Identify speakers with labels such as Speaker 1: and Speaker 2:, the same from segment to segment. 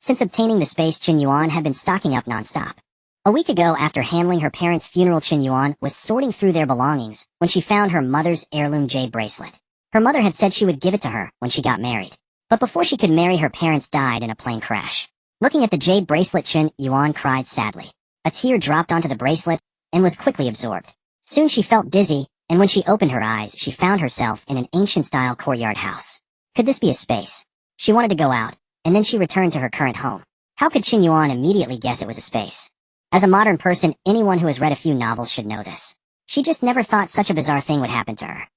Speaker 1: Since obtaining the space, Chen Yuan had been stocking up non-stop. A week ago, after handling her parents' funeral, Chen Yuan was sorting through their belongings when she found her mother's heirloom jade bracelet. Her mother had said she would give it to her when she got married. But before she could marry, her parents died in a plane crash. Looking at the jade bracelet, Chen Yuan cried sadly. A tear dropped onto the bracelet and was quickly absorbed. Soon she felt dizzy, and when she opened her eyes, she found herself in an ancient-style courtyard house. Could this be a space? She wanted to go out, and then she returned to her current home. How could Chen Yuan immediately guess it was a space? As a modern person, anyone who has read a few novels should know this. She just never thought such a bizarre thing would happen to her.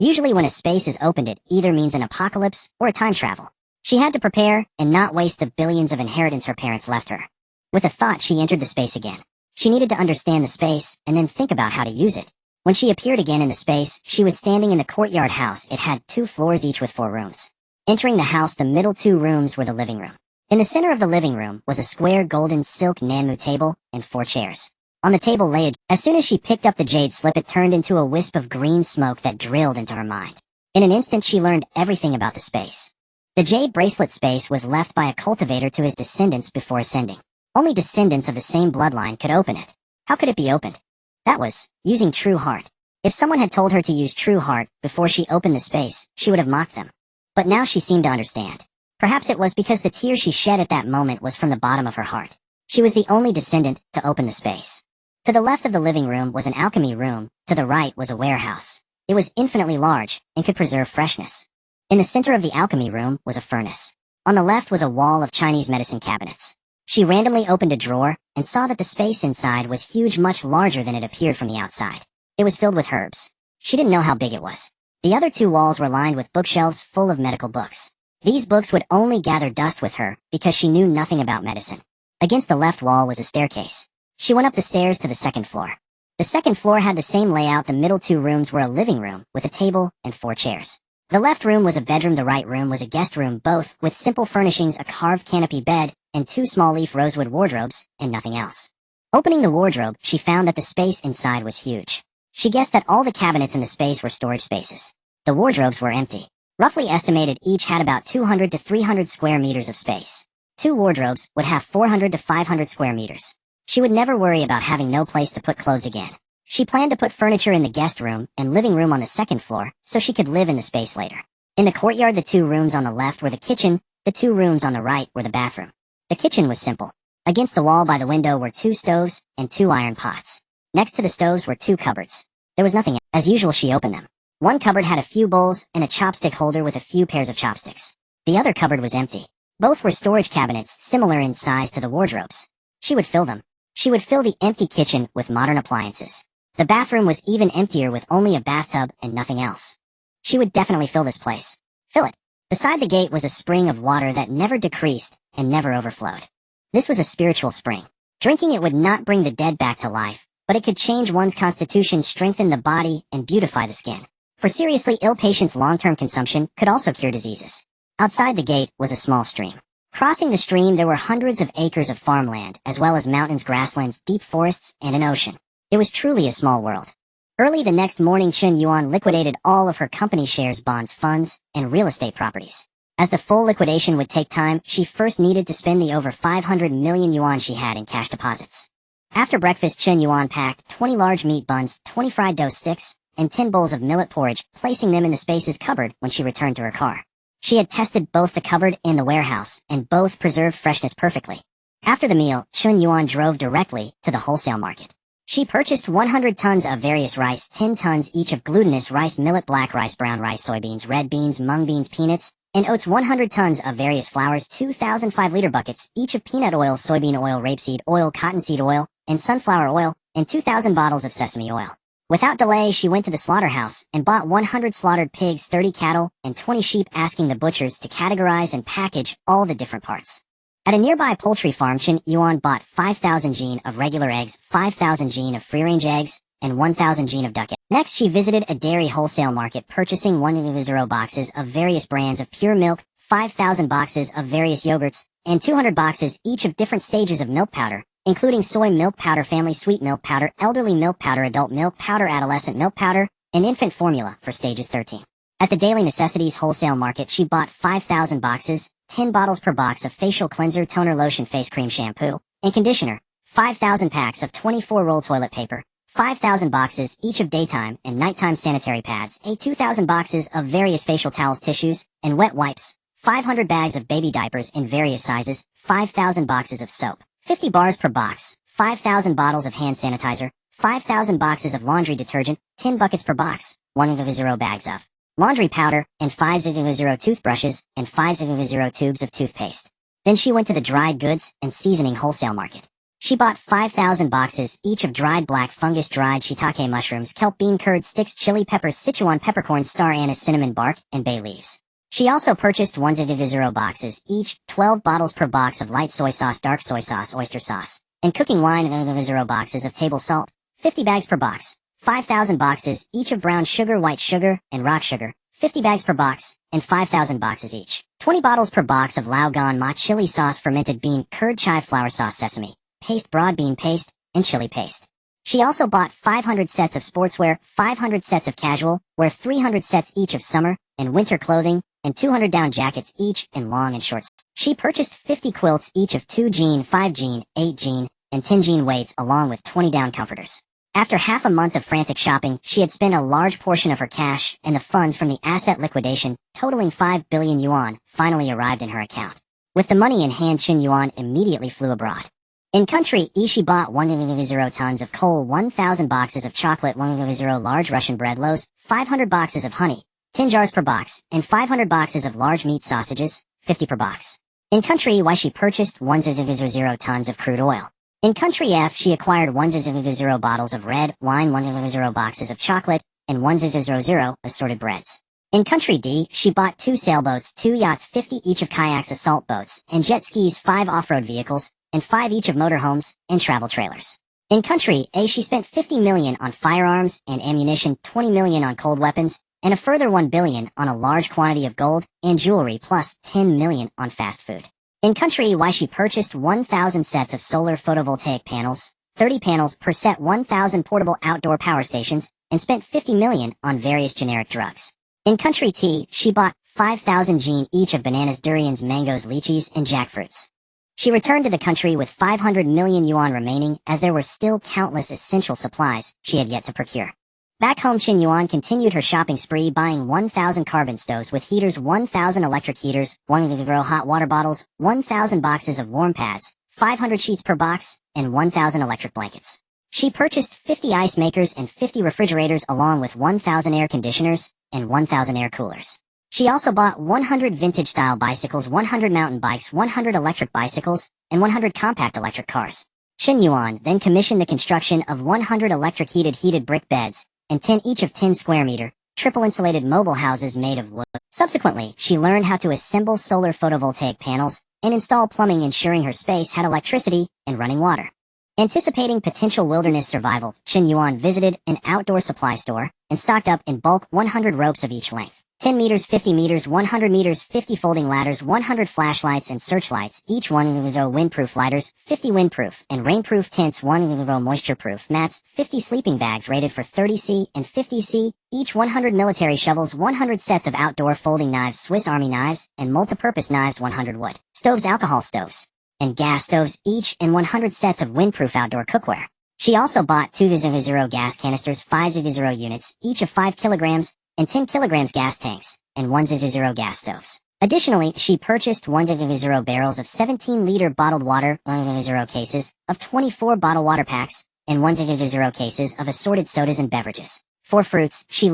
Speaker 1: Usually when a space is opened, it either means an apocalypse or a time travel. She had to prepare and not waste the billions of inheritance her parents left her. With a thought, she entered the space again. She needed to understand the space and then think about how to use it. When she appeared again in the space, she was standing in the courtyard house. It had 2 floors each with 4 rooms. Entering the house, the middle 2 rooms were the living room. In the center of the living room was a square golden silk namu table and 4 chairs. On the table lay as soon as she picked up the jade slip, it turned into a wisp of green smoke that drilled into her mind. In an instant, she learned everything about the space. The jade bracelet space was left by a cultivator to his descendants before ascending. Only descendants of the same bloodline could open it. How could it be opened? That was using true heart. If someone had told her to use true heart before she opened the space, she would have mocked them. But now she seemed to understand. Perhaps it was because the tear she shed at that moment was from the bottom of her heart. She was the only descendant to open the space. To the left of the living room was an alchemy room. To the right was a warehouse. It was infinitely large and could preserve freshness. In the center of the alchemy room was a furnace. On the left was a wall of Chinese medicine cabinets. She randomly opened a drawer and saw that the space inside was huge, much larger than it appeared from the outside. It was filled with herbs. She didn't know how big it was. The other 2 walls were lined with bookshelves full of medical books. These books would only gather dust with her because she knew nothing about medicine. Against the left wall was a staircase. She went up the stairs to the 2nd floor. The 2nd floor had the same layout. The middle 2 rooms were a living room with a table and 4 chairs. The left room was a bedroom. The right room was a guest room, both with simple furnishings, a carved canopy bed, and 2 small leaf rosewood wardrobes, and nothing else. Opening the wardrobe, she found that the space inside was huge. She guessed that all the cabinets in the space were storage spaces. The wardrobes were empty. Roughly estimated, each had about 200 to 300 square meters of space. 2 wardrobes would have 400 to 500 square meters. She would never worry about having no place to put clothes again. She planned to put furniture in the guest room and living room on the 2nd floor so she could live in the space later. In the courtyard, the 2 rooms on the left were the kitchen, the 2 rooms on the right were the bathroom. The kitchen was simple. Against the wall by the window were 2 stoves and 2 iron pots. Next to the stoves were 2 cupboards. There was nothing. As usual, she opened them. One cupboard had a few bowls and a chopstick holder with a few pairs of chopsticks. The other cupboard was empty. Both were storage cabinets similar in size to the wardrobes. She would fill them. She would fill the empty kitchen with modern appliances. The bathroom was even emptier with only a bathtub and nothing else. She would definitely fill this place. Fill it. Beside the gate was a spring of water that never decreased and never overflowed. This was a spiritual spring. Drinking it would not bring the dead back to life, but it could change one's constitution, strengthen the body, and beautify the skin. For seriously ill patients, long-term consumption could also cure diseases. Outside the gate was a small stream. Crossing the stream, there were hundreds of acres of farmland, as well as mountains, grasslands, deep forests, and an ocean. It was truly a small world. Early the next morning, Chen Yuan liquidated all of her company shares, bonds, funds, and real estate properties. As the full liquidation would take time, she first needed to spend the over 500 million yuan she had in cash deposits. After breakfast, Chen Yuan packed 20 large meat buns, 20 fried dough sticks, and 10 bowls of millet porridge, placing them in the space's cupboard when she returned to her car. She had tested both the cupboard and the warehouse, and both preserved freshness perfectly. After the meal, Chen Yuan drove directly to the wholesale market. She purchased 100 tons of various rice, 10 tons each of glutinous rice, millet, black rice, brown rice, soybeans, red beans, mung beans, peanuts, and oats, 100 tons of various flours, 2,000 5-liter buckets, each of peanut oil, soybean oil, rapeseed oil, cottonseed oil, and sunflower oil, and 2,000 bottles of sesame oil. Without delay, she went to the slaughterhouse and bought 100 slaughtered pigs, 30 cattle, and 20 sheep, asking the butchers to categorize and package all the different parts. At a nearby poultry farm, Chen Yuan bought 5,000 gene of regular eggs, 5,000 gene of free-range eggs, and 1,000 gene of duck eggs. Next, she visited a dairy wholesale market, purchasing 1,000 boxes of various brands of pure milk, 5,000 boxes of various yogurts, and 200 boxes each of different stages of milk powder, including soy milk powder, family sweet milk powder, elderly milk powder, adult milk powder, adolescent milk powder, and infant formula for stages 13. At the daily necessities wholesale market, she bought 5,000 boxes 10 bottles per box of facial cleanser, toner, lotion, face cream, shampoo, and conditioner, 5,000 packs of 24-roll toilet paper, 5,000 boxes each of daytime and nighttime sanitary pads, 2,000 boxes of various facial towels, tissues, and wet wipes, 500 bags of baby diapers in various sizes, 5,000 boxes of soap, 50 bars per box, 5,000 bottles of hand sanitizer, 5,000 boxes of laundry detergent, 10 buckets per box, 1,000 bags of laundry powder, and 5,000 toothbrushes, and 5,000 tubes of toothpaste. Then she went to the dried goods and seasoning wholesale market. She bought 5,000 boxes each of dried black fungus, dried shiitake mushrooms, kelp bean curd sticks, chili peppers, Sichuan peppercorns, star anise, cinnamon bark, and bay leaves. She also purchased 1,000 boxes each, 12 bottles per box of light soy sauce, dark soy sauce, oyster sauce, and cooking wine, 1,000 boxes of table salt, 50 bags per box, 5,000 boxes each of brown sugar, white sugar, and rock sugar, 50 bags per box, and 5,000 boxes each, 20 bottles per box of Lao Gan Ma chili sauce, fermented bean curd, chive flour sauce, sesame paste, broad bean paste, and chili paste. She also bought 500 sets of sportswear, 500 sets of casual wear, 300 sets each of summer and winter clothing, and 200 down jackets each in long and shorts. She purchased 50 quilts each of 2 jean, 5 jean, 8 jean, and 10 jean weights, along with 20 down comforters. After half a month of frantic shopping, she had spent a large portion of her cash, and the funds from the asset liquidation, totaling 5 billion yuan, finally arrived in her account. With the money in hand, Chen Yuan immediately flew abroad. In country, she bought 1,000 tons of coal, 1,000 boxes of chocolate, 1,000 large Russian bread loaves, 500 boxes of honey, 10 jars per box, and 500 boxes of large meat sausages, 50 per box. In country Y, she purchased 1,000 tons of crude oil. In country F, she acquired 1,000 bottles of red wine, 1,000 boxes of chocolate, and 1,000 assorted breads. In country D, she bought 2 sailboats, 2 yachts, 50 each of kayaks, assault boats, and jet skis, 5 off-road vehicles, and 5 each of motorhomes and travel trailers. In country A, she spent 50 million on firearms and ammunition, 20 million on cold weapons, and a further 1 billion on a large quantity of gold and jewelry, plus 10 million on fast food. In country Y, she purchased 1,000 sets of solar photovoltaic panels, 30 panels per set, 1,000 portable outdoor power stations, and spent 50 million on various generic drugs. In country T, she bought 5,000 jean each of bananas, durians, mangoes, lychees, and jackfruits. She returned to the country with 500 million yuan remaining, as there were still countless essential supplies she had yet to procure. Back home, Chen Yuan continued her shopping spree, buying 1,000 carbon stoves with heaters, 1,000 electric heaters, 1,000 hot water bottles, 1,000 boxes of warm pads, 500 sheets per box, and 1,000 electric blankets. She purchased 50 ice makers and 50 refrigerators, along with 1,000 air conditioners and 1,000 air coolers. She also bought 100 vintage-style bicycles, 100 mountain bikes, 100 electric bicycles, and 100 compact electric cars. Chen Yuan then commissioned the construction of 100 electric heated brick beds, and 10 each of 10 square meter, triple-insulated mobile houses made of wood. Subsequently, she learned how to assemble solar photovoltaic panels and install plumbing, ensuring her space had electricity and running water. Anticipating potential wilderness survival, Chen Yuan visited an outdoor supply store and stocked up in bulk 100 ropes of each length. 10 meters, 50 meters, 100 meters, 50 folding ladders, 100 flashlights and searchlights, each 1,000 windproof lighters, 50 windproof and rainproof tents, 1,000 moisture-proof mats, 50 sleeping bags rated for 30C and 50C, each 100 military shovels, 100 sets of outdoor folding knives, Swiss Army knives, and multi-purpose knives, 100 wood stoves, alcohol stoves, and gas stoves each, and 100 sets of windproof outdoor cookware. She also bought 2,000 gas canisters, 5,000 units, each of 5 kilograms, and 10 kilograms gas tanks, and 1,000 gas stoves. Additionally, she purchased 1,000 barrels of 17-liter bottled water, 1,000 cases of 24 bottled water packs, and 1,000 cases of assorted sodas and beverages. For fruits she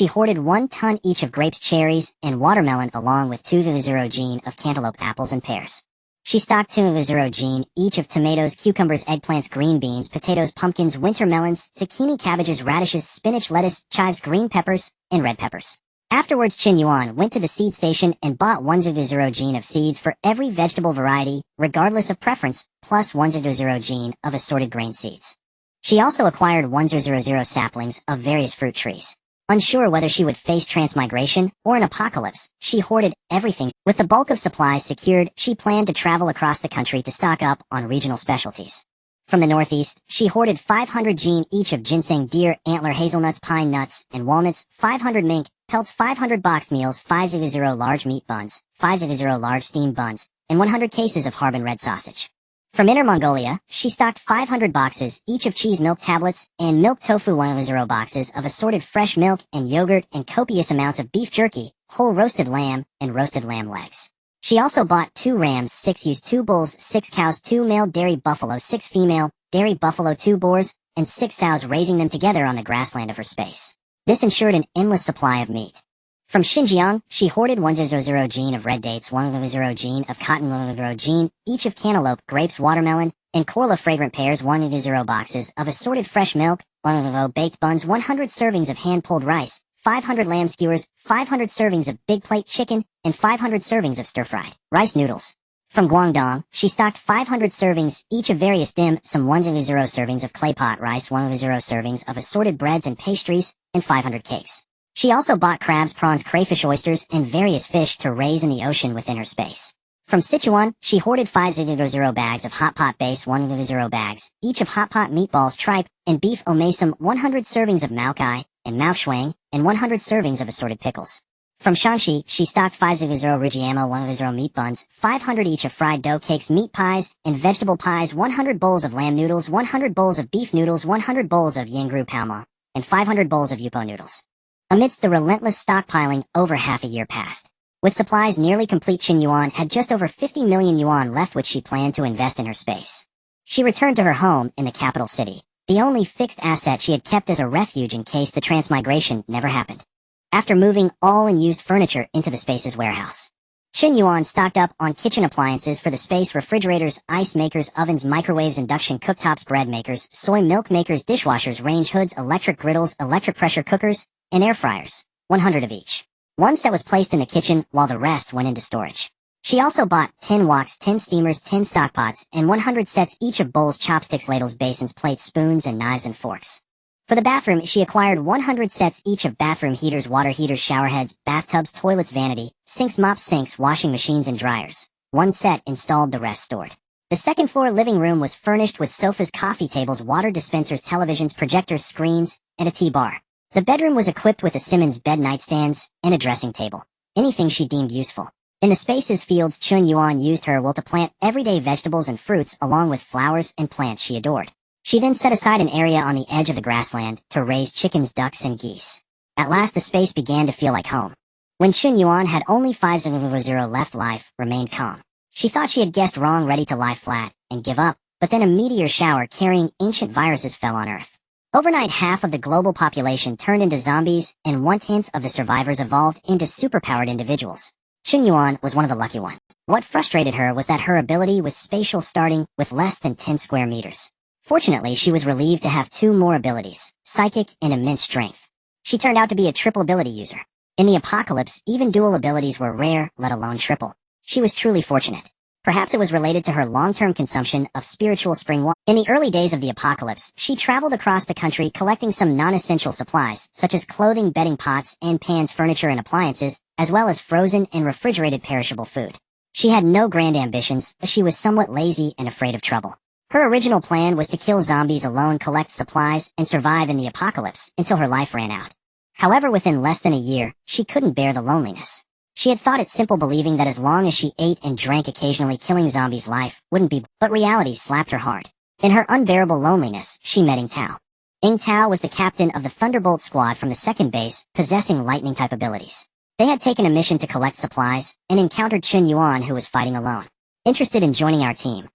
Speaker 1: hoarded 1 ton each of grapes, cherries, and watermelon, along with 2,000 jean of cantaloupe, apples, and pears. She stocked 2,000 jean each of tomatoes, cucumbers, eggplants, green beans, potatoes, pumpkins, winter melons, zucchini, cabbages, radishes, spinach, lettuce, chives, green peppers, and red peppers. Afterwards, Chen Yuan went to the seed station and bought 1,000 jean of seeds for every vegetable variety, regardless of preference, plus 1,000 jean of assorted grain seeds. She also acquired 1,000 saplings of various fruit trees. Unsure whether she would face transmigration or an apocalypse, she hoarded everything. With the bulk of supplies secured, she planned to travel across the country to stock up on regional specialties. From the northeast, she hoarded 500 jean each of ginseng, deer, antler, hazelnuts, pine nuts, and walnuts, 500 mink, pelts 500 boxed meals, 500 large meat buns, 500 large steamed buns, and 100 cases of Harbin red sausage. From Inner Mongolia, she stocked 500 boxes, each of cheese milk tablets, and milk tofu 100 boxes of assorted fresh milk and yogurt and copious amounts of beef jerky, whole roasted lamb, and roasted lamb legs. She also bought 2 rams, 6 ewes, 2 bulls, 6 cows, 2 male dairy buffalo, 6 female dairy buffalo, 2 boars, and 6 sows, raising them together on the grassland of her space. This ensured an endless supply of meat. From Xinjiang, she hoarded 100 gene of red dates, 100 gene of cotton, 100 gene, each of cantaloupe, grapes, watermelon, and corla fragrant pears, 100 boxes of assorted fresh milk, 100 baked buns, 100 servings of hand-pulled rice, 500 lamb skewers, 500 servings of big plate chicken, and 500 servings of stir-fried rice noodles. From Guangdong, she stocked 500 servings, each of various dim, some 100 servings of clay pot rice, 100 servings of assorted breads and pastries, and 500 cakes. She also bought crabs, prawns, crayfish, oysters, and various fish to raise in the ocean within her space. From Sichuan, she hoarded 500 bags of hot pot base, 100 bags, each of hot pot meatballs, tripe, and beef omasum, 100 servings of maokai and maoshuang, and 100 servings of assorted pickles. From Shanxi, she stocked 500 rujiamo, 100 meat buns, 500 each of fried dough cakes, meat pies, and vegetable pies, 100 bowls of lamb noodles, 100 bowls of beef noodles, 100 bowls of yingru palma, and 500 bowls of yupo noodles. Amidst the relentless stockpiling, over half a year passed. With supplies nearly complete, Chen Yuan had just over 50 million yuan left, which she planned to invest in her space. She returned to her home in the capital city, the only fixed asset she had kept as a refuge in case the transmigration never happened. After moving all unused furniture into the space's warehouse, Chen Yuan stocked up on kitchen appliances for the space: refrigerators, ice makers, ovens, microwaves, induction cooktops, bread makers, soy milk makers, dishwashers, range hoods, electric griddles, electric pressure cookers, and air fryers, 100 of each. One set was placed in the kitchen while the rest went into storage. She also bought 10 woks, 10 steamers, 10 stockpots, and 100 sets each of bowls, chopsticks, ladles, basins, plates, spoons, and knives and forks. For the bathroom, she acquired 100 sets each of bathroom heaters, water heaters, shower heads, bathtubs, toilets, vanity, sinks, mops, sinks, washing machines, and dryers. One set installed, the rest stored. The second floor living room was furnished with sofas, coffee tables, water dispensers, televisions, projectors, screens, and a tea bar. The bedroom was equipped with a Simmons bed, nightstands, and a dressing table. Anything she deemed useful. In the space's fields, Chen Yuan used her will to plant everyday vegetables and fruits along with flowers and plants she adored. She then set aside an area on the edge of the grassland to raise chickens, ducks, and geese. At last the space began to feel like home. When Chen Yuan had only 500 left, life remained calm. She thought she had guessed wrong, ready to lie flat and give up, but then a meteor shower carrying ancient viruses fell on Earth. Overnight, half of the global population turned into zombies, and 1/10 of the survivors evolved into superpowered individuals. Chen Yuan was one of the lucky ones. What frustrated her was that her ability was spatial, starting with less than 10 square meters. Fortunately, she was relieved to have 2 more abilities, psychic and immense strength. She turned out to be a triple ability user. In the apocalypse, even dual abilities were rare, let alone triple. She was truly fortunate. Perhaps it was related to her long-term consumption of spiritual spring water. In the early days of the apocalypse, she traveled across the country collecting some non-essential supplies, such as clothing, bedding, pots and pans, furniture and appliances, as well as frozen and refrigerated perishable food. She had no grand ambitions, but she was somewhat lazy and afraid of trouble. Her original plan was to kill zombies alone, collect supplies, and survive in the apocalypse until her life ran out. However, within less than a year, she couldn't bear the loneliness. She had thought it simple, believing that as long as she ate and drank occasionally, killing zombies' life wouldn't be, but reality slapped her hard. In her unbearable loneliness, she met Ying Tao. Ying Tao was the captain of the Thunderbolt squad from the second base, possessing lightning-type abilities. They had taken a mission to collect supplies, and encountered Chen Yuan, who was fighting alone. Interested in joining our team,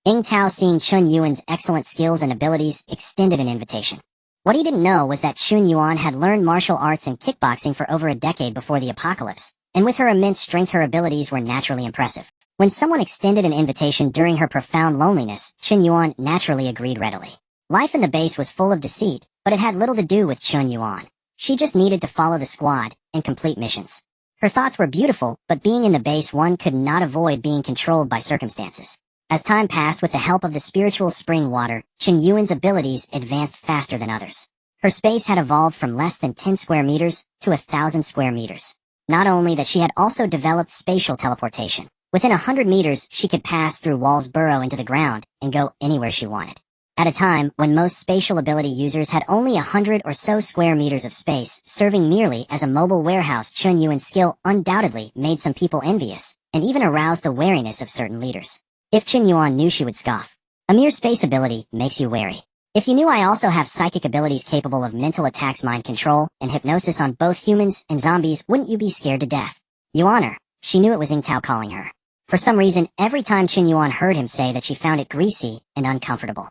Speaker 1: Ying Tao, seeing Chen Yuan's excellent skills and abilities, extended an invitation. What he didn't know was that Chen Yuan had learned martial arts and kickboxing for over a decade before the apocalypse, and with her immense strength, her abilities were naturally impressive. When someone extended an invitation during her profound loneliness, Chen Yuan naturally agreed readily. Life in the base was full of deceit, but it had little to do with Chen Yuan. She just needed to follow the squad and complete missions. Her thoughts were beautiful, but being in the base, one could not avoid being controlled by circumstances. As time passed, with the help of the spiritual spring water, Chen Yuan's abilities advanced faster than others. Her space had evolved from less than 10 square meters to 1,000 square meters. Not only that, she had also developed spatial teleportation. Within 100 meters, she could pass through walls, burrow into the ground, and go anywhere she wanted. At a time when most spatial ability users had only 100 or so square meters of space, serving merely as a mobile warehouse, Chen Yuan's skill undoubtedly made some people envious, and even aroused the wariness of certain leaders. If Chen Yuan knew, she would scoff. A mere space ability makes you wary. If you knew I also have psychic abilities capable of mental attacks, mind control, and hypnosis on both humans and zombies, wouldn't you be scared to death? Yuaner. She knew it was Ying Tao calling her. For some reason, every time Chen Yuan heard him say that, she found it greasy and uncomfortable.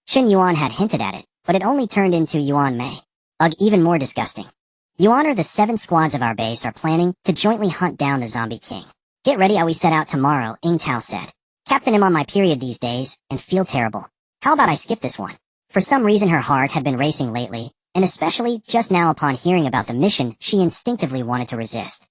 Speaker 1: Chen Yuan had hinted at it, but it only turned into Yuan Mei. Ugh, even more disgusting. Yuaner, the 7 squads of our base are planning to jointly hunt down the zombie king. Get ready, we set out tomorrow, Ying Tao said. Captain, I'm on my period these days, and feel terrible. How about I skip this one? For some reason her heart had been racing lately, and especially just now upon hearing about the mission, she instinctively wanted to resist.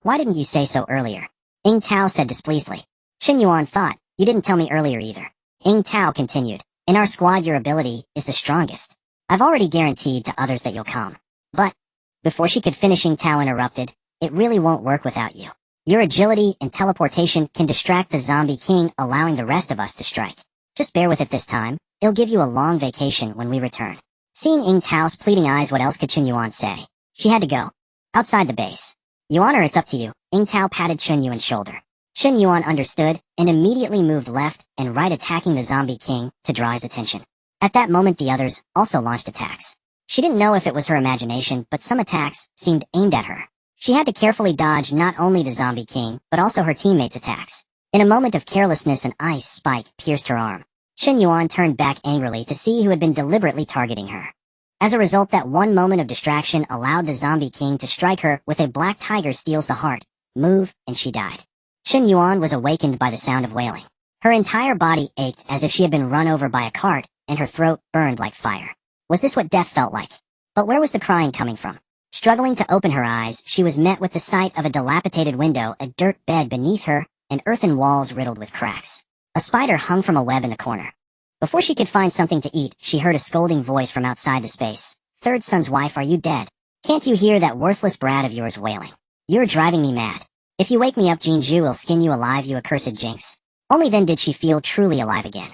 Speaker 1: Why didn't you say so earlier? Ying Tao said displeasedly. Chen Yuan thought, you didn't tell me earlier either. Ying Tao continued. In our squad your ability is the strongest. I've already guaranteed to others that you'll come. But, before she could finish, Ying Tao interrupted, it really won't work without you. Your agility and teleportation can distract the zombie king, allowing the rest of us to strike. Just bear with it this time, it'll give you a long vacation when we return. Seeing Ying Tao's pleading eyes, what else could Chen Yuan say? She had to go. Outside the base. Yuaner, it's up to you. Ying Tao patted Chen Yuan's shoulder. Chen Yuan understood, and immediately moved left and right, attacking the zombie king to draw his attention. At that moment the others also launched attacks. She didn't know if it was her imagination, but some attacks seemed aimed at her. She had to carefully dodge not only the zombie king, but also her teammates' attacks. In a moment of carelessness, an ice spike pierced her arm. Chen Yuan turned back angrily to see who had been deliberately targeting her. As a result, that one moment of distraction allowed the zombie king to strike her with a black tiger steals the heart move, and she died. Chen Yuan was awakened by the sound of wailing. Her entire body ached as if she had been run over by a cart, and her throat burned like fire. Was this what death felt like? But where was the crying coming from? Struggling to open her eyes, she was met with the sight of a dilapidated window, a dirt bed beneath her, and earthen walls riddled with cracks. A spider hung from a web in the corner. Before she could find something to eat, she heard a scolding voice from outside the space. Third son's wife, are you dead? Can't you hear that worthless brat of yours wailing? You're driving me mad. If you wake me up, Jinju will skin you alive, you accursed jinx. Only then did she feel truly alive again.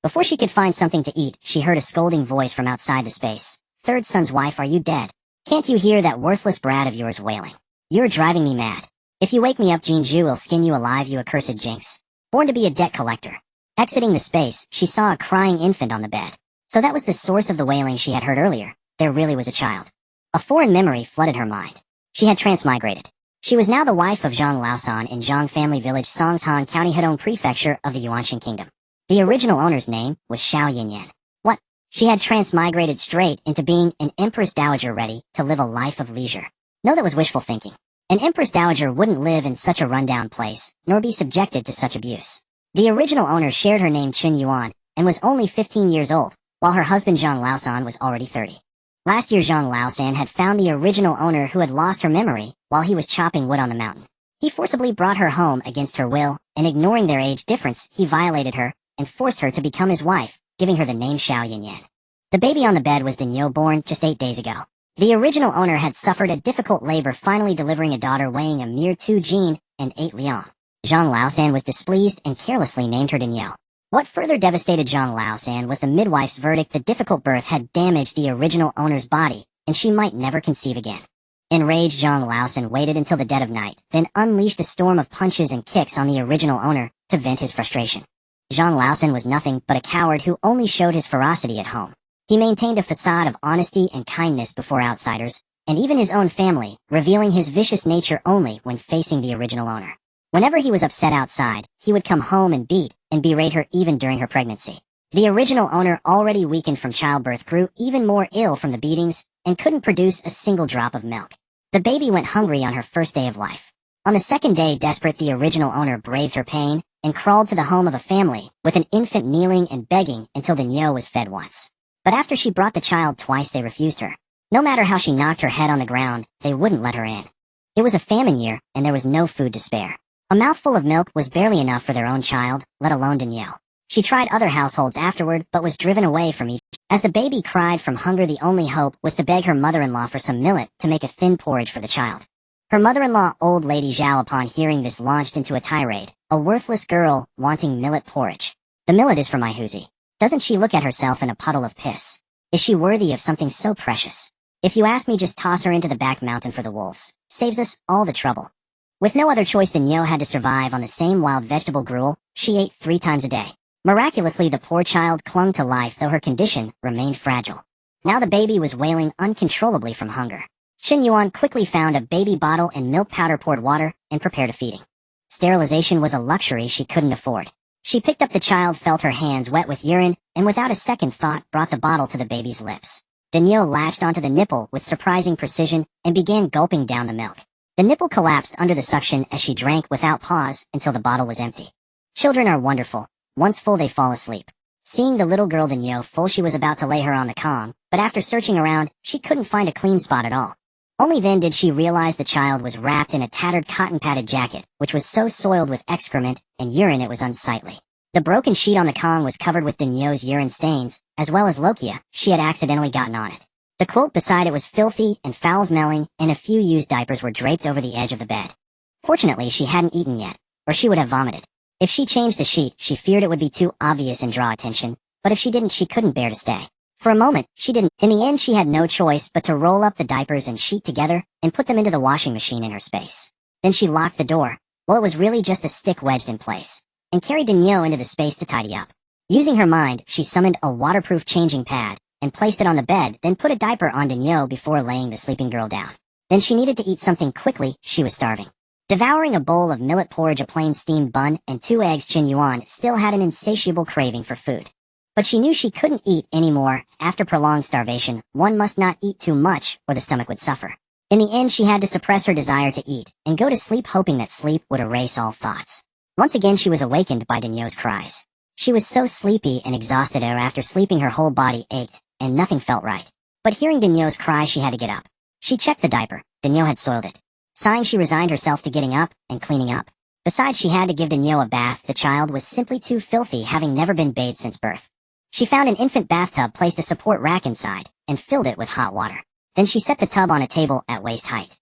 Speaker 1: Before she could find something to eat, she heard a scolding voice from outside the space. Third son's wife, are you dead? Can't you hear that worthless brat of yours wailing? You're driving me mad. If you wake me up, Jinju will skin you alive, you accursed jinx. Born to be a debt collector. Exiting the space, she saw a crying infant on the bed. So that was the source of the wailing she had heard earlier. There really was a child. A foreign memory flooded her mind. She had transmigrated. She was now the wife of Zhang Laosan in Zhang Family Village, Songshan County, Hedong Prefecture of the Yuanshan Kingdom. The original owner's name was Xiao Yinyan. What? She had transmigrated straight into being an Empress Dowager, ready to live a life of leisure. No, that was wishful thinking. An Empress Dowager wouldn't live in such a rundown place, nor be subjected to such abuse. The original owner shared her name, Chen Yuan, and was only 15 years old, while her husband Zhang Laosan was already 30. Last year Zhang Laosan had found the original owner, who had lost her memory while he was chopping wood on the mountain. He forcibly brought her home against her will, and ignoring their age difference, he violated her and forced her to become his wife, giving her the name Xiao Yinyan. The baby on the bed was Dinyo, born just 8 days ago. The original owner had suffered a difficult labor, finally delivering a daughter weighing a mere 2 jin and 8 liang. Zhang Laosan was displeased and carelessly named her Dinyo. What further devastated Zhang Laosan was the midwife's verdict. The difficult birth had damaged the original owner's body, and she might never conceive again. Enraged, Zhang Laosan waited until the dead of night, then unleashed a storm of punches and kicks on the original owner to vent his frustration. Zhang Laosan was nothing but a coward who only showed his ferocity at home. He maintained a facade of honesty and kindness before outsiders, and even his own family, revealing his vicious nature only when facing the original owner. Whenever he was upset outside, he would come home and beat and berate her, even during her pregnancy. The original owner, already weakened from childbirth, grew even more ill from the beatings and couldn't produce a single drop of milk. The baby went hungry on her first day of life. On the second day, desperate, the original owner braved her pain and crawled to the home of a family, with an infant kneeling and begging until Dinyo was fed once. But after she brought the child twice, they refused her. No matter how she knocked her head on the ground, they wouldn't let her in. It was a famine year, and there was no food to spare. A mouthful of milk was barely enough for their own child, let alone Dinyo. She tried other households afterward, but was driven away from each. As the baby cried from hunger, the only hope was to beg her mother-in-law for some millet to make a thin porridge for the child. Her mother-in-law, old lady Zhao, upon hearing this, launched into a tirade. A worthless girl wanting millet porridge. The millet is for my Huzi. Doesn't she look at herself in a puddle of piss? Is she worthy of something so precious? If you ask me, just toss her into the back mountain for the wolves. Saves us all the trouble. With no other choice, Danielle had to survive on the same wild vegetable gruel she ate 3 times a day. Miraculously, the poor child clung to life, though her condition remained fragile. Now the baby was wailing uncontrollably from hunger. Chen Yuan quickly found a baby bottle and milk powder, poured water, and prepared a feeding. Sterilization was a luxury she couldn't afford. She picked up the child, felt her hands wet with urine, and without a second thought brought the bottle to the baby's lips. Danielle latched onto the nipple with surprising precision and began gulping down the milk. The nipple collapsed under the suction as she drank without pause until the bottle was empty. Children are wonderful. Once full, they fall asleep. Seeing the little girl Danielle full, she was about to lay her on the Kong, but after searching around, she couldn't find a clean spot at all. Only then did she realize the child was wrapped in a tattered cotton-padded jacket, which was so soiled with excrement and urine it was unsightly. The broken sheet on the Kong was covered with Danielle's urine stains, as well as lochia she had accidentally gotten on it. The quilt beside it was filthy and foul-smelling, and a few used diapers were draped over the edge of the bed. Fortunately, she hadn't eaten yet, or she would have vomited. If she changed the sheet, she feared it would be too obvious and draw attention, but if she didn't, she couldn't bear to stay. For a moment, she didn't. In the end, she had no choice but to roll up the diapers and sheet together and put them into the washing machine in her space. Then she locked the door. Well, it was really just a stick wedged in place, and carried Danielle into the space to tidy up. Using her mind, she summoned a waterproof changing pad and placed it on the bed, then put a diaper on Danielle before laying the sleeping girl down. Then she needed to eat something quickly. She was starving. Devouring a bowl of millet porridge, a plain steamed bun, and 2 eggs, Chen Yuan still had an insatiable craving for food. But she knew she couldn't eat anymore. After prolonged starvation, one must not eat too much or the stomach would suffer. In the end, she had to suppress her desire to eat and go to sleep, hoping that sleep would erase all thoughts. Once again, she was awakened by Danielle's cries. She was so sleepy and exhausted, after sleeping her whole body ached, and nothing felt right. But hearing Danielle's cry, she had to get up. She checked the diaper. Danielle had soiled it. Sighing, she resigned herself to getting up and cleaning up. Besides, she had to give Danielle a bath. The child was simply too filthy, having never been bathed since birth. She found an infant bathtub, placed a support rack inside, and filled it with hot water. Then she set the tub on a table at waist height.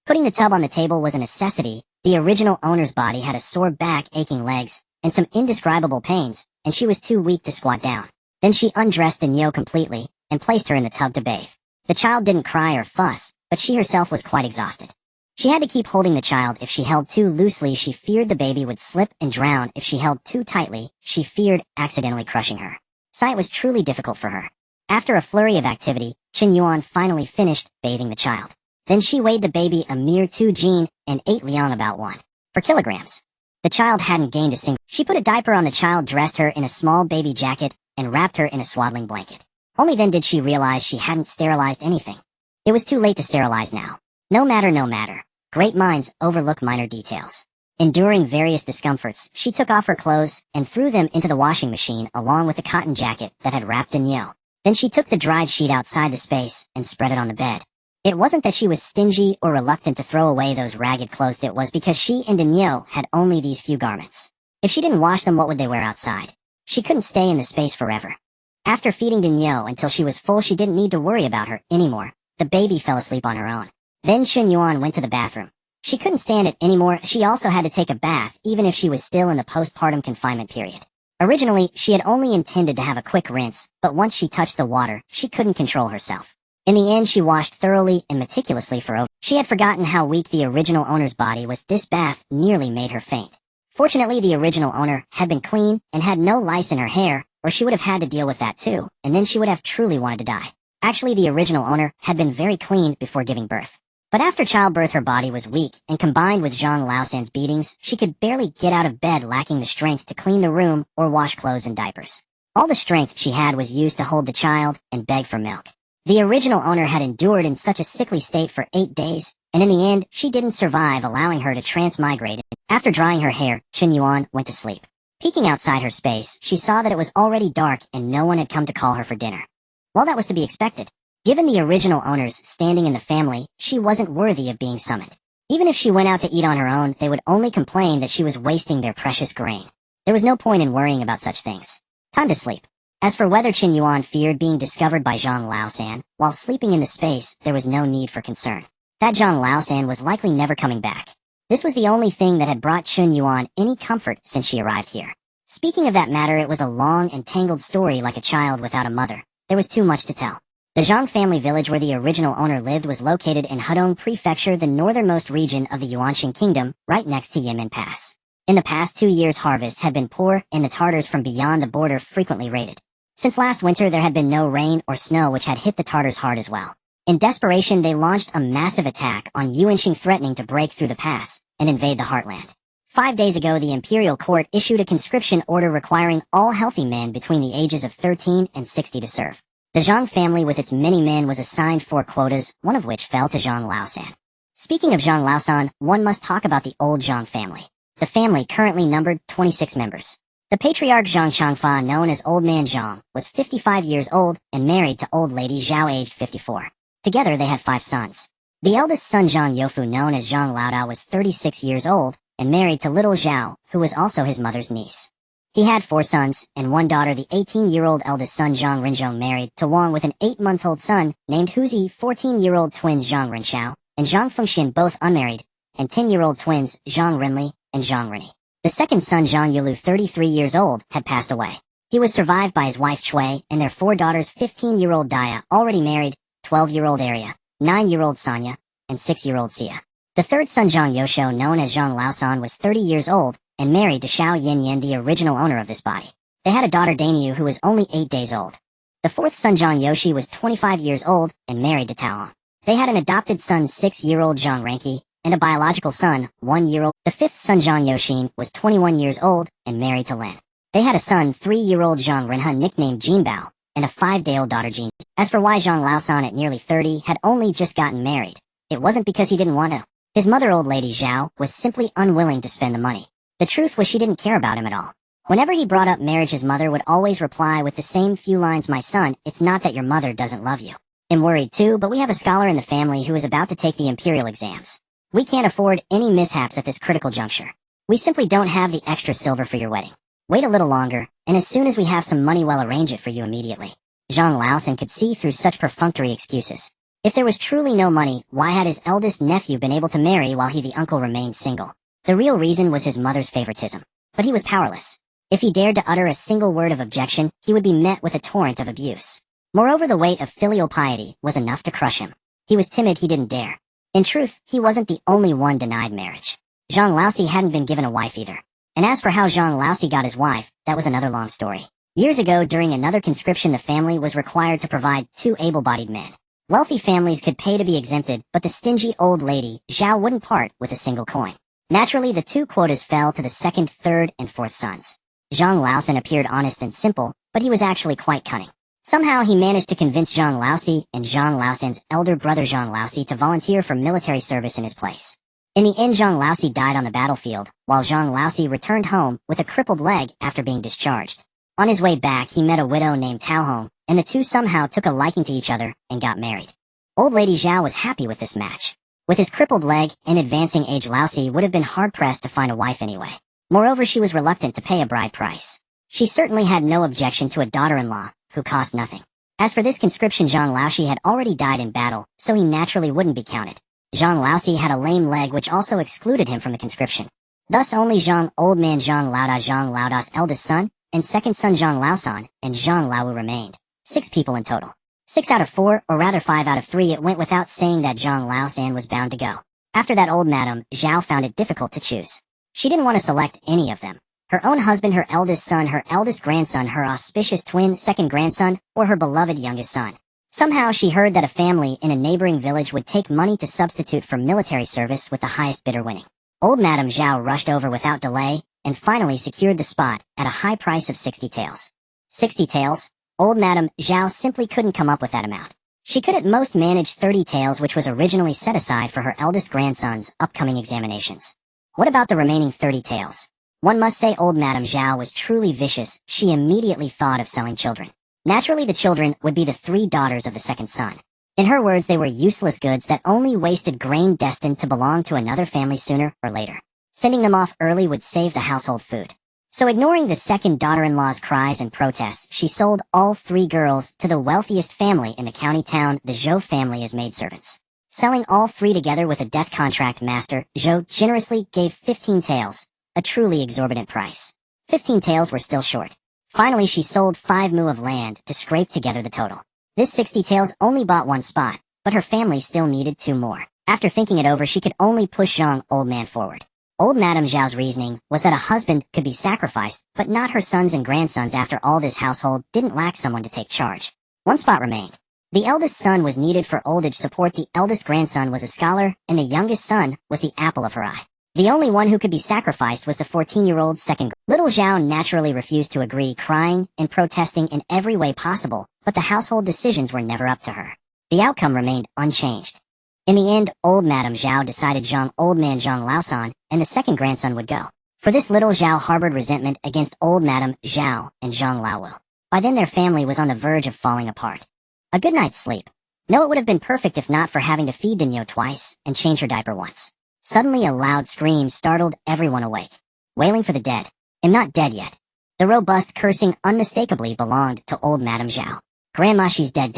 Speaker 1: Putting the tub on the table was a necessity. The original owner's body had a sore back, aching legs, and some indescribable pains, and she was too weak to squat down. Then she undressed Danielle completely and placed her in the tub to bathe. The child didn't cry or fuss, but she herself was quite exhausted. She had to keep holding the child. If she held too loosely, she feared the baby would slip and drown. If she held too tightly, she feared accidentally crushing her. Sight was truly difficult for her. After a flurry of activity, Chen Yuan finally finished bathing the child. Then she weighed the baby a mere 2 jin and 8 liang, about 1 per kilograms. The child hadn't gained a single. She put a diaper on the child, dressed her in a small baby jacket, and wrapped her in a swaddling blanket. Only then did she realize she hadn't sterilized anything. It was too late to sterilize now. No matter. Great minds overlook minor details. Enduring various discomforts, she took off her clothes and threw them into the washing machine along with the cotton jacket that had wrapped Danielle. Then she took the dried sheet outside the space and spread it on the bed. It wasn't that she was stingy or reluctant to throw away those ragged clothes. It was because she and Danielle had only these few garments. If she didn't wash them, what would they wear outside? She couldn't stay in the space forever. After feeding Danielle until she was full, she didn't need to worry about her anymore. The baby fell asleep on her own. Then Chen Yuan went to the bathroom. She couldn't stand it anymore. She also had to take a bath, even if she was still in the postpartum confinement period. Originally, she had only intended to have a quick rinse, but once she touched the water, she couldn't control herself. In the end, she washed thoroughly and meticulously for over. She had forgotten how weak the original owner's body was. This bath nearly made her faint. Fortunately, the original owner had been clean and had no lice in her hair, or she would have had to deal with that too, and then she would have truly wanted to die. Actually, the original owner had been very clean before giving birth. But after childbirth, her body was weak, and combined with Zhang Laosan's beatings, she could barely get out of bed, lacking the strength to clean the room or wash clothes and diapers. All the strength she had was used to hold the child and beg for milk. The original owner had endured in such a sickly state for 8 days, and in the end, she didn't survive, allowing her to transmigrate. After drying her hair, Chen Yuan went to sleep. Peeking outside her space, she saw that it was already dark and no one had come to call her for dinner. Well, that was to be expected. Given the original owner's standing in the family, she wasn't worthy of being summoned. Even if she went out to eat on her own, they would only complain that she was wasting their precious grain. There was no point in worrying about such things. Time to sleep. As for whether Chen Yuan feared being discovered by Zhang Laosan, while sleeping in the space, there was no need for concern. That Zhang Laosan was likely never coming back. This was the only thing that had brought Chen Yuan any comfort since she arrived here. Speaking of that matter, it was a long and tangled story like a child without a mother. There was too much to tell. The Zhang family village where the original owner lived was located in Hudong Prefecture, the northernmost region of the Yuanshan Kingdom, right next to Yinmen Pass. In the past 2 years, harvests had been poor, and the Tartars from beyond the border frequently raided. Since last winter, there had been no rain or snow, which had hit the Tartars hard as well. In desperation, they launched a massive attack on Yuanshan, threatening to break through the pass and invade the heartland. 5 days ago, the imperial court issued a conscription order requiring all healthy men between the ages of 13 and 60 to serve. The Zhang family with its many men was assigned 4 quotas, one of which fell to Zhang Laosan. Speaking of Zhang Laosan, one must talk about the old Zhang family. The family currently numbered 26 members. The patriarch Zhang Changfa, known as Old Man Zhang, was 55 years old and married to old lady Zhao, aged 54. Together they had 5 sons. The eldest son Zhang Youfu, known as Zhang Laodao, was 36 years old and married to little Zhao, who was also his mother's niece. He had 4 sons and 1 daughter. The 18-year-old eldest son Zhang Rinzhong married to Wang with an 8-month-old son named Huzi, 14-year-old twins Zhang Renshao and Zhang Fengxian, both unmarried, and 10-year-old twins Zhang Renli and Zhang Rini. The second son Zhang Yulu, 33 years old, had passed away. He was survived by his wife Cui and their 4 daughters, 15-year-old Daya, already married, 12-year-old Arya, 9-year-old Sonia, and 6-year-old Xia. The third son Zhang Youshou, known as Zhang Laosan, was 30 years old and married to Xiao Yinyan, the original owner of this body. They had a daughter Daniu who was only 8 days old. The fourth son Zhang Yoshi was 25 years old and married to Taoong. They had an adopted son 6-year-old Zhang Ranqi and a biological son 1-year-old. The fifth son Zhang Yoxin was 21 years old and married to Lin. They had a son 3-year-old Zhang Renhe, nicknamed Jinbao, and a 5-day-old daughter Jin. As for why Zhang Laosan at nearly 30 had only just gotten married, it wasn't because he didn't want to. His mother, old lady Zhao, was simply unwilling to spend the money. The truth was she didn't care about him at all. Whenever he brought up marriage, his mother would always reply with the same few lines, "My son, it's not that your mother doesn't love you. I'm worried too, but we have a scholar in the family who is about to take the imperial exams. We can't afford any mishaps at this critical juncture. We simply don't have the extra silver for your wedding. Wait a little longer, and as soon as we have some money, we'll arrange it for you immediately." Zhang Laosan could see through such perfunctory excuses. If there was truly no money, why had his eldest nephew been able to marry while he, the uncle, remained single? The real reason was his mother's favoritism. But he was powerless. If he dared to utter a single word of objection, he would be met with a torrent of abuse. Moreover, the weight of filial piety was enough to crush him. He was timid, he didn't dare. In truth, he wasn't the only one denied marriage. Zhang Laosi hadn't been given a wife either. And as for how Zhang Laosi got his wife, that was another long story. Years ago, during another conscription, the family was required to provide 2 able-bodied men. Wealthy families could pay to be exempted, but the stingy old lady, Zhao, wouldn't part with a single coin. Naturally, the 2 quotas fell to the second, third, and fourth sons. Zhang Laosan appeared honest and simple, but he was actually quite cunning. Somehow he managed to convince Zhang Laosi and Zhang Laosan's elder brother Zhang Laosi to volunteer for military service in his place. In the end, Zhang Laosi died on the battlefield, while Zhang Laosi returned home with a crippled leg after being discharged. On his way back, he met a widow named Tao Hong, and the 2 somehow took a liking to each other and got married. Old lady Zhao was happy with this match. With his crippled leg and advancing age, Laosi would have been hard-pressed to find a wife anyway. Moreover, she was reluctant to pay a bride price. She certainly had no objection to a daughter-in-law who cost nothing. As for this conscription, Zhang Laoshi had already died in battle, so he naturally wouldn't be counted. Zhang Laosi had a lame leg which also excluded him from the conscription. Thus only Zhang, old man Zhang Laoda's eldest son, and second son Zhang Laosan, and Zhang Laowu remained. 6 people in total. 6 out of 4, or rather 5 out of 3, it went without saying that Zhang Laosan was bound to go. After that, old Madame Zhao found it difficult to choose. She didn't want to select any of them. Her own husband, her eldest son, her eldest grandson, her auspicious twin second grandson, or her beloved youngest son. Somehow she heard that a family in a neighboring village would take money to substitute for military service, with the highest bidder winning. Old Madame Zhao rushed over without delay and finally secured the spot at a high price of 60 taels. 60 taels? Old Madame Zhao simply couldn't come up with that amount. She could at most manage 30 taels, which was originally set aside for her eldest grandson's upcoming examinations. What about the remaining 30 taels? One must say old Madame Zhao was truly vicious. She immediately thought of selling children. Naturally, the children would be the 3 daughters of the second son. In her words, they were useless goods that only wasted grain destined to belong to another family sooner or later. Sending them off early would save the household food. So ignoring the second daughter-in-law's cries and protests, she sold all 3 girls to the wealthiest family in the county town, the Zhou family, as maidservants. Selling all 3 together with a death contract master, Zhou generously gave 15 taels, a truly exorbitant price. 15 taels were still short. Finally, she sold 5 mu of land to scrape together the total. This 60 taels only bought 1 spot, but her family still needed 2 more. After thinking it over, she could only push Zhang Old Man forward. Old Madame Zhao's reasoning was that a husband could be sacrificed, but not her sons and grandsons. After all, this household didn't lack someone to take charge. 1 spot remained. The eldest son was needed for old age support, the eldest grandson was a scholar, and the youngest son was the apple of her eye. The only one who could be sacrificed was the 14-year-old second. Little Zhao naturally refused to agree, crying and protesting in every way possible, but the household decisions were never up to her. The outcome remained unchanged. In the end, old Madame Zhao decided Zhang Old Man Zhang Laosan and the second grandson would go. For this, little Zhao harbored resentment against old Madame Zhao and Zhang Laowu. By then their family was on the verge of falling apart. A good night's sleep. No, it would have been perfect if not for having to feed Dinyo twice and change her diaper once. Suddenly a loud scream startled everyone awake. Wailing for the dead. I'm not dead yet. The robust cursing unmistakably belonged to old Madame Zhao. Grandma, she's dead.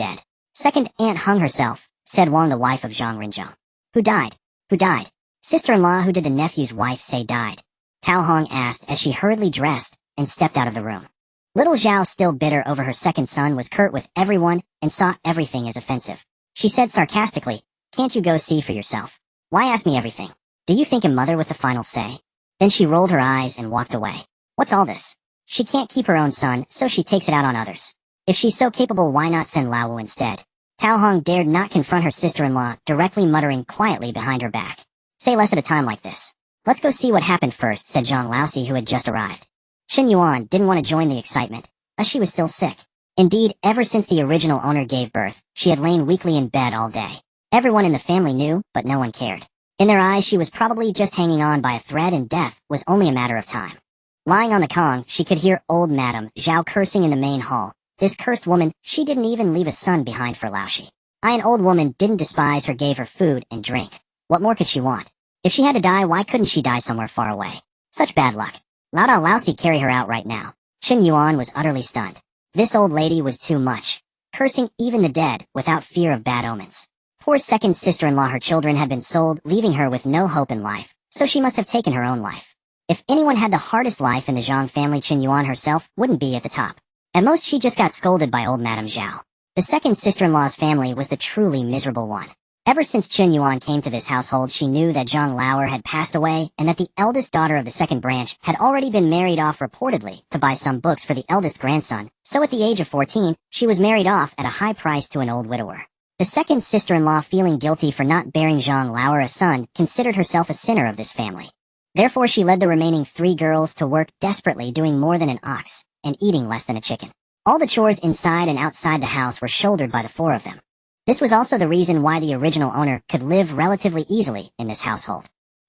Speaker 1: Second aunt hung herself, said Wang, the wife of Zhang Rinzhong. Who died? Who died? Sister-in-law. Who did the nephew's wife say died? Tao Hong asked as she hurriedly dressed and stepped out of the room. Little Zhao, still bitter over her second son, was curt with everyone and saw everything as offensive. She said sarcastically, "Can't you go see for yourself? Why ask me everything? Do you think a mother with the final say?" Then she rolled her eyes and walked away. What's all this? She can't keep her own son, so she takes it out on others. If she's so capable, why not send Laowu instead? Tao Hong dared not confront her sister-in-law, directly muttering quietly behind her back. Say less at a time like this. Let's go see what happened first, said Zhang Laosi, who had just arrived. Chen Yuan didn't want to join the excitement, as she was still sick. Indeed, ever since the original owner gave birth, she had lain weakly in bed all day. Everyone in the family knew, but no one cared. In their eyes, she was probably just hanging on by a thread, and death was only a matter of time. Lying on the Kong, she could hear old Madame Zhao cursing in the main hall. This cursed woman, she didn't even leave a son behind for Laoshi. An old woman didn't despise her, gave her food and drink. What more could she want? If she had to die, why couldn't she die somewhere far away? Such bad luck. Lao Da Laosi, carry her out right now. Chen Yuan was utterly stunned. This old lady was too much. Cursing even the dead without fear of bad omens. Poor second sister-in-law, her children had been sold, leaving her with no hope in life, so she must have taken her own life. If anyone had the hardest life in the Zhang family, Chen Yuan herself wouldn't be at the top. At most, she just got scolded by old Madame Zhao. The second sister-in-law's family was the truly miserable one. Ever since Chen Yuan came to this household, she knew that Zhang Lauer had passed away and that the eldest daughter of the second branch had already been married off, reportedly to buy some books for the eldest grandson, so at the age of 14, she was married off at a high price to an old widower. The second sister-in-law, feeling guilty for not bearing Zhang Lauer a son, considered herself a sinner of this family. Therefore, she led the remaining 3 girls to work desperately, doing more than an ox and eating less than a chicken. All the chores inside and outside the house were shouldered by the 4 of them. This was also the reason why the original owner could live relatively easily in this household.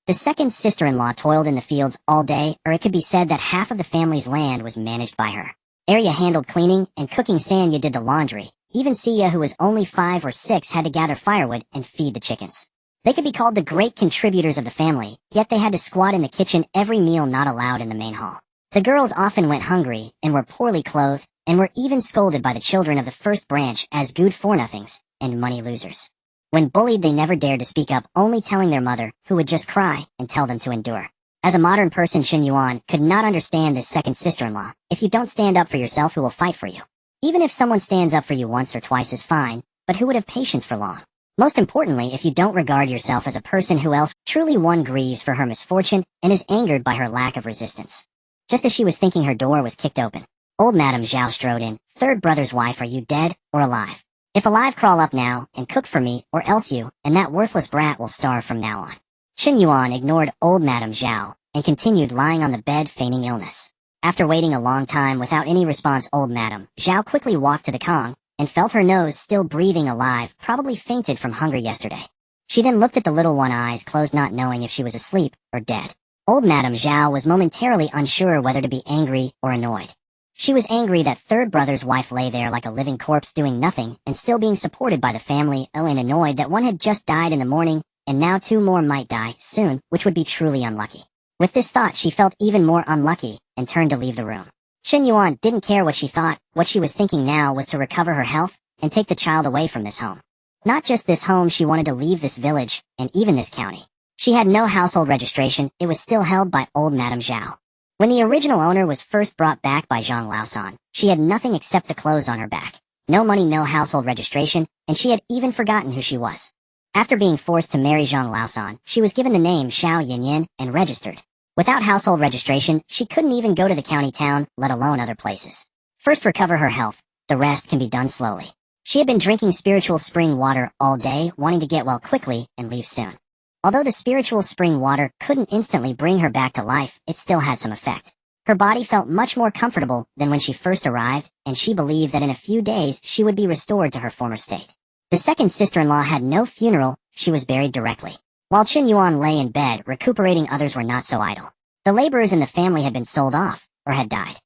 Speaker 1: The second sister-in-law toiled in the fields all day, or it could be said that half of the family's land was managed by her. Arya handled cleaning and cooking, Sanya did the laundry. Even Sia, who was only 5 or 6, had to gather firewood and feed the chickens. They could be called the great contributors of the family, yet they had to squat in the kitchen every meal not allowed in the main hall. The girls often went hungry and were poorly clothed, and were even scolded by the children of the first branch as good for-nothings and money losers. When bullied, they never dared to speak up, only telling their mother, who would just cry and tell them to endure. As a modern person, Chen Yuan could not understand this second sister-in-law. If you don't stand up for yourself, who will fight for you? Even if someone stands up for you once or twice is fine, but who would have patience for long? Most importantly, if you don't regard yourself as a person, who else? Truly, one grieves for her misfortune and is angered by her lack of resistance. Just as she was thinking, her door was kicked open. Old Madame Zhao strode in. "Third brother's wife, are you dead or alive? If alive, crawl up now and cook for me, or else you and that worthless brat will starve from now on." Chen Yuan ignored old Madame Zhao and continued lying on the bed, feigning illness. After waiting a long time without any response, old Madame Zhao quickly walked to the Kong and felt her nose still breathing alive, probably fainted from hunger yesterday. She then looked at the little one, eyes closed, not knowing if she was asleep or dead. Old Madame Zhao was momentarily unsure whether to be angry or annoyed. She was angry that third brother's wife lay there like a living corpse, doing nothing and still being supported by the family, and annoyed that one had just died in the morning and now 2 more might die soon, which would be truly unlucky. With this thought, she felt even more unlucky and turned to leave the room. Chen Yuan didn't care what she thought. What she was thinking now was to recover her health and take the child away from this home. Not just this home, she wanted to leave this village and even this county. She had no household registration. It was still held by old Madame Zhao. When the original owner was first brought back by Zhang Laosan, she had nothing except the clothes on her back. No money, no household registration, and she had even forgotten who she was. After being forced to marry Zhang Laosan, she was given the name Xiao Yinyin and registered. Without household registration, she couldn't even go to the county town, let alone other places. First recover her health, the rest can be done slowly. She had been drinking spiritual spring water all day, wanting to get well quickly and leave soon. Although the spiritual spring water couldn't instantly bring her back to life, it still had some effect. Her body felt much more comfortable than when she first arrived, and she believed that in a few days she would be restored to her former state. The second sister-in-law had no funeral, she was buried directly. While Chen Yuan lay in bed recuperating, others were not so idle. The laborers in the family had been sold off, or had died.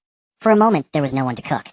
Speaker 1: For a moment there was no one to cook.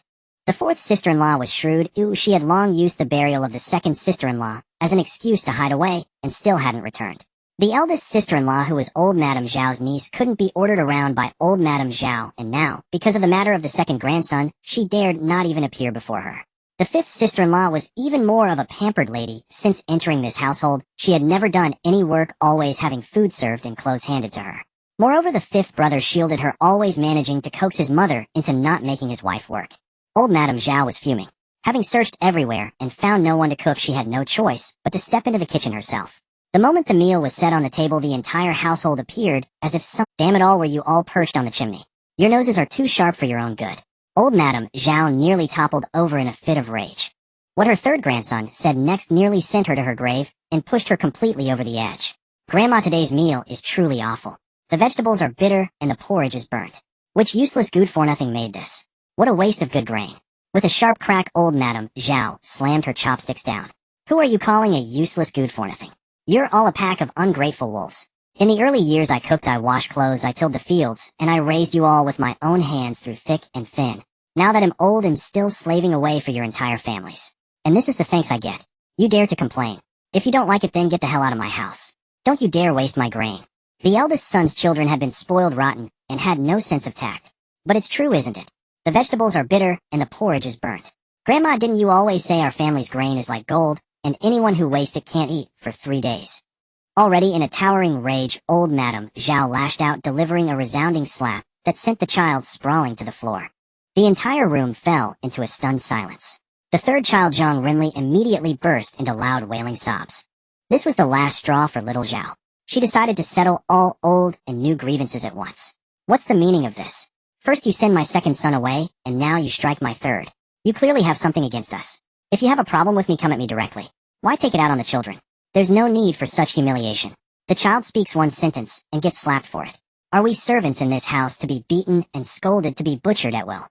Speaker 1: The fourth sister-in-law was shrewd. She had long used the burial of the second sister-in-law as an excuse to hide away, and still hadn't returned. The eldest sister-in-law, who was old Madame Zhao's niece, couldn't be ordered around by old Madame Zhao, and now, because of the matter of the second grandson, she dared not even appear before her. The fifth sister-in-law was even more of a pampered lady. Since entering this household, she had never done any work, always having food served and clothes handed to her. Moreover, the fifth brother shielded her, always managing to coax his mother into not making his wife work. Old Madame Zhao was fuming. Having searched everywhere and found no one to cook, she had no choice but to step into the kitchen herself. The moment the meal was set on the table, the entire household appeared, as if damn it all, were you all perched on the chimney? Your noses are too sharp for your own good. Old Madame Zhao nearly toppled over in a fit of rage. What her third grandson said next nearly sent her to her grave, and pushed her completely over the edge. Grandma, today's meal is truly awful. The vegetables are bitter, and the porridge is burnt. Which useless good-for-nothing made this? What a waste of good grain. With a sharp crack, old Madame Zhao slammed her chopsticks down. Who are you calling a useless good-for-nothing? You're all a pack of ungrateful wolves. In the early years I cooked, I washed clothes, I tilled the fields, and I raised you all with my own hands through thick and thin. Now that I'm old and still slaving away for your entire families. And this is the thanks I get. You dare to complain. If you don't like it, then get the hell out of my house. Don't you dare waste my grain. The eldest son's children had been spoiled rotten and had no sense of tact. But it's true, isn't it? The vegetables are bitter and the porridge is burnt. Grandma, didn't you always say our family's grain is like gold, and anyone who wastes it can't eat for 3 days? Already in a towering rage, old Madame Zhao lashed out, delivering a resounding slap that sent the child sprawling to the floor. The entire room fell into a stunned silence. The third child, Zhang Rinli, immediately burst into loud wailing sobs. This was the last straw for little Zhao. She decided to settle all old and new grievances at once. What's the meaning of this? First you send my second son away, and now you strike my third. You clearly have something against us. If you have a problem with me, come at me directly. Why take it out on the children? There's no need for such humiliation. The child speaks one sentence and gets slapped for it. Are we servants in this house to be beaten and scolded, to be butchered at will?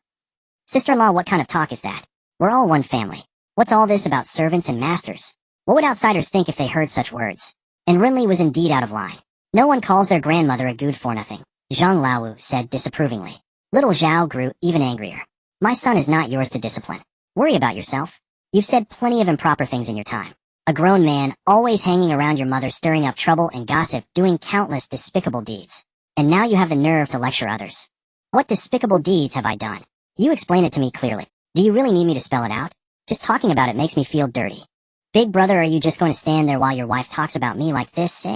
Speaker 1: Sister-in-law, what kind of talk is that? We're all one family. What's all this about servants and masters? What would outsiders think if they heard such words? And Rinli was indeed out of line. No one calls their grandmother a good-for-nothing, Zhang Laowu said disapprovingly. Little Zhao grew even angrier. My son is not yours to discipline. Worry about yourself. You've said plenty of improper things in your time. A grown man, always hanging around your mother, stirring up trouble and gossip, doing countless despicable deeds. And now you have the nerve to lecture others. What despicable deeds have I done? You explain it to me clearly. Do you really need me to spell it out? Just talking about it makes me feel dirty. Big brother, are you just going to stand there while your wife talks about me like this?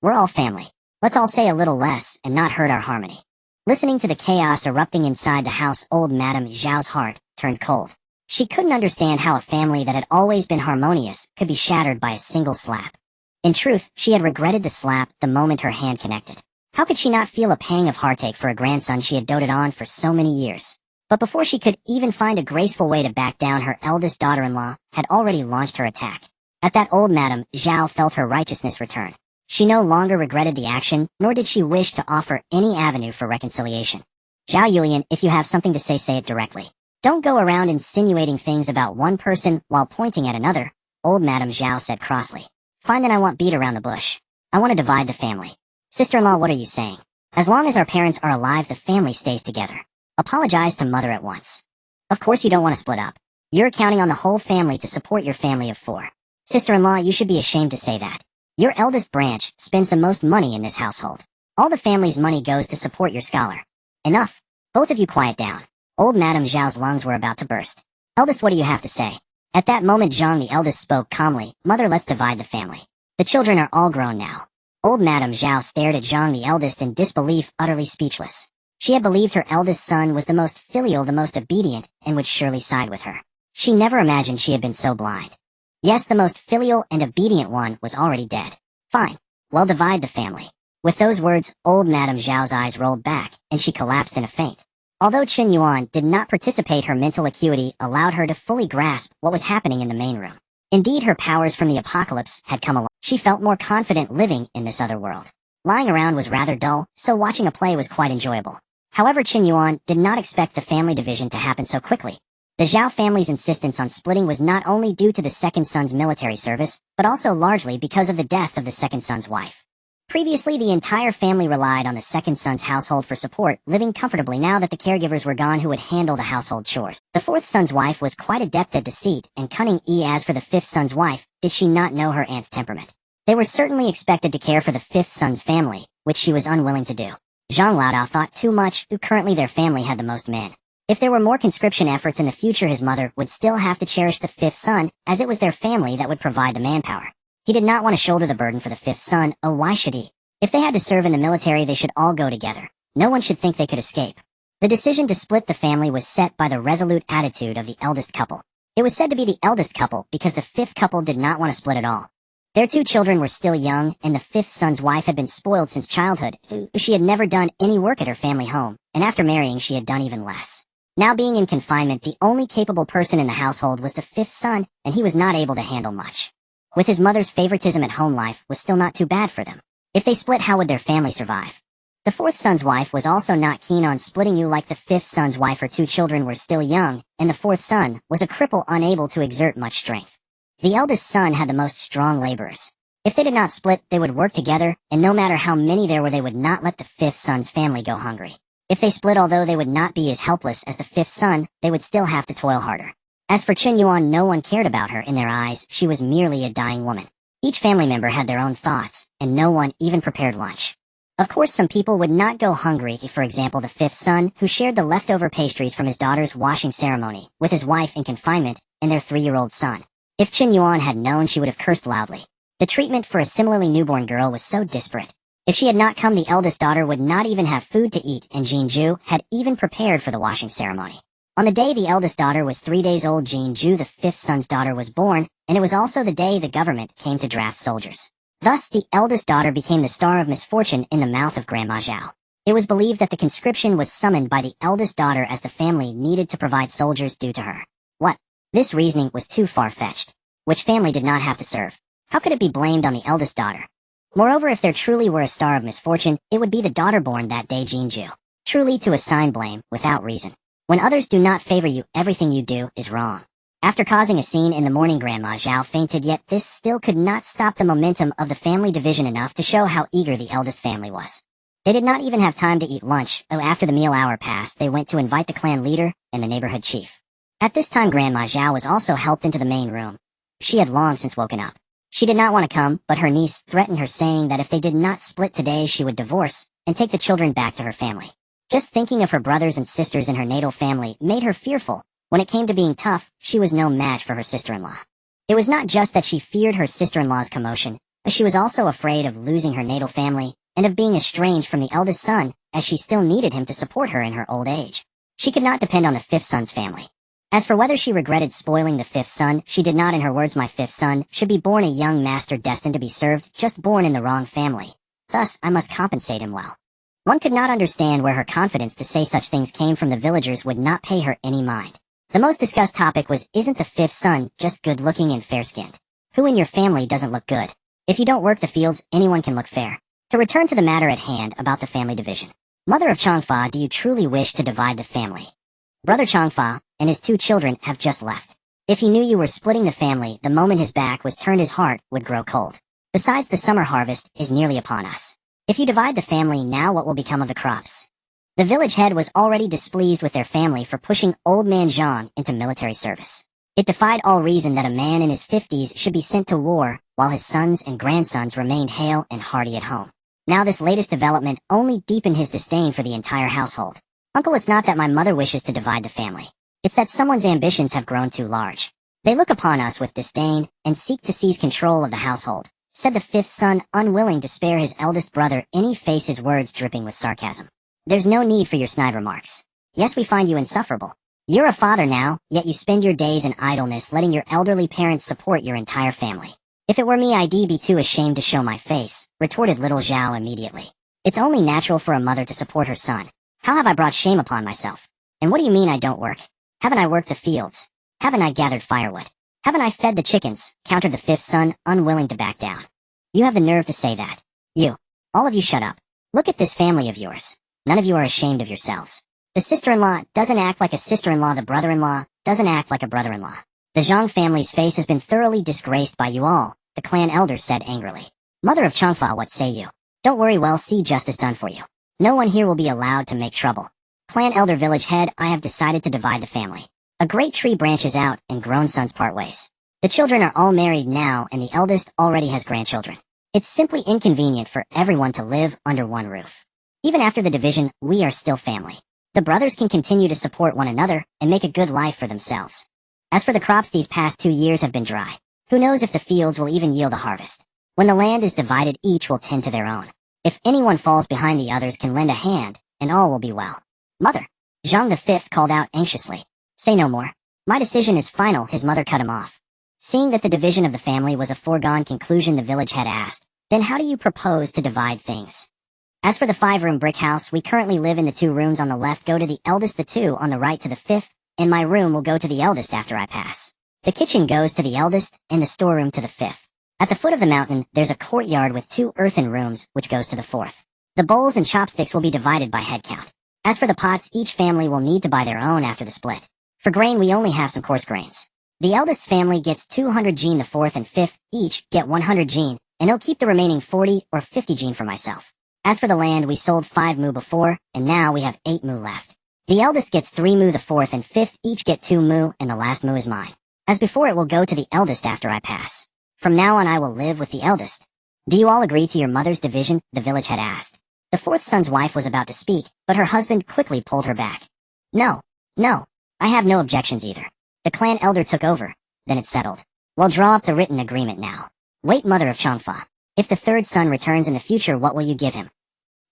Speaker 1: We're all family. Let's all say a little less and not hurt our harmony. Listening to the chaos erupting inside the house, old Madame Zhao's heart turned cold. She couldn't understand how a family that had always been harmonious could be shattered by a single slap. In truth, she had regretted the slap the moment her hand connected. How could she not feel a pang of heartache for a grandson she had doted on for so many years? But before she could even find a graceful way to back down, her eldest daughter-in-law had already launched her attack. At that, old Madame Zhao felt her righteousness return. She no longer regretted the action, nor did she wish to offer any avenue for reconciliation. Zhao Yulian, if you have something to say it directly. Don't go around insinuating things about one person while pointing at another, old Madame Zhao said crossly. Fine, then I want beat around the bush. I want to divide the family. Sister-in-law, what are you saying? As long as our parents are alive, the family stays together. Apologize to mother at once. Of course you don't want to split up. You're counting on the whole family to support your family of 4. Sister-in-law, you should be ashamed to say that. Your eldest branch spends the most money in this household. All the family's money goes to support your scholar. Enough. Both of you quiet down. Old Madame Zhao's lungs were about to burst. Eldest, what do you have to say? At that moment, Zhang the eldest spoke calmly. Mother, let's divide the family. The children are all grown now. Old Madame Zhao stared at Zhang the eldest in disbelief, utterly speechless. She had believed her eldest son was the most filial, the most obedient, and would surely side with her. She never imagined she had been so blind. Yes, the most filial and obedient one was already dead. Fine. Well, divide the family. With those words, old Madame Zhao's eyes rolled back, and she collapsed in a faint. Although Chen Yuan did not participate, her mental acuity allowed her to fully grasp what was happening in the main room. Indeed, her powers from the apocalypse had come along. She felt more confident living in this other world. Lying around was rather dull, so watching a play was quite enjoyable. However, Chen Yuan did not expect the family division to happen so quickly. The Zhao family's insistence on splitting was not only due to the second son's military service, but also largely because of the death of the second son's wife. Previously, the entire family relied on the second son's household for support, living comfortably now that the caregivers were gone who would handle the household chores. The fourth son's wife was quite adept at deceit and cunning. As for the fifth son's wife, did she not know her aunt's temperament? They were certainly expected to care for the fifth son's family, which she was unwilling to do. Zhang Laodao thought too much, who currently their family had the most men. If there were more conscription efforts in the future, his mother would still have to cherish the fifth son, as it was their family that would provide the manpower. He did not want to shoulder the burden for the fifth son. Oh, why should he? If they had to serve in the military, they should all go together. No one should think they could escape. The decision to split the family was set by the resolute attitude of the eldest couple. It was said to be the eldest couple because the fifth couple did not want to split at all. Their two children were still young, and the fifth son's wife had been spoiled since childhood. She had never done any work at her family home, and after marrying she had done even less. Now being in confinement, the only capable person in the household was the fifth son, and he was not able to handle much. With his mother's favoritism at home, life was still not too bad for them. If they split, how would their family survive? The fourth son's wife was also not keen on splitting. Like the fifth son's wife, her two children were still young, and the fourth son was a cripple unable to exert much strength. The eldest son had the most strong laborers. If they did not split, they would work together, and no matter how many there were, they would not let the fifth son's family go hungry. If they split, although they would not be as helpless as the fifth son, they would still have to toil harder. As for Chen Yuan, no one cared about her. In their eyes, she was merely a dying woman. Each family member had their own thoughts, and no one even prepared lunch. Of course, some people would not go hungry. For example, the fifth son, who shared the leftover pastries from his daughter's washing ceremony with his wife in confinement and their 3-year-old son. If Chen Yuan had known, she would have cursed loudly. The treatment for a similarly newborn girl was so disparate. If she had not come, the eldest daughter would not even have food to eat, and Jinju had even prepared for the washing ceremony. On the day the eldest daughter was 3 days old, Jinju, the fifth son's daughter, was born, and it was also the day the government came to draft soldiers. Thus, the eldest daughter became the star of misfortune in the mouth of Grandma Zhao. It was believed that the conscription was summoned by the eldest daughter as the family needed to provide soldiers due to her. What? This reasoning was too far-fetched. Which family did not have to serve? How could it be blamed on the eldest daughter? Moreover, if there truly were a star of misfortune, it would be the daughter born that day, Jinju. Truly, to assign blame without reason. When others do not favor you, everything you do is wrong. After causing a scene in the morning, Grandma Zhao fainted, yet this still could not stop the momentum of the family division enough to show how eager the eldest family was. They did not even have time to eat lunch, though after the meal hour passed, they went to invite the clan leader and the neighborhood chief. At this time, Grandma Zhao was also helped into the main room. She had long since woken up. She did not want to come, but her niece threatened her, saying that if they did not split today, she would divorce and take the children back to her family. Just thinking of her brothers and sisters in her natal family made her fearful. When it came to being tough, she was no match for her sister-in-law. It was not just that she feared her sister-in-law's commotion, but she was also afraid of losing her natal family and of being estranged from the eldest son, as she still needed him to support her in her old age. She could not depend on the fifth son's family. As for whether she regretted spoiling the fifth son, she did not. In her words, my fifth son should be born a young master destined to be served, just born in the wrong family. Thus, I must compensate him well. One could not understand where her confidence to say such things came from. The villagers would not pay her any mind. The most discussed topic was, isn't the fifth son just good-looking and fair-skinned? Who in your family doesn't look good? If you don't work the fields, anyone can look fair. To return to the matter at hand about the family division. Mother of Changfa, do you truly wish to divide the family? Brother Changfa and his 2 children have just left. If he knew you were splitting the family, the moment his back was turned, his heart would grow cold. Besides, the summer harvest is nearly upon us. If you divide the family now, what will become of the crops? The village head was already displeased with their family for pushing old man Zhang into military service. It defied all reason that a man in his 50s should be sent to war while his sons and grandsons remained hale and hearty at home. Now this latest development only deepened his disdain for the entire household. Uncle, it's not that my mother wishes to divide the family. It's that someone's ambitions have grown too large. They look upon us with disdain and seek to seize control of the household, said the fifth son, unwilling to spare his eldest brother any face, his words dripping with sarcasm. There's no need for your snide remarks. Yes, we find you insufferable. You're a father now, yet you spend your days in idleness letting your elderly parents support your entire family. If it were me, I'd be too ashamed to show my face, retorted little Zhao immediately. It's only natural for a mother to support her son. How have I brought shame upon myself? And what do you mean I don't work? Haven't I worked the fields? Haven't I gathered firewood? Haven't I fed the chickens? Countered the fifth son, unwilling to back down. You have the nerve to say that. You. All of you shut up. Look at this family of yours. None of you are ashamed of yourselves. The sister-in-law doesn't act like a sister-in-law, the brother-in-law doesn't act like a brother-in-law. The Zhang family's face has been thoroughly disgraced by you all, the clan elder said angrily. Mother of Changfa, what say you? Don't worry, we'll see justice done for you. No one here will be allowed to make trouble. Clan elder village head, I have decided to divide the family. A great tree branches out and grown sons part ways. The children are all married now and the eldest already has grandchildren. It's simply inconvenient for everyone to live under one roof. Even after the division, we are still family. The brothers can continue to support one another and make a good life for themselves. As for the crops, these past 2 years have been dry. Who knows if the fields will even yield a harvest. When the land is divided, each will tend to their own. If anyone falls behind, the others can lend a hand, and all will be well. Mother, Zhang the fifth called out anxiously. Say no more. My decision is final, his mother cut him off. Seeing that the division of the family was a foregone conclusion, the village head asked, then how do you propose to divide things? As for the 5-room brick house, we currently live in the 2 rooms on the left go to the eldest, the 2 on the right to the 5th, and my room will go to the eldest after I pass. The kitchen goes to the eldest, and the storeroom to the 5th. At the foot of the mountain, there's a courtyard with 2 earthen rooms, which goes to the 4th. The bowls and chopsticks will be divided by head count. As for the pots, each family will need to buy their own after the split. For grain, we only have some coarse grains. The eldest family gets 200 jin, the 4th and 5th each get 100 jin, and I'll keep the remaining 40 or 50 jin for myself. As for the land, we sold 5 mu before, and now we have 8 mu left. The eldest gets 3 mu, the 4th and 5th each get 2 mu, and the last mu is mine. As before, it will go to the eldest after I pass. From now on, I will live with the eldest. Do you all agree to your mother's division? The village had asked. The 4th son's wife was about to speak, but her husband quickly pulled her back. No, I have no objections either. The clan elder took over. Then it's settled. We'll draw up the written agreement now. Wait, mother of Changfa. If the 3rd son returns in the future, what will you give him?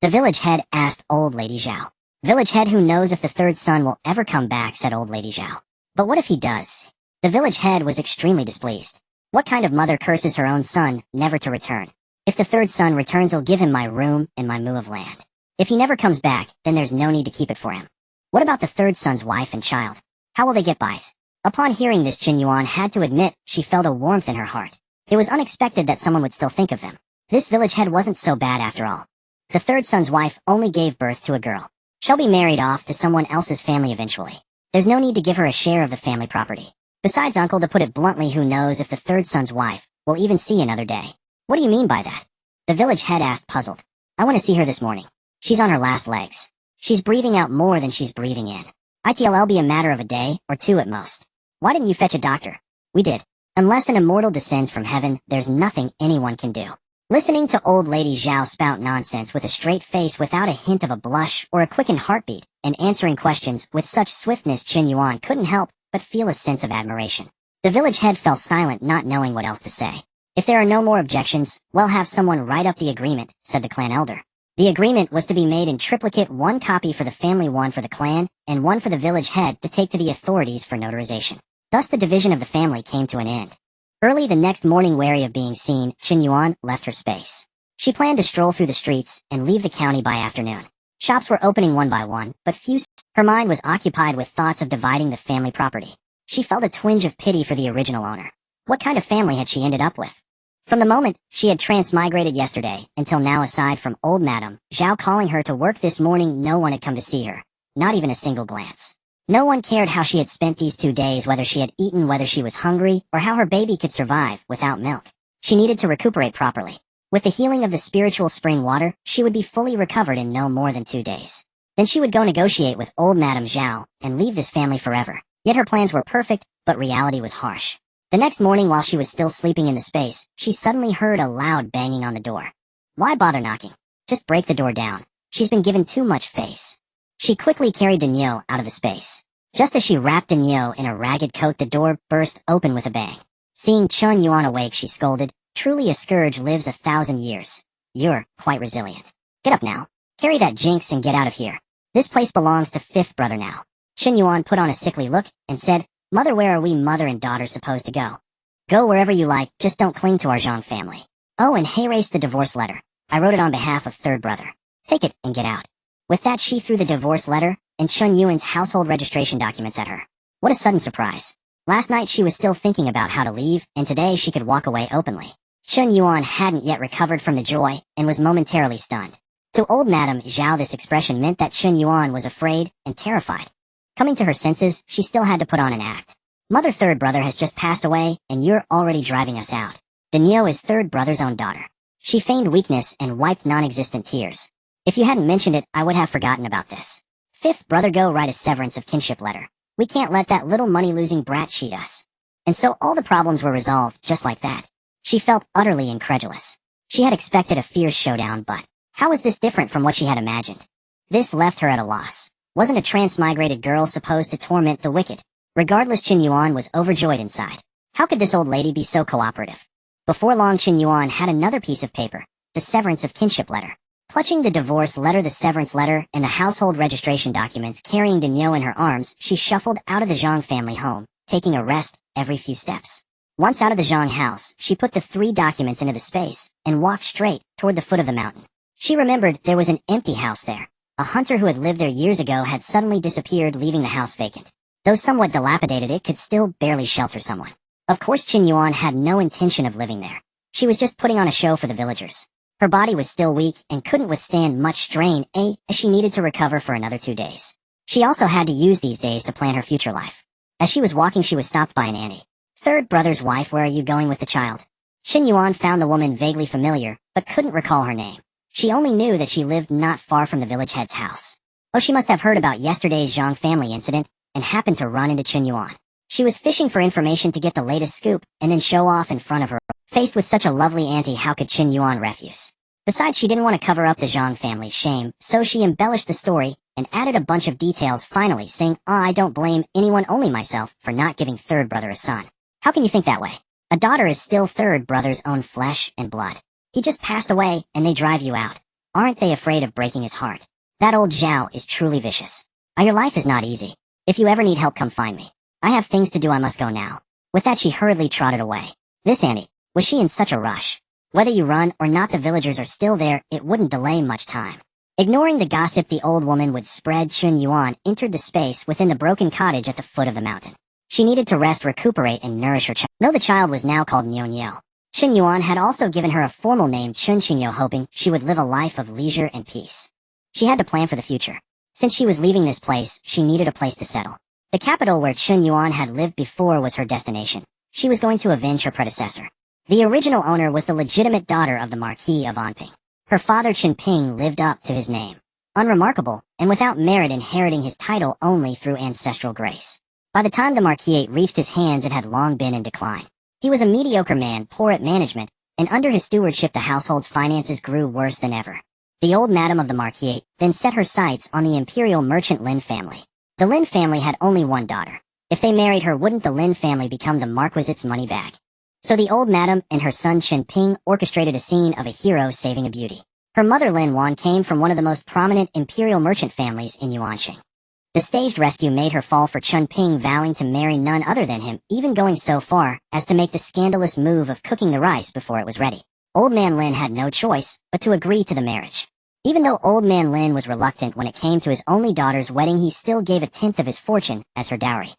Speaker 1: The village head asked old lady Zhao. Village head, who knows if the 3rd son will ever come back, said old lady Zhao. But what if he does? The village head was extremely displeased. What kind of mother curses her own son never to return? If the 3rd son returns, I'll give him my room and my mu of land. If he never comes back, then there's no need to keep it for him. What about the 3rd son's wife and child? How will they get by? Upon hearing this, Chen Yuan had to admit she felt a warmth in her heart. It was unexpected that someone would still think of them. This village head wasn't so bad after all. The 3rd son's wife only gave birth to a girl. She'll be married off to someone else's family eventually. There's no need to give her a share of the family property. Besides, uncle, to put it bluntly, who knows if the 3rd son's wife will even see another day. What do you mean by that? The village head asked, puzzled. I want to see her this morning. She's on her last legs. She's breathing out more than she's breathing in. It'll be a matter of a day or 2 at most. Why didn't you fetch a doctor? We did. Unless an immortal descends from heaven, there's nothing anyone can do. Listening to old lady Zhao spout nonsense with a straight face without a hint of a blush or a quickened heartbeat, and answering questions with such swiftness, Chen Yuan couldn't help but feel a sense of admiration. The village head fell silent, not knowing what else to say. If there are no more objections, we'll have someone write up the agreement, said the clan elder. The agreement was to be made in triplicate, 1 copy for the family, 1 for the clan, and 1 for the village head to take to the authorities for notarization. Thus the division of the family came to an end. Early the next morning, wary of being seen, Chen Yuan left her space. She planned to stroll through the streets and leave the county by afternoon. Shops were opening one by one, but few. Her mind was occupied with thoughts of dividing the family property. She felt a twinge of pity for the original owner. What kind of family had she ended up with? From the moment she had transmigrated yesterday until now, aside from old Madame Zhao calling her to work this morning, no one had come to see her, not even a single glance. No one cared how she had spent these 2 days, whether she had eaten, whether she was hungry, or how her baby could survive without milk. She needed to recuperate properly. With the healing of the spiritual spring water, she would be fully recovered in no more than 2 days. Then she would go negotiate with old Madame Zhao and leave this family forever. Yet her plans were perfect, but reality was harsh. The next morning, while she was still sleeping in the space, she suddenly heard a loud banging on the door. Why bother knocking? Just break the door down. She's been given too much face. She quickly carried Daniel out of the space. Just as she wrapped Daniel in a ragged coat, the door burst open with a bang. Seeing Chen Yuan awake, she scolded, "Truly a scourge lives 1,000 years. You're quite resilient. Get up now. Carry that jinx and get out of here." This place belongs to fifth brother now. Chen Yuan put on a sickly look and said, Mother, where are we mother and daughter supposed to go? Go wherever you like, just don't cling to our Zhang family. Oh, and erase the divorce letter. I wrote it on behalf of third brother. Take it and get out. With that, she threw the divorce letter and Chen Yuan's household registration documents at her. What a sudden surprise. Last night she was still thinking about how to leave, and today she could walk away openly. Chen Yuan hadn't yet recovered from the joy and was momentarily stunned. To old Madame Zhao, this expression meant that Chen Yuan was afraid and terrified. Coming to her senses, she still had to put on an act. Mother, third brother has just passed away, and you're already driving us out. Danielle is third brother's own daughter. She feigned weakness and wiped non-existent tears. If you hadn't mentioned it, I would have forgotten about this. Fifth brother, go write a severance of kinship letter. We can't let that little money-losing brat cheat us. And so all the problems were resolved just like that. She felt utterly incredulous. She had expected a fierce showdown, but how was this different from what she had imagined? This left her at a loss. Wasn't a transmigrated girl supposed to torment the wicked? Regardless, Chen Yuan was overjoyed inside. How could this old lady be so cooperative? Before long, Chen Yuan had another piece of paper, the severance of kinship letter. Clutching the divorce letter, the severance letter, and the household registration documents, carrying Danielle in her arms, she shuffled out of the Zhang family home, taking a rest every few steps. Once out of the Zhang house, she put the 3 documents into the space and walked straight toward the foot of the mountain. She remembered there was an empty house there. A hunter who had lived there years ago had suddenly disappeared, leaving the house vacant. Though somewhat dilapidated, it could still barely shelter someone. Of course, Chen Yuan had no intention of living there. She was just putting on a show for the villagers. Her body was still weak and couldn't withstand much strain, as she needed to recover for another 2 days. She also had to use these days to plan her future life. As she was walking, she was stopped by an auntie. Third brother's wife, where are you going with the child? Chen Yuan found the woman vaguely familiar, but couldn't recall her name. She only knew that she lived not far from the village head's house. Oh, she must have heard about yesterday's Zhang family incident and happened to run into Chen Yuan. She was fishing for information to get the latest scoop and then show off in front of her. Faced with such a lovely auntie, how could Chen Yuan refuse? Besides, she didn't want to cover up the Zhang family's shame, so she embellished the story and added a bunch of details, finally saying, I don't blame anyone, only myself, for not giving third brother a son. How can you think that way? A daughter is still third brother's own flesh and blood. He just passed away, and they drive you out. Aren't they afraid of breaking his heart? That old Zhao is truly vicious. Your life is not easy. If you ever need help, come find me. I have things to do, I must go now. With that, she hurriedly trotted away. This auntie, was she in such a rush? Whether you run or not, the villagers are still there, it wouldn't delay much time. Ignoring the gossip the old woman would spread, Chen Yuan entered the space within the broken cottage at the foot of the mountain. She needed to rest, recuperate, and nourish her child. No, the child was now called Nyo. Chen Yuan had also given her a formal name, Chun Xinyo, hoping she would live a life of leisure and peace. She had to plan for the future. Since she was leaving this place, she needed a place to settle. The capital where Chen Yuan had lived before was her destination. She was going to avenge her predecessor. The original owner was the legitimate daughter of the Marquis of Anping. Her father Chen Ping lived up to his name. Unremarkable, and without merit, inheriting his title only through ancestral grace. By the time the Marquisate reached his hands, it had long been in decline. He was a mediocre man, poor at management, and under his stewardship the household's finances grew worse than ever. The old madam of the Marquisate then set her sights on the imperial merchant Lin family. The Lin family had only one daughter. If they married her, wouldn't the Lin family become the Marquisate's money bag? So the old madam and her son Chen Ping orchestrated a scene of a hero saving a beauty. Her mother Lin Wan came from one of the most prominent imperial merchant families in Yuanxing. The staged rescue made her fall for Chen Ping, vowing to marry none other than him, even going so far as to make the scandalous move of cooking the rice before it was ready. Old man Lin had no choice but to agree to the marriage. Even though old man Lin was reluctant when it came to his only daughter's wedding, he still gave a tenth of his fortune as her dowry.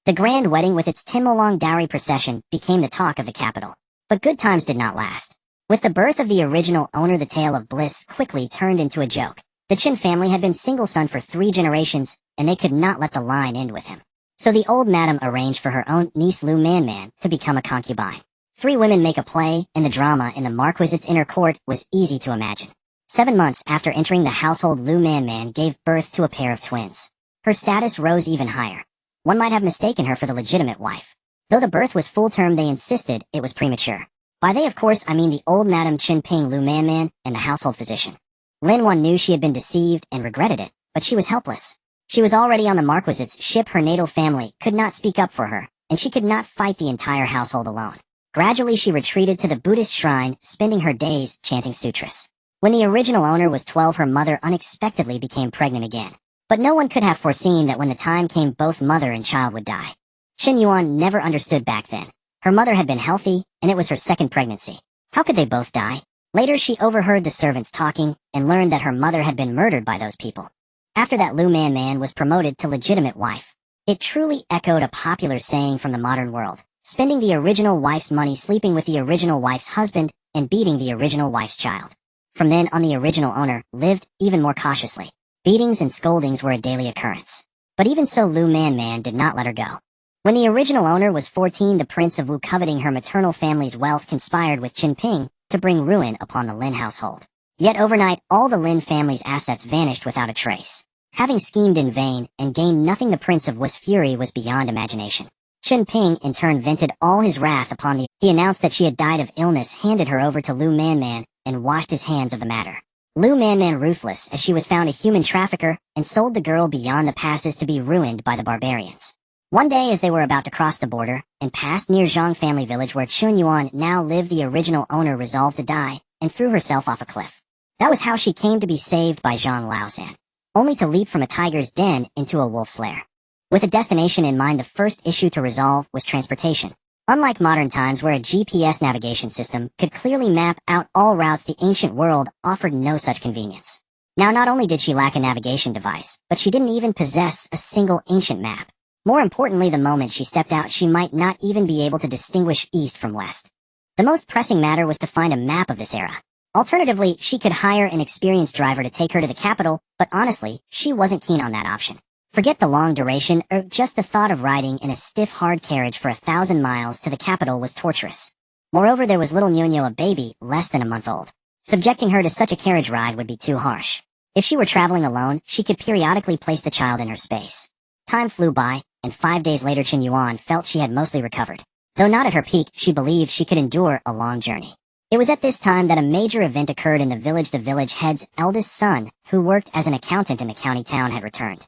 Speaker 1: The grand wedding with its 10-mile-long dowry procession became the talk of the capital. But good times did not last. With the birth of the original owner, the tale of bliss quickly turned into a joke. The Chen family had been single son for 3 generations, and they could not let the line end with him. So the old madam arranged for her own niece Lu Man to become a concubine. 3 women make a play, and the drama in the Marquisate's inner court was easy to imagine. 7 months after entering the household, Lu Man gave birth to a pair of twins. Her status rose even higher. One might have mistaken her for the legitimate wife. Though the birth was full term, they insisted it was premature. By they, of course, I mean the old Madam Chen Ping, Lu Man, and the household physician. Lin Wan knew she had been deceived and regretted it, but she was helpless. She was already on the Marquisate's ship. Her natal family could not speak up for her, and she could not fight the entire household alone. Gradually, she retreated to the Buddhist shrine, spending her days chanting sutras. When the original owner was 12, her mother unexpectedly became pregnant again. But no one could have foreseen that when the time came both mother and child would die. Chen Yuan never understood back then. Her mother had been healthy, and it was her second pregnancy. How could they both die? Later she overheard the servants talking, and learned that her mother had been murdered by those people. After that, Lu Man was promoted to legitimate wife. It truly echoed a popular saying from the modern world, spending the original wife's money sleeping with the original wife's husband, and beating the original wife's child. From then on, the original owner lived even more cautiously. Beatings and scoldings were a daily occurrence. But even so, Lu Man did not let her go. When the original owner was 14, the Prince of Wu, coveting her maternal family's wealth, conspired with Qin Ping to bring ruin upon the Lin household. Yet overnight, all the Lin family's assets vanished without a trace. Having schemed in vain and gained nothing, the Prince of Wu's fury was beyond imagination. Qin Ping in turn vented all his wrath upon he announced that she had died of illness, handed her over to Lu Man, and washed his hands of the matter. Lu Man, ruthless as she was, found a human trafficker and sold the girl beyond the passes to be ruined by the barbarians. One day, as they were about to cross the border and passed near Zhang family village where Chen Yuan now lived, the original owner resolved to die and threw herself off a cliff. That was how she came to be saved by Zhang Laosan, only to leap from a tiger's den into a wolf's lair. With a destination in mind, the first issue to resolve was transportation. Unlike modern times where a GPS navigation system could clearly map out all routes, the ancient world offered no such convenience. Now, not only did she lack a navigation device, but she didn't even possess a single ancient map. More importantly, the moment she stepped out, she might not even be able to distinguish east from west. The most pressing matter was to find a map of this era. Alternatively, she could hire an experienced driver to take her to the capital, but honestly, she wasn't keen on that option. Forget the long duration, or just the thought of riding in a stiff, hard carriage for 1,000 miles to the capital was torturous. Moreover, there was little Nuno, a baby less than a month old. Subjecting her to such a carriage ride would be too harsh. If she were traveling alone, she could periodically place the child in her space. Time flew by, and 5 days later Chen Yuan felt she had mostly recovered. Though not at her peak, she believed she could endure a long journey. It was at this time that a major event occurred in the village. The village head's eldest son, who worked as an accountant in the county town, had returned.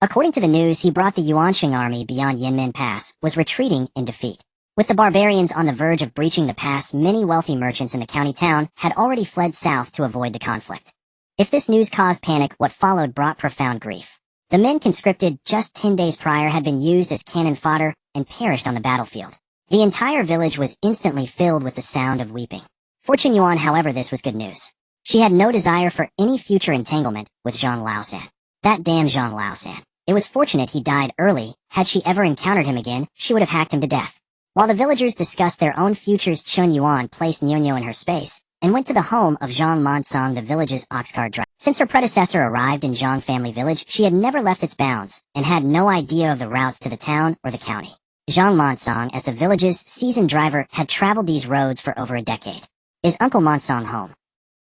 Speaker 1: According to the news, he brought the Yuanxing army beyond Yinmen Pass, was retreating in defeat. With the barbarians on the verge of breaching the pass, many wealthy merchants in the county town had already fled south to avoid the conflict. If this news caused panic, what followed brought profound grief. The men conscripted just 10 days prior had been used as cannon fodder and perished on the battlefield. The entire village was instantly filled with the sound of weeping. For Chen Yuan, however, this was good news. She had no desire for any future entanglement with Zhang Laosan. That damn Zhang Laosan. It was fortunate he died early. Had she ever encountered him again, she would have hacked him to death. While the villagers discussed their own futures, Chen Yuan placed Nuno in her space and went to the home of Zhang Monsong, the village's oxcart driver. Since her predecessor arrived in Zhang family village, she had never left its bounds and had no idea of the routes to the town or the county. Zhang Monsong, as the village's seasoned driver, had traveled these roads for over a decade. Is Uncle Monsong home?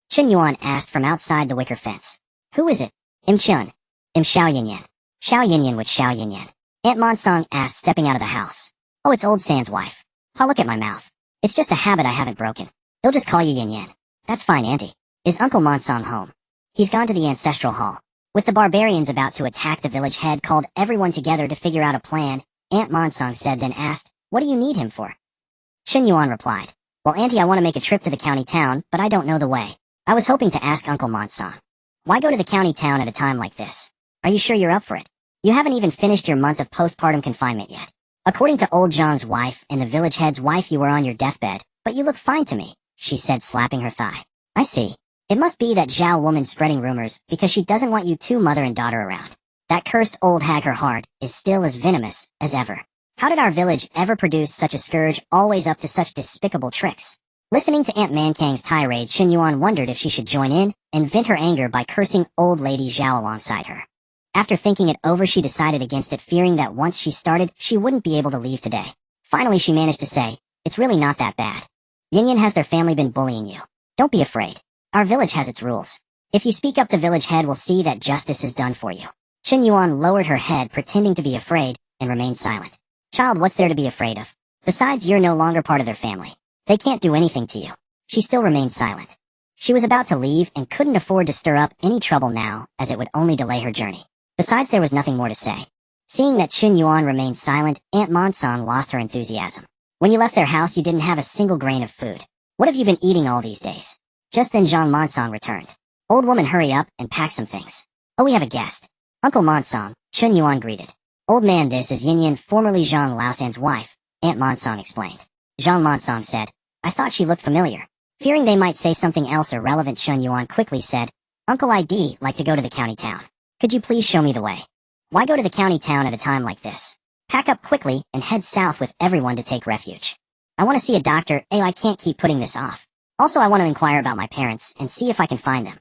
Speaker 1: Chen Yuan asked from outside the wicker fence. Who is it? Im Chun. Im Xiao Yinyan. Xiao Yinyan with Xiao Yinyan. Aunt Monsong asked, stepping out of the house. Oh, it's old San's wife. Oh, look at my mouth. It's just a habit I haven't broken. He'll just call you Yin Yan. That's fine, Auntie. Is Uncle Monsong home? He's gone to the ancestral hall. With the barbarians about to attack, the village head called everyone together to figure out a plan. Aunt Monsong said, then asked, what do you need him for? Chen Yuan replied, well, Auntie, I want to make a trip to the county town, but I don't know the way. I was hoping to ask Uncle Monsong. Why go to the county town at a time like this? Are you sure you're up for it? You haven't even finished your month of postpartum confinement yet. According to old Zhang's wife and the village head's wife, you were on your deathbed, but you look fine to me, she said, slapping her thigh. I see. It must be that Zhao woman spreading rumors because she doesn't want you two mother and daughter around. That cursed old hag, her heart is still as venomous as ever. How did our village ever produce such a scourge, always up to such despicable tricks? Listening to Aunt Mankang's tirade, Chen Yuan wondered if she should join in and vent her anger by cursing old lady Zhao alongside her. After thinking it over, she decided against it, fearing that once she started, she wouldn't be able to leave today. Finally, she managed to say, it's really not that bad. Yinyan, has their family been bullying you? Don't be afraid. Our village has its rules. If you speak up, the village head will see that justice is done for you. Chen Yuan lowered her head, pretending to be afraid, and remained silent. Child, what's there to be afraid of? Besides, you're no longer part of their family. They can't do anything to you. She still remained silent. She was about to leave and couldn't afford to stir up any trouble now, as it would only delay her journey. Besides, there was nothing more to say. Seeing that Chen Yuan remained silent, Aunt Monsong lost her enthusiasm. When you left their house, you didn't have a single grain of food. What have you been eating all these days? Just then Zhang Monsong returned. Old woman, hurry up and pack some things. Oh, we have a guest. Uncle Monsong, Chen Yuan greeted. Old man, this is Yin Yin, formerly Zhang Laosan's wife, Aunt Monsong explained. Zhang Monsong said, I thought she looked familiar. Fearing they might say something else irrelevant, Chen Yuan quickly said, Uncle, I'd like to go to the county town. Could you please show me the way? Why go to the county town at a time like this? Pack up quickly and head south with everyone to take refuge. I want to see a doctor. I can't keep putting this off. Also, I want to inquire about my parents and see if I can find them.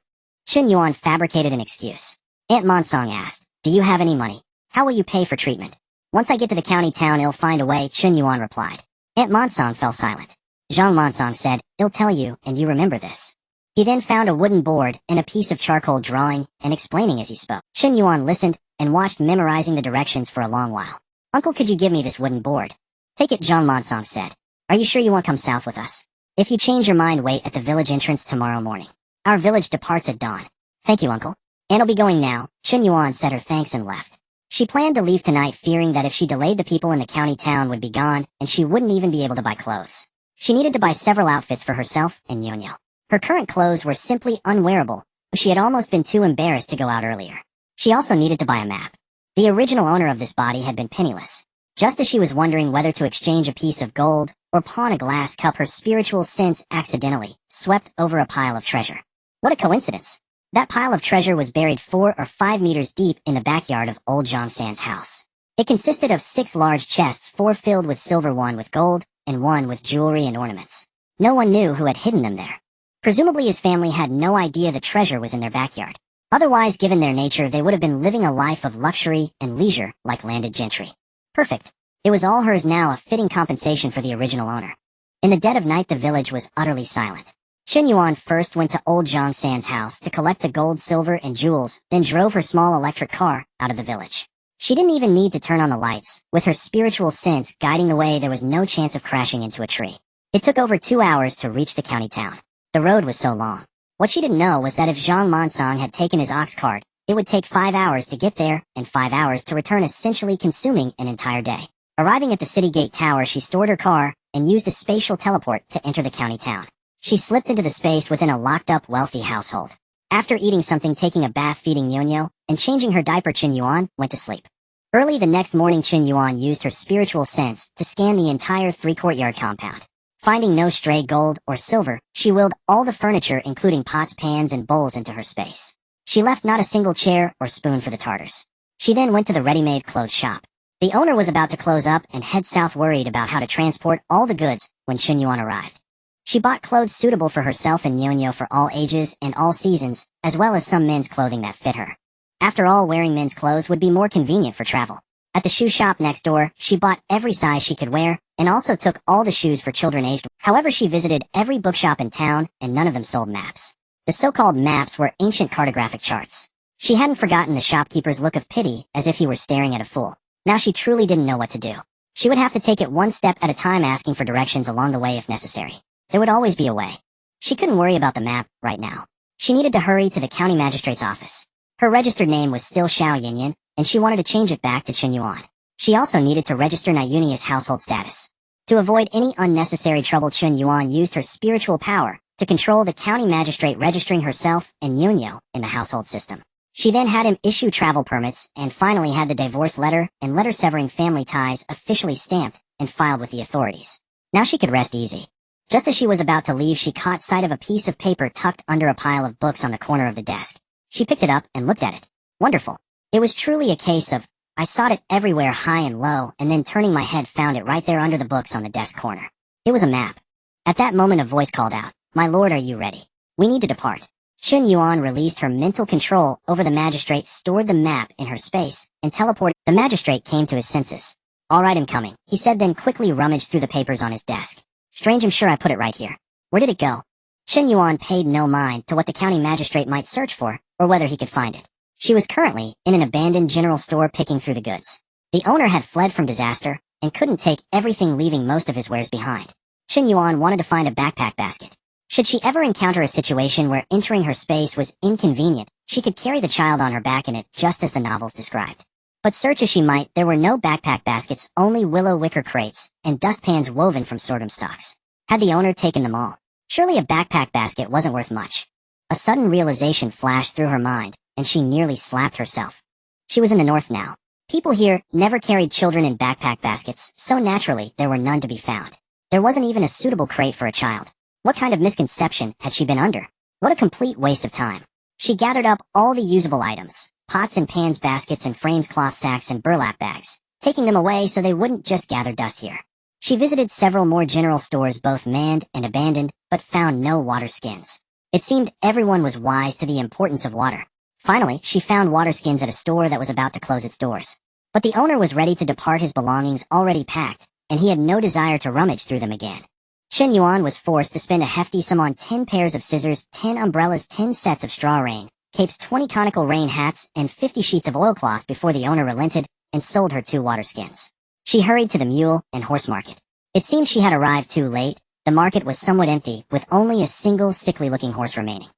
Speaker 1: Chen Yuan fabricated an excuse. Aunt Monsong asked, do you have any money? How will you pay for treatment? Once I get to the county town, I'll find a way, Chen Yuan replied. Aunt Monsong fell silent. Zhang Monsong said, I'll tell you, and you remember this. He then found a wooden board and a piece of charcoal, drawing and explaining as he spoke. Chen Yuan listened and watched, memorizing the directions for a long while. Uncle, could you give me this wooden board? Take it, Zhang Monsong said. Are you sure you won't come south with us? If you change your mind, wait at the village entrance tomorrow morning. Our village departs at dawn. Thank you, Uncle. Aunt will be going now. Chen Yuan said her thanks and left. She planned to leave tonight, fearing that if she delayed, the people in the county town would be gone, and she wouldn't even be able to buy clothes. She needed to buy several outfits for herself and Nyonyo. Her current clothes were simply unwearable, but she had almost been too embarrassed to go out earlier. She also needed to buy a map. The original owner of this body had been penniless. Just as she was wondering whether to exchange a piece of gold or pawn a glass cup, her spiritual sense accidentally swept over a pile of treasure. What a coincidence! That pile of treasure was buried 4 or 5 meters deep in the backyard of old John San's house. It consisted of 6 large chests, 4 filled with silver, 1 with gold, and 1 with jewelry and ornaments. No one knew who had hidden them there. Presumably his family had no idea the treasure was in their backyard. Otherwise, given their nature, they would have been living a life of luxury and leisure like landed gentry. Perfect. It was all hers now, a fitting compensation for the original owner. In the dead of night, the village was utterly silent. Chen Yuan first went to old Zhang San's house to collect the gold, silver, and jewels, then drove her small electric car out of the village. She didn't even need to turn on the lights. With her spiritual sense guiding the way, there was no chance of crashing into a tree. It took over 2 hours to reach the county town. The road was so long. What she didn't know was that if Zhang Monsong had taken his ox cart, it would take 5 hours to get there and 5 hours to return, essentially consuming an entire day. Arriving at the city gate tower, she stored her car and used a spatial teleport to enter the county town. She slipped into the space within a locked-up wealthy household. After eating something, taking a bath, feeding Nyonyo, and changing her diaper, Chen Yuan went to sleep. Early the next morning, Chen Yuan used her spiritual sense to scan the entire 3-courtyard compound. Finding no stray gold or silver, she wheeled all the furniture, including pots, pans, and bowls, into her space. She left not a single chair or spoon for the Tartars. She then went to the ready-made clothes shop. The owner was about to close up and head south, worried about how to transport all the goods when Chen Yuan arrived. She bought clothes suitable for herself and Nyonyo for all ages and all seasons, as well as some men's clothing that fit her. After all, wearing men's clothes would be more convenient for travel. At the shoe shop next door, she bought every size she could wear, and also took all the shoes for children aged. However, she visited every bookshop in town, and none of them sold maps. The so-called maps were ancient cartographic charts. She hadn't forgotten the shopkeeper's look of pity, as if he were staring at a fool. Now she truly didn't know what to do. She would have to take it one step at a time, asking for directions along the way if necessary. There would always be a way. She couldn't worry about the map right now. She needed to hurry to the county magistrate's office. Her registered name was still Xiao Yinyan, and she wanted to change it back to Chen Yuan. She also needed to register Nyunia's household status. To avoid any unnecessary trouble, Chen Yuan used her spiritual power to control the county magistrate, registering herself and Nyunyo in the household system. She then had him issue travel permits, and finally had the divorce letter and letter severing family ties officially stamped and filed with the authorities. Now she could rest easy. Just as she was about to leave, she caught sight of a piece of paper tucked under a pile of books on the corner of the desk. She picked it up and looked at it. Wonderful. It was truly a case of, I sought it everywhere, high and low, and then turning my head found it right there under the books on the desk corner. It was a map. At that moment, a voice called out, My lord, are you ready? We need to depart. Chen Yuan released her mental control over the magistrate, stored the map in her space, and teleported. The magistrate came to his senses. All right, I'm coming, he said, then quickly rummaged through the papers on his desk. Strange, I'm sure I put it right here. Where did it go? Chen Yuan paid no mind to what the county magistrate might search for, or whether he could find it. She was currently in an abandoned general store picking through the goods. The owner had fled from disaster, and couldn't take everything, leaving most of his wares behind. Chen Yuan wanted to find a backpack basket. Should she ever encounter a situation where entering her space was inconvenient, she could carry the child on her back in it, just as the novels described. But search as she might, there were no backpack baskets, only willow wicker crates, and dustpans woven from sorghum stalks. Had the owner taken them all? Surely a backpack basket wasn't worth much. A sudden realization flashed through her mind, and she nearly slapped herself. She was in the north now. People here never carried children in backpack baskets, so naturally there were none to be found. There wasn't even a suitable crate for a child. What kind of misconception had she been under? What a complete waste of time. She gathered up all the usable items, pots and pans, baskets and frames, cloth sacks and burlap bags, taking them away so they wouldn't just gather dust here. She visited several more general stores, both manned and abandoned, but found no water skins. It seemed everyone was wise to the importance of water. Finally, she found water skins at a store that was about to close its doors. But the owner was ready to depart, his belongings already packed, and he had no desire to rummage through them again. Chen Yuan was forced to spend a hefty sum on 10 pairs of scissors, 10 umbrellas, 10 sets of straw rain capes, 20 conical rain hats, and 50 sheets of oilcloth before the owner relented and sold her 2 water skins. She hurried to the mule and horse market. It seemed she had arrived too late. The market was somewhat empty, with only a single sickly-looking horse remaining.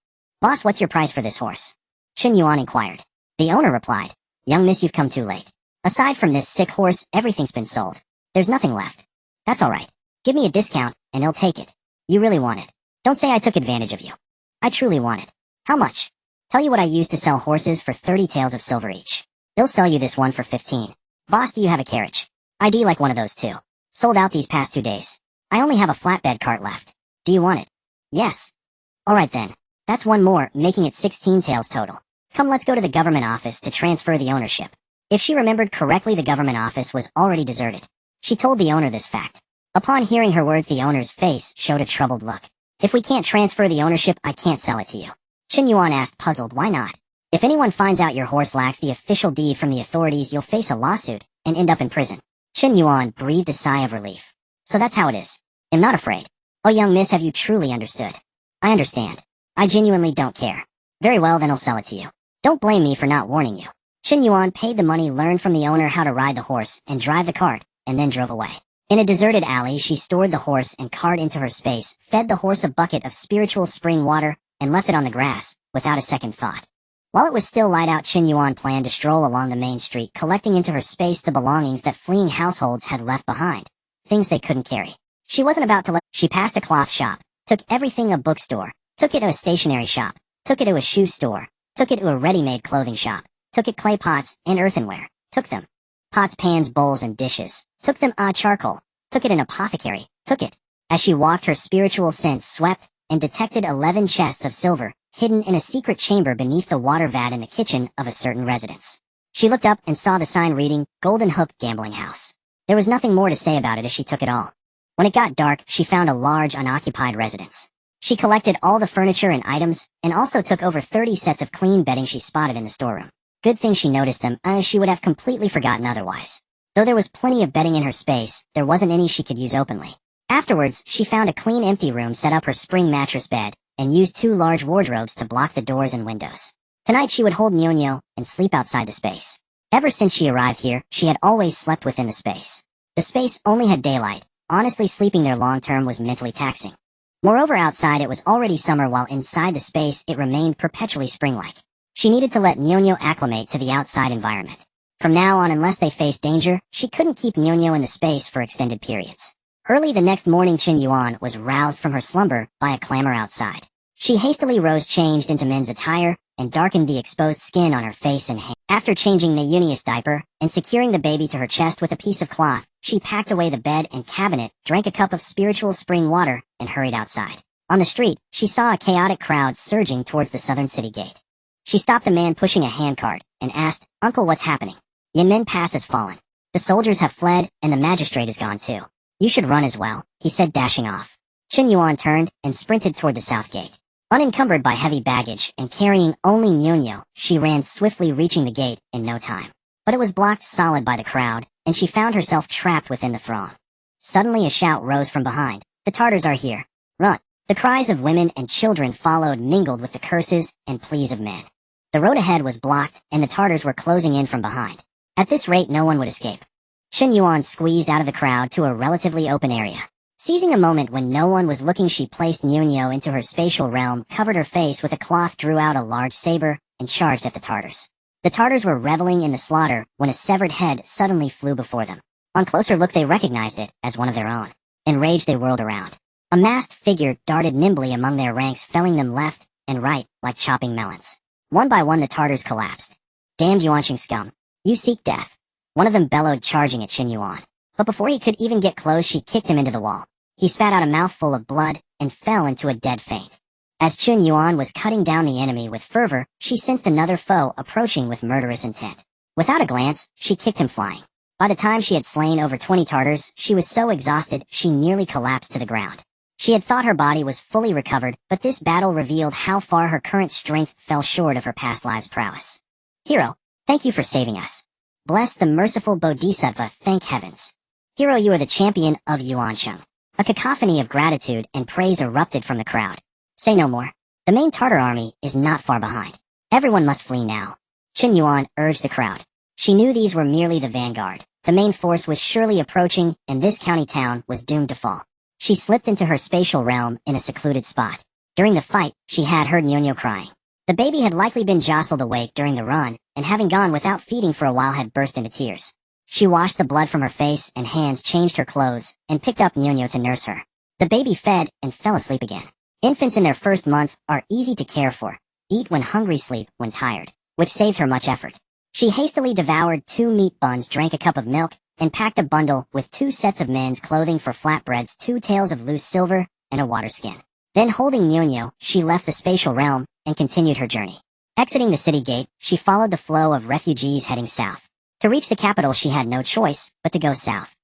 Speaker 1: "Boss, what's your price for this horse?" Chen Yuan inquired. The owner replied, "Young miss, you've come too late. Aside from this sick horse, everything's been sold. There's nothing left." "That's all right. Give me a discount, and he'll take it. You really want it. Don't say I took advantage of you. I truly want it. How much?" "Tell you what I used to sell horses for 30 taels of silver each. They'll sell you this one for 15. "Boss, do you have a carriage?" "ID like one of those too. Sold out these past 2 days. I only have a flatbed cart left. Do you want it?" "Yes." "All right then. That's one more, making it 16 taels total. Come, let's go to the government office to transfer the ownership." If she remembered correctly, the government office was already deserted. She told the owner this fact. Upon hearing her words, the owner's face showed a troubled look. "If we can't transfer the ownership, I can't sell it to you." Chen Yuan asked, puzzled, "Why not? If anyone finds out your horse lacks the official deed from the authorities, you'll face a lawsuit and end up in prison." Chen Yuan breathed a sigh of relief. "So that's how it is. I'm not afraid." "Oh, young miss, have you truly understood?" "I understand. I genuinely don't care." "Very well, then I'll sell it to you. Don't blame me for not warning you." Chen Yuan paid the money, learned from the owner how to ride the horse and drive the cart, and then drove away. In a deserted alley, she stored the horse and cart into her space, fed the horse a bucket of spiritual spring water, and left it on the grass, without a second thought. While it was still light out, Chen Yuan planned to stroll along the main street, collecting into her space the belongings that fleeing households had left behind, things they couldn't carry. She wasn't about to let. She passed a cloth shop, took everything, a bookstore, took it to a stationery shop, took it to a shoe store, took it to a ready-made clothing shop, took it clay pots and earthenware, took them. Pots, pans, bowls, and dishes, took them. Charcoal, took it. An apothecary, took it. As she walked, her spiritual sense swept and detected 11 chests of silver, hidden in a secret chamber beneath the water vat in the kitchen of a certain residence. She looked up and saw the sign reading, "Golden Hook Gambling House." There was nothing more to say about it as she took it all. When it got dark, she found a large unoccupied residence. She collected all the furniture and items, and also took over 30 sets of clean bedding she spotted in the storeroom. Good thing she noticed them, as she would have completely forgotten otherwise. Though there was plenty of bedding in her space, there wasn't any she could use openly. Afterwards, she found a clean empty room, set up her spring mattress bed, and used 2 large wardrobes to block the doors and windows. Tonight she would hold Nyonyo and sleep outside the space. Ever since she arrived here, she had always slept within the space. The space only had daylight. Honestly, sleeping there long term was mentally taxing. Moreover, outside it was already summer, while inside the space it remained perpetually spring-like. She needed to let Nyonyo acclimate to the outside environment. From now on, unless they faced danger, she couldn't keep Nyonyo in the space for extended periods. Early the next morning, Chen Yuan was roused from her slumber by a clamor outside. She hastily rose, changed into men's attire, and darkened the exposed skin on her face and hands. After changing Nyunia's diaper and securing the baby to her chest with a piece of cloth, she packed away the bed and cabinet, drank a cup of spiritual spring water, and hurried outside. On the street, she saw a chaotic crowd surging towards the southern city gate. She stopped the man pushing a handcart and asked, "Uncle, what's happening?" "Yanmen Pass has fallen. The soldiers have fled, and the magistrate is gone too. You should run as well," he said, dashing off. Chen Yuan turned and sprinted toward the south gate. Unencumbered by heavy baggage and carrying only Nyonyo, she ran swiftly, reaching the gate in no time. But it was blocked solid by the crowd, and she found herself trapped within the throng. Suddenly a shout rose from behind. "The Tartars are here. Run!" The cries of women and children followed, mingled with the curses and pleas of men. The road ahead was blocked, and the Tartars were closing in from behind. At this rate, no one would escape. Chen Yuan squeezed out of the crowd to a relatively open area. Seizing a moment when no one was looking, she placed Nyonyo into her spatial realm, covered her face with a cloth, drew out a large saber, and charged at the Tartars. The Tartars were reveling in the slaughter when a severed head suddenly flew before them. On closer look, they recognized it as one of their own. Enraged, they whirled around. A masked figure darted nimbly among their ranks, felling them left and right like chopping melons. One by one, the Tartars collapsed. "Damned Yuanqing scum, You seek death. One of them bellowed, charging at Chen Yuan. But before he could even get close, she kicked him into the wall. He spat out a mouthful of blood and fell into a dead faint. As Chen Yuan was cutting down the enemy with fervor, she sensed another foe approaching with murderous intent. Without a glance, she kicked him flying. By the time she had slain over 20 Tartars, she was so exhausted she nearly collapsed to the ground. She had thought her body was fully recovered, but this battle revealed how far her current strength fell short of her past lives' prowess. Hero, thank you for saving us. Bless the merciful Bodhisattva, thank heavens. Hero, you are the champion of Yuansheng. A cacophony of gratitude and praise erupted from the crowd. Say no more. The main Tartar army is not far behind. Everyone must flee now. Chen Yuan urged the crowd. She knew these were merely the vanguard. The main force was surely approaching, and this county town was doomed to fall. She slipped into her spatial realm in a secluded spot. During the fight, she had heard Nyonyo crying. The baby had likely been jostled awake during the run, and having gone without feeding for a while had burst into tears. She washed the blood from her face and hands, changed her clothes, and picked up Nyonyo to nurse her. The baby fed and fell asleep again. Infants in their first month are easy to care for. Eat when hungry, sleep when tired, which saved her much effort. She hastily devoured 2 meat buns, drank a cup of milk, and packed a bundle with 2 sets of men's clothing for flatbreads, 2 tails of loose silver, and a water skin. Then holding Nyonyo, she left the spatial realm and continued her journey. Exiting the city gate, she followed the flow of refugees heading south. To reach the capital, she had no choice but to go south.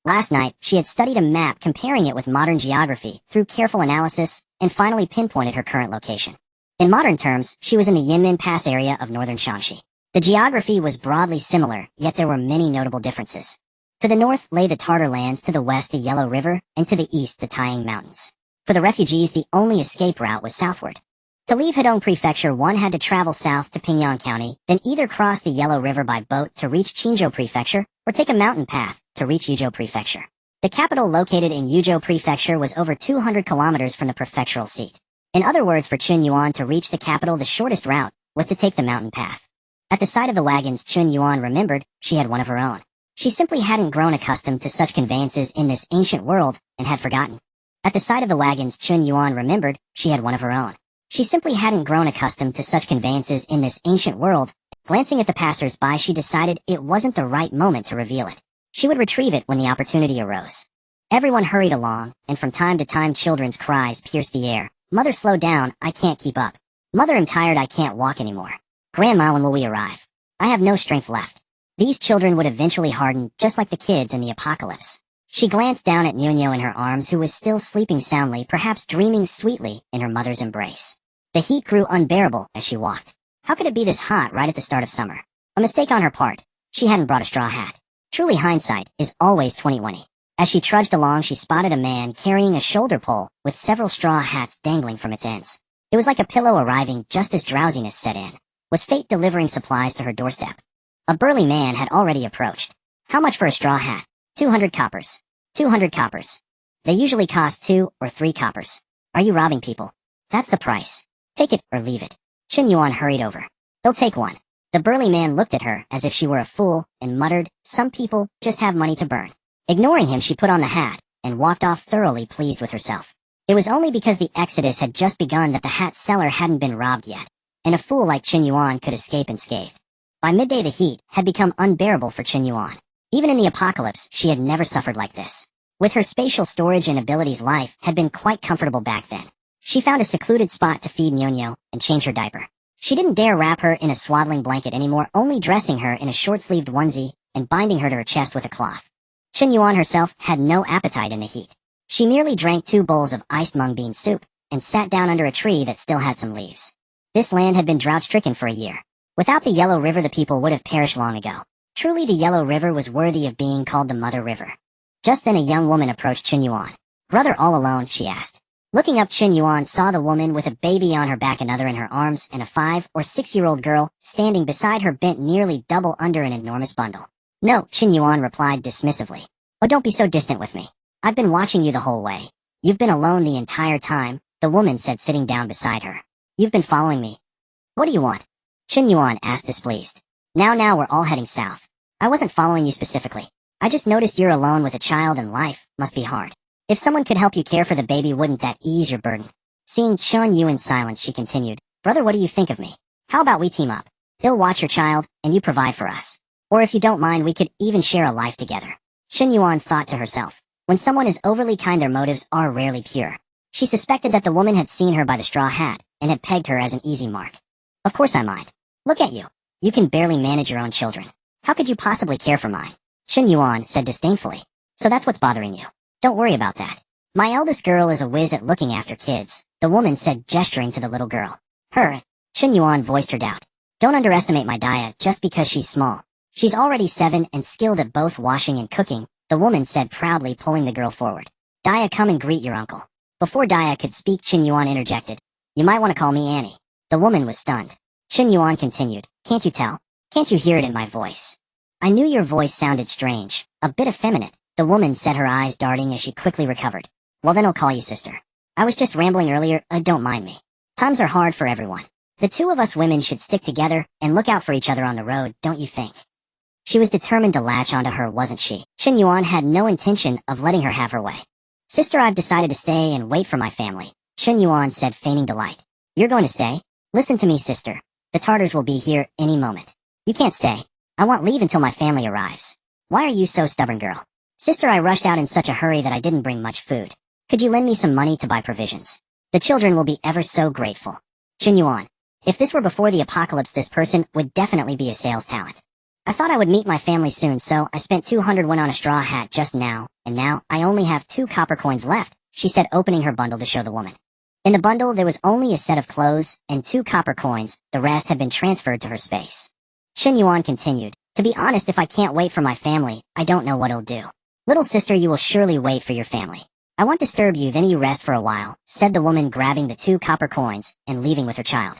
Speaker 1: Last night, she had studied a map comparing it with modern geography through careful analysis and finally pinpointed her current location. In modern terms, she was in the Yinmen Pass area of northern Shanxi. The geography was broadly similar, yet there were many notable differences. To the north lay the Tartar lands, to the west the Yellow River, and to the east the Taiyang Mountains. For the refugees, the only escape route was southward. To leave Hedong Prefecture, one had to travel south to Pingyan County, then either cross the Yellow River by boat to reach Qinzhou Prefecture, or take a mountain path to reach Yuzhou Prefecture. The capital, located in Yuzhou Prefecture, was over 200 kilometers from the prefectural seat. In other words, for Chen Yuan to reach the capital, the shortest route was to take the mountain path. At the sight of the wagons, Chen Yuan remembered she had one of her own. She simply hadn't grown accustomed to such conveyances in this ancient world and had forgotten. At the sight of the wagons, Chen Yuan remembered she had one of her own. She simply hadn't grown accustomed to such conveyances in this ancient world. Glancing at the passers-by, she decided it wasn't the right moment to reveal it. She would retrieve it when the opportunity arose. Everyone hurried along, and from time to time children's cries pierced the air. Mother, slow down, I can't keep up. Mother, I'm tired, I can't walk anymore. Grandma, when will we arrive? I have no strength left. These children would eventually harden, just like the kids in the apocalypse. She glanced down at Nyonyo in her arms, who was still sleeping soundly, perhaps dreaming sweetly in her mother's embrace. The heat grew unbearable as she walked. How could it be this hot right at the start of summer? A mistake on her part. She hadn't brought a straw hat. Truly, hindsight is always 20/20. As she trudged along, she spotted a man carrying a shoulder pole with several straw hats dangling from its ends. It was like a pillow arriving just as drowsiness set in. Was fate delivering supplies to her doorstep? A burly man had already approached. How much for a straw hat? 200 coppers. 200 coppers. They usually cost 2 or 3 coppers. Are you robbing people? That's the price. Take it or leave it. Chen Yuan hurried over. He'll take one. The burly man looked at her as if she were a fool and muttered, some people just have money to burn. Ignoring him, she put on the hat and walked off, thoroughly pleased with herself. It was only because the exodus had just begun that the hat seller hadn't been robbed yet, and a fool like Chen Yuan could escape unscathed. By midday, the heat had become unbearable for Chen Yuan. Even in the apocalypse, she had never suffered like this. With her spatial storage and abilities, life had been quite comfortable back then. She found a secluded spot to feed Nyonyo and change her diaper. She didn't dare wrap her in a swaddling blanket anymore, only dressing her in a short-sleeved onesie and binding her to her chest with a cloth. Chen Yuan herself had no appetite in the heat. She merely drank 2 bowls of iced mung bean soup and sat down under a tree that still had some leaves. This land had been drought-stricken for a year. Without the Yellow River, the people would have perished long ago. Truly, the Yellow River was worthy of being called the Mother River. Just then a young woman approached Chen Yuan. Brother, all alone? She asked. Looking up, Chen Yuan saw the woman with a baby on her back, another in her arms, and a 5- or 6-year-old girl standing beside her, bent nearly double under an enormous bundle. No, Chen Yuan replied dismissively. Oh, don't be so distant with me. I've been watching you the whole way. You've been alone the entire time, the woman said, sitting down beside her. You've been following me. What do you want? Chen Yuan asked, displeased. Now we're all heading south. I wasn't following you specifically. I just noticed you're alone with a child and life must be hard. If someone could help you care for the baby, wouldn't that ease your burden? Seeing Chen Yuan's silence, she continued, Brother, what do you think of me? How about we team up? He'll watch your child, and you provide for us. Or if you don't mind, we could even share a life together. Chen Yuan thought to herself. When someone is overly kind, their motives are rarely pure. She suspected that the woman had seen her by the straw hat and had pegged her as an easy mark. Of course I mind. Look at you. You can barely manage your own children. How could you possibly care for mine? Chen Yuan said disdainfully. So that's what's bothering you. Don't worry about that. My eldest girl is a whiz at looking after kids, the woman said, gesturing to the little girl. Her. Chen Yuan voiced her doubt. Don't underestimate my Daya just because she's small. She's already 7 and skilled at both washing and cooking, the woman said, proudly pulling the girl forward. Daya, come and greet your uncle. Before Daya could speak, Chen Yuan interjected. You might want to call me Annie. The woman was stunned. Chen Yuan continued. Can't you tell? Can't you hear it in my voice? I knew your voice sounded strange, a bit effeminate, the woman said, her eyes darting as she quickly recovered. Well then I'll call you sister. I was just rambling earlier, don't mind me. Times are hard for everyone. The two of us women should stick together and look out for each other on the road, don't you think? She was determined to latch onto her, wasn't she? Chen Yuan had no intention of letting her have her way. Sister, I've decided to stay and wait for my family, Chen Yuan said, feigning delight. You're going to stay? Listen to me, sister. The Tartars will be here any moment. You can't stay. I want leave until my family arrives. Why are you so stubborn, girl? Sister, I rushed out in such a hurry that I didn't bring much food. Could you lend me some money to buy provisions? The children will be ever so grateful. Chen Yuan. If this were before the apocalypse, this person would definitely be a sales talent. I thought I would meet my family soon, so I spent 200 won on a straw hat just now, and now I only have 2 copper coins left, she said, opening her bundle to show the woman. In the bundle there was only a set of clothes and 2 copper coins, the rest had been transferred to her space. Chen Yuan continued, to be honest, if I can't wait for my family, I don't know what it'll do. Little sister, you will surely wait for your family. I won't disturb you, then you rest for a while, said the woman, grabbing the 2 copper coins and leaving with her child.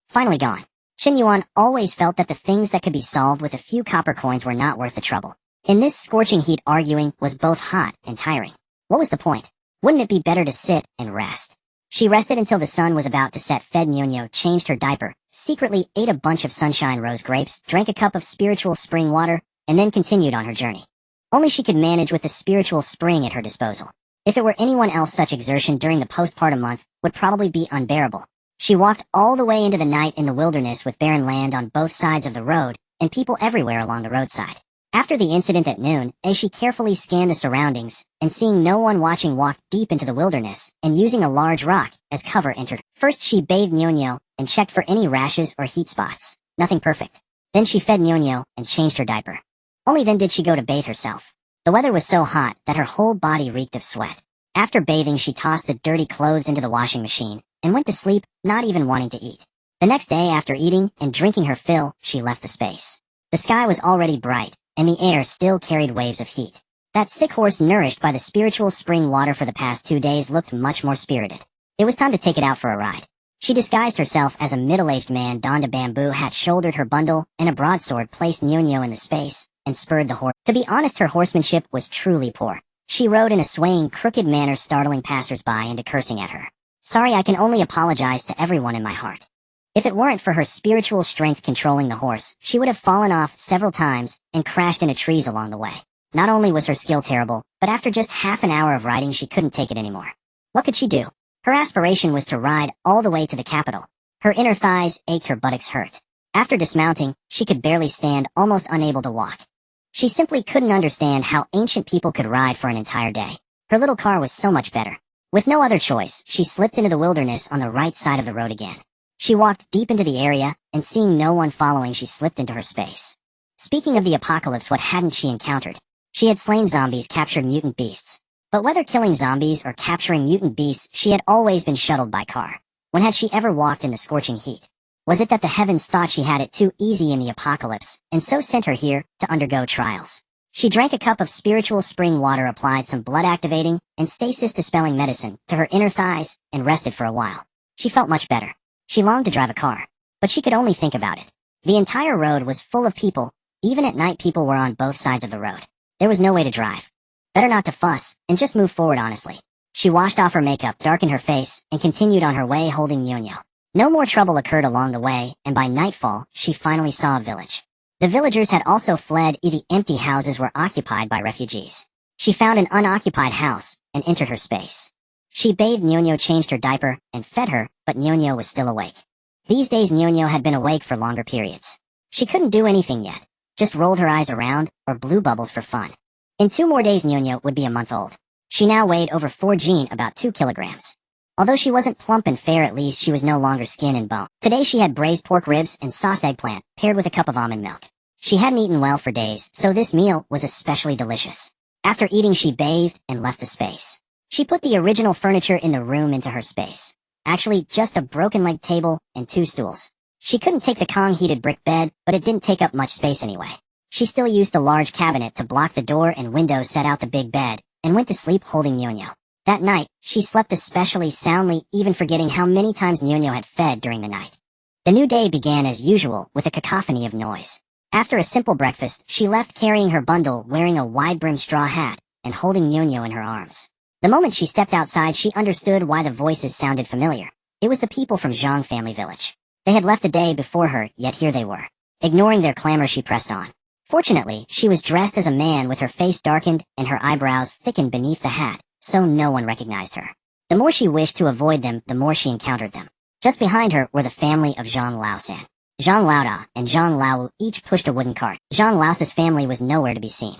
Speaker 1: Finally gone. Chen Yuan always felt that the things that could be solved with a few copper coins were not worth the trouble. In this scorching heat, arguing was both hot and tiring. What was the point? Wouldn't it be better to sit and rest? She rested until the sun was about to set, fed Ñoño, changed her diaper, secretly ate a bunch of sunshine rose grapes, drank a cup of spiritual spring water, and then continued on her journey. Only she could manage with the spiritual spring at her disposal. If it were anyone else, such exertion during the postpartum month would probably be unbearable. She walked all the way into the night in the wilderness with barren land on both sides of the road and people everywhere along the roadside. After the incident at noon, as she carefully scanned the surroundings and seeing no one watching, walked deep into the wilderness and using a large rock as cover entered. First she bathed Ñoño and checked for any rashes or heat spots. Nothing perfect. Then she fed Ñoño and changed her diaper. Only then did she go to bathe herself. The weather was so hot that her whole body reeked of sweat. After bathing, she tossed the dirty clothes into the washing machine and went to sleep, not even wanting to eat. The next day, after eating and drinking her fill, she left the space. The sky was already bright, and the air still carried waves of heat. That sick horse, nourished by the spiritual spring water for the past 2 days, looked much more spirited. It was time to take it out for a ride. She disguised herself as a middle-aged man, donned a bamboo hat, shouldered her bundle and a broadsword, placed Ñoño in the space, and spurred the horse. To be honest, her horsemanship was truly poor. She rode in a swaying, crooked manner, startling passers-by into cursing at her. Sorry, I can only apologize to everyone in my heart. If it weren't for her spiritual strength controlling the horse, she would have fallen off several times and crashed into trees along the way. Not only was her skill terrible, but after just half an hour of riding she couldn't take it anymore. What could she do? Her aspiration was to ride all the way to the capital. Her inner thighs ached, her buttocks hurt. After dismounting, she could barely stand, almost unable to walk. She simply couldn't understand how ancient people could ride for an entire day. Her little car was so much better. With no other choice, she slipped into the wilderness on the right side of the road again. She walked deep into the area, and seeing no one following, she slipped into her space. Speaking of the apocalypse, what hadn't she encountered? She had slain zombies, captured mutant beasts. But whether killing zombies or capturing mutant beasts, she had always been shuttled by car. When had she ever walked in the scorching heat? Was it that the heavens thought she had it too easy in the apocalypse, and so sent her here to undergo trials? She drank a cup of spiritual spring water, applied some blood-activating and stasis-dispelling medicine to her inner thighs, and rested for a while. She felt much better. She longed to drive a car, but she could only think about it. The entire road was full of people. Even at night, people were on both sides of the road. There was no way to drive. Better not to fuss, and just move forward honestly. She washed off her makeup, darkened her face, and continued on her way holding Ñoño. No more trouble occurred along the way, and by nightfall, she finally saw a village. The villagers had also fled. The empty houses were occupied by refugees. She found an unoccupied house and entered her space. She bathed Ñoño, changed her diaper, and fed her, but Ñoño was still awake. These days Ñoño had been awake for longer periods. She couldn't do anything yet. just rolled her eyes around, or blew bubbles for fun. In 2 more days Nuno would be a month old. She now weighed over 4 Gene, about 2 kilograms. Although she wasn't plump and fair, at least she was no longer skin and bone. Today she had braised pork ribs and sauce eggplant, paired with a cup of almond milk. She hadn't eaten well for days, so this meal was especially delicious. After eating she bathed and left the space. She put the original furniture in the room into her space. Actually, just a broken leg table and 2 stools. She couldn't take the Kong-heated brick bed, but it didn't take up much space anyway. She still used the large cabinet to block the door and window, set out the big bed, and went to sleep holding Nuno. That night, she slept especially soundly, even forgetting how many times Nuno had fed during the night. The new day began as usual, with a cacophony of noise. After a simple breakfast, she left carrying her bundle, wearing a wide-brimmed straw hat, and holding Nuno in her arms. The moment she stepped outside, she understood why the voices sounded familiar. It was the people from Zhang family village. They had left the day before her, yet here they were. Ignoring their clamor, she pressed on. Fortunately, she was dressed as a man, with her face darkened and her eyebrows thickened beneath the hat, so no one recognized her. The more she wished to avoid them, the more she encountered them. Just behind her were the family of Zhang Laosan. Zhang Laoda and Zhang Laowu each pushed a wooden cart. Zhang Laosa's family was nowhere to be seen.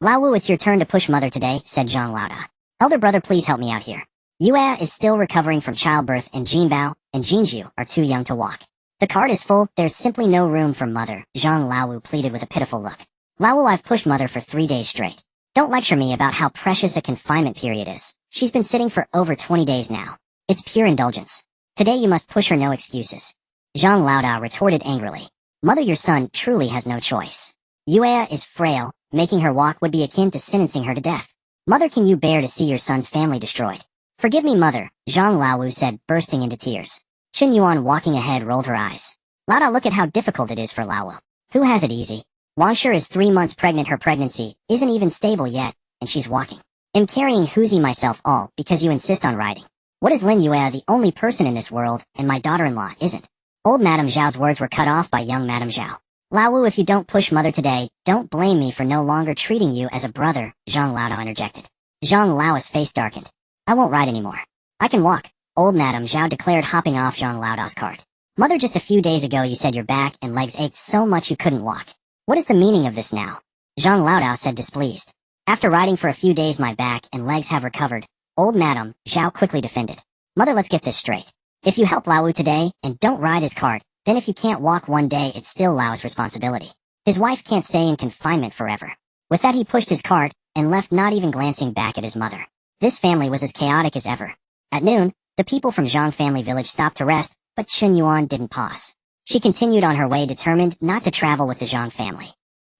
Speaker 1: "Laowu, it's your turn to push mother today," said Zhang Laoda. "Elder brother, please help me out here. Yue is still recovering from childbirth, and Jinbao and Jinju are too young to walk. The cart is full, there's simply no room for mother," Zhang Laowu pleaded with a pitiful look. "Laowu, I've pushed mother for 3 days straight. Don't lecture me about how precious a confinement period is. She's been sitting for over 20 days now. It's pure indulgence. Today you must push her, no excuses." Zhang Laoda retorted angrily. "Mother, your son truly has no choice. Yue is frail, making her walk would be akin to sentencing her to death. Mother, can you bear to see your son's family destroyed?" "Forgive me, mother," Zhang Laowu said, bursting into tears. Chen Yuan, walking ahead, rolled her eyes. "Laoda, look at how difficult it is for Laowu. Who has it easy? Wanshi is 3 months pregnant, her pregnancy isn't even stable yet, and she's walking. I'm carrying Huzi myself, all because you insist on riding. What is Lin Yue, the only person in this world, and my daughter-in-law isn't?" Old Madame Zhao's words were cut off by young Madame Zhao. "Laowu, if you don't push mother today, don't blame me for no longer treating you as a brother," Zhang Laoda interjected. Zhang Lao's face darkened. "I won't ride anymore. I can walk," Old Madame Zhao declared, hopping off Zhang Laoda's cart. "Mother, just a few days ago you said your back and legs ached so much you couldn't walk. What is the meaning of this now?" Zhang Laoda said, displeased. "After riding for a few days my back and legs have recovered," Old Madame Zhao quickly defended. "Mother, let's get this straight. If you help Laowu today and don't ride his cart, then if you can't walk one day, it's still Lao's responsibility. His wife can't stay in confinement forever." With that he pushed his cart and left, not even glancing back at his mother. This family was as chaotic as ever. At noon, the people from Zhang family village stopped to rest, but Chen Yuan didn't pause. She continued on her way, determined not to travel with the Zhang family.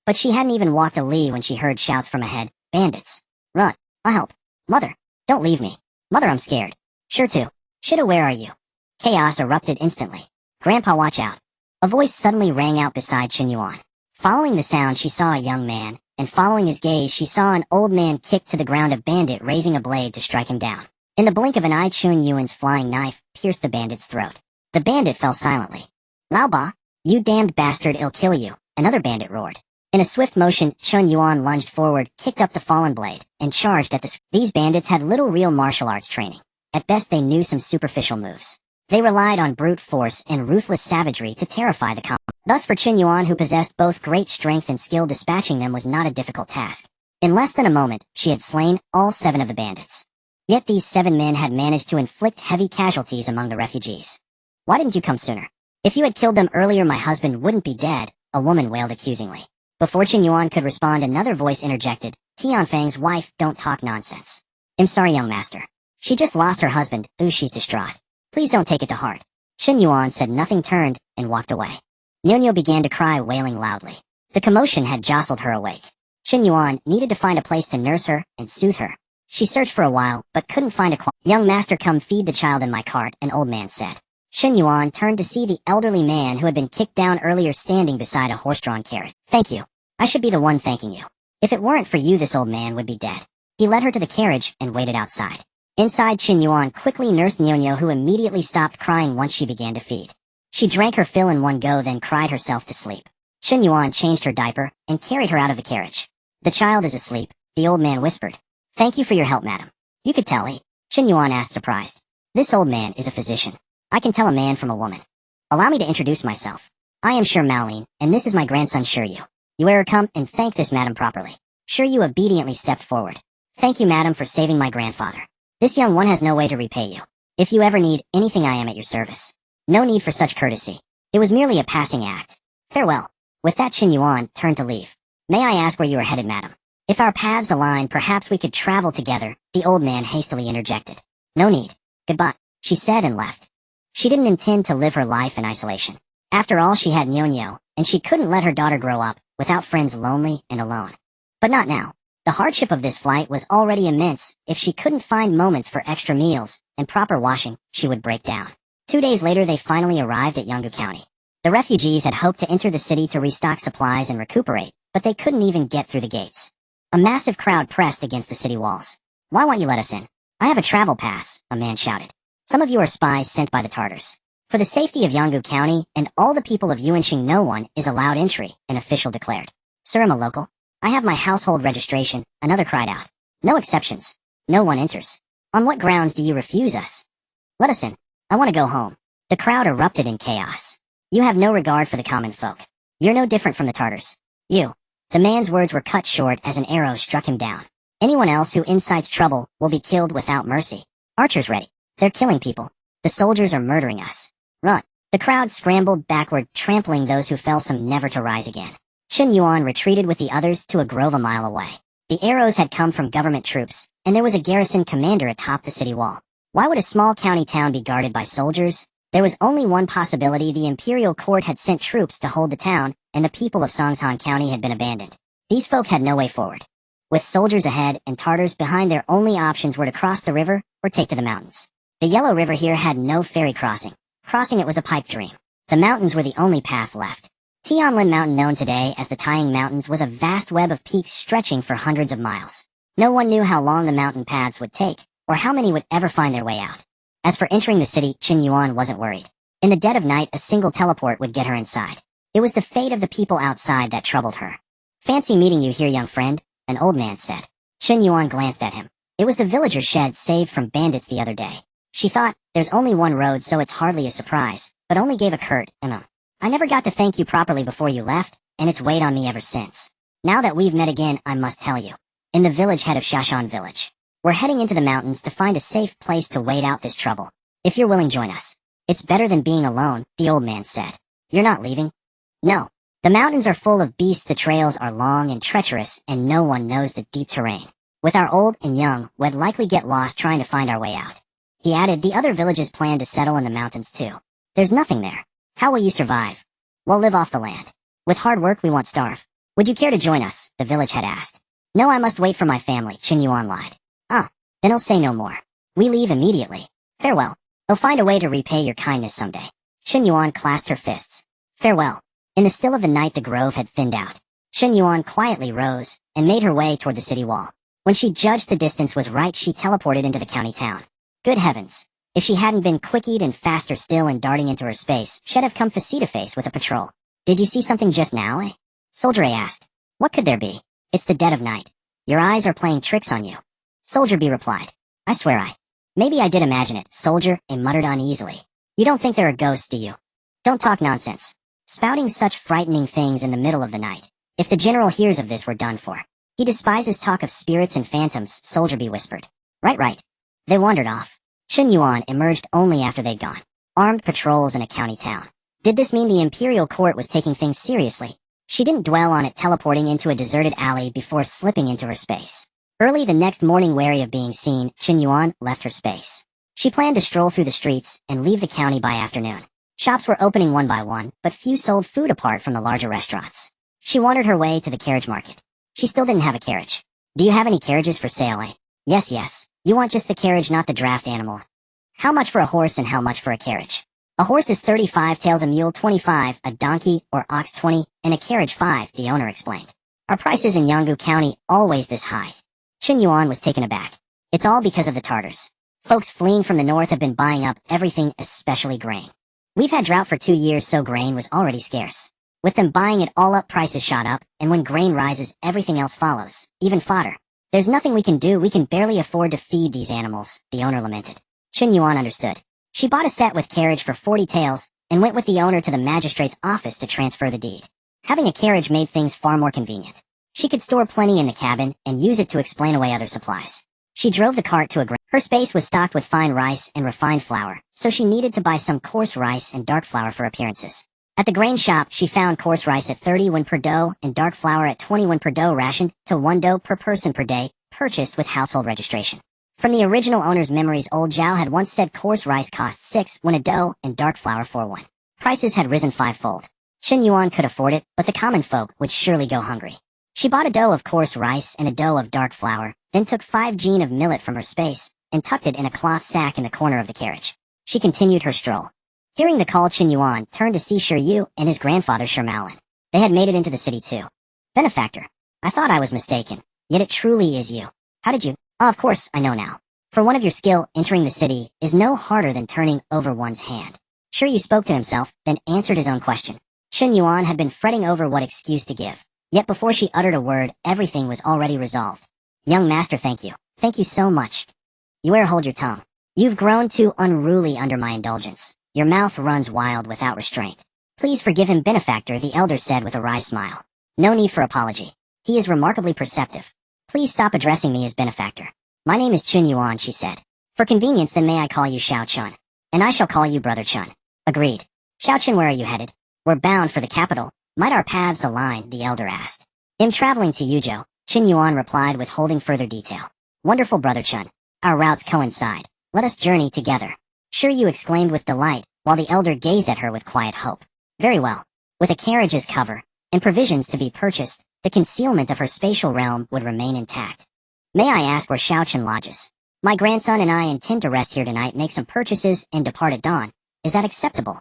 Speaker 1: But she hadn't even walked a li when she heard shouts from ahead. "Bandits! Run! I'll help! Mother! Don't leave me! Mother, I'm scared!" "Sure to. Shida, where are you?" Chaos erupted instantly. "Grandpa, watch out!" A voice suddenly rang out beside Chen Yuan. Following the sound, she saw a young man, and following his gaze, she saw an old man kick to the ground a bandit, raising a blade to strike him down. In the blink of an eye, Chen Yuan's flying knife pierced the bandit's throat. The bandit fell silently. "Lao Ba, you damned bastard, I'll kill you," another bandit roared. In a swift motion, Chen Yuan lunged forward, kicked up the fallen blade, and charged at These bandits had little real martial arts training. At best they knew some superficial moves. They relied on brute force and ruthless savagery to terrify the common. Thus for Chen Yuan, who possessed both great strength and skill, dispatching them was not a difficult task. In less than a moment, she had slain all 7 of the bandits. Yet these 7 men had managed to inflict heavy casualties among the refugees. "Why didn't you come sooner? If you had killed them earlier, my husband wouldn't be dead," a woman wailed accusingly. Before Chen Yuan could respond, another voice interjected. "Tianfang's wife, don't talk nonsense." "I'm sorry, young master. She just lost her husband. Ooh, she's distraught. Please don't take it to heart." Chen Yuan said nothing, turned, and walked away. Nuno began to cry, wailing loudly. The commotion had jostled her awake. Chen Yuan needed to find a place to nurse her and soothe her. She searched for a while, but couldn't find a "Young master, come feed the child in my cart," an old man said. Chen Yuan turned to see the elderly man who had been kicked down earlier standing beside a horse-drawn carriage. "Thank you. I should be the one thanking you. If it weren't for you, this old man would be dead." He led her to the carriage and waited outside. Inside, Chen Yuan quickly nursed Nuno, who immediately stopped crying once she began to feed. She drank her fill in one go, then cried herself to sleep. Chen Yuan changed her diaper and carried her out of the carriage. "The child is asleep," the old man whispered. "Thank you for your help, madam." "You could tell, eh?" Chen Yuan asked, surprised. "This old man is a physician. I can tell a man from a woman. Allow me to introduce myself. I am Sher Maolin, and this is my grandson Sher Yu. You ever come and thank this madam properly? Sure, you obediently stepped forward. Thank you, madam, for saving my grandfather. This young one has no way to repay you. If you ever need anything, I am at your service. No need for such courtesy. It was merely a passing act. Farewell. With that, Chen Yuan turned to leave. May I ask where you are headed, madam? If our paths align, perhaps we could travel together, the old man hastily interjected. No need. Goodbye, she said and left. She didn't intend to live her life in isolation. After all, she had Nyonyo, and she couldn't let her daughter grow up without friends, lonely and alone. But not now. The hardship of this flight was already immense. If she couldn't find moments for extra meals and proper washing, she would break down. 2 days later, they finally arrived at Yanggu County. The refugees had hoped to enter the city to restock supplies and recuperate, but they couldn't even get through the gates. A massive crowd pressed against the city walls. Why won't you let us in? I have a travel pass, a man shouted. Some of you are spies sent by the Tartars. For the safety of Yanggu County and all the people of Yuanxing, no one is allowed entry, an official declared. Sir, I'm a local. I have my household registration, another cried out. No exceptions. No one enters. On what grounds do you refuse us? Let us in. I want to go home. The crowd erupted in chaos. You have no regard for the common folk. You're no different from the Tartars. You. The man's words were cut short as an arrow struck him down. Anyone else who incites trouble will be killed without mercy. Archers ready. They're killing people. The soldiers are murdering us. Run. The crowd scrambled backward, trampling those who fell, some never to rise again. Chen Yuan retreated with the others to a grove a mile away. The arrows had come from government troops, and there was a garrison commander atop the city wall. Why would a small county town be guarded by soldiers? There was only one possibility: the imperial court had sent troops to hold the town, and the people of Songshan County had been abandoned. These folk had no way forward. With soldiers ahead and Tartars behind, their only options were to cross the river or take to the mountains. The Yellow River here had no ferry crossing. Crossing it was a pipe dream. The mountains were the only path left. Tianlin Mountain, known today as the Tying Mountains, was a vast web of peaks stretching for hundreds of miles. No one knew how long the mountain paths would take, or how many would ever find their way out. As for entering the city, Chen Yuan wasn't worried. In the dead of night, a single teleport would get her inside. It was the fate of the people outside that troubled her. Fancy meeting you here, young friend, an old man said. Chen Yuan glanced at him. It was the villager shed saved from bandits the other day. She thought, there's only one road, so it's hardly a surprise, but only gave a curt, I never got to thank you properly before you left, and it's weighed on me ever since. Now that we've met again, I must tell you. In the village head of Shashan village. We're heading into the mountains to find a safe place to wait out this trouble. If you're willing, join us. It's better than being alone, the old man said. You're not leaving? No. The mountains are full of beasts, the trails are long and treacherous, and no one knows the deep terrain. With our old and young, we'd likely get lost trying to find our way out. He added, the other villages plan to settle in the mountains too. There's nothing there. How will you survive? We'll live off the land. With hard work, we won't starve. Would you care to join us? The village head asked. No, I must wait for my family, Chen Yuan lied. Ah, then I'll say no more. We leave immediately. Farewell. I'll find a way to repay your kindness someday. Chen Yuan clasped her fists. Farewell. In the still of the night, the grove had thinned out. Chen Yuan quietly rose and made her way toward the city wall. When she judged the distance was right, she teleported into the county town. Good heavens. If she hadn't been quickied and faster still in darting into her space, she'd have come face-to-face with a patrol. Did you see something just now, eh? Soldier A asked. What could there be? It's the dead of night. Your eyes are playing tricks on you. Soldier B replied. I swear Maybe I did imagine it, Soldier A muttered uneasily. You don't think there are ghosts, do you? Don't talk nonsense. Spouting such frightening things in the middle of the night. If the general hears of this, we're done for. He despises talk of spirits and phantoms, Soldier B whispered. Right. They wandered off. Chen Yuan emerged only after they'd gone. Armed patrols in a county town. Did this mean the imperial court was taking things seriously? She didn't dwell on it, teleporting into a deserted alley before slipping into her space. Early the next morning, wary of being seen, Chen Yuan left her space. She planned to stroll through the streets and leave the county by afternoon. Shops were opening one by one, but few sold food apart from the larger restaurants. She wandered her way to the carriage market. She still didn't have a carriage. Do you have any carriages for sale, eh? Yes. You want just the carriage, not the draft animal. How much for a horse and how much for a carriage? A horse is 35 taels, a mule 25, a donkey or ox 20, and a carriage 5, the owner explained. Our prices in Yanggu County always this high. Chen Yuan was taken aback. It's all because of the Tartars. Folks fleeing from the north have been buying up everything, especially grain. We've had drought for 2 years, so grain was already scarce. With them buying it all up, prices shot up, and when grain rises, everything else follows, even fodder. There's nothing we can do, we can barely afford to feed these animals, the owner lamented. Chen Yuan understood. She bought a set with carriage for 40 taels, and went with the owner to the magistrate's office to transfer the deed. Having a carriage made things far more convenient. She could store plenty in the cabin and use it to explain away other supplies. She drove the cart to a grain. Her space was stocked with fine rice and refined flour, so she needed to buy some coarse rice and dark flour for appearances. At the grain shop, she found coarse rice at 30 won per dough and dark flour at 20 won per dough, rationed to 1 dough per person per day, purchased with household registration. From the original owner's memories, old Zhao had once said coarse rice cost 6 won a dough and dark flour 4 won. Prices had risen fivefold. Chen Yuan could afford it, but the common folk would surely go hungry. She bought a dough of coarse rice and a dough of dark flour, then took 5 jean of millet from her space, and tucked it in a cloth sack in the corner of the carriage. She continued her stroll. Hearing the call, Chen Yuan turned to see Shi Yu and his grandfather Shi Maolin. They had made it into the city too. Benefactor, I thought I was mistaken, yet it truly is you. How did you? Oh, of course, I know now. For one of your skill, entering the city is no harder than turning over one's hand. Shi Yu spoke to himself, then answered his own question. Chen Yuan had been fretting over what excuse to give. Yet before she uttered a word, everything was already resolved. Young master, thank you. Thank you so much. You hold your tongue. You've grown too unruly under my indulgence. Your mouth runs wild without restraint. Please forgive him, benefactor, the elder said with a wry smile. No need for apology. He is remarkably perceptive. Please stop addressing me as benefactor. My name is Chen Yuan, she said. For convenience, then may I call you Xiao Chun? And I shall call you Brother Chun. Agreed. Xiao Chun, where are you headed? We're bound for the capital. Might our paths align? The elder asked. I'm traveling to Yuzhou, Chen Yuan replied, withholding further detail. Wonderful, Brother Chun. Our routes coincide. Let us journey together. Sure, you exclaimed with delight, while the elder gazed at her with quiet hope. Very well. With a carriage's cover, and provisions to be purchased, the concealment of her spatial realm would remain intact. May I ask where Xiao Chen lodges? My grandson and I intend to rest here tonight, make some purchases, and depart at dawn. Is that acceptable?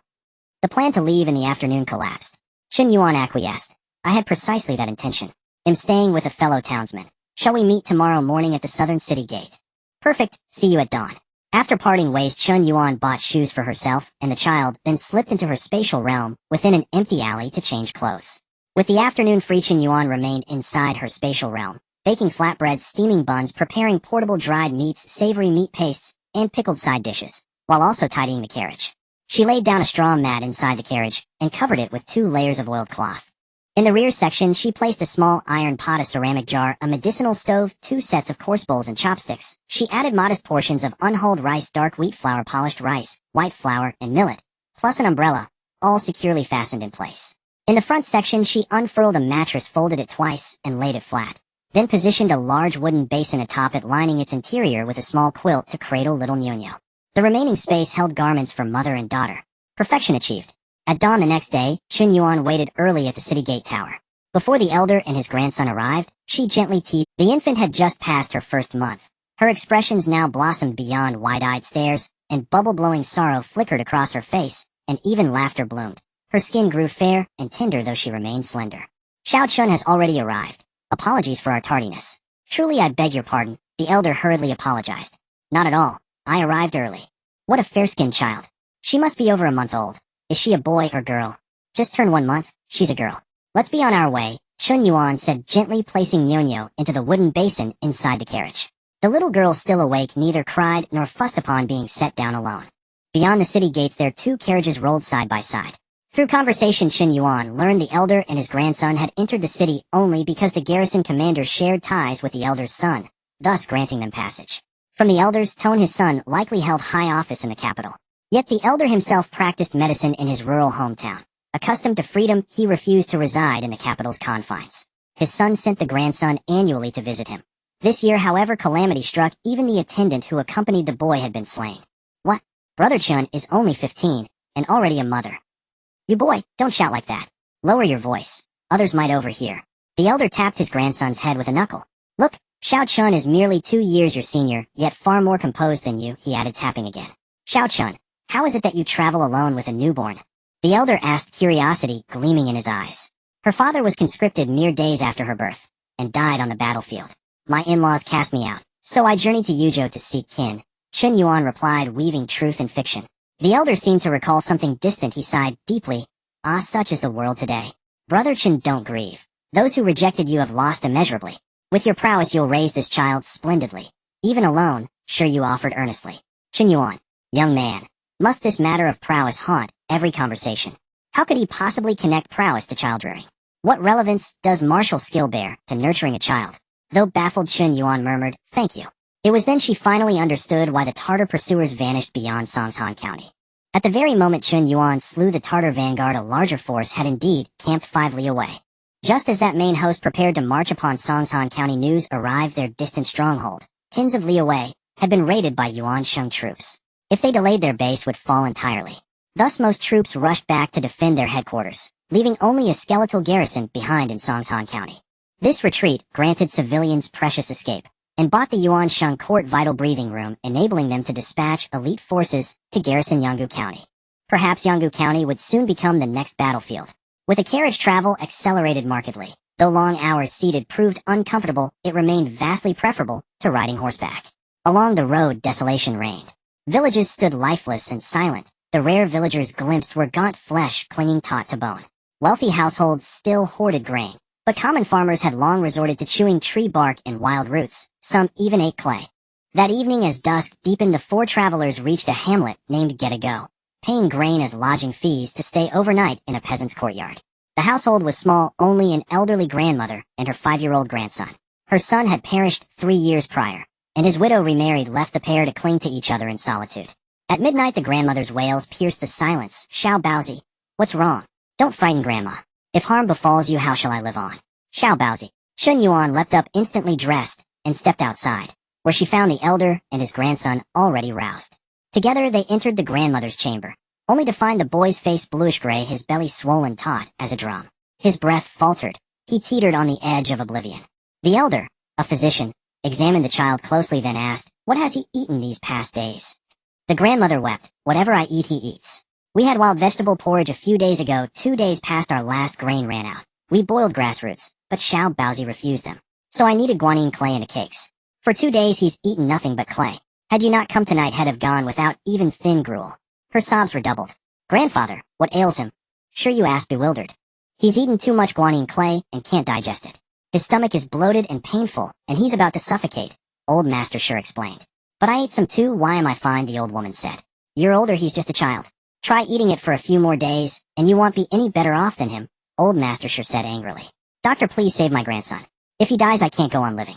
Speaker 1: The plan to leave in the afternoon collapsed. Chen Yuan acquiesced. I had precisely that intention. I'm staying with a fellow townsman. Shall we meet tomorrow morning at the southern city gate? Perfect. See you at dawn. After parting ways, Chen Yuan bought shoes for herself and the child, then slipped into her spatial realm within an empty alley to change clothes. With the afternoon free, Chen Yuan remained inside her spatial realm, baking flatbreads, steaming buns, preparing portable dried meats, savory meat pastes, and pickled side dishes, while also tidying the carriage. She laid down a straw mat inside the carriage and covered it with 2 layers of oiled cloth. In the rear section, she placed a small iron pot, a ceramic jar, a medicinal stove, 2 sets of coarse bowls and chopsticks. She added modest portions of unhulled rice, dark wheat flour, polished rice, white flour, and millet, plus an umbrella, all securely fastened in place. In the front section, she unfurled a mattress, folded it twice, and laid it flat. Then positioned a large wooden basin atop it, lining its interior with a small quilt to cradle little Nyonyo. The remaining space held garments for mother and daughter. Perfection achieved. At dawn the next day, Chen Yuan waited early at the city gate tower. Before the elder and his grandson arrived, she gently teased. The infant had just passed her first month. Her expressions now blossomed beyond wide-eyed stares, and bubble-blowing sorrow flickered across her face, and even laughter bloomed. Her skin grew fair and tender, though she remained slender. Xiao Chun has already arrived. Apologies for our tardiness. Truly, I beg your pardon, the elder hurriedly apologized. Not at all. I arrived early. What a fair-skinned child. She must be over a month old. Is she a boy or girl? Just turned 1 month. She's a girl. Let's be on our way, Chen Yuan said, gently placing Nyonyo into the wooden basin inside the carriage. The little girl, still awake, neither cried nor fussed upon being set down alone. Beyond the city gates, their 2 carriages rolled side by side. Through conversation, Chen Yuan learned the elder and his grandson had entered the city only because the garrison commander shared ties with the elder's son, thus granting them passage. From the elder's tone, his son likely held high office in the capital. Yet the elder himself practiced medicine in his rural hometown. Accustomed to freedom, he refused to reside in the capital's confines. His son sent the grandson annually to visit him. This year, however, calamity struck. Even the attendant who accompanied the boy had been slain. What? Brother Chun is only 15, and already a mother. You boy, don't shout like that. Lower your voice. Others might overhear. The elder tapped his grandson's head with a knuckle. Look, Xiao Chun is merely 2 years your senior, yet far more composed than you, he added, tapping again. Xiao Chun, how is it that you travel alone with a newborn? The elder asked, curiosity gleaming in his eyes. Her father was conscripted mere days after her birth, and died on the battlefield. My in-laws cast me out, so I journeyed to Yuzhou to seek kin, Chen Yuan replied, weaving truth and fiction. The elder seemed to recall something distant. He sighed deeply. Ah, such is the world today. Brother Chen, don't grieve. Those who rejected you have lost immeasurably. With your prowess you'll raise this child splendidly. Even alone, sure, you offered earnestly. Chen Yuan, young man, must this matter of prowess haunt every conversation? How could he possibly connect prowess to child rearing? What relevance does martial skill bear to nurturing a child? Though baffled, Chen Yuan murmured, "Thank you." It was then she finally understood why the Tartar pursuers vanished beyond Songshan County. At the very moment Chen Yuan slew the Tartar vanguard, a larger force had indeed camped 5 li away. Just as that main host prepared to march upon Songshan County, news arrived their distant stronghold, tens of li away, had been raided by Yuan Sheng troops. If they delayed, their base would fall entirely. Thus most troops rushed back to defend their headquarters, leaving only a skeletal garrison behind in Songshan County. This retreat granted civilians precious escape, and bought the Yuan Sheng court vital breathing room, enabling them to dispatch elite forces to garrison Yanggu County. Perhaps Yanggu County would soon become the next battlefield. With a carriage, travel accelerated markedly. Though long hours seated proved uncomfortable, it remained vastly preferable to riding horseback. Along the road, desolation reigned. Villages stood lifeless and silent. The rare villagers glimpsed were gaunt flesh clinging taut to bone. Wealthy households still hoarded grain, but common farmers had long resorted to chewing tree bark and wild roots. Some even ate clay. That evening, as dusk deepened, the 4 travelers reached a hamlet named Get-A-Go, paying grain as lodging fees to stay overnight in a peasant's courtyard. The household was small, only an elderly grandmother and her 5-year-old grandson. Her son had perished 3 years prior, and his widow, remarried, left the pair to cling to each other in solitude. At midnight, the grandmother's wails pierced the silence. "Xiao Baozi, what's wrong? Don't frighten Grandma. If harm befalls you, how shall I live on?" "Xiao Baozi." Chen Yuan leapt up, instantly dressed, and stepped outside, where she found the elder and his grandson already roused. Together they entered the grandmother's chamber, only to find the boy's face bluish-gray, his belly swollen taut as a drum. His breath faltered. He teetered on the edge of oblivion. The elder, a physician, examined the child closely, then asked, "What has he eaten these past days?" The grandmother wept. "Whatever I eat, he eats. We had wild vegetable porridge a few days ago. 2 days past our last grain ran out. We boiled grass roots, but Xiao Baozi refused them. So I kneaded guanyin clay into cakes. For 2 days he's eaten nothing but clay. Had you not come tonight, he'd have gone without even thin gruel." Her sobs redoubled. "Grandfather, what ails him?" "Sure you asked," bewildered. "He's eaten too much guanyin clay and can't digest it. His stomach is bloated and painful, and he's about to suffocate," old Master Sure explained. "But I ate some too. Why am I fine?" the old woman said. "You're older, he's just a child. Try eating it for a few more days, and you won't be any better off than him," old Master Sure said angrily. "Doctor, please save my grandson. If he dies, I can't go on living.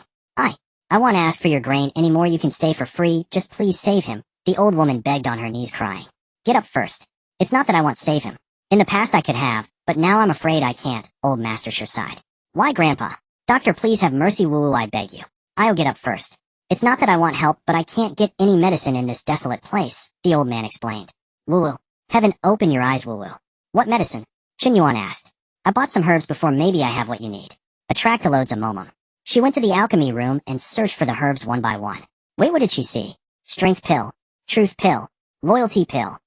Speaker 1: I won't ask for your grain anymore. You can stay for free. Just please save him," the old woman begged on her knees, crying. "Get up first. It's not that I won't save him. In the past I could have, but now I'm afraid I can't," old Master Sure sighed. "Why, Grandpa? Doctor, please have mercy. Woo-woo, I beg you. I'll get up first. It's not that I want help, but I can't get any medicine in this desolate place," the old man explained. "Woo-woo. Heaven open your eyes, woo-woo. What medicine?" Chen Yuan asked. "I bought some herbs before. Maybe I have what you need. Atractalodes a momum." She went to the alchemy room and searched for the herbs one by one. Wait, what did she see? Strength pill, truth pill, loyalty pill.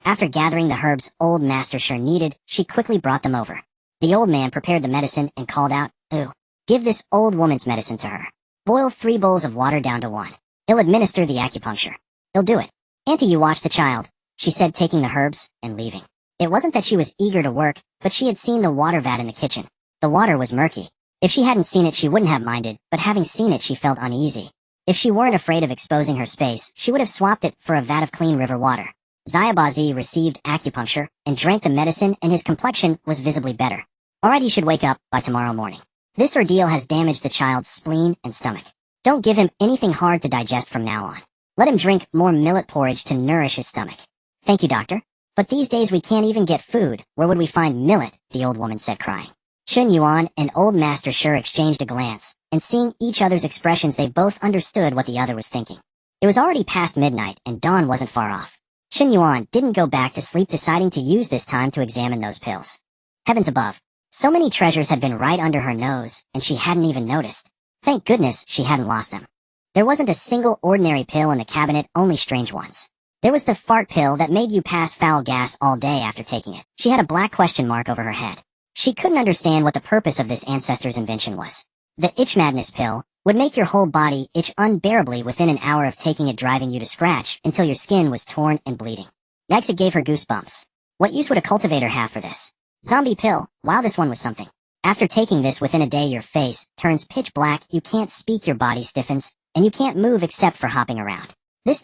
Speaker 1: After gathering the herbs old Master Sure needed, she quickly brought them over. The old man prepared the medicine and called out, "Ooh, give this old woman's medicine to her. Boil 3 bowls of water down to 1. He'll administer the acupuncture. He'll do it. Auntie, you watch the child," she said, taking the herbs and leaving. It wasn't that she was eager to work, but she had seen the water vat in the kitchen. The water was murky. If she hadn't seen it, she wouldn't have minded, but having seen it, she felt uneasy. If she weren't afraid of exposing her space, she would have swapped it for a vat of clean river water. Xiaobazi received acupuncture and drank the medicine, and his complexion was visibly better. Alright, he should wake up by tomorrow morning. This ordeal has damaged the child's spleen and stomach. Don't give him anything hard to digest from now on. Let him drink more millet porridge to nourish his stomach." "Thank you, doctor. But these days we can't even get food. Where would we find millet?" the old woman said, crying. Chen Yuan and old Master Sure exchanged a glance, and seeing each other's expressions, they both understood what the other was thinking. It was already past midnight, and dawn wasn't far off. Chen Yuan didn't go back to sleep, deciding to use this time to examine those pills. Heavens above. So many treasures had been right under her nose, and she hadn't even noticed. Thank goodness she hadn't lost them. There wasn't a single ordinary pill in the cabinet, only strange ones. There was the fart pill that made you pass foul gas all day after taking it. She had a black question mark over her head. She couldn't understand what the purpose of this ancestor's invention was. The itch madness pill would make your whole body itch unbearably within an hour of taking it, driving you to scratch until your skin was torn and bleeding. Yikes, it gave her goosebumps. What use would a cultivator have for this? Zombie pill. Wow, this one was something. After taking this, within a day your face turns pitch black, you can't speak, your body stiffens, and you can't move except for hopping around. This.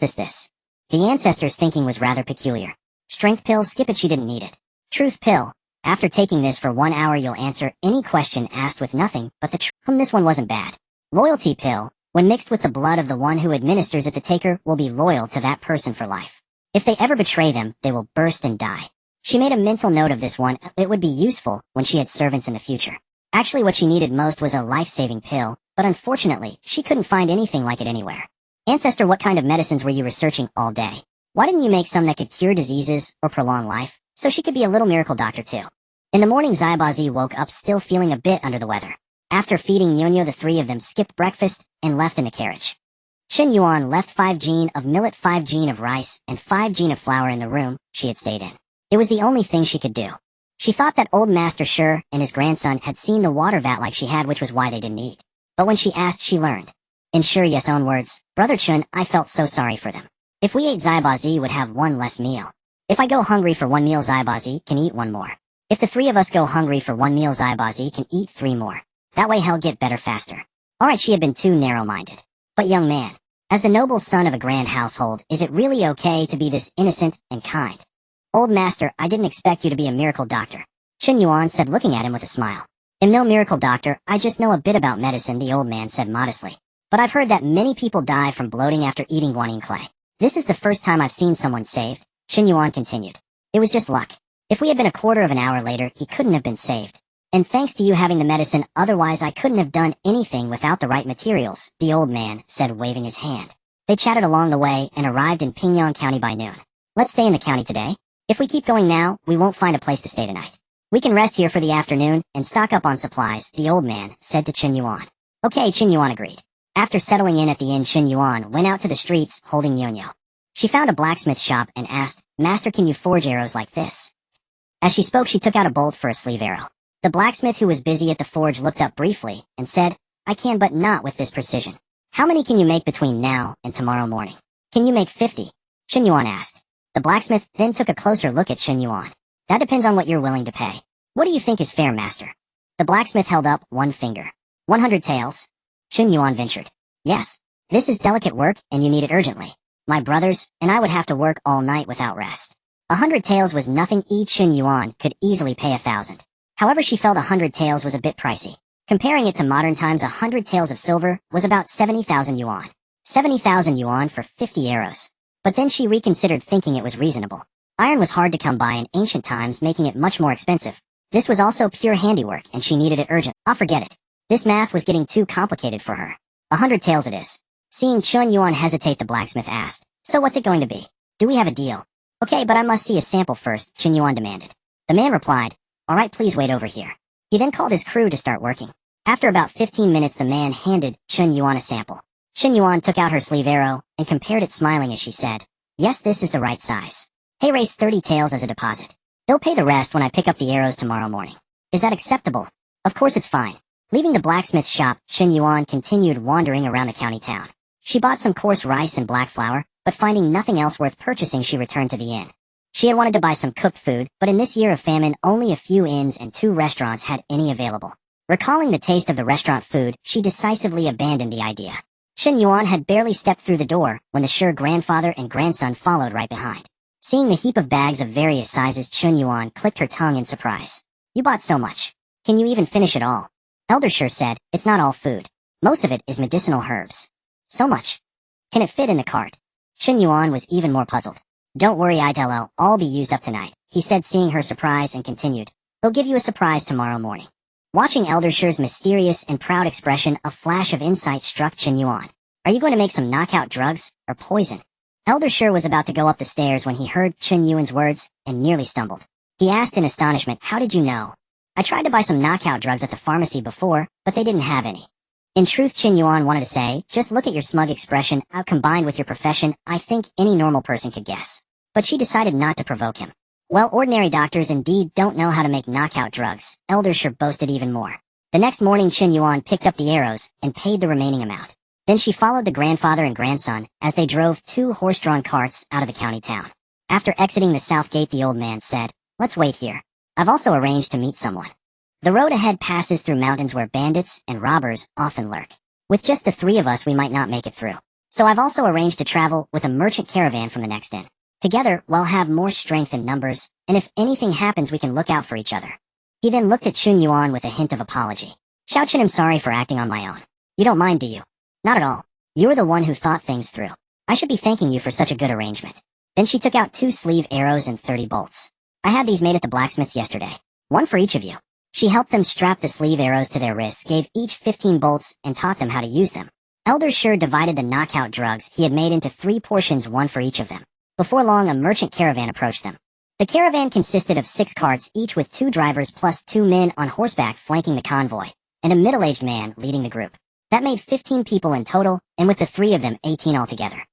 Speaker 1: The ancestor's thinking was rather peculiar. Strength pill, skip it, she didn't need it. Truth pill. After taking this for 1 hour, you'll answer any question asked with nothing but the truth. This one wasn't bad. Loyalty pill. When mixed with the blood of the one who administers it, the taker will be loyal to that person for life. If they ever betray them, they will burst and die. She made a mental note of this one. It would be useful when she had servants in the future. Actually, what she needed most was a life-saving pill, but unfortunately, she couldn't find anything like it anywhere. Ancestor, what kind of medicines were you researching all day? Why didn't you make some that could cure diseases or prolong life, so she could be a little miracle doctor too? In the morning, Zaibazi woke up still feeling a bit under the weather. After feeding Nyonyo, the three of them skipped breakfast and left in the carriage. Chen Yuan left 5 jin of millet, 5 jin of rice, and 5 jin of flour in the room she had stayed in. It was the only thing she could do. She thought that old Master Shi and his grandson had seen the water vat like she had, which was why they didn't eat. But when she asked, she learned. In Shi's own words, Brother Chun, I felt so sorry for them. If we ate, Zaibazi would have 1 less meal. If I go hungry for 1 meal, Zaibazi can eat 1 more. If the 3 of us go hungry for 1 meal, Zaibazi can eat 3 more. That way he'll get better faster. Alright, she had been too narrow-minded. But young man, as the noble son of a grand household, is it really okay to be this innocent and kind? Old master, I didn't expect you to be a miracle doctor, Chen Yuan said, looking at him with a smile. I'm no miracle doctor, I just know a bit about medicine, the old man said modestly. But I've heard that many people die from bloating after eating guanyin clay. This is the first time I've seen someone saved, Chen Yuan continued. It was just luck. If we had been a quarter of an hour later, he couldn't have been saved. And thanks to you having the medicine, otherwise I couldn't have done anything without the right materials, the old man said, waving his hand. They chatted along the way and arrived in Pingyang County by noon. Let's stay in the county today. If we keep going now, we won't find a place to stay tonight. We can rest here for the afternoon and stock up on supplies, the old man said to Chen Yuan. Okay, Chen Yuan agreed. After settling in at the inn, Chen Yuan went out to the streets holding Nyonyo. She found a blacksmith shop and asked, Master, can you forge arrows like this? As she spoke, she took out a bolt for a sleeve arrow. The blacksmith, who was busy at the forge, looked up briefly and said, I can, but not with this precision. How many can you make between now and tomorrow morning? Can you make 50? Chen Yuan asked. The blacksmith then took a closer look at Chen Yuan. That depends on what you're willing to pay. What do you think is fair, master? The blacksmith held up 1 finger. 100 taels. Chen Yuan ventured. Yes. This is delicate work and you need it urgently. My brothers and I would have to work all night without rest. 100 taels was nothing. Each Chen Yuan could easily pay 1,000. However, she felt 100 taels was a bit pricey. Comparing it to modern times, 100 taels of silver was about 70,000 yuan. 70,000 yuan for 50 arrows. But then she reconsidered, thinking it was reasonable. Iron was hard to come by in ancient times, making it much more expensive. This was also pure handiwork, and she needed it urgent. Forget it. This math was getting too complicated for her. 100 taels it is. Seeing Chen Yuan hesitate, the blacksmith asked, So what's it going to be? Do we have a deal? Okay, but I must see a sample first, Chen Yuan demanded. The man replied, Alright, please wait over here. He then called his crew to start working. After about 15 minutes, the man handed Chen Yuan a sample. Chen Yuan took out her sleeve arrow and compared it, smiling as she said, Yes, this is the right size. Hey, raise 30 taels as a deposit. They'll pay the rest when I pick up the arrows tomorrow morning. Is that acceptable? Of course it's fine. Leaving the blacksmith's shop, Chen Yuan continued wandering around the county town. She bought some coarse rice and black flour, but finding nothing else worth purchasing, she returned to the inn. She had wanted to buy some cooked food, but in this year of famine, only a few inns and 2 restaurants had any available. Recalling the taste of the restaurant food, she decisively abandoned the idea. Chen Yuan had barely stepped through the door when the Shi grandfather and grandson followed right behind. Seeing the heap of bags of various sizes, Chen Yuan clicked her tongue in surprise. You bought so much. Can you even finish it all? Elder Shi said, It's not all food. Most of it is medicinal herbs. So much. Can it fit in the cart? Chen Yuan was even more puzzled. Don't worry, it'll all be used up tonight, he said, seeing her surprise, and continued. They'll give you a surprise tomorrow morning. Watching Elder Shi's mysterious and proud expression, a flash of insight struck Chen Yuan. Are you going to make some knockout drugs or poison? Elder Shi was about to go up the stairs when he heard Chen Yuan's words and nearly stumbled. He asked in astonishment, How did you know? I tried to buy some knockout drugs at the pharmacy before, but they didn't have any. In truth, Chen Yuan wanted to say, Just look at your smug expression, how combined with your profession, I think any normal person could guess. But she decided not to provoke him. Well, ordinary doctors indeed don't know how to make knockout drugs, Elder Shi boasted even more. The next morning, Chen Yuan picked up the arrows and paid the remaining amount. Then she followed the grandfather and grandson as they drove 2 horse-drawn carts out of the county town. After exiting the south gate, the old man said, Let's wait here. I've also arranged to meet someone. The road ahead passes through mountains where bandits and robbers often lurk. With just the 3 of us, we might not make it through. So I've also arranged to travel with a merchant caravan from the next inn. Together, we'll have more strength in numbers, and if anything happens we can look out for each other. He then looked at Chen Yuan with a hint of apology. Xiao Chen, I'm sorry for acting on my own. You don't mind, do you? Not at all. You were the one who thought things through. I should be thanking you for such a good arrangement. Then she took out 2 sleeve arrows and 30 bolts. I had these made at the blacksmith's yesterday. One for each of you. She helped them strap the sleeve arrows to their wrists, gave each 15 bolts, and taught them how to use them. Elder Shur divided the knockout drugs he had made into 3 portions, one for each of them. Before long, a merchant caravan approached them. The caravan consisted of 6 carts, each with 2 drivers plus 2 men on horseback flanking the convoy, and a middle-aged man leading the group. That made 15 people in total, and with the 3 of them, 18 altogether.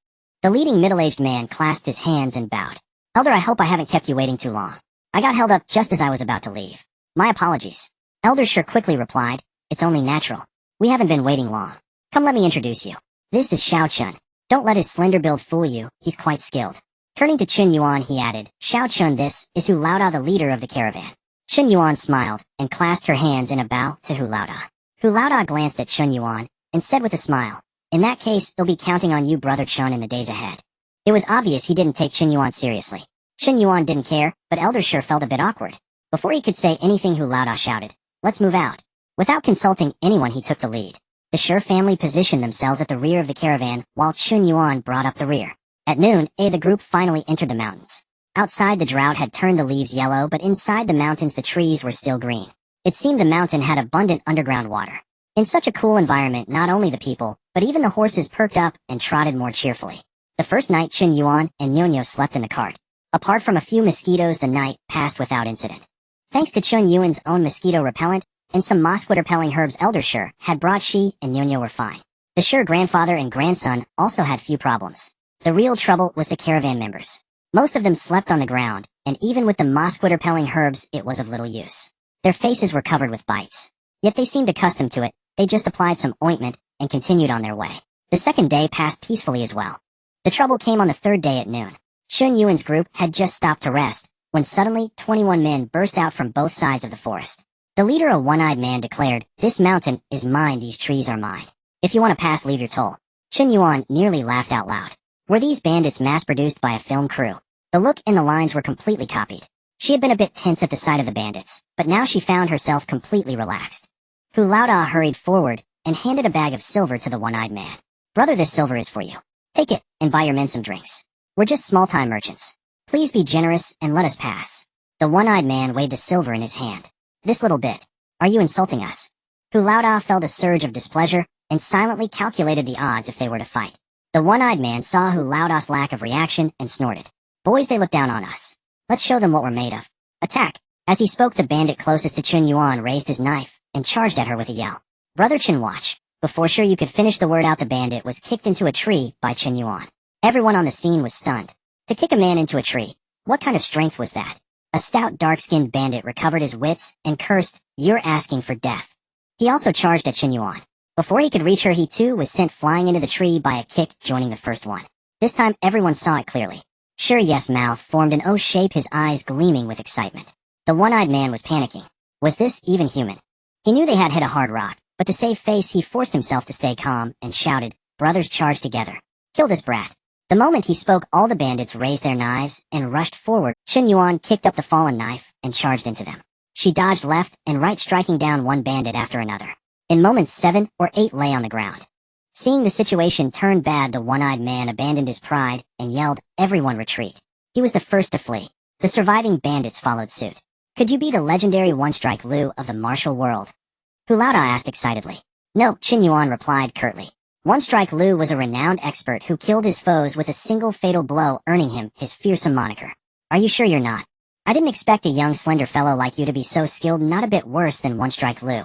Speaker 1: The leading middle-aged man clasped his hands and bowed. Elder, I hope I haven't kept you waiting too long. I got held up just as I was about to leave. My apologies. Elder Shur quickly replied, it's only natural. We haven't been waiting long. Come, let me introduce you. This is Xiao Chun. Don't let his slender build fool you, he's quite skilled. Turning to Chen Yuan he added, Xiao Chun, this is Hu Laoda, the leader of the caravan. Chen Yuan smiled, and clasped her hands in a bow to Hu Laoda. Hu Laoda glanced at Chen Yuan, and said with a smile, in that case, they'll be counting on you, Brother Chun, in the days ahead. It was obvious he didn't take Chen Yuan seriously. Chen Yuan didn't care, but Elder Shur felt a bit awkward. Before he could say anything, Hu Laoda shouted, let's move out. Without consulting anyone, he took the lead. The Shur family positioned themselves at the rear of the caravan, while Chen Yuan brought up the rear. At noon, the group finally entered the mountains. Outside, the drought had turned the leaves yellow, but inside the mountains the trees were still green. It seemed the mountain had abundant underground water. In such a cool environment, not only the people, but even the horses perked up and trotted more cheerfully. The first night, Chen Yuan and Nyonyo slept in the cart. Apart from a few mosquitoes, the night passed without incident. Thanks to Chen Yuan's own mosquito repellent and some mosquito-repelling herbs Elder Shur had brought, she and Nyonyo were fine. The Shur grandfather and grandson also had few problems. The real trouble was the caravan members. Most of them slept on the ground, and even with the mosquito-repelling herbs, it was of little use. Their faces were covered with bites. Yet they seemed accustomed to it. They just applied some ointment and continued on their way. The second day passed peacefully as well. The trouble came on the third day at noon. Chen Yuan's group had just stopped to rest, when suddenly 21 men burst out from both sides of the forest. The leader, a one-eyed man, declared, this mountain is mine, these trees are mine. If you want to pass, leave your toll. Chen Yuan nearly laughed out loud. Were these bandits mass-produced by a film crew? The look and the lines were completely copied. She had been a bit tense at the sight of the bandits, but now she found herself completely relaxed. Hu Laoda hurried forward and handed a bag of silver to the one-eyed man. Brother, this silver is for you. Take it and buy your men some drinks. We're just small-time merchants. Please be generous and let us pass. The one-eyed man weighed the silver in his hand. This little bit. Are you insulting us? Hu Laoda felt a surge of displeasure and silently calculated the odds if they were to fight. The one-eyed man saw Hu Laoda's lack of reaction and snorted. Boys, they look down on us. Let's show them what we're made of. Attack. As he spoke, the bandit closest to Chen Yuan raised his knife and charged at her with a yell. Brother Chen, watch. Before sure you could finish the word out, the bandit was kicked into a tree by Chen Yuan. Everyone on the scene was stunned. To kick a man into a tree, what kind of strength was that? A stout, dark-skinned bandit recovered his wits and cursed, you're asking for death. He also charged at Chen Yuan. Before he could reach her, he too was sent flying into the tree by a kick, joining the first one. This time, everyone saw it clearly. Sure, yes, mouth formed an O shape, his eyes gleaming with excitement. The one-eyed man was panicking. Was this even human? He knew they had hit a hard rock, but to save face, he forced himself to stay calm and shouted, brothers, charge together. Kill this brat. The moment he spoke, all the bandits raised their knives and rushed forward. Chen Yuan kicked up the fallen knife and charged into them. She dodged left and right, striking down one bandit after another. In moments, 7 or 8 lay on the ground. Seeing the situation turn bad, the one-eyed man abandoned his pride and yelled, everyone retreat. He was the first to flee. The surviving bandits followed suit. Could you be the legendary One-Strike Lu of the martial world? Hu Laoda asked excitedly. No, Chen Yuan replied curtly. One-Strike Lu was a renowned expert who killed his foes with a single fatal blow, earning him his fearsome moniker. Are you sure you're not? I didn't expect a young slender fellow like you to be so skilled, not a bit worse than One-Strike Lu.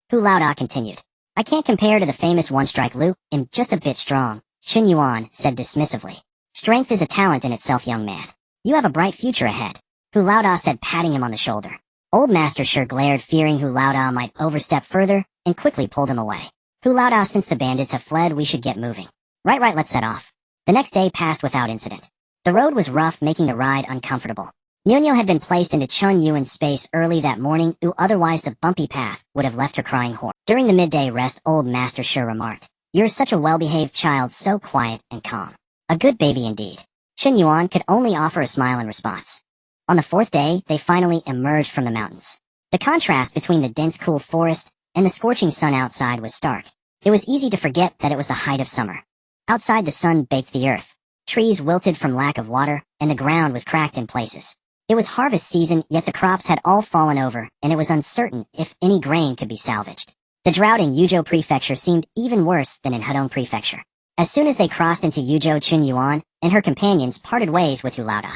Speaker 1: Hu Laoda continued. I can't compare to the famous One-Strike Lu, I'm just a bit strong, Chen Yuan said dismissively. Strength is a talent in itself, young man. You have a bright future ahead, Hu Laoda said, patting him on the shoulder. Old Master Shur glared, fearing Hu Laoda might overstep further, and quickly pulled him away. Hu Laoda, since the bandits have fled, we should get moving. Right, let's set off. The next day passed without incident. The road was rough, making the ride uncomfortable. Nyonyo had been placed into Chen Yuan's space early that morning, otherwise the bumpy path would have left her crying horror. During the midday rest, old Master Shur remarked, you're such a well-behaved child, so quiet and calm. A good baby indeed. Chen Yuan could only offer a smile in response. On the fourth day, they finally emerged from the mountains. The contrast between the dense cool forest and the scorching sun outside was stark. It was easy to forget that it was the height of summer. Outside, the sun baked the earth. Trees wilted from lack of water, and the ground was cracked in places. It was harvest season, yet the crops had all fallen over, and it was uncertain if any grain could be salvaged. The drought in Yuzhou Prefecture seemed even worse than in Hedong Prefecture. As soon as they crossed into Yuzhou, Chen Yuan and her companions parted ways with Hu Laoda.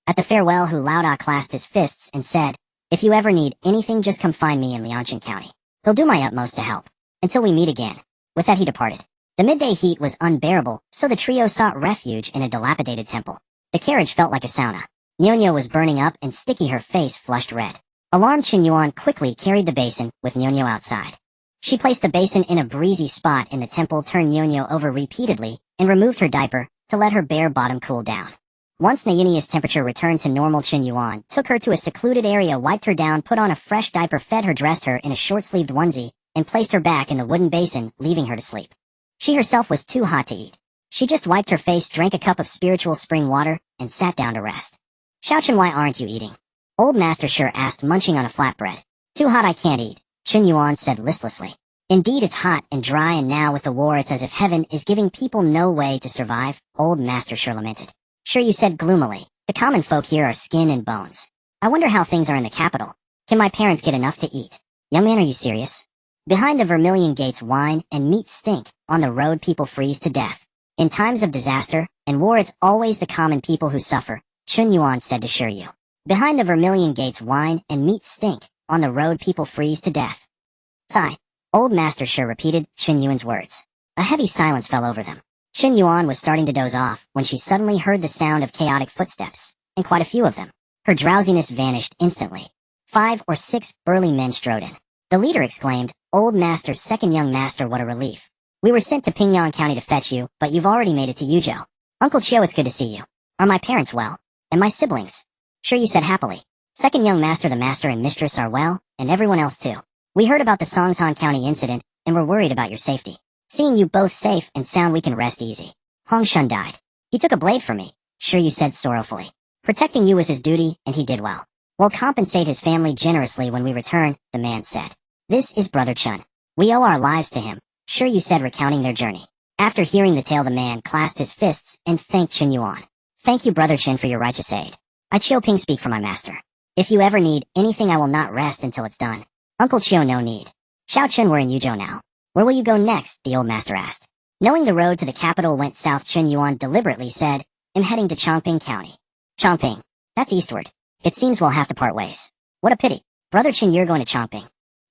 Speaker 1: At the farewell, Hu Laoda clasped his fists and said, "If you ever need anything, just come find me in Liangshan County. He'll do my utmost to help. Until we meet again." With that, he departed. The midday heat was unbearable, so the trio sought refuge in a dilapidated temple. The carriage felt like a sauna. Nyonya was burning up and Sticky, her face flushed red. Alarmed, Chen Yuan quickly carried the basin with Nyonya outside. She placed the basin in a breezy spot in the temple, turned Nyonya over repeatedly, and removed her diaper to let her bare bottom cool down. Once Nyonia's temperature returned to normal, Chen Yuan took her to a secluded area, wiped her down, put on a fresh diaper, fed her, dressed her in a short-sleeved onesie, and placed her back in the wooden basin, leaving her to sleep. She herself was too hot to eat. She just wiped her face, drank a cup of spiritual spring water, and sat down to rest. "Xiao Chen, why aren't you eating?" Old Master Shi asked, munching on a flatbread. "Too hot, I can't eat," Chen Yuan said listlessly. "Indeed, it's hot and dry, and now with the war it's as if heaven is giving people no way to survive," Old Master Shi lamented. "Sure," you said gloomily. "The common folk here are skin and bones. I wonder how things are in the capital. Can my parents get enough to eat?" "Young man, are you serious?" Behind the vermilion gates, wine and meat stink. On the road, people freeze to death. In times of disaster and war, it's always the common people who suffer, Chen Yuan said to Shi Yu. Behind the vermilion gates, wine and meat stink. On the road, people freeze to death. Sigh. Old Master Shi repeated Chen Yuan's words. A heavy silence fell over them. Chen Yuan was starting to doze off when she suddenly heard the sound of chaotic footsteps, and quite a few of them. Her drowsiness vanished instantly. 5 or 6 burly men strode in. The leader exclaimed, "Old Master, second young master, what a relief. We were sent to Pingyang County to fetch you, but you've already made it to Yuzhou. Uncle Chiu, it's good to see you. Are my parents well? And my siblings?" "Sure," you said happily. "Second young master, the master and mistress are well, and everyone else too. We heard about the Songshan County incident, and were worried about your safety. Seeing you both safe and sound, we can rest easy. Hong Shun died. He took a blade for me," Sure, you said sorrowfully. "Protecting you was his duty, and he did well. We'll compensate his family generously when we return," the man said. "This is Brother Chen. We owe our lives to him," Sure, you said, recounting their journey. After hearing the tale, the man clasped his fists and thanked Chen Yuan. "Thank you, Brother Chen, for your righteous aid. I Chiu Ping speak for my master. If you ever need anything, I will not rest until it's done. Uncle Chiu, no need." "Xiao Chen, we're in Yuzhou now. Where will you go next?" the old master asked. Knowing the road to the capital went south, Chen Yuan deliberately said, "I'm heading to Chongping County." "Chongping? That's eastward. It seems we'll have to part ways." "What a pity. Brother Chen, you're going to Chongping."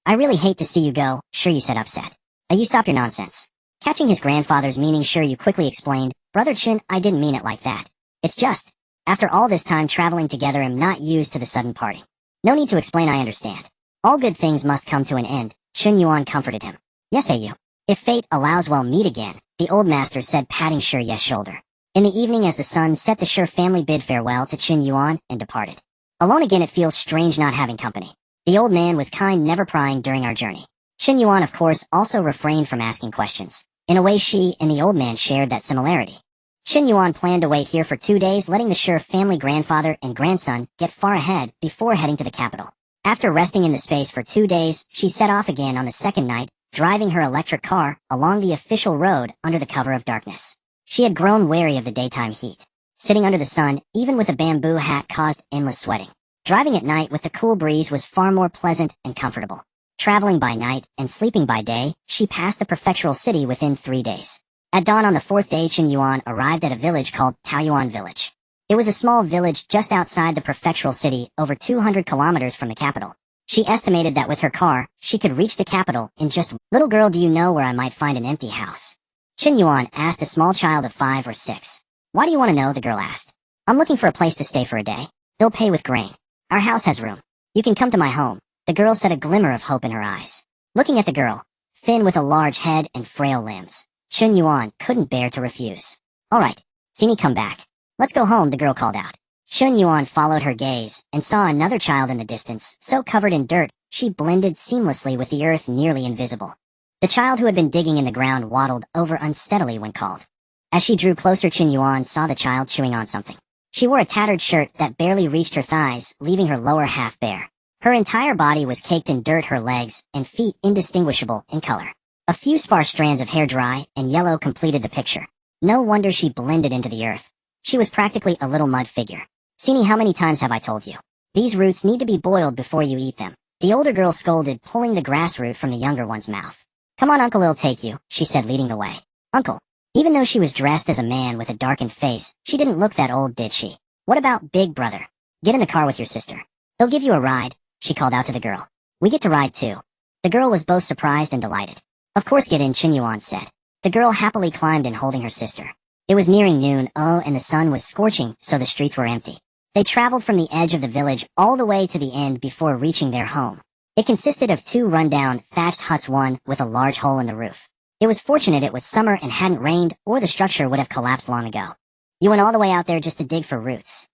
Speaker 1: "I really hate to see you go," Sure, you said, upset. You stop your nonsense." Catching his grandfather's meaning, Sure, you quickly explained, "Brother Chen, I didn't mean it like that. It's just, after all this time traveling together, I'm not used to the sudden parting." "No need to explain, I understand. All good things must come to an end," Chen Yuan comforted him. "Yes, you. If fate allows, we'll meet again," the old master said, patting Sure Ye's shoulder. In the evening, as the sun set, the Sure family bid farewell to Chen Yuan and departed. "Alone again, it feels strange not having company. The old man was kind, never prying during our journey." Chen Yuan, of course, also refrained from asking questions. In a way, she and the old man shared that similarity. Chen Yuan planned to wait here for 2 days, letting the Sure family grandfather and grandson get far ahead before heading to the capital. After resting in the space for 2 days, she set off again on the second night, driving her electric car along the official road under the cover of darkness. She had grown wary of the daytime heat. Sitting under the sun, even with a bamboo hat, caused endless sweating. Driving at night with the cool breeze was far more pleasant and comfortable. Traveling by night and sleeping by day, she passed the prefectural city within 3 days. At dawn on the 4th day, Chen Yuan arrived at a village called Taoyuan Village. It was a small village just outside the prefectural city, over 200 kilometers from the capital. She estimated that with her car, she could reach the capital in just... "Little girl, do you know where I might find an empty house?" Chen Yuan asked a small child of 5 or 6. "Why do you want to know?" the girl asked. "I'm looking for a place to stay for a day. They'll pay with grain. Our house has room. You can come to my home," the girl said, a glimmer of hope in her eyes. Looking at the girl, thin with a large head and frail limbs, Chen Yuan couldn't bear to refuse. "All right, see me come back. Let's go home," the girl called out. Chen Yuan followed her gaze and saw another child in the distance, so covered in dirt, she blended seamlessly with the earth, nearly invisible. The child who had been digging in the ground waddled over unsteadily when called. As she drew closer, Chen Yuan saw the child chewing on something. She wore a tattered shirt that barely reached her thighs, leaving her lower half bare. Her entire body was caked in dirt, her legs and feet indistinguishable in color. A few sparse strands of hair, dry and yellow, completed the picture. No wonder she blended into the earth. She was practically a little mud figure. "Sini, how many times have I told you? These roots need to be boiled before you eat them," the older girl scolded, pulling the grass root from the younger one's mouth. "Come on, Uncle, I'll take you," she said, leading the way. Uncle. Even though she was dressed as a man with a darkened face, she didn't look that old, did she? "What about big brother? Get in the car with your sister. He'll give you a ride," she called out to the girl. "We get to ride too." The girl was both surprised and delighted. "Of course, get in," Chen Yuan said. The girl happily climbed in, holding her sister. It was nearing noon, and the sun was scorching, so the streets were empty. They traveled from the edge of the village all the way to the end before reaching their home. It consisted of 2 rundown, thatched huts, one with a large hole in the roof. It was fortunate it was summer and hadn't rained, or the structure would have collapsed long ago. "You went all the way out there just to dig for roots?"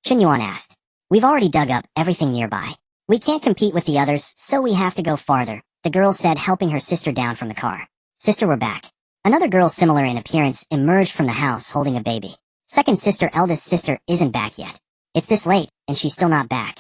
Speaker 1: Chen Yuan asked. "We've already dug up everything nearby. We can't compete with the others, so we have to go farther," the girl said, helping her sister down from the car. "Sister, we're back." Another girl similar in appearance emerged from the house holding a baby. "Second sister, eldest sister, isn't back yet. It's this late, and she's still not back.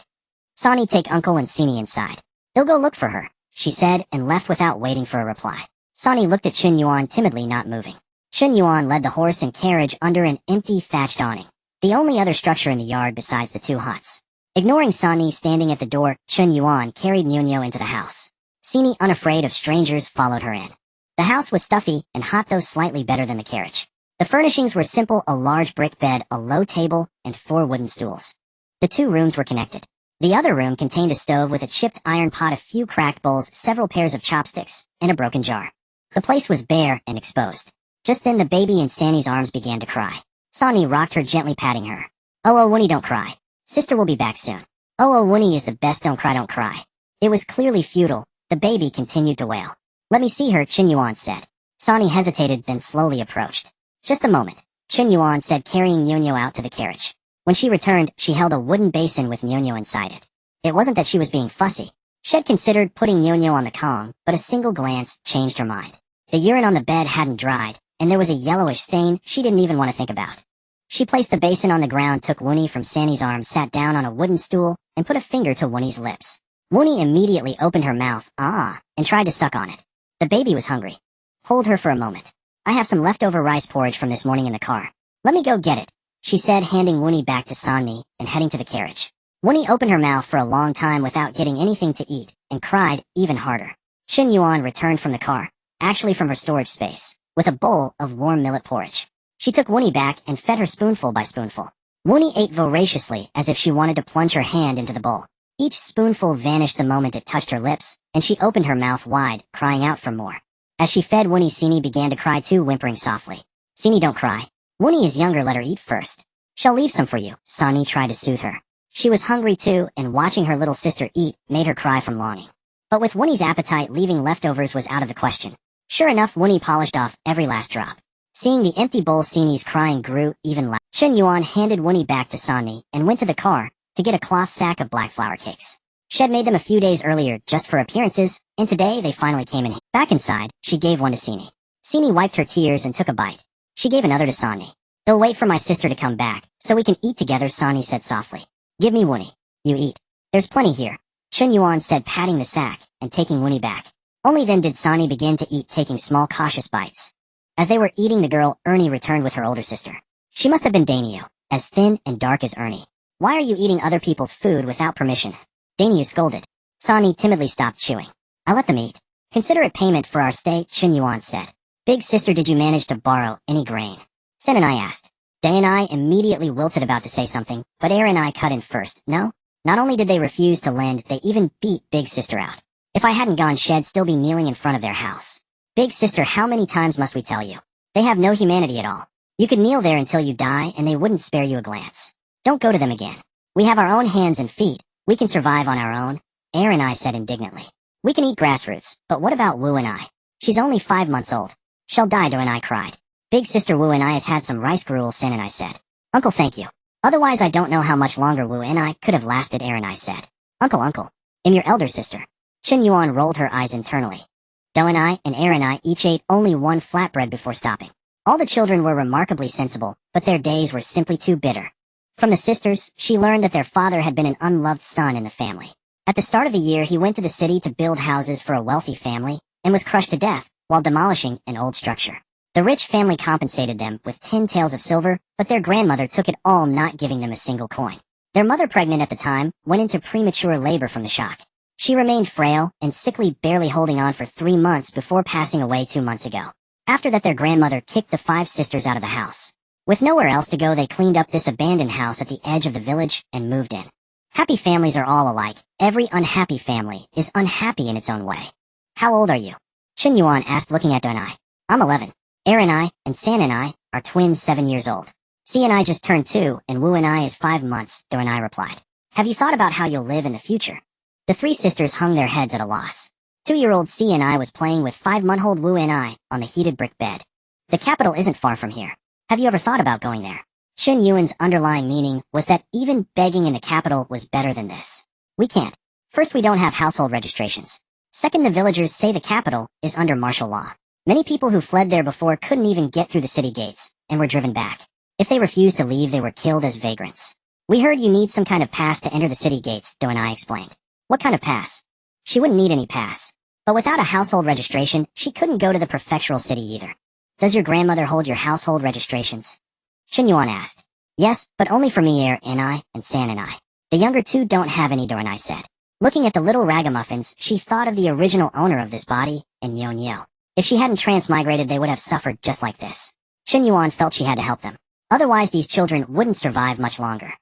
Speaker 1: Sani, take Uncle and Sini inside. They'll go look for her," she said, and left without waiting for a reply. Sani looked at Chen Yuan, timidly, not moving. Chen Yuan led the horse and carriage under an empty thatched awning, the only other structure in the yard besides the 2 huts. Ignoring Sani standing at the door, Chen Yuan carried Nuno into the house. Sini, unafraid of strangers, followed her in. The house was stuffy and hot, though slightly better than the carriage. The furnishings were simple: a large brick bed, a low table, and 4 wooden stools. The 2 rooms were connected. The other room contained a stove with a chipped iron pot, a few cracked bowls, several pairs of chopsticks, and a broken jar. The place was bare and exposed. Just then the baby in Sani's arms began to cry. Sani rocked her, gently patting her. Oh, Winnie, don't cry. Sister will be back soon." Oh, Winnie is the best, don't cry, don't cry." It was clearly futile. The baby continued to wail. "Let me see her," Chen Yuan said. Sani hesitated, then slowly approached. "Just a moment," Chen Yuan said, carrying Nuno out to the carriage. When she returned, she held a wooden basin with Nuno inside it. It wasn't that she was being fussy. She had considered putting Nuno on the Kong, but a single glance changed her mind. The urine on the bed hadn't dried, and there was a yellowish stain she didn't even want to think about. She placed the basin on the ground, took Winnie from Sani's arms, sat down on a wooden stool, and put a finger to Winnie's lips. Winnie immediately opened her mouth, and tried to suck on it. The baby was hungry. "Hold her for a moment. I have some leftover rice porridge from this morning in the car. Let me go get it," she said, handing Winnie back to Sani and heading to the carriage. Winnie opened her mouth for a long time without getting anything to eat, and cried even harder. Chen Yuan returned from the car, actually from her storage space, with a bowl of warm millet porridge. She took Winnie back and fed her spoonful by spoonful. Winnie ate voraciously, as if she wanted to plunge her hand into the bowl. Each spoonful vanished the moment it touched her lips, and she opened her mouth wide, crying out for more. As she fed Winnie, Sini began to cry too, whimpering softly. "Sini, don't cry. Winnie is younger, let her eat first. She'll leave some for you," Sani tried to soothe her. She was hungry too, and watching her little sister eat made her cry from longing. But with Winnie's appetite, leaving leftovers was out of the question. Sure enough, Winnie polished off every last drop. Seeing the empty bowl, Sini's crying grew even louder. Chen Yuan handed Winnie back to Sani and went to the car to get a cloth sack of black flour cakes. She had made them a few days earlier just for appearances, and today they finally came in. Back inside, she gave one to Sini. Sini wiped her tears and took a bite. She gave another to Sani. "They'll wait for my sister to come back, so we can eat together," Sani said softly. "Give me Winnie. You eat. There's plenty here," Chen Yuan said, patting the sack and taking Winnie back. Only then did Sani begin to eat, taking small, cautious bites. As they were eating, the girl, Ernie, returned with her older sister. She must have been Daniel, as thin and dark as Ernie. "Why are you eating other people's food without permission?" Daniel scolded. Sani timidly stopped chewing. "I let them eat. Consider it payment for our stay," Chen Yuan said. "Big sister, did you manage to borrow any grain?" Sen and I asked. Day and I immediately wilted, about to say something, but Air and I cut in first. "No." Not only did they refuse to lend, they even beat Big Sister out. If I hadn't gone, she'd still be kneeling in front of their house. "Big Sister, how many times must we tell you? They have no humanity at all. You could kneel there until you die, and they wouldn't spare you a glance. Don't go to them again. We have our own hands and feet. We can survive on our own," Air and I said indignantly. "We can eat grass roots, but what about Wu and I? She's only 5 months old. She'll die," Do and I cried. "Big Sister, Wu and I has had some rice gruel," Sen and I said. "Uncle, thank you. Otherwise I don't know how much longer Wu and I could have lasted," Air and I said. Uncle, I'm your elder sister." Chen Yuan rolled her eyes internally. Do and I and Air and I each ate only one flatbread before stopping. All the children were remarkably sensible, but their days were simply too bitter. From the sisters, she learned that their father had been an unloved son in the family. At the start of the year, he went to the city to build houses for a wealthy family, and was crushed to death while demolishing an old structure. The rich family compensated them with 10 taels of silver, but their grandmother took it all, not giving them a single coin. Their mother, pregnant at the time, went into premature labor from the shock. She remained frail and sickly, barely holding on for 3 months before passing away 2 months ago. After that, their grandmother kicked the 5 sisters out of the house. With nowhere else to go, they cleaned up this abandoned house at the edge of the village and moved in. Happy families are all alike. Every unhappy family is unhappy in its own way. How old are you? Chen Yuan asked, looking at Do and I. I'm 11. Er and I, and San and I, are twins 7 years old. Si and I just turned 2, and Wu and I is 5 months, Do and I replied. Have you thought about how you'll live in the future? The 3 sisters hung their heads at a loss. 2-year-old Si and I was playing with 5-month-old Wu and I on the heated brick bed. The capital isn't far from here. Have you ever thought about going there? Chen Yuan's underlying meaning was that even begging in the capital was better than this. We can't. First, we don't have household registrations. Second, the villagers say the capital is under martial law. Many people who fled there before couldn't even get through the city gates, and were driven back. If they refused to leave, they were killed as vagrants. We heard you need some kind of pass to enter the city gates, Do and I explained. What kind of pass? She wouldn't need any pass. But without a household registration, she couldn't go to the prefectural city either. Does your grandmother hold your household registrations? Chen Yuan asked. Yes, but only for me, Er and I, and San and I. The younger 2 don't have any, Do and I said. Looking at the little ragamuffins, she thought of the original owner of this body, and Nyo. If she hadn't transmigrated, they would have suffered just like this. Chen Yuan felt she had to help them. Otherwise, these children wouldn't survive much longer.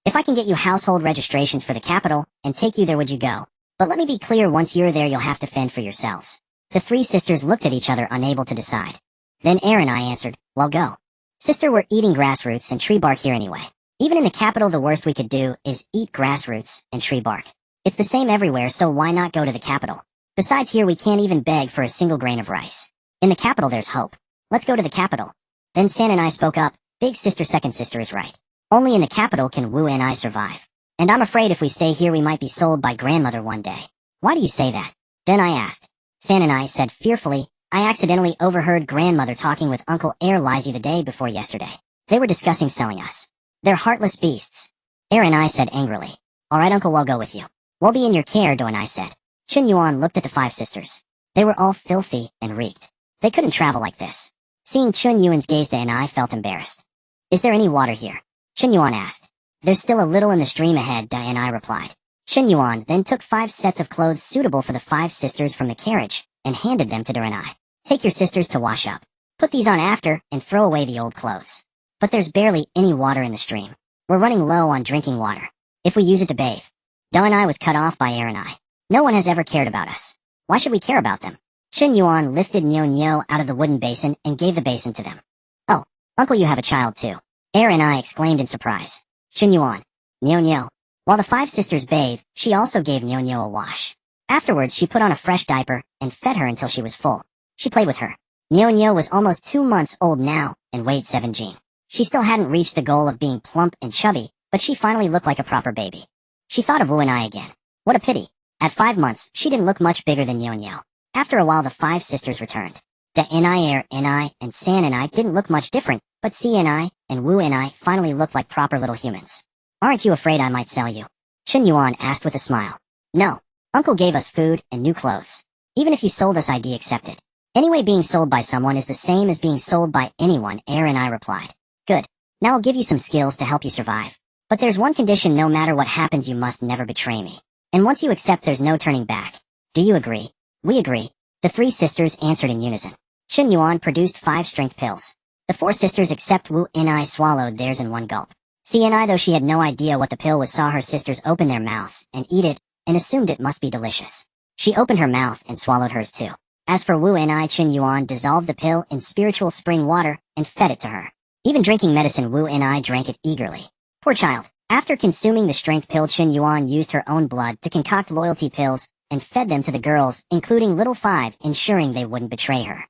Speaker 1: If I can get you household registrations for the capital, and take you there, would you go? But let me be clear, once you're there, you'll have to fend for yourselves. The 3 sisters looked at each other, unable to decide. Then Er and I answered, well, go. Sister, we're eating grass roots and tree bark here anyway. Even in the capital, the worst we could do is eat grass roots and tree bark. It's the same everywhere, so why not go to the capital? Besides, here we can't even beg for a single grain of rice. In the capital, there's hope. Let's go to the capital. Then San and I spoke up. Big sister, second sister is right. Only in the capital can Wu and I survive. And I'm afraid if we stay here, we might be sold by grandmother one day. Why do you say that? Then I asked. San and I said fearfully, I accidentally overheard grandmother talking with Uncle Er Lizzie the day before yesterday. They were discussing selling us. They're heartless beasts. Er and I said angrily. All right, Uncle, we'll go with you. We'll be in your care, Do and I said. Chen Yuan looked at the 5 sisters. They were all filthy and reeked. They couldn't travel like this. Seeing Chen Yuan's gaze, Do and I felt embarrassed. Is there any water here? Chen Yuan asked. There's still a little in the stream ahead, Do and I replied. Chen Yuan then took 5 sets of clothes suitable for the 5 sisters from the carriage, and handed them to Do and I. Take your sisters to wash up. Put these on after, and throw away the old clothes. But there's barely any water in the stream. We're running low on drinking water. If we use it to bathe. Do and I was cut off by Er and I. No one has ever cared about us. Why should we care about them? Chen Yuan lifted Nyo out of the wooden basin and gave the basin to them. Oh, Uncle, you have a child too. Er and I exclaimed in surprise. Chen Yuan. Nyo. While the 5 sisters bathed, she also gave Nyo a wash. Afterwards, she put on a fresh diaper and fed her until she was full. She played with her. Nyo was almost 2 months old now and weighed 7 Jing. She still hadn't reached the goal of being plump and chubby, but she finally looked like a proper baby. She thought of Wu and I again. What a pity. At 5 months, she didn't look much bigger than Nyo. After a while, the 5 sisters returned. Da and I, Er and I, and San and I didn't look much different, but Si and I, and Wu and I finally looked like proper little humans. Aren't you afraid I might sell you? Chen Yuan asked with a smile. No. Uncle gave us food and new clothes. Even if you sold us, I'd accept it. Anyway, being sold by someone is the same as being sold by anyone, Er and I replied. Good. Now I'll give you some skills to help you survive. But there's one condition: no matter what happens, you must never betray me. And once you accept, there's no turning back. Do you agree? We agree. The 3 sisters answered in unison. Chen Yuan produced 5 strength pills. The 4 sisters except Wu and I swallowed theirs in one gulp. Si and I, though she had no idea what the pill was, saw her sisters open their mouths and eat it, and assumed it must be delicious. She opened her mouth and swallowed hers too. As for Wu and I, Chen Yuan dissolved the pill in spiritual spring water and fed it to her. Even drinking medicine, Wu and I drank it eagerly. Poor child. After consuming the strength pill, Chen Yuan used her own blood to concoct loyalty pills and fed them to the girls, including little 5, ensuring they wouldn't betray her.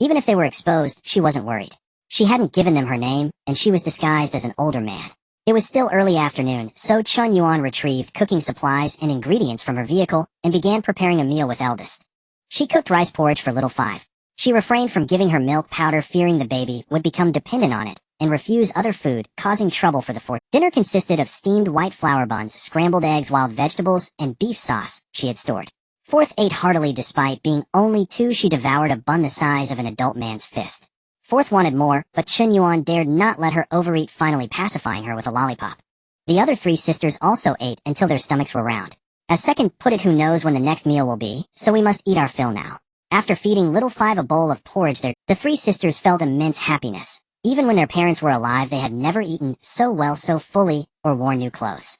Speaker 1: Even if they were exposed, she wasn't worried. She hadn't given them her name, and she was disguised as an older man. It was still early afternoon, so Chen Yuan retrieved cooking supplies and ingredients from her vehicle and began preparing a meal with eldest. She cooked rice porridge for little 5. She refrained from giving her milk powder, fearing the baby would become dependent on it, and refuse other food, causing trouble for the fourth. Dinner consisted of steamed white flour buns, scrambled eggs, wild vegetables, and beef sauce she had stored. Fourth ate heartily. Despite being only 2, she devoured a bun the size of an adult man's fist. Fourth wanted more, but Chen Yuan dared not let her overeat, finally pacifying her with a lollipop. The other 3 sisters also ate until their stomachs were round. As second put it, who knows when the next meal will be, so we must eat our fill now. After feeding little 5 a bowl of porridge, the 3 sisters felt immense happiness. Even when their parents were alive, they had never eaten so well, so fully, or worn new clothes.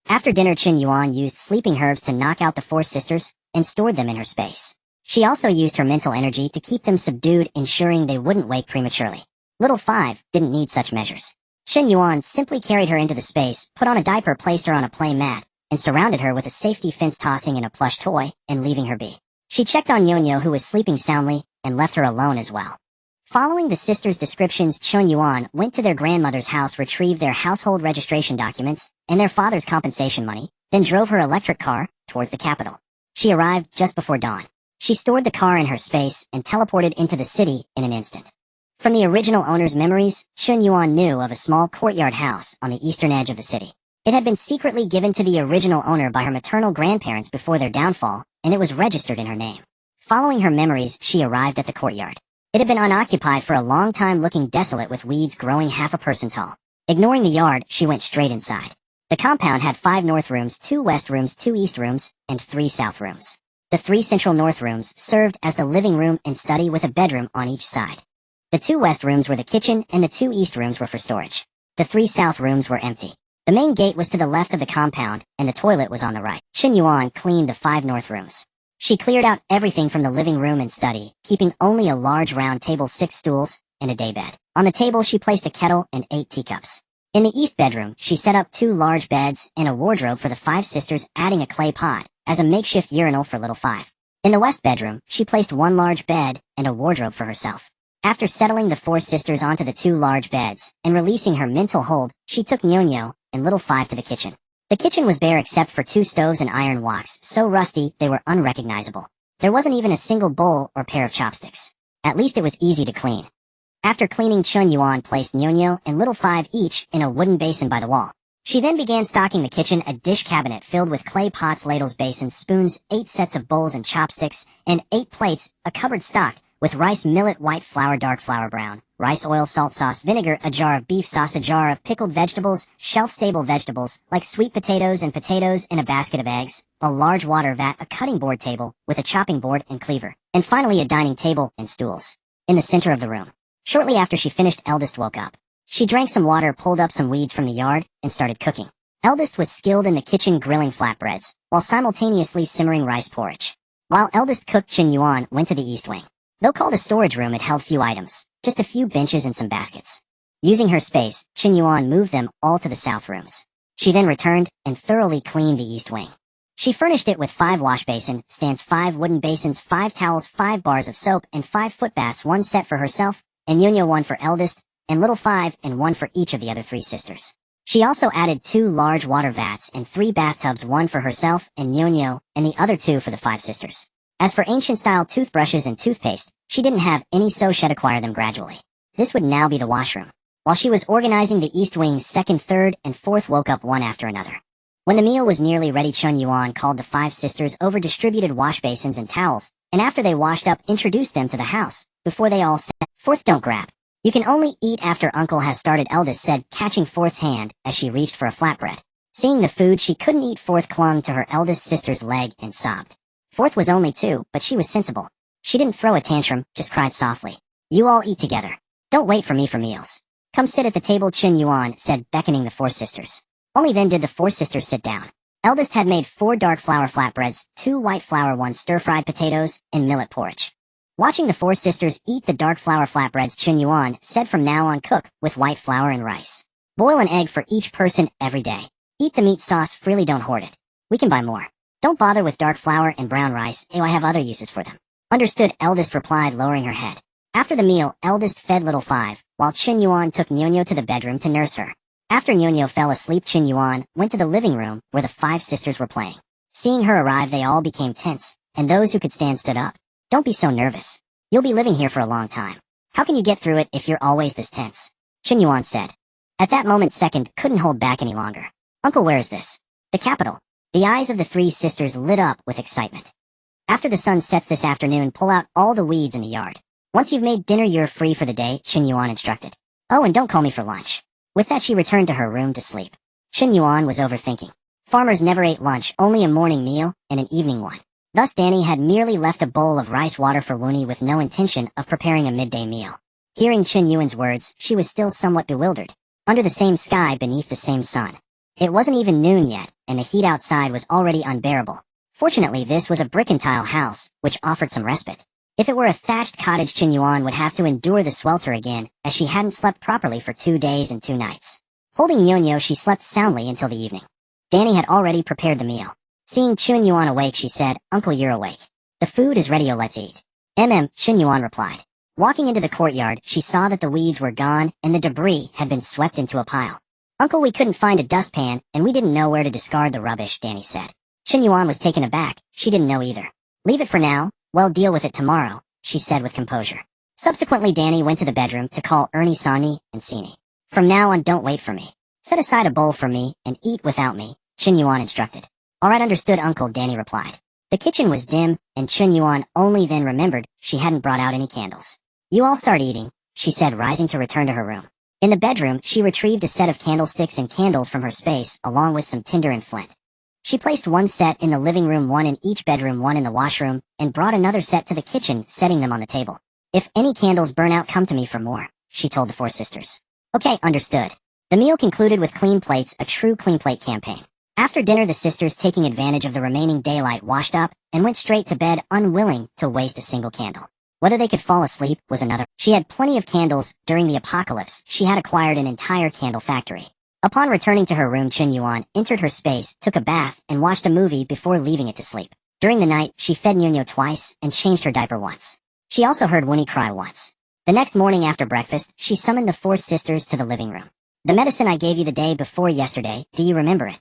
Speaker 1: After dinner, Chen Yuan used sleeping herbs to knock out the 4 sisters and stored them in her space. She also used her mental energy to keep them subdued, ensuring they wouldn't wake prematurely. Little 5 didn't need such measures. Chen Yuan simply carried her into the space, put on a diaper, placed her on a play mat, and surrounded her with a safety fence, tossing in a plush toy and leaving her be. She checked on Nyonyo, who was sleeping soundly, and left her alone as well. Following the sisters' descriptions, Chen Yuan went to their grandmother's house, retrieved their household registration documents and their father's compensation money, then drove her electric car towards the capital. She arrived just before dawn. She stored the car in her space and teleported into the city in an instant. From the original owner's memories, Chen Yuan knew of a small courtyard house on the eastern edge of the city. It had been secretly given to the original owner by her maternal grandparents before their downfall, and it was registered in her name. Following her memories, she arrived at the courtyard. It had been unoccupied for a long time, looking desolate with weeds growing half a person tall. Ignoring the yard, she went straight inside. The compound had 5 north rooms, 2 west rooms, 2 east rooms, and 3 south rooms. The 3 central north rooms served as the living room and study with a bedroom on each side. The 2 west rooms were the kitchen, and the 2 east rooms were for storage. The 3 south rooms were empty. The main gate was to the left of the compound, and the toilet was on the right. Chen Yuan cleaned the 5 north rooms. She cleared out everything from the living room and study, keeping only a large round table, 6 stools, and a daybed. On the table she placed a kettle and 8 teacups. In the east bedroom, she set up 2 large beds and a wardrobe for the 5 sisters, adding a clay pot as a makeshift urinal for little 5. In the west bedroom, she placed 1 large bed and a wardrobe for herself. After settling the 4 sisters onto the 2 large beds and releasing her mental hold, she took Nyonyo and little 5 to the kitchen. The kitchen was bare except for 2 stoves and iron woks, so rusty they were unrecognizable. There wasn't even a single bowl or pair of chopsticks. At least it was easy to clean. After cleaning, Chen Yuan placed Nyonyo and little 5 each in a wooden basin by the wall. She then began stocking the kitchen, a dish cabinet filled with clay pots, ladles, basins, spoons, 8 sets of bowls and chopsticks, and 8 plates, a cupboard stocked with rice, millet, white flour, dark flour, brown, rice, oil, salt, sauce, vinegar, a jar of beef sauce, a jar of pickled vegetables, shelf-stable vegetables like sweet potatoes and a basket of eggs, a large water vat, a cutting board table with a chopping board and cleaver, and finally a dining table and stools. In the center of the room. Shortly after she finished, eldest woke up. She drank some water, pulled up some weeds from the yard, and started cooking. Eldest was skilled in the kitchen, grilling flatbreads, while simultaneously simmering rice porridge. While eldest cooked, Chen Yuan went to the east wing. Though called a storage room, it held few items, just a few benches and some baskets. Using her space, Chen Yuan moved them all to the south rooms. She then returned and thoroughly cleaned the east wing. She furnished it with 5 wash basin stands, 5 wooden basins, 5 towels, 5 bars of soap, and 5 foot baths, 1 set for herself, and Nyonyo 1 for eldest, and little 5 and 1 for each of the other 3 sisters. She also added 2 large water vats and 3 bathtubs, 1 for herself and Nyonyo, and the other 2 for the 5 sisters. As for ancient-style toothbrushes and toothpaste, she didn't have any, so she'd acquire them gradually. This would now be the washroom. While she was organizing the east wing's second, third, and fourth woke up one after another. When the meal was nearly ready, Chen Yuan called the 5 sisters over, distributed wash basins and towels, and after they washed up, introduced them to the house, before they all said, "Fourth, don't grab. You can only eat after Uncle has started," eldest said, catching Fourth's hand as she reached for a flatbread. Seeing the food she couldn't eat, Fourth clung to her eldest sister's leg and sobbed. Fourth was only 2, but she was sensible. She didn't throw a tantrum, just cried softly. "You all eat together. Don't wait for me for meals. Come sit at the table," Chen Yuan said, beckoning the 4 sisters. Only then did the 4 sisters sit down. Eldest had made 4 dark flour flatbreads, 2 white flour, 1 stir-fried potatoes, and millet porridge. Watching the 4 sisters eat the dark flour flatbreads, Chen Yuan said, "From now on, cook with white flour and rice. Boil an egg for each person every day. Eat the meat sauce freely, don't hoard it. We can buy more. Don't bother with dark flour and brown rice, I have other uses for them." "Understood," eldest replied, lowering her head. After the meal, eldest fed little 5, while Chen Yuan took Nyonyo to the bedroom to nurse her. After Nyonyo fell asleep, Chen Yuan went to the living room where the 5 sisters were playing. Seeing her arrive, they all became tense, and those who could stand stood up. "Don't be so nervous. You'll be living here for a long time. How can you get through it if you're always this tense? Chen Yuan said. At that moment Second couldn't hold back any longer. Uncle, where is this? The capital. The eyes of the three sisters lit up with excitement. After the sun sets this afternoon, pull out all the weeds in the yard. Once you've made dinner, you're free for the day, Chen Yuan instructed. Oh, and don't call me for lunch. With that she returned to her room to sleep. Chen Yuan was overthinking. Farmers never ate lunch, only a morning meal and an evening one. Thus Danny had merely left a bowl of rice water for Woony with no intention of preparing a midday meal. Hearing Chen Yuan's words, she was still somewhat bewildered. Under the same sky, beneath the same sun. It wasn't even noon yet, and the heat outside was already unbearable. Fortunately, this was a brick and tile house, which offered some respite. If it were a thatched cottage, Chen Yuan would have to endure the swelter again, as she hadn't slept properly for 2 days and 2 nights. Holding Nyonyo, she slept soundly until the evening. Danny had already prepared the meal. Seeing Chen Yuan awake, she said, Uncle, you're awake. The food is ready, let's eat. Chen Yuan replied. Walking into the courtyard, she saw that the weeds were gone and the debris had been swept into a pile. Uncle, we couldn't find a dustpan, and we didn't know where to discard the rubbish, Danny said. Chen Yuan was taken aback. She didn't know either. Leave it for now. We'll deal with it tomorrow, she said with composure. Subsequently, Danny went to the bedroom to call Ernie, Sonny, and Sini. From now on, don't wait for me. Set aside a bowl for me and eat without me, Chen Yuan instructed. All right, understood, Uncle, Danny replied. The kitchen was dim, and Chen Yuan only then remembered she hadn't brought out any candles. You all start eating, she said, rising to return to her room. In the bedroom, she retrieved a set of candlesticks and candles from her space, along with some tinder and flint. She placed one set in the living room, one in each bedroom, one in the washroom, and brought another set to the kitchen, setting them on the table. If any candles burn out, come to me for more, she told the 4 sisters. Okay, understood. The meal concluded with clean plates, a true clean plate campaign. After dinner, the sisters, taking advantage of the remaining daylight, washed up and went straight to bed, unwilling to waste a single candle. Whether they could fall asleep was another. She had plenty of candles. During the apocalypse, she had acquired an entire candle factory. Upon returning to her room, Chen Yuan entered her space, took a bath, and watched a movie before leaving it to sleep. During the night, she fed Nyonyo twice and changed her diaper once. She also heard Woony cry once. The next morning after breakfast, she summoned the 4 sisters to the living room. The medicine I gave you the day before yesterday, do you remember it?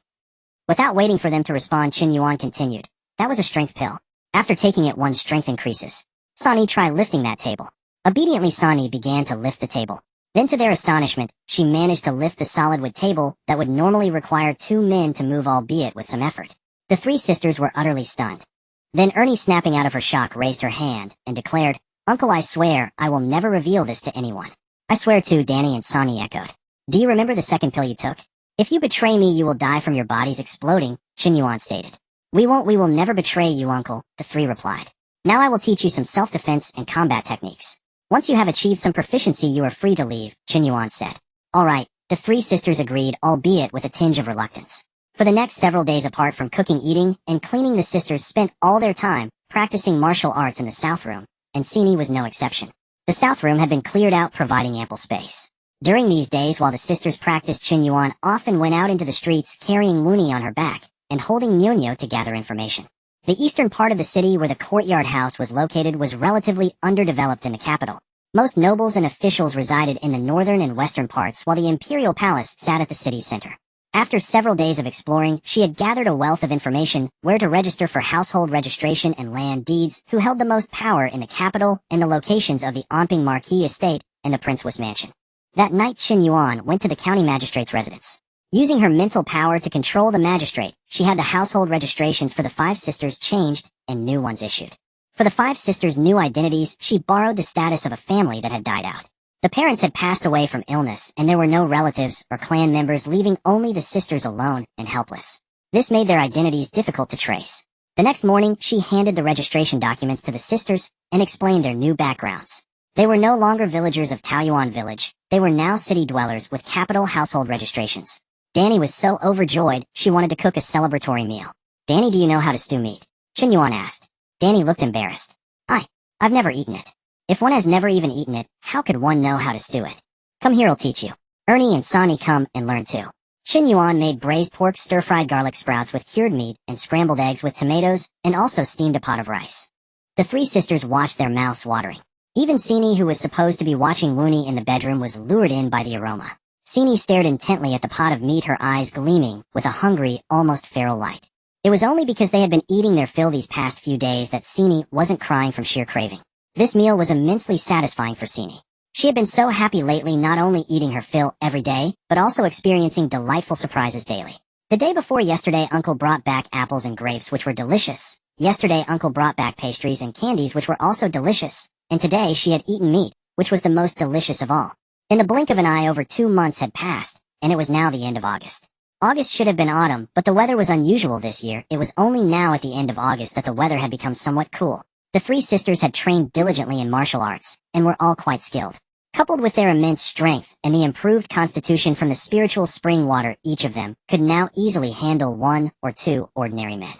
Speaker 1: Without waiting for them to respond, Chen Yuan continued. That was a strength pill. After taking it, one's strength increases. Sonny, try lifting that table. Obediently, Sonny began to lift the table. Then, to their astonishment, she managed to lift the solid wood table that would normally require 2 men to move, albeit with some effort. The 3 sisters were utterly stunned. Then Ernie, snapping out of her shock, raised her hand and declared, Uncle, I swear I will never reveal this to anyone. I swear too, Danny and Sonny echoed. Do you remember the second pill you took? If you betray me, you will die from your bodies exploding, Chen Yuan stated. We will never betray you, Uncle, the 3 replied. Now I will teach you some self-defense and combat techniques. Once you have achieved some proficiency, you are free to leave, Chen Yuan said. All right, the 3 sisters agreed, albeit with a tinge of reluctance. For the next several days, apart from cooking, eating, and cleaning, the sisters spent all their time practicing martial arts in the south room, and Sini was no exception. The south room had been cleared out, providing ample space. During these days, while the sisters practiced, Chen Yuan often went out into the streets carrying Woony on her back and holding Nyonyo to gather information. The eastern part of the city where the courtyard house was located was relatively underdeveloped in the capital. Most nobles and officials resided in the northern and western parts, while the imperial palace sat at the city's center. After several days of exploring, she had gathered a wealth of information: where to register for household registration and land deeds, who held the most power in the capital, and the locations of the Onping Marquis estate and the Prince's mansion. That night, Chen Yuan went to the county magistrate's residence. Using her mental power to control the magistrate, she had the household registrations for the 5 sisters changed and new ones issued. For the 5 sisters' new identities, she borrowed the status of a family that had died out. The parents had passed away from illness, and there were no relatives or clan members, leaving only the sisters alone and helpless. This made their identities difficult to trace. The next morning, she handed the registration documents to the sisters and explained their new backgrounds. They were no longer villagers of Taoyuan village. They were now city dwellers with capital household registrations. Danny was so overjoyed, she wanted to cook a celebratory meal. Danny, do you know how to stew meat? Chen Yuan asked. Danny looked embarrassed. I've never eaten it. If one has never even eaten it, how could one know how to stew it? Come here, I'll teach you. Ernie and Sonny, come and learn too. Chen Yuan made braised pork, stir-fried garlic sprouts with cured meat, and scrambled eggs with tomatoes, and also steamed a pot of rice. The 3 sisters watched, their mouths watering. Even Sini, who was supposed to be watching Woony in the bedroom, was lured in by the aroma. Sini stared intently at the pot of meat, her eyes gleaming with a hungry, almost feral light. It was only because they had been eating their fill these past few days that Sini wasn't crying from sheer craving. This meal was immensely satisfying for Sini. She had been so happy lately, not only eating her fill every day, but also experiencing delightful surprises daily. The day before yesterday, Uncle brought back apples and grapes, which were delicious. Yesterday, Uncle brought back pastries and candies, which were also delicious. And today, she had eaten meat, which was the most delicious of all. In the blink of an eye, over 2 months had passed, and it was now the end of August. August should have been autumn, but the weather was unusual this year. It was only now at the end of August that the weather had become somewhat cool. The 3 sisters had trained diligently in martial arts, and were all quite skilled. Coupled with their immense strength and the improved constitution from the spiritual spring water, each of them could now easily handle 1 or 2 ordinary men.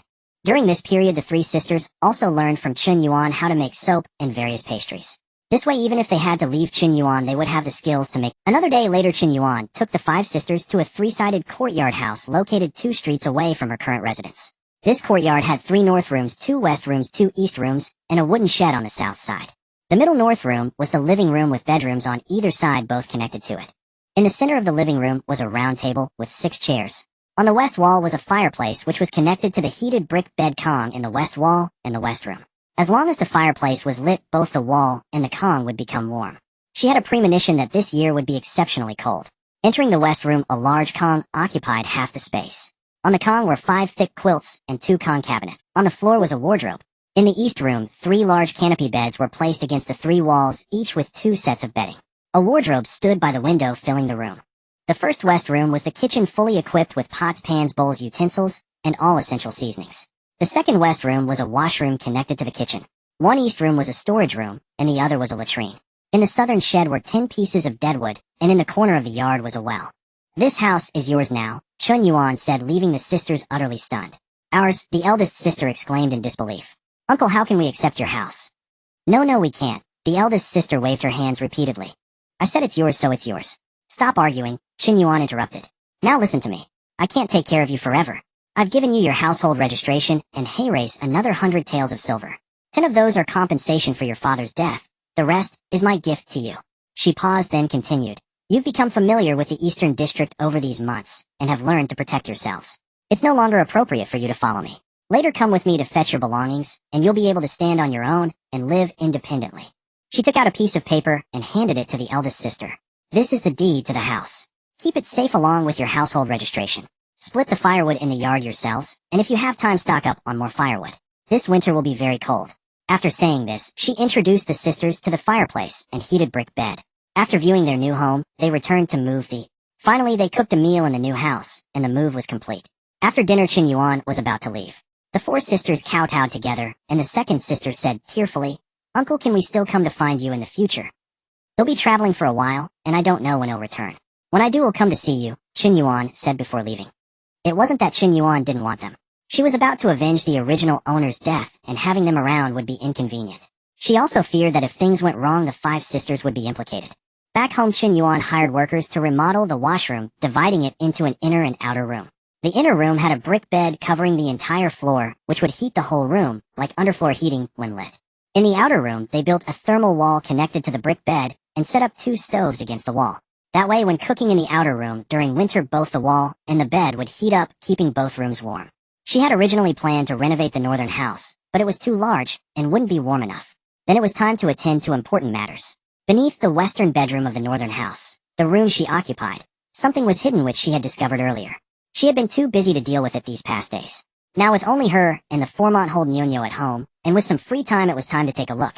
Speaker 1: During this period, the 3 sisters also learned from Chen Yuan how to make soap and various pastries. This way, even if they had to leave Chen Yuan, they would have the skills to make. Another day later, Chen Yuan took the 5 sisters to a 3-sided courtyard house located 2 streets away from her current residence. This courtyard had 3 north rooms, 2 west rooms, 2 east rooms, and a wooden shed on the south side. The middle north room was the living room with bedrooms on either side, both connected to it. In the center of the living room was a round table with 6 chairs. On the west wall was a fireplace which was connected to the heated brick bed Kong in the west wall in the west room. As long as the fireplace was lit, both the wall and the Kong would become warm. She had a premonition that this year would be exceptionally cold. Entering the west room, a large Kong occupied half the space. On the Kong were 5 thick quilts and 2 Kong cabinets. On the floor was a wardrobe. In the east room, 3 large canopy beds were placed against the 3 walls, each with 2 sets of bedding. A wardrobe stood by the window, filling the room. The first west room was the kitchen, fully equipped with pots, pans, bowls, utensils, and all essential seasonings. The second west room was a washroom connected to the kitchen. One east room was a storage room, and the other was a latrine. In the southern shed were 10 pieces of deadwood, and in the corner of the yard was a well. "This house is yours now," Chen Yuan said, leaving the sisters utterly stunned. "Ours," the eldest sister exclaimed in disbelief. "Uncle, how can we accept your house?" No, we can't." The eldest sister waved her hands repeatedly. "I said it's yours, so it's yours." "Stop arguing," Chen Yuan interrupted. "Now listen to me. I can't take care of you forever. I've given you your household registration and raise another 100 taels of silver. 10 of those are compensation for your father's death. The rest is my gift to you." She paused, then continued. "You've become familiar with the Eastern District over these months, and have learned to protect yourselves. It's no longer appropriate for you to follow me. Later, come with me to fetch your belongings, and you'll be able to stand on your own and live independently." She took out a piece of paper and handed it to the eldest sister. "This is the deed to the house. Keep it safe along with your household registration. Split the firewood in the yard yourselves, and if you have time, stock up on more firewood. This winter will be very cold." After saying this, she introduced the sisters to the fireplace and heated brick bed. After viewing their new home, they returned to move the. Finally, they cooked a meal in the new house, and the move was complete. After dinner, Chen Yuan was about to leave. The 4 sisters kowtowed together, and the second sister said tearfully, "Uncle, can we still come to find you in the future? He'll be traveling for a while, and I don't know when he'll return. When I do, we'll come to see you," Chen Yuan said before leaving. It wasn't that Chen Yuan didn't want them. She was about to avenge the original owner's death, and having them around would be inconvenient. She also feared that if things went wrong, the 5 sisters would be implicated. Back home, Chen Yuan hired workers to remodel the washroom, dividing it into an inner and outer room. The inner room had a brick bed covering the entire floor, which would heat the whole room, like underfloor heating when lit. In the outer room, they built a thermal wall connected to the brick bed, and set up 2 stoves against the wall. That way, when cooking in the outer room during winter, both the wall and the bed would heat up, keeping both rooms warm. She had originally planned to renovate the northern house, but it was too large and wouldn't be warm enough. Then it was time to attend to important matters. Beneath the western bedroom of the northern house, the room she occupied, something was hidden which she had discovered earlier. She had been too busy to deal with it these past days. Now, with only her and the 4-month-old Nyonyo at home, and with some free time, it was time to take a look.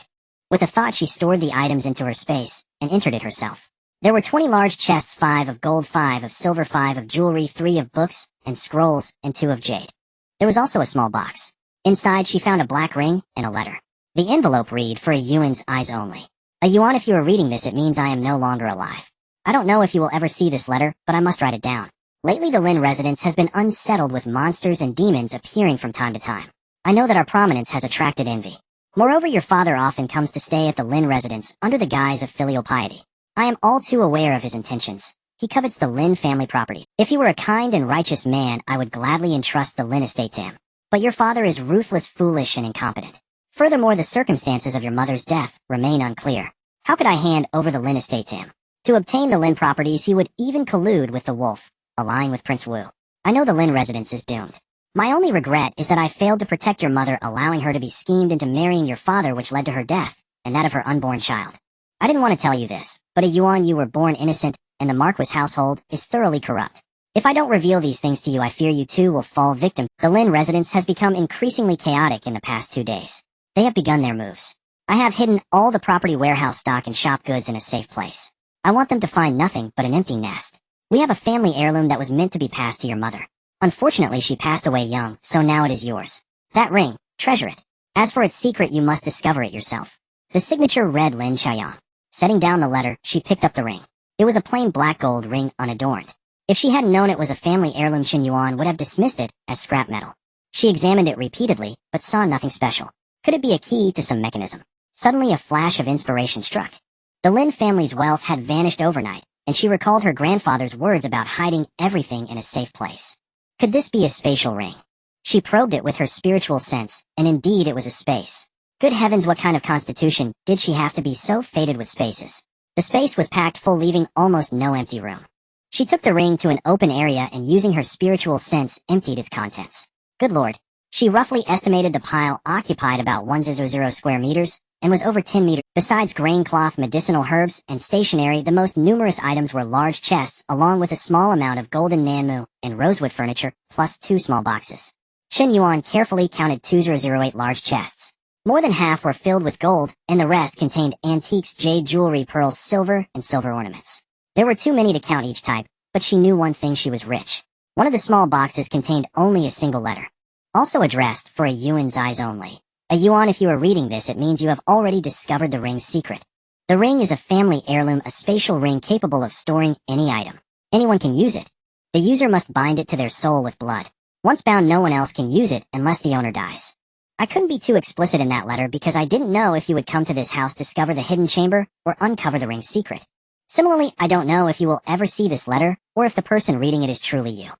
Speaker 1: With a thought, she stored the items into her space and entered it herself. There were 20 large chests, 5 of gold, 5 of silver, 5 of jewelry, 3 of books and scrolls, and 2 of jade. There was also a small box. Inside, she found a black ring and a letter. The envelope read, "For a Yuan's eyes only." A Yuan, if you are reading this, it means I am no longer alive. I don't know if you will ever see this letter, but I must write it down. Lately, the Lin residence has been unsettled with monsters and demons appearing from time to time. I know that our prominence has attracted envy. Moreover, your father often comes to stay at the Lin residence under the guise of filial piety. I am all too aware of his intentions. He covets the Lin family property. If he were a kind and righteous man, I would gladly entrust the Lin estate to him. But your father is ruthless, foolish, and incompetent. Furthermore, the circumstances of your mother's death remain unclear. How could I hand over the Lin estate to him? To obtain the Lin properties, he would even collude with the wolf, allying with Prince Wu. I know the Lin residence is doomed. My only regret is that I failed to protect your mother, allowing her to be schemed into marrying your father, which led to her death, and that of her unborn child. I didn't want to tell you this, but a Yuan, you were born innocent, and the Marquis household is thoroughly corrupt. If I don't reveal these things to you, I fear you too will fall victim. The Lin residence has become increasingly chaotic in the past 2 days. They have begun their moves. I have hidden all the property, warehouse stock, and shop goods in a safe place. I want them to find nothing but an empty nest. We have a family heirloom that was meant to be passed to your mother. Unfortunately, she passed away young, so now it is yours. That ring, treasure it. As for its secret, you must discover it yourself. The signature read Lin Qian. Setting down the letter, she picked up the ring. It was a plain black gold ring, unadorned. If she hadn't known it was a family heirloom, Chen Yuan would have dismissed it as scrap metal. She examined it repeatedly, but saw nothing special. Could it be a key to some mechanism? Suddenly a flash of inspiration struck. The Lin family's wealth had vanished overnight, and she recalled her grandfather's words about hiding everything in a safe place. Could this be a spatial ring? She probed it with her spiritual sense, and indeed it was a space. Good heavens, what kind of constitution did she have to be so fated with spaces? The space was packed full, leaving almost no empty room. She took the ring to an open area and, using her spiritual sense, emptied its contents. Good lord. She roughly estimated the pile occupied about 100 square meters and was over 10 meters. Besides grain cloth, medicinal herbs, and stationery, the most numerous items were large chests along with a small amount of golden nanmu and rosewood furniture, plus 2 small boxes. Chen Yuan carefully counted 2008 large chests. More than half were filled with gold, and the rest contained antiques, jade jewelry, pearls, silver, and silver ornaments. There were too many to count each type, but she knew one thing: she was rich. One of the small boxes contained only a single letter. Also addressed for a Yuan's eyes only. A Yuan, if you are reading this, it means you have already discovered the ring's secret. The ring is a family heirloom, a spatial ring capable of storing any item. Anyone can use it. The user must bind it to their soul with blood. Once bound, no one else can use it unless the owner dies. I couldn't be too explicit in that letter because I didn't know if you would come to this house, discover the hidden chamber, or uncover the ring's secret. Similarly, I don't know if you will ever see this letter, or if the person reading it is truly you.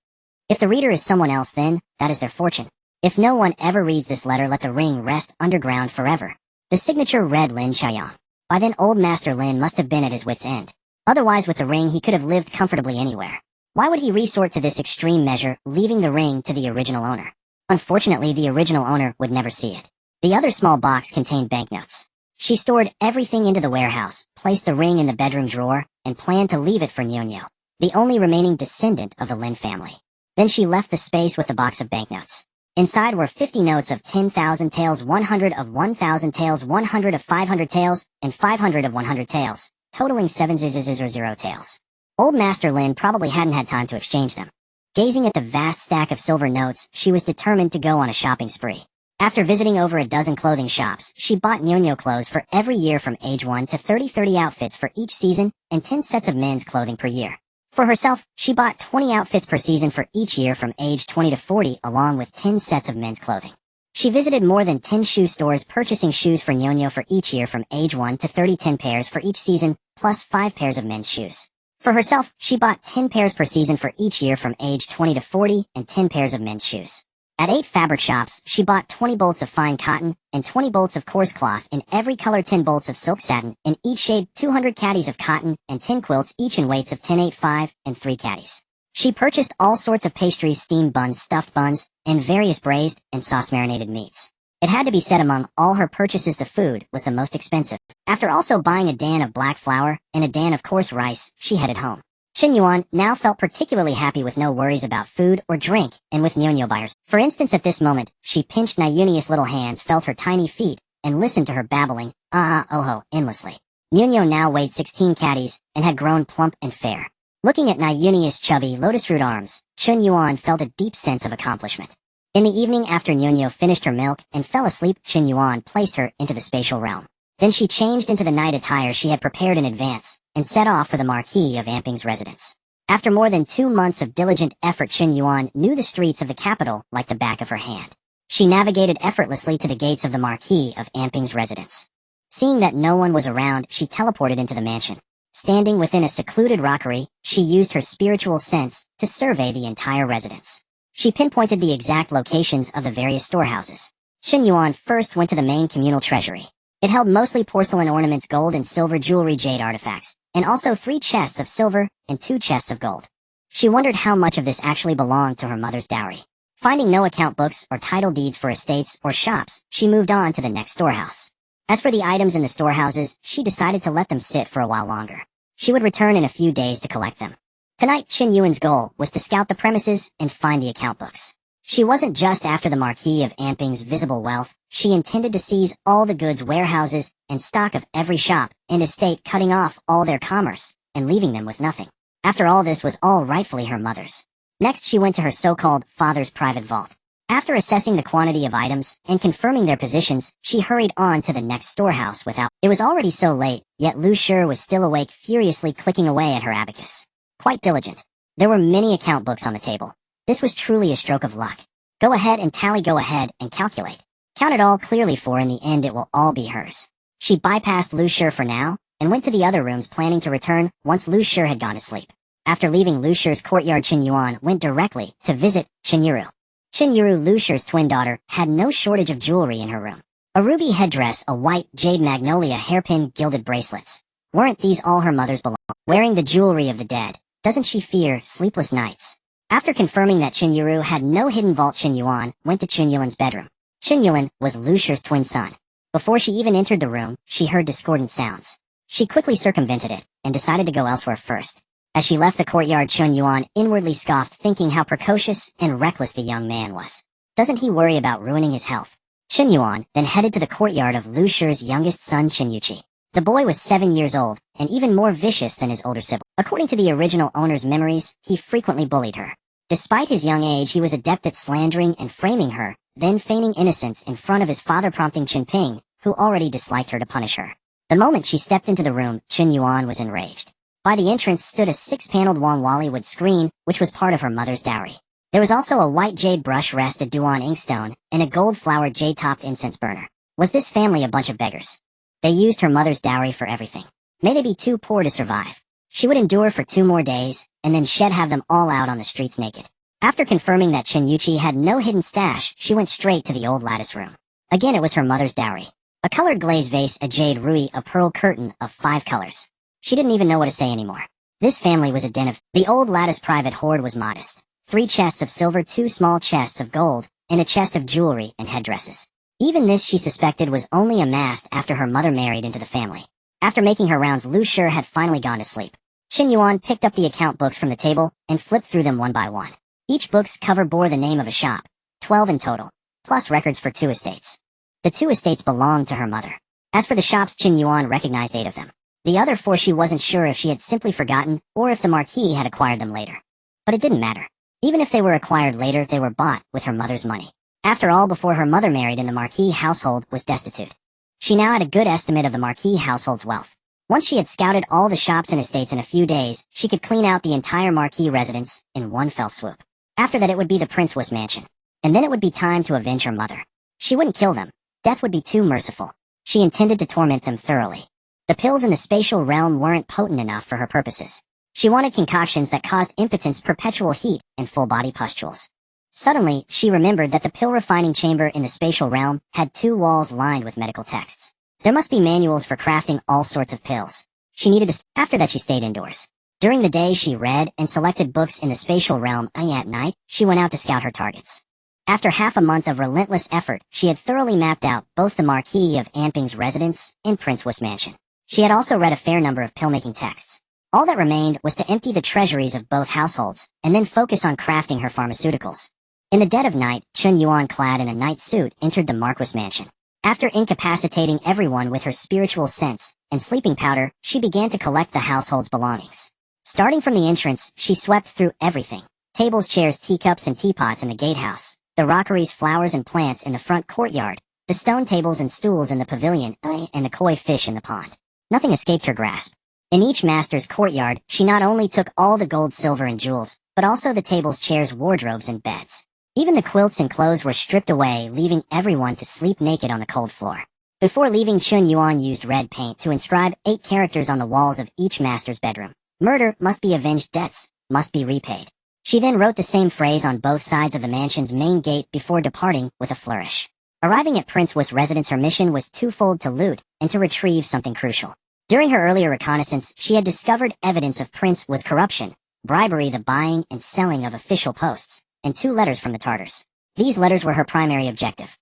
Speaker 1: If the reader is someone else, then that is their fortune. If no one ever reads this letter, let the ring rest underground forever. The signature read Lin Qian. By then, old Master Lin must have been at his wit's end. Otherwise, with the ring, he could have lived comfortably anywhere. Why would he resort to this extreme measure, leaving the ring to the original owner? Unfortunately, the original owner would never see it. The other small box contained banknotes. She stored everything into the warehouse, placed the ring in the bedroom drawer, and planned to leave it for Nyonyo, the only remaining descendant of the Lin family. Then she left the space with the box of banknotes. Inside were 50 notes of 10,000 taels, 100 of 1,000 taels, 100 of 500 taels, and 500 of 100 taels, totaling 7,000 taels. Old Master Lin probably hadn't had time to exchange them. Gazing at the vast stack of silver notes, she was determined to go on a shopping spree. After visiting over a dozen clothing shops, she bought Nyonyo clothes for every year from age 1 to 30 outfits for each season, and 10 sets of men's clothing per year. For herself, she bought 20 outfits per season for each year from age 20 to 40, along with 10 sets of men's clothing. She visited more than 10 shoe stores, purchasing shoes for Nyonyo for each year from age 1 to 30, 10 pairs for each season, plus 5 pairs of men's shoes. For herself, she bought 10 pairs per season for each year from age 20 to 40, and 10 pairs of men's shoes. At 8 fabric shops, she bought 20 bolts of fine cotton and 20 bolts of coarse cloth in every color, 10 bolts of silk satin in each shade, 200 caddies of cotton, and 10 quilts, each in weights of 10, 8, 5, and 3 caddies. She purchased all sorts of pastries, steamed buns, stuffed buns, and various braised and sauce-marinated meats. It had to be said, among all her purchases, the food was the most expensive. After also buying a dan of black flour and a dan of coarse rice, she headed home. Chen Yuan now felt particularly happy, with no worries about food or drink, and with Nyonyo by her. For instance, at this moment, she pinched Nyunia's little hands, felt her tiny feet, and listened to her babbling, oh-ho, endlessly. Nyonyo now weighed 16 caddies, and had grown plump and fair. Looking at Nyunia's chubby, lotus-root arms, Chen Yuan felt a deep sense of accomplishment. In the evening, after Nyonyo finished her milk and fell asleep, Chen Yuan placed her into the spatial realm. Then she changed into the night attire she had prepared in advance, and set off for the Marquis of Amping's residence. After more than 2 months of diligent effort, Chen Yuan knew the streets of the capital like the back of her hand. She navigated effortlessly to the gates of the Marquis of Amping's residence. Seeing that no one was around, she teleported into the mansion. Standing within a secluded rockery, she used her spiritual sense to survey the entire residence. She pinpointed the exact locations of the various storehouses. Chen Yuan first went to the main communal treasury. It held mostly porcelain ornaments, gold and silver jewelry, jade artifacts, and also 3 chests of silver and 2 chests of gold. She wondered how much of this actually belonged to her mother's dowry. Finding no account books or title deeds for estates or shops, she moved on to the next storehouse. As for the items in the storehouses, she decided to let them sit for a while longer. She would return in a few days to collect them. Tonight, Chen Yuan's goal was to scout the premises and find the account books. She wasn't just after the Marquis of Amping's visible wealth, she intended to seize all the goods warehouses and stock of every shop and estate, cutting off all their commerce and leaving them with nothing. After all, this was all rightfully her mother's. Next, she went to her so-called father's private vault. After assessing the quantity of items and confirming their positions, she hurried on to the next storehouse without. It was already so late, yet Lu Shi was still awake, furiously clicking away at her abacus. Quite diligent. There were many account books on the table. This was truly a stroke of luck. Go ahead and tally, go ahead and calculate. Count it all clearly, for in the end it will all be hers. She bypassed Lu Shi for now, and went to the other rooms, planning to return once Lu Shi had gone to sleep. After leaving Lu Shi's courtyard, Chen Yuan went directly to visit Chen Yuru. Chen Yuru, Lu Shi's twin daughter, had no shortage of jewelry in her room. A ruby headdress, a white jade magnolia hairpin, gilded bracelets. Weren't these all her mother's belong? Wearing the jewelry of the dead, doesn't she fear sleepless nights? After confirming that Chen Yuru had no hidden vault, Chen Yuan went to Chen Yuan's bedroom. Chen Yuan was Lu Shi's twin son. Before she even entered the room, she heard discordant sounds. She quickly circumvented it, and decided to go elsewhere first. As she left the courtyard, Chen Yuan inwardly scoffed, thinking how precocious and reckless the young man was. Doesn't he worry about ruining his health? Chen Yuan then headed to the courtyard of Lu Shi's youngest son, Chen Yuqi. The boy was 7 years old, and even more vicious than his older sibling. According to the original owner's memories, he frequently bullied her. Despite his young age, he was adept at slandering and framing her, then feigning innocence in front of his father, prompting Chen Ping, who already disliked her, to punish her. The moment she stepped into the room, Chen Yuan was enraged. By the entrance stood a 6-paneled Wang wood screen, which was part of her mother's dowry. There was also a white jade brush rested Duan inkstone, and a gold-flowered jade-topped incense burner. Was this family a bunch of beggars? They used her mother's dowry for everything. May they be too poor to survive. She would endure for 2 more days, and then she'd have them all out on the streets naked. After confirming that Chen Yuqi had no hidden stash, she went straight to the old lattice room. Again, it was her mother's dowry. A colored glazed vase, a jade ruby, a pearl curtain of 5 colors. She didn't even know what to say anymore. This family was a den of... The old lattice private hoard was modest. 3 chests of silver, 2 small chests of gold, and a chest of jewelry and headdresses. Even this, she suspected, was only amassed after her mother married into the family. After making her rounds, Lu Shi had finally gone to sleep. Chen Yuan picked up the account books from the table and flipped through them one by one. Each book's cover bore the name of a shop, 12 in total, plus records for 2 estates. The 2 estates belonged to her mother. As for the shops, Chen Yuan recognized 8 of them. The other 4 she wasn't sure if she had simply forgotten or if the Marquis had acquired them later. But it didn't matter. Even if they were acquired later, they were bought with her mother's money. After all, before her mother married in, the Marquis household was destitute. She now had a good estimate of the Marquis household's wealth. Once she had scouted all the shops and estates in a few days, she could clean out the entire Marquis residence in one fell swoop. After that, it would be the Prince's mansion. And then it would be time to avenge her mother. She wouldn't kill them. Death would be too merciful. She intended to torment them thoroughly. The pills in the spatial realm weren't potent enough for her purposes. She wanted concoctions that caused impotence, perpetual heat, and full-body pustules. Suddenly, she remembered that the pill refining chamber in the spatial realm had 2 walls lined with medical texts. There must be manuals for crafting all sorts of pills. She needed to... After that, she stayed indoors. During the day, she read and selected books in the spatial realm, and at night, she went out to scout her targets. After half a month of relentless effort, she had thoroughly mapped out both the Marquis of Amping's residence and Prince's mansion. She had also read a fair number of pill-making texts. All that remained was to empty the treasuries of both households, and then focus on crafting her pharmaceuticals. In the dead of night, Chen Yuan, clad in a night suit, entered the Marquis mansion. After incapacitating everyone with her spiritual sense and sleeping powder, she began to collect the household's belongings. Starting from the entrance, she swept through everything. Tables, chairs, teacups, and teapots in the gatehouse, the rockeries, flowers, and plants in the front courtyard, the stone tables and stools in the pavilion, and the koi fish in the pond. Nothing escaped her grasp. In each master's courtyard, she not only took all the gold, silver, and jewels, but also the tables, chairs, wardrobes, and beds. Even the quilts and clothes were stripped away, leaving everyone to sleep naked on the cold floor. Before leaving, Chen Yuan used red paint to inscribe 8 characters on the walls of each master's bedroom. Murder must be avenged, debts must be repaid. She then wrote the same phrase on both sides of the mansion's main gate before departing with a flourish. Arriving at Prince's residence, her mission was twofold: to loot and to retrieve something crucial. During her earlier reconnaissance, she had discovered evidence of Prince's corruption, bribery, the buying and selling of official posts, and 2 letters from the Tartars. These letters were her primary objective.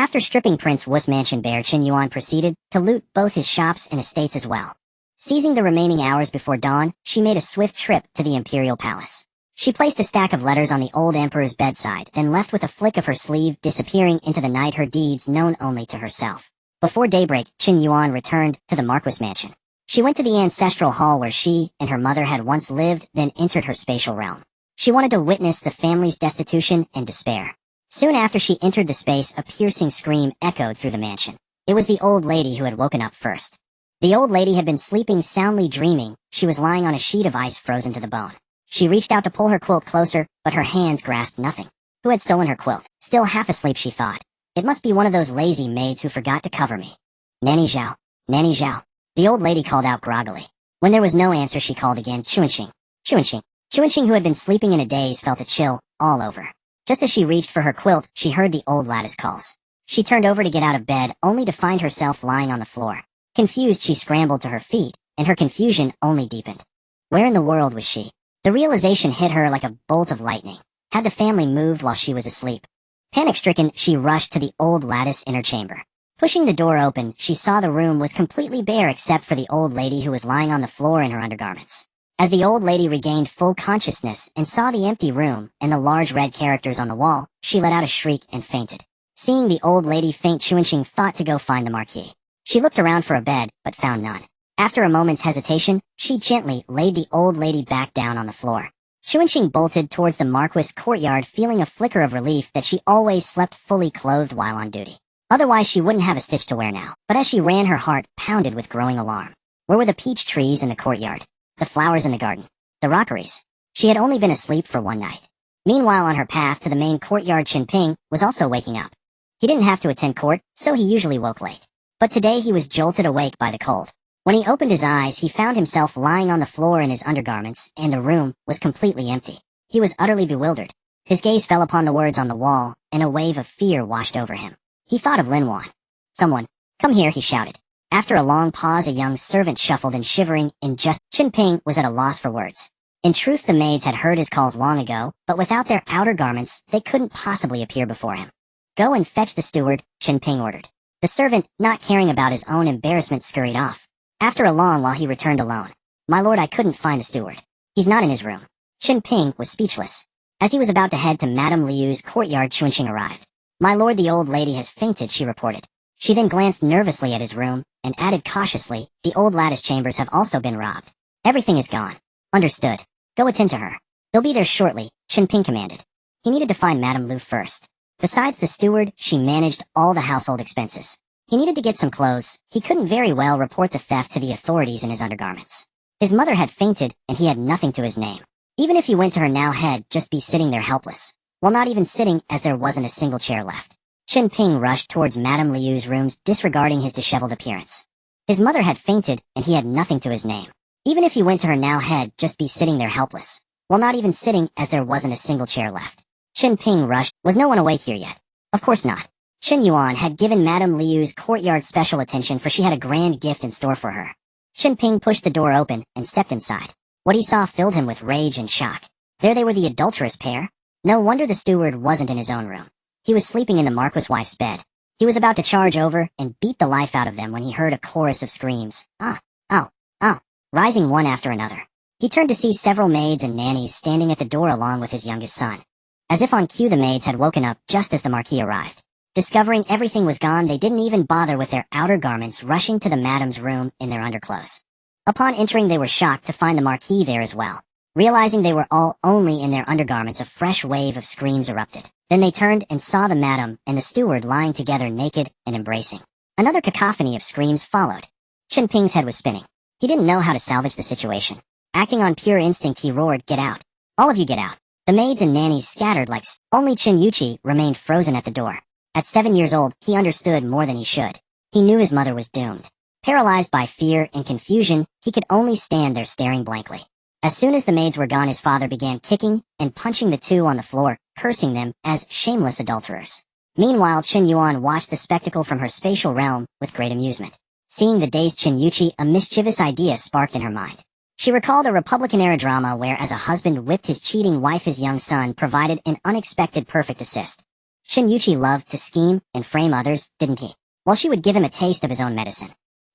Speaker 1: After stripping Prince Wu's mansion bare, Chen Yuan proceeded to loot both his shops and estates as well. Seizing the remaining hours before dawn, she made a swift trip to the imperial palace. She placed a stack of letters on the old emperor's bedside, then left with a flick of her sleeve, disappearing into the night, her deeds known only to herself. Before daybreak, Chen Yuan returned to the Marquis mansion. She went to the ancestral hall where she and her mother had once lived, then entered her spatial realm. She wanted to witness the family's destitution and despair. Soon after she entered the space, a piercing scream echoed through the mansion. It was the old lady who had woken up first. The old lady had been sleeping soundly, dreaming. She was lying on a sheet of ice frozen to the bone. She reached out to pull her quilt closer, but her hands grasped nothing. Who had stolen her quilt? Still half asleep, she thought. It must be one of those lazy maids who forgot to cover me. Nanny Zhao. Nanny Zhao. The old lady called out groggily. When there was no answer, she called again. Chuanxing. Chuanxing. Chuanxing, who had been sleeping in a daze, felt a chill all over. Just as she reached for her quilt, she heard the old lattice calls. She turned over to get out of bed, only to find herself lying on the floor. Confused, she scrambled to her feet, and her confusion only deepened. Where in the world was she? The realization hit her like a bolt of lightning. Had the family moved while she was asleep? Panic-stricken, she rushed to the old lattice inner chamber. Pushing the door open, she saw the room was completely bare except for the old lady who was lying on the floor in her undergarments. As the old lady regained full consciousness and saw the empty room and the large red characters on the wall, she let out a shriek and fainted. Seeing the old lady faint, Chuanxing thought to go find the marquis. She looked around for a bed, but found none. After a moment's hesitation, she gently laid the old lady back down on the floor. Chuanxing bolted towards the Marquis' courtyard, feeling a flicker of relief that she always slept fully clothed while on duty. Otherwise she wouldn't have a stitch to wear now. But as she ran, her heart pounded with growing alarm. Where were the peach trees in the courtyard? The flowers in the garden? The rockeries? She had only been asleep for one night. Meanwhile, on her path to the main courtyard, Chen Ping was also waking up. He didn't have to attend court, so he usually woke late. But today he was jolted awake by the cold. When he opened his eyes, he found himself lying on the floor in his undergarments, and the room was completely empty. He was utterly bewildered. His gaze fell upon the words on the wall, and a wave of fear washed over him. He thought of Lin Wan. Someone, come here, he shouted. After a long pause, a young servant shuffled in, shivering in just. Chen Ping was at a loss for words. In truth, the maids had heard his calls long ago, but without their outer garments, they couldn't possibly appear before him. Go and fetch the steward, Chen Ping ordered. The servant, not caring about his own embarrassment, scurried off. After a long while, he returned alone. My lord, I couldn't find the steward. He's not in his room. Chen Ping was speechless. As he was about to head to Madame Liu's courtyard, Chuanxing arrived. My lord, the old lady has fainted, she reported. She then glanced nervously at his room, and added cautiously, the old lattice chambers have also been robbed. Everything is gone. Understood. Go attend to her. They'll be there shortly, Chen Ping commanded. He needed to find Madame Liu first. Besides the steward, she managed all the household expenses. He needed to get some clothes. He couldn't very well report the theft to the authorities in his undergarments. His mother had fainted, and he had nothing to his name. Even if he went to her now, he'd just be sitting there helpless. Well, not even sitting, as there wasn't a single chair left. Chen Ping rushed towards Madame Liu's rooms, disregarding his disheveled appearance. His mother had fainted, and he had nothing to his name. Even if he went to her now, he'd just be sitting there helpless. Well, not even sitting, as there wasn't a single chair left. Chen Ping rushed. Was no one awake here yet? Of course not. Chen Yuan had given Madame Liu's courtyard special attention, for she had a grand gift in store for her. Chen Ping pushed the door open and stepped inside. What he saw filled him with rage and shock. There they were, the adulterous pair. No wonder the steward wasn't in his own room. He was sleeping in the Marquis' wife's bed. He was about to charge over and beat the life out of them when he heard a chorus of screams. Ah, ow, ow, rising one after another. He turned to see several maids and nannies standing at the door along with his youngest son. As if on cue, the maids had woken up just as the marquis arrived. Discovering everything was gone, they didn't even bother with their outer garments, rushing to the madame's room in their underclothes. Upon entering, they were shocked to find the marquis there as well. Realizing they were all only in their undergarments, a fresh wave of screams erupted. Then they turned and saw the madame and the steward lying together, naked and embracing. Another cacophony of screams followed. Chen Ping's head was spinning. He didn't know how to salvage the situation. Acting on pure instinct, he roared, "Get out! All of you get out!" The maids and nannies scattered like only Chen Yuqi remained frozen at the door. At 7 years old, he understood more than he should. He knew his mother was doomed. Paralyzed by fear and confusion, he could only stand there staring blankly. As soon as the maids were gone, his father began kicking and punching the two on the floor, cursing them as shameless adulterers. Meanwhile, Chen Yuan watched the spectacle from her spatial realm with great amusement. Seeing the dazed Chen Yuqi, a mischievous idea sparked in her mind. She recalled a Republican-era drama where, as a husband whipped his cheating wife, his young son provided an unexpected perfect assist. Chen Yuan loved to scheme and frame others, didn't he? Well, she would give him a taste of his own medicine.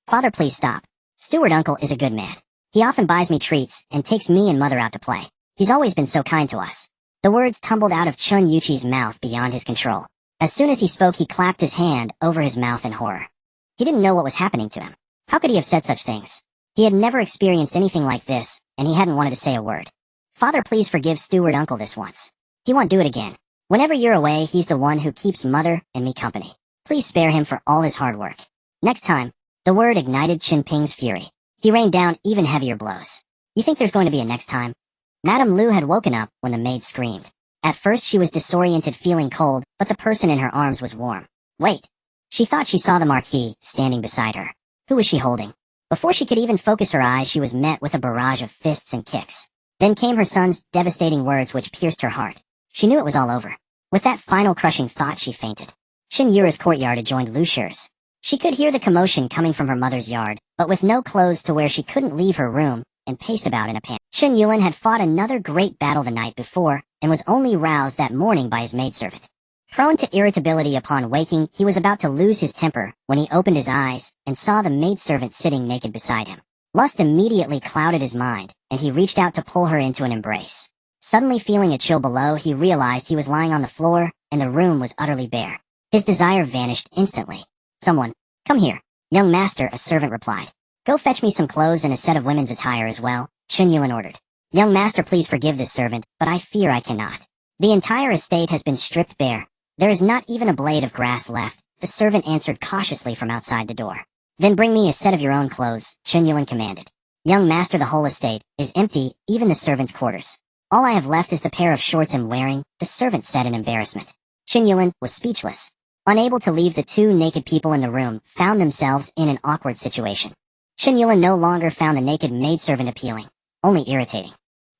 Speaker 1: Father, please stop. Steward uncle is a good man. He often buys me treats and takes me and mother out to play. He's always been so kind to us. The words tumbled out of Chen Yuan's mouth beyond his control. As soon as he spoke, he clapped his hand over his mouth in horror. He didn't know what was happening to him. How could he have said such things? He had never experienced anything like this, and he hadn't wanted to say a word. Father, please forgive steward uncle this once. He won't do it again. Whenever you're away, he's the one who keeps mother and me company. Please spare him for all his hard work. Next time, the word ignited Chen Ping's fury. He rained down even heavier blows. You think there's going to be a next time? Madame Lu had woken up when the maid screamed. At first she was disoriented, feeling cold, but the person in her arms was warm. Wait. She thought she saw the Marquis standing beside her. Who was she holding? Before she could even focus her eyes, she was met with a barrage of fists and kicks. Then came her son's devastating words which pierced her heart. She knew it was all over. With that final crushing thought, she fainted. Chen Yuan's courtyard had joined Lu Shi's. She could hear the commotion coming from her mother's yard, but with no clothes to wear she couldn't leave her room, and paced about in a panic. Chen Yuan had fought another great battle the night before, and was only roused that morning by his maidservant. Prone to irritability upon waking, he was about to lose his temper when he opened his eyes and saw the maidservant sitting naked beside him. Lust immediately clouded his mind, and he reached out to pull her into an embrace. Suddenly feeling a chill below, he realized he was lying on the floor, and the room was utterly bare. His desire vanished instantly. Someone, come here. Young master, a servant replied. Go fetch me some clothes and a set of women's attire as well, Chen Yuan ordered. Young master, please forgive this servant, but I fear I cannot. The entire estate has been stripped bare. There is not even a blade of grass left, the servant answered cautiously from outside the door. Then bring me a set of your own clothes, Chen Yuan commanded. Young master, the whole estate is empty, even the servants' quarters. All I have left is the pair of shorts I'm wearing, the servant said in embarrassment. Chen Yuan was speechless. Unable to leave, the two naked people in the room found themselves in an awkward situation. Chen Yuan no longer found the naked maidservant appealing, only irritating.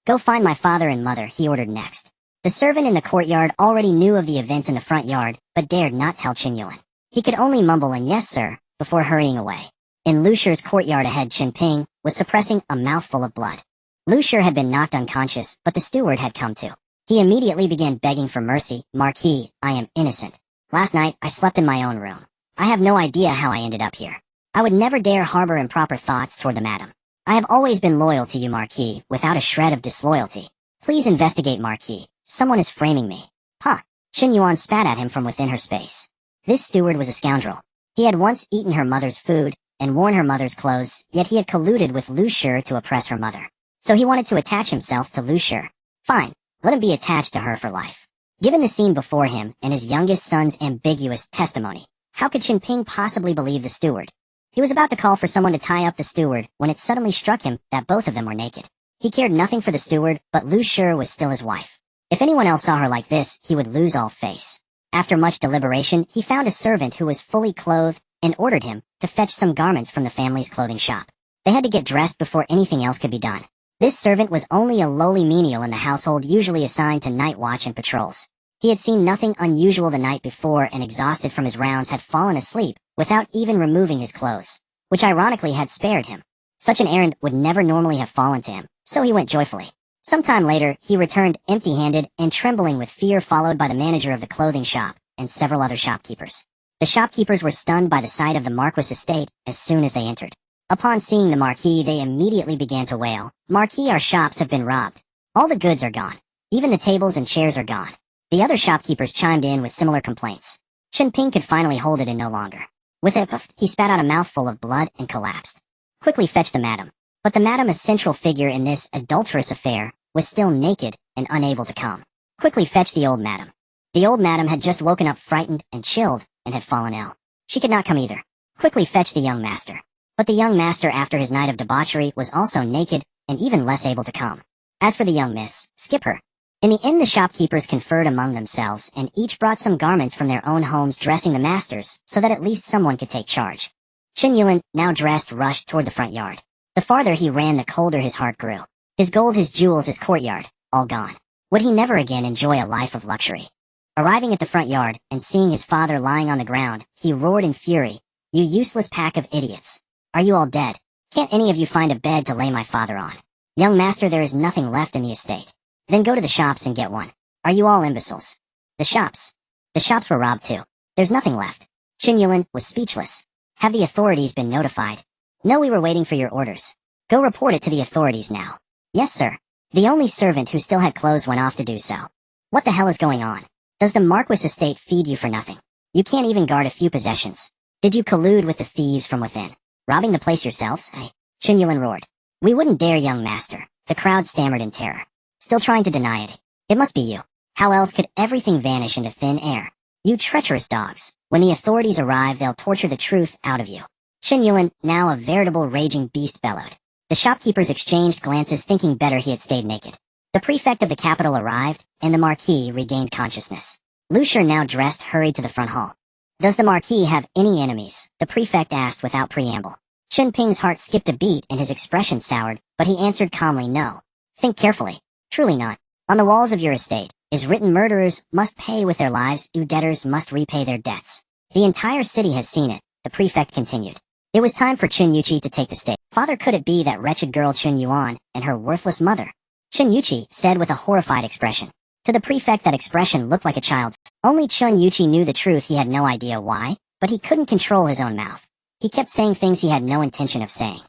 Speaker 1: Go find my father and mother, he ordered next. The servant in the courtyard already knew of the events in the front yard, but dared not tell Chen Yuan. He could only mumble an yes sir, before hurrying away. In Lu Shi's courtyard ahead, Chen Ping was suppressing a mouthful of blood. Lu Shi had been knocked unconscious, but the steward had come to. He immediately began begging for mercy. Marquis, I am innocent. Last night, I slept in my own room. I have no idea how I ended up here. I would never dare harbor improper thoughts toward the madam. I have always been loyal to you, Marquis, without a shred of disloyalty. Please investigate, Marquis. Someone is framing me. Huh. Chen Yuan spat at him from within her space. This steward was a scoundrel. He had once eaten her mother's food and worn her mother's clothes, yet he had colluded with Lu Shi to oppress her mother. So he wanted to attach himself to Lu Shi. Fine, let him be attached to her for life. Given the scene before him and his youngest son's ambiguous testimony, how could Chen Ping possibly believe the steward? He was about to call for someone to tie up the steward when it suddenly struck him that both of them were naked. He cared nothing for the steward, but Lu Shi was still his wife. If anyone else saw her like this, he would lose all face. After much deliberation, he found a servant who was fully clothed and ordered him to fetch some garments from the family's clothing shop. They had to get dressed before anything else could be done. This servant was only a lowly menial in the household, usually assigned to night watch and patrols. He had seen nothing unusual the night before and, exhausted from his rounds, had fallen asleep without even removing his clothes, which ironically had spared him. Such an errand would never normally have fallen to him, so he went joyfully. Sometime later, he returned empty-handed and trembling with fear, followed by the manager of the clothing shop and several other shopkeepers. The shopkeepers were stunned by the sight of the Marquis' estate as soon as they entered. Upon seeing the Marquis, they immediately began to wail. Marquis, our shops have been robbed. All the goods are gone. Even the tables and chairs are gone. The other shopkeepers chimed in with similar complaints. Chen Ping could finally hold it in no longer. With a puff, he spat out a mouthful of blood and collapsed. Quickly fetch the madam. But the madam, a central figure in this adulterous affair, was still naked and unable to come. Quickly fetch the old madam. The old madam had just woken up frightened and chilled and had fallen ill. She could not come either. Quickly fetch the young master. But the young master, after his night of debauchery, was also naked and even less able to come. As for the young miss, skip her. In the inn, the shopkeepers conferred among themselves, and each brought some garments from their own homes, dressing the masters, so that at least someone could take charge. Chen Yuan, now dressed, rushed toward the front yard. The farther he ran, the colder his heart grew. His gold, his jewels, his courtyard, all gone. Would he never again enjoy a life of luxury? Arriving at the front yard, and seeing his father lying on the ground, he roared in fury, "You useless pack of idiots! Are you all dead? Can't any of you find a bed to lay my father on? Young master, there is nothing left in the estate. Then go to the shops and get one. Are you all imbeciles?" The shops. The shops were robbed too. There's nothing left. Chen Yuan was speechless. Have the authorities been notified? No, we were waiting for your orders. Go report it to the authorities now. Yes, sir. The only servant who still had clothes went off to do so. What the hell is going on? Does the Marquis estate feed you for nothing? You can't even guard a few possessions. Did you collude with the thieves from within? Robbing the place yourselves? Chen Yuan roared. We wouldn't dare, young master. The crowd stammered in terror. Still trying to deny it. It must be you. How else could everything vanish into thin air? You treacherous dogs. When the authorities arrive, they'll torture the truth out of you. Chen Yuan, now a veritable raging beast, bellowed. The shopkeepers exchanged glances, thinking better he had stayed naked. The prefect of the capital arrived, and the Marquis regained consciousness. Lu Shi, now dressed, hurried to the front hall. Does the Marquis have any enemies? The prefect asked without preamble. Chen Ping's heart skipped a beat and his expression soured, but he answered calmly, no. Think carefully. Truly not. On the walls of your estate is written, murderers must pay with their lives, debtors must repay their debts. The entire city has seen it, the prefect continued. It was time for Chen Yuqi to take the stage. Father, could it be that wretched girl Chen Yuan and her worthless mother? Chen Yuqi said with a horrified expression. To the prefect, that expression looked like a child's. Only Chen Yuqi knew the truth. He had no idea why, but he couldn't control his own mouth. He kept saying things he had no intention of saying.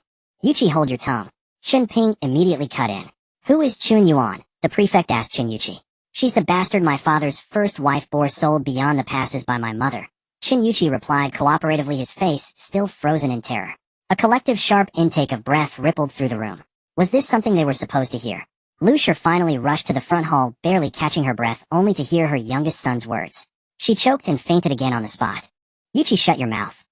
Speaker 1: Yuqi, hold your tongue. Chen Ping immediately cut in. Who is Chen Yuan? The prefect asked Chen Yuqi. She's the bastard my father's first wife bore, sold beyond the passes by my mother. Chen Yuqi replied cooperatively, his face still frozen in terror. A collective sharp intake of breath rippled through the room. Was this something they were supposed to hear? Lu Shi finally rushed to the front hall, barely catching her breath, only to hear her youngest son's words. She choked and fainted again on the spot. Yuqi, shut your mouth.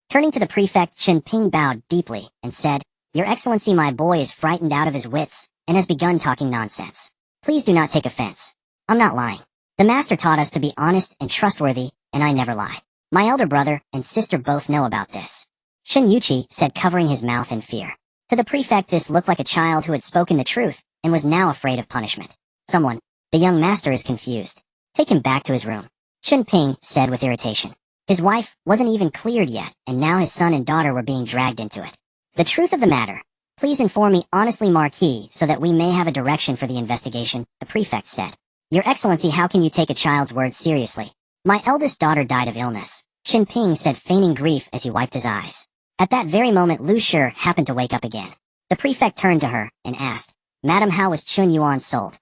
Speaker 1: Turning to the prefect, Chen Ping bowed deeply and said, Your Excellency, my boy is frightened out of his wits and has begun talking nonsense. Please do not take offense. I'm not lying. The master taught us to be honest and trustworthy, and I never lie. My elder brother and sister both know about this. Chen Yuqi said, covering his mouth in fear. To the prefect, this looked like a child who had spoken the truth and was now afraid of punishment. Someone. The young master is confused. Take him back to his room. Chen Ping said with irritation. His wife wasn't even cleared yet, and now his son and daughter were being dragged into it. The truth of the matter. Please inform me honestly, Marquis, so that we may have a direction for the investigation, the prefect said. Your Excellency, how can you take a child's words seriously? My eldest daughter died of illness, Chen Ping said, feigning grief as he wiped his eyes. At that very moment, Lu Shi happened to wake up again. The prefect turned to her and asked, Madam, how was Chen Yuan sold?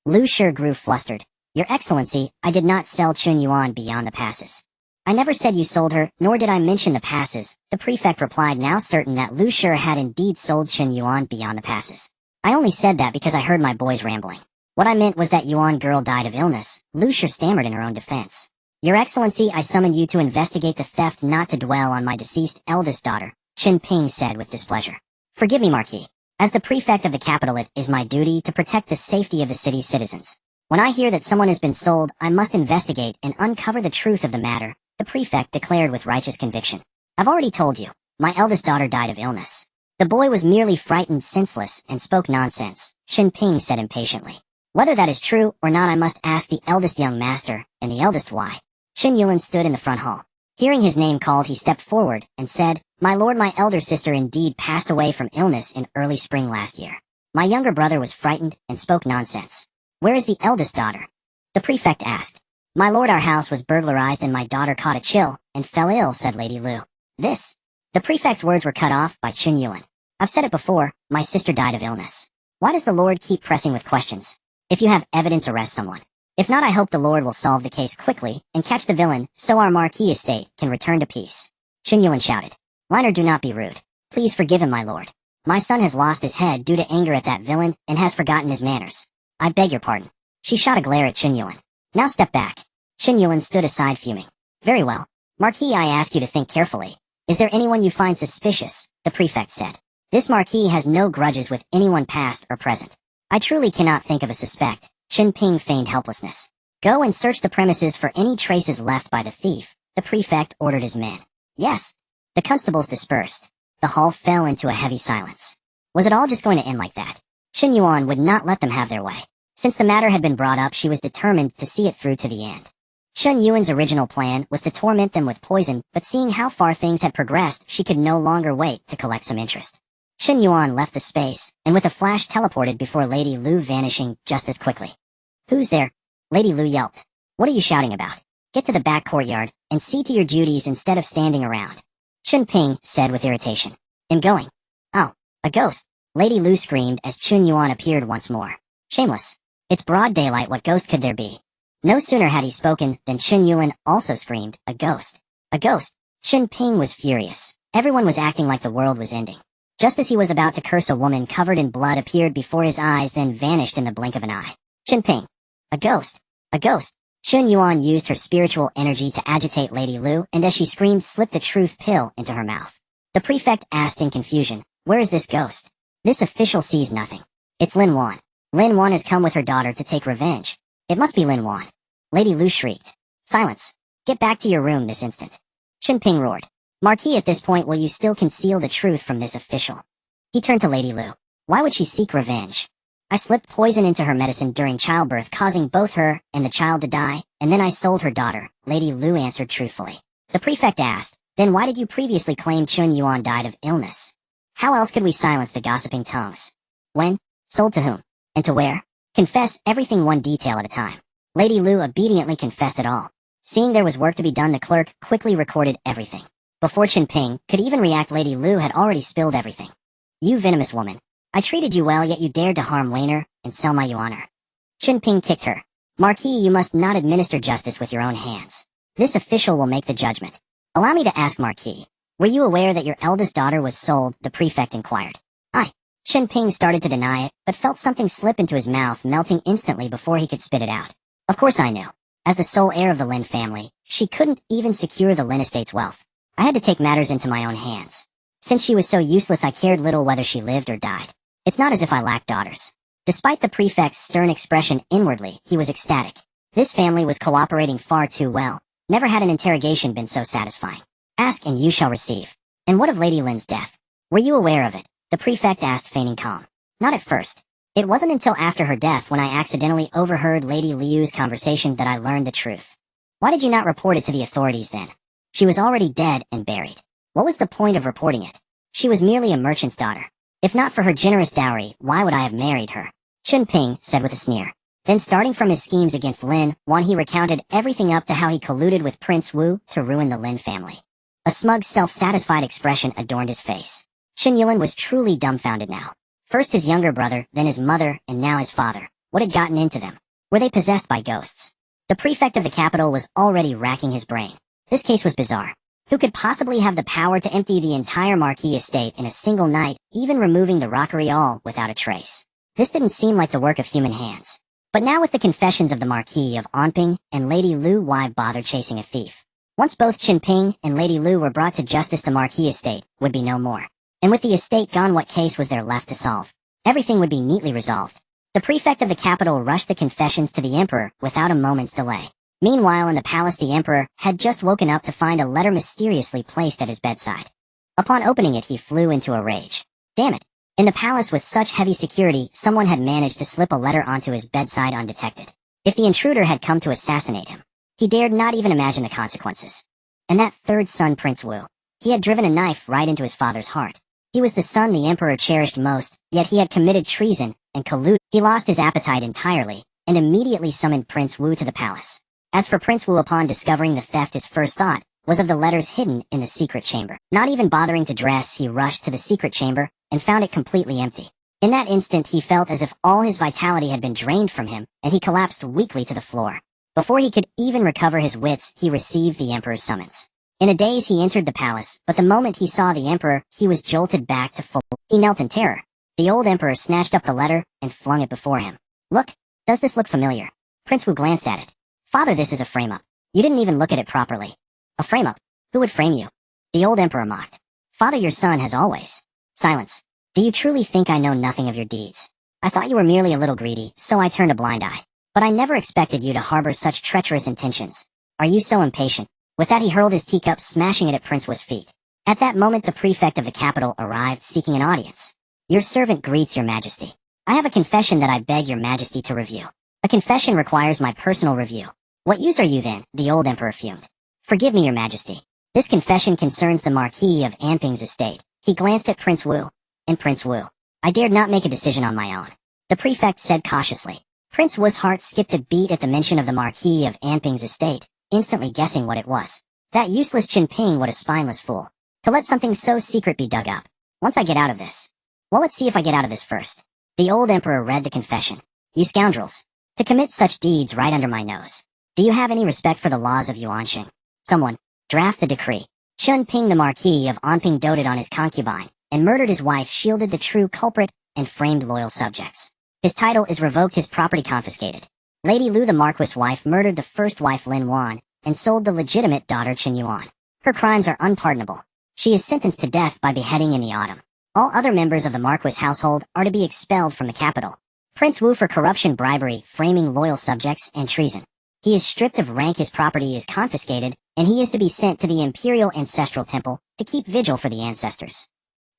Speaker 1: Lu Shi grew flustered. Your Excellency, I did not sell Chen Yuan beyond the passes. I never said you sold her, nor did I mention the passes, the prefect replied, now certain that Lu Shi had indeed sold Chen Yuan beyond the passes. I only said that because I heard my boys rambling. What I meant was that Yuan girl died of illness, Lu Shi stammered in her own defense. Your Excellency, I summoned you to investigate the theft, not to dwell on my deceased eldest daughter, Chen Ping said with displeasure. Forgive me, Marquis. As the prefect of the capital, it is my duty to protect the safety of the city's citizens. When I hear that someone has been sold, I must investigate and uncover the truth of the matter, the prefect declared with righteous conviction. I've already told you, my eldest daughter died of illness. The boy was merely frightened, senseless, and spoke nonsense, Chen Ping said impatiently. Whether that is true or not, I must ask the eldest young master, and the eldest why. Chen Yuan stood in the front hall. Hearing his name called, he stepped forward and said, My lord, my elder sister indeed passed away from illness in early spring last year. My younger brother was frightened and spoke nonsense. Where is the eldest daughter? The prefect asked. My lord, our house was burglarized and my daughter caught a chill and fell ill, said Lady Lu. This. The prefect's words were cut off by Chen Yuan. I've said it before, my sister died of illness. Why does the lord keep pressing with questions? If you have evidence, arrest someone. If not, I hope the Lord will solve the case quickly and catch the villain so our Marquis estate can return to peace. Chen Yuan shouted. Liner, do not be rude. Please forgive him, my lord. My son has lost his head due to anger at that villain and has forgotten his manners. I beg your pardon. She shot a glare at Chen Yuan. Now step back. Chen Yuan stood aside fuming. Very well. Marquis, I ask you to think carefully. Is there anyone you find suspicious? The prefect said. This Marquis has no grudges with anyone past or present. I truly cannot think of a suspect. Chen Ping feigned helplessness. Go and search the premises for any traces left by the thief, the prefect ordered his men. Yes. The constables dispersed. The hall fell into a heavy silence. Was it all just going to end like that? Chen Yuan would not let them have their way. Since the matter had been brought up, she was determined to see it through to the end. Chen Yuan's original plan was to torment them with poison, but seeing how far things had progressed, she could no longer wait to collect some interest. Chen Yuan left the space, and with a flash teleported before Lady Lu, vanishing just as quickly. Who's there? Lady Lu yelped. What are you shouting about? Get to the back courtyard, and see to your duties instead of standing around. Chen Ping said with irritation. I'm going. Oh, a ghost. Lady Lu screamed as Chen Yuan appeared once more. Shameless. It's broad daylight, what ghost could there be? No sooner had he spoken than Chen Yuan also screamed, a ghost. A ghost. Chen Ping was furious. Everyone was acting like the world was ending. Just as he was about to curse, a woman covered in blood appeared before his eyes, then vanished in the blink of an eye. Chen Ping. A ghost. A ghost. Chen Yuan used her spiritual energy to agitate Lady Lu, and as she screamed, slipped a truth pill into her mouth. The prefect asked in confusion, where is this ghost? This official sees nothing. It's Lin Wan. Lin Wan has come with her daughter to take revenge. It must be Lin Wan. Lady Lu shrieked. Silence. Get back to your room this instant. Chen Ping roared. Marquis, at this point, will you still conceal the truth from this official? He turned to Lady Lu. Why would she seek revenge? I slipped poison into her medicine during childbirth, causing both her and the child to die, and then I sold her daughter, Lady Lu answered truthfully. The prefect asked, then why did you previously claim Chen Yuan died of illness? How else could we silence the gossiping tongues? When? Sold to whom? And to where? Confess everything, one detail at a time. Lady Lu obediently confessed it all. Seeing there was work to be done, the clerk quickly recorded everything. Before Chen Ping could even react, Lady Lu had already spilled everything. You venomous woman. I treated you well, yet you dared to harm Wainer and sell my honor. Chen Ping kicked her. Marquis, you must not administer justice with your own hands. This official will make the judgment. Allow me to ask, Marquis. Were you aware that your eldest daughter was sold? The prefect inquired. Aye. Chen Ping started to deny it, but felt something slip into his mouth, melting instantly before he could spit it out. Of course I knew. As the sole heir of the Lin family, she couldn't even secure the Lin estate's wealth. I had to take matters into my own hands. Since she was so useless, I cared little whether she lived or died. It's not as if I lacked daughters. Despite the prefect's stern expression, inwardly, he was ecstatic. This family was cooperating far too well. Never had an interrogation been so satisfying. Ask and you shall receive. And what of Lady Lin's death? Were you aware of it? The prefect asked, feigning calm. Not at first. It wasn't until after her death, when I accidentally overheard Lady Liu's conversation, that I learned the truth. Why did you not report it to the authorities then? She was already dead and buried. What was the point of reporting it? She was merely a merchant's daughter. If not for her generous dowry, why would I have married her? Chen Ping said with a sneer. Then, starting from his schemes against Lin Wan, he recounted everything up to how he colluded with Prince Wu to ruin the Lin family. A smug, self-satisfied expression adorned his face. Chen Yuan was truly dumbfounded now. First his younger brother, then his mother, and now his father. What had gotten into them? Were they possessed by ghosts? The prefect of the capital was already racking his brain. This case was bizarre. Who could possibly have the power to empty the entire Marquis estate in a single night, even removing the rockery all without a trace? This didn't seem like the work of human hands. But now, with the confessions of the Marquis of Anping and Lady Lu, why bother chasing a thief? Once both Chen Ping and Lady Lu were brought to justice, the Marquis estate would be no more. And with the estate gone, what case was there left to solve? Everything would be neatly resolved. The prefect of the capital rushed the confessions to the emperor without a moment's delay. Meanwhile, in the palace, the emperor had just woken up to find a letter mysteriously placed at his bedside. Upon opening it, he flew into a rage. Damn it! In the palace with such heavy security, someone had managed to slip a letter onto his bedside undetected. If the intruder had come to assassinate him, he dared not even imagine the consequences. And that third son, Prince Wu, he had driven a knife right into his father's heart. He was the son the emperor cherished most, yet he had committed treason and colluded. He lost his appetite entirely, and immediately summoned Prince Wu to the palace. As for Prince Wu, upon discovering the theft, his first thought was of the letters hidden in the secret chamber. Not even bothering to dress, he rushed to the secret chamber and found it completely empty. In that instant, he felt as if all his vitality had been drained from him, and he collapsed weakly to the floor. Before he could even recover his wits, he received the emperor's summons. In a daze, he entered the palace, but the moment he saw the emperor, he was jolted back to full. He knelt in terror. The old emperor snatched up the letter and flung it before him. Look, does this look familiar? Prince Wu glanced at it. Father, this is a frame-up. You didn't even look at it properly. A frame-up? Who would frame you? The old emperor mocked. Father, your son has always. Silence. Do you truly think I know nothing of your deeds? I thought you were merely a little greedy, so I turned a blind eye. But I never expected you to harbor such treacherous intentions. Are you so impatient? With that, he hurled his teacup, smashing it at Prince Wu's feet. At that moment, the prefect of the capital arrived, seeking an audience. Your servant greets your majesty. I have a confession that I beg your majesty to review. A confession requires my personal review. What use are you then? The old emperor fumed. Forgive me, your majesty. This confession concerns the Marquis of Anping's estate. He glanced at Prince Wu. And Prince Wu. I dared not make a decision on my own. The prefect said cautiously. Prince Wu's heart skipped a beat at the mention of the Marquis of Anping's estate. instantly guessing what it was. That useless Chen Ping, what a spineless fool. To let something so secret be dug up. Once I get out of this. Well, let's see if I get out of this first. The old emperor read the confession. You scoundrels. To commit such deeds right under my nose. Do you have any respect for the laws of Yuanxing? Someone, draft the decree. Chen Ping, the Marquis of Anping, doted on his concubine, and murdered his wife, shielded the true culprit, and framed loyal subjects. His title is revoked, his property confiscated. Lady Lu, the Marquis' wife, murdered the first wife Lin Wan, and sold the legitimate daughter Chen Yuan. Her crimes are unpardonable. She is sentenced to death by beheading in the autumn. All other members of the Marquis household are to be expelled from the capital. Prince Wu for corruption, bribery, framing loyal subjects, and treason. He is stripped of rank, his property is confiscated, and he is to be sent to the imperial ancestral temple to keep vigil for the ancestors.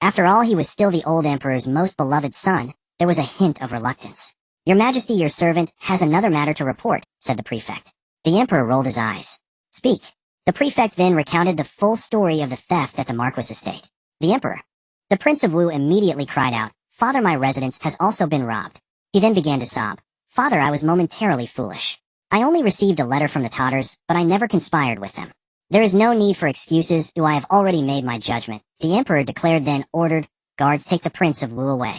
Speaker 1: After all, he was still the old emperor's most beloved son. There was a hint of reluctance. Your Majesty, your servant has another matter to report, said the prefect. The emperor rolled his eyes. Speak. The prefect then recounted the full story of the theft at the Marquis estate. The emperor. The Prince of Wu immediately cried out, Father, my residence has also been robbed. He then began to sob. Father, I was momentarily foolish. I only received a letter from the Tatters, but I never conspired with them. There is no need for excuses, I have already made my judgment, the emperor declared, then ordered, guards, take the Prince of Wu away.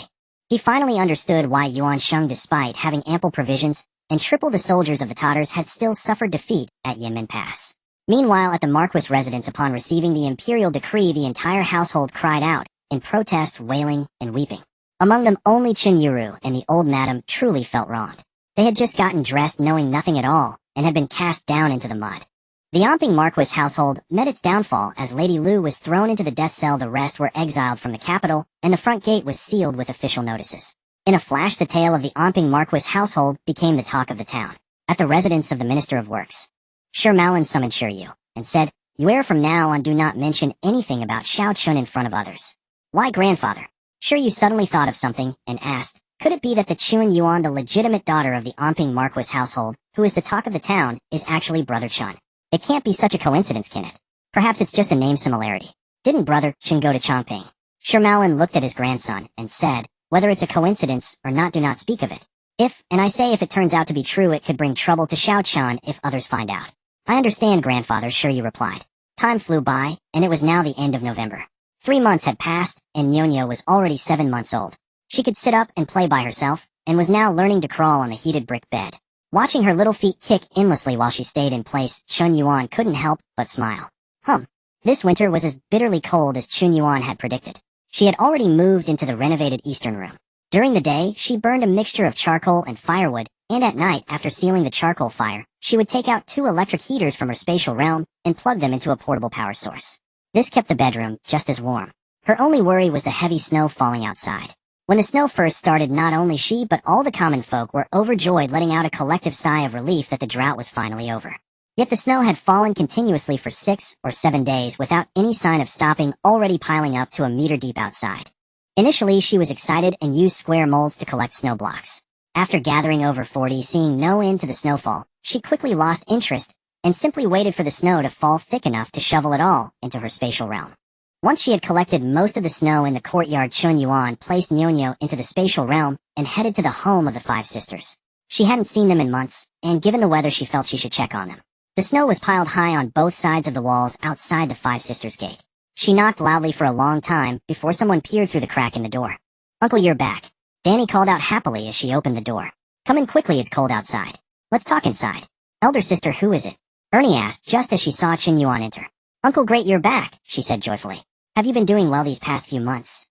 Speaker 1: He finally understood why Yuan Sheng, despite having ample provisions, and triple the soldiers of the Tatters, had still suffered defeat at Yinmen Pass. Meanwhile, at the Marquis residence, upon receiving the imperial decree, the entire household cried out, in protest, wailing, and weeping. Among them only Chen Yuru and the old madam truly felt wronged. They had just gotten dressed knowing nothing at all, and had been cast down into the mud. The Anping Marquis household met its downfall as Lady Lu was thrown into the death cell, the rest were exiled from the capital, and the front gate was sealed with official notices. In a flash, the tale of the Anping Marquis household became the talk of the town. At the residence of the Minister of Works, Shi Malin summoned Shi Yu, and said, You err, from now on do not mention anything about Xiao Chun in front of others. Why, grandfather? Shi Yu suddenly thought of something, and asked, Could it be that the Chen Yuan, the legitimate daughter of the Anping Marquis household, who is the talk of the town, is actually Brother Chen? It can't be such a coincidence, can it? Perhaps it's just a name similarity. Didn't Brother Chen go to Chongping? Shi Malin looked at his grandson, and said, Whether it's a coincidence or not, do not speak of it. If, and I say if it turns out to be true, it could bring trouble to Xiao Chun if others find out. I understand, grandfather, Shi Yu replied. Time flew by, and it was now the end of November. 3 months had passed, and Nyonya was already 7 months old. She could sit up and play by herself, and was now learning to crawl on the heated brick bed. Watching her little feet kick endlessly while she stayed in place, Chen Yuan couldn't help but smile. This winter was as bitterly cold as Chen Yuan had predicted. She had already moved into the renovated eastern room. During the day, she burned a mixture of charcoal and firewood, and at night, after sealing the charcoal fire, she would take out 2 electric heaters from her spatial realm and plug them into a portable power source. This kept the bedroom just as warm. Her only worry was the heavy snow falling outside. When the snow first started, not only she but all the common folk were overjoyed, letting out a collective sigh of relief that the drought was finally over. Yet the snow had fallen continuously for 6 or 7 days without any sign of stopping, already piling up to a meter deep outside. Initially, she was excited and used square molds to collect snow blocks. After gathering over 40, seeing no end to the snowfall, she quickly lost interest and simply waited for the snow to fall thick enough to shovel it all into her spatial realm. Once she had collected most of the snow in the courtyard, Chen Yuan placed Nyonyo into the spatial realm and headed to the home of the 5 sisters. She hadn't seen them in months, and given the weather, she felt she should check on them. The snow was piled high on both sides of the walls outside the 5 sisters' gate. She knocked loudly for a long time before someone peered through the crack in the door. Uncle, you're back. Danny called out happily as she opened the door. Come in quickly, it's cold outside. Let's talk inside. Elder sister, who is it? Ernie asked just as she saw Chen Yuan enter. Uncle, great you're back, she said joyfully. Have you been doing well these past few months?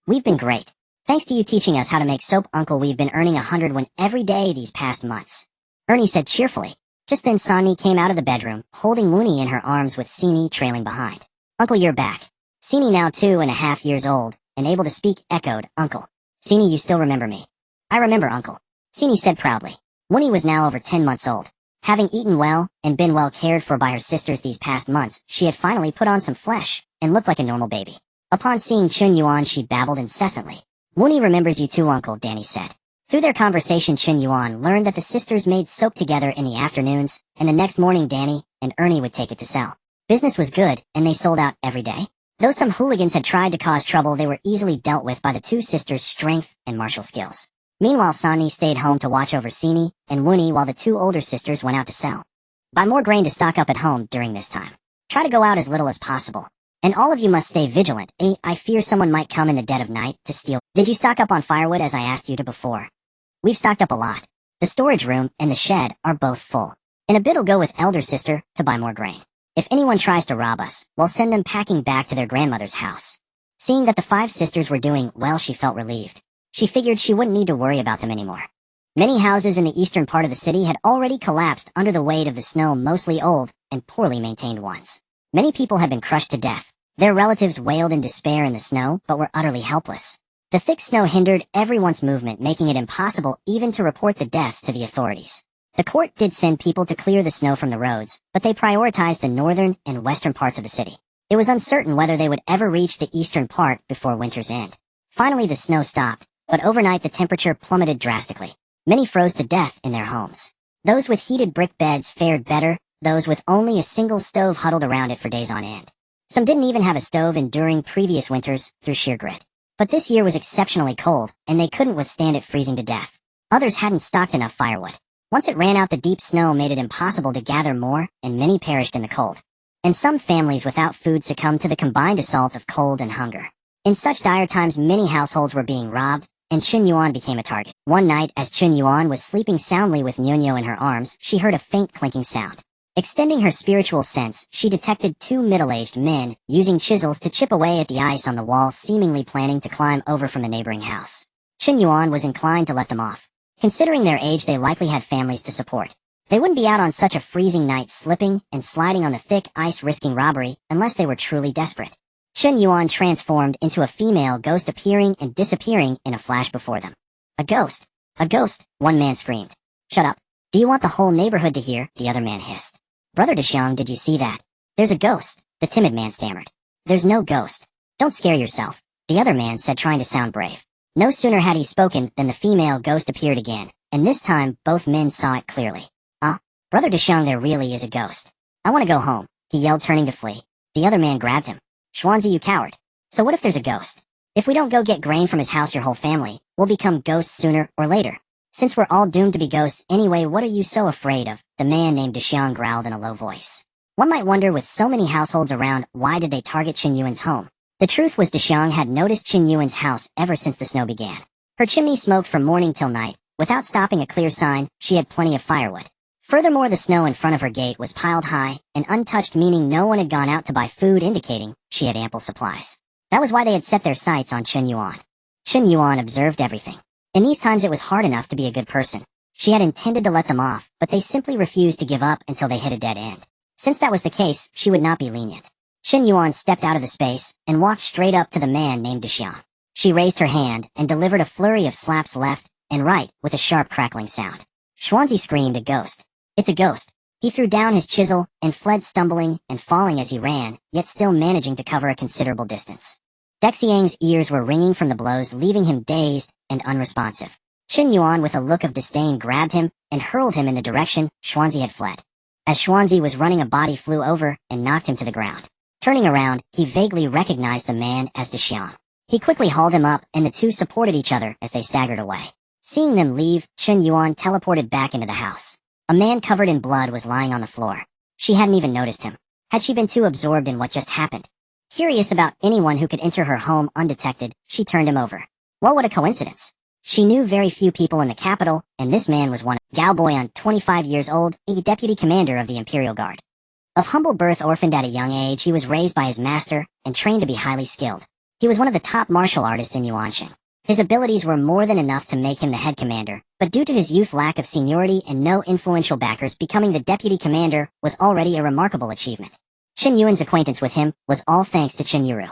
Speaker 1: We've been great. Thanks to you teaching us how to make soap, Uncle, we've been earning 100 won every day these past months. Ernie said cheerfully. Just then Sani came out of the bedroom, holding Mooney in her arms with Sini trailing behind. Uncle, you're back. Sini, now 2.5 years old, and able to speak, echoed, Uncle. Sini, you still remember me? I remember, Uncle. Sini said proudly. Mooney was now over 10 months old. Having eaten well, and been well cared for by her sisters these past months, she had finally put on some flesh, and looked like a normal baby. Upon seeing Chen Yuan, she babbled incessantly. Mooney remembers you too, Uncle, Danny said. Through their conversation, Chen Yuan learned that the sisters made soap together in the afternoons, and the next morning Danny and Ernie would take it to sell. Business was good, and they sold out every day. Though some hooligans had tried to cause trouble, they were easily dealt with by the 2 sisters' strength and martial skills. Meanwhile, Sani stayed home to watch over Sini and Wooney while the 2 older sisters went out to sell. Buy more grain to stock up at home during this time. Try to go out as little as possible. And all of you must stay vigilant. I fear someone might come in the dead of night to steal. Did you stock up on firewood as I asked you to before? We've stocked up a lot. The storage room and the shed are both full. In a bit I'll go with elder sister to buy more grain. If anyone tries to rob us, we'll send them packing back to their grandmother's house. Seeing that the 5 sisters were doing well, she felt relieved. She figured she wouldn't need to worry about them anymore. Many houses in the eastern part of the city had already collapsed under the weight of the snow, mostly old and poorly maintained ones. Many people had been crushed to death. Their relatives wailed in despair in the snow, but were utterly helpless. The thick snow hindered everyone's movement, making it impossible even to report the deaths to the authorities. The court did send people to clear the snow from the roads, but they prioritized the northern and western parts of the city. It was uncertain whether they would ever reach the eastern part before winter's end. Finally, the snow stopped, but overnight the temperature plummeted drastically. Many froze to death in their homes. Those with heated brick beds fared better, those with only a single stove huddled around it for days on end. Some didn't even have a stove enduring previous winters through sheer grit. But this year was exceptionally cold, and they couldn't withstand it freezing to death. Others hadn't stocked enough firewood. Once it ran out, the deep snow made it impossible to gather more, and many perished in the cold. And some families without food succumbed to the combined assault of cold and hunger. In such dire times, many households were being robbed, and Chen Yuan became a target. One night, as Chen Yuan was sleeping soundly with Nyonyo in her arms, she heard a faint clinking sound. Extending her spiritual sense, she detected 2 middle-aged men using chisels to chip away at the ice on the wall, seemingly planning to climb over from the neighboring house. Chen Yuan was inclined to let them off. Considering their age, they likely had families to support. They wouldn't be out on such a freezing night slipping and sliding on the thick ice risking robbery unless they were truly desperate. Chen Yuan transformed into a female ghost, appearing and disappearing in a flash before them. A ghost! A ghost! One man screamed. Shut up. Do you want the whole neighborhood to hear? The other man hissed. Brother Dexiang, did you see that? There's a ghost, the timid man stammered. There's no ghost. Don't scare yourself, the other man said, trying to sound brave. No sooner had he spoken than the female ghost appeared again, and this time both men saw it clearly. Brother Dexiang, there really is a ghost. I want to go home, he yelled, turning to flee. The other man grabbed him. Xuanzi, you coward. So what if there's a ghost? If we don't go get grain from his house, your whole family will become ghosts sooner or later. Since we're all doomed to be ghosts anyway, what are you so afraid of? The man named Dexiang growled in a low voice. One might wonder, with so many households around, why did they target Chen Yuan's home? The truth was, Dexiang had noticed Chen Yuan's house ever since the snow began. Her chimney smoked from morning till night. Without stopping, a clear sign, she had plenty of firewood. Furthermore, the snow in front of her gate was piled high and untouched, meaning no one had gone out to buy food, indicating she had ample supplies. That was why they had set their sights on Chen Yuan. Chen Yuan observed everything. In these times, it was hard enough to be a good person. She had intended to let them off, but they simply refused to give up until they hit a dead end. Since that was the case, she would not be lenient. Chen Yuan stepped out of the space and walked straight up to the man named Dexiang. She raised her hand and delivered a flurry of slaps left and right with a sharp crackling sound. Xuanzi screamed, a ghost. It's a ghost. He threw down his chisel and fled, stumbling and falling as he ran, yet still managing to cover a considerable distance. Dexiang's ears were ringing from the blows, leaving him dazed and unresponsive. Chen Yuan, with a look of disdain, grabbed him and hurled him in the direction Xuanzi had fled. As Xuanzi was running, a body flew over and knocked him to the ground. Turning around, he vaguely recognized the man as Dexiang. He quickly hauled him up, and the two supported each other as they staggered away. Seeing them leave, Chen Yuan teleported back into the house. A man covered in blood was lying on the floor. She hadn't even noticed him. Had she been too absorbed in what just happened? Curious about anyone who could enter her home undetected, she turned him over. Well, what a coincidence. She knew very few people in the capital, and this man was one. Gao Boyan, 25 years old, a deputy commander of the Imperial Guard. Of humble birth, orphaned at a young age, he was raised by his master and trained to be highly skilled. He was one of the top martial artists in Yuanxing. His abilities were more than enough to make him the head commander, but due to his youth, lack of seniority, and no influential backers, becoming the deputy commander was already a remarkable achievement. Chen Yuan's acquaintance with him was all thanks to Chen Yuru.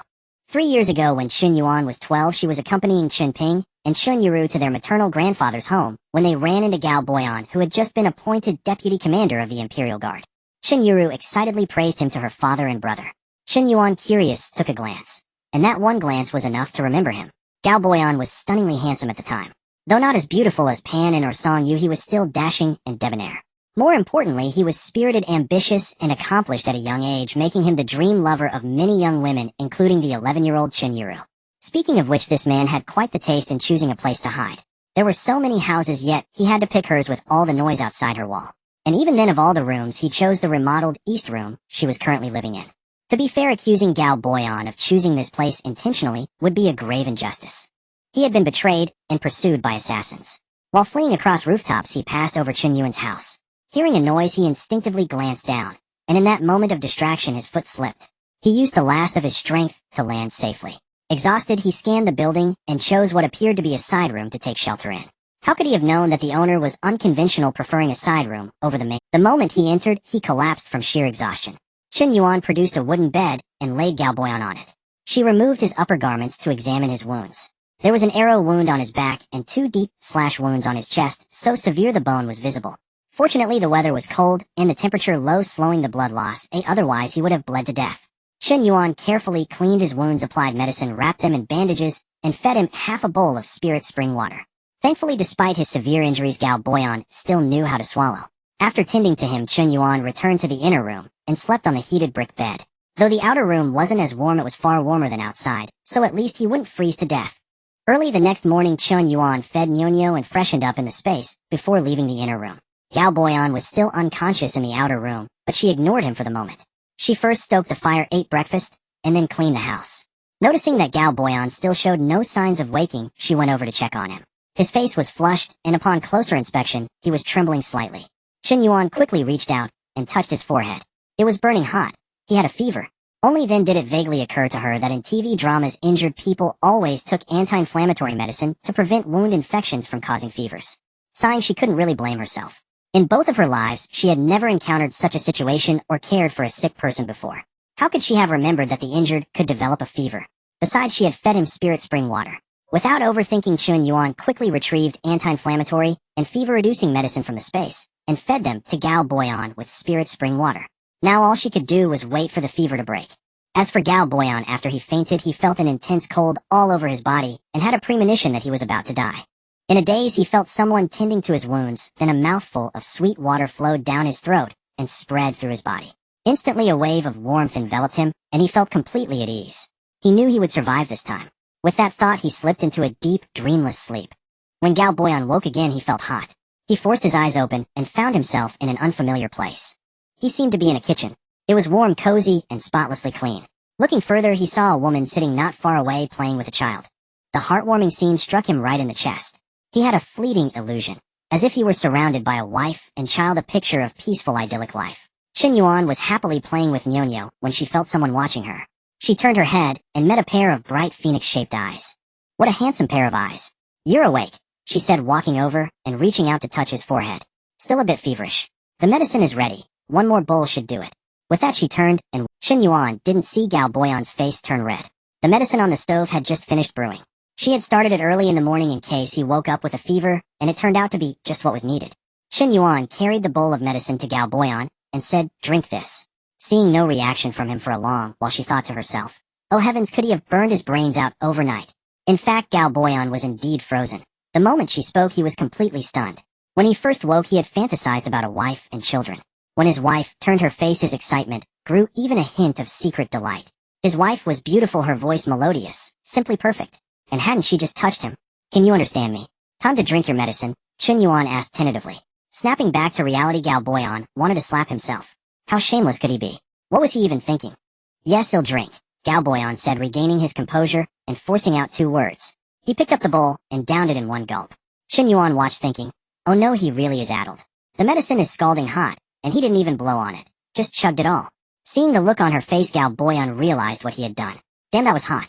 Speaker 1: 3 years ago, when Chen Yuan was 12, she was accompanying Chen Ping and Chen Yuru to their maternal grandfather's home when they ran into Gao Boyan, who had just been appointed deputy commander of the Imperial Guard. Chen Yuru excitedly praised him to her father and brother. Chen Yuan, curious, took a glance. And that one glance was enough to remember him. Gao Boyan was stunningly handsome at the time. Though not as beautiful as Pan and or Song Yu, he was still dashing and debonair. More importantly, he was spirited, ambitious, and accomplished at a young age, making him the dream lover of many young women, including the 11-year-old Chen Yuru. Speaking of which, this man had quite the taste in choosing a place to hide. There were so many houses, yet he had to pick hers with all the noise outside her wall. And even then, of all the rooms, he chose the remodeled East Room she was currently living in. To be fair, accusing Gao Boyan of choosing this place intentionally would be a grave injustice. He had been betrayed and pursued by assassins. While fleeing across rooftops, he passed over Chen Yuan's house. Hearing a noise, he instinctively glanced down, and in that moment of distraction, his foot slipped. He used the last of his strength to land safely. Exhausted, he scanned the building and chose what appeared to be a side room to take shelter in. How could he have known that the owner was unconventional, preferring a side room over the main? The moment he entered, he collapsed from sheer exhaustion. Chen Yuan produced a wooden bed and laid Gao Boyan on it. She removed his upper garments to examine his wounds. There was an arrow wound on his back and 2 deep slash wounds on his chest, so severe the bone was visible. Fortunately, the weather was cold and the temperature low, slowing the blood loss, otherwise he would have bled to death. Chen Yuan carefully cleaned his wounds, applied medicine, wrapped them in bandages, and fed him half a bowl of spirit spring water. Thankfully, despite his severe injuries, Gao Boyan still knew how to swallow. After tending to him, Chen Yuan returned to the inner room and slept on the heated brick bed. Though the outer room wasn't as warm, it was far warmer than outside, so at least he wouldn't freeze to death. Early the next morning, Chen Yuan fed Nyonyo and freshened up in the space before leaving the inner room. Gao Boyan was still unconscious in the outer room, but she ignored him for the moment. She first stoked the fire, ate breakfast, and then cleaned the house. Noticing that Gao Boyan still showed no signs of waking, she went over to check on him. His face was flushed, and upon closer inspection, he was trembling slightly. Chen Yuan quickly reached out and touched his forehead. It was burning hot. He had a fever. Only then did it vaguely occur to her that in TV dramas, injured people always took anti-inflammatory medicine to prevent wound infections from causing fevers. Sighing, she couldn't really blame herself. In both of her lives, she had never encountered such a situation or cared for a sick person before. How could she have remembered that the injured could develop a fever? Besides, she had fed him spirit spring water. Without overthinking, Chen Yuan quickly retrieved anti-inflammatory and fever-reducing medicine from the space and fed them to Gao Boyan with spirit spring water. Now all she could do was wait for the fever to break. As for Gao Boyan, after he fainted, he felt an intense cold all over his body and had a premonition that he was about to die. In a daze, he felt someone tending to his wounds, then a mouthful of sweet water flowed down his throat and spread through his body. Instantly, a wave of warmth enveloped him, and he felt completely at ease. He knew he would survive this time. With that thought, he slipped into a deep, dreamless sleep. When Gao Boyan woke again, he felt hot. He forced his eyes open and found himself in an unfamiliar place. He seemed to be in a kitchen. It was warm, cozy, and spotlessly clean. Looking further, he saw a woman sitting not far away playing with a child. The heartwarming scene struck him right in the chest. He had a fleeting illusion, as if he were surrounded by a wife and child, a picture of peaceful, idyllic life. Chen Yuan was happily playing with Nyonyo when she felt someone watching her. She turned her head and met a pair of bright phoenix-shaped eyes. What a handsome pair of eyes. "You're awake," she said, walking over and reaching out to touch his forehead. "Still a bit feverish. The medicine is ready. One more bowl should do it." With that, she turned, and Chen Yuan didn't see Gao Boyan's face turn red. The medicine on the stove had just finished brewing. She had started it early in the morning in case he woke up with a fever, and it turned out to be just what was needed. Chen Yuan carried the bowl of medicine to Gao Boyan and said, "Drink this." Seeing no reaction from him for a long while, she thought to herself, "Oh heavens, could he have burned his brains out overnight?" In fact, Gao Boyan was indeed frozen. The moment she spoke, he was completely stunned. When he first woke, he had fantasized about a wife and children. When his wife turned her face, his excitement grew even a hint of secret delight. His wife was beautiful, her voice melodious, simply perfect. And hadn't she just touched him? "Can you understand me? Time to drink your medicine," Chen Yuan asked tentatively. Snapping back to reality, Gao Boyan wanted to slap himself. How shameless could he be? What was he even thinking? "Yes, he'll drink," Gao Boyan said, regaining his composure and forcing out 2 words. He picked up the bowl and downed it in one gulp. Chen Yuan watched, thinking, "Oh no, he really is addled. The medicine is scalding hot, and he didn't even blow on it. Just chugged it all." Seeing the look on her face, Gao Boyan realized what he had done. Damn, that was hot.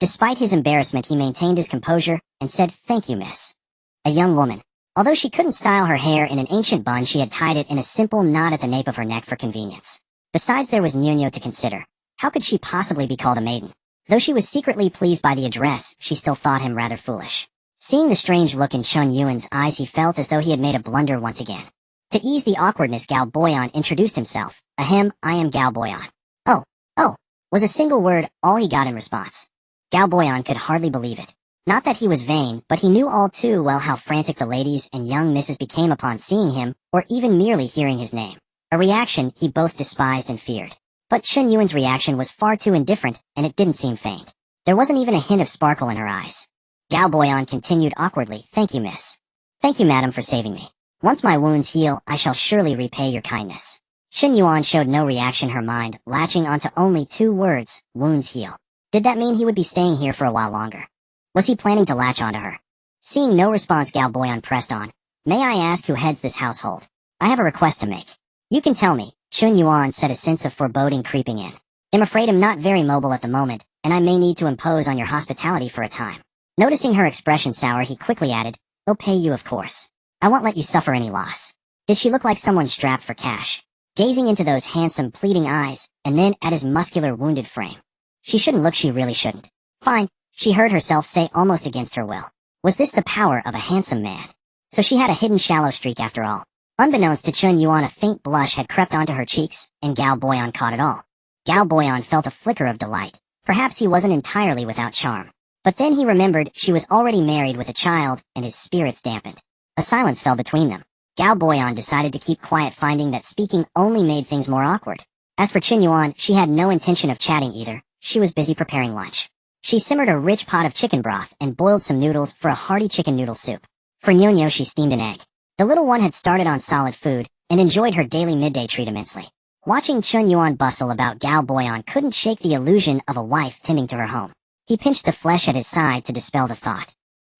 Speaker 1: Despite his embarrassment, he maintained his composure and said, "Thank you, miss." A young woman. Although she couldn't style her hair in an ancient bun, she had tied it in a simple knot at the nape of her neck for convenience. Besides, there was Nyonyo to consider. How could she possibly be called a maiden? Though she was secretly pleased by the address, she still thought him rather foolish. Seeing the strange look in Chen Yuan's eyes, he felt as though he had made a blunder once again. To ease the awkwardness, Gao Boyan introduced himself. "Ahem, I am Gao Boyan." Oh, was a single word all he got in response. Gao Boyan could hardly believe it. Not that he was vain, but he knew all too well how frantic the ladies and young misses became upon seeing him, or even merely hearing his name. A reaction he both despised and feared. But Chen Yuan's reaction was far too indifferent, and it didn't seem feigned. There wasn't even a hint of sparkle in her eyes. Gao Boyan continued awkwardly, "Thank you, miss." "Thank you, madam, for saving me. Once my wounds heal, I shall surely repay your kindness. Chen Yuan showed no reaction, her mind latching onto only 2 words, wounds heal. Did that mean he would be staying here for a while longer? Was he planning to latch onto her? Seeing no response, Galboyan pressed on. May I ask who heads this household? I have a request to make. You can tell me, Chen Yuan said, a sense of foreboding creeping in. I'm afraid I'm not very mobile at the moment, and I may need to impose on your hospitality for a time. Noticing her expression sour, he quickly added, they'll pay you, of course. I won't let you suffer any loss. Did she look like someone strapped for cash? Gazing into those handsome, pleading eyes, and then at his muscular, wounded frame. She shouldn't look, she really shouldn't. Fine, she heard herself say almost against her will. Was this the power of a handsome man? So she had a hidden shallow streak after all. Unbeknownst to Chen Yuan, a faint blush had crept onto her cheeks, and Galboyan caught it all. Galboyan felt a flicker of delight. Perhaps he wasn't entirely without charm. But then he remembered she was already married with a child, and his spirits dampened. A silence fell between them. Galboyan decided to keep quiet, finding that speaking only made things more awkward. As for Chen Yuan, she had no intention of chatting either. She was busy preparing lunch. She simmered a rich pot of chicken broth and boiled some noodles for a hearty chicken noodle soup. For Nyonyo, she steamed an egg. The little one had started on solid food and enjoyed her daily midday treat immensely. Watching Chen Yuan bustle about, Galboyan couldn't shake the illusion of a wife tending to her home. He pinched the flesh at his side to dispel the thought.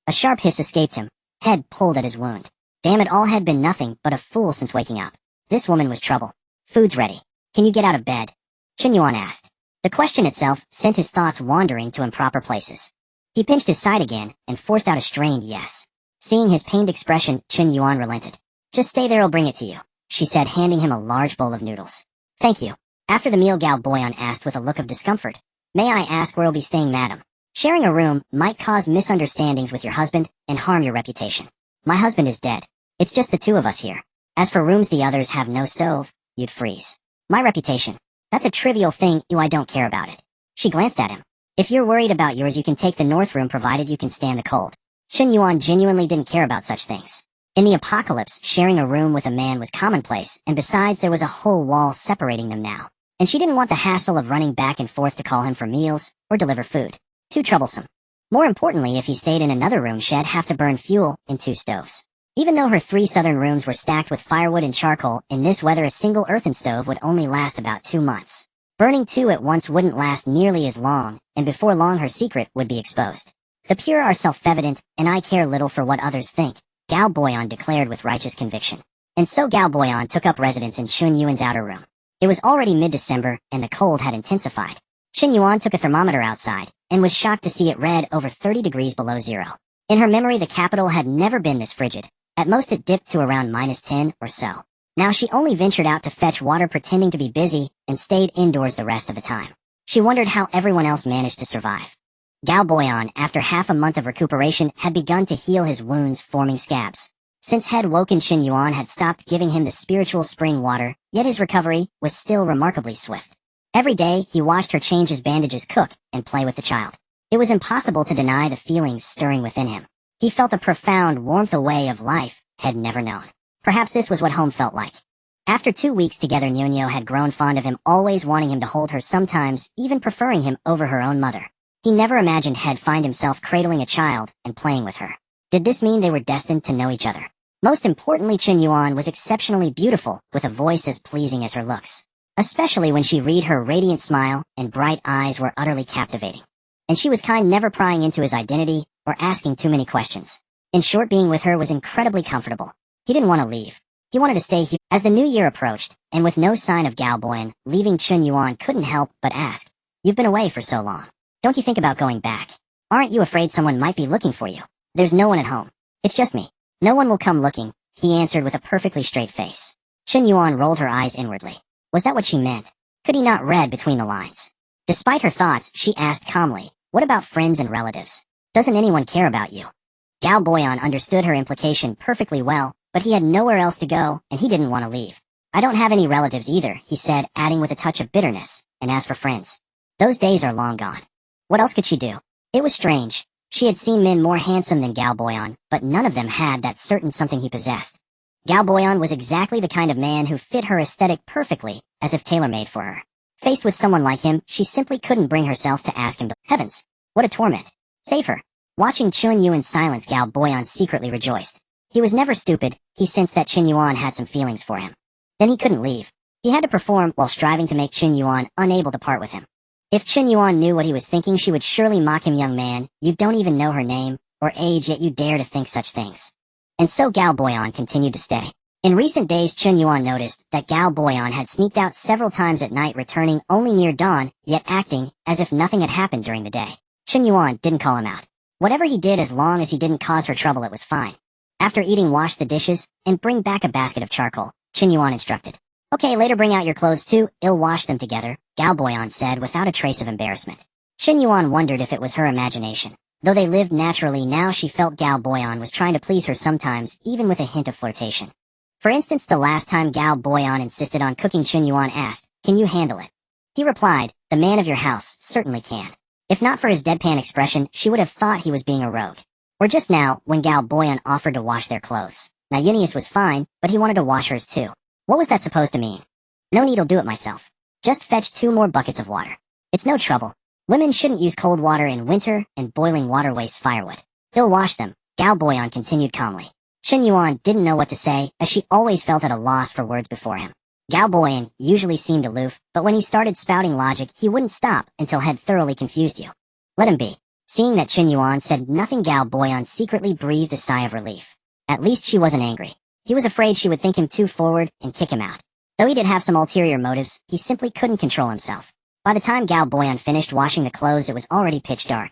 Speaker 1: A sharp hiss escaped him. Head pulled at his wound. Damn it, all had been nothing but a fool since waking up. This woman was trouble. Food's ready. Can you get out of bed? Chen Yuan asked. The question itself sent his thoughts wandering to improper places. He pinched his side again and forced out a strained yes. Seeing his pained expression, Chen Yuan relented. Just stay there, I'll bring it to you, she said, handing him a large bowl of noodles. Thank you. After the meal, Galboyan asked with a look of discomfort. May I ask where you'll be staying, madam? Sharing a room might cause misunderstandings with your husband and harm your reputation. My husband is dead. It's just the 2 of us here. As for rooms, the others have no stove. You'd freeze. My reputation. That's a trivial thing, I don't care about it. She glanced at him. If you're worried about yours, you can take the north room provided you can stand the cold. Chen Yuan genuinely didn't care about such things. In the apocalypse, sharing a room with a man was commonplace, and besides, there was a whole wall separating them now. And she didn't want the hassle of running back and forth to call him for meals or deliver food. Too troublesome. More importantly, if he stayed in another room, she'd have to burn fuel in 2 stoves. Even though her 3 southern rooms were stacked with firewood and charcoal, in this weather a single earthen stove would only last about 2 months. Burning 2 at once wouldn't last nearly as long, and before long her secret would be exposed. The pure are self-evident, and I care little for what others think, Galboyan declared with righteous conviction. And so Galboyan took up residence in Chen Yuan's outer room. It was already mid-December, and the cold had intensified. Chen Yuan took a thermometer outside, and was shocked to see it read over 30 degrees below zero. In her memory, the capital had never been this frigid. At most it dipped to around -10 or so. Now she only ventured out to fetch water, pretending to be busy, and stayed indoors the rest of the time. She wondered how everyone else managed to survive. Galboyan, after half a month of recuperation, had begun to heal his wounds, forming scabs. Since head woken, Chen Yuan had stopped giving him the spiritual spring water, yet his recovery was still remarkably swift. Every day, he watched her change his bandages, cook, and play with the child. It was impossible to deny the feelings stirring within him. He felt a profound warmth, a way of life had never known. Perhaps this was what home felt like. After 2 weeks together, Nyonyo had grown fond of him, always wanting him to hold her, sometimes even preferring him over her own mother. He never imagined he'd find himself cradling a child and playing with her. Did this mean they were destined to know each other? Most importantly, Chen Yuan was exceptionally beautiful, with a voice as pleasing as her looks. Especially when she read, her radiant smile and bright eyes were utterly captivating. And she was kind, never prying into his identity or asking too many questions. In short, being with her was incredibly comfortable. He didn't want to leave. He wanted to stay here. As the new year approached, and with no sign of Galboyan leaving, Chen Yuan couldn't help but ask, "You've been away for so long. Don't you think about going back? Aren't you afraid someone might be looking for you?" "There's no one at home. It's just me. No one will come looking," he answered with a perfectly straight face. Chen Yuan rolled her eyes inwardly. Was that what she meant? Could he not read between the lines? Despite her thoughts, she asked calmly, "What about friends and relatives? Doesn't anyone care about you?" Galboyan understood her implication perfectly well, but he had nowhere else to go, and he didn't want to leave. "I don't have any relatives either," he said, adding with a touch of bitterness, "and as for friends, those days are long gone." What else could she do? It was strange. She had seen men more handsome than Galboyan, but none of them had that certain something he possessed. Galboyan was exactly the kind of man who fit her aesthetic perfectly, as if tailor-made for her. Faced with someone like him, she simply couldn't bring herself to ask him to. Heavens, what a torment. Save her. Watching Chen Yuan in silence, Galboyan secretly rejoiced. He was never stupid. He sensed that Chen Yuan had some feelings for him. Then he couldn't leave. He had to perform while striving to make Chen Yuan unable to part with him. If Chen Yuan knew what he was thinking, she would surely mock him. Young man, you don't even know her name or age, yet you dare to think such things. And so Gao Boyan continued to stay. In recent days, Chen Yuan noticed that Gao Boyan had sneaked out several times at night, returning only near dawn, yet acting as if nothing had happened during the day. Chen Yuan didn't call him out. Whatever he did, as long as he didn't cause her trouble, it was fine. After eating, wash the dishes and bring back a basket of charcoal, Chen Yuan instructed. Okay, later bring out your clothes too, I'll wash them together, Gao Boyan said without a trace of embarrassment. Chen Yuan wondered if it was her imagination. Though they lived naturally, now she felt Gao Boyan was trying to please her, sometimes even with a hint of flirtation. For instance, the last time Gao Boyan insisted on cooking, Chen Yuan asked, "Can you handle it?" He replied, "The man of your house certainly can." If not for his deadpan expression, she would have thought he was being a rogue. Or just now, when Gao Boyan offered to wash their clothes. Now Eunice was fine, but he wanted to wash hers too. What was that supposed to mean? No need, I'll do it myself. Just fetch 2 more buckets of water. It's no trouble. Women shouldn't use cold water in winter, and boiling water wastes firewood. He'll wash them, Gao Boyan continued calmly. Chen Yuan didn't know what to say, as she always felt at a loss for words before him. Gao Boyan usually seemed aloof, but when he started spouting logic, he wouldn't stop until had thoroughly confused you. Let him be. Seeing that Chen Yuan said nothing, Gao Boyan secretly breathed a sigh of relief. At least she wasn't angry. He was afraid she would think him too forward and kick him out. Though he did have some ulterior motives, he simply couldn't control himself. By the time Gao Boyan finished washing the clothes, it was already pitch dark.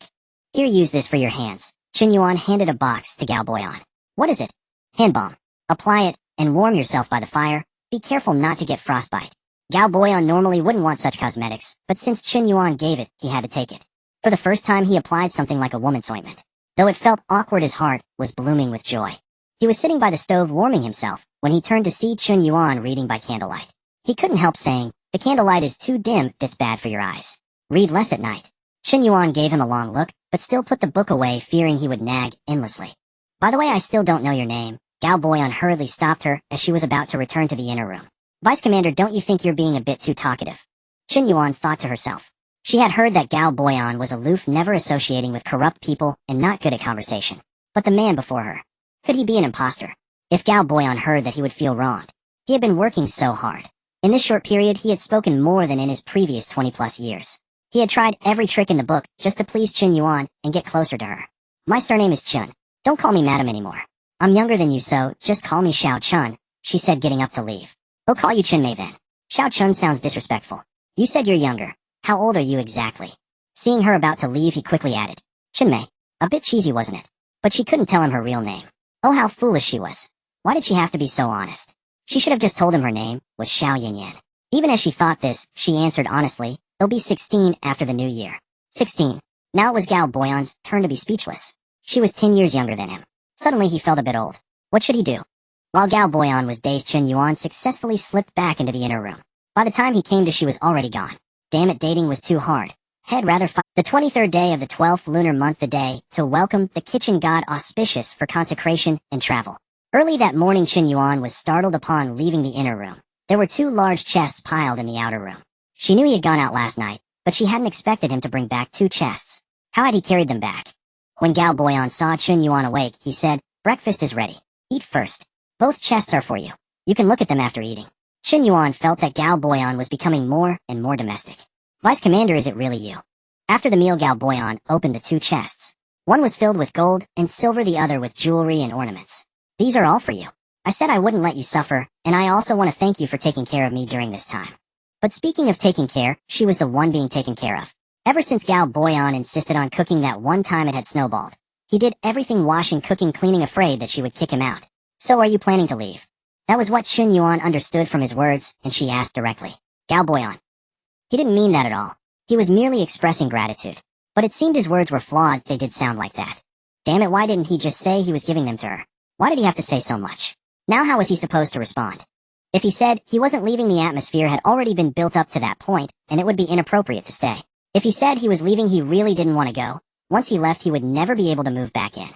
Speaker 1: Here, use this for your hands. Chen Yuan handed a box to Gao Boyan. What is it? Hand balm. Apply it, and warm yourself by the fire. Be careful not to get frostbite. Gao Boyan normally wouldn't want such cosmetics, but since Chen Yuan gave it, he had to take it. For the first time, he applied something like a woman's ointment. Though it felt awkward, his heart was blooming with joy. He was sitting by the stove warming himself, when he turned to see Chen Yuan reading by candlelight. He couldn't help saying, "The candlelight is too dim, it's bad for your eyes. Read less at night." Chen Yuan gave him a long look, but still put the book away, fearing he would nag endlessly. By the way, I still don't know your name. Gao Boyan hurriedly stopped her as she was about to return to the inner room. Vice Commander, don't you think you're being a bit too talkative? Chen Yuan thought to herself. She had heard that Gao Boyan was aloof, never associating with corrupt people, and not good at conversation. But the man before her, could he be an imposter? If Gao Boyan heard that, he would feel wronged. He had been working so hard. In this short period, he had spoken more than in his previous 20+ years. He had tried every trick in the book just to please Chen Yuan and get closer to her. My surname is Chen. Don't call me madam anymore. I'm younger than you, so just call me Xiao Chun, she said, getting up to leave. I'll call you Chen Mei then. Xiao Chun sounds disrespectful. You said you're younger. How old are you exactly? Seeing her about to leave, he quickly added, Chen Mei. A bit cheesy, wasn't it? But she couldn't tell him her real name. Oh, how foolish she was. Why did she have to be so honest? She should have just told him her name was Xiao Yanyan. Even as she thought this, she answered honestly, "I'll be 16 after the new year." 16. Now it was Gao Boyan's turn to be speechless. She was 10 years younger than him. Suddenly he felt a bit old. What should he do? While Gao Boyan was dazed, Chen Yuan successfully slipped back into the inner room. By the time he came to, she was already gone. Damn it, dating was too hard. Head rather The 23rd day of the 12th lunar month, the day to welcome the kitchen god, auspicious for consecration and travel. Early that morning, Chen Yuan was startled upon leaving the inner room. There were 2 large chests piled in the outer room. She knew he had gone out last night, but she hadn't expected him to bring back 2 chests. How had he carried them back? When Gao Boyan saw Chen Yuan awake, he said, "Breakfast is ready. Eat first. Both chests are for you. You can look at them after eating." Chen Yuan felt that Gao Boyan was becoming more and more domestic. "Vice Commander, is it really you?" After the meal, Gao Boyan opened the 2 chests. One was filled with gold and silver, the other with jewelry and ornaments. "These are all for you. I said I wouldn't let you suffer, and I also want to thank you for taking care of me during this time." But speaking of taking care, she was the one being taken care of. Ever since Gao Boyan insisted on cooking that one time, it had snowballed. He did everything: washing, cooking, cleaning, afraid that she would kick him out. "So are you planning to leave?" That was what Chen Yuan understood from his words, and she asked directly. Gao Boyan. He didn't mean that at all. He was merely expressing gratitude. But it seemed his words were flawed. They did sound like that. Damn it, why didn't he just say he was giving them to her? Why did he have to say so much? Now how was he supposed to respond? If he said he wasn't leaving, the atmosphere had already been built up to that point, and it would be inappropriate to stay. If he said he was leaving, he really didn't want to go. Once he left, he would never be able to move back in.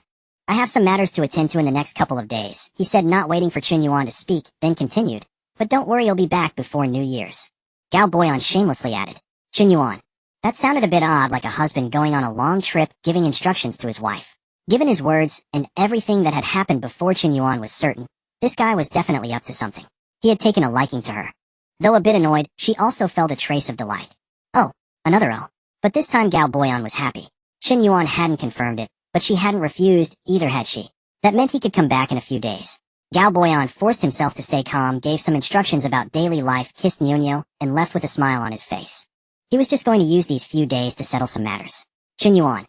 Speaker 1: "I have some matters to attend to in the next couple of days," he said, not waiting for Chen Yuan to speak, then continued. "But don't worry, I'll be back before New Year's." Gao Boyan shamelessly added, "Chen Yuan." That sounded a bit odd, like a husband going on a long trip giving instructions to his wife. Given his words, and everything that had happened before, Chen Yuan was certain this guy was definitely up to something. He had taken a liking to her. Though a bit annoyed, she also felt a trace of delight. Oh, another O. But this time Gao Boyan was happy. Chen Yuan hadn't confirmed it, but she hadn't refused, either had she. That meant he could come back in a few days. Gao Boyan forced himself to stay calm, gave some instructions about daily life, kissed Nyonyo, and left with a smile on his face. He was just going to use these few days to settle some matters. Chen Yuan.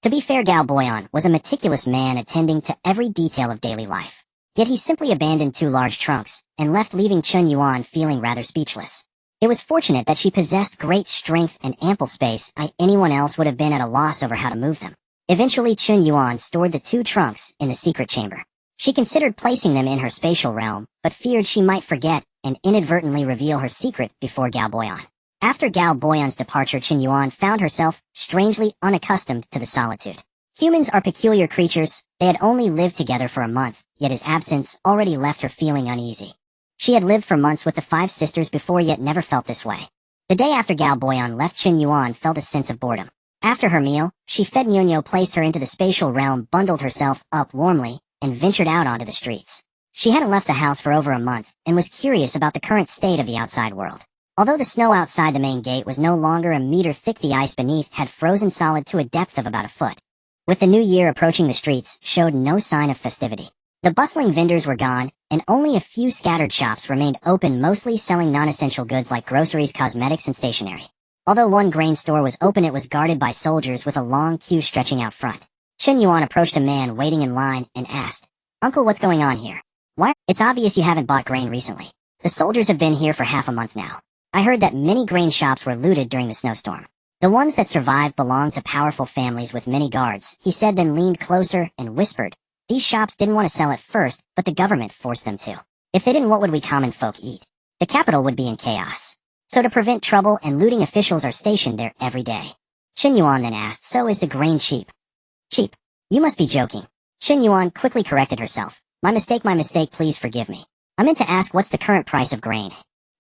Speaker 1: To be fair, Gao Boyan was a meticulous man attending to every detail of daily life. Yet he simply abandoned 2 large trunks, and left, leaving Chen Yuan feeling rather speechless. It was fortunate that she possessed great strength and ample space. Anyone else would have been at a loss over how to move them. Eventually, Chen Yuan stored the 2 trunks in the secret chamber. She considered placing them in her spatial realm, but feared she might forget and inadvertently reveal her secret before Gao Boyan. After Gao Boyan's departure, Chen Yuan found herself strangely unaccustomed to the solitude. Humans are peculiar creatures. They had only lived together for a month, yet his absence already left her feeling uneasy. She had lived for months with the 5 sisters before, yet never felt this way. The day after Gao Boyan left, Chen Yuan felt a sense of boredom. After her meal, she fed Nyonyo, placed her into the spatial realm, bundled herself up warmly, and ventured out onto the streets. She hadn't left the house for over a month, and was curious about the current state of the outside world. Although the snow outside the main gate was no longer a meter thick, the ice beneath had frozen solid to a depth of about a foot. With the new year approaching, the streets showed no sign of festivity. The bustling vendors were gone, and only a few scattered shops remained open, mostly selling non-essential goods like groceries, cosmetics, and stationery. Although one grain store was open, it was guarded by soldiers with a long queue stretching out front. Chen Yuan approached a man waiting in line and asked, "Uncle, what's going on here? Why? It's obvious you haven't bought grain recently. The soldiers have been here for half a month now. I heard that many grain shops were looted during the snowstorm. The ones that survived belonged to powerful families with many guards," he said, then leaned closer and whispered, "These shops didn't want to sell at first, but the government forced them to. If they didn't, what would we common folk eat? The capital would be in chaos. So to prevent trouble and looting, officials are stationed there every day." Chen Yuan then asked, "So is the grain cheap?" "Cheap? You must be joking." Chen Yuan quickly corrected herself. My mistake, please forgive me. I meant to ask, what's the current price of grain?"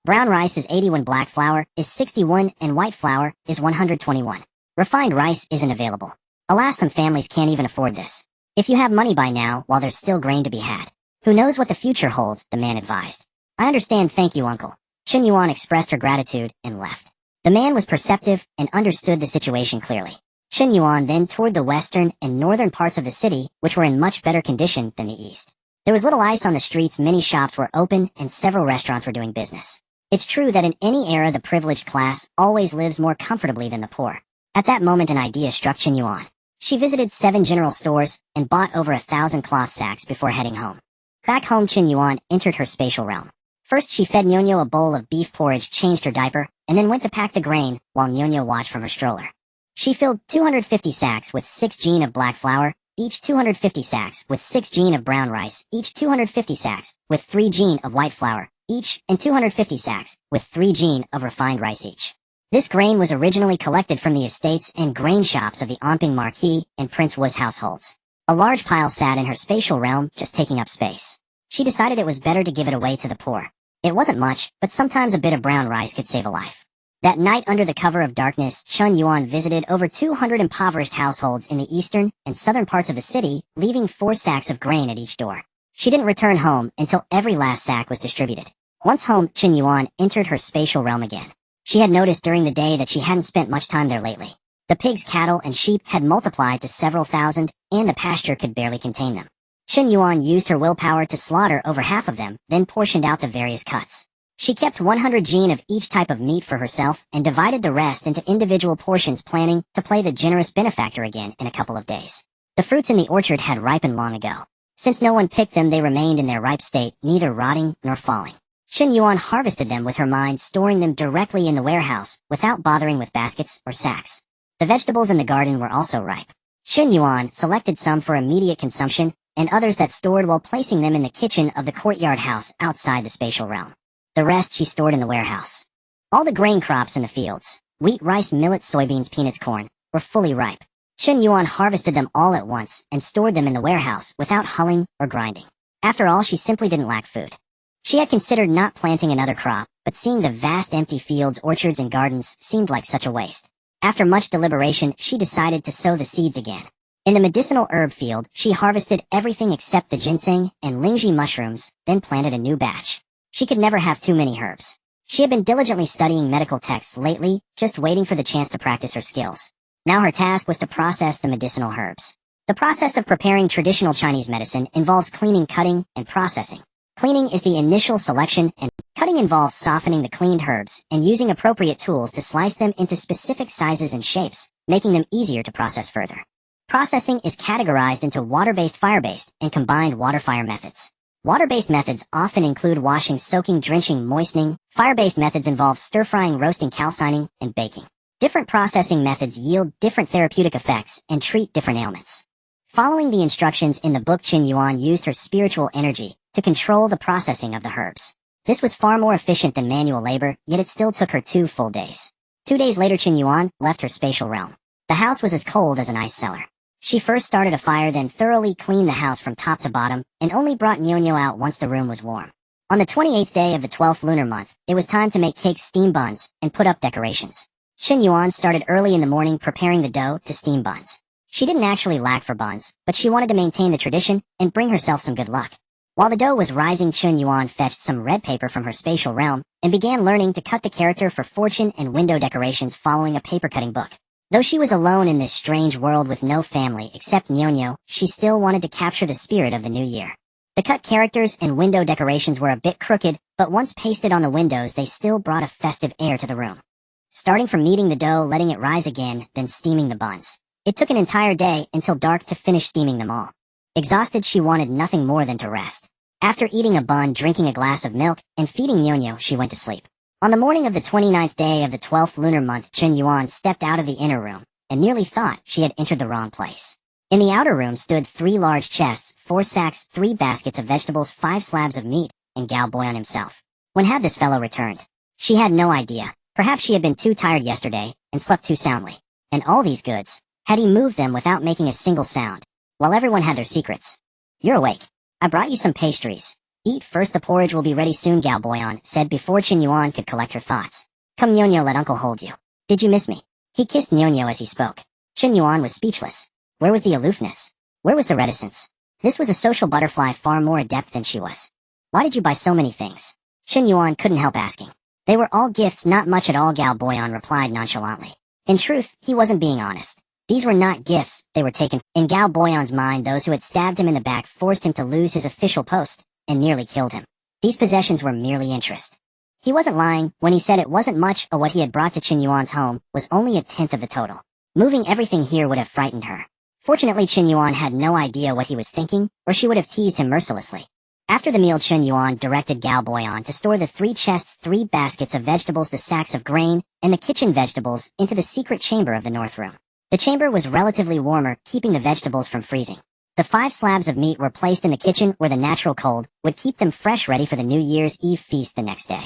Speaker 1: "Brown rice is 81, black flour is 61, and white flour is 121. Refined rice isn't available. Alas, some families can't even afford this. If you have money by now, while there's still grain to be had. Who knows what the future holds," the man advised. "I understand, thank you, uncle." Chen Yuan expressed her gratitude and left. The man was perceptive and understood the situation clearly. Chen Yuan then toured the western and northern parts of the city, which were in much better condition than the east. There was little ice on the streets, many shops were open, and several restaurants were doing business. It's true that in any era, the privileged class always lives more comfortably than the poor. At that moment, an idea struck Chen Yuan. She visited 7 general stores and bought over 1,000 cloth sacks before heading home. Back home, Chen Yuan entered her spatial realm. First, she fed Nyonyo a bowl of beef porridge, changed her diaper, and then went to pack the grain while Nyonyo watched from her stroller. She filled 250 sacks with 6 jin of black flour, each 250 sacks with 6 jin of brown rice, each 250 sacks with 3 jin of white flour, each, and 250 sacks with 3 jin of refined rice each. This grain was originally collected from the estates and grain shops of the Anping Marquis and Prince Wu's households. A large pile sat in her spatial realm, just taking up space. She decided it was better to give it away to the poor. It wasn't much, but sometimes a bit of brown rice could save a life. That night, under the cover of darkness, Chen Yuan visited over 200 impoverished households in the eastern and southern parts of the city, leaving 4 sacks of grain at each door. She didn't return home until every last sack was distributed. Once home, Chen Yuan entered her spatial realm again. She had noticed during the day that she hadn't spent much time there lately. The pigs, cattle, and sheep had multiplied to several thousand, and the pasture could barely contain them. Chen Yuan used her willpower to slaughter over half of them, then portioned out the various cuts. She kept 100 jin of each type of meat for herself and divided the rest into individual portions, planning to play the generous benefactor again in a couple of days. The fruits in the orchard had ripened long ago. Since no one picked them, they remained in their ripe state, neither rotting nor falling. Chen Yuan harvested them with her mind, storing them directly in the warehouse, without bothering with baskets or sacks. The vegetables in the garden were also ripe. Chen Yuan selected some for immediate consumption, and others that stored while placing them in the kitchen of the courtyard house outside the spatial realm. The rest she stored in the warehouse. All the grain crops in the fields, wheat, rice, millet, soybeans, peanuts, corn, were fully ripe. Chen Yuan harvested them all at once and stored them in the warehouse without hulling or grinding. After all, she simply didn't lack food. She had considered not planting another crop, but seeing the vast empty fields, orchards, and gardens seemed like such a waste. After much deliberation, she decided to sow the seeds again. In the medicinal herb field, she harvested everything except the ginseng and lingji mushrooms, then planted a new batch. She could never have too many herbs. She had been diligently studying medical texts lately, just waiting for the chance to practice her skills. Now her task was to process the medicinal herbs. The process of preparing traditional Chinese medicine involves cleaning, cutting, and processing. Cleaning is the initial selection, and cutting involves softening the cleaned herbs and using appropriate tools to slice them into specific sizes and shapes, making them easier to process further. Processing is categorized into water-based, fire-based, and combined water-fire methods. Water-based methods often include washing, soaking, drenching, moistening. Fire-based methods involve stir-frying, roasting, calcining, and baking. Different processing methods yield different therapeutic effects and treat different ailments. Following the instructions in the book, Chen Yuan used her spiritual energy to control the processing of the herbs. This was far more efficient than manual labor, yet it still took her 2 full days. 2 days later, Chen Yuan left her spatial realm. The house was as cold as an ice cellar. She first started a fire, then thoroughly cleaned the house from top to bottom, and only brought Nyonyo out once the room was warm. On the 28th day of the 12th lunar month, it was time to make cakes, steam buns, and put up decorations. Chen Yuan started early in the morning preparing the dough to steam buns. She didn't actually lack for buns, but she wanted to maintain the tradition and bring herself some good luck. While the dough was rising, Chen Yuan fetched some red paper from her spatial realm and began learning to cut the character for fortune and window decorations following a paper cutting book. Though she was alone in this strange world with no family except Nyonyo, she still wanted to capture the spirit of the new year. The cut characters and window decorations were a bit crooked, but once pasted on the windows they still brought a festive air to the room. Starting from kneading the dough, letting it rise again, then steaming the buns. It took an entire day until dark to finish steaming them all. Exhausted, she wanted nothing more than to rest. After eating a bun, drinking a glass of milk, and feeding Nyonyo, she went to sleep. On the morning of the 29th day of the 12th lunar month, Chen Yuan stepped out of the inner room and nearly thought she had entered the wrong place. In the outer room stood 3 large chests, 4 sacks, 3 baskets of vegetables, 5 slabs of meat, and Gao Boyan himself. When had this fellow returned? She had no idea. Perhaps she had been too tired yesterday and slept too soundly. And all these goods, had he moved them without making a single sound? While everyone had their secrets. You're awake. I brought you some pastries. Eat first, the porridge will be ready soon, Gao Boyan said before Chen Yuan could collect her thoughts. Come Nyonyo, let uncle hold you. Did you miss me? He kissed Nyonyo as he spoke. Chen Yuan was speechless. Where was the aloofness? Where was the reticence? This was a social butterfly far more adept than she was. Why did you buy so many things? Chen Yuan couldn't help asking. They were all gifts, not much at all, Gao Boyan replied nonchalantly. In truth, he wasn't being honest. These were not gifts, they were taken. In Gao Boyan's mind, those who had stabbed him in the back forced him to lose his official post and nearly killed him. These possessions were merely interest. He wasn't lying when he said it wasn't much, or what he had brought to Chen Yuan's home was only a tenth of the total. Moving everything here would have frightened her. Fortunately, Chen Yuan had no idea what he was thinking, or she would have teased him mercilessly. After the meal, Chen Yuan directed Gao Boyan to store the 3 chests, 3 baskets of vegetables, the sacks of grain, and the kitchen vegetables into the secret chamber of the north room. The chamber was relatively warmer, keeping the vegetables from freezing. The 5 slabs of meat were placed in the kitchen where the natural cold would keep them fresh, ready for the New Year's Eve feast the next day.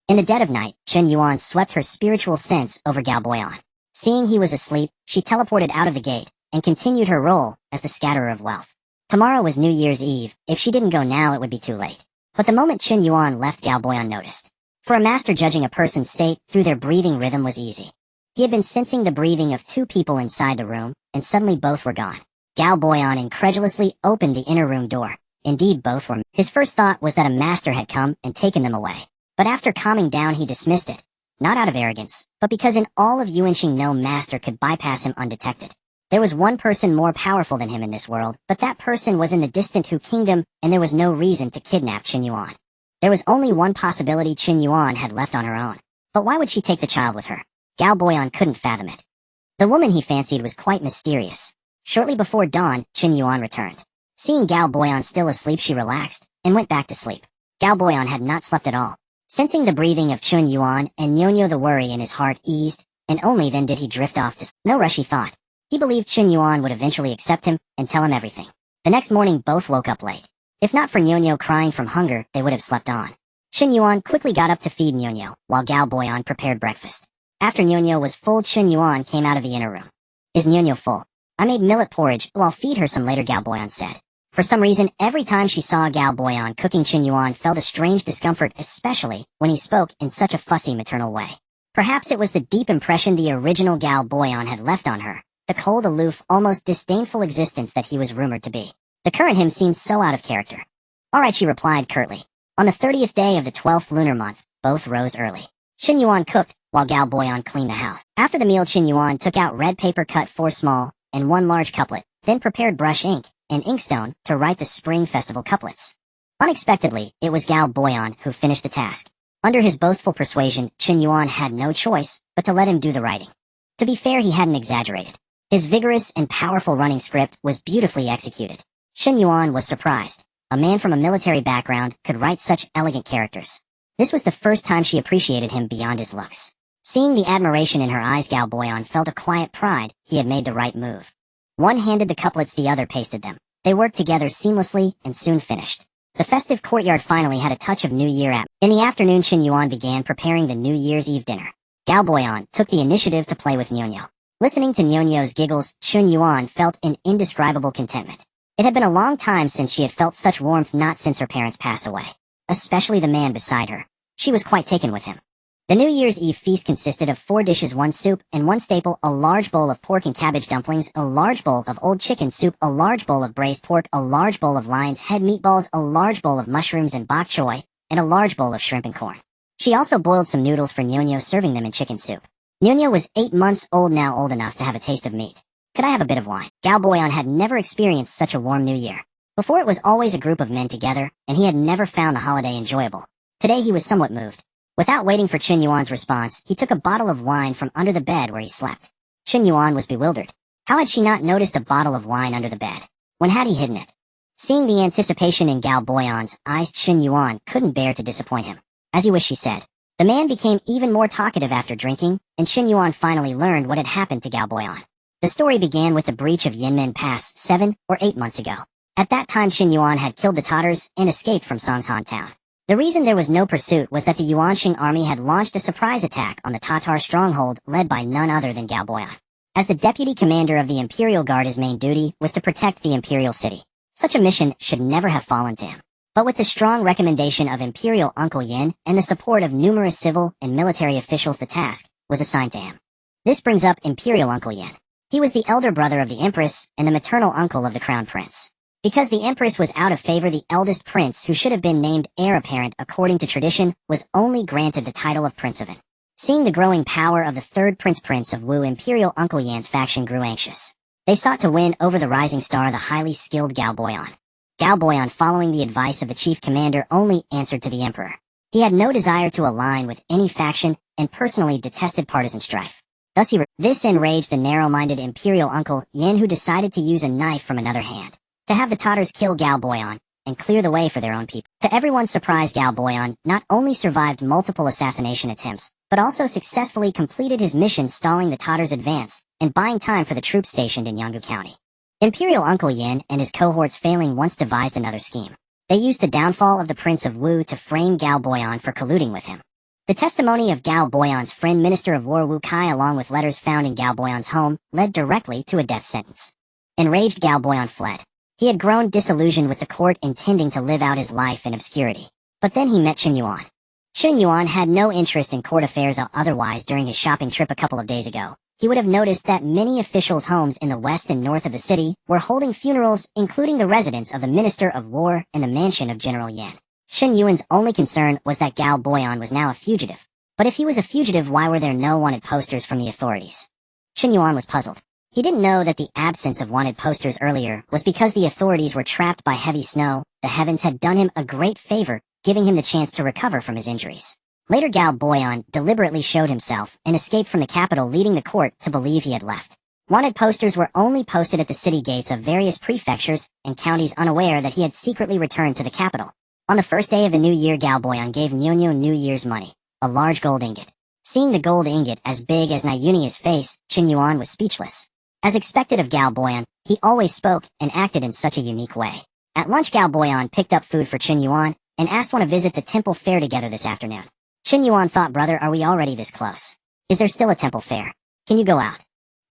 Speaker 1: In the dead of night, Chen Yuan swept her spiritual sense over Gao Boyan. Seeing he was asleep, she teleported out of the gate and continued her role as the scatterer of wealth. Tomorrow was New Year's Eve. If she didn't go now, it would be too late. But the moment Chen Yuan left, Gao Boyan noticed. For a master, judging a person's state through their breathing rhythm was easy. He had been sensing the breathing of 2 people inside the room, and suddenly both were gone. Gao Boyan incredulously opened the inner room door. Indeed, both were. His first thought was that a master had come and taken them away. But after calming down, he dismissed it. Not out of arrogance, but because in all of Yuanqing no master could bypass him undetected. There was one person more powerful than him in this world, but that person was in the distant Hu kingdom, and there was no reason to kidnap Chen Yuan. There was only one possibility: Chen Yuan had left on her own. But why would she take the child with her? Gao Boyan couldn't fathom it. The woman he fancied was quite mysterious. Shortly before dawn, Chen Yuan returned. Seeing Gao Boyan still asleep, she relaxed and went back to sleep. Gao Boyan had not slept at all. Sensing the breathing of Chen Yuan and Nyonyo, the worry in his heart eased, and only then did he drift off to sleep. No rush, he thought. He believed Chen Yuan would eventually accept him and tell him everything. The next morning, both woke up late. If not for Nyonyo crying from hunger, they would have slept on. Chen Yuan quickly got up to feed Nyonyo, while Gao Boyan prepared breakfast. After Nyonyo was full, Chen Yuan came out of the inner room. Is Nyonyo full? I made millet porridge, I'll feed her some later, Gao Boyan said. For some reason, every time she saw Gao Boyan cooking, Chen Yuan felt a strange discomfort, especially when he spoke in such a fussy maternal way. Perhaps it was the deep impression the original Gao Boyan had left on her, the cold, aloof, almost disdainful existence that he was rumored to be. The current him seemed so out of character. All right, she replied curtly. On the 30th day of the 12th lunar month, both rose early. Chen Yuan cooked, while Gao Boyan cleaned the house. After the meal, Chen Yuan took out red paper cut 4 small and 1 large couplet, then prepared brush ink and inkstone to write the Spring Festival couplets. Unexpectedly, it was Gao Boyan who finished the task. Under his boastful persuasion, Chen Yuan had no choice but to let him do the writing. To be fair, he hadn't exaggerated. His vigorous and powerful running script was beautifully executed. Chen Yuan was surprised. A man from a military background could write such elegant characters. This was the first time she appreciated him beyond his looks. Seeing the admiration in her eyes, Gao Boyan felt a quiet pride he had made the right move. One handed the couplets, the other pasted them. They worked together seamlessly and soon finished. The festive courtyard finally had a touch of New Year atmosphere. In the afternoon, Chen Yuan began preparing the New Year's Eve dinner. Gao Boyan took the initiative to play with Nyonyo. Listening to Nyonyo's giggles, Chen Yuan felt an indescribable contentment. It had been a long time since she had felt such warmth, not since her parents passed away. Especially the man beside her. She was quite taken with him. The New Year's Eve feast consisted of 4 dishes, 1 soup and 1 staple, a large bowl of pork and cabbage dumplings, a large bowl of old chicken soup, a large bowl of braised pork, a large bowl of lion's head meatballs, a large bowl of mushrooms and bok choy, and a large bowl of shrimp and corn. She also boiled some noodles for Nyonyo, serving them in chicken soup. Nyonyo was 8 months old, now old enough to have a taste of meat. Could I have a bit of wine? Gao Boyan had never experienced such a warm New Year. Before, it was always a group of men together, and he had never found the holiday enjoyable. Today he was somewhat moved. Without waiting for Chen Yuan's response, he took a bottle of wine from under the bed where he slept. Chen Yuan was bewildered. How had she not noticed a bottle of wine under the bed? When had he hidden it? Seeing the anticipation in Gao Boyan's eyes, Chen Yuan couldn't bear to disappoint him. As you wish, she said. The man became even more talkative after drinking, and Chen Yuan finally learned what had happened to Gao Boyan. The story began with the breach of Yinmen Pass 7 or 8 months ago. At that time, Chen Yuan had killed the Tatars and escaped from Songshan town. The reason there was no pursuit was that the Yuanxing army had launched a surprise attack on the Tatar stronghold led by none other than Gao Boyan. As the deputy commander of the Imperial Guard, his main duty was to protect the Imperial city. Such a mission should never have fallen to him. But with the strong recommendation of Imperial Uncle Yin and the support of numerous civil and military officials, the task was assigned to him. This brings up Imperial Uncle Yin. He was the elder brother of the Empress and the maternal uncle of the Crown Prince. Because the Empress was out of favor, the eldest prince, who should have been named heir apparent according to tradition, was only granted the title of Prince of Yin. Seeing the growing power of the third Prince of Wu, Imperial Uncle Yan's faction grew anxious. They sought to win over the rising star, the highly skilled Gao Boyan. Gao Boyan, following the advice of the chief commander, only answered to the emperor. He had no desire to align with any faction and personally detested partisan strife. Thus this enraged the narrow-minded Imperial Uncle Yin, who decided to use a knife from another hand to have the Tatars kill Gao Boyan and clear the way for their own people. To everyone's surprise, Gao Boyan not only survived multiple assassination attempts, but also successfully completed his mission, stalling the Tatars' advance and buying time for the troops stationed in Yanggu County. Imperial Uncle Yin and his cohorts, failing once, devised another scheme. They used the downfall of the Prince of Wu to frame Gao Boyan for colluding with him. The testimony of Gao Boyan's friend, Minister of War Wu Kai, along with letters found in Gao Boyan's home, led directly to a death sentence. Enraged, Gao Boyan fled. He had grown disillusioned with the court, intending to live out his life in obscurity. But then he met Chen Yuan. Chen Yuan had no interest in court affairs. Otherwise, during his shopping trip a couple of days ago, he would have noticed that many officials' homes in the west and north of the city were holding funerals, including the residence of the Minister of War and the mansion of General Yan. Chen Yuan's only concern was that Gao Boyan was now a fugitive. But if he was a fugitive, why were there no wanted posters from the authorities? Chen Yuan was puzzled. He didn't know that the absence of wanted posters earlier was because the authorities were trapped by heavy snow. The heavens had done him a great favor, giving him the chance to recover from his injuries. Later, Gao Boyan deliberately showed himself and escaped from the capital, leading the court to believe he had left. Wanted posters were only posted at the city gates of various prefectures and counties, unaware that he had secretly returned to the capital. On the first day of the new year, Gao Boyan gave Nyonyo New Year's money, a large gold ingot. Seeing the gold ingot as big as Nyunia's face, Chen Yuan was speechless. As expected of Gao Boyan, he always spoke and acted in such a unique way. At lunch, Gao Boyan picked up food for Chen Yuan and asked one to visit the temple fair together this afternoon. Chen Yuan thought, brother, are we already this close? Is there still a temple fair? Can you go out?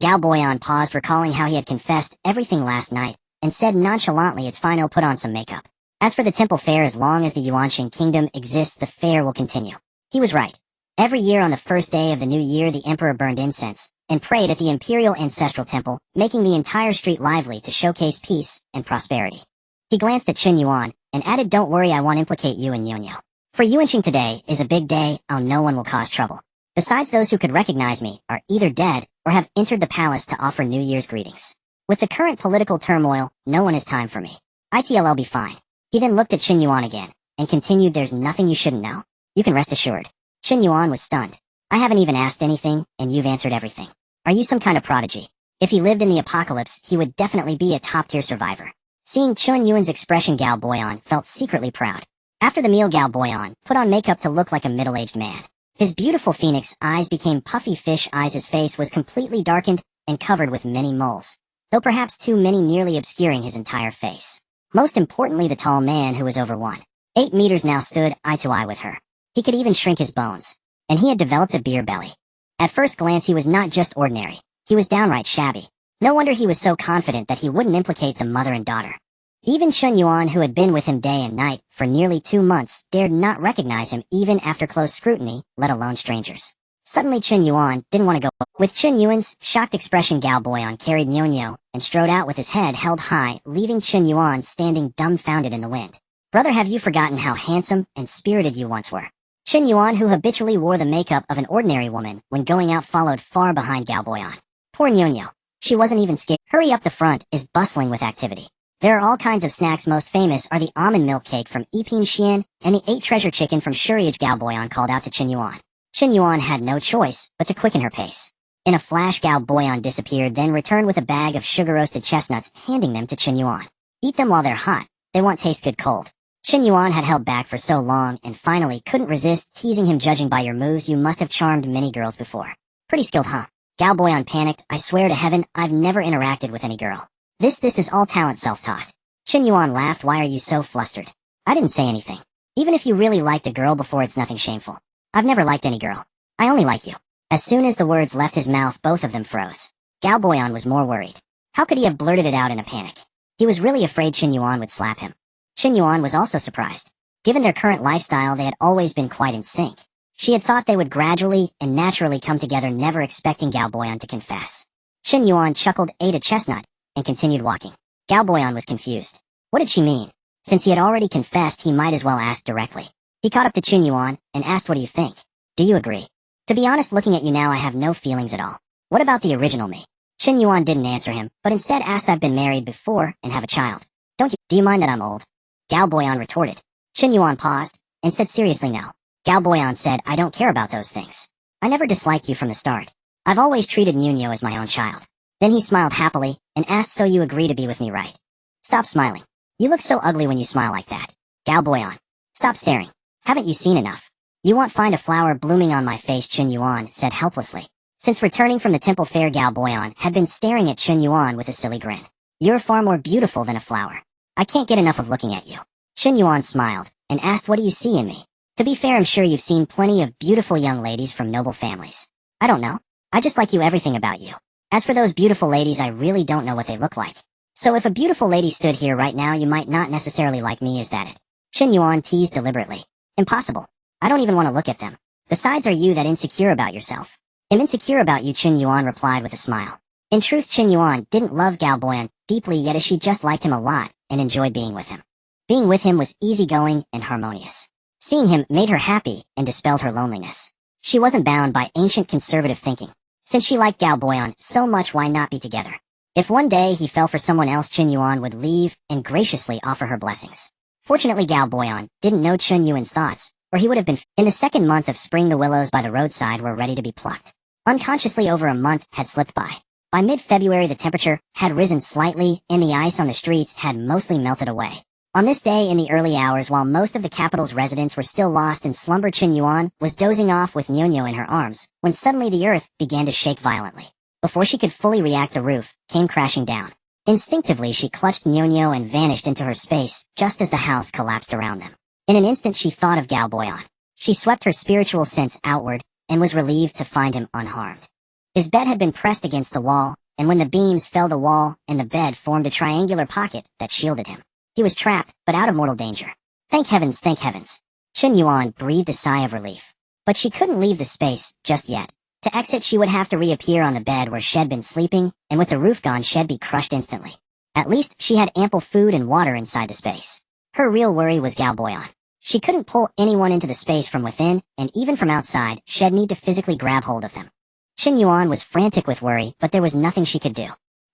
Speaker 1: Gao Boyan paused, recalling how he had confessed everything last night, and said nonchalantly, it's fine, I'll put on some makeup. As for the temple fair, as long as the Yuanxing kingdom exists, the fair will continue. He was right. Every year on the first day of the new year, the emperor burned incense, and prayed at the imperial ancestral temple, making the entire street lively to showcase peace and prosperity. He glanced at Chen Yuan and added, "Don't worry, I won't implicate you in Nyonya. For Yuanqing today is a big day, no one will cause trouble. Besides, those who could recognize me are either dead or have entered the palace to offer New Year's greetings. With the current political turmoil, no one has time for me. I'll be fine." He then looked at Chen Yuan again and continued, "There's nothing you shouldn't know. You can rest assured." Chen Yuan was stunned. "I haven't even asked anything, and you've answered everything. Are you some kind of prodigy? If he lived in the apocalypse, he would definitely be a top-tier survivor." Seeing Chen Yuan's expression, Gao Boyan felt secretly proud. After the meal, Gao Boyan put on makeup to look like a middle-aged man. His beautiful phoenix eyes became puffy fish eyes. His face was completely darkened and covered with many moles, though perhaps too many, nearly obscuring his entire face. Most importantly, the tall man, who was over 1.8 meters now, stood eye to eye with her. He could even shrink his bones, and he had developed a beer belly. At first glance, he was not just ordinary. He was downright shabby. No wonder he was so confident that he wouldn't implicate the mother and daughter. Even Chen Yuan, who had been with him day and night for nearly 2 months, dared not recognize him even after close scrutiny, let alone strangers. Suddenly Chen Yuan didn't want to go. With Chen Yuan's shocked expression, Gao Boyan carried Nyonyo and strode out with his head held high, leaving Chen Yuan standing dumbfounded in the wind. "Brother, have you forgotten how handsome and spirited you once were?" Chen Yuan, who habitually wore the makeup of an ordinary woman when going out, followed far behind Gao Boyan. Poor Nyonyo. She wasn't even scared. "Hurry up, the front is bustling with activity. There are all kinds of snacks. Most famous are the almond milk cake from Ipin Xian and the 8 treasure chicken from Shuriage." Gao Boyan called out to Chen Yuan. Chen Yuan had no choice but to quicken her pace. In a flash, Gao Boyan disappeared, then returned with a bag of sugar-roasted chestnuts, handing them to Chen Yuan. "Eat them while they're hot. They won't taste good cold." Chen Yuan had held back for so long and finally couldn't resist teasing him. "Judging by your moves, you must have charmed many girls before. Pretty skilled, huh?" Gao Boyan panicked. "I swear to heaven, I've never interacted with any girl. This is all talent, self-taught." Chen Yuan laughed. "Why are you so flustered? I didn't say anything. Even if you really liked a girl before, it's nothing shameful. I've never liked any girl. I only like you." As soon as the words left his mouth, both of them froze. Gao Boyan was more worried. How could he have blurted it out in a panic? He was really afraid Chen Yuan would slap him. Chen Yuan was also surprised. Given their current lifestyle, they had always been quite in sync. She had thought they would gradually and naturally come together, never expecting Gao Boyan to confess. Chen Yuan chuckled, ate a chestnut, and continued walking. Gao Boyan was confused. What did she mean? Since he had already confessed, he might as well ask directly. He caught up to Chen Yuan and asked, "What do you think? Do you agree?" "To be honest, looking at you now, I have no feelings at all. What about the original me?" Chen Yuan didn't answer him, but instead asked, "I've been married before and have a child. Do you mind that I'm old?" Gao Boyan retorted. Chen Yuan paused and said, "Seriously, no." Gao Boyan said, "I don't care about those things. I never disliked you from the start. I've always treated Nunyo as my own child." Then he smiled happily and asked, "So you agree to be with me, right?" "Stop smiling. You look so ugly when you smile like that." Gao Boyan. "Stop staring. Haven't you seen enough?" "You won't find a flower blooming on my face," Chen Yuan said helplessly. Since returning from the temple fair, Gao Boyan had been staring at Chen Yuan with a silly grin. "You're far more beautiful than a flower. I can't get enough of looking at you." Chen Yuan smiled and asked, "What do you see in me?" "To be fair, I'm sure you've seen plenty of beautiful young ladies from noble families. I don't know. I just like you, everything about you. As for those beautiful ladies, I really don't know what they look like. So if a beautiful lady stood here right now, you might not necessarily like me, is that it?" Chen Yuan teased deliberately. "Impossible. I don't even want to look at them. Besides, are you that insecure about yourself?" "I'm insecure about you," Chen Yuan replied with a smile. In truth, Chen Yuan didn't love Gao Boyan deeply, yet she just liked him a lot and enjoyed being with him. Being with him was easygoing and harmonious. Seeing him made her happy and dispelled her loneliness. She wasn't bound by ancient conservative thinking. Since she liked Gao Boyan so much, why not be together? If one day he fell for someone else, Chen Yuan would leave and graciously offer her blessings. Fortunately, Gao Boyan didn't know Chen Yuan's thoughts, or he would have been. In the second month of spring, the willows by the roadside were ready to be plucked. Unconsciously, over a month had slipped by. By mid-February, the temperature had risen slightly, and the ice on the streets had mostly melted away. On this day, in the early hours, while most of the capital's residents were still lost in slumber, Chen Yuan was dozing off with Nyonyo in her arms, when suddenly the earth began to shake violently. Before she could fully react, the roof came crashing down. Instinctively, she clutched Nyonyo and vanished into her space, just as the house collapsed around them. In an instant, she thought of Gao Boyan. She swept her spiritual sense outward, and was relieved to find him unharmed. His bed had been pressed against the wall, and when the beams fell, the wall and the bed formed a triangular pocket that shielded him. He was trapped, but out of mortal danger. Thank heavens, thank heavens. Chen Yuan breathed a sigh of relief. But she couldn't leave the space just yet. To exit, she would have to reappear on the bed where she'd been sleeping, and with the roof gone, she'd be crushed instantly. At least, she had ample food and water inside the space. Her real worry was Galboyan. She couldn't pull anyone into the space from within, and even from outside, she'd need to physically grab hold of them. Chen Yuan was frantic with worry, but there was nothing she could do.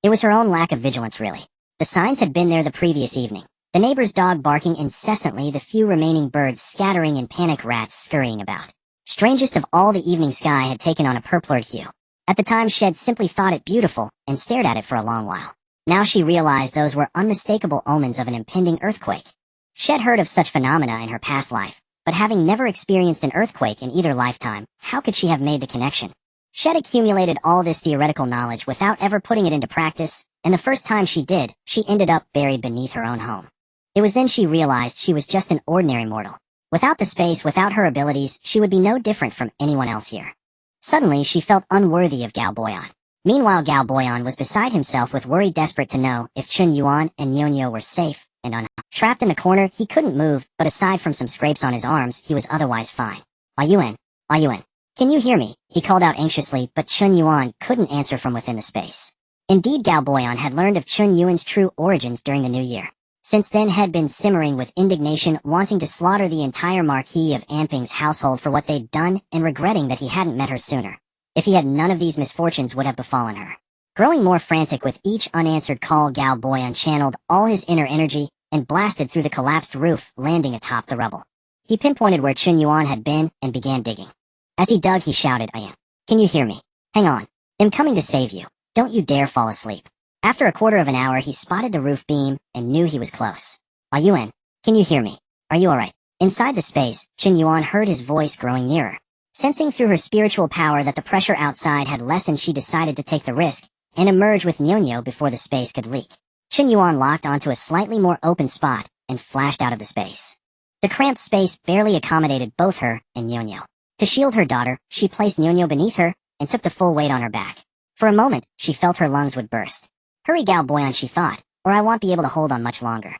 Speaker 1: It was her own lack of vigilance, really. The signs had been there the previous evening. The neighbor's dog barking incessantly, the few remaining birds scattering, and panicked rats scurrying about. Strangest of all, the evening sky had taken on a purplured hue. At the time, she'd simply thought it beautiful, and stared at it for a long while. Now she realized those were unmistakable omens of an impending earthquake. She'd heard of such phenomena in her past life, but having never experienced an earthquake in either lifetime, how could she have made the connection? She'd accumulated all this theoretical knowledge without ever putting it into practice, and the first time she did, she ended up buried beneath her own home. It was then she realized she was just an ordinary mortal. Without the space, without her abilities, she would be no different from anyone else here. Suddenly, she felt unworthy of Galboyan. Meanwhile, Galboyan was beside himself with worry, desperate to know if Chen Yuan and Nyonyo were safe and unharmed. Trapped in the corner, he couldn't move, but aside from some scrapes on his arms, he was otherwise fine. Yuan? Can you hear me? He called out anxiously, but Chen Yuan couldn't answer from within the space. Indeed, Galboyan had learned of Chen Yuan's true origins during the new year. Since then had been simmering with indignation, wanting to slaughter the entire Marquis of Anping's household for what they'd done, and regretting that he hadn't met her sooner. If he had, none of these misfortunes would have befallen her. Growing more frantic with each unanswered call, Galboyan channeled all his inner energy and blasted through the collapsed roof, landing atop the rubble. He pinpointed where Chen Yuan had been and began digging. As he dug, he shouted, "Ian, can you hear me? Hang on. I'm coming to save you. Don't you dare fall asleep." After a quarter of an hour, he spotted the roof beam and knew he was close. "Yuan, can you hear me? Are you alright?" Inside the space, Chen Yuan heard his voice growing nearer. Sensing through her spiritual power that the pressure outside had lessened, she decided to take the risk and emerge with Nyonyo before the space could leak. Chen Yuan locked onto a slightly more open spot and flashed out of the space. The cramped space barely accommodated both her and Nyonyo. To shield her daughter, she placed Nyonyo beneath her and took the full weight on her back. For a moment, she felt her lungs would burst. "Hurry, Galboyan," she thought, "or I won't be able to hold on much longer."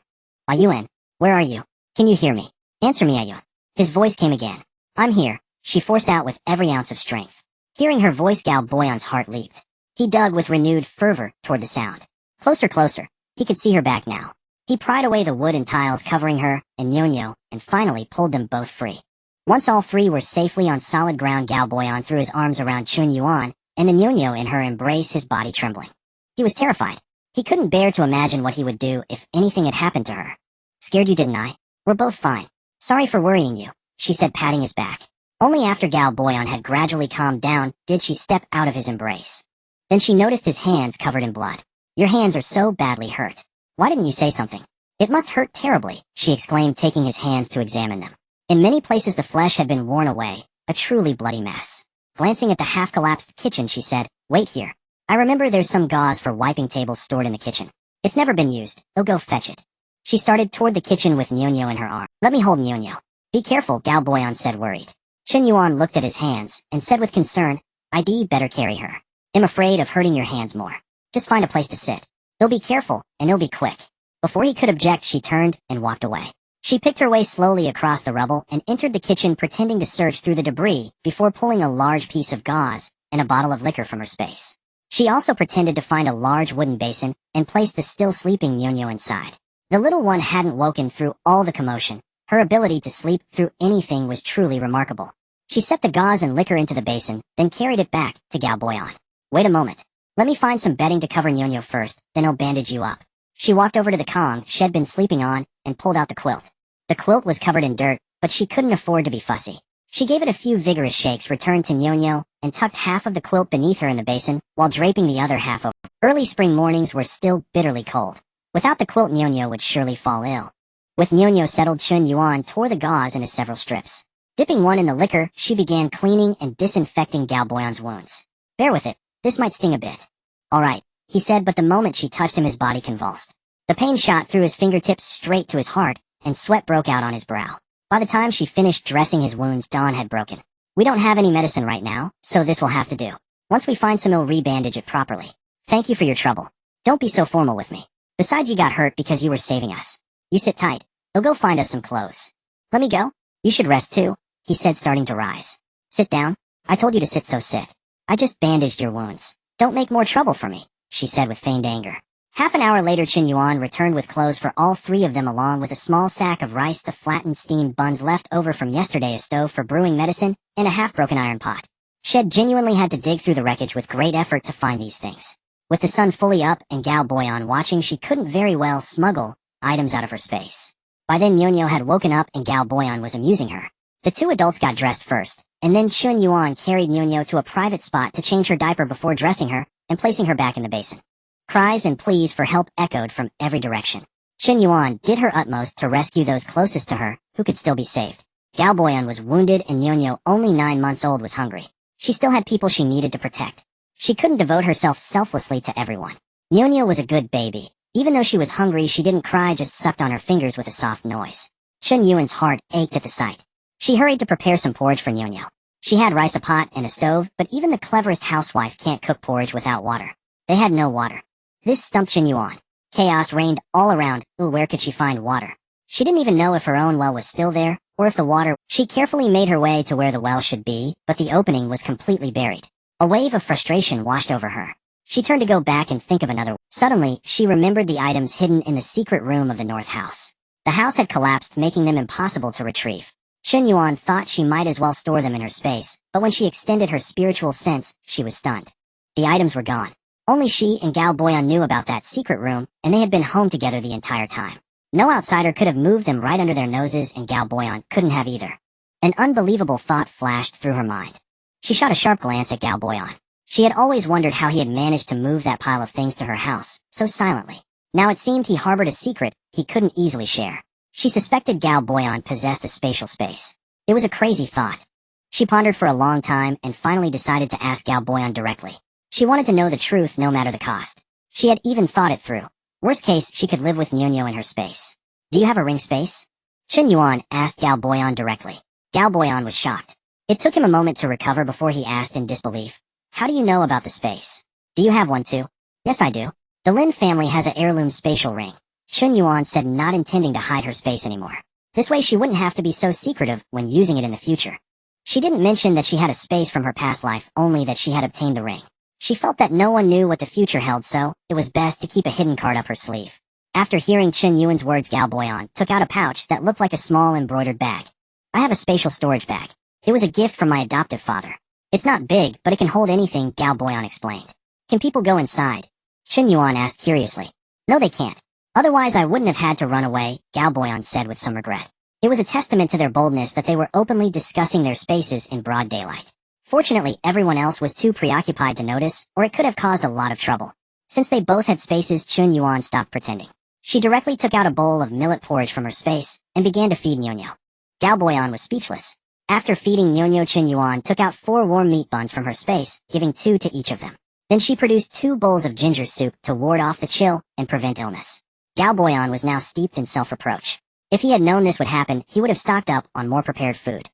Speaker 1: "Yuan, where are you? Can you hear me? Answer me, Yuan." His voice came again. "I'm here," she forced out with every ounce of strength. Hearing her voice, Galboyan's heart leaped. He dug with renewed fervor toward the sound. Closer. He could see her back now. He pried away the wood and tiles covering her and Nyonyo, and finally pulled them both free. Once all three were safely on solid ground, Galboyan threw his arms around Chen Yuan, and the Nyonyo in her embrace, his body trembling. He was terrified. He couldn't bear to imagine what he would do if anything had happened to her. "Scared you, didn't I? We're both fine. Sorry for worrying you," she said, patting his back. Only after Galboyan had gradually calmed down did she step out of his embrace. Then she noticed his hands covered in blood. "Your hands are so badly hurt. Why didn't you say something?" "It must hurt terribly," she exclaimed, taking his hands to examine them. In many places the flesh had been worn away, a truly bloody mess. Glancing at the half-collapsed kitchen, she said, "Wait here. I remember there's some gauze for wiping tables stored in the kitchen. It's never been used. I'll go fetch it." She started toward the kitchen with Nyonyo in her arm. "Let me hold Nyonyo." "Be careful," Galboyan said, worried. Chen Yuan looked at his hands and said with concern, "I'd better carry her. I'm afraid of hurting your hands more. Just find a place to sit. They'll be careful, and it'll be quick." Before he could object, she turned and walked away. She picked her way slowly across the rubble and entered the kitchen, pretending to search through the debris before pulling a large piece of gauze and a bottle of liquor from her space. She also pretended to find a large wooden basin and placed the still sleeping Nyonyo inside. The little one hadn't woken through all the commotion. Her ability to sleep through anything was truly remarkable. She set the gauze and liquor into the basin, then carried it back to Galboyan. "Wait a moment. Let me find some bedding to cover Nyonyo first, then I'll bandage you up." She walked over to the Kong she'd been sleeping on and pulled out the quilt. The quilt was covered in dirt, but she couldn't afford to be fussy. She gave it a few vigorous shakes, returned to Nyonyo, and tucked half of the quilt beneath her in the basin, while draping the other half over. Early spring mornings were still bitterly cold. Without the quilt, Nyonyo would surely fall ill. With Nyonyo settled, Chen Yuan tore the gauze into several strips. Dipping one in the liquor, she began cleaning and disinfecting Galboyan's wounds. "Bear with it. This might sting a bit." "All right," he said, but the moment she touched him, his body convulsed. The pain shot through his fingertips straight to his heart, and sweat broke out on his brow. By the time she finished dressing his wounds, dawn had broken. "We don't have any medicine right now, so this will have to do. Once we find some, I'll re-bandage it properly. Thank you for your trouble. Don't be so formal with me. Besides, you got hurt because you were saving us. You sit tight. I'll go find us some clothes." "Let me go? You should rest too," he said, starting to rise. "Sit down. I told you to sit, so sit." I just bandaged your wounds. Don't make more trouble for me, she said with feigned anger. Half an hour later, Chen Yuan returned with clothes for all three of them, along with a small sack of rice, the flattened steamed buns left over from yesterday, a stove for brewing medicine, and a half-broken iron pot. She had genuinely had to dig through the wreckage with great effort to find these things. With the sun fully up and Gao Boyan watching, she couldn't very well smuggle items out of her space. By then, Nyonyo had woken up and Gao Boyan was amusing her. The two adults got dressed first, and then Chen Yuan carried Nyonyo to a private spot to change her diaper before dressing her and placing her back in the basin. Cries and pleas for help echoed from every direction. Chen Yuan did her utmost to rescue those closest to her who could still be saved. Gao Boyan was wounded and Nyonyo, only 9 months old, was hungry. She still had people she needed to protect. She couldn't devote herself selflessly to everyone. Nyonyo was a good baby. Even though she was hungry, she didn't cry, just sucked on her fingers with a soft noise. Chen Yuan's heart ached at the sight. She hurried to prepare some porridge for Nyonyo. She had rice, a pot, and a stove, but even the cleverest housewife can't cook porridge without water. They had no water. This stumped Chen Yuan. Chaos reigned all around. Where could she find water? She didn't even know if her own well was still there, or if the water... She carefully made her way to where the well should be, but the opening was completely buried. A wave of frustration washed over her. She turned to go back and think of another. Suddenly, she remembered the items hidden in the secret room of the North House. The house had collapsed, making them impossible to retrieve. Chen Yuan thought she might as well store them in her space, but when she extended her spiritual sense, she was stunned. The items were gone. Only she and Gao Boyan knew about that secret room, and they had been home together the entire time. No outsider could have moved them right under their noses, and Gao Boyan couldn't have either. An unbelievable thought flashed through her mind. She shot a sharp glance at Gao Boyan. She had always wondered how he had managed to move that pile of things to her house, so silently. Now it seemed he harbored a secret he couldn't easily share. She suspected Gao Boyan possessed a spatial space. It was a crazy thought. She pondered for a long time and finally decided to ask Gao Boyan directly. She wanted to know the truth no matter the cost. She had even thought it through. Worst case, she could live with Nyonyo in her space. Do you have a ring space? Chen Yuan asked Gao Boyan directly. Gao Boyan was shocked. It took him a moment to recover before he asked in disbelief. How do you know about the space? Do you have one too? Yes, I do. The Lin family has an heirloom spatial ring. Chen Yuan said, not intending to hide her space anymore. This way she wouldn't have to be so secretive when using it in the future. She didn't mention that she had a space from her past life, only that she had obtained the ring. She felt that no one knew what the future held, so it was best to keep a hidden card up her sleeve. After hearing Chen Yuan's words, Gao Boyan took out a pouch that looked like a small embroidered bag. I have a spatial storage bag. It was a gift from my adoptive father. It's not big, but it can hold anything, Gao Boyan explained. Can people go inside? Chen Yuan asked curiously. No, they can't. Otherwise I wouldn't have had to run away, Gao Boyan said with some regret. It was a testament to their boldness that they were openly discussing their spaces in broad daylight. Fortunately, everyone else was too preoccupied to notice, or it could have caused a lot of trouble. Since they both had spaces, Chen Yuan stopped pretending. She directly took out a bowl of millet porridge from her space and began to feed Nyonyo. Gao Boyan was speechless. After feeding Nyonyo, Chen Yuan took out 4 warm meat buns from her space, giving 2 to each of them. Then she produced 2 bowls of ginger soup to ward off the chill and prevent illness. Gao Boyan was now steeped in self-reproach. If he had known this would happen, he would have stocked up on more prepared food.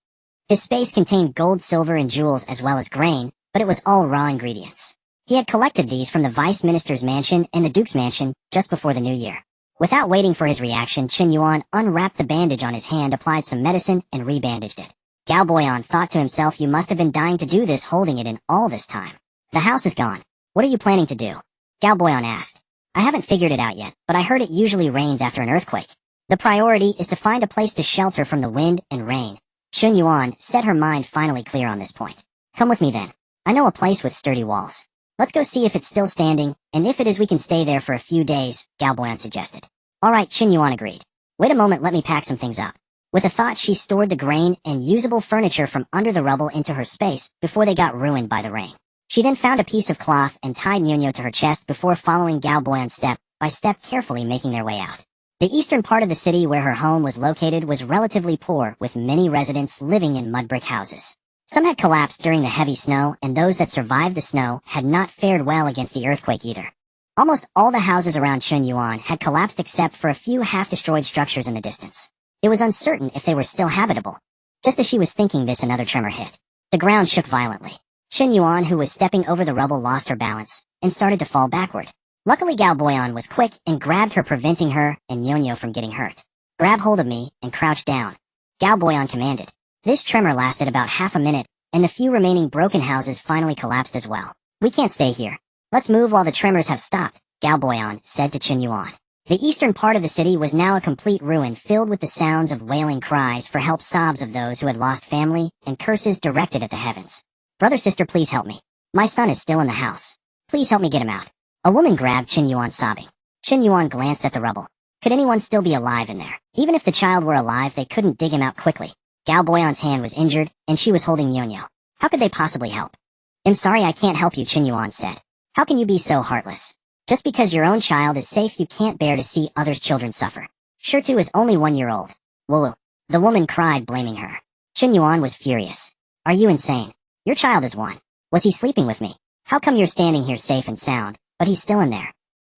Speaker 1: His space contained gold, silver, and jewels as well as grain, but it was all raw ingredients. He had collected these from the vice minister's mansion and the duke's mansion just before the new year. Without waiting for his reaction, Chen Yuan unwrapped the bandage on his hand, applied some medicine, and rebandaged it. Gao Boyan thought to himself, you must have been dying to do this, holding it in all this time. The house is gone. What are you planning to do? Gao Boyan asked. I haven't figured it out yet, but I heard it usually rains after an earthquake. The priority is to find a place to shelter from the wind and rain. Chen Yuan set her mind finally clear on this point. Come with me then. I know a place with sturdy walls. Let's go see if it's still standing, and if it is we can stay there for a few days, Gao Boyan suggested. Alright, Chen Yuan agreed. Wait a moment, let me pack some things up. With a thought, she stored the grain and usable furniture from under the rubble into her space before they got ruined by the rain. She then found a piece of cloth and tied Nyonyo to her chest before following Gao Boyan step by step, carefully making their way out. The eastern part of the city where her home was located was relatively poor, with many residents living in mud brick houses. Some had collapsed during the heavy snow, and those that survived the snow had not fared well against the earthquake either. Almost all the houses around Chen Yuan had collapsed except for a few half-destroyed structures in the distance. It was uncertain if they were still habitable. Just as she was thinking this, another tremor hit. The ground shook violently. Chen Yuan, who was stepping over the rubble, lost her balance and started to fall backward. Luckily, Gao Boyan was quick and grabbed her, preventing her and Nyonyo from getting hurt. Grab hold of me and crouch down, Gao Boyan commanded. This tremor lasted about half a minute, and the few remaining broken houses finally collapsed as well. We can't stay here. Let's move while the tremors have stopped, Gao Boyan said to Chen Yuan. The eastern part of the city was now a complete ruin filled with the sounds of wailing cries for help, sobs of those who had lost family, and curses directed at the heavens. Brother, sister, please help me. My son is still in the house. Please help me get him out. A woman grabbed Chen Yuan, sobbing. Chen Yuan glanced at the rubble. Could anyone still be alive in there? Even if the child were alive, they couldn't dig him out quickly. Gao Boyan's hand was injured, and she was holding Yonyo. How could they possibly help? I'm sorry, I can't help you, Chen Yuan said. How can you be so heartless? Just because your own child is safe, you can't bear to see others' children suffer. Shirtu is only 1 year old. Woo. The woman cried, blaming her. Chen Yuan was furious. Are you insane? Your child is 1. Was he sleeping with me? How come you're standing here safe and sound, but he's still in there?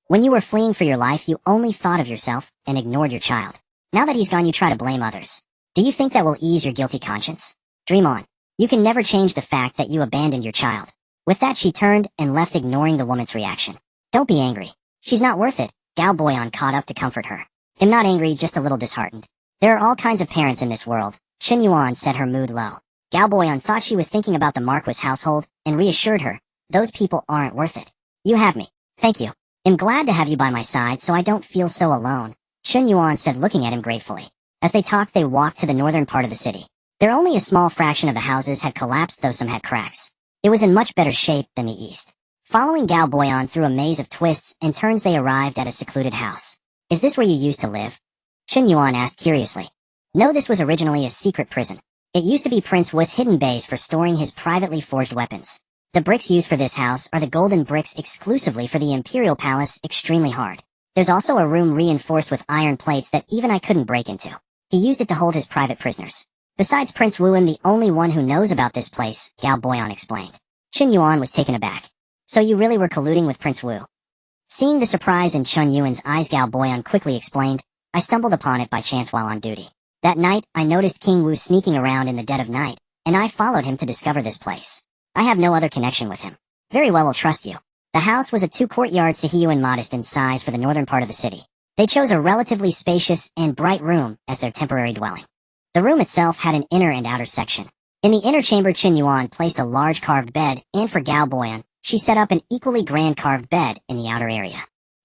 Speaker 1: When you were fleeing for your life, you only thought of yourself and ignored your child. Now that he's gone, you try to blame others. Do you think that will ease your guilty conscience? Dream on. You can never change the fact that you abandoned your child. With that, she turned and left, ignoring the woman's reaction. Don't be angry. She's not worth it. Gao Boyan caught up to comfort her. I'm not angry, just a little disheartened. There are all kinds of parents in this world. Chen Yuan set her mood low. Gao Boyan thought she was thinking about the Marquis household and reassured her. Those people aren't worth it. You have me. Thank you. I'm glad to have you by my side so I don't feel so alone, Chen Yuan said, looking at him gratefully. As they talked, they walked to the northern part of the city. There only a small fraction of the houses had collapsed, though some had cracks. It was in much better shape than the east. Following Gao Boyan through a maze of twists and turns, they arrived at a secluded house. Is this where you used to live? Chen Yuan asked curiously. No, this was originally a secret prison. It used to be Prince Wu's hidden base for storing his privately forged weapons. The bricks used for this house are the golden bricks exclusively for the Imperial Palace, extremely hard. There's also a room reinforced with iron plates that even I couldn't break into. He used it to hold his private prisoners. Besides Prince Wu, I'm the only one who knows about this place, Gao Boyan explained. Chen Yuan was taken aback. So you really were colluding with Prince Wu? Seeing the surprise in Chen Yuan's eyes, Gao Boyan quickly explained, I stumbled upon it by chance while on duty. That night, I noticed King Wu sneaking around in the dead of night, and I followed him to discover this place. I have no other connection with him. Very well, I'll trust you. The house was a 2-courtyard sahio and modest in size for the northern part of the city. They chose a relatively spacious and bright room as their temporary dwelling. The room itself had an inner and outer section. In the inner chamber, Chen Yuan placed a large carved bed, and for Gao Boyan, she set up an equally grand carved bed in the outer area.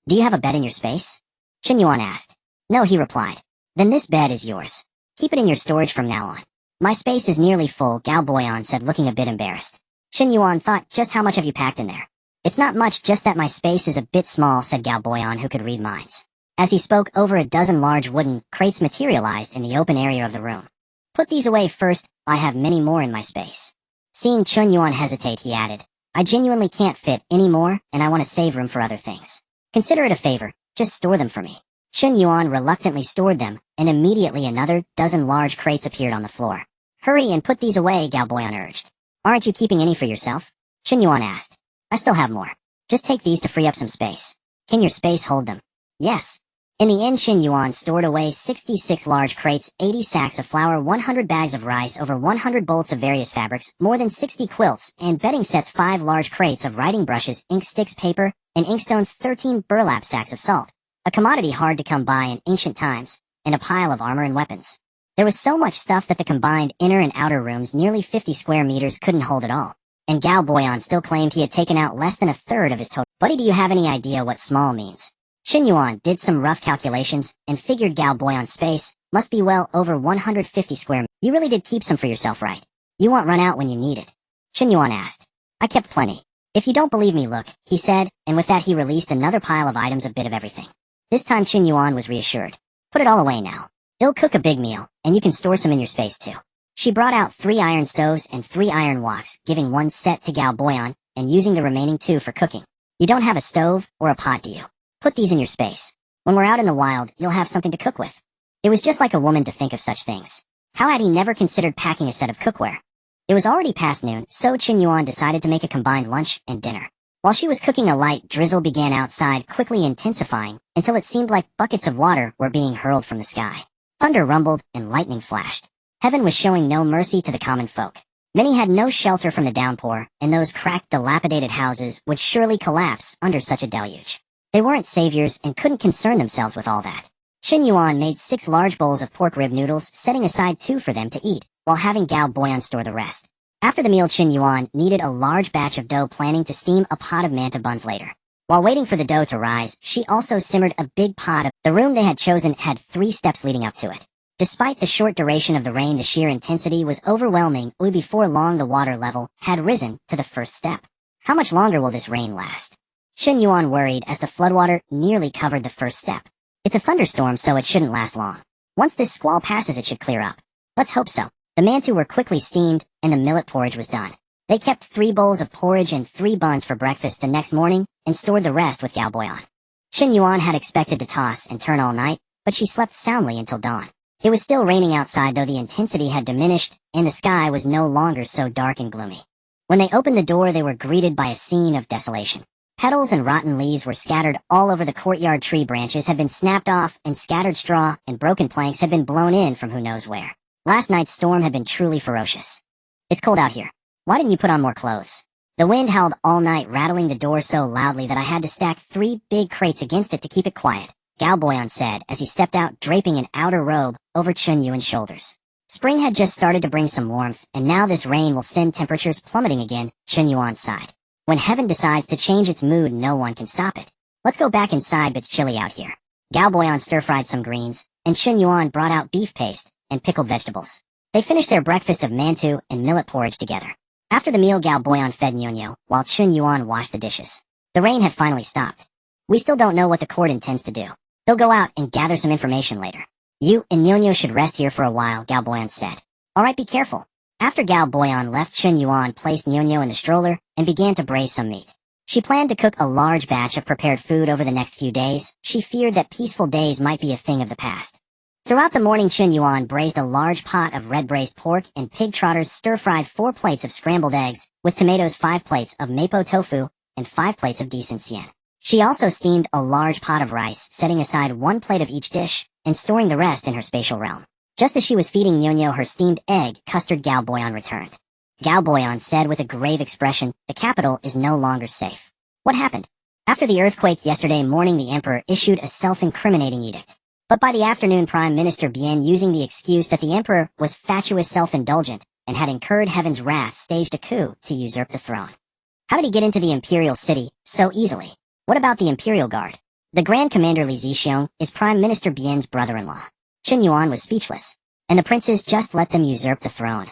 Speaker 1: Do you have a bed in your space? Chen Yuan asked. No, he replied. Then this bed is yours. Keep it in your storage from now on. My space is nearly full, Gao Boyan said, looking a bit embarrassed. Chen Yuan thought, just how much have you packed in there? It's not much, just that my space is a bit small, said Gao Boyan, who could read minds. As he spoke, over a dozen large wooden crates materialized in the open area of the room. Put these away first, I have many more in my space. Seeing Chen Yuan hesitate, he added, I genuinely can't fit any more, and I want to save room for other things. Consider it a favor, just store them for me. Chen Yuan reluctantly stored them, and immediately another dozen large crates appeared on the floor. Hurry and put these away, Gao Boyan urged. Aren't you keeping any for yourself? Chen Yuan asked. I still have more. Just take these to free up some space. Can your space hold them? Yes. In the end, Chen Yuan stored away 66 large crates, 80 sacks of flour, 100 bags of rice, over 100 bolts of various fabrics, more than 60 quilts, and bedding sets, 5 large crates of writing brushes, ink sticks, paper, and inkstones, 13 burlap sacks of salt, a commodity hard to come by in ancient times, and a pile of armor and weapons. There was so much stuff that the combined inner and outer rooms, nearly 50 square meters, couldn't hold it all. And Gao Boyan still claimed he had taken out less than a third of his total. Buddy, do you have any idea what small means? Chen Yuan did some rough calculations and figured Gao Boyan's space must be well over 150 square meters. You really did keep some for yourself, right? You won't run out when you need it. Chen Yuan asked. I kept plenty. If you don't believe me, look, he said, and with that he released another pile of items, a bit of everything. This time Chen Yuan was reassured. Put it all away now. It'll cook a big meal, and you can store some in your space too. She brought out 3 iron stoves and 3 iron woks, giving 1 set to Gao Boyan, and using the remaining 2 for cooking. You don't have a stove or a pot, do you? Put these in your space. When we're out in the wild, you'll have something to cook with. It was just like a woman to think of such things. How had he never considered packing a set of cookware? It was already past noon, so Chen Yuan decided to make a combined lunch and dinner. While she was cooking, a light drizzle began outside, quickly intensifying, until it seemed like buckets of water were being hurled from the sky. Thunder rumbled and lightning flashed. Heaven was showing no mercy to the common folk. Many had no shelter from the downpour, and those cracked, dilapidated houses would surely collapse under such a deluge. They weren't saviors and couldn't concern themselves with all that. Chen Yuan made 6 large bowls of pork rib noodles, setting aside 2 for them to eat, while having Gao Boyan store the rest. After the meal, Chen Yuan kneaded a large batch of dough, planning to steam a pot of manta buns later. While waiting for the dough to rise, she also simmered a big pot of the room they had chosen had 3 steps leading up to it. Despite the short duration of the rain, the sheer intensity was overwhelming. Before long, the water level had risen to the first step. How much longer will this rain last? Chen Yuan worried as the floodwater nearly covered the first step. It's a thunderstorm, so it shouldn't last long. Once this squall passes, it should clear up. Let's hope so. The mantou were quickly steamed, and the millet porridge was done. They kept 3 bowls of porridge and 3 buns for breakfast the next morning, and stored the rest with Galboyan. Chen Yuan had expected to toss and turn all night, but she slept soundly until dawn. It was still raining outside, though the intensity had diminished, and the sky was no longer so dark and gloomy. When they opened the door, they were greeted by a scene of desolation. Petals and rotten leaves were scattered all over the courtyard. Tree branches had been snapped off, and scattered straw and broken planks had been blown in from who knows where. Last night's storm had been truly ferocious. It's cold out here. Why didn't you put on more clothes? The wind howled all night, rattling the door so loudly that I had to stack 3 big crates against it to keep it quiet, Galboyan said as he stepped out, draping an outer robe over Chen Yuan's shoulders. Spring had just started to bring some warmth, and now this rain will send temperatures plummeting again, Chen Yuan sighed. When heaven decides to change its mood, no one can stop it. Let's go back inside, but it's chilly out here. Galboyan stir-fried some greens, and Chen Yuan brought out beef paste and pickled vegetables. They finished their breakfast of mantou and millet porridge together. After the meal, Galboyan fed Nyonyo, while Chen Yuan washed the dishes. The rain had finally stopped. We still don't know what the court intends to do. They'll go out and gather some information later. You and Nyonyo should rest here for a while, Galboyan said. Alright, be careful. After Galboyan left, Chen Yuan placed Nyonyo in the stroller and began to braise some meat. She planned to cook a large batch of prepared food over the next few days. She feared that peaceful days might be a thing of the past. Throughout the morning, Chen Yuan braised a large pot of red braised pork and pig trotters, stir-fried 4 plates of scrambled eggs, with tomatoes, 5 plates of mapo tofu, and 5 plates of decent sien. She also steamed a large pot of rice, setting aside 1 plate of each dish, and storing the rest in her spatial realm. Just as she was feeding Nyonyo her steamed egg custard, Galboyan returned. Galboyan said with a grave expression, "The capital is no longer safe." What happened? After the earthquake yesterday morning, the emperor issued a self-incriminating edict. But by the afternoon, Prime Minister Bien, using the excuse that the emperor was fatuous, self-indulgent, and had incurred heaven's wrath, staged a coup to usurp the throne. How did he get into the imperial city so easily? What about the imperial guard? The Grand Commander Li Zixiong is Prime Minister Bien's brother-in-law. Chen Yuan was speechless, and the princes just let them usurp the throne.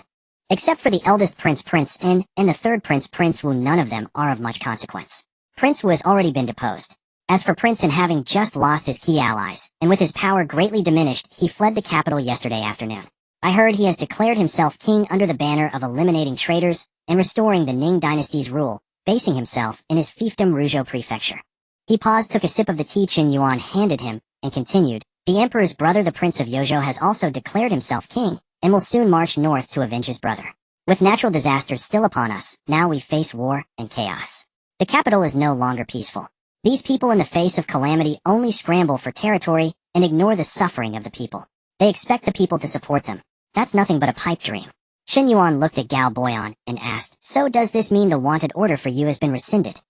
Speaker 1: Except for the eldest prince, Prince N, and the third prince, Prince Wu, none of them are of much consequence. Prince Wu has already been deposed. As for Prince N, having just lost his key allies, and with his power greatly diminished, he fled the capital yesterday afternoon. I heard he has declared himself king under the banner of eliminating traitors and restoring the Ning dynasty's rule, basing himself in his fiefdom Ruzhou prefecture. He paused, took a sip of the tea Chen Yuan handed him, and continued, "The emperor's brother, the Prince of Yozhou, has also declared himself king, and will soon march north to avenge his brother. With natural disasters still upon us, now we face war and chaos. The capital is no longer peaceful. These people in the face of calamity only scramble for territory and ignore the suffering of the people. They expect the people to support them. That's nothing but a pipe dream." Chen Yuan looked at Galboyan and asked, "So does this mean the wanted order for you has been rescinded?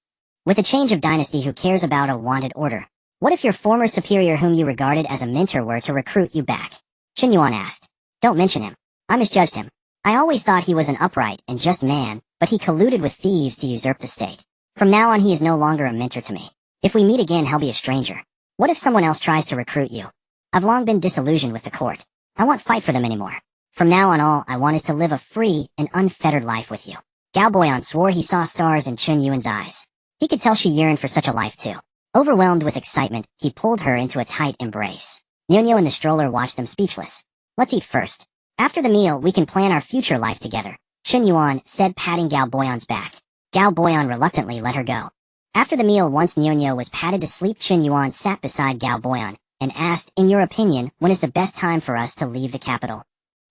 Speaker 1: With a change of dynasty, who cares about a wanted order? What if your former superior, whom you regarded as a mentor, were to recruit you back?" Chen Yuan asked. "Don't mention him. I misjudged him. I always thought he was an upright and just man, but he colluded with thieves to usurp the state. From now on, he is no longer a mentor to me. If we meet again, he'll be a stranger. What if someone else tries to recruit you? I've long been disillusioned with the court. I won't fight for them anymore. From now on, all I want is to live a free and unfettered life with you." Galboyan swore he saw stars in Chen Yuan's eyes. He could tell she yearned for such a life too. Overwhelmed with excitement, he pulled her into a tight embrace. Nyonyo in the stroller watched them speechless. "Let's eat first. After the meal, we can plan our future life together," Chen Yuan said, patting Galboyan's back. Galboyan reluctantly let her go. After the meal, once Nyonyo was patted to sleep, Chen Yuan sat beside Galboyan and asked, "In your opinion, when is the best time for us to leave the capital?"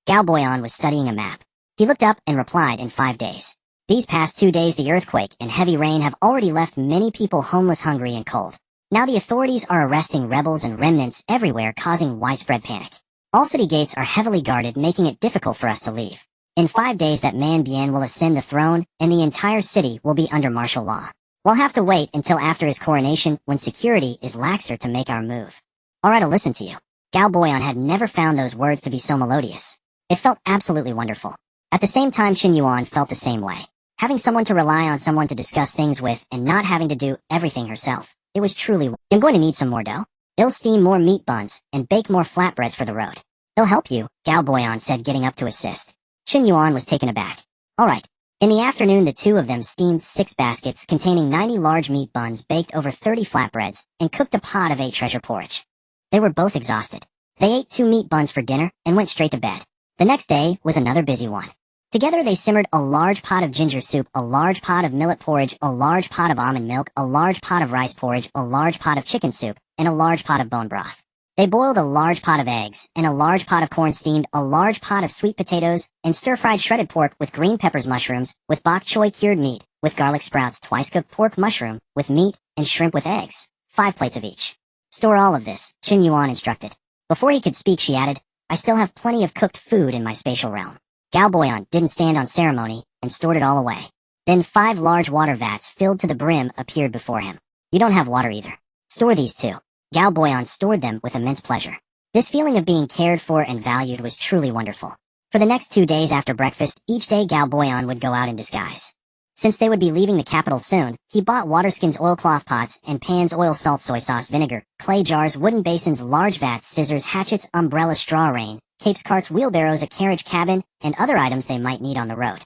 Speaker 1: Galboyan was studying a map. He looked up and replied, "In 5 days. These past 2 days, the earthquake and heavy rain have already left many people homeless, hungry, and cold. Now the authorities are arresting rebels and remnants everywhere, causing widespread panic. All city gates are heavily guarded, making it difficult for us to leave. In 5 days, that man Bien will ascend the throne, and the entire city will be under martial law. We'll have to wait until after his coronation, when security is laxer, to make our move." "Alright, I'll listen to you." Galboyan had never found those words to be so melodious. It felt absolutely wonderful. At the same time, Chen Yuan felt the same way. Having someone to rely on, someone to discuss things with, and not having to do everything herself. It was truly. I'm going to need some more dough. I'll steam more meat buns and bake more flatbreads for the road. I'll help you, Gao Boyan said, getting up to assist. Chen Yuan was taken aback. All right. In the afternoon, the two of them steamed 6 baskets containing 90 large meat buns, baked over 30 flatbreads, and cooked a pot of 8 treasure porridge. They were both exhausted. They ate 2 meat buns for dinner and went straight to bed. The next day was another busy one. Together they simmered a large pot of ginger soup, a large pot of millet porridge, a large pot of almond milk, a large pot of rice porridge, a large pot of chicken soup, and a large pot of bone broth. They boiled a large pot of eggs, and a large pot of corn, steamed a large pot of sweet potatoes, and stir-fried shredded pork with green peppers, mushrooms, with bok choy cured meat, with garlic sprouts, twice-cooked pork mushroom, with meat, and shrimp with eggs, 5 plates of each. Store all of this, Chen Yuan instructed. Before he could speak, she added, I still have plenty of cooked food in my spatial realm. Gao Boyan didn't stand on ceremony, and stored it all away. Then 5 large water vats filled to the brim appeared before him. You don't have water either. Store these too. Gao Boyan stored them with immense pleasure. This feeling of being cared for and valued was truly wonderful. For the next 2 days after breakfast, each day Gao Boyan would go out in disguise. Since they would be leaving the capital soon, he bought waterskins, oilcloth pots, and pans, oil, salt, soy sauce, vinegar, clay jars, wooden basins, large vats, scissors, hatchets, umbrella, straw rain, capes, carts, wheelbarrows, a carriage, cabin, and other items they might need on the road.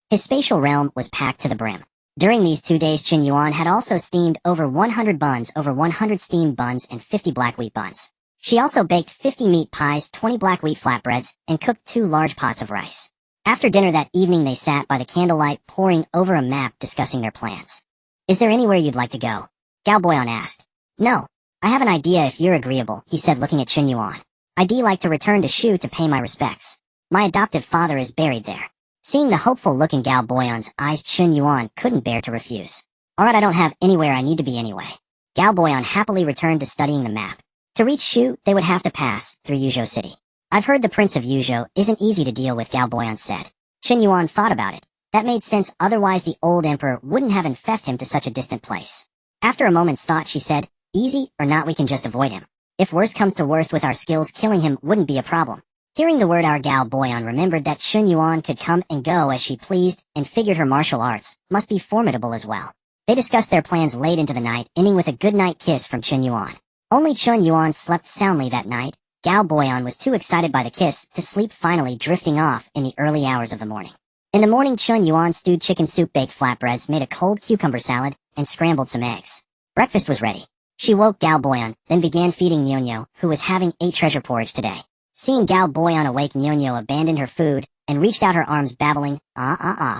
Speaker 1: His spatial realm was packed to the brim. During these 2 days, Chen Yuan had also steamed over 100 buns, over 100 steamed buns, and 50 black wheat buns. She also baked 50 meat pies, 20 black wheat flatbreads, and cooked 2 large pots of rice. After dinner that evening, they sat by the candlelight, poring over a map, discussing their plans. Is there anywhere you'd like to go? Gao Boyan asked. No. I have an idea if you're agreeable, he said, looking at Chen Yuan. I'd like to return to Shu to pay my respects. My adoptive father is buried there. Seeing the hopeful look in Gao Boyan's eyes, Chen Yuan couldn't bear to refuse. Alright, I don't have anywhere I need to be anyway. Gao Boyan happily returned to studying the map. To reach Shu, they would have to pass through Yuzhou City. I've heard the Prince of Yuzhou isn't easy to deal with, Gao Boyan said. Chen Yuan thought about it. That made sense, otherwise the old emperor wouldn't have infected him to such a distant place. After a moment's thought, she said, easy or not, we can just avoid him. If worst comes to worst, with our skills, killing him wouldn't be a problem. Hearing the word, our Gao Boyan remembered that Chen Yuan could come and go as she pleased, and figured her martial arts must be formidable as well. They discussed their plans late into the night, ending with a goodnight kiss from Chen Yuan. Only Chen Yuan slept soundly that night. Gao Boyan was too excited by the kiss to sleep, finally drifting off in the early hours of the morning. In the morning, Chen Yuan stewed chicken soup, baked flatbreads, made a cold cucumber salad, and scrambled some eggs. Breakfast was ready. She woke Gao Boyan, then began feeding Nyonyo, who was having 8 treasure porridge today. Seeing Gao Boyan awake, Nyonyo abandoned her food and reached out her arms, babbling,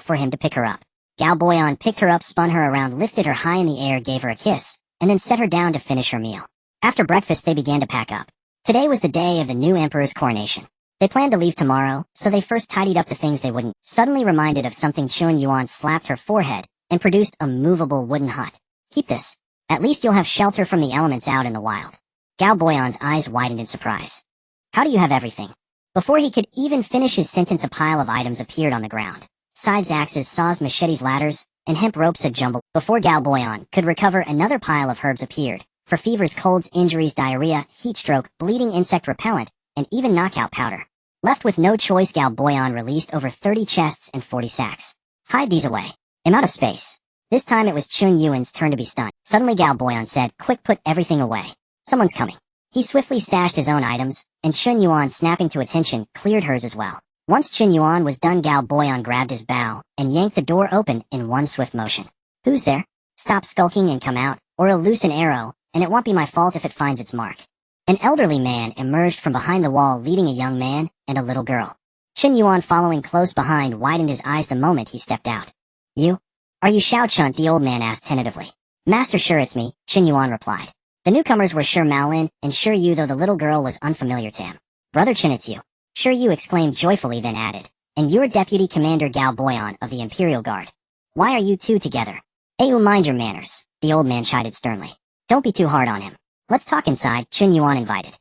Speaker 1: for him to pick her up. Gao Boyan picked her up, spun her around, lifted her high in the air, gave her a kiss, and then set her down to finish her meal. After breakfast, they began to pack up. Today was the day of the new emperor's coronation. They planned to leave tomorrow, so they first tidied up the things they wouldn't. Suddenly reminded of something, Chen Yuan slapped her forehead and produced a movable wooden hut. Keep this. At least you'll have shelter from the elements out in the wild. Gao Boyan's eyes widened in surprise. How do you have everything? Before he could even finish his sentence, a pile of items appeared on the ground. Scythes, axes, saws, machetes, ladders, and hemp ropes, a jumble. Before Gao Boyan could recover, another pile of herbs appeared. For fevers, colds, injuries, diarrhea, heat stroke, bleeding, insect repellent, and even knockout powder. Left with no choice, Gao Boyan released over 30 chests and 40 sacks. Hide these away. I'm out of space. This time it was Chen Yuan's turn to be stunned. Suddenly Gao Boyan said, quick, put everything away. Someone's coming. He swiftly stashed his own items, and Chen Yuan, snapping to attention, cleared hers as well. Once Chen Yuan was done, Gao Boyan grabbed his bow and yanked the door open in one swift motion. Who's there? Stop skulking and come out, or I'll loose an arrow, and it won't be my fault if it finds its mark. An elderly man emerged from behind the wall, leading a young man and a little girl. Chen Yuan, following close behind, widened his eyes the moment he stepped out. You? Are you Xiao Chun? The old man asked tentatively. Master, sure it's me, Chen Yuan replied. The newcomers were Sure Mao Lin and Sure Yu, though the little girl was unfamiliar to him. Brother Chen, it's you. Sure Yu exclaimed joyfully, then added, and you're Deputy Commander Gao Boyan of the Imperial Guard. Why are you two together? Ayu, mind your manners, the old man chided sternly. Don't be too hard on him. Let's talk inside, Chen Yuan invited.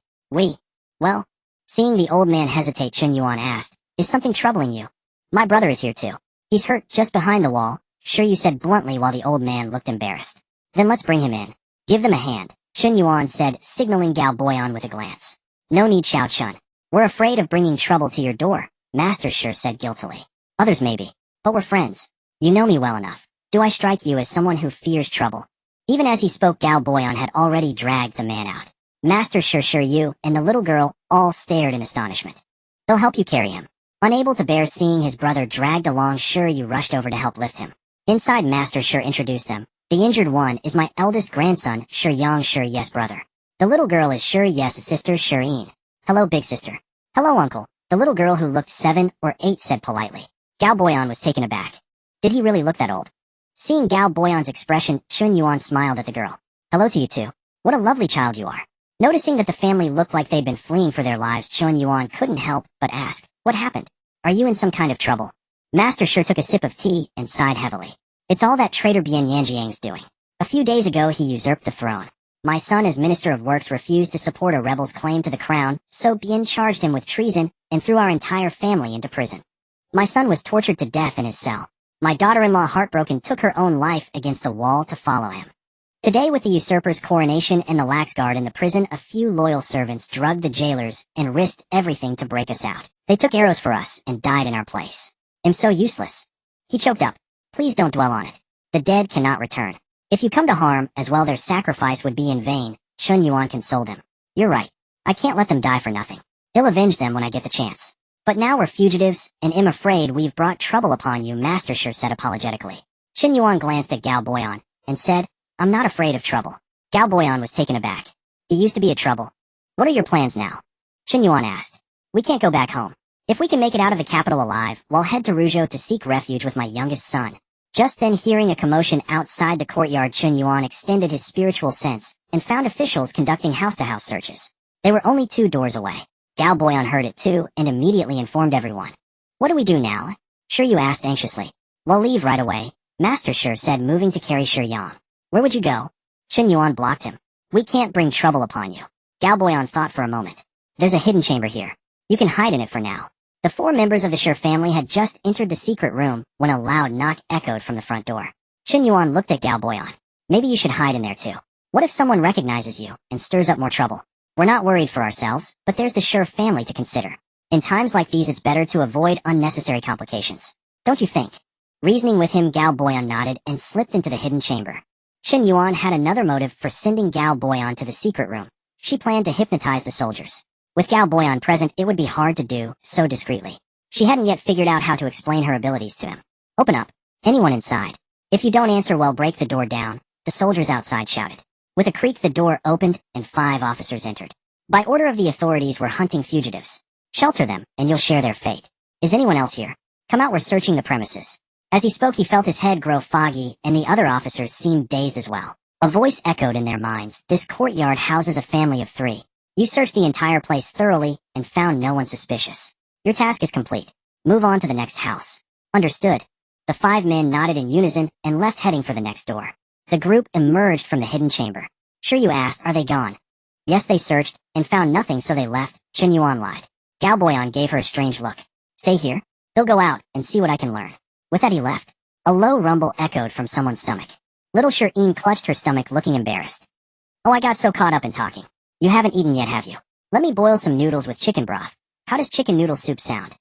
Speaker 1: Well, seeing the old man hesitate, Chen Yuan asked, is something troubling you? My brother is here too. He's hurt just behind the wall, Sure Yu said bluntly, while the old man looked embarrassed. Then let's bring him in. Give them a hand, Chen Yuan said, signaling Gao Boyan with a glance. No need, Xiao Chun. We're afraid of bringing trouble to your door, Master Sure said guiltily. Others maybe. But we're friends. You know me well enough. Do I strike you as someone who fears trouble? Even as he spoke, Gao Boyan had already dragged the man out. Master Sure you and the little girl all stared in astonishment. They'll help you carry him. Unable to bear seeing his brother dragged along, Sure you rushed over to help lift him. Inside, Master Sure introduced them. The injured one is my eldest grandson, Sure Yang Sure Yes brother. The little girl is Sure Yes sister Shireen. Hello big sister. Hello uncle. The little girl who looked 7 or 8 said politely. Gao Boyan was taken aback. Did he really look that old? Seeing Gao Boyan's expression, Chen Yuan smiled at the girl. Hello to you too. What a lovely child you are. Noticing that the family looked like they'd been fleeing for their lives, Chen Yuan couldn't help but ask, what happened? Are you in some kind of trouble? Master Sure took a sip of tea and sighed heavily. It's all that traitor Bian Yanjiang's doing. A few days ago he usurped the throne. My son as Minister of Works refused to support a rebel's claim to the crown, so Bian charged him with treason and threw our entire family into prison. My son was tortured to death in his cell. My daughter-in-law, heartbroken, took her own life against the wall to follow him. Today, with the usurper's coronation and the lax guard in the prison, a few loyal servants drugged the jailers and risked everything to break us out. They took arrows for us and died in our place. I'm so useless. He choked up. Please don't dwell on it. The dead cannot return. If you come to harm, as well their sacrifice would be in vain. Chen Yuan consoled him. You're right. I can't let them die for nothing. I'll avenge them when I get the chance. But now we're fugitives, and I'm afraid we've brought trouble upon you, Master Sure said apologetically. Chen Yuan glanced at Gao Boyan and said, I'm not afraid of trouble. Gao Boyan was taken aback. He used to be a trouble. What are your plans now? Chen Yuan asked. We can't go back home. If we can make it out of the capital alive, we'll head to Ruzhou to seek refuge with my youngest son. Just then, hearing a commotion outside the courtyard, Chen Yuan extended his spiritual sense and found officials conducting house-to-house searches. They were only 2 doors away. Gao Boyan heard it too and immediately informed everyone. What do we do now? Sure you asked anxiously. We'll leave right away, Master Sure said, moving to carry Sure Yang. Where would you go? Chen Yuan blocked him. We can't bring trouble upon you. Gao Boyan thought for a moment. There's a hidden chamber here. You can hide in it for now. The 4 members of the Sure family had just entered the secret room when a loud knock echoed from the front door. Chen Yuan looked at Gao Boyan. Maybe you should hide in there too. What if someone recognizes you and stirs up more trouble? We're not worried for ourselves, but there's the Sure family to consider. In times like these, it's better to avoid unnecessary complications. Don't you think? Reasoning with him, Gao Boyan nodded and slipped into the hidden chamber. Chen Yuan had another motive for sending Gao Boyan to the secret room. She planned to hypnotize the soldiers. With Gao Boyan present, it would be hard to do so discreetly. She hadn't yet figured out how to explain her abilities to him. Open up. Anyone inside. If you don't answer, well, break the door down, the soldiers outside shouted. With a creak, the door opened and 5 officers entered. By order of the authorities, we're hunting fugitives. Shelter them, and you'll share their fate. Is anyone else here? Come out, we're searching the premises. As he spoke, he felt his head grow foggy, and the other officers seemed dazed as well. A voice echoed in their minds. This courtyard houses a family of 3. You searched the entire place thoroughly and found no one suspicious. Your task is complete. Move on to the next house. Understood. The 5 men nodded in unison and left, heading for the next door. The group emerged from the hidden chamber. Sure you asked, are they gone? Yes, they searched and found nothing, so they left. Chen Yuan lied. Gao Boyan gave her a strange look. Stay here. They'll go out and see what I can learn. With that, he left. A low rumble echoed from someone's stomach. Little Shireen clutched her stomach, looking embarrassed. Oh, I got so caught up in talking. You haven't eaten yet, have you? Let me boil some noodles with chicken broth. How does chicken noodle soup sound?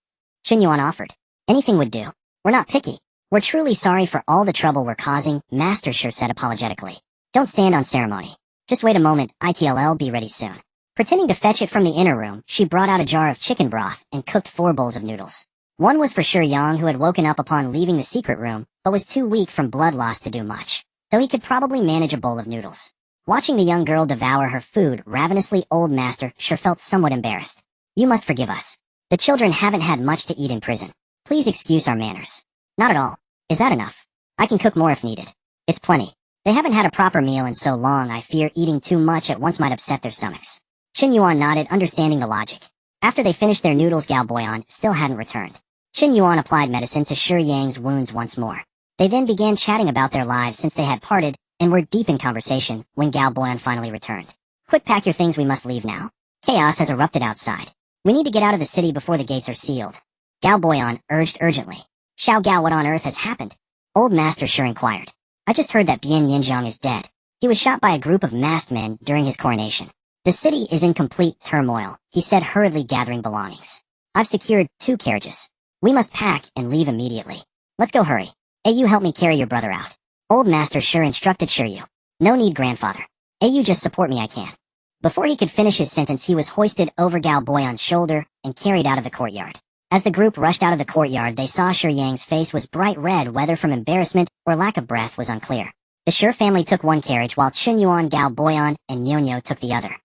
Speaker 1: Chen Yuan offered. Anything would do. We're not picky. We're truly sorry for all the trouble we're causing, Master Sure said apologetically. Don't stand on ceremony. Just wait a moment, it'll be ready soon. Pretending to fetch it from the inner room, she brought out a jar of chicken broth and cooked 4 bowls of noodles. One was for Sure Yang, who had woken up upon leaving the secret room, but was too weak from blood loss to do much, though he could probably manage a bowl of noodles. Watching the young girl devour her food ravenously, old Master Sure felt somewhat embarrassed. You must forgive us. The children haven't had much to eat in prison. Please excuse our manners. Not at all. Is that enough? I can cook more if needed. It's plenty. They haven't had a proper meal in so long, I fear eating too much at once might upset their stomachs. Chen Yuan nodded, understanding the logic. After they finished their noodles, Gao Boyan still hadn't returned. Chen Yuan applied medicine to Sure Yang's wounds once more. They then began chatting about their lives since they had parted, and were deep in conversation when Gao Boyan finally returned. Quick, pack your things, we must leave now. Chaos has erupted outside. We need to get out of the city before the gates are sealed. Gao Boyan urged urgently. Xiao Gao, what on earth has happened? Old Master Sure inquired. I just heard that Bian Yinjiang is dead. He was shot by a group of masked men during his coronation. The city is in complete turmoil, he said, hurriedly gathering belongings. I've secured 2 carriages. We must pack and leave immediately. Let's go, hurry. Hey, you help me carry your brother out. Old master sure instructed, sure you. No need, grandfather. Hey, you just support me, I can. Before he could finish his sentence, he was hoisted over Galboyan's shoulder and carried out of the courtyard. As the group rushed out of the courtyard, they saw Shi Yang's face was bright red, whether from embarrassment or lack of breath was unclear. The Shi family took one carriage, while Chen Yuan, Galboyan, and Nyonyo took the other.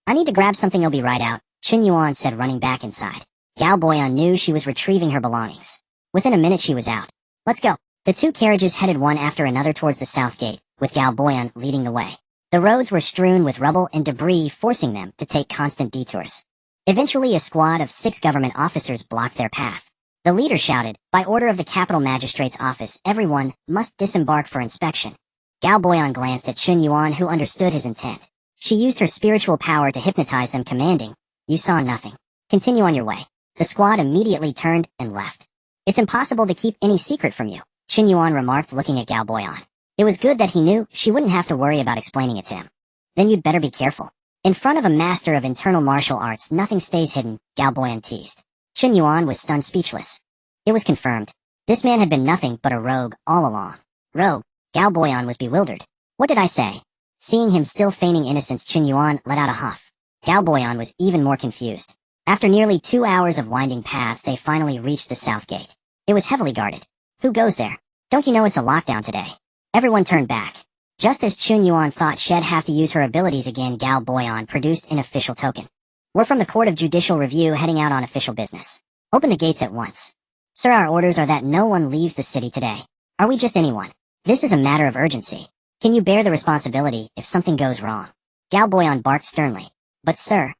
Speaker 1: I need to grab something, I'll be right out, Chen Yuan said, running back inside. Galboyan knew she was retrieving her belongings. Within a minute she was out. Let's go. The two carriages headed one after another towards the south gate, with Galboyan leading the way. The roads were strewn with rubble and debris, forcing them to take constant detours. Eventually, a squad of 6 government officers blocked their path. The leader shouted, by order of the capital magistrate's office, everyone must disembark for inspection. Galboyan glanced at Chen Yuan, who understood his intent. She used her spiritual power to hypnotize them, commanding, you saw nothing. Continue on your way. The squad immediately turned and left. It's impossible to keep any secret from you, Chen Yuan remarked, looking at Galboyan. It was good that he knew she wouldn't have to worry about explaining it to him. Then you'd better be careful. In front of a master of internal martial arts, nothing stays hidden, Galboyan teased. Chen Yuan was stunned, speechless. It was confirmed. This man had been nothing but a rogue all along. Rogue? Galboyan was bewildered. What did I say? Seeing him still feigning innocence, Chen Yuan let out a huff. Galboyan was even more confused. After nearly 2 hours of winding paths, they finally reached the south gate. It was heavily guarded. Who goes there? Don't you know it's a lockdown today? Everyone turned back. Just as Chen Yuan thought she'd have to use her abilities again, Galboyan produced an official token. We're from the Court of Judicial Review, heading out on official business. Open the gates at once. Sir, our orders are that no one leaves the city today. Are we just anyone? This is a matter of urgency. Can you bear the responsibility if something goes wrong? Galboyan barked sternly. But sir...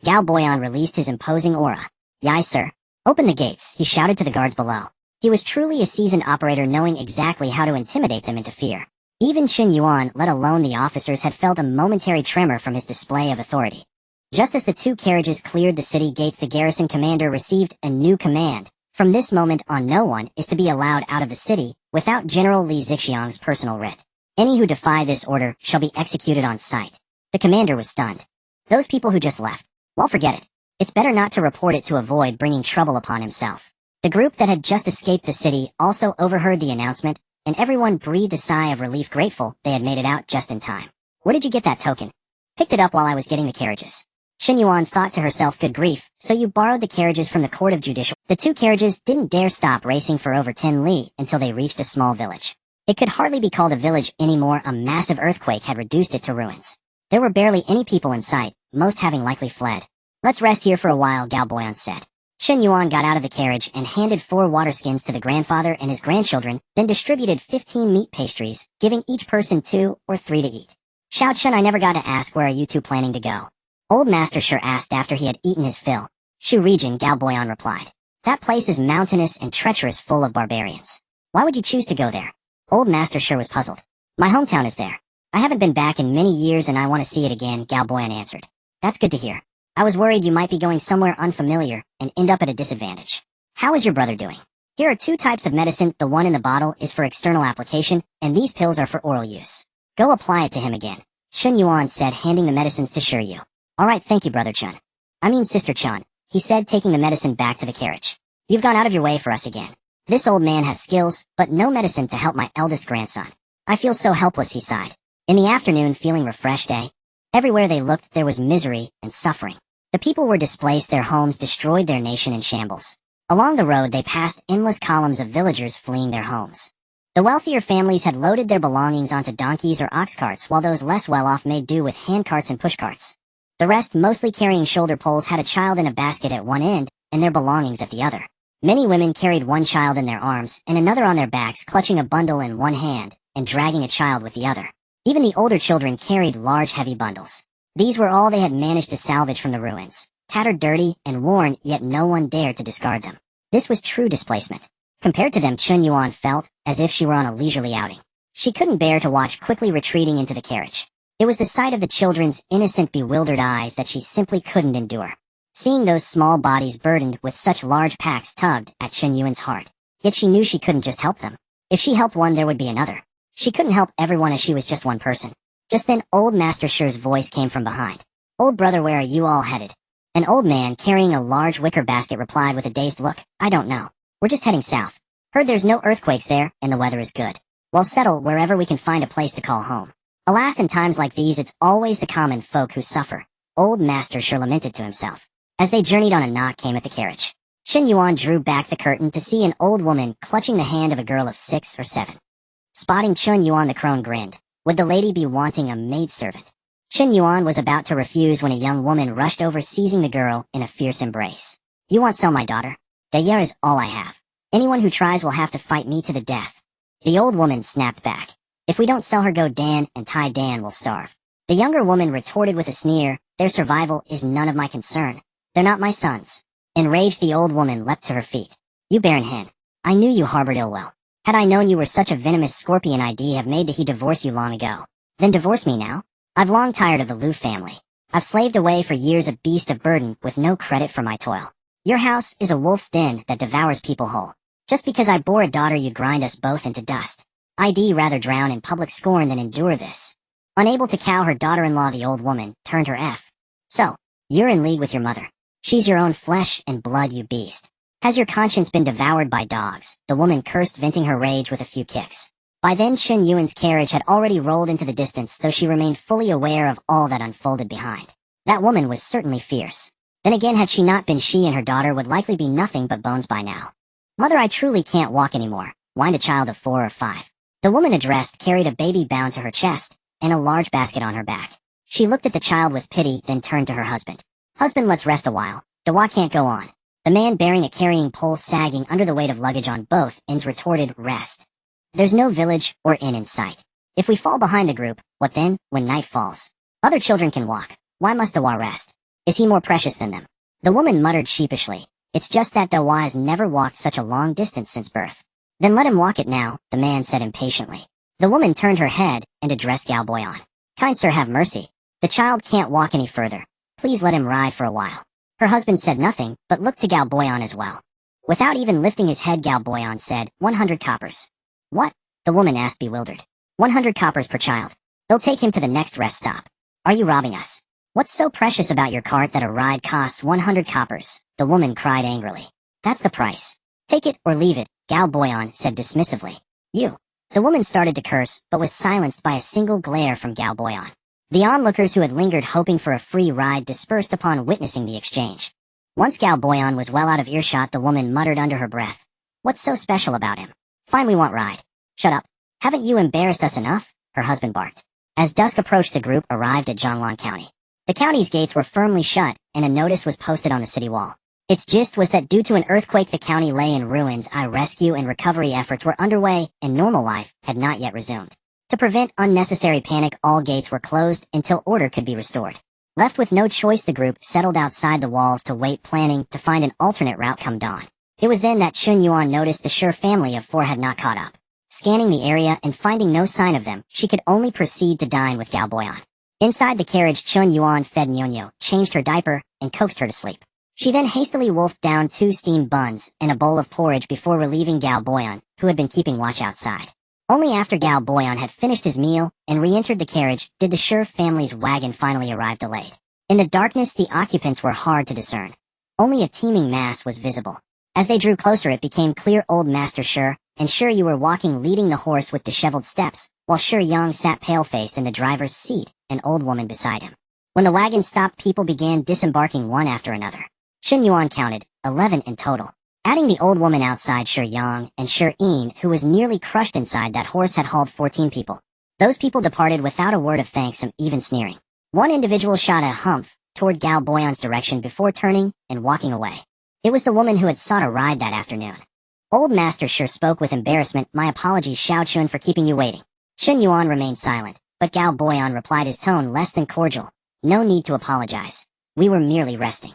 Speaker 1: Galboyan released his imposing aura. Yai, sir. Open the gates, he shouted to the guards below. He was truly a seasoned operator, knowing exactly how to intimidate them into fear. Even Chen Yuan, let alone the officers, had felt a momentary tremor from his display of authority. Just as the 2 carriages cleared the city gates, the garrison commander received a new command. From this moment on, no one is to be allowed out of the city without General Li Zixiang's personal writ. Any who defy this order shall be executed on sight. The commander was stunned. Those people who just left, well, forget it. It's better not to report it to avoid bringing trouble upon himself. The group that had just escaped the city also overheard the announcement, and everyone breathed a sigh of relief, grateful they had made it out just in time. Where did you get that token? Picked it up while I was getting the carriages. Chen Yuan thought to herself, good grief, so you borrowed the carriages from the Court of Judicial. The 2 carriages didn't dare stop racing for over 10 li until they reached a small village. It could hardly be called a village anymore. A massive earthquake had reduced it to ruins. There were barely any people in sight, most having likely fled. Let's rest here for a while, Galboyan said. Chen Yuan got out of the carriage and handed 4 water skins to the grandfather and his grandchildren, then distributed 15 meat pastries, giving each person 2 or 3 to eat. Xiao Chen, I never got to ask, where are you 2 planning to go? Old Master Shi asked after he had eaten his fill. Shu region, Galboyan replied. That place is mountainous and treacherous, full of barbarians. Why would you choose to go there? Old Master Shi was puzzled. My hometown is there. I haven't been back in many years and I want to see it again, Galboyan answered. That's good to hear. I was worried you might be going somewhere unfamiliar and end up at a disadvantage. How is your brother doing? Here are 2 types of medicine. The one in the bottle is for external application, and these pills are for oral use. Go apply it to him again, Chen Yuan said, handing the medicines to Shiryu. Alright, thank you, brother Chen. I mean Sister Chen, he said, taking the medicine back to the carriage. You've gone out of your way for us again. This old man has skills, but no medicine to help my eldest grandson. I feel so helpless, he sighed. In the afternoon, feeling refreshed, everywhere they looked there was misery and suffering. The people were displaced, their homes destroyed, their nation in shambles. Along the road they passed endless columns of villagers fleeing their homes. The wealthier families had loaded their belongings onto donkeys or ox carts, while those less well-off made do with hand carts and push carts. The rest, mostly carrying shoulder poles, had a child in a basket at one end and their belongings at the other. Many women carried one child in their arms and another on their backs, clutching a bundle in one hand and dragging a child with the other. Even the older children carried large, heavy bundles. These were all they had managed to salvage from the ruins, tattered, dirty, and worn, yet no one dared to discard them. This was true displacement. Compared to them, Chen Yuan felt as if she were on a leisurely outing. She couldn't bear to watch quickly retreating into the carriage. It was the sight of the children's innocent, bewildered eyes that she simply couldn't endure. Seeing those small bodies burdened with such large packs tugged at Chen Yuan's heart. Yet she knew she couldn't just help them. If she helped one, there would be another. She couldn't help everyone as she was just one person. Just then, old Master Shi's voice came from behind. Old brother, where are you all headed? An old man carrying a large wicker basket replied with a dazed look, "I don't know. We're just heading south. Heard there's no earthquakes there, and the weather is good. We'll settle wherever we can find a place to call home." Alas, in times like these it's always the common folk who suffer, old Master sure lamented to himself. As they journeyed on, a knock came at the carriage. Chen Yuan drew back the curtain to see an old woman clutching the hand of a girl of 6 or 7. Spotting Chen Yuan, the crone grinned. Would the lady be wanting a maidservant? Chen Yuan was about to refuse when a young woman rushed over, seizing the girl in a fierce embrace. "You won't sell my daughter? Dayer is all I have. Anyone who tries will have to fight me to the death." The old woman snapped back. "If we don't sell her, go Dan and Tai Dan will starve." The younger woman retorted with a sneer, "Their survival is none of my concern. They're not my sons." Enraged, the old woman leapt to her feet. "You barren hen. I knew you harbored ill will. Had I known you were such a venomous scorpion, I'd have made he divorce you long ago." "Then divorce me now. I've long tired of the Liu family. I've slaved away for years, a beast of burden with no credit for my toil. Your house is a wolf's den that devours people whole. Just because I bore a daughter, you'd grind us both into dust. I'd rather drown in public scorn than endure this." Unable to cow her daughter-in-law, the old woman turned her F. "So, you're in league with your mother. She's your own flesh and blood, you beast. Has your conscience been devoured by dogs?" The woman cursed, venting her rage with a few kicks. By then Chen Yuan's carriage had already rolled into the distance, though she remained fully aware of all that unfolded behind. That woman was certainly fierce. Then again, had she not been, she and her daughter would likely be nothing but bones by now. "Mother, I truly can't walk anymore," whined a child of 4 or 5. The woman addressed carried a baby bound to her chest and a large basket on her back. She looked at the child with pity, then turned to her husband. "Husband, let's rest a while. Dawa can't go on." The man bearing a carrying pole sagging under the weight of luggage on both ends retorted, "Rest. There's no village or inn in sight. If we fall behind the group, what then, when night falls? Other children can walk. Why must Dawa rest? Is he more precious than them?" The woman muttered sheepishly, "It's just that Dawa has never walked such a long distance since birth." "Then let him walk it now," the man said impatiently. The woman turned her head and addressed Galboyan. "Kind sir, have mercy. The child can't walk any further. Please let him ride for a while." Her husband said nothing, but looked to Galboyan as well. Without even lifting his head, Galboyan said, 100 coppers. "What?" the woman asked, bewildered. 100 coppers per child. They'll take him to the next rest stop. Are you robbing us? What's so precious about your cart that a ride costs 100 coppers? The woman cried angrily. That's the price. Take it or leave it, Galboyan said dismissively. You. The woman started to curse, but was silenced by a single glare from Galboyan. The onlookers who had lingered hoping for a free ride dispersed upon witnessing the exchange. Once Galboyan was well out of earshot, the woman muttered under her breath. What's so special about him? Fine, we want ride. Shut up. Haven't you embarrassed us enough? Her husband barked. As dusk approached, the group arrived at Zhonglan County. The county's gates were firmly shut, and a notice was posted on the city wall. Its gist was that due to an earthquake, the county lay in ruins. Rescue and recovery efforts were underway, and normal life had not yet resumed. To prevent unnecessary panic, all gates were closed until order could be restored. Left with no choice, the group settled outside the walls to wait, planning to find an alternate route come dawn. It was then that Chen Yuan noticed the Sure family of 4 had not caught up. Scanning the area and finding no sign of them, she could only proceed to dine with Galboyan. Inside the carriage, Chen Yuan fed Nyonyo, changed her diaper, and coaxed her to sleep. She then hastily wolfed down 2 steamed buns and a bowl of porridge before relieving Galboyan, who had been keeping watch outside. Only after Galboyan had finished his meal and re-entered the carriage did the Sure family's wagon finally arrive delayed. In the darkness, the occupants were hard to discern. Only a teeming mass was visible. As they drew closer, it became clear old Master Sure and Sure Yu were walking, leading the horse with disheveled steps, while Sure Yang sat pale-faced in the driver's seat, an old woman beside him. When the wagon stopped, people began disembarking one after another. Chen Yuan counted 11 in total. Adding the old woman outside, Sure Yang and Sure Yin, who was nearly crushed inside that horse, had hauled 14 people. Those people departed without a word of thanks and even sneering. One individual shot a humph toward Galboyan's direction before turning and walking away. It was the woman who had sought a ride that afternoon. Old Master Sure spoke with embarrassment. My apologies, Xiao Chun, for keeping you waiting. Chen Yuan remained silent, but Galboyan replied, his tone less than cordial. No need to apologize. We were merely resting.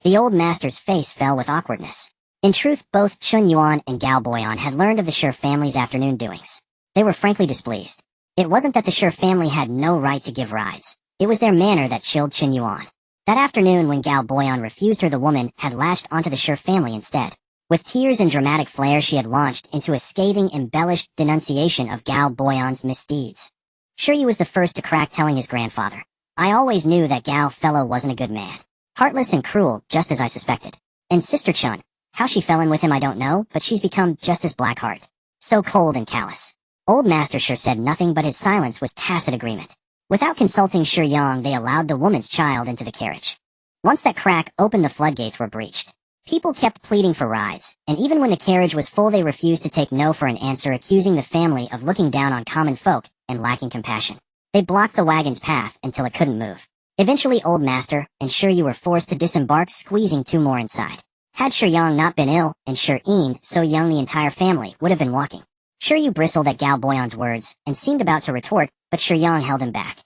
Speaker 1: The old master's face fell with awkwardness. In truth, both Chen Yuan and Galboyan had learned of the Sure family's afternoon doings. They were frankly displeased. It wasn't that the Sure family had no right to give rides. It was their manner that chilled Chen Yuan. That afternoon, when Galboyan refused her, the woman had latched onto the Sure family instead. With tears and dramatic flair, she had launched into a scathing, embellished denunciation of Galboyan's misdeeds. Sure Yu was the first to crack, telling his grandfather, I always knew that Gal fellow wasn't a good man. Heartless and cruel, just as I suspected. And Sister Chun, how she fell in with him I don't know, but she's become just as Blackheart. So cold and callous. Old Master sure said nothing, but his silence was tacit agreement. Without consulting Shi Yang, they allowed the woman's child into the carriage. Once that crack opened, the floodgates were breached. People kept pleading for rides, and even when the carriage was full they refused to take no for an answer, accusing the family of looking down on common folk and lacking compassion. They blocked the wagon's path until it couldn't move. Eventually Old Master and Shi Yu were forced to disembark, squeezing two more inside. Had Shi Yang not been ill, and Shi Yin so young, the entire family would have been walking. Shi Yu bristled at Gao Boyan's words and seemed about to retort, but Shi Yang held him back.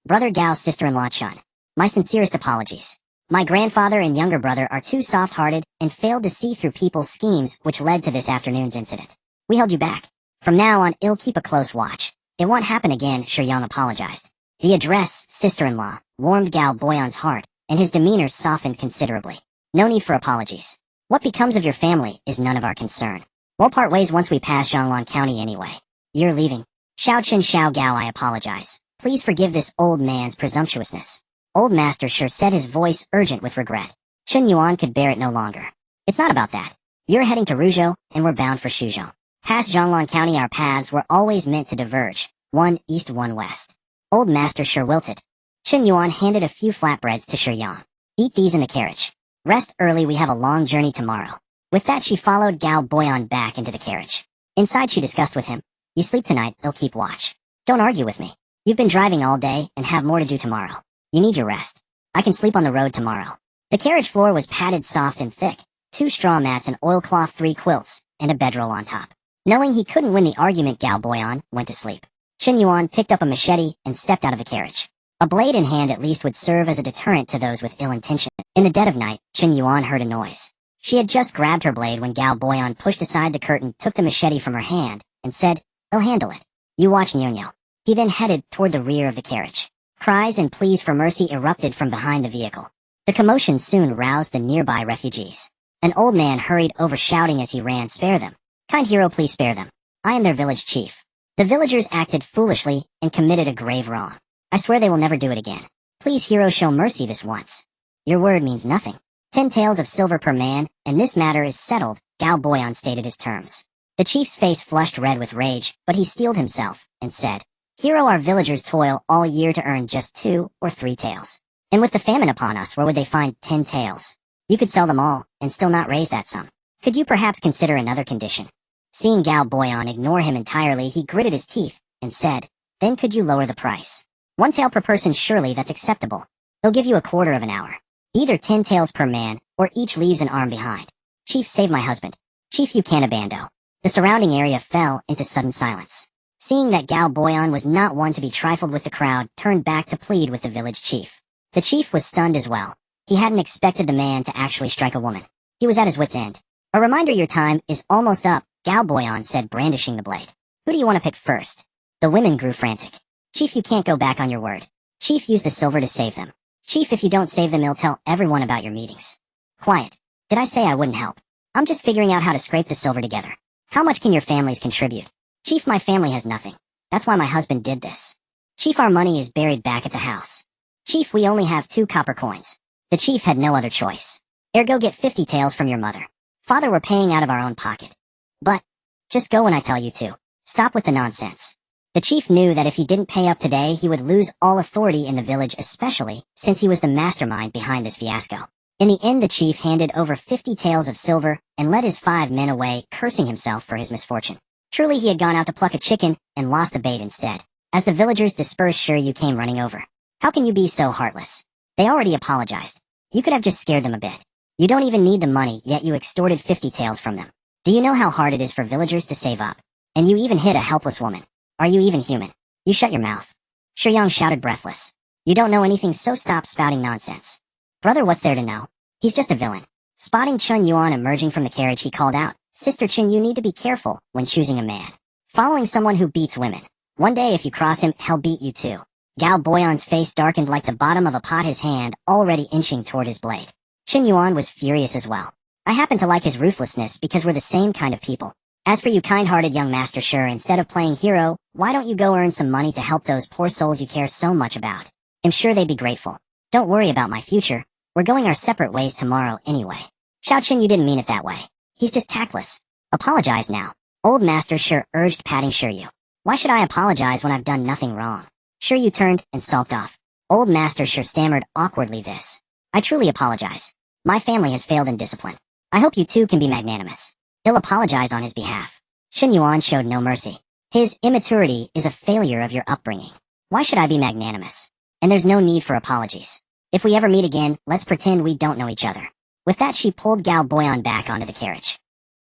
Speaker 1: Brother Gao's sister-in-law Chun, my sincerest apologies. My grandfather and younger brother are too soft-hearted and failed to see through people's schemes, which led to this afternoon's incident. We held you back. From now on, I'll keep a close watch. It won't happen again, Shi Yang apologized. The address, sister-in-law, warmed Gao Boyan's heart, and his demeanor softened considerably. No need for apologies. What becomes of your family is none of our concern. We'll part ways once we pass Zhonglan County anyway. You're leaving. Xiao Chen Xiao Gao, I apologize. Please forgive this old man's presumptuousness. Old Master sure said, his voice urgent with regret. Chen Yuan could bear it no longer. It's not about that. You're heading to Ruzhou, and we're bound for Shuzhou. Past Zhonglan County our paths were always meant to diverge. One east, one west. Old Master sure wilted. Chen Yuan handed a few flatbreads to Shi Yang. Eat these in the carriage. Rest early, we have a long journey tomorrow. With that she followed Gao Boyan back into the carriage. Inside she discussed with him. You sleep tonight, I'll keep watch. Don't argue with me. You've been driving all day and have more to do tomorrow. You need your rest. I can sleep on the road tomorrow. The carriage floor was padded soft and thick. 2 straw mats, an oilcloth, 3 quilts, and a bedroll on top. Knowing he couldn't win the argument, Gao Boyan went to sleep. Chen Yuan picked up a machete and stepped out of the carriage. A blade in hand at least would serve as a deterrent to those with ill intention. In the dead of night, Chen Yuan heard a noise. She had just grabbed her blade when Gao Boyan pushed aside the curtain, took the machete from her hand, and said, I'll handle it. You watch, Nyonyo. He then headed toward the rear of the carriage. Cries and pleas for mercy erupted from behind the vehicle. The commotion soon roused the nearby refugees. An old man hurried over, shouting as he ran, Spare them. Kind hero, please spare them. I am their village chief. The villagers acted foolishly and committed a grave wrong. I swear they will never do it again. Please, hero, show mercy this once. Your word means nothing. 10 taels of silver per man, and this matter is settled, Gao Boyan stated his terms. The chief's face flushed red with rage, but he steeled himself and said, Hero, our villagers toil all year to earn just 2 or 3 taels. And with the famine upon us, where would they find 10 taels? You could sell them all, and still not raise that sum. Could you perhaps consider another condition? Seeing Gao Boyan ignore him entirely, he gritted his teeth and said, Then could you lower the price? 1 tael per person, surely that's acceptable. They'll give you a quarter of an hour. Either 10 taels per man, or each leaves an arm behind. Chief, save my husband. Chief, you can't abandon. The surrounding area fell into sudden silence. Seeing that Gao Boyan was not one to be trifled with, the crowd turned back to plead with the village chief. The chief was stunned as well. He hadn't expected the man to actually strike a woman. He was at his wit's end. A reminder, your time is almost up, Gao Boyan said, brandishing the blade. Who do you want to pick first? The women grew frantic. Chief, you can't go back on your word. Chief, use the silver to save them. Chief, if you don't save them, I'll tell everyone about your meetings. Quiet. Did I say I wouldn't help? I'm just figuring out how to scrape the silver together. How much can your families contribute? Chief, my family has nothing. That's why my husband did this. Chief, our money is buried back at the house. Chief, we only have 2 copper coins. The chief had no other choice. Ergo, get 50 taels from your mother. Father, we're paying out of our own pocket. But, just go when I tell you to. Stop with the nonsense. The chief knew that if he didn't pay up today, he would lose all authority in the village, especially since he was the mastermind behind this fiasco. In the end, the chief handed over 50 taels of silver and led his 5 men away, cursing himself for his misfortune. Truly, he had gone out to pluck a chicken and lost the bait instead. As the villagers dispersed, sure, you came running over. How can you be so heartless? They already apologized. You could have just scared them a bit. You don't even need the money, yet you extorted 50 taels from them. Do you know how hard it is for villagers to save up? And you even hit a helpless woman. Are you even human? You shut your mouth. Shi Yang shouted, breathless. You don't know anything, so stop spouting nonsense. Brother, what's there to know? He's just a villain. Spotting Chen Yuan emerging from the carriage, he called out, Sister Chen, you need to be careful when choosing a man. Following someone who beats women. One day if you cross him, he'll beat you too. Gao Boyan's face darkened like the bottom of a pot, his hand already inching toward his blade. Chen Yuan was furious as well. I happen to like his ruthlessness because we're the same kind of people. As for you, kind-hearted young master, sure, instead of playing hero, why don't you go earn some money to help those poor souls you care so much about? I'm sure they'd be grateful. Don't worry about my future. We're going our separate ways tomorrow anyway. Xiao Chen, you didn't mean it that way. He's just tactless. Apologize now. Old Master Shi urged, patting Shiryu. Why should I apologize when I've done nothing wrong? Shiryu turned and stalked off. Old Master Shi stammered awkwardly this. I truly apologize. My family has failed in discipline. I hope you two can be magnanimous. He'll apologize on his behalf. Chen Yuan showed no mercy. His immaturity is a failure of your upbringing. Why should I be magnanimous? And there's no need for apologies. If we ever meet again, let's pretend we don't know each other. With that, she pulled Gao Boyan back onto the carriage.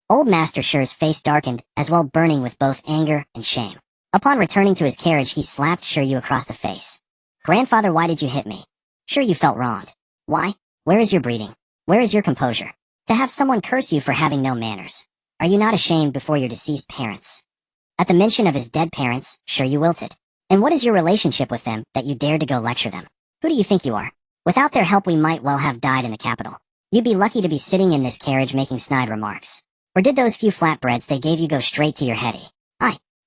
Speaker 1: Old Master Shi's face darkened, as well burning with both anger and shame. Upon returning to his carriage, he slapped Shiryu across the face. Grandfather, why did you hit me? Sure, you felt wronged. Why? Where is your breeding? Where is your composure? To have someone curse you for having no manners. Are you not ashamed before your deceased parents? At the mention of his dead parents, Shiryu wilted. And what is your relationship with them that you dared to go lecture them? Who do you think you are? Without their help, we might well have died in the capital. You'd be lucky to be sitting in this carriage making snide remarks. Or did those few flatbreads they gave you go straight to your heady?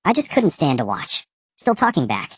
Speaker 1: I just couldn't stand to watch. Still talking back.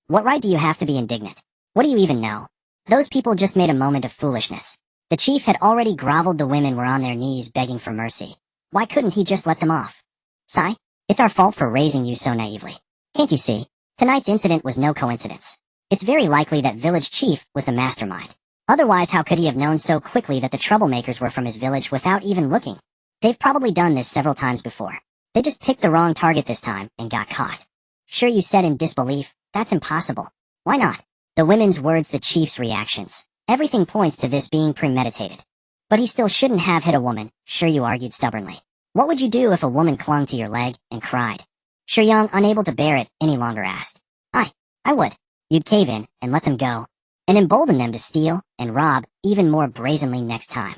Speaker 1: What right do you have to be indignant? What do you even know? Those people just made a moment of foolishness. The chief had already groveled, the women were on their knees begging for mercy. Why couldn't he just let them off? Sai, it's our fault for raising you so naively. Can't you see? Tonight's incident was no coincidence. It's very likely that village chief was the mastermind. Otherwise, how could he have known so quickly that the troublemakers were from his village without even looking? They've probably done this several times before. They just picked the wrong target this time and got caught. Sure, you said in disbelief. That's impossible. Why not? The women's words, the chief's reactions. Everything points to this being premeditated. But he still shouldn't have hit a woman, Shiryu argued stubbornly. What would you do if a woman clung to your leg and cried? Shiryang, unable to bear it any longer, asked. I would. You'd cave in and let them go, and embolden them to steal and rob even more brazenly next time.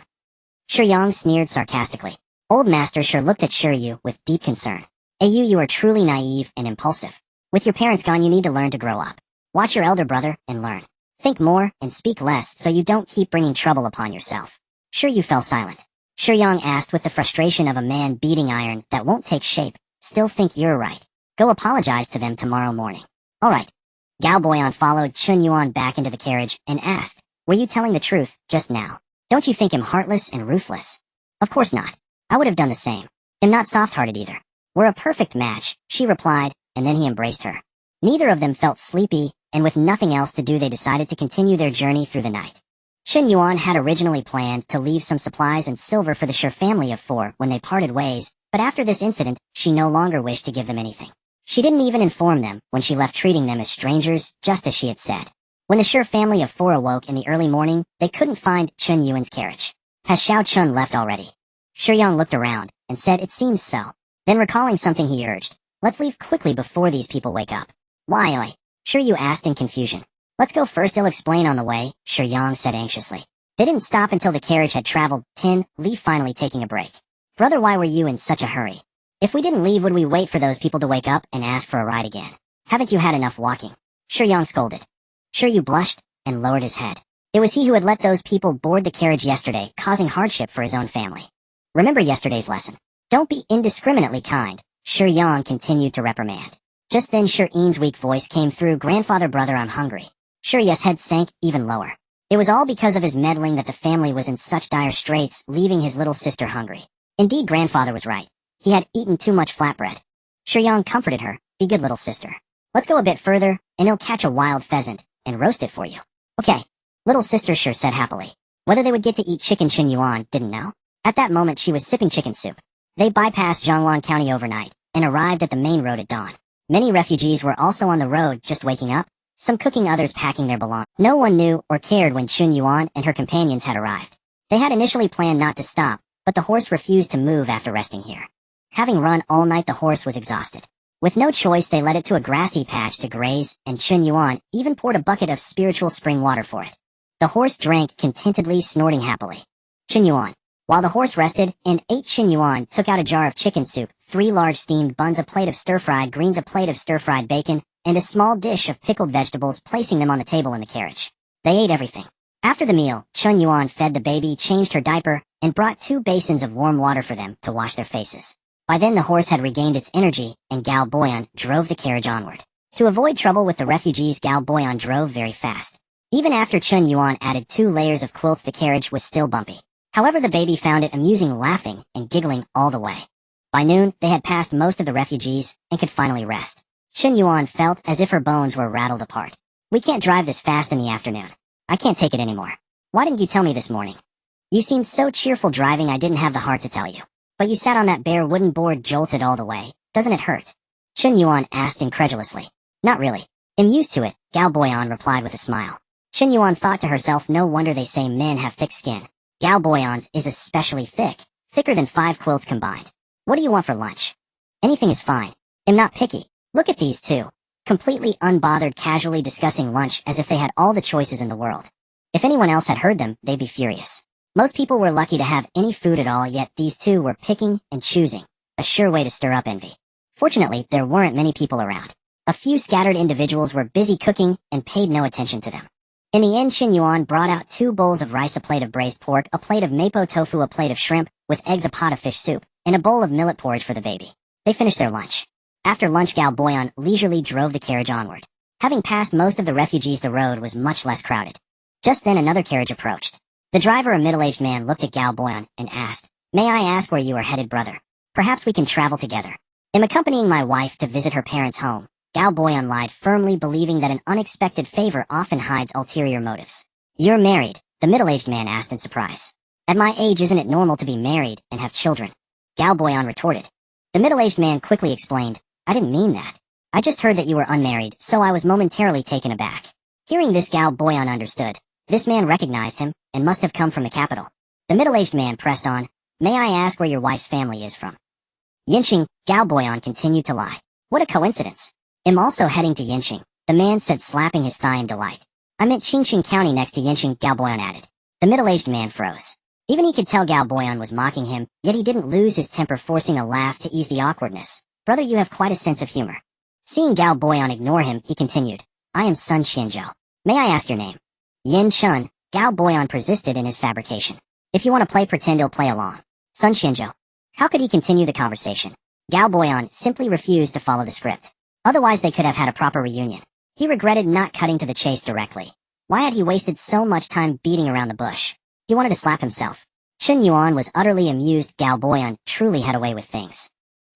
Speaker 1: Shiryang sneered sarcastically. Old Master Shi looked at Shiryu with deep concern. You are truly naive and impulsive. With your parents gone, you need to learn to grow up. Watch your elder brother and learn. Think more and speak less so you don't keep bringing trouble upon yourself. Shiryu fell silent. Shiryang asked with the frustration of a man beating iron that won't take shape. Still think you're right. Go apologize to them tomorrow morning. All right. Gao Boyan followed Chen Yuan back into the carriage and asked, were you telling the truth just now? Don't you think him heartless and ruthless? Of course not. I would have done the same. I'm not soft-hearted either. We're a perfect match, she replied, and then he embraced her. Neither of them felt sleepy, and with nothing else to do, they decided to continue their journey through the night. Chen Yuan had originally planned to leave some supplies and silver for the Shi family of 4 when they parted ways, but after this incident, she no longer wished to give them anything. She didn't even inform them when she left, treating them as strangers, just as she had said. When the Shi family of 4 awoke in the early morning, they couldn't find Chen Yuan's carriage. Has Xiao Chun left already? Shiryang looked around and said it seems so. Then recalling something, he urged, let's leave quickly before these people wake up. Why, Shiryu asked in confusion. Let's go first, I'll explain on the way, Shiryang said anxiously. They didn't stop until the carriage had traveled 10, leave finally taking a break. Brother, why were you in such a hurry? If we didn't leave, would we wait for those people to wake up and ask for a ride again? Haven't you had enough walking? Shiryang scolded. Shiryu blushed and lowered his head. It was he who had let those people board the carriage yesterday, causing hardship for his own family. Remember yesterday's lesson. Don't be indiscriminately kind, Shiryang continued to reprimand. Just then Shireen's weak voice came through, grandfather, brother, I'm hungry. Shiryu's head sank even lower. It was all because of his meddling that the family was in such dire straits, leaving his little sister hungry. Indeed, grandfather was right. He had eaten too much flatbread. Shiryang comforted her, be good, little sister. Let's go a bit further, and he'll catch a wild pheasant and roast it for you. Okay, little sister Shi said happily. Whether they would get to eat chicken, Chen Yuan didn't know. At that moment she was sipping chicken soup. They bypassed Zhonglan County overnight and arrived at the main road at dawn. Many refugees were also on the road, just waking up, some cooking, others packing their belongings. No one knew or cared when Chen Yuan and her companions had arrived. They had initially planned not to stop, but the horse refused to move after resting here. Having run all night, the horse was exhausted. With no choice, they led it to a grassy patch to graze, and Chen Yuan even poured a bucket of spiritual spring water for it. The horse drank contentedly, snorting happily. Chen Yuan. While the horse rested and ate, Chen Yuan took out a jar of chicken soup, 3 large steamed buns, a plate of stir-fried greens, a plate of stir-fried bacon, and a small dish of pickled vegetables, placing them on the table in the carriage. They ate everything. After the meal, Chen Yuan fed the baby, changed her diaper, and brought 2 basins of warm water for them to wash their faces. By then the horse had regained its energy, and Gao Boyan drove the carriage onward. To avoid trouble with the refugees, Gao Boyan drove very fast. Even after Chen Yuan added 2 layers of quilts, the carriage was still bumpy. However, the baby found it amusing, laughing and giggling all the way. By noon, they had passed most of the refugees and could finally rest. Chen Yuan felt as if her bones were rattled apart. We can't drive this fast in the afternoon. I can't take it anymore. Why didn't you tell me this morning? You seemed so cheerful driving, I didn't have the heart to tell you. But you sat on that bare wooden board jolted all the way. Doesn't it hurt? Chen Yuan asked incredulously. Not really. I'm used to it, Gao Boyan replied with a smile. Chen Yuan thought to herself, no wonder they say men have thick skin. Gao Boyan's is especially thick, thicker than 5 quilts combined. What do you want for lunch? Anything is fine. I'm not picky. Look at these 2. Completely unbothered, casually discussing lunch as if they had all the choices in the world. If anyone else had heard them, they'd be furious. Most people were lucky to have any food at all, yet these 2 were picking and choosing, a sure way to stir up envy. Fortunately, there weren't many people around. A few scattered individuals were busy cooking and paid no attention to them. In the end, Chen Yuan brought out 2 bowls of rice, a plate of braised pork, a plate of mapo tofu, a plate of shrimp with eggs, a pot of fish soup, and a bowl of millet porridge for the baby. They finished their lunch. After lunch, Gao Boyan leisurely drove the carriage onward. Having passed most of the refugees, the road was much less crowded. Just then another carriage approached. The driver, a middle-aged man, looked at Gao Boyan and asked, May I ask where you are headed, brother? Perhaps we can travel together. I'm accompanying my wife to visit her parents' home. Gao Boyan lied, firmly believing that an unexpected favor often hides ulterior motives. You're married? The middle-aged man asked in surprise. At my age, isn't it normal to be married and have children? Gao Boyan retorted. The middle-aged man quickly explained, I didn't mean that. I just heard that you were unmarried, so I was momentarily taken aback. Hearing this, Gao Boyan understood. This man recognized him and must have come from the capital. The middle-aged man pressed on, May I ask where your wife's family is from? Yinqing, Gao Boyan continued to lie. What a coincidence. I'm also heading to Yinqing, the man said, slapping his thigh in delight. I meant Qingqing County next to Yinqing, Gao Boyan added. The middle-aged man froze. Even he could tell Gao Boyan was mocking him, yet he didn't lose his temper, forcing a laugh to ease the awkwardness. Brother, you have quite a sense of humor. Seeing Gao Boyan ignore him, he continued, I am Sun Qianzhou. May I ask your name? Yin Chun. Gao Boyan persisted in his fabrication. If you want to play pretend, he'll play along. Sun Qianzhou. How could he continue the conversation? Gao Boyan simply refused to follow the script. Otherwise they could have had a proper reunion. He regretted not cutting to the chase directly. Why had he wasted so much time beating around the bush? He wanted to slap himself. Chen Yuan was utterly amused. Gao Boyan truly had a way with things.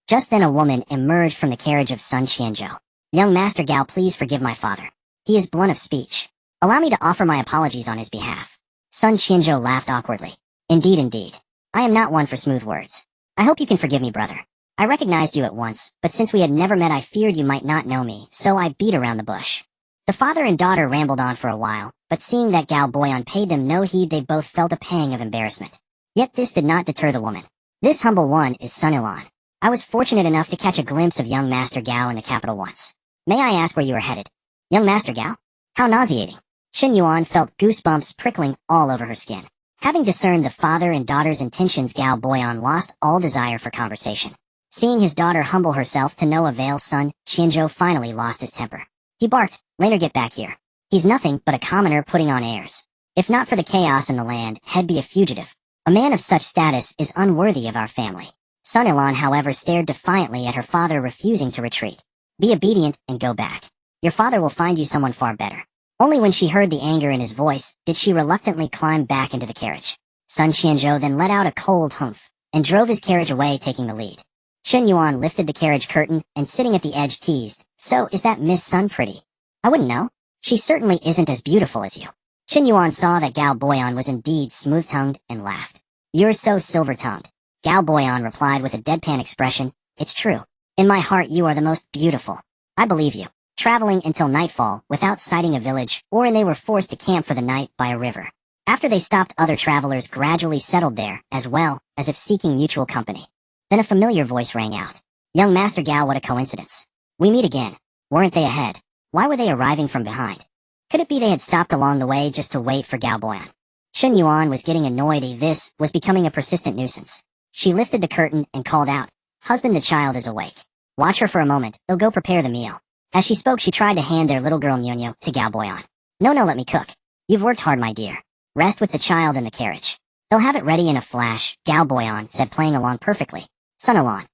Speaker 1: Just then a woman emerged from the carriage of Sun Qianzhou. Young Master Gao, please forgive my father. He is blunt of speech. Allow me to offer my apologies on his behalf. Sun Qianzhou laughed awkwardly. Indeed. I am not one for smooth words. I hope you can forgive me, brother. I recognized you at once, but since we had never met, I feared you might not know me, so I beat around the bush. The father and daughter rambled on for a while, but seeing that Gao Boyan paid them no heed, they both felt a pang of embarrassment. Yet this did not deter the woman. This humble one is Sun Ilan. I was fortunate enough to catch a glimpse of young Master Gao in the capital once. May I ask where you are headed? Young Master Gao? How nauseating. Chen Yuan felt goosebumps prickling all over her skin. Having discerned the father and daughter's intentions, Gao Boyan lost all desire for conversation. Seeing his daughter humble herself to no avail, Sun Qianzhou finally lost his temper. He barked, Later, get back here. He's nothing but a commoner putting on airs. If not for the chaos in the land, he'd be a fugitive. A man of such status is unworthy of our family. Sun Ilan, however, stared defiantly at her father, refusing to retreat. Be obedient and go back. Your father will find you someone far better. Only when she heard the anger in his voice did she reluctantly climb back into the carriage. Sun Qianzhou then let out a cold humph and drove his carriage away, taking the lead. Chen Yuan lifted the carriage curtain and, sitting at the edge, teased, "So is that Miss Sun pretty?" "I wouldn't know. She certainly isn't as beautiful as you." Chen Yuan saw that Gao Boyan was indeed smooth-tongued and laughed. "You're so silver-tongued." Gao Boyan replied with a deadpan expression, "It's true. In my heart you are the most beautiful. I believe you." Traveling until nightfall without sighting a village, and they were forced to camp for the night by a river. After they stopped, other travelers gradually settled there, as well, as if seeking mutual company. Then a familiar voice rang out. "Young Master Gao, what a coincidence. We meet again." Weren't they ahead? Why were they arriving from behind? Could it be they had stopped along the way just to wait for Gao Boyan? Chen Yuan was getting annoyed. This was becoming a persistent nuisance. She lifted the curtain and called out, "Husband, the child is awake. Watch her for a moment, they'll go prepare the meal." As she spoke, she tried to hand their little girl Nyonyo to Gao Boyan. No, let me cook. You've worked hard, my dear. Rest with the child in the carriage. They'll have it ready in a flash, Gao Boyan said, playing along perfectly. Sun Ilan.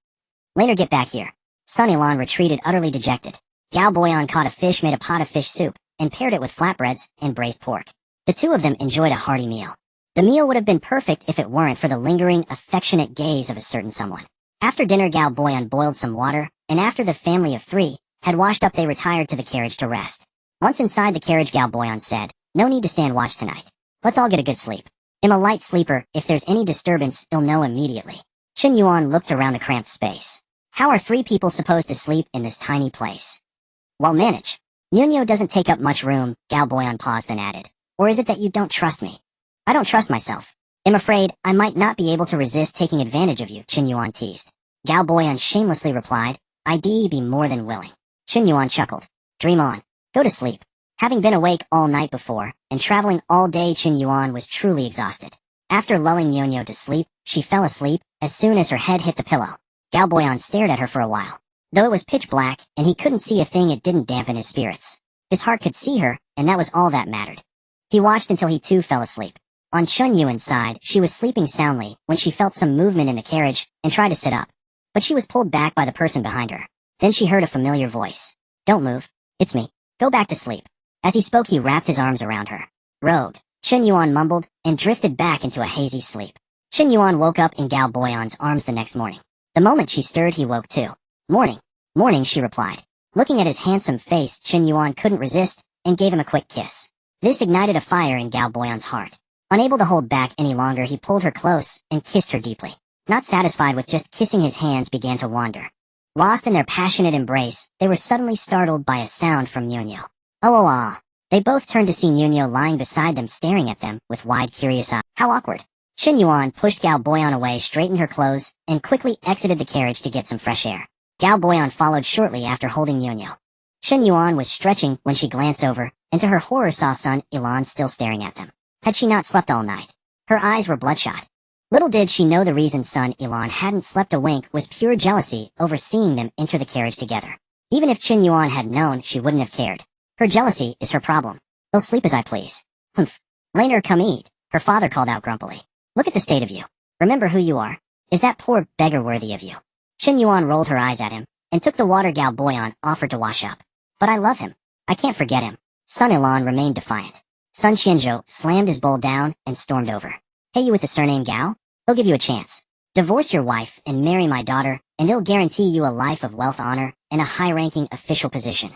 Speaker 1: Later, get back here. Sun Ilan retreated, utterly dejected. Gao Boyan caught a fish, made a pot of fish soup, and paired it with flatbreads and braised pork. The two of them enjoyed a hearty meal. The meal would have been perfect if it weren't for the lingering, affectionate gaze of a certain someone. After dinner, Gal Boyan boiled some water, and after the family of three had washed up, they retired to the carriage to rest. Once inside the carriage, Gal Boyan said, "No need to stand watch tonight. Let's all get a good sleep. I'm a light sleeper. If there's any disturbance, you'll know immediately." Chen Yuan looked around the cramped space. How are three people supposed to sleep in this tiny place? Well, manage. Nuno doesn't take up much room, Gal Boyan paused then added. Or is it that you don't trust me? I don't trust myself. I'm afraid I might not be able to resist taking advantage of you, Chen Yuan teased. Gal Boyan shamelessly replied, "I'd be more than willing." Chen Yuan chuckled. Dream on. Go to sleep. Having been awake all night before, and traveling all day, Chen Yuan was truly exhausted. After lulling Nuno to sleep, she fell asleep as soon as her head hit the pillow. Gal Boyan stared at her for a while. Though it was pitch black, and he couldn't see a thing, it didn't dampen his spirits. His heart could see her, and that was all that mattered. He watched until he too fell asleep. On Chen Yuan's side, she was sleeping soundly when she felt some movement in the carriage and tried to sit up. But she was pulled back by the person behind her. Then she heard a familiar voice. "Don't move. It's me. Go back to sleep." As he spoke, he wrapped his arms around her. "Rogue," Chen Yuan mumbled, and drifted back into a hazy sleep. Chen Yuan woke up in Gal Boyan's arms the next morning. The moment she stirred, he woke too. "Morning. Morning," she replied. Looking at his handsome face, Chen Yuan couldn't resist, and gave him a quick kiss. This ignited a fire in Gal Boyan's heart. Unable to hold back any longer, he pulled her close and kissed her deeply. Not satisfied with just kissing, his hands began to wander. Lost in their passionate embrace, they were suddenly startled by a sound from Nuno. Oh. They both turned to see Nuno lying beside them, staring at them with wide, curious eyes. How awkward. Chen Yuan pushed Gal Boyan away, straightened her clothes, and quickly exited the carriage to get some fresh air. Gal Boyan followed shortly after, holding Nuno. Chen Yuan was stretching when she glanced over, and to her horror saw Sun Ilan still staring at them. Had she not slept all night? Her eyes were bloodshot. Little did she know the reason Sun Ilan hadn't slept a wink was pure jealousy over seeing them enter the carriage together. Even if Chen Yuan had known, she wouldn't have cared. Her jealousy is her problem. I'll sleep as I please. Humph. Later, come eat, her father called out grumpily. Look at the state of you. Remember who you are. Is that poor beggar worthy of you? Chen Yuan rolled her eyes at him, and took the water Gal Boyan offered to wash up. But I love him. I can't forget him. Sun Ilan remained defiant. Sun Qianzhou slammed his bowl down and stormed over. Hey, you with the surname Gao? He'll give you a chance. Divorce your wife and marry my daughter, and he'll guarantee you a life of wealth, honor, and a high-ranking official position.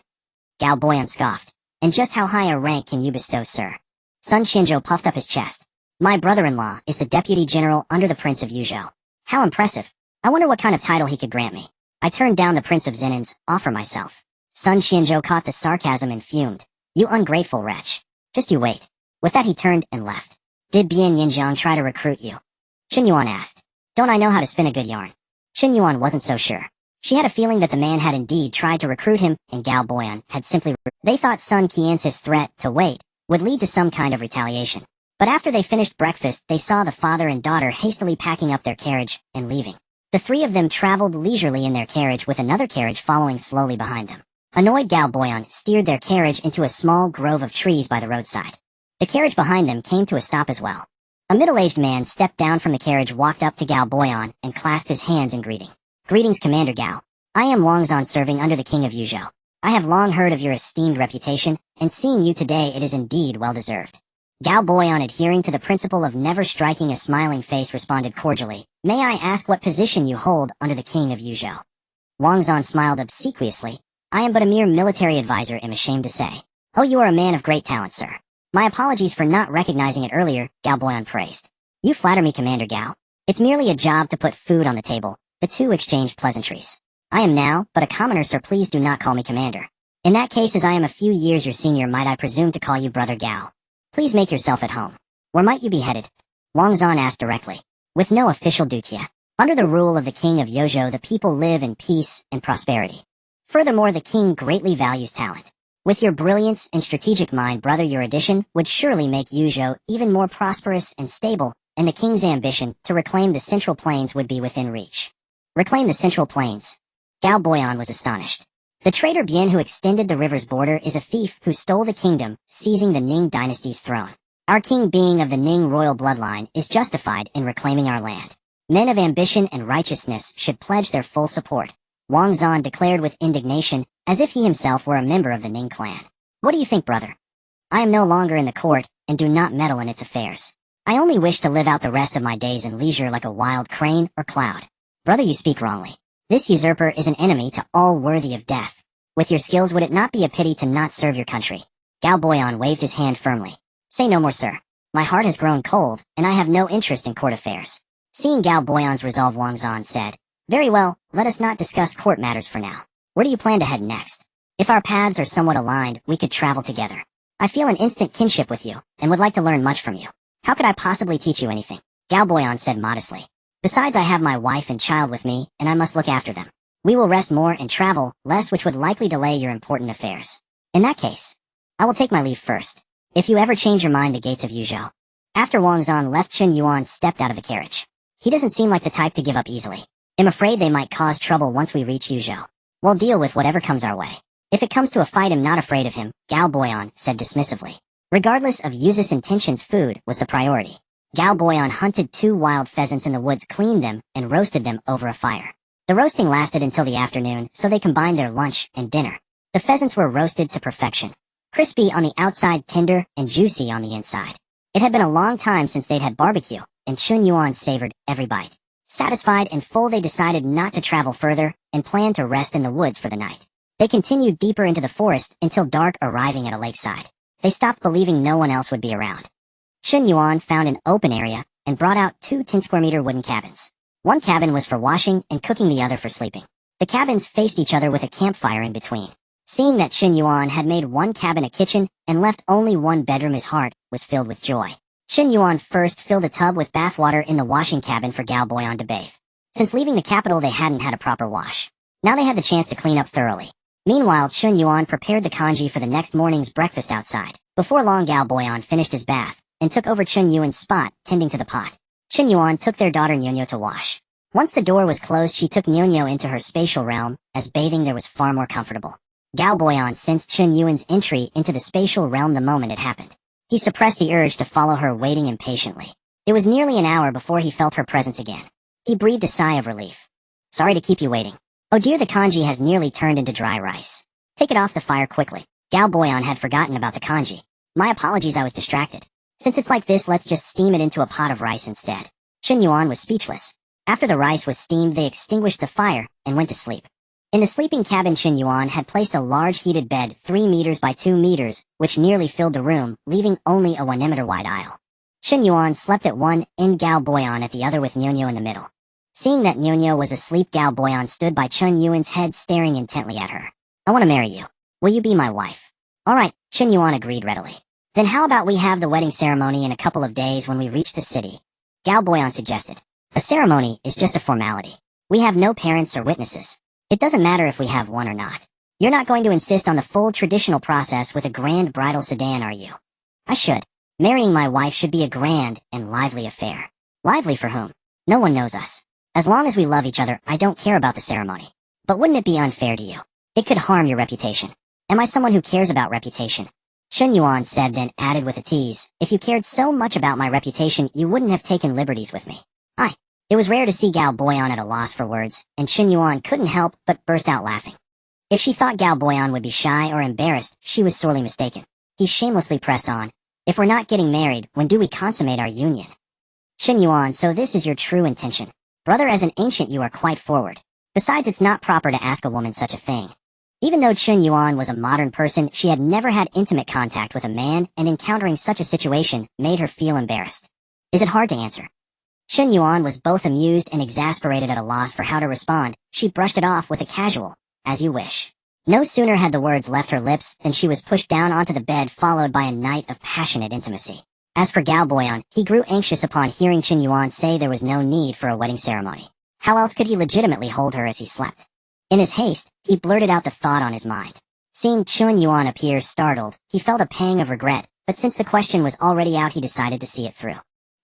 Speaker 1: Gal Boyan scoffed. And just how high a rank can you bestow, sir? Sun Qianzhou puffed up his chest. My brother-in-law is the deputy general under the Prince of Yuzhou. How impressive. I wonder what kind of title he could grant me. I turned down the Prince of Xinin's offer myself. Sun Qianzhou caught the sarcasm and fumed. You ungrateful wretch. Just you wait. With that, he turned and left. Did Bian Yinjiang try to recruit you? Chen Yuan asked. Don't I know how to spin a good yarn? Chen Yuan wasn't so sure. She had a feeling that the man had indeed tried to recruit him, and Gal Boyan had simply... They thought Sun Qian's threat to wait would lead to some kind of retaliation. But after they finished breakfast, they saw the father and daughter hastily packing up their carriage and leaving. The three of them traveled leisurely in their carriage, with another carriage following slowly behind them. Annoyed, Gal Boyan steered their carriage into a small grove of trees by the roadside. The carriage behind them came to a stop as well. A middle-aged man stepped down from the carriage, walked up to Gal Boyan, and clasped his hands in greeting. Greetings, Commander Gao. I am Wangzan, serving under the King of Yuzhou. I have long heard of your esteemed reputation, and seeing you today, it is indeed well-deserved. Gal Boyan, adhering to the principle of never striking a smiling face, responded cordially. May I ask what position you hold under the King of Yuzhou? Wangzan smiled obsequiously. I am but a mere military advisor, I'm ashamed to say. Oh, you are a man of great talent, sir. My apologies for not recognizing it earlier, Gal Boyan praised. You flatter me, Commander Gao. It's merely a job to put food on the table. The two exchanged pleasantries. I am now but a commoner, sir. Please do not call me Commander. In that case, as I am a few years your senior, might I presume to call you Brother Gao? Please make yourself at home. Where might you be headed? Wangzan asked directly. With no official duty. Under the rule of the King of Yuzhou, the people live in peace and prosperity. Furthermore, the king greatly values talent. With your brilliance and strategic mind, brother, your addition would surely make Yuzhou even more prosperous and stable, and the king's ambition to reclaim the Central Plains would be within reach. Reclaim the Central Plains. Gao Boyan was astonished. The traitor Bian, who extended the river's border, is a thief who stole the kingdom, seizing the Ning dynasty's throne. Our king, being of the Ning royal bloodline, is justified in reclaiming our land. Men of ambition and righteousness should pledge their full support. Wangzan declared with indignation, as if he himself were a member of the Ning clan. What do you think, brother? I am no longer in the court, and do not meddle in its affairs. I only wish to live out the rest of my days in leisure like a wild crane or cloud. Brother, you speak wrongly. This usurper is an enemy to all worthy of death. With your skills, would it not be a pity to not serve your country? Galboyan waved his hand firmly. Say no more, sir. My heart has grown cold, and I have no interest in court affairs. Seeing Galboyan's resolve, Wang Zan said, Very well, let us not discuss court matters for now. Where do you plan to head next? If our paths are somewhat aligned, we could travel together. I feel an instant kinship with you, and would like to learn much from you. How could I possibly teach you anything? Galboyan said modestly. Besides, I have my wife and child with me, and I must look after them. We will rest more and travel less, which would likely delay your important affairs. In that case, I will take my leave first. If you ever change your mind, the gates of Yuzhou. After Wang Zan left, Chen Yuan stepped out of the carriage. He doesn't seem like the type to give up easily. I'm afraid they might cause trouble once we reach Yuzhou. We'll deal with whatever comes our way. If it comes to a fight, I'm not afraid of him, Galboyan said dismissively. Regardless of Yu's intentions, food was the priority. Galboyan hunted 2 wild pheasants in the woods, cleaned them, and roasted them over a fire. The roasting lasted until the afternoon, so they combined their lunch and dinner. The pheasants were roasted to perfection. Crispy on the outside, tender and juicy on the inside. It had been a long time since they'd had barbecue, and Chen Yuan savored every bite. Satisfied and full, they decided not to travel further, and planned to rest in the woods for the night. They continued deeper into the forest until dark, arriving at a lakeside. They stopped, believing no one else would be around. Chen Yuan found an open area, and brought out 2 10-square-meter wooden cabins. One cabin was for washing and cooking, the other for sleeping. The cabins faced each other with a campfire in between. Seeing that Chen Yuan had made one cabin a kitchen, and left only one bedroom, his heart was filled with joy. Chen Yuan first filled a tub with bath water in the washing cabin for Galboyan to bathe. Since leaving the capital, they hadn't had a proper wash. Now they had the chance to clean up thoroughly. Meanwhile, Chen Yuan prepared the congee for the next morning's breakfast outside. Before long, Galboyan finished his bath, and took over Chen Yuan's spot, tending to the pot. Chen Yuan took their daughter Nyonyo to wash. Once the door was closed, she took Nyonyo into her spatial realm, as bathing there was far more comfortable. Galboyan sensed Chen Yuan's entry into the spatial realm the moment it happened. He suppressed the urge to follow her, waiting impatiently. It was nearly an hour before he felt her presence again. He breathed a sigh of relief. Sorry to keep you waiting. Oh dear, the congee has nearly turned into dry rice. Take it off the fire quickly. Galboyan had forgotten about the congee. My apologies, I was distracted. Since it's like this, let's just steam it into a pot of rice instead. Chen Yuan was speechless. After the rice was steamed, they extinguished the fire, and went to sleep. In the sleeping cabin, Chen Yuan had placed a large heated bed 3 meters by 2 meters, which nearly filled the room, leaving only a 1-meter wide aisle. Chen Yuan slept at one end, Galboyan at the other, with Nyonyo in the middle. Seeing that Nyonyo was asleep, Galboyan stood by Chen Yuan's head, staring intently at her. I want to marry you. Will you be my wife? All right, Chen Yuan agreed readily. Then how about we have the wedding ceremony in a couple of days when we reach the city? Galboyan suggested. A ceremony is just a formality. We have no parents or witnesses. It doesn't matter if we have one or not. You're not going to insist on the full traditional process with a grand bridal sedan, are you? I should. Marrying my wife should be a grand and lively affair. Lively for whom? No one knows us. As long as we love each other, I don't care about the ceremony. But wouldn't it be unfair to you? It could harm your reputation. Am I someone who cares about reputation? Chen Yuan said, then added with a tease, if you cared so much about my reputation, you wouldn't have taken liberties with me. It was rare to see Galboyan at a loss for words, and Chen Yuan couldn't help but burst out laughing. If she thought Galboyan would be shy or embarrassed, she was sorely mistaken. He shamelessly pressed on. If we're not getting married, when do we consummate our union? Chen Yuan, so this is your true intention. Brother, as an ancient you are quite forward. Besides, it's not proper to ask a woman such a thing. Even though Chen Yuan was a modern person, she had never had intimate contact with a man, and encountering such a situation made her feel embarrassed. Is it hard to answer? Chen Yuan was both amused and exasperated, at a loss for how to respond. She brushed it off with a casual, as you wish. No sooner had the words left her lips than she was pushed down onto the bed, followed by a night of passionate intimacy. As for Galboyan, he grew anxious upon hearing Chen Yuan say there was no need for a wedding ceremony. How else could he legitimately hold her as he slept? In his haste, he blurted out the thought on his mind. Seeing Chen Yuan appear startled, he felt a pang of regret, but since the question was already out, he decided to see it through.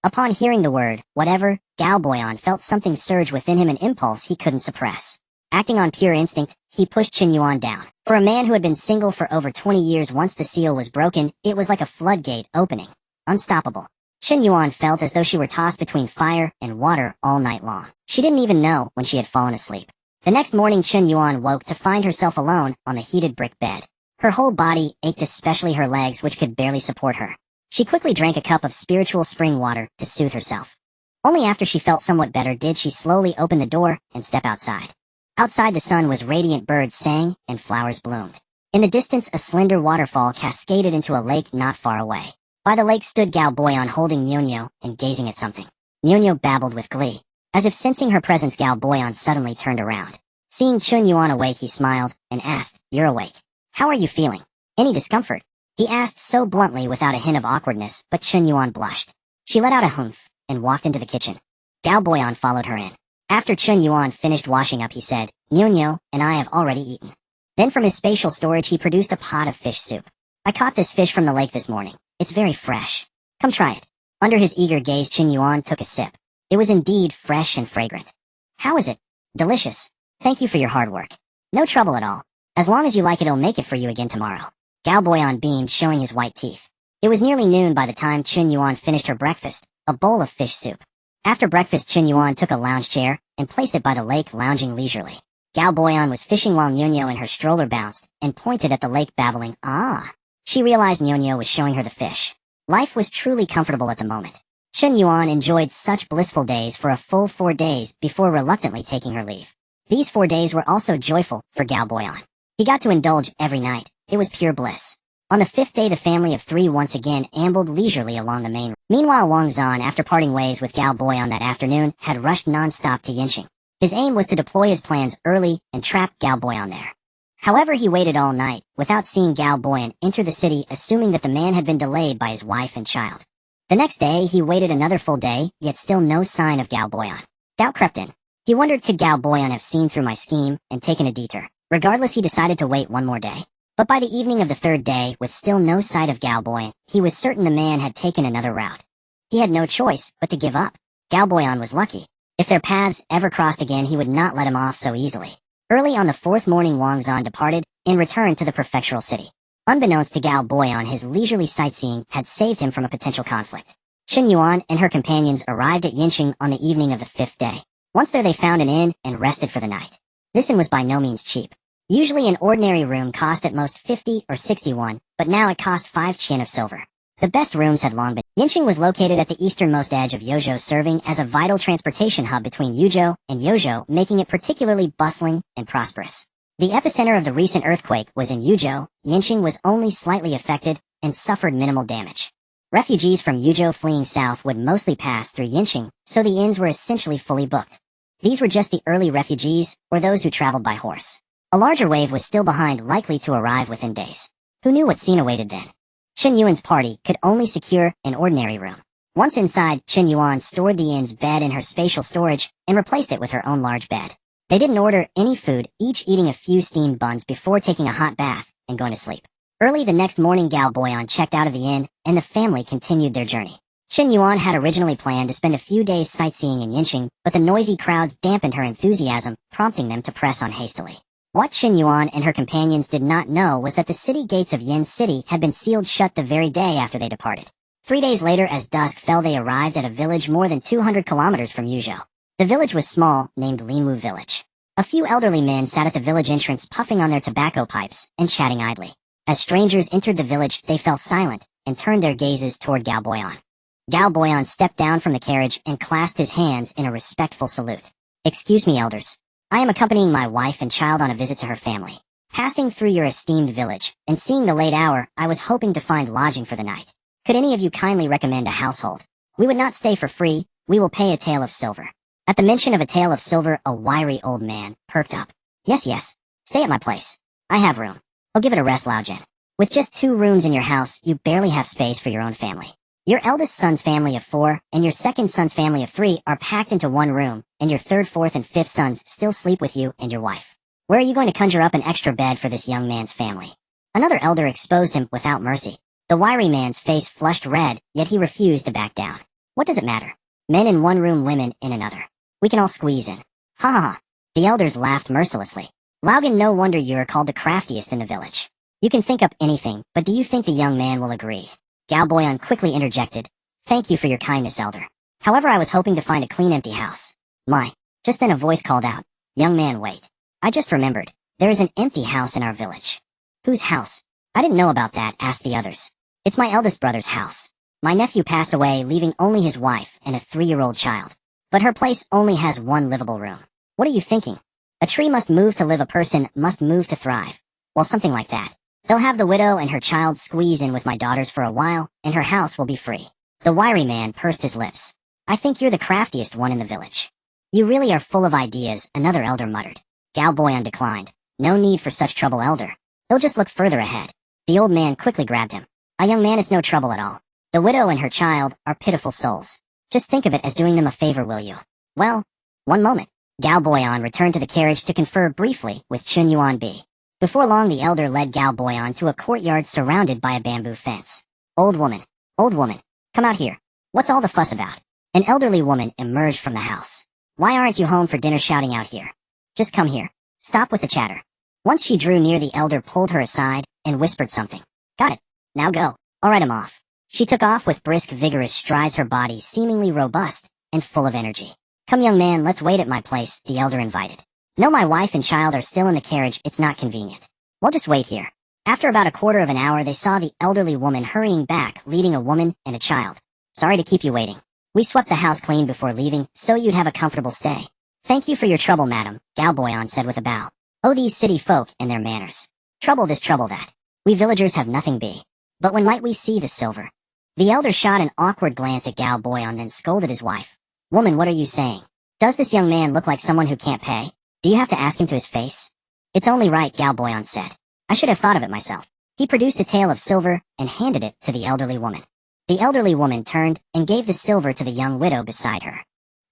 Speaker 1: Upon hearing the word, whatever, Galboyan felt something surge within him, an impulse he couldn't suppress. Acting on pure instinct, he pushed Chen Yuan down. For a man who had been single for over 20 years, once the seal was broken, it was like a floodgate opening. Unstoppable. Chen Yuan felt as though she were tossed between fire and water all night long. She didn't even know when she had fallen asleep. The next morning, Chen Yuan woke to find herself alone on the heated brick bed. Her whole body ached, especially her legs, which could barely support her. She quickly drank a cup of spiritual spring water to soothe herself. Only after she felt somewhat better did she slowly open the door and step outside. Outside, the sun was radiant, birds sang, and flowers bloomed. In the distance, a slender waterfall cascaded into a lake not far away. By the lake stood Galboyan holding Ñuño and gazing at something. Ñuño babbled with glee. As if sensing her presence, Galboyan suddenly turned around. Seeing Chen Yuan awake, he smiled and asked, "You're awake. How are you feeling? Any discomfort?" He asked so bluntly without a hint of awkwardness, but Chen Yuan blushed. She let out a humph and walked into the kitchen. Galboyan followed her in. After Chen Yuan finished washing up, he said, "Ñuño and I have already eaten." Then from his spatial storage he produced a pot of fish soup. "I caught this fish from the lake this morning. It's very fresh. Come try it." Under his eager gaze, Chen Yuan took a sip. It was indeed fresh and fragrant. "How is it?" "Delicious. Thank you for your hard work." "No trouble at all. As long as you like it, I'll make it for you again tomorrow." Galboyan beamed, showing his white teeth. It was nearly noon by the time Chen Yuan finished her breakfast, a bowl of fish soup. After breakfast, Chen Yuan took a lounge chair and placed it by the lake, lounging leisurely. Galboyan was fishing while Ñuño in her stroller bounced and pointed at the lake, babbling, "Ah." She realized Ñuño was showing her the fish. Life was truly comfortable at the moment. Chen Yuan enjoyed such blissful days for a full 4 days before reluctantly taking her leave. These 4 days were also joyful for Galboyan. He got to indulge every night. It was pure bliss. On the 5th day, the family of 3 once again ambled leisurely along the main road. Meanwhile, Wang Zan, after parting ways with Galboyan that afternoon, had rushed non-stop to Yinxing. His aim was to deploy his plans early and trap Galboyan there. However, he waited all night without seeing Galboyan enter the city, assuming that the man had been delayed by his wife and child. The next day, he waited another full day, yet still no sign of Galboyan. Doubt crept in. He wondered, could Galboyan have seen through my scheme and taken a detour? Regardless, he decided to wait one more day. But by the evening of the 3rd day, with still no sight of Galboyan, he was certain the man had taken another route. He had no choice but to give up. Galboyan was lucky. If their paths ever crossed again, he would not let him off so easily. Early on the 4th morning, Wang Zan departed and returned to the prefectural city. Unbeknownst to Galboyan, his leisurely sightseeing had saved him from a potential conflict. Chen Yuan and her companions arrived at Yinxing on the evening of the 5th day. Once there, they found an inn and rested for the night. This inn was by no means cheap. Usually an ordinary room cost at most 50 or 61, but now it cost 5 qian of silver. The best rooms had long been. Yinxing was located at the easternmost edge of Yozhou, serving as a vital transportation hub between Yuzhou and Yozhou, making it particularly bustling and prosperous. The epicenter of the recent earthquake was in Yuzhou. Yinxing was only slightly affected and suffered minimal damage. Refugees from Yuzhou fleeing south would mostly pass through Yinxing, so the inns were essentially fully booked. These were just the early refugees, or those who traveled by horse. A larger wave was still behind, likely to arrive within days. Who knew what scene awaited then? Chen Yuan's party could only secure an ordinary room. Once inside, Chen Yuan stored the inn's bed in her spatial storage and replaced it with her own large bed. They didn't order any food, each eating a few steamed buns before taking a hot bath and going to sleep. Early the next morning, Galboyan checked out of the inn, and the family continued their journey. Chen Yuan had originally planned to spend a few days sightseeing in Yinxing, but the noisy crowds dampened her enthusiasm, prompting them to press on hastily. What Chen Yuan and her companions did not know was that the city gates of Yin City had been sealed shut the very day after they departed. 3 days later, as dusk fell, they arrived at a village more than 200 kilometers from Yuzhou. The village was small, named Linwu Village. A few elderly men sat at the village entrance, puffing on their tobacco pipes and chatting idly. As strangers entered the village, they fell silent and turned their gazes toward Galboyan. Galboyan stepped down from the carriage and clasped his hands in a respectful salute. "Excuse me, elders. I am accompanying my wife and child on a visit to her family. Passing through your esteemed village, and seeing the late hour, I was hoping to find lodging for the night. Could any of you kindly recommend a household? We would not stay for free, we will pay a tael of silver." At the mention of a tael of silver, a wiry old man perked up. Yes, stay at my place. I have room. I'll give it a rest, Lao Jen. With just 2 rooms in your house, you barely have space for your own family. Your eldest son's family of 4 and your second son's family of 3 are packed into 1 room, and your 3rd, 4th, and 5th sons still sleep with you and your wife. Where are you going to conjure up an extra bed for this young man's family? Another elder exposed him without mercy. The wiry man's face flushed red, yet he refused to back down. What does it matter? Men in 1 room, women in another. We can all squeeze in. Ha ha ha. The elders laughed mercilessly. Laugen, no wonder you are called the craftiest in the village. You can think up anything, but do you think the young man will agree? Galboyan quickly interjected. "Thank you for your kindness, elder. However, I was hoping to find a clean, empty house." My. Just then a voice called out, "Young man, wait. I just remembered. There is an empty house in our village." "Whose house?" I didn't know about that, asked the others. It's my eldest brother's house. My nephew passed away, leaving only his wife and a 3-year-old child. But her place only has one livable room. What are you thinking? A tree must move to live, a person must move to thrive. Well, something like that. They'll have the widow and her child squeeze in with my daughters for a while, and her house will be free. The wiry man pursed his lips. I think you're the craftiest one in the village. You really are full of ideas, another elder muttered. Galboyan declined. No need for such trouble, elder. He'll just look further ahead. The old man quickly grabbed him. A young man, it's no trouble at all. The widow and her child are pitiful souls. Just think of it as doing them a favor, will you? Well, one moment. Galboyan returned to the carriage to confer briefly with Chen Yuan. Before long, the elder led Galboyan to a courtyard surrounded by a bamboo fence. Old woman, come out here. What's all the fuss about? An elderly woman emerged from the house. Why aren't you home for dinner, shouting out here? Just come here. Stop with the chatter. Once she drew near, the elder pulled her aside and whispered something. Got it. Now go. All right, I'm off. She took off with brisk, vigorous strides, her body seemingly robust and full of energy. Come, young man, let's wait at my place, the elder invited. No, my wife and child are still in the carriage, it's not convenient. We'll just wait here. After about a quarter of an hour, they saw the elderly woman hurrying back, leading a woman and a child. Sorry to keep you waiting. We swept the house clean before leaving, so you'd have a comfortable stay. Thank you for your trouble, madam, Galboyan said with a bow. Oh, these city folk and their manners. Trouble this, trouble that. We villagers have nothing be. But when might we see the silver? The elder shot an awkward glance at Galboyan, then scolded his wife. Woman, what are you saying? Does this young man look like someone who can't pay? Do you have to ask him to his face? It's only right, Galboyan said. I should have thought of it myself. He produced a tael of silver and handed it to the elderly woman. The elderly woman turned and gave the silver to the young widow beside her.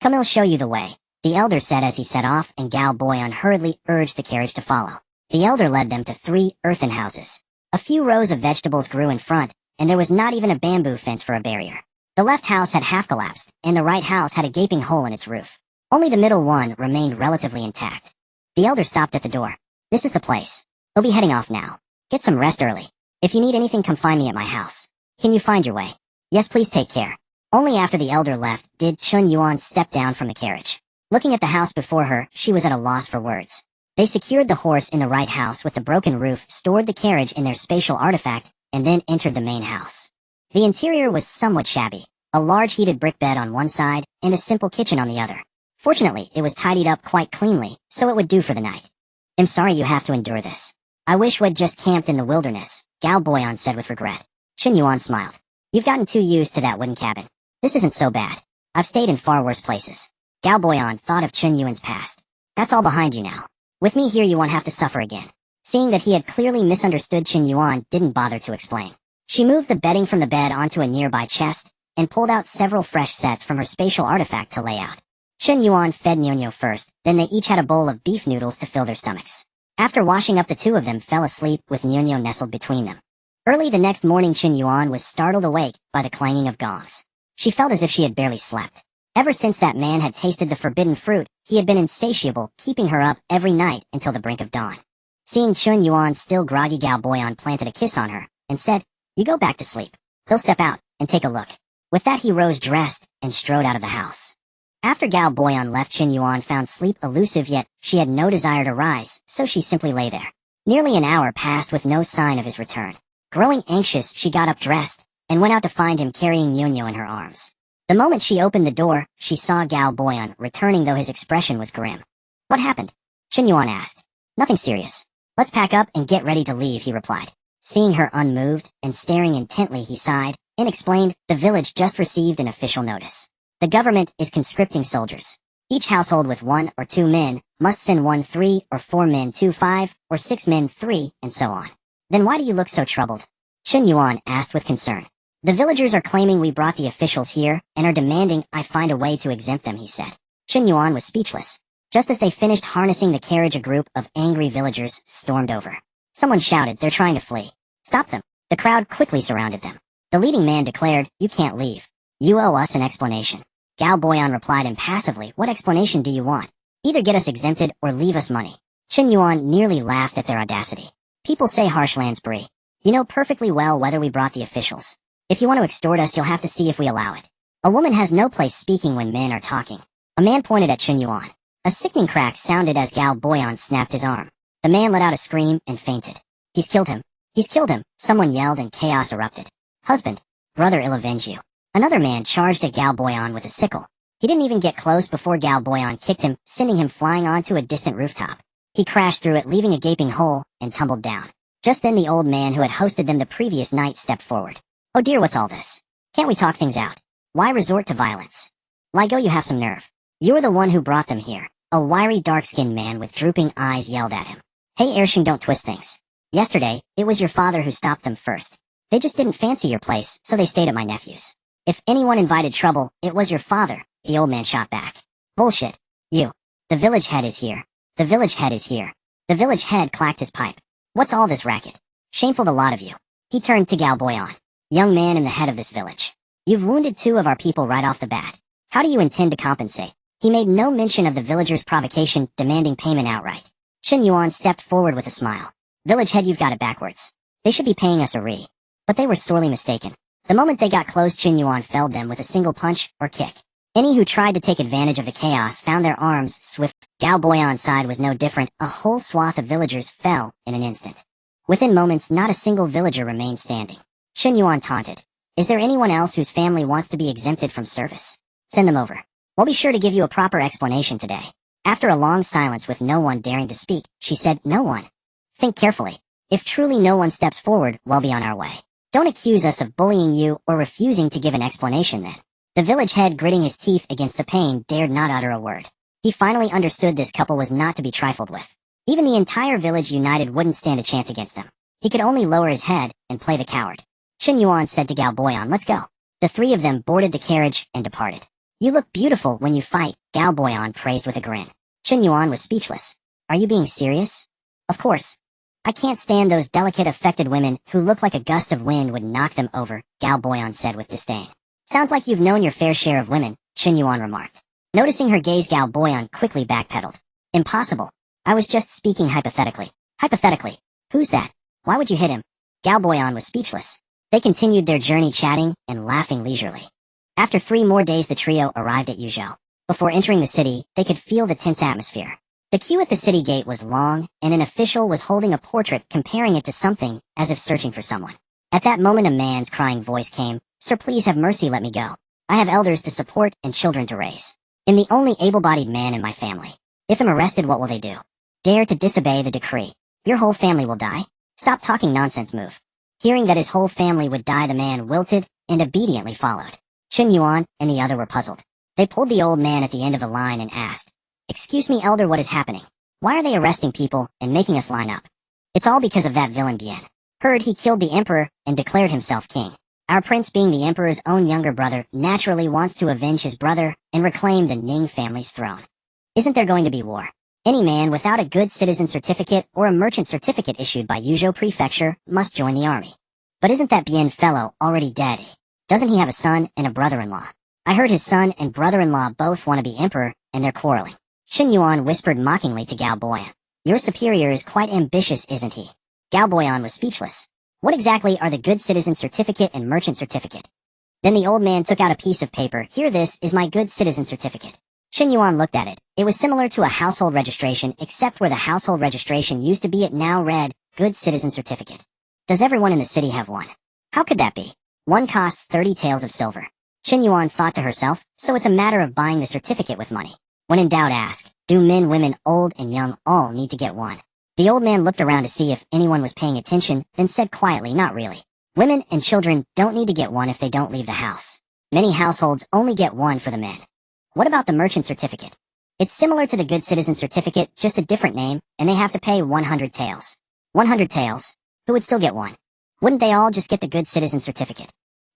Speaker 1: Come, I'll show you the way, the elder said as he set off, and Galboyan hurriedly urged the carriage to follow. The elder led them to 3 earthen houses. A few rows of vegetables grew in front, and there was not even a bamboo fence for a barrier. The left house had half collapsed, and the right house had a gaping hole in its roof. Only the middle one remained relatively intact. The elder stopped at the door. This is the place. We'll be heading off now. Get some rest early. If you need anything, come find me at my house. Can you find your way? Yes, please, take care. Only after the elder left did Chen Yuan step down from the carriage. Looking at the house before her, she was at a loss for words. They secured the horse in the right house with the broken roof, stored the carriage in their spatial artifact, and then entered the main house. The interior was somewhat shabby, a large heated brick bed on one side and a simple kitchen on the other. Fortunately, it was tidied up quite cleanly, so it would do for the night. I'm sorry you have to endure this. I wish we'd just camped in the wilderness, Galboyan said with regret. Chen Yuan smiled. You've gotten too used to that wooden cabin. This isn't so bad. I've stayed in far worse places. Galboyan thought of Chen Yuan's past. That's all behind you now. With me here you won't have to suffer again. Seeing that he had clearly misunderstood, Chen Yuan didn't bother to explain. She moved the bedding from the bed onto a nearby chest, and pulled out several fresh sets from her spatial artifact to lay out. Chen Yuan fed Nyonyo first, then they each had a bowl of beef noodles to fill their stomachs. After washing up, the two of them fell asleep with Nyonyo nestled between them. Early the next morning, Chen Yuan was startled awake by the clanging of gongs. She felt as if she had barely slept. Ever since that man had tasted the forbidden fruit, he had been insatiable, keeping her up every night until the brink of dawn. Seeing Chen Yuan still groggy, Galboyan planted a kiss on her, and said, You go back to sleep. He'll step out, and take a look. With that he rose dressed, and strode out of the house. After Galboyan left, Chen Yuan found sleep elusive, yet she had no desire to rise, so she simply lay there. Nearly an hour passed with no sign of his return. Growing anxious, she got up dressed, and went out to find him carrying Nyonyo in her arms. The moment she opened the door, she saw Galboyan returning, though his expression was grim. What happened? Chen Yuan asked. Nothing serious. Let's pack up and get ready to leave, he replied. Seeing her unmoved and staring intently, he sighed and explained, the village just received an official notice. The government is conscripting soldiers. Each household with 1 or 2 men must send 1 3 or 4 men 2 5 or 6 men 3, and so on. Then why do you look so troubled? Chen Yuan asked with concern. The villagers are claiming we brought the officials here and are demanding I find a way to exempt them, he said. Chen Yuan was speechless. Just as they finished harnessing the carriage, a group of angry villagers stormed over. Someone shouted, They're trying to flee. Stop them. The crowd quickly surrounded them. The leading man declared, You can't leave. You owe us an explanation. Galboyan replied impassively, What explanation do you want? Either get us exempted or leave us money. Chen Yuan nearly laughed at their audacity. People say harshlands brie. You know perfectly well whether we brought the officials. If you want to extort us, you'll have to see if we allow it. A woman has no place speaking when men are talking. A man pointed at Chen Yuan. A sickening crack sounded as Galboyan snapped his arm. The man let out a scream and fainted. He's killed him. He's killed him, someone yelled and chaos erupted. Husband, brother, I'll avenge you. Another man charged at Galboyan with a sickle. He didn't even get close before Galboyan kicked him, sending him flying onto a distant rooftop. He crashed through it, leaving a gaping hole, and tumbled down. Just then the old man who had hosted them the previous night stepped forward. Oh dear, what's all this? Can't we talk things out? Why resort to violence? Ligo, you have some nerve. You're the one who brought them here. A wiry dark-skinned man with drooping eyes yelled at him. Hey Ershing, don't twist things. Yesterday, it was your father who stopped them first. They just didn't fancy your place, so they stayed at my nephew's. If anyone invited trouble, it was your father, the old man shot back. Bullshit. You. The village head is here. The village head is here. The village head clacked his pipe. What's all this racket? Shameful, the lot of you. He turned to Galboyan. Young man and the head of this village. You've wounded 2 of our people right off the bat. How do you intend to compensate? He made no mention of the villagers' provocation, demanding payment outright. Chen Yuan stepped forward with a smile. Village head, you've got it backwards. They should be paying us a re. But they were sorely mistaken. The moment they got close, Chen Yuan felled them with a single punch or kick. Any who tried to take advantage of the chaos found their arms swift. Galboyan's side was no different. A whole swath of villagers fell in an instant. Within moments, not a single villager remained standing. Chen Yuan taunted. Is there anyone else whose family wants to be exempted from service? Send them over. We'll be sure to give you a proper explanation today. After a long silence with no one daring to speak, she said, no one. Think carefully. If truly no one steps forward, we'll be on our way. Don't accuse us of bullying you or refusing to give an explanation then. The village head, gritting his teeth against the pain, dared not utter a word. He finally understood this couple was not to be trifled with. Even the entire village united wouldn't stand a chance against them. He could only lower his head and play the coward. Chen Yuan said to Galboyan, let's go. The 3 of them boarded the carriage and departed. You look beautiful when you fight, Galboyan praised with a grin. Chen Yuan was speechless. Are you being serious? Of course. I can't stand those delicate affected women who look like a gust of wind would knock them over, Galboyan said with disdain. Sounds like you've known your fair share of women, Chen Yuan remarked. Noticing her gaze, Galboyan quickly backpedaled. Impossible. I was just speaking hypothetically. Hypothetically. Who's that? Why would you hit him? Galboyan was speechless. They continued their journey chatting and laughing leisurely. After 3 more days the trio arrived at Yuzhou. Before entering the city, they could feel the tense atmosphere. The queue at the city gate was long, and an official was holding a portrait comparing it to something, as if searching for someone. At that moment a man's crying voice came, Sir, please have mercy, let me go. I have elders to support and children to raise. I'm the only able-bodied man in my family. If I'm arrested, what will they do? Dare to disobey the decree. Your whole family will die? Stop talking nonsense, move. Hearing that his whole family would die, the man wilted and obediently followed. Chen Yuan and the other were puzzled. They pulled the old man at the end of the line and asked, Excuse me, elder, what is happening? Why are they arresting people and making us line up? It's all because of that villain Bien. Heard he killed the emperor and declared himself king. Our prince, being the emperor's own younger brother, naturally wants to avenge his brother and reclaim the Ning family's throne. Isn't there going to be war? Any man without a good citizen certificate or a merchant certificate issued by Yuzhou Prefecture must join the army. But isn't that Bien fellow already dead? Doesn't he have a son and a brother-in-law? I heard his son and brother-in-law both want to be emperor, and they're quarreling. Chen Yuan whispered mockingly to Galboyan. Your superior is quite ambitious, isn't he? Galboyan was speechless. What exactly are the good citizen certificate and merchant certificate? Then the old man took out a piece of paper. Here, this is my good citizen certificate. Chen Yuan looked at it. It was similar to a household registration, except where the household registration used to be, it now read, good citizen certificate. Does everyone in the city have one? How could that be? One costs 30 taels of silver. Chen Yuan thought to herself, so it's a matter of buying the certificate with money. When in doubt, ask, do men, women, old and young, all need to get one? The old man looked around to see if anyone was paying attention, then said quietly, not really. Women and children don't need to get one if they don't leave the house. Many households only get one for the men. What about the merchant certificate? It's similar to the good citizen certificate, just a different name, and they have to pay 100 taels. 100 taels? Who would still get one? Wouldn't they all just get the good citizen certificate?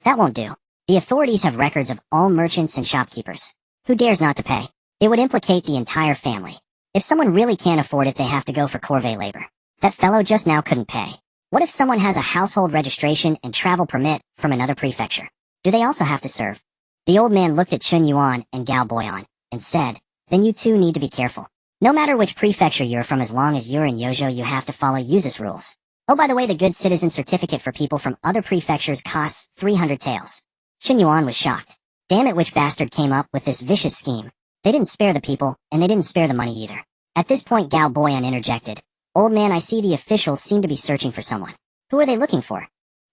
Speaker 1: That won't do. The authorities have records of all merchants and shopkeepers. Who dares not to pay? It would implicate the entire family. If someone really can't afford it, they have to go for corvée labor. That fellow just now couldn't pay. What if someone has a household registration and travel permit from another prefecture? Do they also have to serve? The old man looked at Chen Yuan and Galboyan and said, then you two need to be careful. No matter which prefecture you're from, as long as you're in Yuzhou, you have to follow Yuzhou's rules. Oh, by the way, the good citizen certificate for people from other prefectures costs 300 taels. Chen Yuan was shocked. Damn it, which bastard came up with this vicious scheme? They didn't spare the people, and they didn't spare the money either. At this point, Galboyan interjected. Old man, I see the officials seem to be searching for someone. Who are they looking for?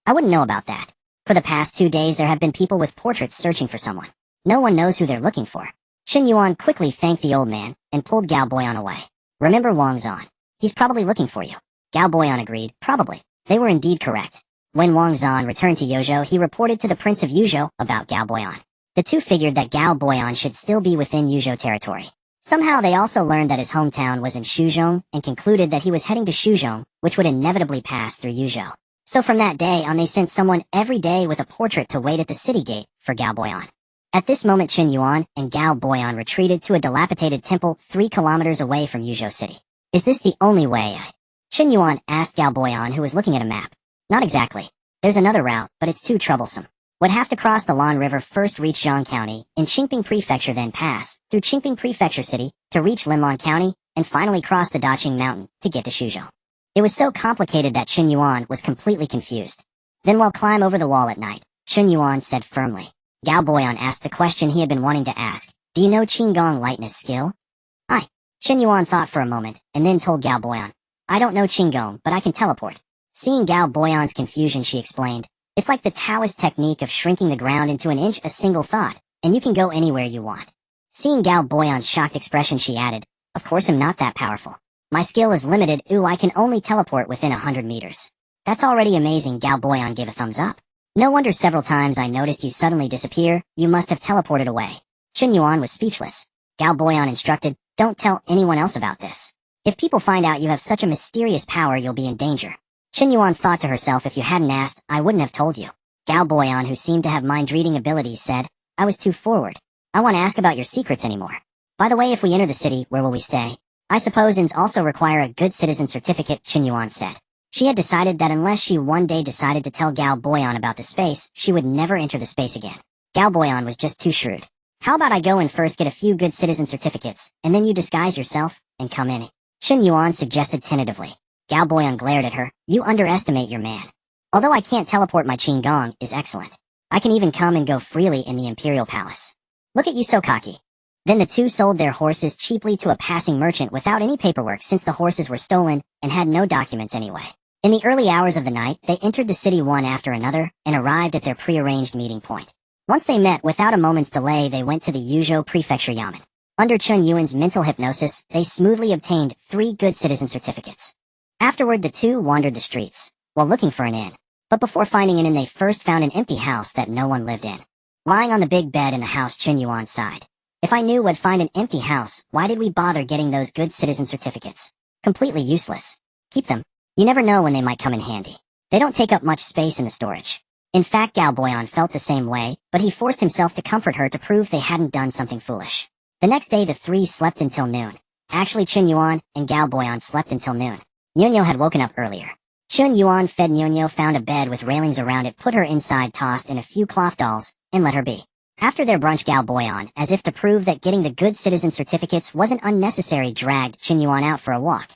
Speaker 1: I wouldn't know about that. For the past 2 days there have been people with portraits searching for someone. No one knows who they're looking for. Chen Yuan quickly thanked the old man and pulled Gao Boyan away. Remember Wang Zan. He's probably looking for you. Gao Boyan agreed, probably. They were indeed correct. When Wang Zan returned to Yuzhou, he reported to the Prince of Yuzhou about Gao Boyan. The two figured that Gao Boyan should still be within Yuzhou territory. Somehow they also learned that his hometown was in Shuzhong and concluded that he was heading to Shuzhong, which would inevitably pass through Yuzhou. So from that day on they sent someone every day with a portrait to wait at the city gate for Gao Boyan. At this moment Chen Yuan and Gao Boyan retreated to a dilapidated temple 3 kilometers away from Yuzhou city. Is this the only way? Chen Yuan asked Gao Boyan, who was looking at a map. Not exactly. There's another route, but it's too troublesome. Would have to cross the Lan River, first reach Jiang County, in Qingping Prefecture, then pass through Qingping Prefecture City to reach Linlan County, and finally cross the Daqing Mountain to get to Shuzhou. It was so complicated that Chen Yuan was completely confused. Then while climb over the wall at night, Chen Yuan said firmly. Gao Boyan asked the question he had been wanting to ask. Do you know Qinggong lightness skill? Aye. Chen Yuan thought for a moment, and then told Gao Boyan. I don't know Qinggong, but I can teleport. Seeing Gao Boyan's confusion, she explained. It's like the Taoist technique of shrinking the ground into an inch, a single thought, and you can go anywhere you want. Seeing Gao Boyan's shocked expression, she added, Of course I'm not that powerful. My skill is limited. I can only teleport within 100 meters. That's already amazing. Gao Boyan gave a thumbs up. No wonder several times I noticed you suddenly disappear. You must have teleported away. Chen Yuan was speechless. Gao Boyan instructed, Don't tell anyone else about this. If people find out you have such a mysterious power, you'll be in danger. Chen Yuan thought to herself, if you hadn't asked, I wouldn't have told you. Gao Boyan, who seemed to have mind-reading abilities, said, I was too forward. I want to ask about your secrets anymore. By the way, if we enter the city, where will we stay? I suppose inns also require a good citizen certificate, Chen Yuan said. She had decided that unless she one day decided to tell Gao Boyan about the space, she would never enter the space again. Gao Boyan was just too shrewd. How about I go and first get a few good citizen certificates, and then you disguise yourself, and come in? Chen Yuan suggested tentatively. Gao Boyan glared at her. You underestimate your man. Although I can't teleport, my Qinggong is excellent. I can even come and go freely in the Imperial Palace. Look at you, so cocky. Then the two sold their horses cheaply to a passing merchant without any paperwork, since the horses were stolen and had no documents anyway. In the early hours of the night, they entered the city one after another and arrived at their prearranged meeting point. Once they met, without a moment's delay, they went to the Yuzhou Prefecture Yamen. Under Chen Yuan's mental hypnosis, they smoothly obtained 3 good citizen certificates. Afterward, the two wandered the streets, while looking for an inn. But before finding an inn, they first found an empty house that no one lived in. Lying on the big bed in the house, Chen Yuan sighed. If I knew we'd find an empty house, why did we bother getting those good citizen certificates? Completely useless. Keep them. You never know when they might come in handy. They don't take up much space in the storage. In fact, Gao Boyan felt the same way, but he forced himself to comfort her to prove they hadn't done something foolish. The next day, the 3 slept until noon. Actually, Chen Yuan and Gao Boyan slept until noon. Nyonyo had woken up earlier. Chen Yuan fed Nyonyo, found a bed with railings around it, put her inside, tossed in a few cloth dolls, and let her be. After their brunch, Gao Boyan, as if to prove that getting the good citizen certificates wasn't unnecessary, dragged Chen Yuan out for a walk.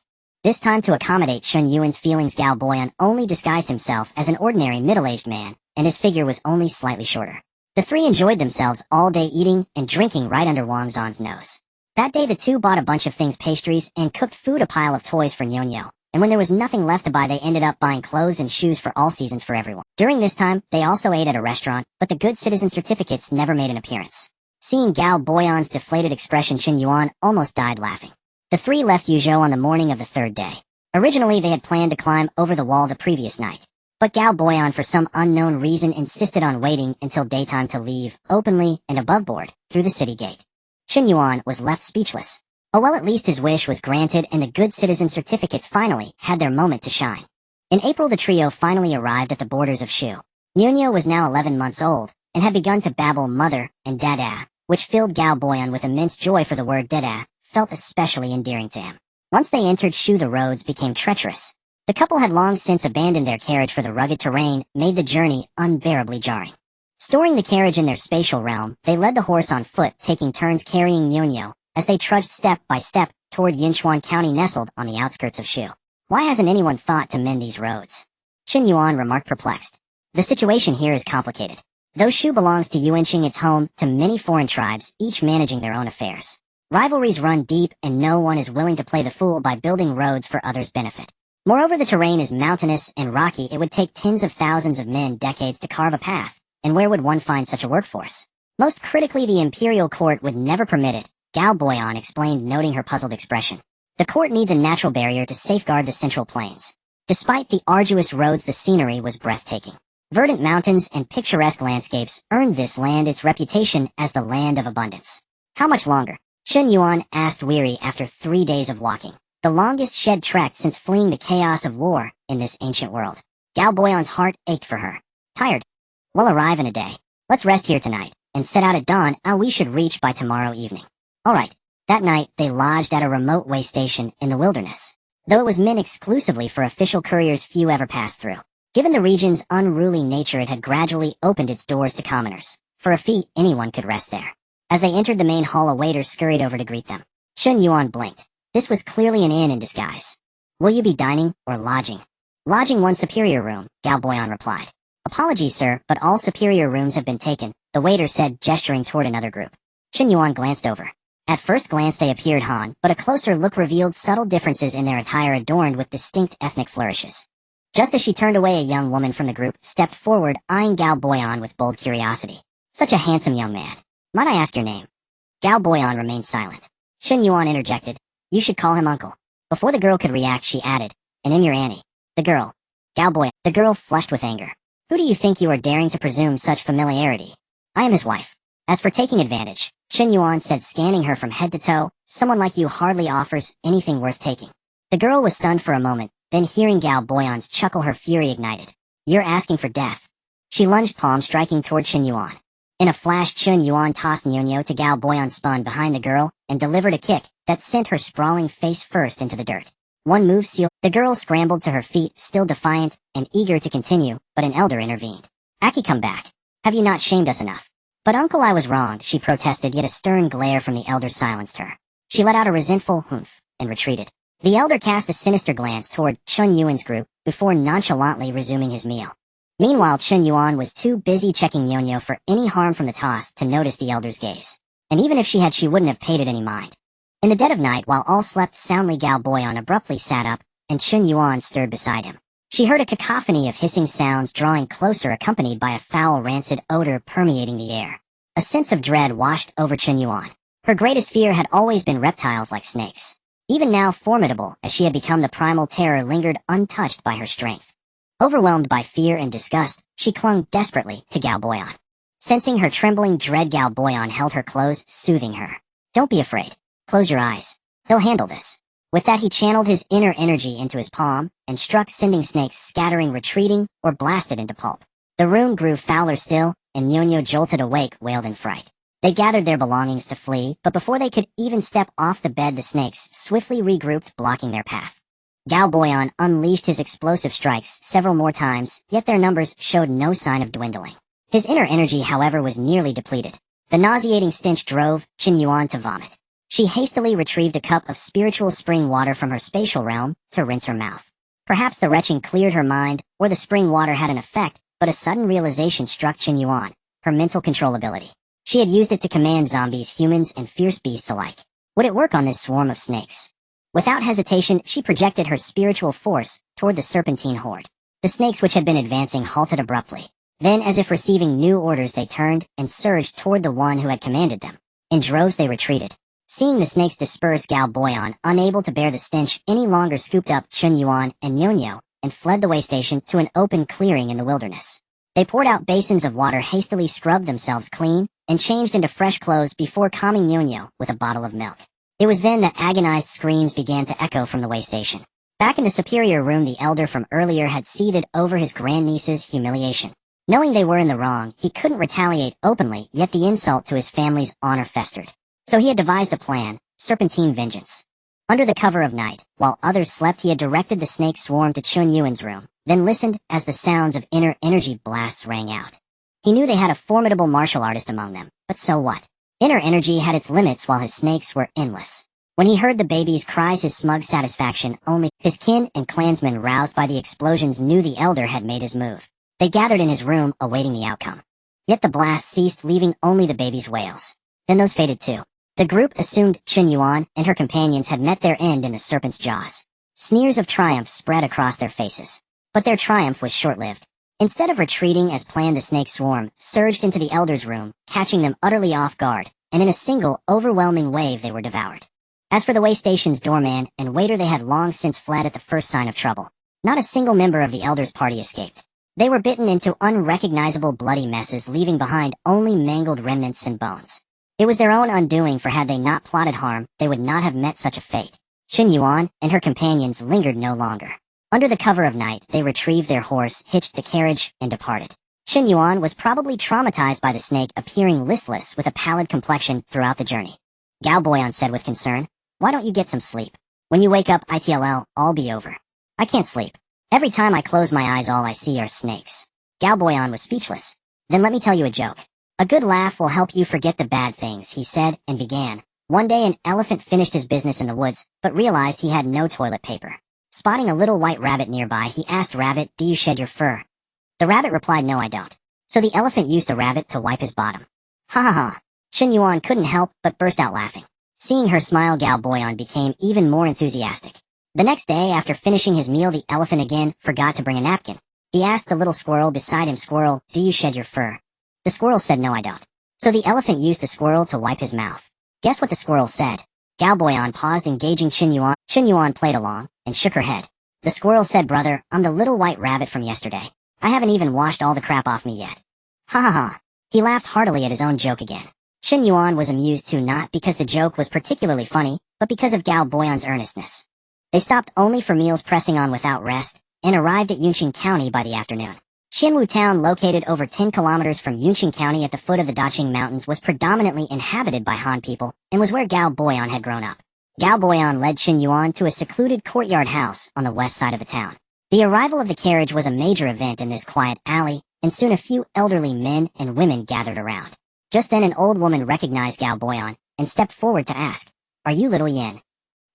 Speaker 1: This time, to accommodate Chen Yuan's feelings, Gao Boyan only disguised himself as an ordinary middle-aged man, and his figure was only slightly shorter. The 3 enjoyed themselves all day, eating and drinking right under Wang Zan's nose. That day the two bought a bunch of things, pastries, and cooked food, a pile of toys for Nyonyo. And when there was nothing left to buy, they ended up buying clothes and shoes for all seasons for everyone. During this time, they also ate at a restaurant, but the good citizen certificates never made an appearance. Seeing Gao Boyan's deflated expression, Chen Yuan almost died laughing. The 3 left Yuzhou on the morning of the 3rd day. Originally, they had planned to climb over the wall the previous night. But Gao Boyan, for some unknown reason, insisted on waiting until daytime to leave, openly and above board, through the city gate. Chen Yuan was left speechless. Oh well, at least his wish was granted, and the good citizen certificates finally had their moment to shine. In April, the trio finally arrived at the borders of Shu. Nyonyo was now 11 months old, and had begun to babble mother and dada, which filled Gao Boyan with immense joy, for the word dada felt especially endearing to him. Once they entered Shu, the roads became treacherous. The couple had long since abandoned their carriage, for the rugged terrain made the journey unbearably jarring. Storing the carriage in their spatial realm, they led the horse on foot, taking turns carrying Nyonyo, as they trudged step by step toward Yinchuan County, nestled on the outskirts of Shu. Why hasn't anyone thought to mend these roads? Chen Yuan remarked, perplexed. The situation here is complicated. Though Shu belongs to Yuanqing, it's home to many foreign tribes, each managing their own affairs. Rivalries run deep, and no one is willing to play the fool by building roads for others' benefit. Moreover, the terrain is mountainous and rocky. It would take tens of thousands of men decades to carve a path, and where would one find such a workforce? Most critically, the imperial court would never permit it, Gao Boyan explained, noting her puzzled expression. The court needs a natural barrier to safeguard the central plains. Despite the arduous roads, the scenery was breathtaking. Verdant mountains and picturesque landscapes earned this land its reputation as the land of abundance. How much longer? Chen Yuan asked, weary after 3 days of walking. The longest she had trekked since fleeing the chaos of war in this ancient world. Gao Boyan's heart ached for her. Tired? We'll arrive in a day. Let's rest here tonight, and set out at dawn. We should reach by tomorrow evening. All right. That night, they lodged at a remote way station in the wilderness. Though it was meant exclusively for official couriers, few ever passed through. Given the region's unruly nature, it had gradually opened its doors to commoners. For a fee, anyone could rest there. As they entered the main hall, a waiter scurried over to greet them. Chen Yuan blinked. This was clearly an inn in disguise. Will you be dining or lodging? Lodging, one superior room, Gao Boyan replied. Apologies, sir, but all superior rooms have been taken, the waiter said, gesturing toward another group. Chen Yuan glanced over. At first glance they appeared Han, but a closer look revealed subtle differences in their attire adorned with distinct ethnic flourishes. Just as she turned away, a young woman from the group stepped forward, eyeing Gao Boyan with bold curiosity. Such a handsome young man. Might I ask your name? Gao Boyan remained silent. Chen Yuan interjected. You should call him uncle. Before the girl could react, she added, and in your Annie. The girl. Gao Boyan. The girl flushed with anger. Who do you think you are, daring to presume such familiarity? I am his wife. As for taking advantage, Chen Yuan said, scanning her from head to toe, someone like you hardly offers anything worth taking. The girl was stunned for a moment, then hearing Gao Boyan's chuckle, her fury ignited. You're asking for death. She lunged, palm striking toward Chen Yuan. In a flash, Chen Yuan tossed Nyonyo to Gao Boyan, spun behind the girl, and delivered a kick that sent her sprawling face first into the dirt. One move sealed. The girl scrambled to her feet, still defiant and eager to continue, but an elder intervened. Aki, come back. Have you not shamed us enough? But uncle, I was wrong, she protested, yet a stern glare from the elder silenced her. She let out a resentful humph and retreated. The elder cast a sinister glance toward Chen Yuan's group before nonchalantly resuming his meal. Meanwhile, Chen Yuan was too busy checking Nyonyo for any harm from the toss to notice the elder's gaze. And even if she had, she wouldn't have paid it any mind. In the dead of night, while all slept soundly, Gao Boyan abruptly sat up, and Chen Yuan stirred beside him. She heard a cacophony of hissing sounds drawing closer, accompanied by a foul, rancid odor permeating the air. A sense of dread washed over Chen Yuan. Her greatest fear had always been reptiles like snakes. Even now, formidable as she had become, the primal terror lingered untouched by her strength. Overwhelmed by fear and disgust, she clung desperately to Gao Boyan. Sensing her trembling dread, Gao Boyan held her close, soothing her. Don't be afraid. Close your eyes. He'll handle this. With that, he channeled his inner energy into his palm and struck, sending snakes scattering, retreating, or blasted into pulp. The room grew fouler still, and Nyonyo, jolted awake, wailed in fright. They gathered their belongings to flee, but before they could even step off the bed, the snakes swiftly regrouped, blocking their path. Gao Boyan unleashed his explosive strikes several more times, yet their numbers showed no sign of dwindling. His inner energy, however, was nearly depleted. The nauseating stench drove Chen Yuan to vomit. She hastily retrieved a cup of spiritual spring water from her spatial realm to rinse her mouth. Perhaps the retching cleared her mind, or the spring water had an effect, but a sudden realization struck Chen Yuan, her mental control ability. She had used it to command zombies, humans, and fierce beasts alike. Would it work on this swarm of snakes? Without hesitation, she projected her spiritual force toward the serpentine horde. The snakes, which had been advancing, halted abruptly. Then, as if receiving new orders, they turned and surged toward the one who had commanded them. In droves they retreated. Seeing the snakes disperse, Gao Boyan, unable to bear the stench any longer, scooped up Chen Yuan and Nyonyo and fled the way station to an open clearing in the wilderness. They poured out basins of water, hastily scrubbed themselves clean, and changed into fresh clothes before calming Nyonyo with a bottle of milk. It was then that agonized screams began to echo from the way station. Back in the superior room, the elder from earlier had seethed over his grandniece's humiliation. Knowing they were in the wrong, he couldn't retaliate openly, yet the insult to his family's honor festered. So he had devised a plan, serpentine vengeance. Under the cover of night, while others slept, he had directed the snake swarm to Chen Yuan's room, then listened as the sounds of inner energy blasts rang out. He knew they had a formidable martial artist among them, but so what? Inner energy had its limits, while his snakes were endless. When he heard the baby's cries, his smug satisfaction only. His kin and clansmen, roused by the explosions, knew the elder had made his move. They gathered in his room, awaiting the outcome. Yet the blast ceased, leaving only the baby's wails. Then those faded too. The group assumed Chen Yuan and her companions had met their end in the serpent's jaws. Sneers of triumph spread across their faces. But their triumph was short-lived. Instead of retreating as planned, the snake swarm surged into the elders' room, catching them utterly off guard, and in a single, overwhelming wave they were devoured. As for the way station's doorman and waiter, they had long since fled at the first sign of trouble. Not a single member of the elders' party escaped. They were bitten into unrecognizable bloody messes, leaving behind only mangled remnants and bones. It was their own undoing, for had they not plotted harm, they would not have met such a fate. Chen Yuan and her companions lingered no longer. Under the cover of night, they retrieved their horse, hitched the carriage, and departed. Chen Yuan was probably traumatized by the snake appearing listless with a pallid complexion throughout the journey. Gao Boyan said with concern, "Why don't you get some sleep? When you wake up, all be over." "I can't sleep. Every time I close my eyes, all I see are snakes." Gao Boyan was speechless. "Then let me tell you a joke. A good laugh will help you forget the bad things," he said, and began. One day an elephant finished his business in the woods, but realized he had no toilet paper. Spotting a little white rabbit nearby, he asked Rabbit, "Do you shed your fur?" The rabbit replied, "No, I don't." So the elephant used the rabbit to wipe his bottom. Ha ha ha. Chen Yuan couldn't help but burst out laughing. Seeing her smile, Gao Boyan became even more enthusiastic. The next day, after finishing his meal, the elephant again forgot to bring a napkin. He asked the little squirrel beside him, "Squirrel, do you shed your fur?" The squirrel said, "No, I don't." So the elephant used the squirrel to wipe his mouth. Guess what the squirrel said? Gao Boyan paused, engaging Chen Yuan. Chen Yuan played along and shook her head. The squirrel said, "Brother, I'm the little white rabbit from yesterday. I haven't even washed all the crap off me yet." Ha ha ha. He laughed heartily at his own joke again. Chen Yuan was amused too, not because the joke was particularly funny, but because of Gao Boyan's earnestness. They stopped only for meals, pressing on without rest, and arrived at Yunqing County by the afternoon. Qianwu Town, located over 10 kilometers from Yunqing County at the foot of the Daqing Mountains, was predominantly inhabited by Han people, and was where Gao Boyan had grown up. Gao Boyan led Chen Yuan to a secluded courtyard house on the west side of the town. The arrival of the carriage was a major event in this quiet alley, and soon a few elderly men and women gathered around. Just then an old woman recognized Gao Boyan, and stepped forward to ask, "Are you Little Yin?"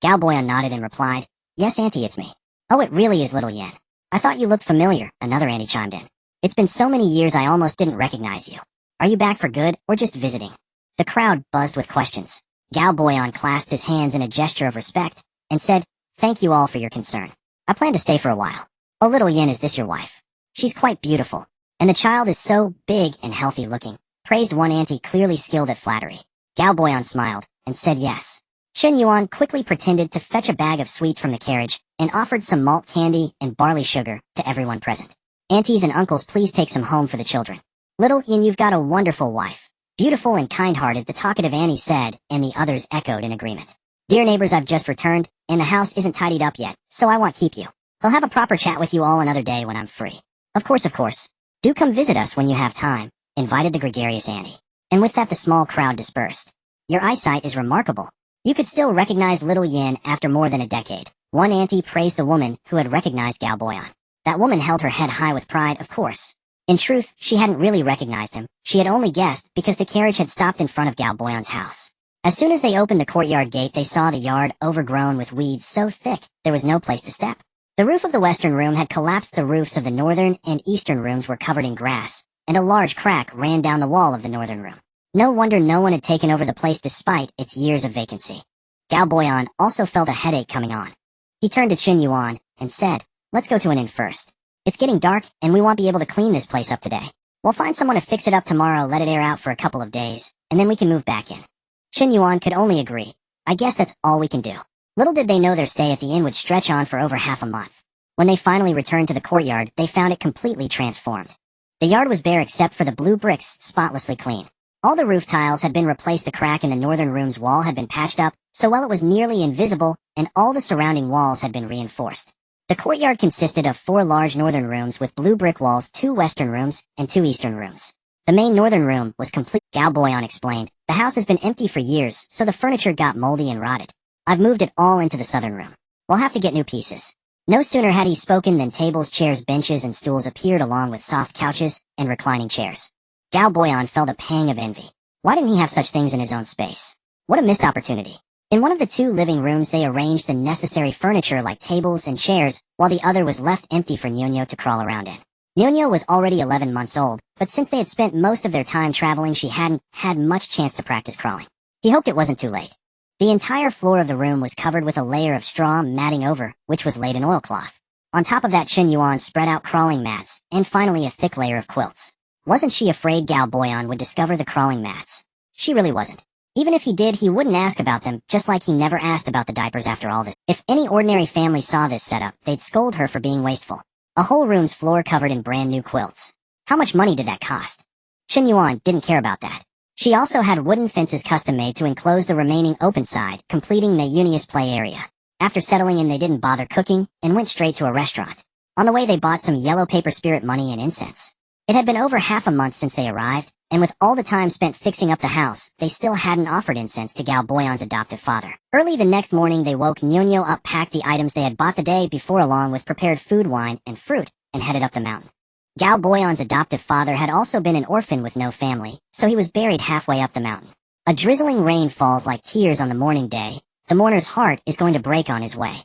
Speaker 1: Gao Boyan nodded and replied, "Yes, auntie, it's me." "Oh, it really is Little Yin. I thought you looked familiar," another auntie chimed in. "It's been so many years I almost didn't recognize you. Are you back for good, or just visiting?" The crowd buzzed with questions. Gao Boyan clasped his hands in a gesture of respect, and said, "Thank you all for your concern. I plan to stay for a while." "Oh, Little Yin, is this your wife?" "She's quite beautiful. And the child is so big and healthy looking," praised one auntie, clearly skilled at flattery. Gao Boyan smiled, and said yes. Chen Yuan quickly pretended to fetch a bag of sweets from the carriage, and offered some malt candy and barley sugar to everyone present. "Aunties and uncles, please take some home for the children. Little Yin, you've got a wonderful wife. Beautiful and kind-hearted," the talkative auntie said, and the others echoed in agreement. "Dear neighbors, I've just returned, and the house isn't tidied up yet, so I won't keep you. I'll have a proper chat with you all another day when I'm free." Of course. "Do come visit us when you have time," invited the gregarious auntie. And with that the small crowd dispersed. "Your eyesight is remarkable. You could still recognize Little Yin after more than a decade." One auntie praised the woman who had recognized Gao Boyan. That woman held her head high with pride, of course. In truth, she hadn't really recognized him. She had only guessed because the carriage had stopped in front of Gao Boyan's house. As soon as they opened the courtyard gate, they saw the yard overgrown with weeds so thick there was no place to step. The roof of the western room had collapsed. The roofs of the northern and eastern rooms were covered in grass, and a large crack ran down the wall of the northern room. No wonder no one had taken over the place despite its years of vacancy. Gao Boyan also felt a headache coming on. He turned to Chen Yuan and said, "Let's go to an inn first. It's getting dark, and we won't be able to clean this place up today. We'll find someone to fix it up tomorrow, let it air out for a couple of days, and then we can move back in." Chen Yuan could only agree. "I guess that's all we can do." Little did they know their stay at the inn would stretch on for over half a month. When they finally returned to the courtyard, they found it completely transformed. The yard was bare except for the blue bricks, spotlessly clean. All the roof tiles had been replaced, the crack in the northern room's wall had been patched up, so well it was nearly invisible, and all the surrounding walls had been reinforced. The courtyard consisted of 4 large northern rooms with blue brick walls, 2 western rooms, and 2 eastern rooms. The main northern room was complete. Gao Boyan explained, "The house has been empty for years, so the furniture got moldy and rotted. I've moved it all into the southern room. We'll have to get new pieces." No sooner had he spoken than tables, chairs, benches, and stools appeared along with soft couches and reclining chairs. Gao Boyan felt a pang of envy. Why didn't he have such things in his own space? What a missed opportunity. In one of the 2 living rooms they arranged the necessary furniture like tables and chairs, while the other was left empty for Nyonyo to crawl around in. Nyonyo was already 11 months old, but since they had spent most of their time traveling she hadn't had much chance to practice crawling. He hoped it wasn't too late. The entire floor of the room was covered with a layer of straw matting over, which was laid in oilcloth. On top of that, Chen Yuan spread out crawling mats, and finally a thick layer of quilts. Wasn't she afraid Gao Boyan would discover the crawling mats? She really wasn't. Even if he did, he wouldn't ask about them, just like he never asked about the diapers after all this. If any ordinary family saw this setup, they'd scold her for being wasteful. A whole room's floor covered in brand new quilts. How much money did that cost? Chen Yuan didn't care about that. She also had wooden fences custom made to enclose the remaining open side, completing the Unius play area. After settling in, they didn't bother cooking, and went straight to a restaurant. On the way, they bought some yellow paper spirit money and incense. It had been over half a month since they arrived, and with all the time spent fixing up the house, they still hadn't offered incense to Gao Boyan's adoptive father. Early the next morning, they woke Nyonyo up, packed the items they had bought the day before along with prepared food, wine, and fruit, and headed up the mountain. Gao Boyan's adoptive father had also been an orphan with no family, so he was buried halfway up the mountain. A drizzling rain falls like tears on the mourning day. The mourner's heart is going to break on his way.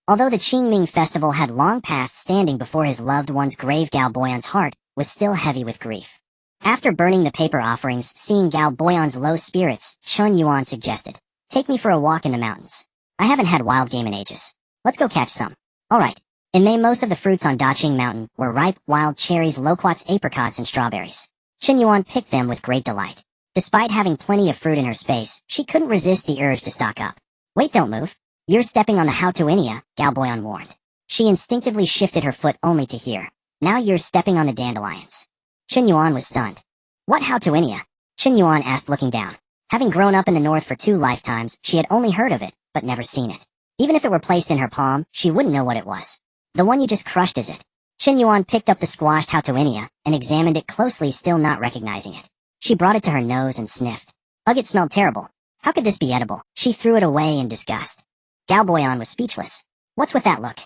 Speaker 1: Although the Qingming festival had long passed, standing before his loved one's grave, Gao Boyan's heart was still heavy with grief. After burning the paper offerings, seeing Gao Boyan's low spirits, Chen Yuan suggested, "Take me for a walk in the mountains. I haven't had wild game in ages. Let's go catch some." Alright. In May, most of the fruits on Daqing Mountain were ripe: wild cherries, loquats, apricots, and strawberries. Chen Yuan picked them with great delight. Despite having plenty of fruit in her space, she couldn't resist the urge to stock up. "Wait, don't move. You're stepping on the Hautuinia," Gao Boyan warned. She instinctively shifted her foot only to hear, "Now you're stepping on the dandelions." Chen Yuan was stunned. "What Hautuinia?" Chen Yuan asked, looking down. Having grown up in the north for 2 lifetimes, she had only heard of it, but never seen it. Even if it were placed in her palm, she wouldn't know what it was. "The one you just crushed, is it?" Chen Yuan picked up the squashed Hautuinia and examined it closely, still not recognizing it. She brought it to her nose and sniffed. Ugh, it smelled terrible. How could this be edible? She threw it away in disgust. Gao Boyan was speechless. "What's with that look?"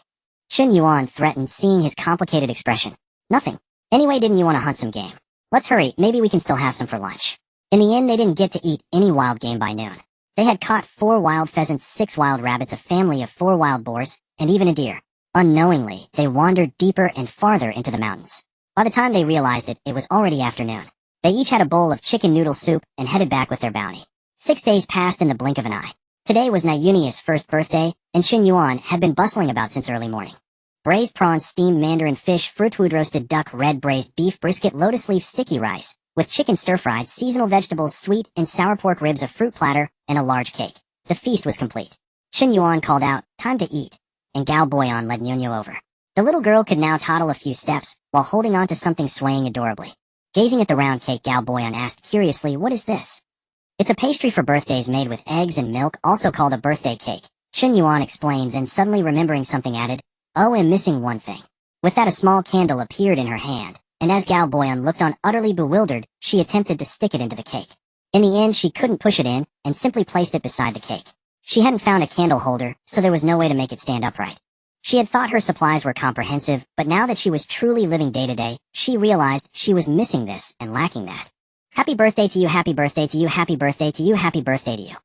Speaker 1: Chen Yuan threatened, seeing his complicated expression. "Nothing. Anyway, didn't you want to hunt some game? Let's hurry, maybe we can still have some for lunch." In the end, they didn't get to eat any wild game by noon. They had caught 4 wild pheasants, 6 wild rabbits, a family of 4 wild boars, and even a deer. Unknowingly, they wandered deeper and farther into the mountains. By the time they realized it, it was already afternoon. They each had a bowl of chicken noodle soup and headed back with their bounty. 6 days passed in the blink of an eye. Today was Nayunia's first birthday, and Chen Yuan had been bustling about since early morning. Braised prawns, steamed mandarin fish, fruit roasted duck, red braised beef, brisket, lotus leaf sticky rice, with chicken stir-fried, seasonal vegetables, sweet and sour pork ribs, a fruit platter, and a large cake. The feast was complete. Chen Yuan called out, "Time to eat," and Gao Boyan led Nyonyo over. The little girl could now toddle a few steps, while holding on to something swaying adorably. Gazing at the round cake, Gao Boyan asked curiously, "What is this?" "It's a pastry for birthdays made with eggs and milk, also called a birthday cake," Chen Yuan explained, then suddenly remembering something added, "Oh, I'm missing one thing." With that, a small candle appeared in her hand, and as Gao Boyan looked on utterly bewildered, she attempted to stick it into the cake. In the end, she couldn't push it in, and simply placed it beside the cake. She hadn't found a candle holder, so there was no way to make it stand upright. She had thought her supplies were comprehensive, but now that she was truly living day to day, she realized she was missing this and lacking that. "Happy birthday to you, happy birthday to you, happy birthday to you, happy birthday to you."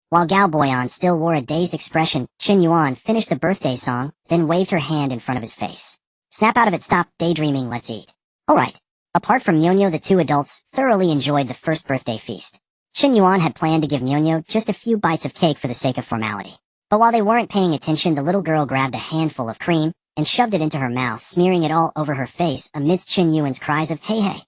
Speaker 1: While Gao Boyan still wore a dazed expression, Chen Yuan finished the birthday song, then waved her hand in front of his face. "Snap out of it, stop daydreaming, let's eat." Alright. Apart from Nyonyo, the 2 adults thoroughly enjoyed the first birthday feast. Chen Yuan had planned to give Nyonyo just a few bites of cake for the sake of formality. But while they weren't paying attention, the little girl grabbed a handful of cream and shoved it into her mouth, smearing it all over her face amidst Chen Yuan's cries of "Hey, hey."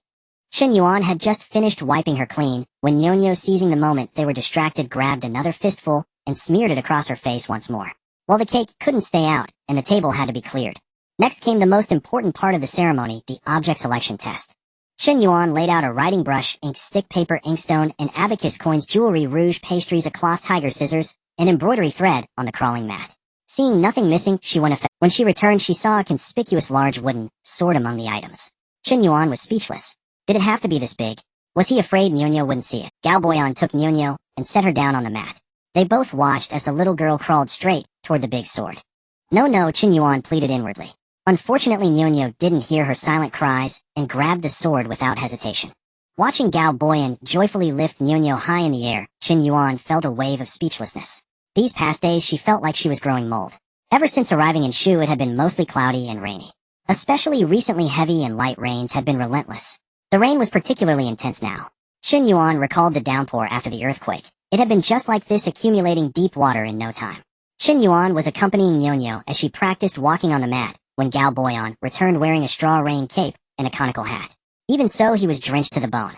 Speaker 1: Chen Yuan had just finished wiping her clean, when Nyonyo, seizing the moment they were distracted, grabbed another fistful and smeared it across her face once more. Well, the cake couldn't stay out, and the table had to be cleared. Next came the most important part of the ceremony, the object selection test. Chen Yuan laid out a writing brush, ink, stick, paper, inkstone, and abacus coins, jewelry, rouge, pastries, a cloth, tiger scissors, and embroidery thread on the crawling mat. Seeing nothing missing, she went ahead. When she returned, she saw a conspicuous large wooden sword among the items. Chen Yuan was speechless. Did it have to be this big? Was he afraid Nyonyo wouldn't see it? Gao Boyan took Nyonyo and set her down on the mat. They both watched as the little girl crawled straight toward the big sword. No, Chen Yuan pleaded inwardly. Unfortunately, Nyonyo didn't hear her silent cries and grabbed the sword without hesitation. Watching Gao Boyan joyfully lift Nyonyo high in the air, Chen Yuan felt a wave of speechlessness. These past days, she felt like she was growing mold. Ever since arriving in Shu, it had been mostly cloudy and rainy. Especially recently, heavy and light rains had been relentless. The rain was particularly intense now. Chen Yuan recalled the downpour after the earthquake, It had been just like this, accumulating deep water in no time. Chen Yuan was accompanying Nyonyo as she practiced walking on the mat, when Gao Boyan returned wearing a straw rain cape and a conical hat. Even so, he was drenched to the bone.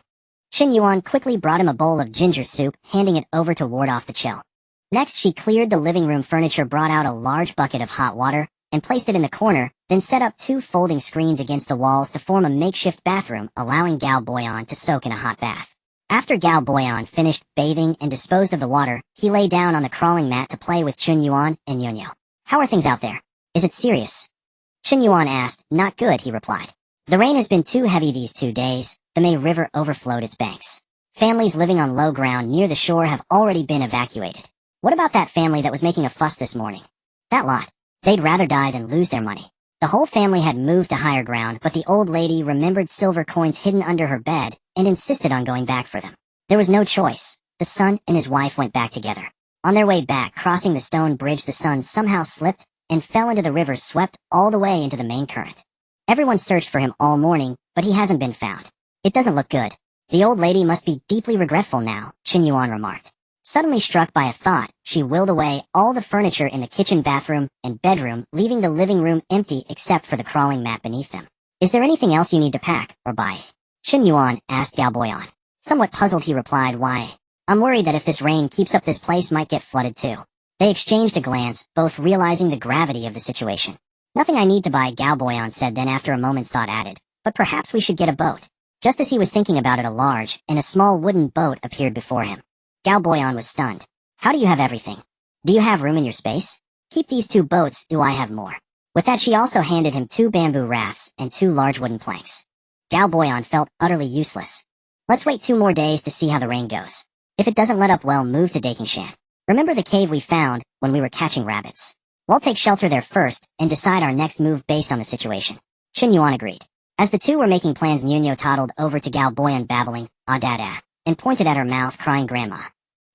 Speaker 1: Chen Yuan quickly brought him a bowl of ginger soup, handing it over to ward off the chill. Next, she cleared the living room furniture, brought out a large bucket of hot water, and placed it in the corner, then set up 2 folding screens against the walls to form a makeshift bathroom, allowing Gao Boyan to soak in a hot bath. After Gao Boyan finished bathing and disposed of the water, he lay down on the crawling mat to play with Chen Yuan and Nyonyo. "How are things out there? Is it serious?" Chen Yuan asked. "Not good," he replied. "The rain has been too heavy these 2 days. The May River overflowed its banks. Families living on low ground near the shore have already been evacuated. What about that family that was making a fuss this morning? That lot. They'd rather die than lose their money." The whole family had moved to higher ground, but the old lady remembered silver coins hidden under her bed and insisted on going back for them. There was no choice. The son and his wife went back together. On their way back, crossing the stone bridge, the son somehow slipped and fell into the river, swept all the way into the main current. Everyone searched for him all morning, but he hasn't been found. "It doesn't look good. The old lady must be deeply regretful now," Chen Yuan remarked. Suddenly struck by a thought, she wheeled away all the furniture in the kitchen, bathroom, and bedroom, leaving the living room empty except for the crawling mat beneath them. "Is there anything else you need to pack or buy?" Chen Yuan asked Gao Boyan. Somewhat puzzled, he replied, "Why? I'm worried that if this rain keeps up, this place might get flooded too." They exchanged a glance, both realizing the gravity of the situation. "Nothing I need to buy," Gao Boyan said, then after a moment's thought added, "But perhaps we should get a boat." Just as he was thinking about it, a large and a small wooden boat appeared before him. Gao Boyan was stunned. "How do you have everything? Do you have room in your space? Keep these 2 boats, do I have more?" With that, she also handed him 2 bamboo rafts and 2 large wooden planks. Gao Boyan felt utterly useless. "Let's wait 2 more days to see how the rain goes. If it doesn't let up, well, move to Dakingshan. Remember the cave we found when we were catching rabbits? We'll take shelter there first and decide our next move based on the situation." Chen Yuan agreed. As the 2 were making plans, Nyonyo toddled over to Gao Boyan, babbling, "Ah dada," and pointed at her mouth, crying, "Grandma.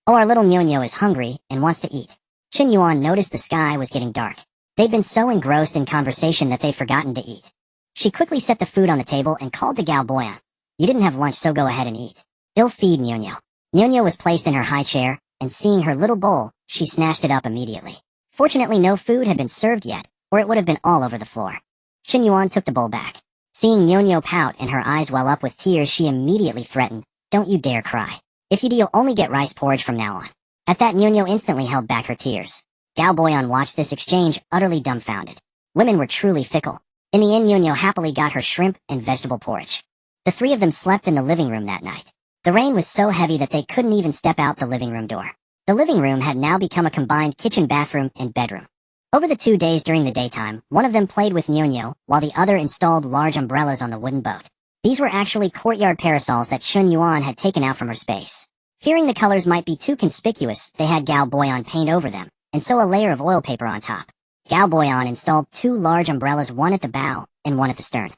Speaker 1: Oh, our little Nyonyo is hungry and wants to eat." Chen Yuan noticed the sky was getting dark. They'd been so engrossed in conversation that they'd forgotten to eat. She quickly set the food on the table and called to Gao Boyan. "You didn't have lunch, so go ahead and eat. I'll feed Nyonyo." Nyonyo was placed in her high chair, and seeing her little bowl, she snatched it up immediately. Fortunately, no food had been served yet, or it would have been all over the floor. Chen Yuan took the bowl back. Seeing Nyonyo pout and her eyes well up with tears, she immediately threatened, "Don't you dare cry. If you do, you'll only get rice porridge from now on." At that, Nyonyo instantly held back her tears. Gao Boyan watched this exchange, utterly dumbfounded. Women were truly fickle. In the end, Nyonyo happily got her shrimp and vegetable porridge. The 3 of them slept in the living room that night. The rain was so heavy that they couldn't even step out the living room door. The living room had now become a combined kitchen, bathroom, and bedroom. Over the 2 days during the daytime, one of them played with Nyonyo, while the other installed large umbrellas on the wooden boat. These were actually courtyard parasols that Chen Yuan had taken out from her space. Fearing the colors might be too conspicuous, they had Gao Boyan paint over them, and sew a layer of oil paper on top. Gao Boyan installed 2 large umbrellas, one at the bow and one at the stern.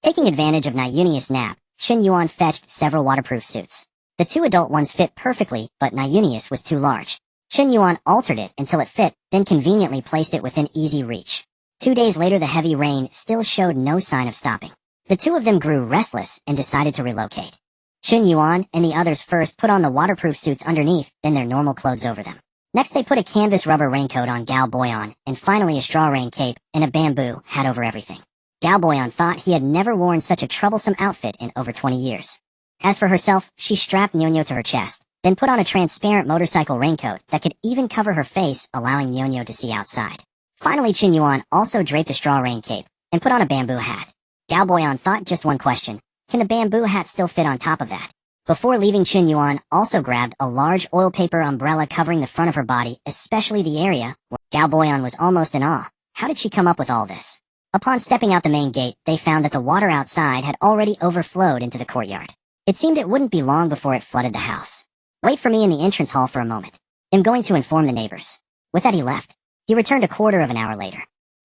Speaker 1: Taking advantage of Nyunia's nap, Chen Yuan fetched several waterproof suits. The 2 adult ones fit perfectly, but Nyunia's was too large. Chen Yuan altered it until it fit, then conveniently placed it within easy reach. 2 days later, the heavy rain still showed no sign of stopping. The 2 of them grew restless and decided to relocate. Chen Yuan and the others first put on the waterproof suits underneath, then their normal clothes over them. Next, they put a canvas rubber raincoat on Gao Boyan, and finally a straw rain cape and a bamboo hat over everything. Gao Boyan thought he had never worn such a troublesome outfit in over 20 years. As for herself, she strapped Nyonyo to her chest, then put on a transparent motorcycle raincoat that could even cover her face, allowing Nyonyo to see outside. Finally, Chen Yuan also draped a straw rain cape and put on a bamboo hat. Gao Boyan thought just one question: can the bamboo hat still fit on top of that? Before leaving, Chen Yuan also grabbed a large oil paper umbrella covering the front of her body, especially the area where Gao Boyan was almost in awe. How did she come up with all this? Upon stepping out the main gate, they found that the water outside had already overflowed into the courtyard. It seemed it wouldn't be long before it flooded the house. "Wait for me in the entrance hall for a moment. I'm going to inform the neighbors." With that, he left. He returned a quarter of an hour later.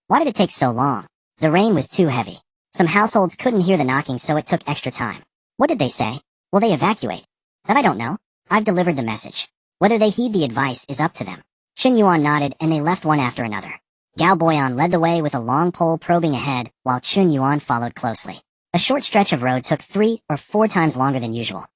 Speaker 1: Why did it take so long? The rain was too heavy. Some households couldn't hear the knocking, so it took extra time. What did they say? Will they evacuate? That I don't know. I've delivered the message. Whether they heed the advice is up to them. Chen Yuan nodded, and they left one after another. Gao Boyan led the way with a long pole probing ahead, while Chen Yuan followed closely. A short stretch of road took 3 or 4 times longer than usual.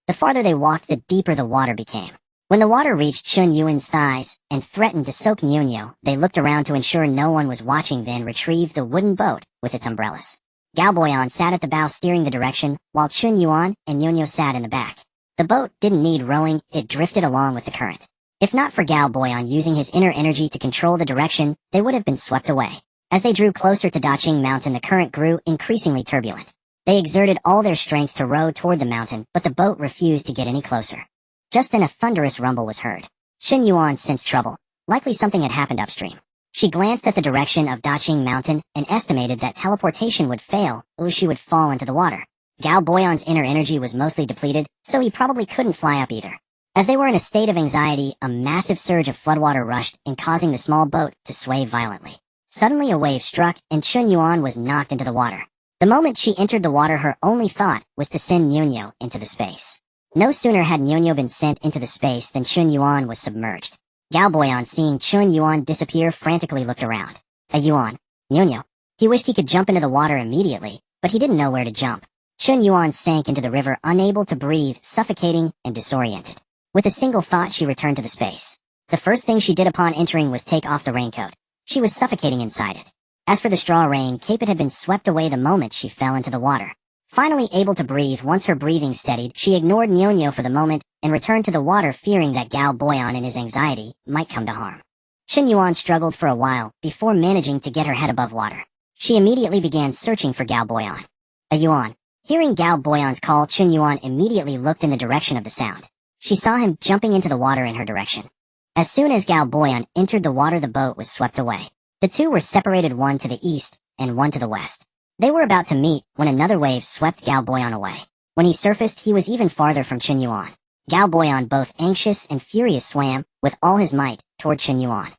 Speaker 1: The farther they walked, the deeper the water became. When the water reached Chen Yuan's thighs and threatened to soak Nuno, they looked around to ensure no one was watching, then retrieved the wooden boat with its umbrellas. Galboyan sat at the bow steering the direction, while Chen Yuan and Nuno sat in the back. The boat didn't need rowing, it drifted along with the current. If not for Galboyan using his inner energy to control the direction, they would have been swept away. As they drew closer to Daqing Mountain, the current grew increasingly turbulent. They exerted all their strength to row toward the mountain, but the boat refused to get any closer. Just then a thunderous rumble was heard. Chen Yuan sensed trouble. Likely something had happened upstream. She glanced at the direction of Daqing Mountain and estimated that teleportation would fail, or she would fall into the water. Galboyan's inner energy was mostly depleted, so he probably couldn't fly up either. As they were in a state of anxiety, a massive surge of floodwater rushed in, causing the small boat to sway violently. Suddenly a wave struck, and Chen Yuan was knocked into the water. The moment she entered the water, her only thought was to send Nuno into the space. No sooner had Nuno been sent into the space than Chen Yuan was submerged. Galboyan, seeing Chen Yuan disappear, frantically looked around. A Yuan. Nuno. He wished he could jump into the water immediately, but he didn't know where to jump. Chen Yuan sank into the river, unable to breathe, suffocating and disoriented. With a single thought, she returned to the space. The first thing she did upon entering was take off the raincoat. She was suffocating inside it. As for the straw rain cape, it had been swept away the moment she fell into the water. Finally able to breathe, once her breathing steadied, she ignored Nuno for the moment and returned to the water, fearing that Galboyan in his anxiety might come to harm. Chen Yuan struggled for a while before managing to get her head above water. She immediately began searching for Galboyan. A Yuan. Hearing Galboyan's call, Chen Yuan immediately looked in the direction of the sound. She saw him jumping into the water in her direction. As soon as Galboyan entered the water, the boat was swept away. The two were separated, one to the east and one to the west. They were about to meet when another wave swept Galboyan away. When he surfaced, he was even farther from Chen Yuan. Galboyan, both anxious and furious, swam with all his might toward Chen Yuan.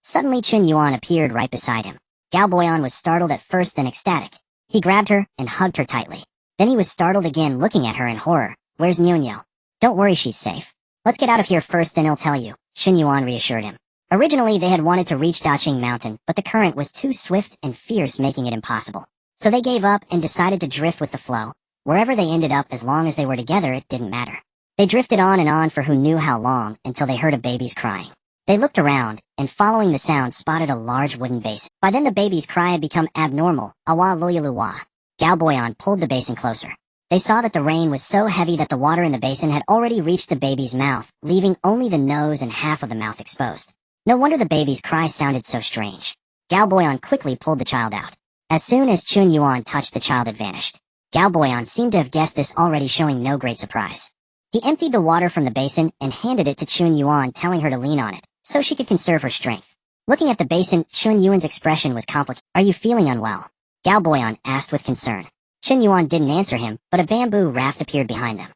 Speaker 1: Suddenly Chen Yuan appeared right beside him. Galboyan was startled at first, then ecstatic. He grabbed her and hugged her tightly. Then he was startled again, looking at her in horror. Where's Nuno? Don't worry, she's safe. Let's get out of here first, then he'll tell you, Chen Yuan reassured him. Originally they had wanted to reach Daqing Mountain, but the current was too swift and fierce, making it impossible. So they gave up and decided to drift with the flow. Wherever they ended up, as long as they were together, it didn't matter. They drifted on for who knew how long, until they heard a baby's crying. They looked around, and following the sound spotted a large wooden basin. By then the baby's cry had become abnormal. Awa luyuluwa. Galboyan pulled the basin closer. They saw that the rain was so heavy that the water in the basin had already reached the baby's mouth, leaving only the nose and half of the mouth exposed. No wonder the baby's cry sounded so strange. Galboyan quickly pulled the child out. As soon as Chen Yuan touched the child, it vanished. Galboyan seemed to have guessed this already, showing no great surprise. He emptied the water from the basin and handed it to Chen Yuan, telling her to lean on it, so she could conserve her strength. Looking at the basin, Chen Yuan's expression was complicated. Are you feeling unwell? Galboyan asked with concern. Chen Yuan didn't answer him, but a bamboo raft appeared behind them.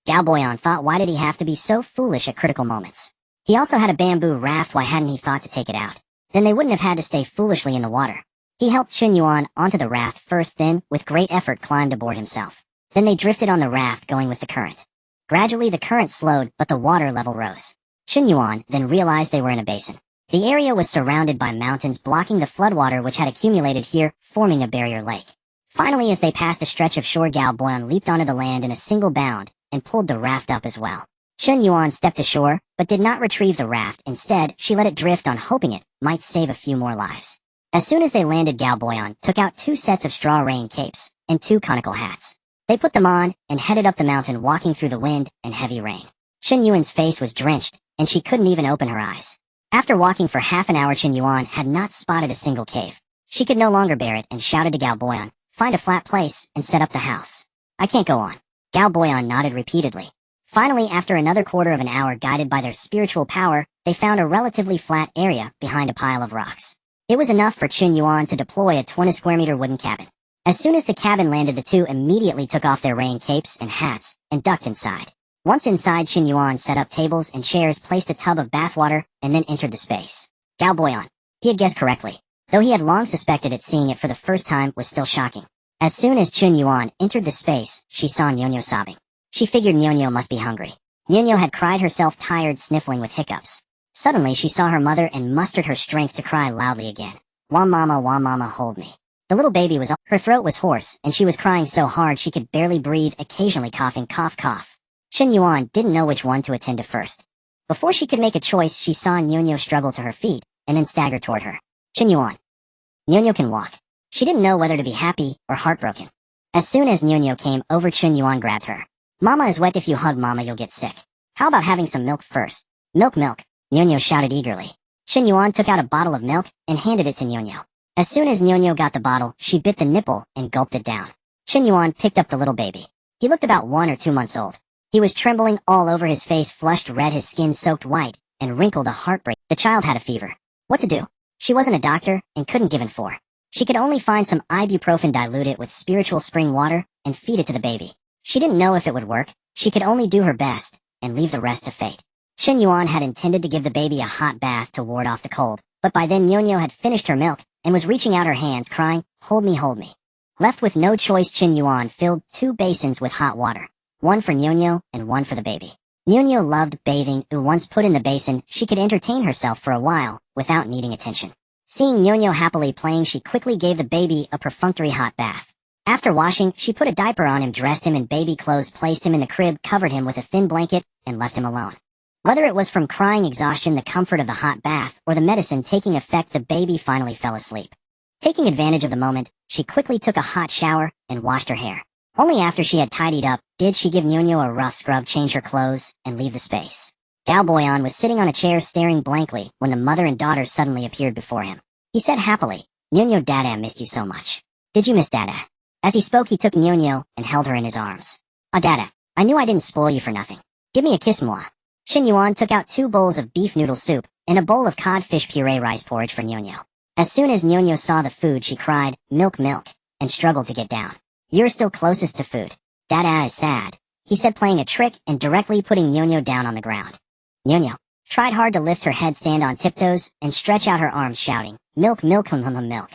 Speaker 1: Galboyan thought, why did he have to be so foolish at critical moments? He also had a bamboo raft, why hadn't he thought to take it out? Then they wouldn't have had to stay foolishly in the water. He helped Chen Yuan onto the raft first, then, with great effort, climbed aboard himself. Then they drifted on the raft, going with the current. Gradually the current slowed, but the water level rose. Chen Yuan then realized they were in a basin. The area was surrounded by mountains, blocking the floodwater which had accumulated here, forming a barrier lake. Finally, as they passed a stretch of shore, Galboyan leaped onto the land in a single bound and pulled the raft up as well. Chen Yuan stepped ashore, but did not retrieve the raft. Instead, she let it drift on, hoping it might save a few more lives. As soon as they landed, Galboyan took out 2 sets of straw rain capes and 2 conical hats. They put them on and headed up the mountain, walking through the wind and heavy rain. Chen Yuan's face was drenched, and she couldn't even open her eyes. After walking for half an hour, Chen Yuan had not spotted a single cave. She could no longer bear it and shouted to Galboyan, find a flat place and set up the house. I can't go on. Galboyan nodded repeatedly. Finally, after another quarter of an hour, guided by their spiritual power, they found a relatively flat area behind a pile of rocks. It was enough for Chen Yuan to deploy a 20-square-meter wooden cabin. As soon as the cabin landed, the two immediately took off their rain capes and hats and ducked inside. Once inside, Chen Yuan set up tables and chairs, placed a tub of bathwater, and then entered the space. Galboyan. He had guessed correctly. Though he had long suspected it, seeing it for the first time was still shocking. As soon as Chen Yuan entered the space, she saw Nuno sobbing. She figured Nuno must be hungry. Nuno had cried herself tired, sniffling with hiccups. Suddenly she saw her mother and mustered her strength to cry loudly again. Wa mama, hold me. The little baby was, her throat was hoarse, and she was crying so hard she could barely breathe, occasionally coughing, cough, cough. Chen Yuan didn't know which one to attend to first. Before she could make a choice, she saw Nyonyo struggle to her feet, and then stagger toward her. Chen Yuan. Nyonyo can walk. She didn't know whether to be happy or heartbroken. As soon as Nyonyo came over, Chen Yuan grabbed her. Mama is wet. If you hug Mama, you'll get sick. How about having some milk first? Milk, milk, Nyonyo shouted eagerly. Chen Yuan took out a bottle of milk and handed it to Nyonyo. As soon as Nyonyo got the bottle, she bit the nipple and gulped it down. Chen Yuan picked up the little baby. He looked about 1 or 2 months old. He was trembling all over, his face flushed red, his skin soaked white, and wrinkled a heartbreak. The child had a fever. What to do? She wasn't a doctor and couldn't give info. She could only find some ibuprofen, dilute it with spiritual spring water, and feed it to the baby. She didn't know if it would work. She could only do her best and leave the rest to fate. Chen Yuan had intended to give the baby a hot bath to ward off the cold, but by then Nyonyo had finished her milk and was reaching out her hands crying, "Hold me, hold me." Left with no choice, Chen Yuan filled 2 basins with hot water, one for Nyonyo and one for the baby. Nyonyo loved bathing. Once put in the basin, she could entertain herself for a while without needing attention. Seeing Nyonyo happily playing, she quickly gave the baby a perfunctory hot bath. After washing, she put a diaper on him, dressed him in baby clothes, placed him in the crib, covered him with a thin blanket, and left him alone. Whether it was from crying exhaustion, the comfort of the hot bath, or the medicine taking effect, the baby finally fell asleep. Taking advantage of the moment, she quickly took a hot shower and washed her hair. Only after she had tidied up did she give Nyonyo a rough scrub, change her clothes, and leave the space. Gao Boyan was sitting on a chair staring blankly when the mother and daughter suddenly appeared before him. He said happily, "Nyonyo, Dada missed you so much." "Did you miss Dada?" As he spoke, he took Nyonyo and held her in his arms. "Ah, Dada, I knew I didn't spoil you for nothing. Give me a kiss, moi." Chen Yuan took out 2 bowls of beef noodle soup and a bowl of codfish puree rice porridge for Nyonyo. As soon as Nyonyo saw the food, she cried, "Milk, milk," and struggled to get down. "You're still closest to food. Dada is sad," he said, playing a trick and directly putting Nyonyo down on the ground. Nyonyo tried hard to lift her head, stand on tiptoes, and stretch out her arms, shouting, "Milk, milk, milk."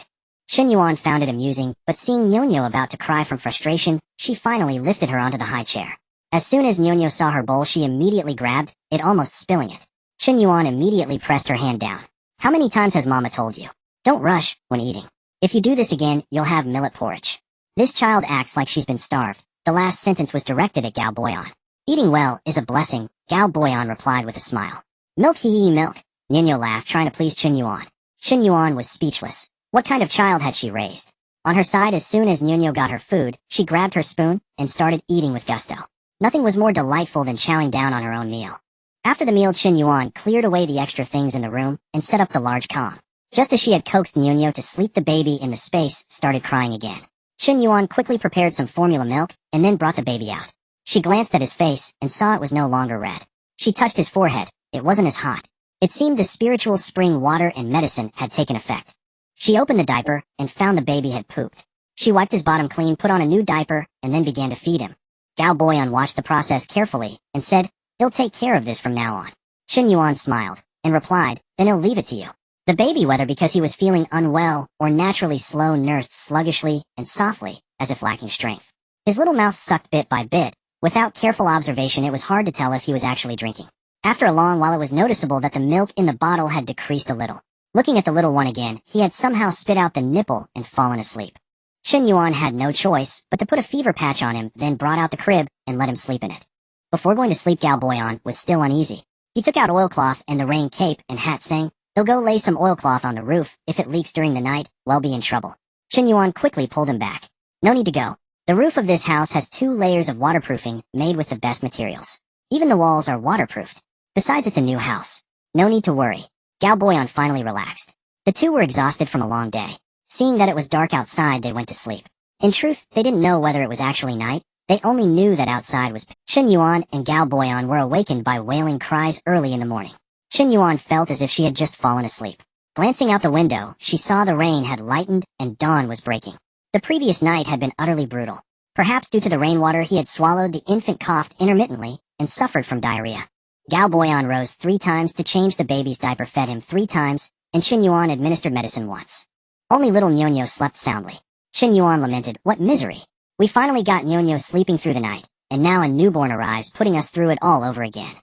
Speaker 1: Chen Yuan found it amusing, but seeing Nyonyo about to cry from frustration, she finally lifted her onto the high chair. As soon as Nyonyo saw her bowl, she immediately grabbed it, almost spilling it. Chen Yuan immediately pressed her hand down. "How many times has Mama told you? Don't rush when eating. If you do this again, you'll have millet porridge. This child acts like she's been starved." The last sentence was directed at Gao Boyan. "Eating well is a blessing," Gao Boyan replied with a smile. "Milk, hee milk," Nyonyo laughed, trying to please Chen Yuan. Chen Yuan was speechless. What kind of child had she raised? On her side, as soon as Nyonyo got her food, she grabbed her spoon and started eating with gusto. Nothing was more delightful than chowing down on her own meal. After the meal, Chen Yuan cleared away the extra things in the room and set up the large calm. Just as she had coaxed Nyonyo to sleep, the baby in the space started crying again. Chen Yuan quickly prepared some formula milk and then brought the baby out. She glanced at his face and saw it was no longer red. She touched his forehead. It wasn't as hot. It seemed the spiritual spring water and medicine had taken effect. She opened the diaper and found the baby had pooped. She wiped his bottom clean, put on a new diaper, and then began to feed him. Gao Boyan watched the process carefully and said, "He'll take care of this from now on." Chen Yuan smiled and replied, "Then he'll leave it to you." The baby, whether because he was feeling unwell or naturally slow, nursed sluggishly and softly, as if lacking strength. His little mouth sucked bit by bit. Without careful observation, it was hard to tell if he was actually drinking. After a long while, it was noticeable that the milk in the bottle had decreased a little. Looking at the little one again, he had somehow spit out the nipple and fallen asleep. Chen Yuan had no choice but to put a fever patch on him, then brought out the crib and let him sleep in it. Before going to sleep, Gao Boyan was still uneasy. He took out oilcloth and the rain cape and hat, saying, "He'll go lay some oilcloth on the roof. If it leaks during the night, we'll be in trouble." Chen Yuan quickly pulled him back. "No need to go. The roof of this house has 2 layers of waterproofing made with the best materials. Even the walls are waterproofed. Besides, it's a new house. No need to worry." Gao Boyan finally relaxed. The 2 were exhausted from a long day. Seeing that it was dark outside, they went to sleep. In truth, they didn't know whether it was actually night. They only knew that outside was. Chen Yuan and Gao Boyan were awakened by wailing cries early in the morning. Chen Yuan felt as if she had just fallen asleep. Glancing out the window, she saw the rain had lightened and dawn was breaking. The previous night had been utterly brutal. Perhaps due to the rainwater, he had swallowed, the infant coughed intermittently and suffered from diarrhea. Gao Boyan rose 3 times to change the baby's diaper, fed him 3 times, and Chen Yuan administered medicine once. Only little Nyonyo slept soundly. Chen Yuan lamented, "What misery! We finally got Nyonyo sleeping through the night, and now a newborn arrives, putting us through it all over again."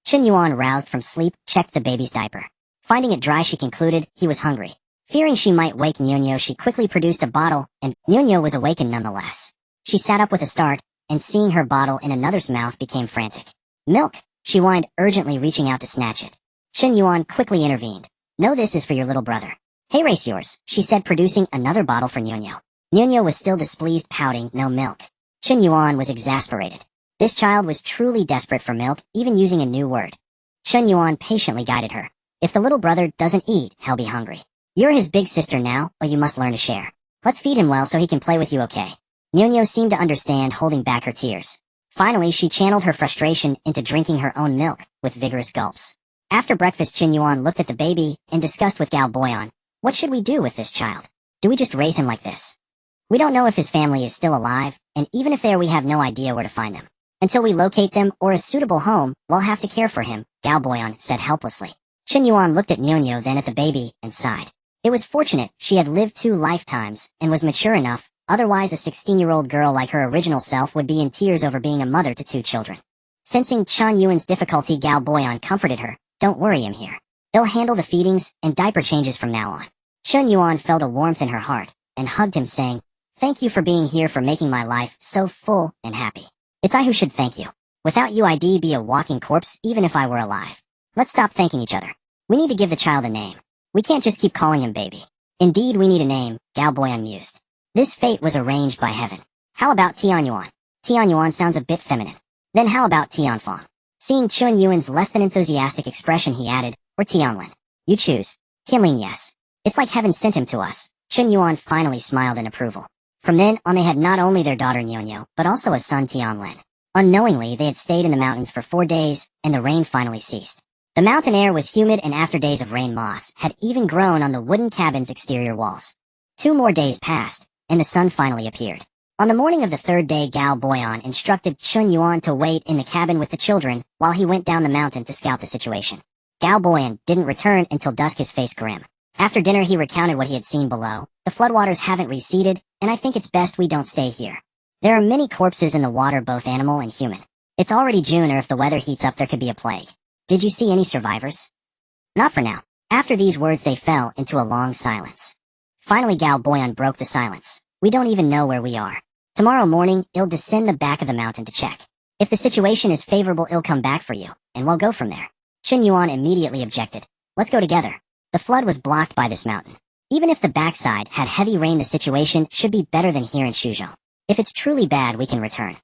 Speaker 1: Chen Yuan, roused from sleep, checked the baby's diaper. Finding it dry, she concluded he was hungry. Fearing she might wake Nyonyo, she quickly produced a bottle, and Nyonyo was awakened nonetheless. She sat up with a start, and seeing her bottle in another's mouth became frantic. "Milk!" She whined, urgently reaching out to snatch it. Chen Yuan quickly intervened. "No, this is for your little brother." "Hey, race yours," she said, producing another bottle for Nuno. Nuno was still displeased, pouting, "No milk." Chen Yuan was exasperated. This child was truly desperate for milk, even using a new word. Chen Yuan patiently guided her. "If the little brother doesn't eat, he'll be hungry. You're his big sister now, but you must learn to share. Let's feed him well so he can play with you, okay?" Nuno seemed to understand, holding back her tears. Finally, she channeled her frustration into drinking her own milk, with vigorous gulps. After breakfast, Chen Yuan looked at the baby and discussed with Gao Boyan, "What should we do with this child? Do we just raise him like this? We don't know if his family is still alive, and even if they are, we have no idea where to find them. Until we locate them or a suitable home, we'll have to care for him," Gao Boyan said helplessly. Chen Yuan looked at Nuno, then at the baby, and sighed. It was fortunate she had lived 2 lifetimes and was mature enough, otherwise a 16-year-old girl like her original self would be in tears over being a mother to 2 children. Sensing Chen Yuan's difficulty, Gao Boyan comforted her. "Don't worry, I'm here. They'll handle the feedings and diaper changes from now on." Chen Yuan felt a warmth in her heart and hugged him, saying, "Thank you for being here, for making my life so full and happy. It's I who should thank you. Without you, I'd be a walking corpse even if I were alive. Let's stop thanking each other. We need to give the child a name. We can't just keep calling him baby." "Indeed, we need a name," Gao Boyan mused. "This fate was arranged by heaven. How about Tian Yuan? Tian Yuan sounds a bit feminine. Then how about Tian Fong?" Seeing Chen Yuan's less than enthusiastic expression, he added, "Or Tianlin. You choose." "Tianlin, yes. It's like heaven sent him to us." Chen Yuan finally smiled in approval. From then on, they had not only their daughter Nuno, but also a son, Tianlin. Unknowingly, they had stayed in the mountains for 4 days, and the rain finally ceased. The mountain air was humid, and after days of rain, moss had even grown on the wooden cabin's exterior walls. 2 more days passed, and the sun finally appeared. On the morning of the 3rd day, Gao Boyan instructed Chen Yuan to wait in the cabin with the children while he went down the mountain to scout the situation. Gao Boyan didn't return until dusk, his face grim. After dinner, he recounted what he had seen below. "The floodwaters haven't receded, and I think it's best we don't stay here. There are many corpses in the water, both animal and human. It's already June, or if the weather heats up, there could be a plague. Did you see any survivors?" "Not for now." After these words, they fell into a long silence. Finally, Gao Boyan broke the silence. "We don't even know where we are. Tomorrow morning, I'll descend the back of the mountain to check. If the situation is favorable, I'll come back for you, and we'll go from there." Chen Yuan immediately objected. "Let's go together. The flood was blocked by this mountain. Even if the backside had heavy rain, the situation should be better than here in Shuzhou. If it's truly bad, we can return."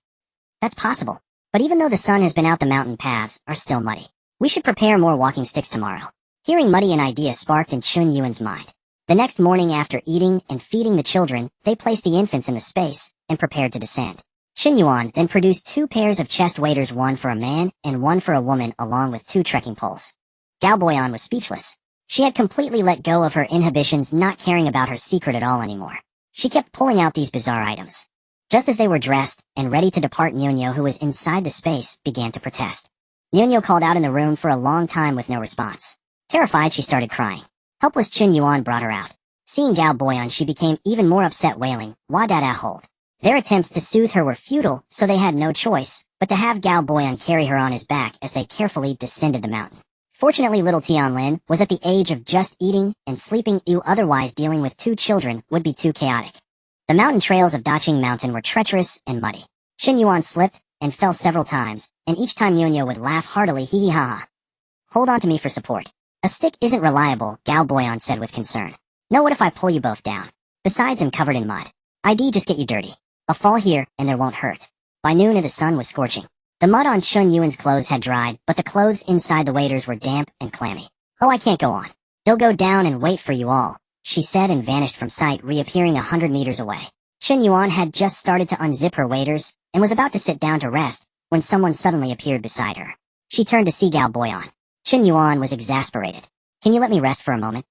Speaker 1: "That's possible. But even though the sun has been out, the mountain paths are still muddy. We should prepare more walking sticks tomorrow." Hearing muddy, an idea sparked in Chen Yuan's mind. The next morning, after eating and feeding the children, they placed the infants in the space and prepared to descend. Chen Yuan then produced 2 pairs of chest waders, one for a man and one for a woman, along with 2 trekking poles. Gao Boyan was speechless. She had completely let go of her inhibitions, not caring about her secret at all anymore. She kept pulling out these bizarre items. Just as they were dressed and ready to depart, Nuno, who was inside the space, began to protest. Nuno called out in the room for a long time with no response. Terrified, she started crying. Helpless, Chen Yuan brought her out. Seeing Gao Boyan, she became even more upset, wailing, "Why did I hold?" Their attempts to soothe her were futile, so they had no choice but to have Gao Boyan carry her on his back as they carefully descended the mountain. Fortunately, little Tianlin was at the age of just eating and sleeping. Otherwise, dealing with 2 children would be too chaotic. The mountain trails of Daqing Mountain were treacherous and muddy. Chen Yuan slipped and fell several times, and each time Nuno would laugh heartily, hee hee ha ha. "Hold on to me for support." "A stick isn't reliable," Gao Boyan said with concern. "No, what if I pull you both down? Besides, I'm covered in mud. I'd just get you dirty. I'll fall here, and there won't hurt." By noon, the sun was scorching. The mud on Chen Yuan's clothes had dried, but the clothes inside the waders were damp and clammy. "Oh, I can't go on. They'll go down and wait for you all," she said, and vanished from sight, reappearing 100 meters away. Chen Yuan had just started to unzip her waders and was about to sit down to rest when someone suddenly appeared beside her. She turned to see Gao Boyan. Chen Yuan was exasperated. "Can you let me rest for a moment?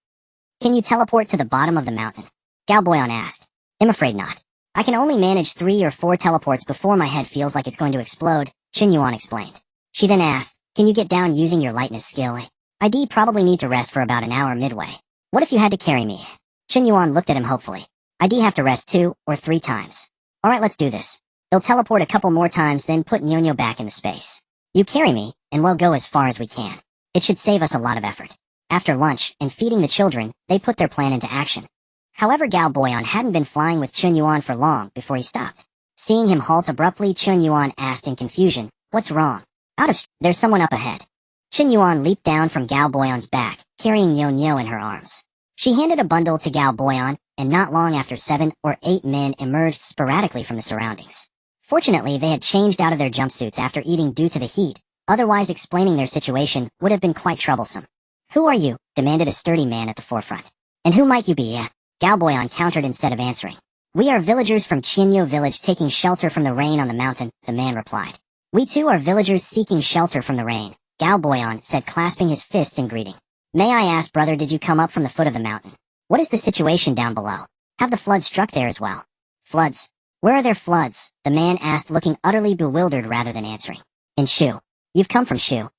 Speaker 1: Can you teleport to the bottom of the mountain?" Gao Boyan asked. "I'm afraid not. I can only manage 3 or 4 teleports before my head feels like it's going to explode," Chen Yuan explained. She then asked, "Can you get down using your lightness skill? I'd probably need to rest for about an hour midway. What if you had to carry me?" Chen Yuan looked at him hopefully. "I'd have to rest 2 or 3 times. All right, let's do this. They'll teleport a couple more times, then put Nuno back in the space. You carry me, and we'll go as far as we can. It should save us a lot of effort." After lunch and feeding the children, they put their plan into action. However, Gao Boyan hadn't been flying with Chen Yuan for long before he stopped. Seeing him halt abruptly, Chen Yuan asked in confusion, "What's wrong?" There's someone up ahead. Chen Yuan leaped down from Gao Boyan's back, carrying Yo in her arms. She handed a bundle to Gao Boyan, and not long after 7 or 8 men emerged sporadically from the surroundings. Fortunately, they had changed out of their jumpsuits after eating due to the heat, otherwise explaining their situation would have been quite troublesome. "Who are you?" demanded a sturdy man at the forefront. "And who might you be, Gao Boyan countered instead of answering. "We are villagers from Qianyo village taking shelter from the rain on the mountain," the man replied. "We too are villagers seeking shelter from the rain," Gao Boyan said, clasping his fists in greeting. "May I ask, brother, did you come up from the foot of the mountain? What is the situation down below? Have the floods struck there as well?" "Floods? Where are there floods?" the man asked, looking utterly bewildered rather than answering. "In Shu. You've come from Shu.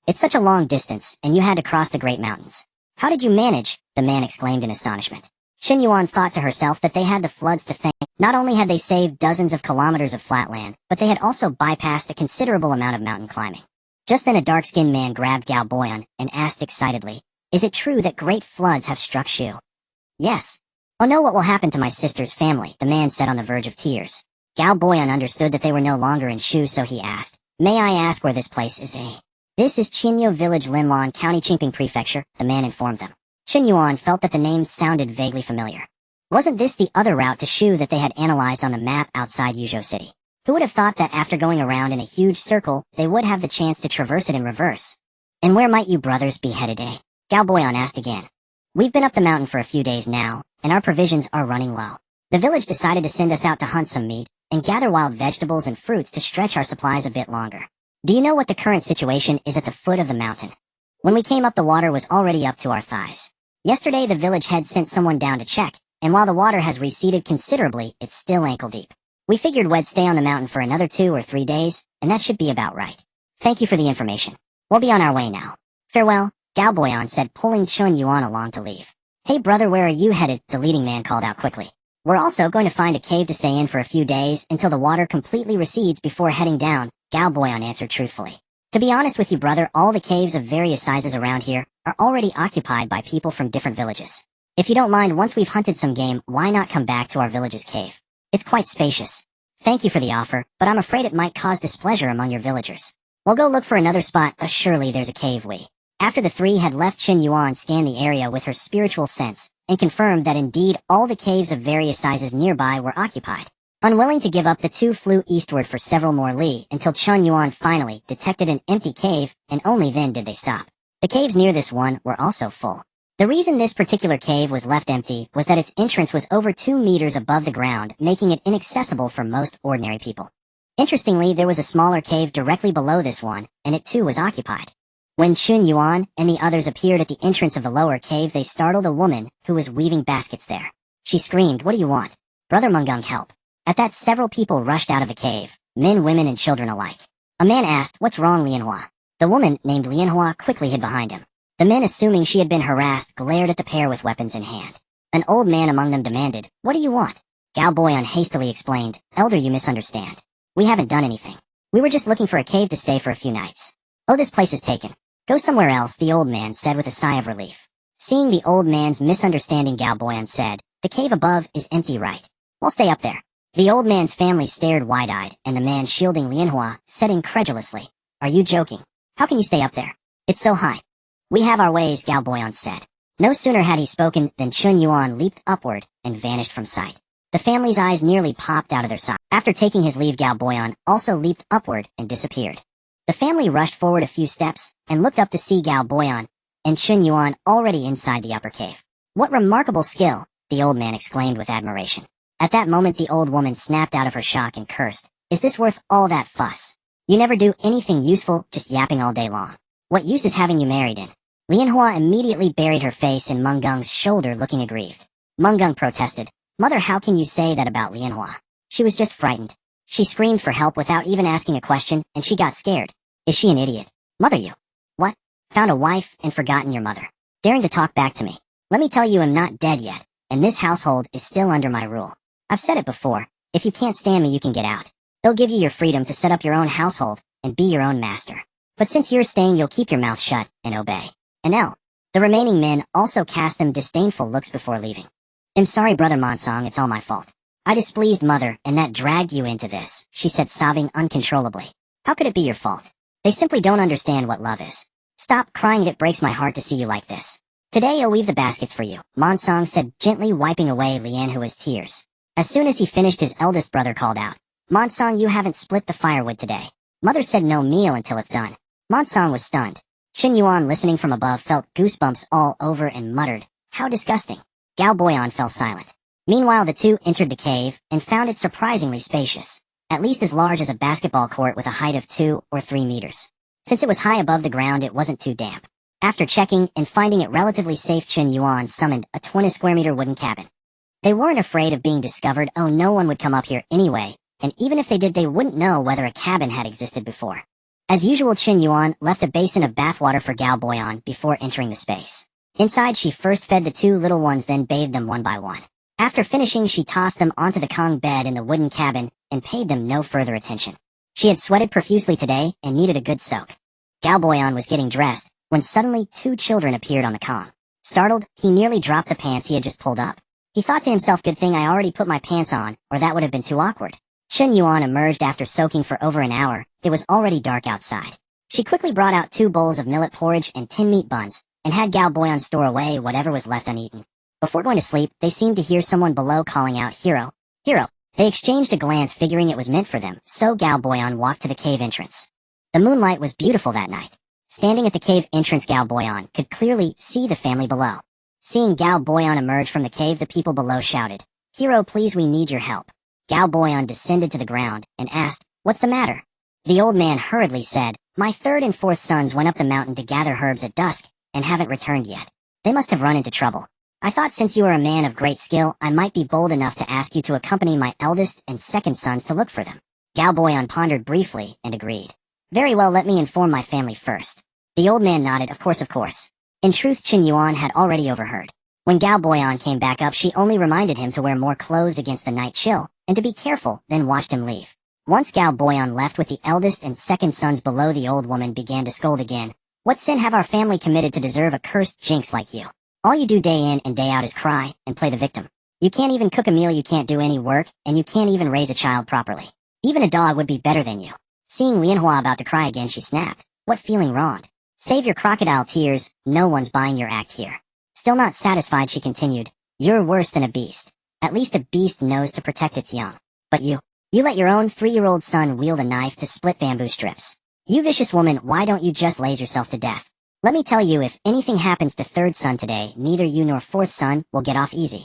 Speaker 1: It's such a long distance, and you had to cross the Great Mountains. How did you manage?" the man exclaimed in astonishment. Chen Yuan thought to herself that they had the floods to thank. Not only had they saved dozens of kilometers of flatland, but they had also bypassed a considerable amount of mountain climbing. Just then a dark-skinned man grabbed Gao Boyan and asked excitedly, "Is it true that great floods have struck Shu?" "Yes." "Oh no, what will happen to my sister's family?" the man said on the verge of tears. Gao Boyan understood that they were no longer in Shu, so he asked, "May I ask where this place is?" "This is Qianyo Village, Linlan County, Qingping Prefecture," the man informed them. Chen Yuan felt that the names sounded vaguely familiar. Wasn't this the other route to Shu that they had analyzed on the map outside Yuzhou City? Who would have thought that after going around in a huge circle, they would have the chance to traverse it in reverse? "And where might you brothers be headed, Gao Boyan asked again. "We've been up the mountain for a few days now, and our provisions are running low. The village decided to send us out to hunt some meat, and gather wild vegetables and fruits to stretch our supplies a bit longer. Do you know what the current situation is at the foot of the mountain? When we came up, the water was already up to our thighs. Yesterday the village head sent someone down to check, and while the water has receded considerably, it's still ankle deep. We figured we'd stay on the mountain for another 2 or 3 days, and that should be about right. Thank you for the information. We'll be on our way now. Farewell," Gao Boyan said, pulling Chen Yuan along to leave. "Hey brother, where are you headed?" the leading man called out quickly. "We're also going to find a cave to stay in for a few days until the water completely recedes before heading down," Gao Boyan answered truthfully. "To be honest with you brother, all the caves of various sizes around here are already occupied by people from different villages. If you don't mind, once we've hunted some game, why not come back to our village's cave? It's quite spacious. Thank you for the offer, but I'm afraid it might cause displeasure among your villagers. We'll go look for another spot, surely there's a cave." After the three had left, Chen Yuan scanned the area with her spiritual sense, and confirmed that indeed all the caves of various sizes nearby were occupied. Unwilling to give up, the two flew eastward for several more li until Chen Yuan finally detected an empty cave, and only then did they stop. The caves near this one were also full. The reason this particular cave was left empty was that its entrance was over 2 meters above the ground, making it inaccessible for most ordinary people. Interestingly, there was a smaller cave directly below this one, and it too was occupied. When Chen Yuan and the others appeared at the entrance of the lower cave, they startled a woman who was weaving baskets there. She screamed, "What do you want? Brother Mungung, help." At that, several people rushed out of the cave, men, women, and children alike. A man asked, "What's wrong, Lianhua?" The woman, named Lianhua, quickly hid behind him. The men, assuming she had been harassed, glared at the pair with weapons in hand. An old man among them demanded, "What do you want?" Gao Boyan hastily explained, "Elder, you misunderstand. We haven't done anything. We were just looking for a cave to stay for a few nights." "Oh, this place is taken. Go somewhere else," the old man said with a sigh of relief. Seeing the old man's misunderstanding, Gao Boyan said, "The cave above is empty, right? We'll stay up there." The old man's family stared wide-eyed, and the man shielding Lianhua said incredulously, "Are you joking? How can you stay up there? It's so high." "We have our ways," Gao Boyan said. No sooner had he spoken than Chen Yuan leaped upward and vanished from sight. The family's eyes nearly popped out of their sockets. After taking his leave, Gao Boyan also leaped upward and disappeared. The family rushed forward a few steps and looked up to see Gao Boyan and Chen Yuan already inside the upper cave. "What remarkable skill!" the old man exclaimed with admiration. At that moment, the old woman snapped out of her shock and cursed, "Is this worth all that fuss? You never do anything useful, just yapping all day long. What use is having you married in?" Lianhua immediately buried her face in Mengung's shoulder, looking aggrieved. Mengung protested, "Mother, how can you say that about Lianhua? She was just frightened. She screamed for help without even asking a question, and she got scared. Is she an idiot? Mother, you what? Found a wife and forgotten your mother. Daring to talk back to me. Let me tell you, I'm not dead yet, and this household is still under my rule. I've said it before, if you can't stand me, you can get out. They'll give you your freedom to set up your own household and be your own master. But since you're staying, you'll keep your mouth shut and obey." And the remaining men also cast them disdainful looks before leaving. "I'm sorry, Brother Monsong, it's all my fault. I displeased Mother, and that dragged you into this," she said, sobbing uncontrollably. "How could it be your fault? They simply don't understand what love is. Stop crying, it breaks my heart to see you like this. Today I'll weave the baskets for you, Monsong said, gently wiping away Lianhua's tears. As soon as he finished, his eldest brother called out, Monsong, you haven't split the firewood today. Mother said no meal until it's done. Monsong was stunned. Chen Yuan, listening from above, felt goosebumps all over and muttered, how disgusting. Gao Boyan fell silent. Meanwhile, the two entered the cave and found it surprisingly spacious, at least as large as a basketball court with a height of 2 or 3 meters. Since it was high above the ground, it wasn't too damp. After checking and finding it relatively safe, Chen Yuan summoned a 20 square meter wooden cabin. They weren't afraid of being discovered. Oh, no one would come up here anyway, and even if they did, they wouldn't know whether a cabin had existed before. As usual, Chen Yuan left a basin of bathwater for Gao Boyan before entering the space. Inside, she first fed the two little ones, then bathed them one by one. After finishing, she tossed them onto the Kong bed in the wooden cabin and paid them no further attention. She had sweated profusely today and needed a good soak. Gao Boyan was getting dressed when suddenly 2 children appeared on the Kong. Startled, he nearly dropped the pants he had just pulled up. He thought to himself, good thing I already put my pants on, or that would have been too awkward. Chen Yuan emerged after soaking for over an hour. It was already dark outside. She quickly brought out 2 bowls of millet porridge and 10 meat buns, and had Gao Boyan store away whatever was left uneaten. Before going to sleep, they seemed to hear someone below calling out, Hero, Hero. They exchanged a glance, figuring it was meant for them, so Gao Boyan walked to the cave entrance. The moonlight was beautiful that night. Standing at the cave entrance, Gao Boyan could clearly see the family below. Seeing Gao Boyan emerge from the cave, the people below shouted, Hero, please, we need your help. Gao Boyan descended to the ground and asked, what's the matter? The old man hurriedly said, my 3rd and 4th sons went up the mountain to gather herbs at dusk and haven't returned yet. They must have run into trouble. I thought since you are a man of great skill, I might be bold enough to ask you to accompany my eldest and 2nd sons to look for them. Gao Boyan pondered briefly and agreed. Very well, let me inform my family first. The old man nodded, of course. In truth, Chen Yuan had already overheard. When Gao Boyan came back up, she only reminded him to wear more clothes against the night chill, and to be careful, then watched him leave. Once Gao Boyan left with the eldest and 2nd sons below, the old woman began to scold again. What sin have our family committed to deserve a cursed jinx like you? All you do day in and day out is cry and play the victim. You can't even cook a meal, you can't do any work, and you can't even raise a child properly. Even a dog would be better than you. Seeing Lianhua about to cry again, she snapped. What feeling wronged? Save your crocodile tears, no one's buying your act here. Still not satisfied, she continued. You're worse than a beast. At least a beast knows to protect its young. But you let your own 3-year-old son wield a knife to split bamboo strips. You vicious woman, why don't you just laze yourself to death? Let me tell you, if anything happens to 3rd son today, neither you nor 4th son will get off easy.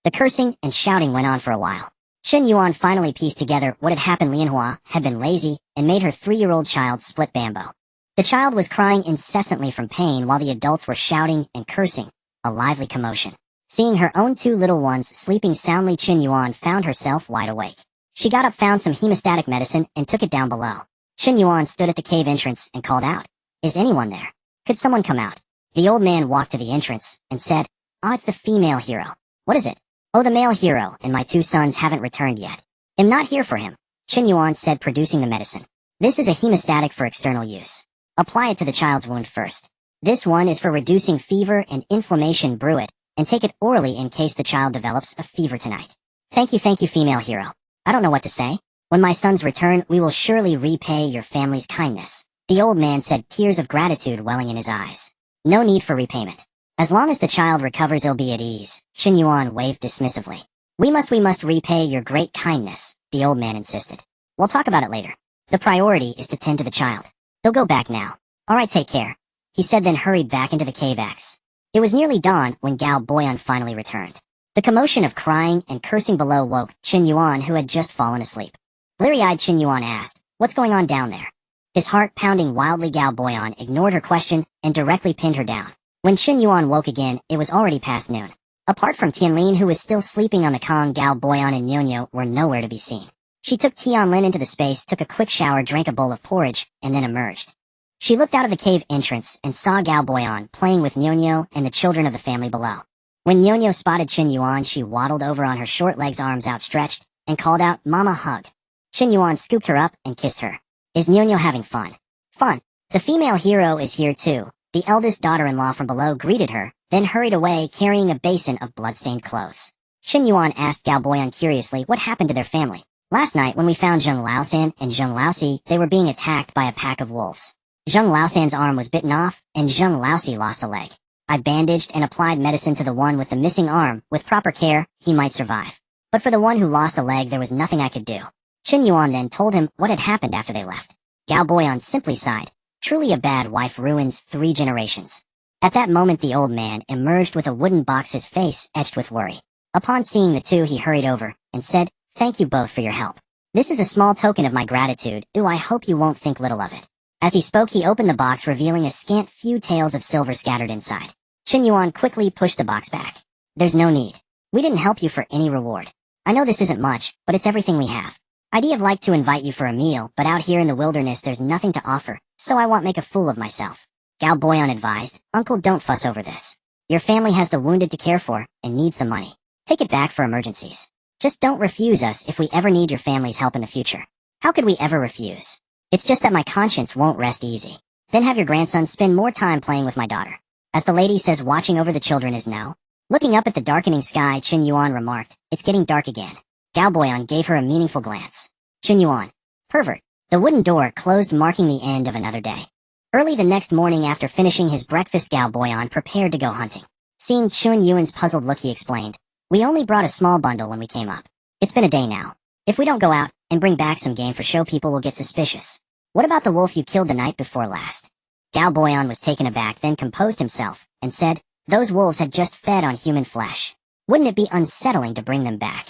Speaker 1: The cursing and shouting went on for a while. Chen Yuan finally pieced together what had happened. Lianhua had been lazy and made her 3-year-old child split bamboo. The child was crying incessantly from pain while the adults were shouting and cursing, a lively commotion. Seeing her own 2 little ones sleeping soundly, Chen Yuan found herself wide awake. She got up, found some hemostatic medicine, and took it down below. Chen Yuan stood at the cave entrance and called out, is anyone there? Could someone come out? The old man walked to the entrance and said, it's the female hero. What is it? Oh, the male hero and my 2 sons haven't returned yet. I'm not here for him, Chen Yuan said, producing the medicine. This is a hemostatic for external use. Apply it to the child's wound first. This one is for reducing fever and inflammation. Brew it, and take it orally in case the child develops a fever tonight. Thank you, female hero. I don't know what to say. When my sons return, we will surely repay your family's kindness. The old man said, tears of gratitude welling in his eyes. No need for repayment. As long as the child recovers, he'll be at ease. Chen Yuan waved dismissively. We must repay your great kindness, the old man insisted. We'll talk about it later. The priority is to tend to the child. He'll go back now. Alright, take care, he said, then hurried back into the cave X. It was nearly dawn when Gao Boyan finally returned. The commotion of crying and cursing below woke Chen Yuan, who had just fallen asleep. Bleary-eyed, Chen Yuan asked, what's going on down there? His heart pounding wildly, Gao Boyan ignored her question and directly pinned her down. When Chen Yuan woke again, it was already past noon. Apart from Tianlin, who was still sleeping on the Kong, Gao Boyan and Nyonyo were nowhere to be seen. She took Tianlin into the space, took a quick shower, drank a bowl of porridge, and then emerged. She looked out of the cave entrance and saw Gao Boyan playing with Nyonyo and the children of the family below. When Nyonyo spotted Chen Yuan, she waddled over on her short legs, arms outstretched, and called out, Mama, hug. Chen Yuan scooped her up and kissed her. Is Nyonyo having fun? Fun. The female hero is here too. The eldest daughter-in-law from below greeted her, then hurried away carrying a basin of blood-stained clothes. Chen Yuan asked Gao Boyan curiously what happened to their family. Last night when we found Zheng Laosan and Zheng Laosi, they were being attacked by a pack of wolves. Zheng Laosan's arm was bitten off, and Zheng Laosi lost a leg. I bandaged and applied medicine to the one with the missing arm. With proper care, he might survive. But for the one who lost a leg, there was nothing I could do. Chen Yuan then told him what had happened after they left. Gao Boyan simply sighed. Truly a bad wife ruins 3 generations. At that moment the old man emerged with a wooden box, his face etched with worry. Upon seeing the two he hurried over and said, "Thank you both for your help. This is a small token of my gratitude. I hope you won't think little of it." As he spoke he opened the box, revealing a scant few taels of silver scattered inside. Chen Yuan quickly pushed the box back. "There's no need. We didn't help you for any reward. I know this isn't much, but it's everything we have. I'd have liked to invite you for a meal, but out here in the wilderness there's nothing to offer, so I won't make a fool of myself." Gao Boyan advised, "Uncle, don't fuss over this. Your family has the wounded to care for, and needs the money. Take it back for emergencies. Just don't refuse us if we ever need your family's help in the future." "How could we ever refuse? It's just that my conscience won't rest easy." "Then have your grandson spend more time playing with my daughter. As the lady says, watching over the children is no." Looking up at the darkening sky, Chen Yuan remarked, "It's getting dark again." Gao Boyan gave her a meaningful glance. Chen Yuan, pervert. The wooden door closed, marking the end of another day. Early the next morning after finishing his breakfast, Gao Boyan prepared to go hunting. Seeing Chen Yuan's puzzled look, he explained, "We only brought a small bundle when we came up. It's been a day now. If we don't go out and bring back some game for show, people will get suspicious. What about the wolf you killed the night before last?" Gao Boyan was taken aback, then composed himself, and said, "Those wolves had just fed on human flesh. Wouldn't it be unsettling to bring them back?"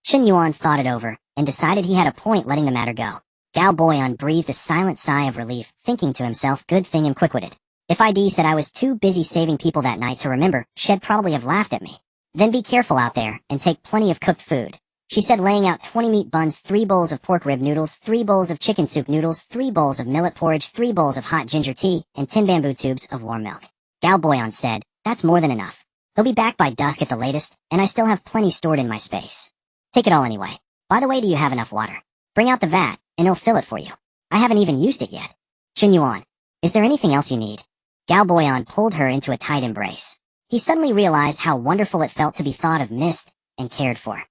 Speaker 1: Chen Yuan thought it over, and decided he had a point letting the matter go. Gao Boyan breathed a silent sigh of relief, thinking to himself, good thing I'm quick-witted. If ID said I was too busy saving people that night to remember, she'd probably have laughed at me. "Then be careful out there, and take plenty of cooked food," she said, laying out 20 meat buns, 3 bowls of pork rib noodles, 3 bowls of chicken soup noodles, 3 bowls of millet porridge, 3 bowls of hot ginger tea, and 10 bamboo tubes of warm milk. Gao Boyan said, "That's more than enough. They'll be back by dusk at the latest, and I still have plenty stored in my space. Take it all anyway. By the way, do you have enough water? Bring out the vat, and I'll fill it for you. I haven't even used it yet." "Chen Yuan, is there anything else you need?" Gao Boyan pulled her into a tight embrace. He suddenly realized how wonderful it felt to be thought of, missed, and cared for.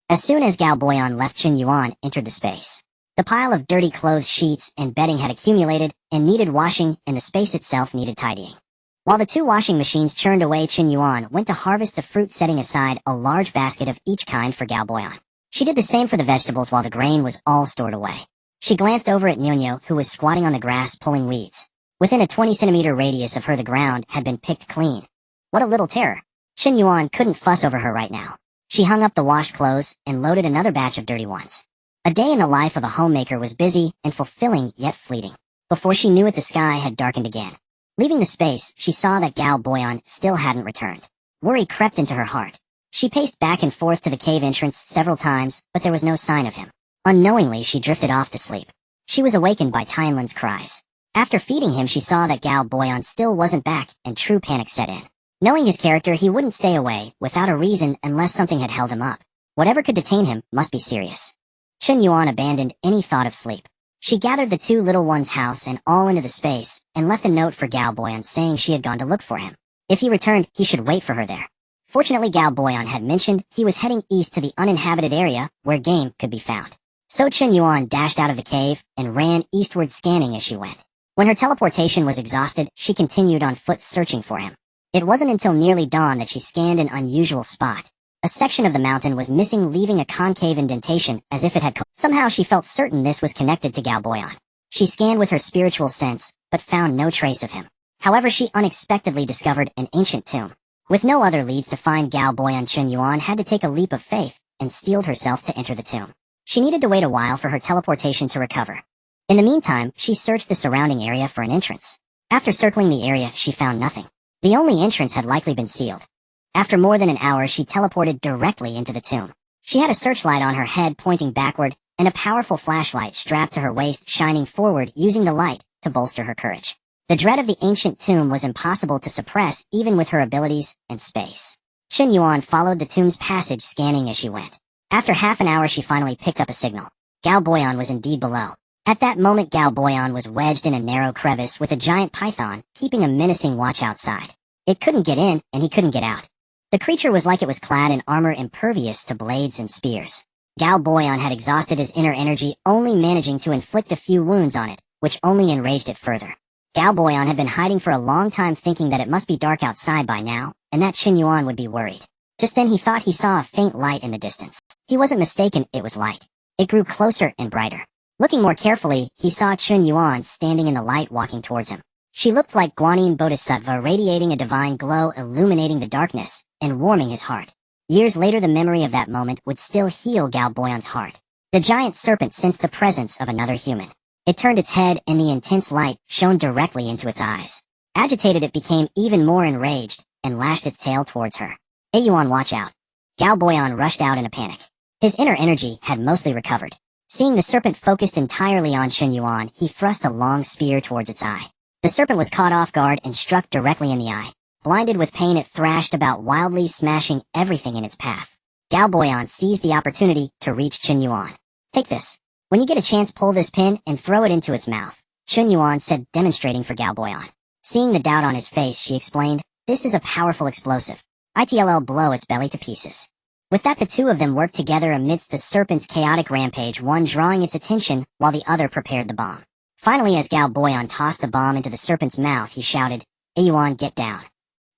Speaker 1: As soon as Gao Boyan left, Chen Yuan entered the space. The pile of dirty clothes, sheets, and bedding had accumulated and needed washing, and the space itself needed tidying. While the 2 washing machines churned away, Chen Yuan went to harvest the fruit, setting aside a large basket of each kind for Gao Boyan. She did the same for the vegetables while the grain was all stored away. She glanced over at Nyonyo, who was squatting on the grass pulling weeds. Within a 20-centimeter radius of her, the ground had been picked clean. What a little terror. Chen Yuan couldn't fuss over her right now. She hung up the washed clothes and loaded another batch of dirty ones. A day in the life of a homemaker was busy and fulfilling, yet fleeting. Before she knew it, the sky had darkened again. Leaving the space, she saw that Gao Boyan still hadn't returned. Worry crept into her heart. She paced back and forth to the cave entrance several times, but there was no sign of him. Unknowingly, she drifted off to sleep. She was awakened by Tianlin's cries. After feeding him, she saw that Gao Boyan still wasn't back, and true panic set in. Knowing his character, he wouldn't stay away without a reason unless something had held him up. Whatever could detain him must be serious. Chen Yuan abandoned any thought of sleep. She gathered the 2 little ones' house and all into the space, and left a note for Gao Boyan saying she had gone to look for him. If he returned, he should wait for her there. Fortunately, Gao Boyan had mentioned he was heading east to the uninhabited area where game could be found. So Chen Yuan dashed out of the cave and ran eastward, scanning as she went. When her teleportation was exhausted, she continued on foot, searching for him. It wasn't until nearly dawn that she scanned an unusual spot. A section of the mountain was missing, leaving a concave indentation as if it had somehow she felt certain this was connected to Gao Boyan. She scanned with her spiritual sense, but found no trace of him. However, she unexpectedly discovered an ancient tomb. With no other leads to find Gao Boyan, Chen Yuan had to take a leap of faith and steeled herself to enter the tomb. She needed to wait a while for her teleportation to recover. In the meantime, she searched the surrounding area for an entrance. After circling the area, she found nothing. The only entrance had likely been sealed. After more than an hour, she teleported directly into the tomb. She had a searchlight on her head pointing backward, and a powerful flashlight strapped to her waist shining forward, using the light to bolster her courage. The dread of the ancient tomb was impossible to suppress, even with her abilities and space. Chen Yuan followed the tomb's passage, scanning as she went. After half an hour, she finally picked up a signal. Gao Boyan was indeed below. At that moment, Gao Boyan was wedged in a narrow crevice with a giant python, keeping a menacing watch outside. It couldn't get in, and he couldn't get out. The creature was like it was clad in armor impervious to blades and spears. Gao Boyan had exhausted his inner energy, only managing to inflict a few wounds on it, which only enraged it further. Gao Boyan had been hiding for a long time, thinking that it must be dark outside by now, and that Chen Yuan would be worried. Just then he thought he saw a faint light in the distance. He wasn't mistaken, it was light. It grew closer and brighter. Looking more carefully, he saw Chen Yuan standing in the light walking towards him. She looked like Guanyin Bodhisattva, radiating a divine glow, illuminating the darkness, and warming his heart. Years later, the memory of that moment would still heal Gao Boyan's heart. The giant serpent sensed the presence of another human. It turned its head, and the intense light shone directly into its eyes. Agitated, it became even more enraged, and lashed its tail towards her. "Hey Yuan, watch out." Gao Boyan rushed out in a panic. His inner energy had mostly recovered. Seeing the serpent focused entirely on Chen Yuan, he thrust a long spear towards its eye. The serpent was caught off guard and struck directly in the eye. Blinded with pain, it thrashed about wildly, smashing everything in its path. Gao Boyan seized the opportunity to reach Chen Yuan. "Take this. When you get a chance, pull this pin and throw it into its mouth," Chen Yuan said, demonstrating for Gao Boyan. Seeing the doubt on his face, she explained, "This is a powerful explosive. It'll blow its belly to pieces." With that, the two of them worked together amidst the serpent's chaotic rampage, one drawing its attention while the other prepared the bomb. Finally, as Gao Boyan tossed the bomb into the serpent's mouth, he shouted, "Hey Yuan, get down."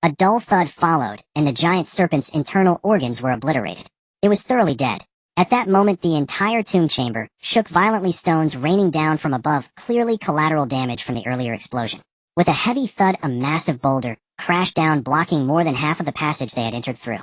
Speaker 1: A dull thud followed, and the giant serpent's internal organs were obliterated. It was thoroughly dead. At that moment, the entire tomb chamber shook violently, stones raining down from above, clearly collateral damage from the earlier explosion. With a heavy thud, a massive boulder crashed down, blocking more than half of the passage they had entered through.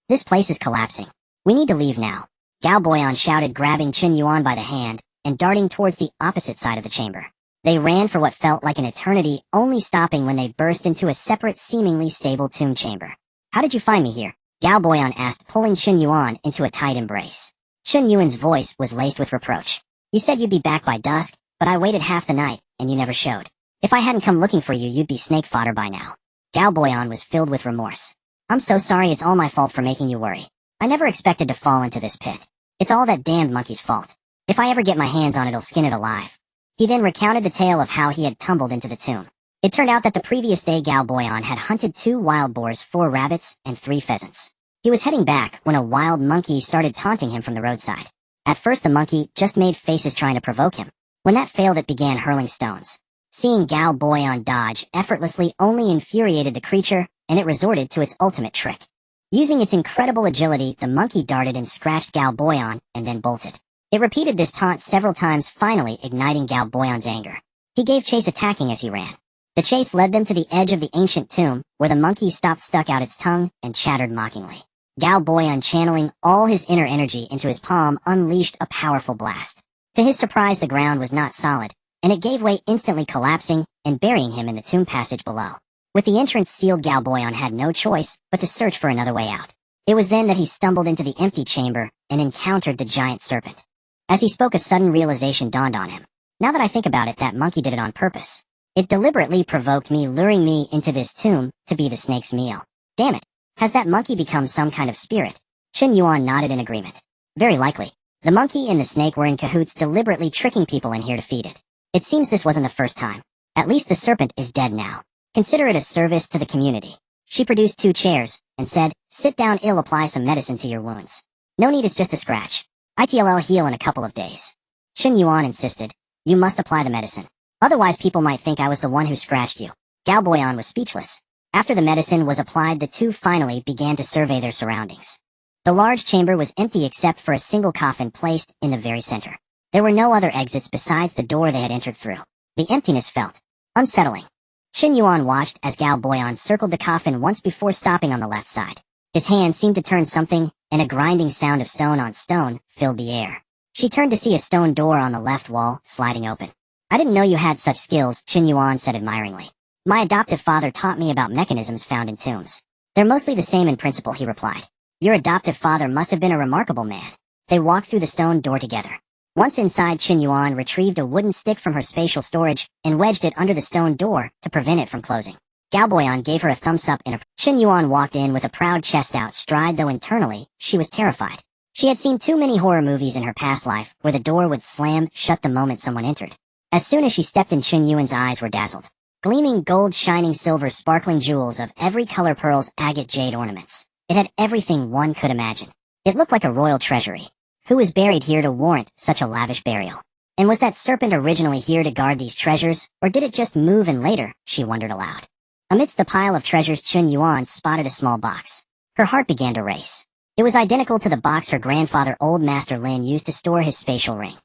Speaker 1: "This place is collapsing. We need to leave now," Gao Boyan shouted, grabbing Chen Yuan by the hand and darting towards the opposite side of the chamber. They ran for what felt like an eternity, only stopping when they burst into a separate, seemingly stable tomb chamber. "How did you find me here?" Gao Boyan asked, pulling Chen Yuan into a tight embrace. Chen Yuan's voice was laced with reproach. "You said you'd be back by dusk, but I waited half the night, and you never showed. If I hadn't come looking for you, you'd be snake fodder by now." Gao Boyan was filled with remorse. "I'm so sorry, it's all my fault for making you worry. I never expected to fall into this pit. It's all that damned monkey's fault. If I ever get my hands on it, I'll skin it alive." He then recounted the tale of how he had tumbled into the tomb. It turned out that the previous day Gao Boyan had hunted 2 wild boars, 4 rabbits, and 3 pheasants. He was heading back when a wild monkey started taunting him from the roadside. At first, the monkey just made faces trying to provoke him. When that failed, it began hurling stones. Seeing Gao Boyan dodge effortlessly only infuriated the creature, and it resorted to its ultimate trick. Using its incredible agility, the monkey darted and scratched Gao Boyan and then bolted. It repeated this taunt several times, finally igniting Gao Boyan's anger. He gave chase, attacking as he ran. The chase led them to the edge of the ancient tomb, where the monkey stopped, stuck out its tongue, and chattered mockingly. Gao Boyan, channeling all his inner energy into his palm, unleashed a powerful blast. To his surprise, the ground was not solid, and it gave way, instantly collapsing and burying him in the tomb passage below. With the entrance sealed, Gao Boyan had no choice but to search for another way out. It was then that he stumbled into the empty chamber and encountered the giant serpent. As he spoke, a sudden realization dawned on him. "Now that I think about it, that monkey did it on purpose. It deliberately provoked me, luring me into this tomb to be the snake's meal. Damn it. Has that monkey become some kind of spirit?" Chen Yuan nodded in agreement. "Very likely. The monkey and the snake were in cahoots, deliberately tricking people in here to feed it. It seems this wasn't the first time. At least the serpent is dead now. Consider it a service to the community." She produced 2 chairs and said, "Sit down, I'll apply some medicine to your wounds. No need, it's just a scratch. It'll heal in a couple of days." Chen Yuan insisted, "You must apply the medicine. Otherwise people might think I was the one who scratched you." Gao Boyan was speechless. After the medicine was applied, the two finally began to survey their surroundings. The large chamber was empty except for a single coffin placed in the very center. There were no other exits besides the door they had entered through. The emptiness felt unsettling. Chen Yuan watched as Gao Boyan circled the coffin once before stopping on the left side. His hand seemed to turn something, and a grinding sound of stone on stone filled the air. She turned to see a stone door on the left wall sliding open. "I didn't know you had such skills," Chen Yuan said admiringly. "My adoptive father taught me about mechanisms found in tombs. They're mostly the same in principle," he replied. "Your adoptive father must have been a remarkable man." They walked through the stone door together. Once inside, Chen Yuan retrieved a wooden stick from her spatial storage and wedged it under the stone door to prevent it from closing. Gao Boyan gave her a thumbs up and Chen Yuan walked in with a proud chest out, stride, though internally, she was terrified. She had seen too many horror movies in her past life where the door would slam shut the moment someone entered. As soon as she stepped in, Chen Yuan's eyes were dazzled. Gleaming gold, shining silver, sparkling jewels of every color, pearls, agate, jade ornaments. It had everything one could imagine. It looked like a royal treasury. Who was buried here to warrant such a lavish burial? And was that serpent originally here to guard these treasures, or did it just move in later? She wondered aloud. Amidst the pile of treasures, Chen Yuan spotted a small box. Her heart began to race. It was identical to the box her grandfather, Old Master Lin, used to store his spatial ring.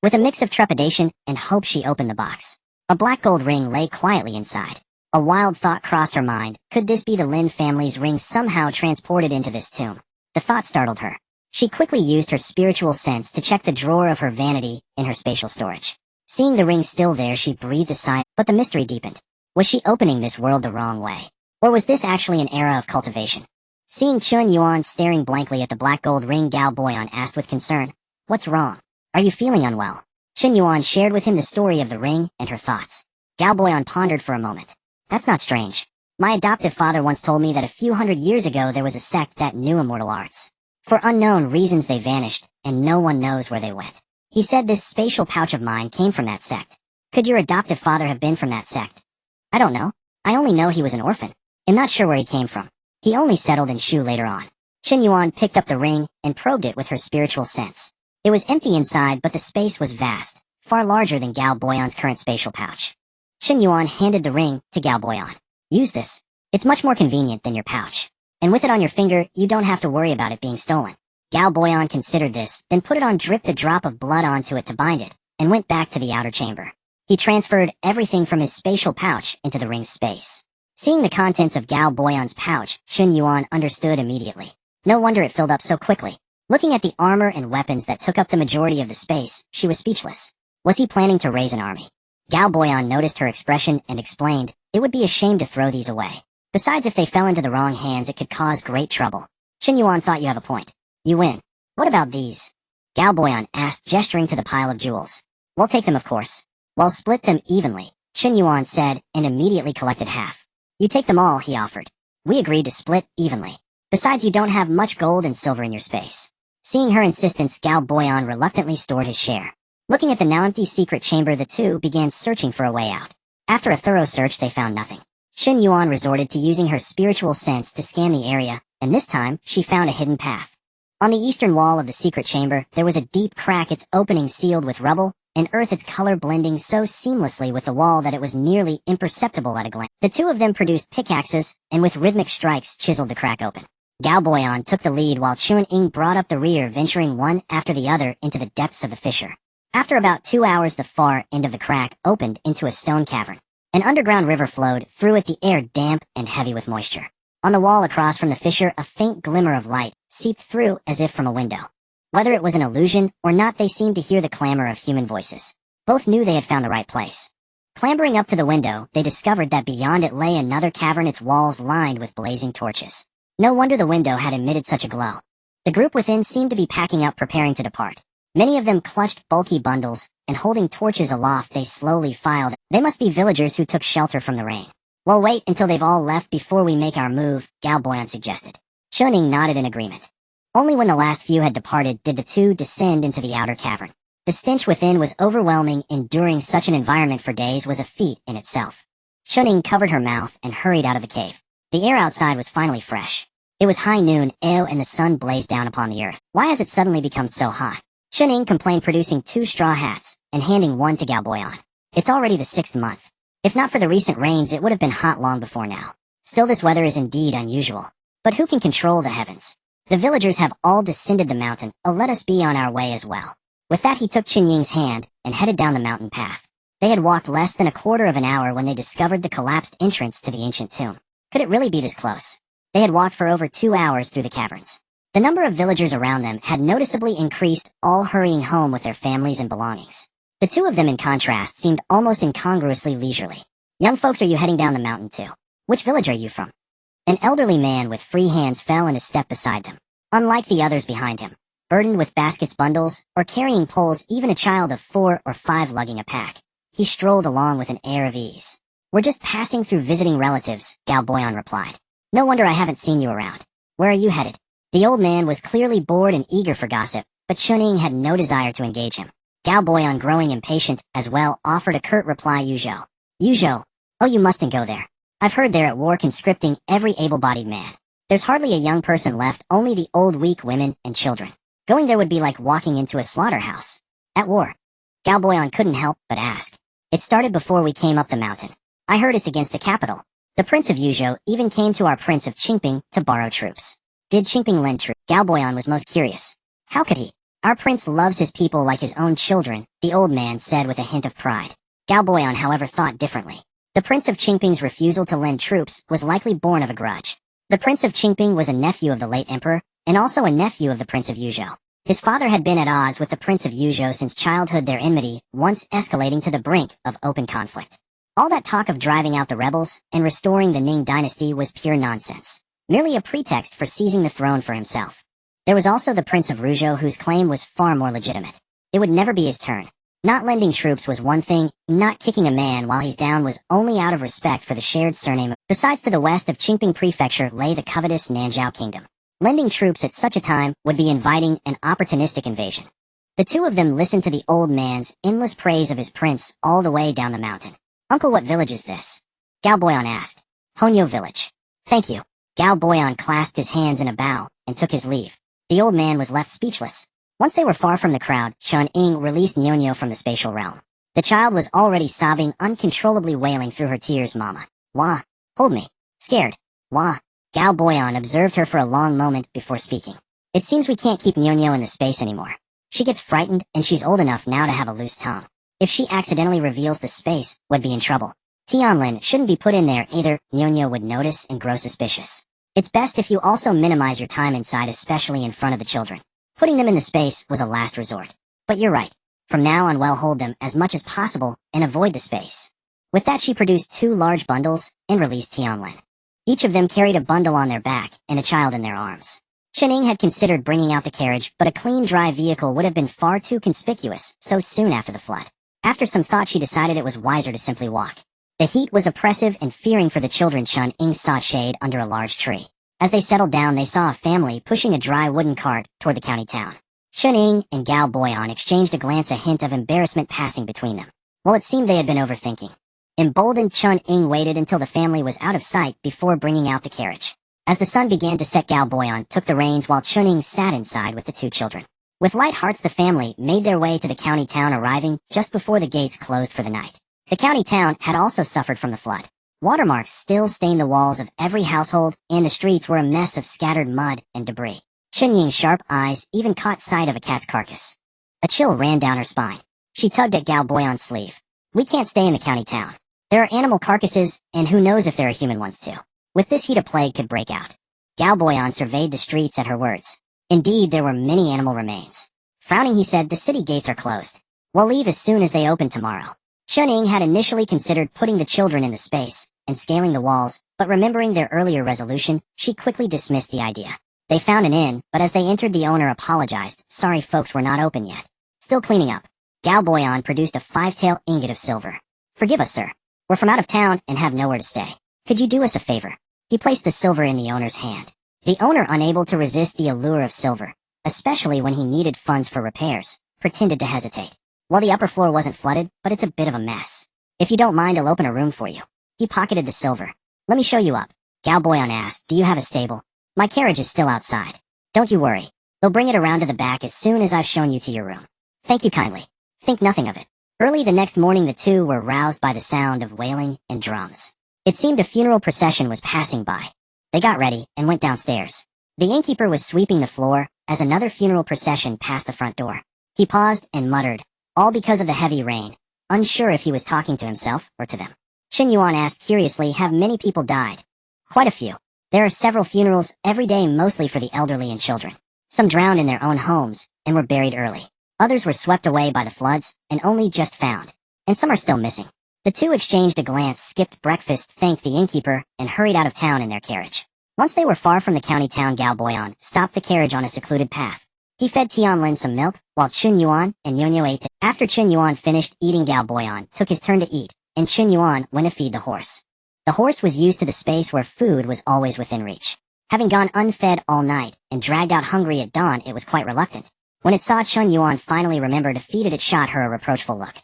Speaker 1: With a mix of trepidation and hope, she opened the box. A black gold ring lay quietly inside. A wild thought crossed her mind. Could this be the Lin family's ring somehow transported into this tomb? The thought startled her. She quickly used her spiritual sense to check the drawer of her vanity in her spatial storage. Seeing the ring still there, she breathed a sigh, but the mystery deepened. Was she opening this world the wrong way? Or was this actually an era of cultivation? Seeing Chen Yuan staring blankly at the black gold ring, Gao Boyan asked with concern, "What's wrong? Are you feeling unwell?" Chen Yuan shared with him the story of the ring and her thoughts. Gao Boyan pondered for a moment. "That's not strange. My adoptive father once told me that a few hundred years ago there was a sect that knew immortal arts. For unknown reasons they vanished, and no one knows where they went. He said this spatial pouch of mine came from that sect. Could your adoptive father have been from that sect?" "I don't know. I only know he was an orphan. I'm not sure where he came from. He only settled in Shu later on." Chen Yuan picked up the ring and probed it with her spiritual sense. It was empty inside, but the space was vast, far larger than Gao Boyan's current spatial pouch. Chen Yuan handed the ring to Gao Boyan. "Use this. It's much more convenient than your pouch. And with it on your finger, you don't have to worry about it being stolen." Gao Boyan considered this, then put it on, dripped a drop of blood onto it to bind it, and went back to the outer chamber. He transferred everything from his spatial pouch into the ring's space. Seeing the contents of Gao Boyan's pouch, Chen Yuan understood immediately. No wonder it filled up so quickly. Looking at the armor and weapons that took up the majority of the space, she was speechless. Was he planning to raise an army? Gao Boyan noticed her expression and explained, "It would be a shame to throw these away. Besides, if they fell into the wrong hands, it could cause great trouble." Chen Yuan thought, "You have a point. You win. What about these?" Gao Boyan asked, gesturing to the pile of jewels. "We'll take them, of course. We'll split them evenly," Chen Yuan said, and immediately collected half. "You take them all," he offered. "We agreed to split evenly. Besides, you don't have much gold and silver in your space." Seeing her insistence, Gao Boyan reluctantly stored his share. Looking at the now empty secret chamber, the two began searching for a way out. After a thorough search, they found nothing. Chen Yuan resorted to using her spiritual sense to scan the area, and this time, she found a hidden path. On the eastern wall of the secret chamber, there was a deep crack, its opening sealed with rubble and earth, its color blending so seamlessly with the wall that it was nearly imperceptible at a glance. The two of them produced pickaxes, and with rhythmic strikes chiseled the crack open. Gao Boyan took the lead while Chen Ying brought up the rear, venturing one after the other into the depths of the fissure. After about 2 hours, the far end of the crack opened into a stone cavern. An underground river flowed through it, the air damp and heavy with moisture. On the wall across from the fissure, a faint glimmer of light seeped through as if from a window. Whether it was an illusion or not, they seemed to hear the clamor of human voices. Both knew they had found the right place. Clambering up to the window, they discovered that beyond it lay another cavern, its walls lined with blazing torches. No wonder the window had emitted such a glow. The group within seemed to be packing up, preparing to depart. Many of them clutched bulky bundles, and holding torches aloft, they slowly filed. They must be villagers who took shelter from the rain. "Well, wait until they've all left before we make our move," Gao Boyan suggested. Chen Ying nodded in agreement. Only when the last few had departed did the two descend into the outer cavern. The stench within was overwhelming. Enduring such an environment for days was a feat in itself. Chen Ying covered her mouth and hurried out of the cave. The air outside was finally fresh. It was high noon, and the sun blazed down upon the earth. "Why has it suddenly become so hot?" Chen Ying complained, producing 2 straw hats and handing one to Gao Boyan. "It's already the 6th month. If not for the recent rains, it would have been hot long before now. Still, this weather is indeed unusual. But who can control the heavens? The villagers have all descended the mountain. Oh, let us be on our way as well." With that, he took Chen Ying's hand and headed down the mountain path. They had walked less than a quarter of an hour when they discovered the collapsed entrance to the ancient tomb. Could it really be this close? They had walked for over 2 hours through the caverns. The number of villagers around them had noticeably increased, all hurrying home with their families and belongings. The two of them, in contrast, seemed almost incongruously leisurely. "Young folks, are you heading down the mountain too? Which village are you from?" An elderly man with free hands fell into step beside them. Unlike the others behind him, burdened with baskets, bundles, or carrying poles, even a child of 4 or 5 lugging a pack, he strolled along with an air of ease. "We're just passing through visiting relatives," Gao Boyan replied. "No wonder I haven't seen you around. Where are you headed?" The old man was clearly bored and eager for gossip, but Chen Ying had no desire to engage him. Gao Boyan, growing impatient as well, offered a curt reply. "Yuzhou. Yuzhou. Oh, you mustn't go there. I've heard they're at war conscripting every able-bodied man. There's hardly a young person left, only the old, weak women and children. Going there would be like walking into a slaughterhouse. At war. Galboyan couldn't help but ask. It started before we came up the mountain. I heard it's against the capital. The Prince of Yuzhou even came to our Prince of Qingping to borrow troops. Did Qingping lend troops? Galboyan was most curious. How could he? Our prince loves his people like his own children, the old man said with a hint of pride. Galboyan, however, thought differently. The Prince of Qingping's refusal to lend troops was likely born of a grudge. The Prince of Qingping was a nephew of the late emperor, and also a nephew of the Prince of Yuzhou. His father had been at odds with the Prince of Yuzhou since childhood, their enmity once escalating to the brink of open conflict. All that talk of driving out the rebels and restoring the Ning dynasty was pure nonsense, merely a pretext for seizing the throne for himself. There was also the Prince of Ruzhou, whose claim was far more legitimate. It would never be his turn. Not lending troops was one thing, not kicking a man while he's down was only out of respect for the shared surname. Besides, to the west of Qingping Prefecture lay the covetous Nanzhao Kingdom. Lending troops at such a time would be inviting an opportunistic invasion. The two of them listened to the old man's endless praise of his prince all the way down the mountain. Uncle, what village is this? Galboyan asked. Honyo village. Thank you. Galboyan clasped his hands in a bow and took his leave. The old man was left speechless. Once they were far from the crowd, Chen Ying released Nyonyo from the spatial realm. The child was already sobbing, uncontrollably wailing through her tears. Mama. Wah. Hold me. Scared. Wah. Galboyan observed her for a long moment before speaking. It seems we can't keep Nyonyo in the space anymore. She gets frightened, and she's old enough now to have a loose tongue. If she accidentally reveals the space, we'd be in trouble. Tianlin shouldn't be put in there either. Nyonyo would notice and grow suspicious. It's best if you also minimize your time inside, especially in front of the children. Putting them in the space was a last resort. But you're right. From now on, we'll hold them as much as possible and avoid the space. With that, she produced 2 large bundles and released Tianlin. Each of them carried a bundle on their back and a child in their arms. Chen Ying had considered bringing out the carriage, but a clean, dry vehicle would have been far too conspicuous so soon after the flood. After some thought, she decided it was wiser to simply walk. The heat was oppressive, and fearing for the children, Chen Ying sought shade under a large tree. As they settled down, they saw a family pushing a dry wooden cart toward the county town. Chen Ying and Galboyan exchanged a glance, a hint of embarrassment passing between them. Well, it seemed they had been overthinking. Emboldened, Chen Ying waited until the family was out of sight before bringing out the carriage. As the sun began to set, Galboyan took the reins while Chen Ying sat inside with the 2 children. With light hearts, the family made their way to the county town, arriving just before the gates closed for the night. The county town had also suffered from the flood. Watermarks still stained the walls of every household, and the streets were a mess of scattered mud and debris. Chen Ying's sharp eyes even caught sight of a cat's carcass. A chill ran down her spine. She tugged at Galboyan's sleeve. We can't stay in the county town. There are animal carcasses, and who knows if there are human ones too. With this heat, a plague could break out. Galboyan surveyed the streets at her words. Indeed, there were many animal remains. Frowning, he said, the city gates are closed. We'll leave as soon as they open tomorrow. Chen Ying had initially considered putting the children in the space and scaling the walls, but remembering their earlier resolution, she quickly dismissed the idea. They found an inn, but as they entered, the owner apologized. Sorry folks, we're not open yet. Still cleaning up. Galboyan produced a 5-tael ingot of silver. Forgive us, sir. We're from out of town and have nowhere to stay. Could you do us a favor? He placed the silver in the owner's hand. The owner, unable to resist the allure of silver, especially when he needed funds for repairs, pretended to hesitate. Well, the upper floor wasn't flooded, but it's a bit of a mess. If you don't mind, I'll open a room for you. He pocketed the silver. Let me show you up. Galboyan asked, do you have a stable? My carriage is still outside. Don't you worry. They'll bring it around to the back as soon as I've shown you to your room. Thank you kindly. Think nothing of it. Early the next morning, the two were roused by the sound of wailing and drums. It seemed a funeral procession was passing by. They got ready and went downstairs. The innkeeper was sweeping the floor as another funeral procession passed the front door. He paused and muttered, all because of the heavy rain, unsure if he was talking to himself or to them. Chen Yuan asked curiously, have many people died? Quite a few. There are several funerals every day, mostly for the elderly and children. Some drowned in their own homes and were buried early. Others were swept away by the floods and only just found. And some are still missing. The two exchanged a glance, skipped breakfast, thanked the innkeeper, and hurried out of town in their carriage. Once they were far from the county town, Galboyan stopped the carriage on a secluded path. He fed Tianlin some milk, while Chen Yuan and Nyonyo ate them. After Chen Yuan finished eating, Galboyan took his turn to eat, and Chen Yuan went to feed the horse. The horse was used to the space where food was always within reach. Having gone unfed all night and dragged out hungry at dawn, it was quite reluctant. When it saw Chen Yuan finally remember to feed it, it shot her a reproachful look.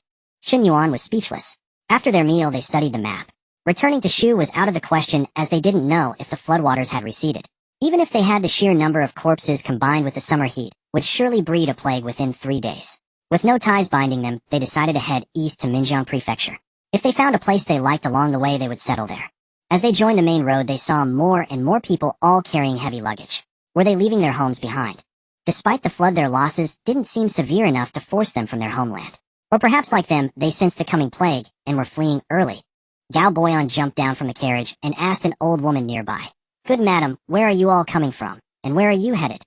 Speaker 1: Chen Yuan was speechless. After their meal, they studied the map. Returning to Shu was out of the question, as they didn't know if the floodwaters had receded. Even if they had, the sheer number of corpses combined with the summer heat would surely breed a plague within 3 days. With no ties binding them, they decided to head east to Minjiang Prefecture. If they found a place they liked along the way, they would settle there. As they joined the main road, they saw more and more people, all carrying heavy luggage. Were they leaving their homes behind? Despite the flood, their losses didn't seem severe enough to force them from their homeland. Or perhaps like them, they sensed the coming plague and were fleeing early. Gao Boyan jumped down from the carriage and asked an old woman nearby, "Good madam, where are you all coming from, and where are you headed?"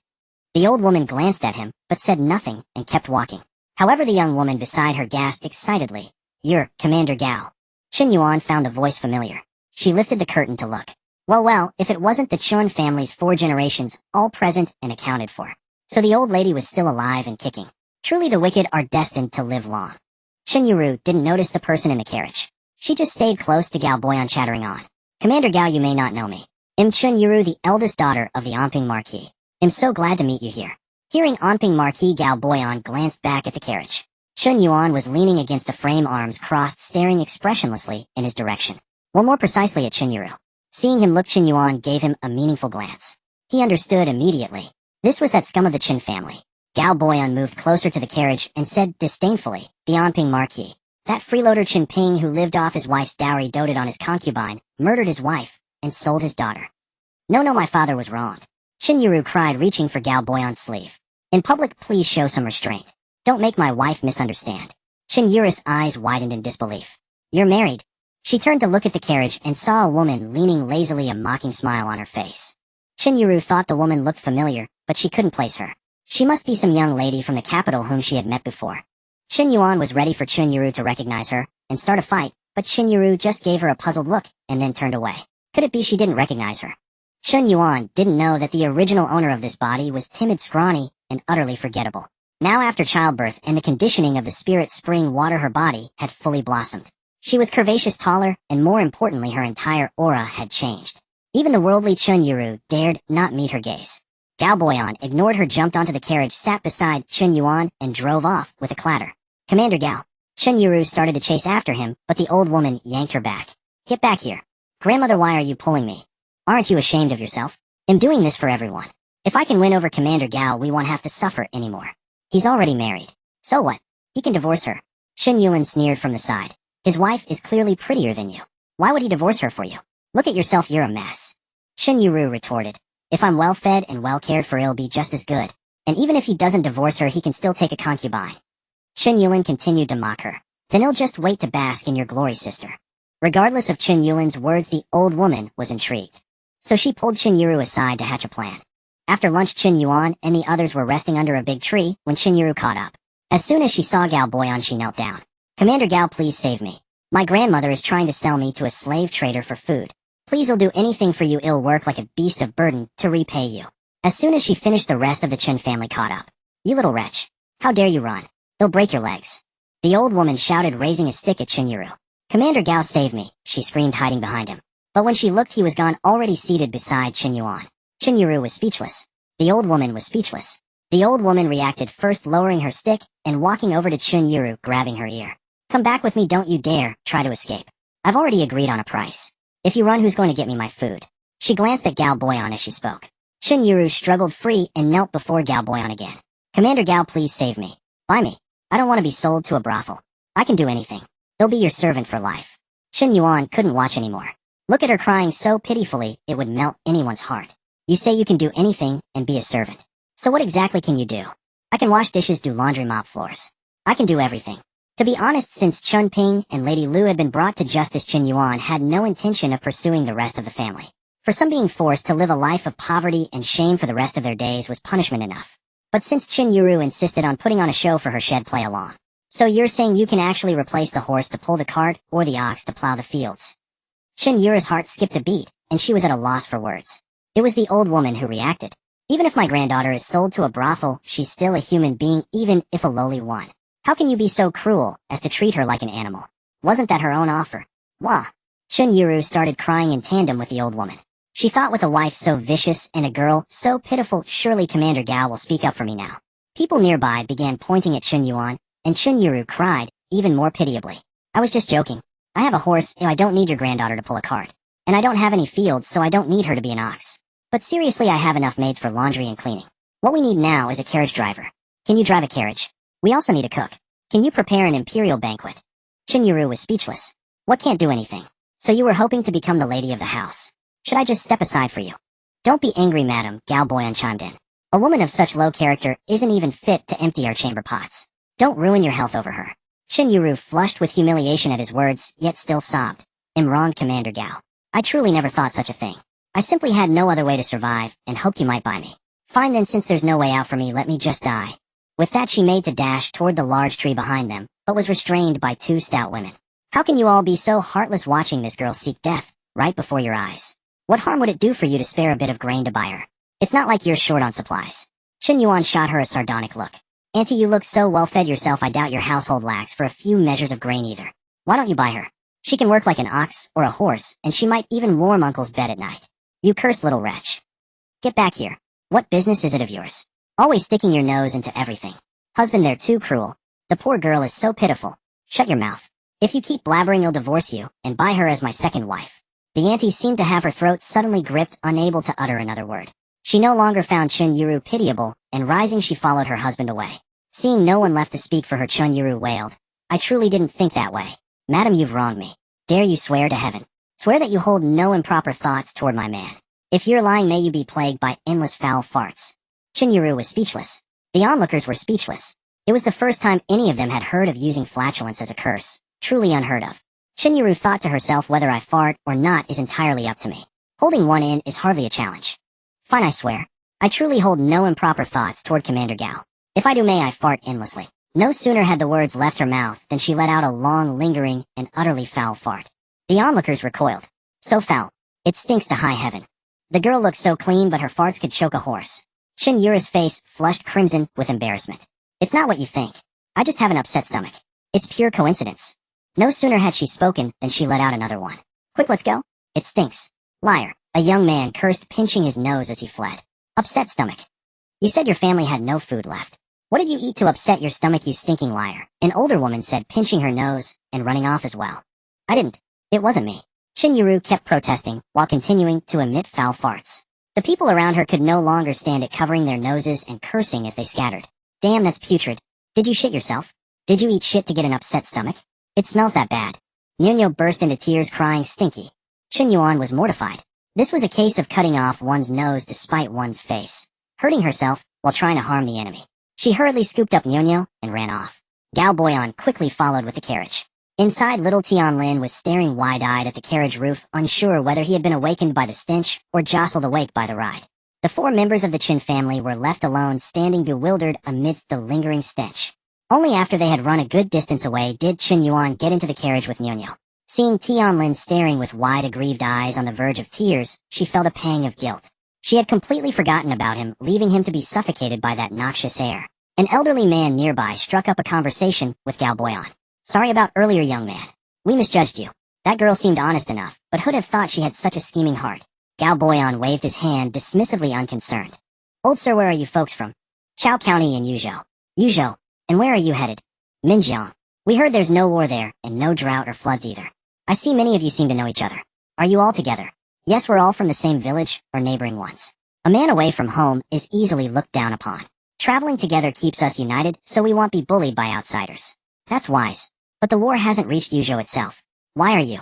Speaker 1: The old woman glanced at him, but said nothing and kept walking. However, the young woman beside her gasped excitedly, "You're Commander Gao." Chen Yuan found the voice familiar. She lifted the curtain to look. Well, if it wasn't the Chun family's 4 generations, all present and accounted for. So the old lady was still alive and kicking. Truly the wicked are destined to live long. Chen Yuru didn't notice the person in the carriage. She just stayed close to Gao Boyan, chattering on. "Commander Gao, you may not know me. I'm Chen Yuru, the eldest daughter of the Anping Marquis. I'm so glad to meet you here." Hearing Anping Marquis, Gao Boyan glanced back at the carriage. Chen Yuan was leaning against the frame, arms crossed, staring expressionlessly in his direction. Well, more precisely at Chen Yuru. Seeing him look, Chen Yuan gave him a meaningful glance. He understood immediately. This was that scum of the Chen family. Gao Boyan moved closer to the carriage and said disdainfully, "The Anping Marquis. That freeloader Chen Ping who lived off his wife's dowry, doted on his concubine, murdered his wife, and sold his daughter." No, my father was wronged," Chen Yuru cried, reaching for Gao Boyan's sleeve. "In public, please show some restraint. Don't make my wife misunderstand." Chen Yuru's eyes widened in disbelief. "You're married." She turned to look at the carriage and saw a woman leaning lazily, a mocking smile on her face. Chen Yuru thought the woman looked familiar, but she couldn't place her. She must be some young lady from the capital whom she had met before. Chen Yuan was ready for Chen Yuru to recognize her and start a fight, but Chen Yuru just gave her a puzzled look and then turned away. Could it be she didn't recognize her? Chen Yuan didn't know that the original owner of this body was timid, scrawny, and utterly forgettable. Now, after childbirth and the conditioning of the spirit spring water, her body had fully blossomed. She was curvaceous, taller, and more importantly, her entire aura had changed. Even the worldly Chen Yuru dared not meet her gaze. Gao Boyan ignored her, jumped onto the carriage, sat beside Chen Yuan, and drove off with a clatter. "Commander Gao." Chen Yuru started to chase after him, but the old woman yanked her back. "Get back here. Grandmother, why are you pulling me? Aren't you ashamed of yourself? I'm doing this for everyone. If I can win over Commander Gao, we won't have to suffer anymore. He's already married. So what? He can divorce her." Chen Yuan sneered from the side. "His wife is clearly prettier than you. Why would he divorce her for you? Look at yourself, you're a mess." Chen Yuru retorted, "If I'm well fed and well cared for, it'll be just as good. And even if he doesn't divorce her, he can still take a concubine." Chen Yuan continued to mock her. "Then he'll just wait to bask in your glory, sister." Regardless of Chen Yuan's words, the old woman was intrigued. So she pulled Chen Yuru aside to hatch a plan. After lunch, Chen Yuan and the others were resting under a big tree when Chen Yuru caught up. As soon as she saw Gao Boyan, she knelt down. "Commander Gao, please save me. My grandmother is trying to sell me to a slave trader for food. Please, he'll do anything for you. I'll work like a beast of burden to repay you." As soon as she finished, the rest of the Chen family caught up. "You little wretch. How dare you run? He'll break your legs." The old woman shouted, raising a stick at Chen Yuru. "Commander Gao, save me," she screamed, hiding behind him. But when she looked, he was gone, already seated beside Chen Yuan. Chen Yuru was speechless. The old woman was speechless. The old woman reacted, first lowering her stick and walking over to Chen Yuru, grabbing her ear. "Come back with me, don't you dare try to escape. I've already agreed on a price. If you run, who's going to get me my food?" She glanced at Gao Boyan as she spoke. Chen Yuru struggled free and knelt before Gao Boyan again. "Commander Gao, please save me. Buy me. I don't want to be sold to a brothel. I can do anything. I'll be your servant for life." Chen Yuan couldn't watch anymore. Look at her crying so pitifully, it would melt anyone's heart. You say you can do anything and be a servant. So what exactly can you do? "I can wash dishes, do laundry, mop floors. I can do everything." To be honest, since Chun Ping and Lady Lu had been brought to justice, Chen Yuan had no intention of pursuing the rest of the family. For some, being forced to live a life of poverty and shame for the rest of their days was punishment enough. But since Chen Yuru insisted on putting on a show for her, she'd play along. "So you're saying you can actually replace the horse to pull the cart or the ox to plow the fields?" Chen Yuru's heart skipped a beat, and she was at a loss for words. It was the old woman who reacted. "Even if my granddaughter is sold to a brothel, she's still a human being, even if a lowly one. How can you be so cruel as to treat her like an animal? Wasn't that her own offer?" "Wah!" Chen Yuru started crying in tandem with the old woman. She thought, with a wife so vicious and a girl so pitiful, surely Commander Gao will speak up for me now. People nearby began pointing at Chen Yuan, and Chen Yuru cried, even more pitiably. "I was just joking. I have a horse, and I don't need your granddaughter to pull a cart. And I don't have any fields, so I don't need her to be an ox. But seriously, I have enough maids for laundry and cleaning. What we need now is a carriage driver. Can you drive a carriage? We also need a cook. Can you prepare an imperial banquet? Chen Yuan was speechless. What can't do anything? So you were hoping to become the lady of the house. Should I just step aside for you? Don't be angry, madam, Gao Boyan chimed in. A woman of such low character isn't even fit to empty our chamber pots. Don't ruin your health over her. Chen Yuan flushed with humiliation at his words, yet still sobbed. I'm wrong, Commander Gao. I truly never thought such a thing. I simply had no other way to survive, and hoped you might buy me. Fine then, since there's no way out for me, let me just die. With that she made to dash toward the large tree behind them, but was restrained by two stout women. How can you all be so heartless watching this girl seek death, right before your eyes? What harm would it do for you to spare a bit of grain to buy her? It's not like you're short on supplies. Chen Yuan shot her a sardonic look. Auntie, you look so well-fed yourself, I doubt your household lacks for a few measures of grain either. Why don't you buy her? She can work like an ox or a horse, and she might even warm Uncle's bed at night. You cursed little wretch. Get back here. What business is it of yours? Always sticking your nose into everything. Husband, they're too cruel. The poor girl is so pitiful. Shut your mouth. If you keep blabbering, I'll divorce you, and buy her as my second wife. The auntie seemed to have her throat suddenly gripped, unable to utter another word. She no longer found Chen Yuan pitiable, and rising she followed her husband away. Seeing no one left to speak for her, Chen Yuan wailed. I truly didn't think that way. Madam, you've wronged me. Dare you swear to heaven? Swear that you hold no improper thoughts toward my man. If you're lying, may you be plagued by endless foul farts. Chen Yuan was speechless. The onlookers were speechless. It was the first time any of them had heard of using flatulence as a curse. Truly unheard of. Chen Yuan thought to herself, whether I fart or not is entirely up to me. Holding one in is hardly a challenge. Fine, I swear. I truly hold no improper thoughts toward Commander Gao. If I do, may I fart endlessly. No sooner had the words left her mouth than she let out a long, lingering, and utterly foul fart. The onlookers recoiled. So foul. It stinks to high heaven. The girl looked so clean, but her farts could choke a horse. Chen Yuan's face flushed crimson with embarrassment. It's not what you think. I just have an upset stomach. It's pure coincidence. No sooner had she spoken than she let out another one. Quick, let's go. It stinks. Liar. A young man cursed, pinching his nose as he fled. Upset stomach. You said your family had no food left. What did you eat to upset your stomach, you stinking liar? An older woman said, pinching her nose and running off as well. I didn't. It wasn't me. Chen Yuan kept protesting while continuing to emit foul farts. The people around her could no longer stand it, covering their noses and cursing as they scattered. Damn, that's putrid. Did you shit yourself? Did you eat shit to get an upset stomach? It smells that bad. Nuno burst into tears, crying, stinky. Chen Yuan was mortified. This was a case of cutting off one's nose despite one's face. Hurting herself while trying to harm the enemy. She hurriedly scooped up Nuno and ran off. Gao Boyan quickly followed with the carriage. Inside, little Tianlin was staring wide-eyed at the carriage roof, unsure whether he had been awakened by the stench or jostled awake by the ride. The four members of the Chen family were left alone, standing bewildered amidst the lingering stench. Only after they had run a good distance away did Chen Yuan get into the carriage with Nuno. Seeing Tianlin staring with wide, aggrieved eyes on the verge of tears, she felt a pang of guilt. She had completely forgotten about him, leaving him to be suffocated by that noxious air. An elderly man nearby struck up a conversation with Gao Boyan. Sorry about earlier, young man. We misjudged you. That girl seemed honest enough, but who'd have thought she had such a scheming heart? Gao Boyan waved his hand, dismissively unconcerned. Old sir, where are you folks from? Chao County in Yuzhou. Yuzhou. And where are you headed? Minjiang. We heard there's no war there, and no drought or floods either. I see many of you seem to know each other. Are you all together? Yes, we're all from the same village, or neighboring ones. A man away from home is easily looked down upon. Traveling together keeps us united, so we won't be bullied by outsiders. That's wise. But the war hasn't reached Yuzhou itself. Why are you?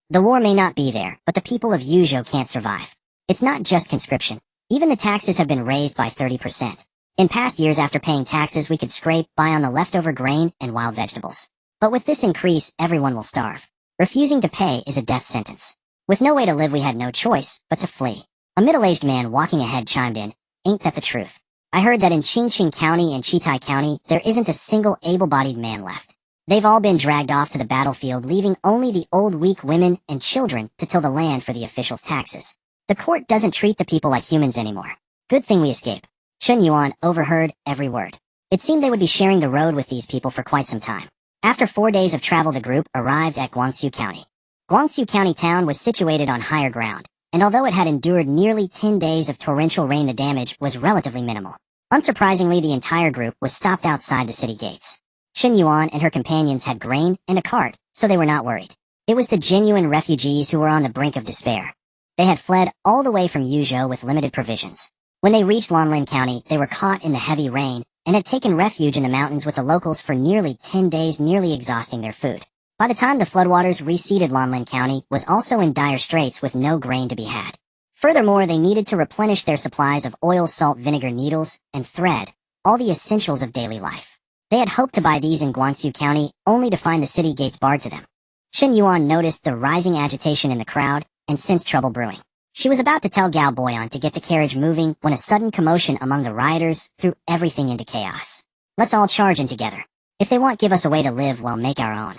Speaker 1: The war may not be there, but the people of Yuzhou can't survive. It's not just conscription. Even the taxes have been raised by 30%. In past years, after paying taxes, we could scrape by on the leftover grain and wild vegetables. But with this increase, everyone will starve. Refusing to pay is a death sentence. With no way to live, we had no choice but to flee. A middle-aged man walking ahead chimed in, ain't that the truth? I heard that in Qingqing County and Chitai County, there isn't a single able-bodied man left. They've all been dragged off to the battlefield, leaving only the old, weak women and children to till the land for the officials' taxes. The court doesn't treat the people like humans anymore. Good thing we escaped. Chen Yuan overheard every word. It seemed they would be sharing the road with these people for quite some time. After 4 days of travel, the group arrived at Guangzhou County. Guangzhou County town was situated on higher ground, and although it had endured nearly 10 days of torrential rain, the damage was relatively minimal. Unsurprisingly, the entire group was stopped outside the city gates. Chen Yuan and her companions had grain and a cart, so they were not worried. It was the genuine refugees who were on the brink of despair. They had fled all the way from Yuzhou with limited provisions. When they reached Lanlin County, they were caught in the heavy rain and had taken refuge in the mountains with the locals for nearly 10 days, nearly exhausting their food. By the time the floodwaters reseeded, Lanlin County was also in dire straits with no grain to be had. Furthermore, they needed to replenish their supplies of oil, salt, vinegar, needles, and thread, all the essentials of daily life. They had hoped to buy these in Guangzhou County, only to find the city gates barred to them. Chen Yuan noticed the rising agitation in the crowd and sensed trouble brewing. She was about to tell Gao Boyan to get the carriage moving when a sudden commotion among the rioters threw everything into chaos. Let's all charge in together. If they want, give us a way to live, we'll make our own.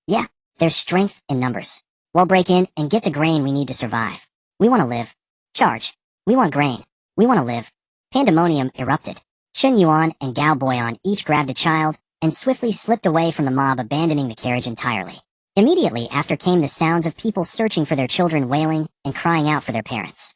Speaker 1: Yeah, there's strength in numbers. We'll break in and get the grain we need to survive. We want to live. Charge. We want grain. We want to live. Pandemonium erupted. Chen Yuan and Gao Boyan each grabbed a child and swiftly slipped away from the mob, abandoning the carriage entirely. Immediately after came the sounds of people searching for their children, wailing and crying out for their parents.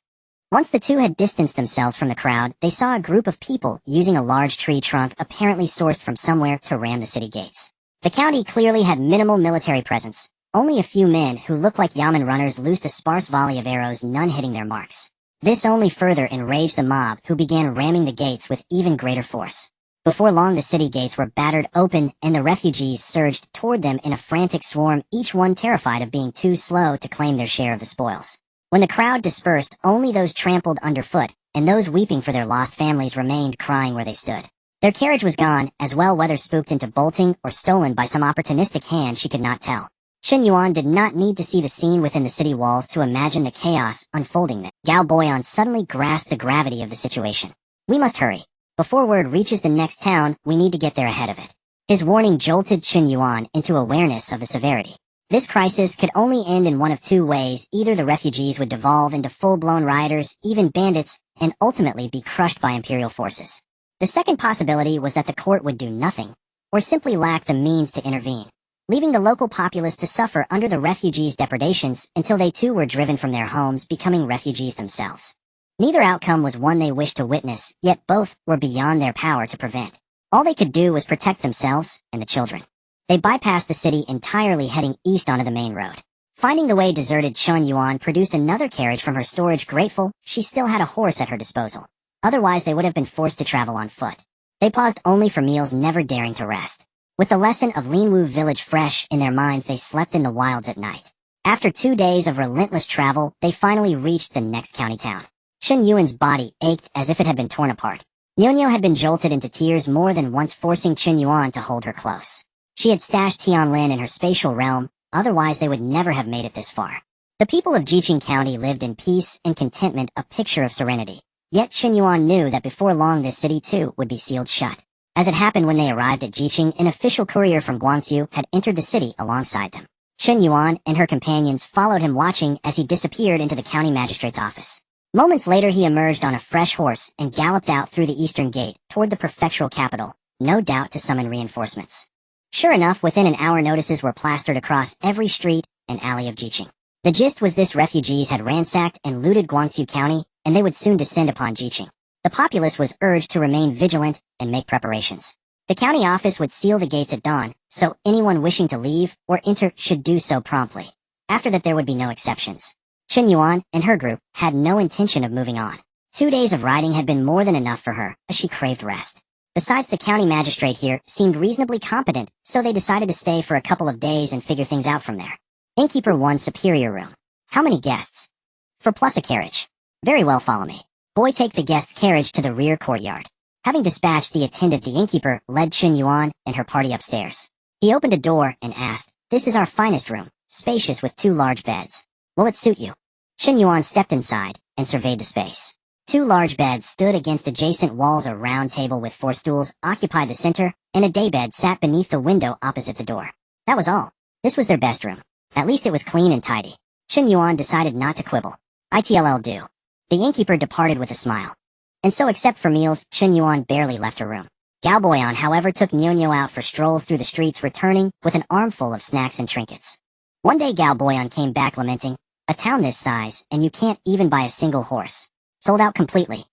Speaker 1: Once the two had distanced themselves from the crowd, they saw a group of people using a large tree trunk apparently sourced from somewhere to ram the city gates. The county clearly had minimal military presence. Only a few men who looked like yamen runners loosed a sparse volley of arrows, none hitting their marks. This only further enraged the mob, who began ramming the gates with even greater force. Before long, the city gates were battered open and the refugees surged toward them in a frantic swarm, each one terrified of being too slow to claim their share of the spoils. When the crowd dispersed, only those trampled underfoot and those weeping for their lost families remained, crying where they stood. Their carriage was gone, as well, whether spooked into bolting or stolen by some opportunistic hand she could not tell. Chen Yuan did not need to see the scene within the city walls to imagine the chaos unfolding there. Gao Boyan suddenly grasped the gravity of the situation. We must hurry. Before word reaches the next town, we need to get there ahead of it. His warning jolted Chen Yuan into awareness of the severity. This crisis could only end in one of two ways. Either the refugees would devolve into full-blown rioters, even bandits, and ultimately be crushed by imperial forces. The second possibility was that the court would do nothing, or simply lack the means to intervene, leaving the local populace to suffer under the refugees' depredations until they too were driven from their homes, becoming refugees themselves. Neither outcome was one they wished to witness, yet both were beyond their power to prevent. All they could do was protect themselves and the children. They bypassed the city entirely, heading east onto the main road. Finding the way deserted, Chen Yuan produced another carriage from her storage, grateful she still had a horse at her disposal. Otherwise they would have been forced to travel on foot. They paused only for meals, never daring to rest. With the lesson of Linwu village fresh in their minds, they slept in the wilds at night. After 2 days of relentless travel, they finally reached the next county town. Chen Yuan's body ached as if it had been torn apart. Nyonya had been jolted into tears more than once, forcing Chen Yuan to hold her close. She had stashed Tianlin in her spatial realm, otherwise they would never have made it this far. The people of Jiqing County lived in peace and contentment, a picture of serenity. Yet Chen Yuan knew that before long this city too would be sealed shut. As it happened, when they arrived at Jiqing, an official courier from Guangzhou had entered the city alongside them. Chen Yuan and her companions followed him, watching as he disappeared into the county magistrate's office. Moments later, he emerged on a fresh horse and galloped out through the eastern gate toward the prefectural capital, no doubt to summon reinforcements. Sure enough, within an hour notices were plastered across every street and alley of Jiqing. The gist was this: refugees had ransacked and looted Guangzhou County, and they would soon descend upon Jiqing. The populace was urged to remain vigilant and make preparations. The county office would seal the gates at dawn, so anyone wishing to leave or enter should do so promptly. After that, there would be no exceptions. Chen Yuan and her group had no intention of moving on. 2 days of riding had been more than enough for her, as she craved rest. Besides, the county magistrate here seemed reasonably competent, so they decided to stay for a couple of days and figure things out from there. Innkeeper 1, superior room. How many guests? For plus a carriage. Very well, follow me. Boy, take the guest's carriage to the rear courtyard. Having dispatched the attendant, the innkeeper led Chen Yuan and her party upstairs. He opened a door and asked, "This is our finest room, spacious with 2 large beds. Will it suit you?" Chen Yuan stepped inside and surveyed the space. 2 large beds stood against adjacent walls. A round table with 4 stools occupied the center, and a daybed sat beneath the window opposite the door. That was all. This was their best room. At least it was clean and tidy. Chen Yuan decided not to quibble. "It'll do." The innkeeper departed with a smile. And so, except for meals, Chen Yuan barely left her room. Gao Boyan, however, took Nyonyo out for strolls through the streets, returning with an armful of snacks and trinkets. One day Gao Boyan came back lamenting, "A town this size, and you can't even buy a single horse. Sold out completely.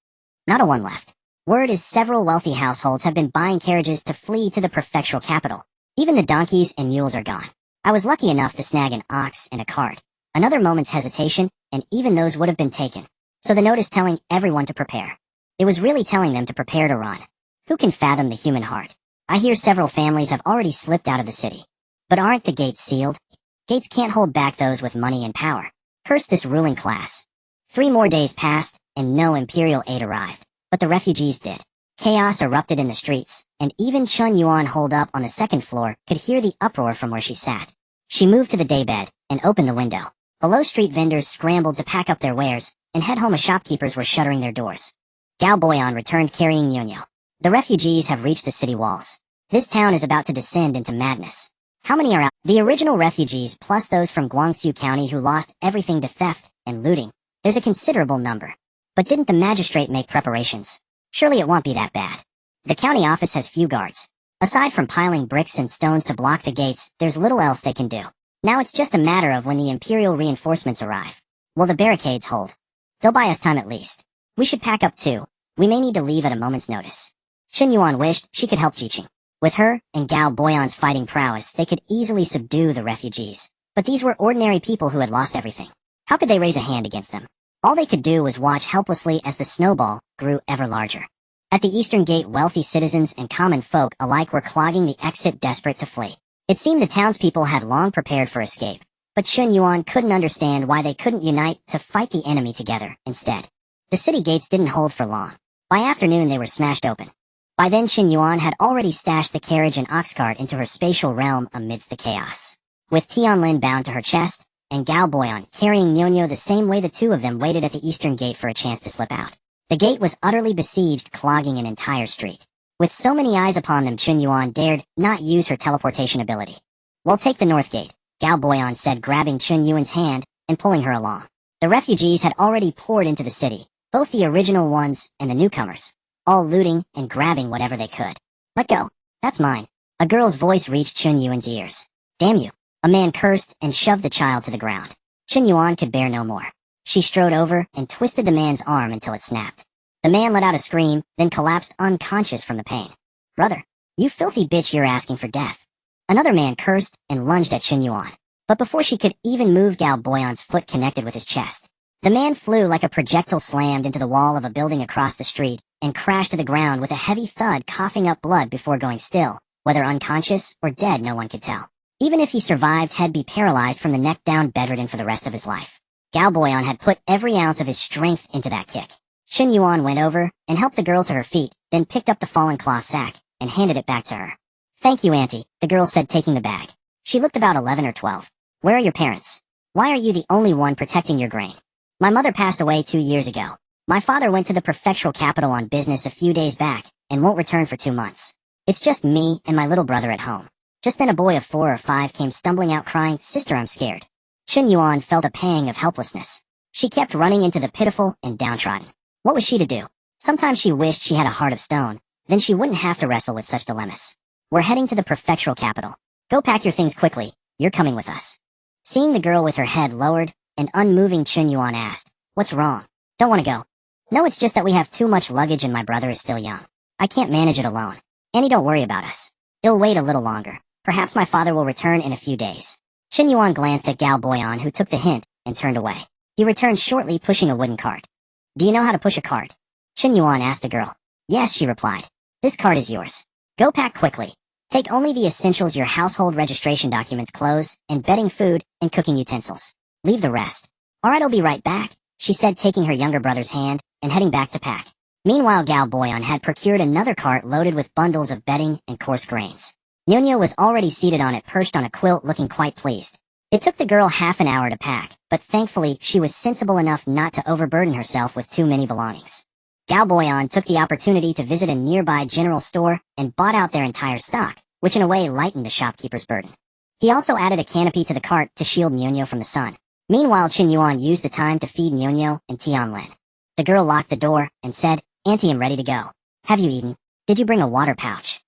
Speaker 1: Not a one left." Word is several wealthy households have been buying carriages to flee to the prefectural capital. Even the donkeys and mules are gone. I was lucky enough to snag an ox and a cart. Another moment's hesitation, and even those would have been taken. So the notice telling everyone to prepare. It was really telling them to prepare to run. Who can fathom the human heart? I hear several families have already slipped out of the city. But aren't the gates sealed? Gates can't hold back those with money and power. Curse this ruling class. 3 more days passed, and no imperial aid arrived. But the refugees did. Chaos erupted in the streets, and even Chen Yuan, holed up on the 2nd floor, could hear the uproar from where she sat. She moved to the daybed and opened the window. Below, street vendors scrambled to pack up their wares, and head home as shopkeepers were shuttering their doors. Gao Boyan returned carrying Nyonyo. The refugees have reached the city walls. This town is about to descend into madness. How many are out? The original refugees plus those from Guangzhou County who lost everything to theft and looting. There's a considerable number. But didn't the magistrate make preparations? Surely it won't be that bad. The county office has few guards. Aside from piling bricks and stones to block the gates, there's little else they can do. Now it's just a matter of when the imperial reinforcements arrive. Will the barricades hold? They'll buy us time at least. We should pack up too. We may need to leave at a moment's notice. Chen Yuan wished she could help Jiqing. With her and Gao Boyan's fighting prowess, they could easily subdue the refugees. But these were ordinary people who had lost everything. How could they raise a hand against them? All they could do was watch helplessly as the snowball grew ever larger. At the eastern gate, wealthy citizens and common folk alike were clogging the exit, desperate to flee. It seemed the townspeople had long prepared for escape, but Chen Yuan couldn't understand why they couldn't unite to fight the enemy together instead. The city gates didn't hold for long. By afternoon they were smashed open. By then Chen Yuan had already stashed the carriage and ox cart into her spatial realm amidst the chaos. With Tianlin bound to her chest, and Gao Boyan carrying Nyonyo the same way, the two of them waited at the eastern gate for a chance to slip out. The gate was utterly besieged, clogging an entire street. With so many eyes upon them, Chen Yuan dared not use her teleportation ability. "We'll take the north gate," Gao Boyan said, grabbing Chen Yuan's hand and pulling her along. The refugees had already poured into the city, both the original ones and the newcomers, all looting and grabbing whatever they could. "Let go. That's mine." A girl's voice reached Chen Yuan's ears. "Damn you." A man cursed and shoved the child to the ground. Chen Yuan could bear no more. She strode over and twisted the man's arm until it snapped. The man let out a scream, then collapsed unconscious from the pain. "Brother, you filthy bitch, you're asking for death." Another man cursed and lunged at Chen Yuan. But before she could even move, Gao Boyan's foot connected with his chest. The man flew like a projectile, slammed into the wall of a building across the street, and crashed to the ground with a heavy thud, coughing up blood before going still. Whether unconscious or dead, no one could tell. Even if he survived, he'd be paralyzed from the neck down, bedridden for the rest of his life. Gao Boyan had put every ounce of his strength into that kick. Chen Yuan went over and helped the girl to her feet, then picked up the fallen cloth sack and handed it back to her. "Thank you, Auntie," the girl said, taking the bag. She looked about 11 or 12. "Where are your parents? Why are you the only one protecting your grain?" "My mother passed away 2 years ago. My father went to the prefectural capital on business a few days back and won't return for 2 months. It's just me and my little brother at home." Just then a boy of 4 or 5 came stumbling out crying, "Sister, I'm scared." Chen Yuan felt a pang of helplessness. She kept running into the pitiful and downtrodden. What was she to do? Sometimes she wished she had a heart of stone, then she wouldn't have to wrestle with such dilemmas. "We're heading to the prefectural capital. Go pack your things quickly. You're coming with us." Seeing the girl with her head lowered and unmoving, Chen Yuan asked, "What's wrong? Don't want to go?" "No, it's just that we have too much luggage and my brother is still young. I can't manage it alone. Annie, don't worry about us. He'll wait a little longer. Perhaps my father will return in a few days." Chen Yuan glanced at Gao Boyan, who took the hint and turned away. He returned shortly, pushing a wooden cart. "Do you know how to push a cart?" Chen Yuan asked the girl. "Yes," she replied. "This cart is yours. Go pack quickly. Take only the essentials: your household registration documents, clothes, and bedding, food, and cooking utensils. Leave the rest." "All right, I'll be right back," she said, taking her younger brother's hand and heading back to pack. Meanwhile, Gao Boyan had procured another cart loaded with bundles of bedding and coarse grains. Nyonyo was already seated on it, perched on a quilt, looking quite pleased. It took the girl half an hour to pack, but thankfully she was sensible enough not to overburden herself with too many belongings. Gao Boyan took the opportunity to visit a nearby general store and bought out their entire stock, which in a way lightened the shopkeeper's burden. He also added a canopy to the cart to shield Nyonyo from the sun. Meanwhile, Chen Yuan used the time to feed Nyonyo and Tianlin. The girl locked the door and said, "Auntie, I'm ready to go. Have you eaten? Did you bring a water pouch?"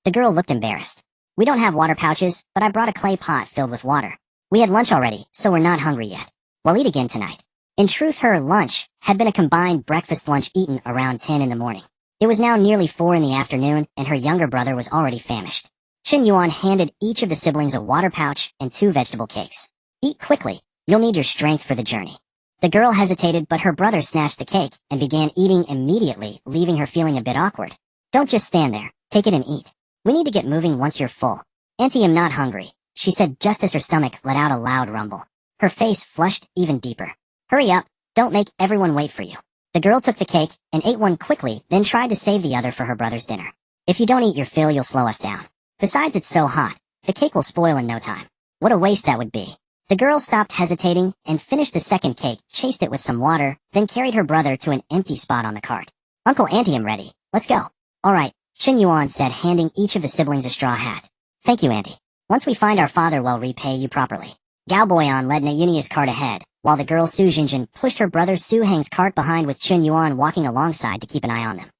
Speaker 1: The girl looked embarrassed. "We don't have water pouches, but I brought a clay pot filled with water. We had lunch already, so we're not hungry yet. We'll eat again tonight." In truth, her lunch had been a combined breakfast-lunch eaten around 10 in the morning. It was now nearly 4 in the afternoon, and her younger brother was already famished. Chen Yuan handed each of the siblings a water pouch and 2 vegetable cakes. "Eat quickly. You'll need your strength for the journey." The girl hesitated, but her brother snatched the cake and began eating immediately, leaving her feeling a bit awkward. Don't just stand there. Take it and eat. We need to get moving once you're full. Auntie, I'm not hungry, she said just as her stomach let out a loud rumble. Her face flushed even deeper. Hurry up. Don't make everyone wait for you. The girl took the cake and ate one quickly, then tried to save the other for her brother's dinner. If you don't eat your fill, you'll slow us down. Besides, it's so hot. The cake will spoil in no time. What a waste that would be. The girl stopped hesitating and finished the second cake, chased it with some water, then carried her brother to an empty spot on the cart. Uncle, Auntie, I'm ready. Let's go. All right, Chen Yuan said, handing each of the siblings a straw hat. Thank you, Auntie. Once we find our father, we'll repay you properly. Gao Boyan led Nayunia's cart ahead, while the girl Su Jinjin pushed her brother Su Heng's cart behind, with Chen Yuan walking alongside to keep an eye on them.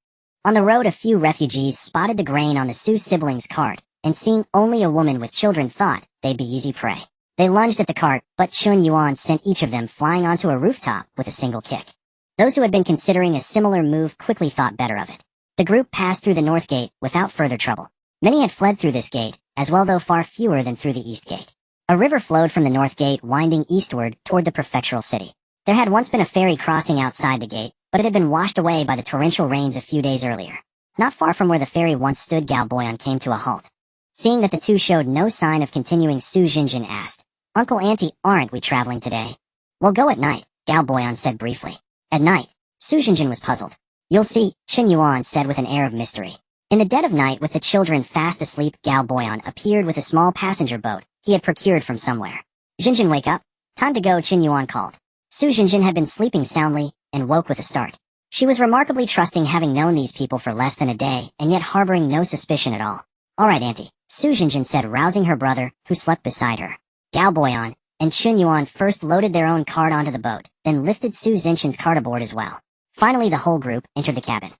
Speaker 1: On the road, a few refugees spotted the grain on the Su siblings' cart, and seeing only a woman with children thought they'd be easy prey. They lunged at the cart, but Chen Yuan sent each of them flying onto a rooftop with a single kick. Those who had been considering a similar move quickly thought better of it. The group passed through the north gate without further trouble. Many had fled through this gate, as well, though far fewer than through the east gate. A river flowed from the north gate, winding eastward toward the prefectural city. There had once been a ferry crossing outside the gate, but it had been washed away by the torrential rains a few days earlier. Not far from where the ferry once stood, Gao Boyan came to a halt. Seeing that the two showed no sign of continuing, Su Jinjin asked, Uncle, Auntie, aren't we traveling today? We'll go at night, Gao Boyan said briefly. At night? Su Jinjin was puzzled. You'll see, Chen Yuan said with an air of mystery. In the dead of night, with the children fast asleep, Gao Boyan appeared with a small passenger boat he had procured from somewhere. Jinjin, wake up. Time to go, Chen Yuan called. Su Jinjin had been sleeping soundly and woke with a start. She was remarkably trusting, having known these people for less than a day and yet harboring no suspicion at all. All right, Auntie, Su Jinjin said, rousing her brother, who slept beside her. Gao Boyan and Chen Yuan first loaded their own cart onto the boat, then lifted Su Jinjin's cart aboard as well. Finally, the whole group entered the cabin.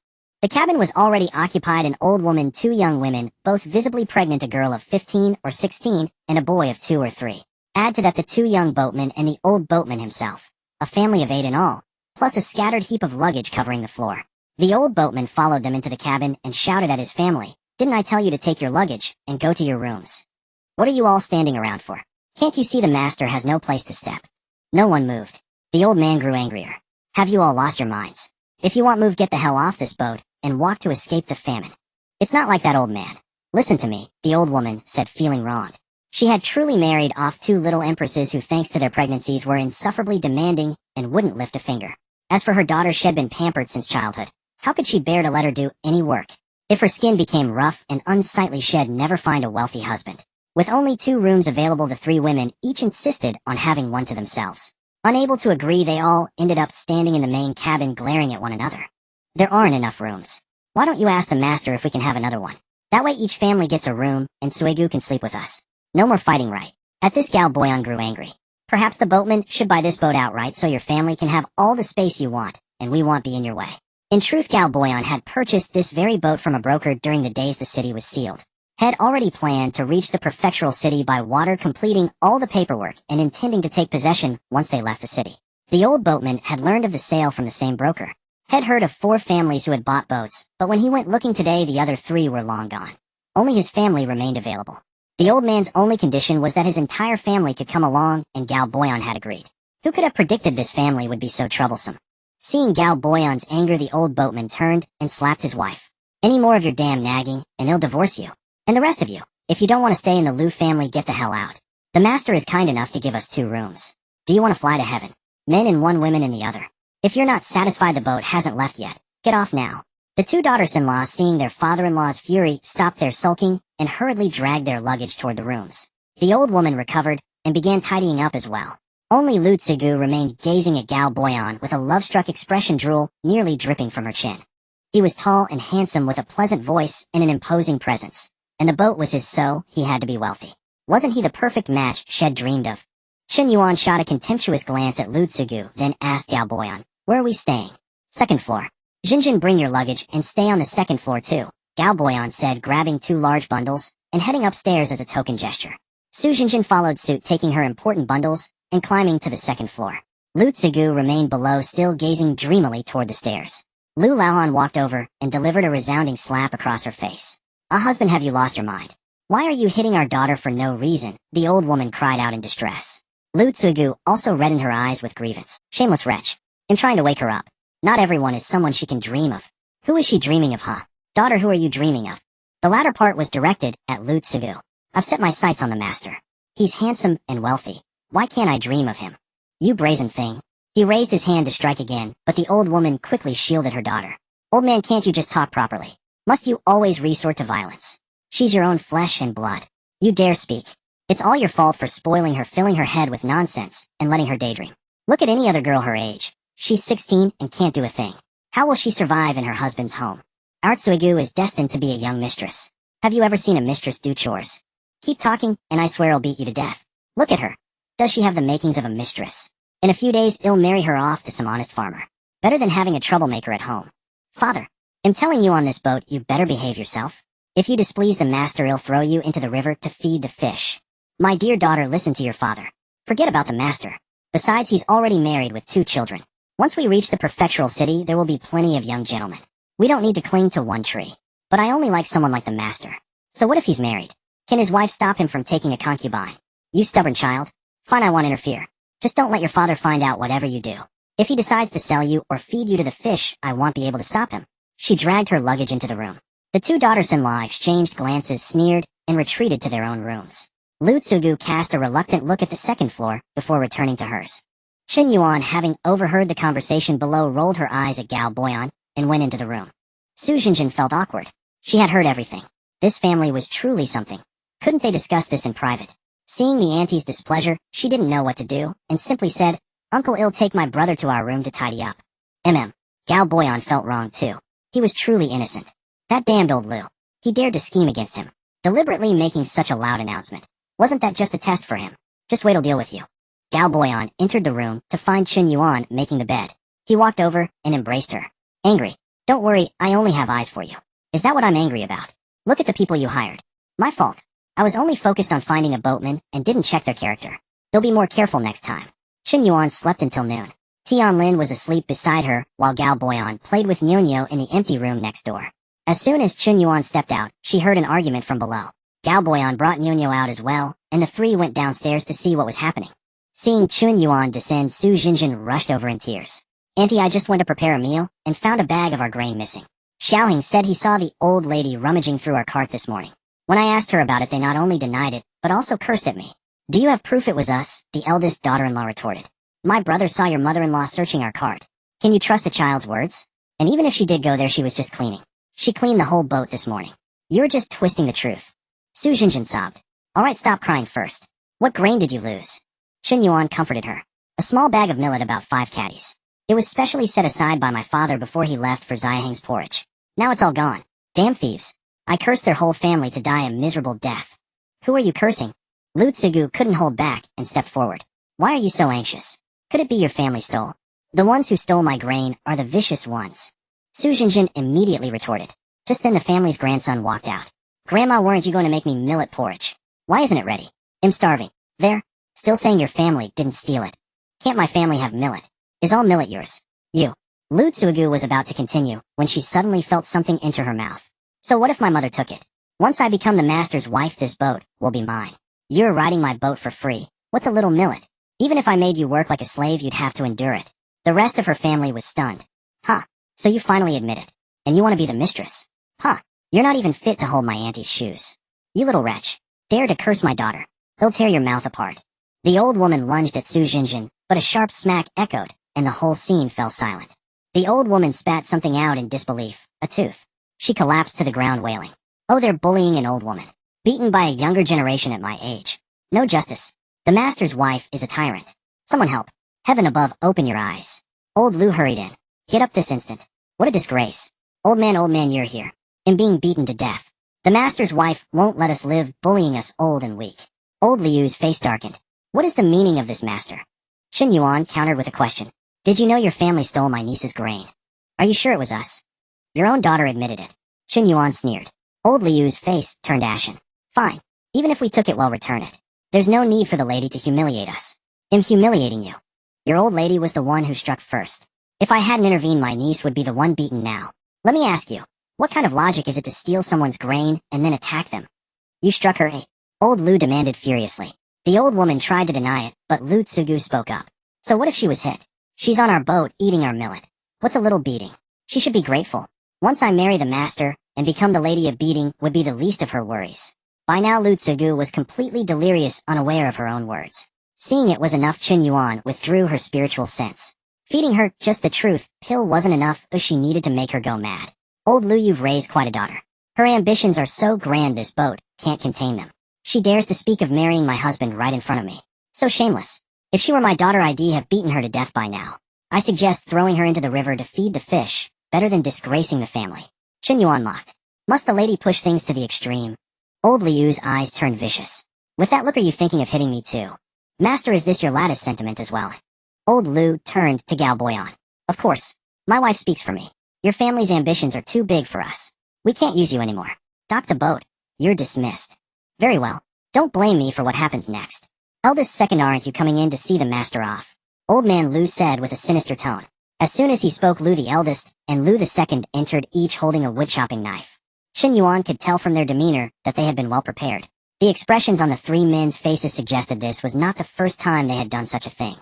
Speaker 1: The cabin was already occupied: an old woman, two young women, both visibly pregnant, a girl of 15 or 16, and a boy of 2 or 3. Add to that the 2 young boatmen and the old boatman himself. A family of 8 in all, plus a scattered heap of luggage covering the floor. The old boatman followed them into the cabin and shouted at his family, Didn't I tell you to take your luggage and go to your rooms? What are you all standing around for? Can't you see the master has no place to step? No one moved. The old man grew angrier. Have you all lost your minds? If you want move, get the hell off this boat and walk to escape the famine. It's not like that, old man. Listen to me, the old woman said, feeling wronged. She had truly married off 2 little empresses who, thanks to their pregnancies, were insufferably demanding and wouldn't lift a finger. As for her daughter, she had been pampered since childhood. How could she bear to let her do any work? If her skin became rough and unsightly, she'd never find a wealthy husband. With only 2 rooms available, the 3 women each insisted on having one to themselves. Unable to agree, they all ended up standing in the main cabin, glaring at one another. There aren't enough rooms. Why don't you ask the master if we can have another one? That way each family gets a room, and Suegu can sleep with us. No more fighting, right? At this, Gao Boyan grew angry. Perhaps the boatman should buy this boat outright so your family can have all the space you want, and we won't be in your way. In truth, Gao Boyan had purchased this very boat from a broker during the days the city was sealed. Had already planned to reach the prefectural city by water, completing all the paperwork and intending to take possession once they left the city. The old boatman had learned of the sale from the same broker. Had heard of 4 families who had bought boats, but when he went looking today, the other 3 were long gone. Only his family remained available. The old man's only condition was that his entire family could come along, and Gao Boyan had agreed. Who could have predicted this family would be so troublesome? Seeing Gao Boyan's anger, the old boatman turned and slapped his wife. Any more of your damn nagging, and he'll divorce you. And the rest of you, if you don't want to stay in the Liu family, get the hell out. The master is kind enough to give us 2 rooms. Do you want to fly to heaven? Men in one, women in the other. If you're not satisfied the boat hasn't left yet, get off now. The 2 daughters-in-law, seeing their father-in-law's fury, stopped their sulking and hurriedly dragged their luggage toward the rooms. The old woman recovered and began tidying up as well. Only Lu Tsigu remained gazing at Gao Boyan with a love-struck expression, drool nearly dripping from her chin. He was tall and handsome, with a pleasant voice and an imposing presence. And the boat was his, so he had to be wealthy. Wasn't he the perfect match Shed dreamed of? Chen Yuan shot a contemptuous glance at Lu Tsigu, then asked Gao Boyan, where are we staying? 2nd floor. Jinjin, bring your luggage and stay on the 2nd floor too, Gao Boyan said, grabbing 2 large bundles and heading upstairs as a token gesture. Su Jinjin followed suit, taking her important bundles and climbing to the 2nd floor. Lu Tsigu remained below, still gazing dreamily toward the stairs. Lu Laohan walked over and delivered a resounding slap across her face. Husband, have you lost your mind? Why are you hitting our daughter for no reason? The old woman cried out in distress. Lu Tsugu also reddened her eyes with grievance. Shameless wretch. I'm trying to wake her up. Not everyone is someone she can dream of. Who is she dreaming of, huh? Daughter, who are you dreaming of? The latter part was directed at Lu Tsugu. I've set my sights on the master. He's handsome and wealthy. Why can't I dream of him? You brazen thing. He raised his hand to strike again, but the old woman quickly shielded her daughter. Old man, can't you just talk properly? Must you always resort to violence? She's your own flesh and blood. You dare speak. It's all your fault for spoiling her, filling her head with nonsense, and letting her daydream. Look at any other girl her age. She's 16 and can't do a thing. How will she survive in her husband's home? Our Tsugu is destined to be a young mistress. Have you ever seen a mistress do chores? Keep talking, and I swear I'll beat you to death. Look at her. Does she have the makings of a mistress? In a few days, I'll marry her off to some honest farmer. Better than having a troublemaker at home. Father, I'm telling you on this boat, you better behave yourself. If you displease the master, he'll throw you into the river to feed the fish. My dear daughter, listen to your father. Forget about the master. Besides, he's already married with 2 children. Once we reach the prefectural city, there will be plenty of young gentlemen. We don't need to cling to one tree. But I only like someone like the master. So what if he's married? Can his wife stop him from taking a concubine? You stubborn child. Fine, I won't interfere. Just don't let your father find out whatever you do. If he decides to sell you or feed you to the fish, I won't be able to stop him. She dragged her luggage into the room. The 2 daughters-in-law exchanged glances, sneered, and retreated to their own rooms. Lu Tsugu cast a reluctant look at the second floor before returning to hers. Chen Yuan, having overheard the conversation below, rolled her eyes at Gao Boyan and went into the room. Su Jinjin felt awkward. She had heard everything. This family was truly something. Couldn't they discuss this in private? Seeing the auntie's displeasure, she didn't know what to do, and simply said, Uncle, I'll take my brother to our room to tidy up. Gao Boyan felt wrong too. He was truly innocent. That damned old Lu. He dared to scheme against him, deliberately making such a loud announcement. Wasn't that just a test for him? Just wait, I'll deal with you. Gao Boyan entered the room to find Chen Yuan making the bed. He walked over and embraced her. Angry. Don't worry, I only have eyes for you. Is that what I'm angry about? Look at the people you hired. My fault. I was only focused on finding a boatman and didn't check their character. They'll be more careful next time. Chen Yuan slept until noon. Tianlin was asleep beside her while Gao Boyan played with Nyonyo in the empty room next door. As soon as Chen Yuan stepped out, she heard an argument from below. Gao Boyan brought Nyonyo out as well, and the 3 went downstairs to see what was happening. Seeing Chen Yuan descend, Su Jinjin rushed over in tears. Auntie, I just went to prepare a meal and found a bag of our grain missing. Xiaohing said he saw the old lady rummaging through our cart this morning. When I asked her about it, they not only denied it, but also cursed at me. Do you have proof it was us? The eldest daughter-in-law retorted. My brother saw your mother-in-law searching our cart. Can you trust a child's words? And even if she did go there, she was just cleaning. She cleaned the whole boat this morning. You're just twisting the truth. Su Jinjin sobbed. Alright, stop crying first. What grain did you lose? Chen Yuan comforted her. A small bag of millet, about 5 caddies. It was specially set aside by my father before he left for Xiaheng's porridge. Now it's all gone. Damn thieves. I cursed their whole family to die a miserable death. Who are you cursing? Lu Tsugu couldn't hold back and stepped forward. Why are you so anxious? Could it be your family stole? The ones who stole my grain are the vicious ones. Su Jinjin immediately retorted. Just then the family's grandson walked out. Grandma, weren't you going to make me millet porridge? Why isn't it ready? I'm starving. There. Still saying your family didn't steal it. Can't my family have millet? Is all millet yours? You. Lu Tsugu was about to continue when she suddenly felt something enter her mouth. So what if my mother took it? Once I become the master's wife, this boat will be mine. You're riding my boat for free. What's a little millet? Even if I made you work like a slave, you'd have to endure it. The rest of her family was stunned. Huh. So you finally admit it. And you want to be the mistress? Huh. You're not even fit to hold my auntie's shoes. You little wretch. Dare to curse my daughter. He'll tear your mouth apart. The old woman lunged at Su Jinjin, but a sharp smack echoed, and the whole scene fell silent. The old woman spat something out in disbelief, a tooth. She collapsed to the ground wailing. Oh, they're bullying an old woman. Beaten by a younger generation at my age. No justice. The master's wife is a tyrant. Someone help. Heaven above, open your eyes. Old Lu hurried in. Get up this instant. What a disgrace. Old man, you're here. I'm being beaten to death. The master's wife won't let us live, bullying us old and weak. Old Liu's face darkened. What is the meaning of this, master? Chen Yuan countered with a question. Did you know your family stole my niece's grain? Are you sure it was us? Your own daughter admitted it. Chen Yuan sneered. Old Liu's face turned ashen. Fine. Even if we took it, we'll return it. There's no need for the lady to humiliate us. I'm humiliating you. Your old lady was the one who struck first. If I hadn't intervened, my niece would be the one beaten now. Let me ask you, what kind of logic is it to steal someone's grain and then attack them? You struck her, eh? Old Lu demanded furiously. The old woman tried to deny it, but Lu Tsugu spoke up. So what if she was hit? She's on our boat eating our millet. What's a little beating? She should be grateful. Once I marry the master and become the lady of beating would be the least of her worries. By now Lu Tsugu was completely delirious, unaware of her own words. Seeing it was enough, Chen Yuan withdrew her spiritual sense. Feeding her just the truth pill wasn't enough, as she needed to make her go mad. Old Lu, you've raised quite a daughter. Her ambitions are so grand this boat can't contain them. She dares to speak of marrying my husband right in front of me. So shameless. If she were my daughter, I'd have beaten her to death by now. I suggest throwing her into the river to feed the fish, better than disgracing the family. Chen Yuan mocked. Must the lady push things to the extreme? Old Liu's eyes turned vicious. With that look, are you thinking of hitting me too? Master, is this your latest sentiment as well? Old Lu turned to Gao Boyan. Of course. My wife speaks for me. Your family's ambitions are too big for us. We can't use you anymore. Dock the boat. You're dismissed. Very well. Don't blame me for what happens next. Eldest second, aren't you coming in to see the master off? Old man Lu said with a sinister tone. As soon as he spoke, Lu the eldest and Lu the second entered, each holding a wood-chopping knife. Chen Yuan could tell from their demeanor that they had been well prepared. The expressions on the three men's faces suggested this was not the first time they had done such a thing.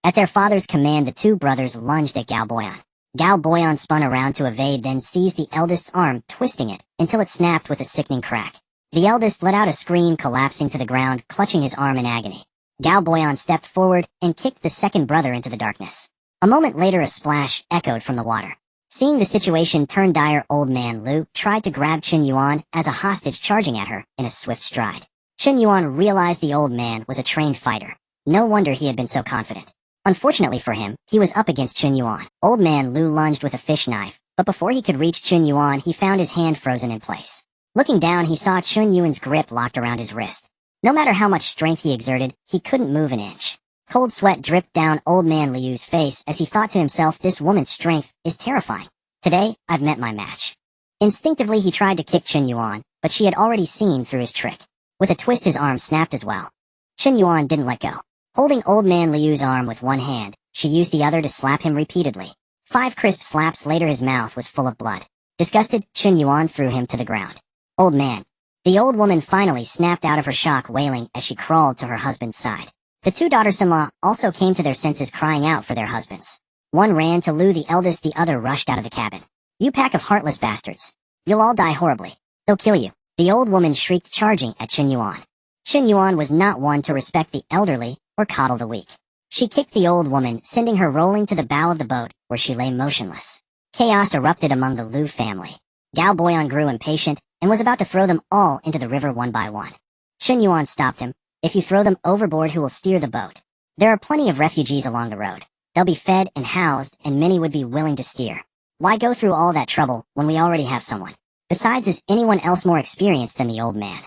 Speaker 1: At their father's command, the two brothers lunged at Gao Boyan. Gao Boyan spun around to evade, then seized the eldest's arm, twisting it until it snapped with a sickening crack. The eldest let out a scream, collapsing to the ground, clutching his arm in agony. Gao Boyan stepped forward and kicked the second brother into the darkness. A moment later, a splash echoed from the water. Seeing the situation turn dire, old man Lu tried to grab Chen Yuan as a hostage, charging at her in a swift stride. Chen Yuan realized the old man was a trained fighter. No wonder he had been so confident. Unfortunately for him, he was up against Chen Yuan. Old man Lu lunged with a fish knife, but before he could reach Chen Yuan, he found his hand frozen in place. Looking down, he saw Chen Yuan's grip locked around his wrist. No matter how much strength he exerted, he couldn't move an inch. Cold sweat dripped down old man Liu's face as he thought to himself, this woman's strength is terrifying. Today, I've met my match. Instinctively, he tried to kick Chen Yuan, but she had already seen through his trick. With a twist, his arm snapped as well. Chen Yuan didn't let go. Holding old man Liu's arm with one hand, she used the other to slap him repeatedly. 5 crisp slaps later, his mouth was full of blood. Disgusted, Chen Yuan threw him to the ground. Old man. The old woman finally snapped out of her shock, wailing as she crawled to her husband's side. The two daughters-in-law also came to their senses, crying out for their husbands. One ran to Lu the eldest, the other rushed out of the cabin. You pack of heartless bastards. You'll all die horribly. They'll kill you. The old woman shrieked, charging at Chen Yuan. Chen Yuan was not one to respect the elderly or coddle the weak. She kicked the old woman, sending her rolling to the bow of the boat, where she lay motionless. Chaos erupted among the Lu family. Gao Boyan grew impatient and was about to throw them all into the river one by one. Chen Yuan stopped him. If you throw them overboard, who will steer the boat? There are plenty of refugees along the road. They'll be fed and housed, and many would be willing to steer. Why go through all that trouble when we already have someone? Besides, is anyone else more experienced than the old man?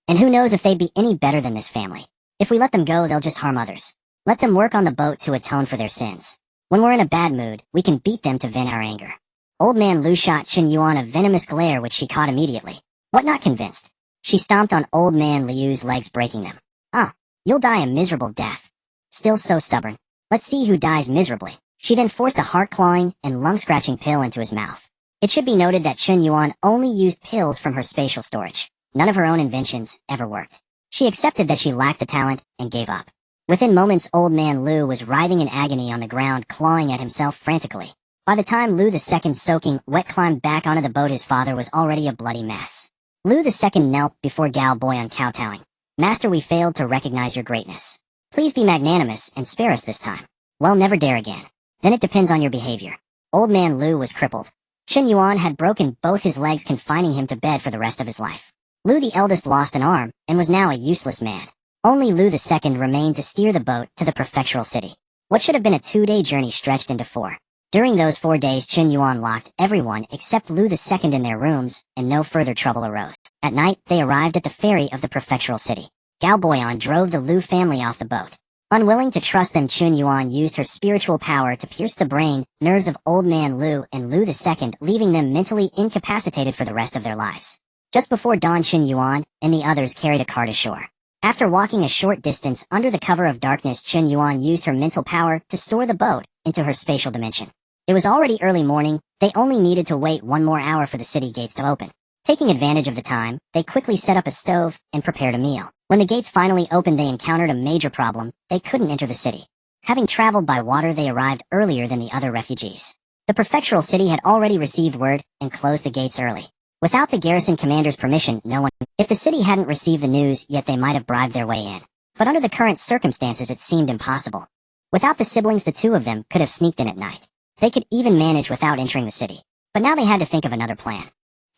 Speaker 1: And who knows if they'd be any better than this family? If we let them go, they'll just harm others. Let them work on the boat to atone for their sins. When we're in a bad mood, we can beat them to vent our anger. Old man Lu shot Chen Yuan a venomous glare, which she caught immediately. What, not convinced? She stomped on old man Liu's legs, breaking them. Ah, you'll die a miserable death. Still so stubborn. Let's see who dies miserably. She then forced a heart-clawing and lung-scratching pill into his mouth. It should be noted that Chen Yuan only used pills from her spatial storage. None of her own inventions ever worked. She accepted that she lacked the talent and gave up. Within moments, old man Lu was writhing in agony on the ground, clawing at himself frantically. By the time Lu the second, soaking wet, climbed back onto the boat, his father was already a bloody mess. Lu the second knelt before Gao Boyan, kowtowing. Master, we failed to recognize your greatness. Please be magnanimous and spare us this time. Well, never dare again. Then it depends on your behavior. Old man Lu was crippled. Chen Yuan had broken both his legs, confining him to bed for the rest of his life. Lu the eldest lost an arm and was now a useless man. Only Lu the second remained to steer the boat to the prefectural city. What should have been a 2-day journey stretched into 4. During those 4 days, Chen Yuan locked everyone except Lu the second in their rooms, and no further trouble arose. At night, they arrived at the ferry of the prefectural city. Gao Boyan drove the Lu family off the boat. Unwilling to trust them, Chen Yuan used her spiritual power to pierce the brain nerves of old man Lu and Lu the second, leaving them mentally incapacitated for the rest of their lives. Just before dawn, Chen Yuan and the others carried a cart ashore. After walking a short distance under the cover of darkness, Chen Yuan used her mental power to store the boat into her spatial dimension. It was already early morning. They only needed to wait 1 more hour for the city gates to open. Taking advantage of the time, they quickly set up a stove and prepared a meal. When the gates finally opened, they encountered a major problem. They couldn't enter the city. Having traveled by water, they arrived earlier than the other refugees. The prefectural city had already received word and closed the gates early. Without the garrison commander's permission, no one... If the city hadn't received the news yet, they might have bribed their way in. But under the current circumstances, it seemed impossible. Without the siblings, the two of them could have sneaked in at night. They could even manage without entering the city. But now they had to think of another plan.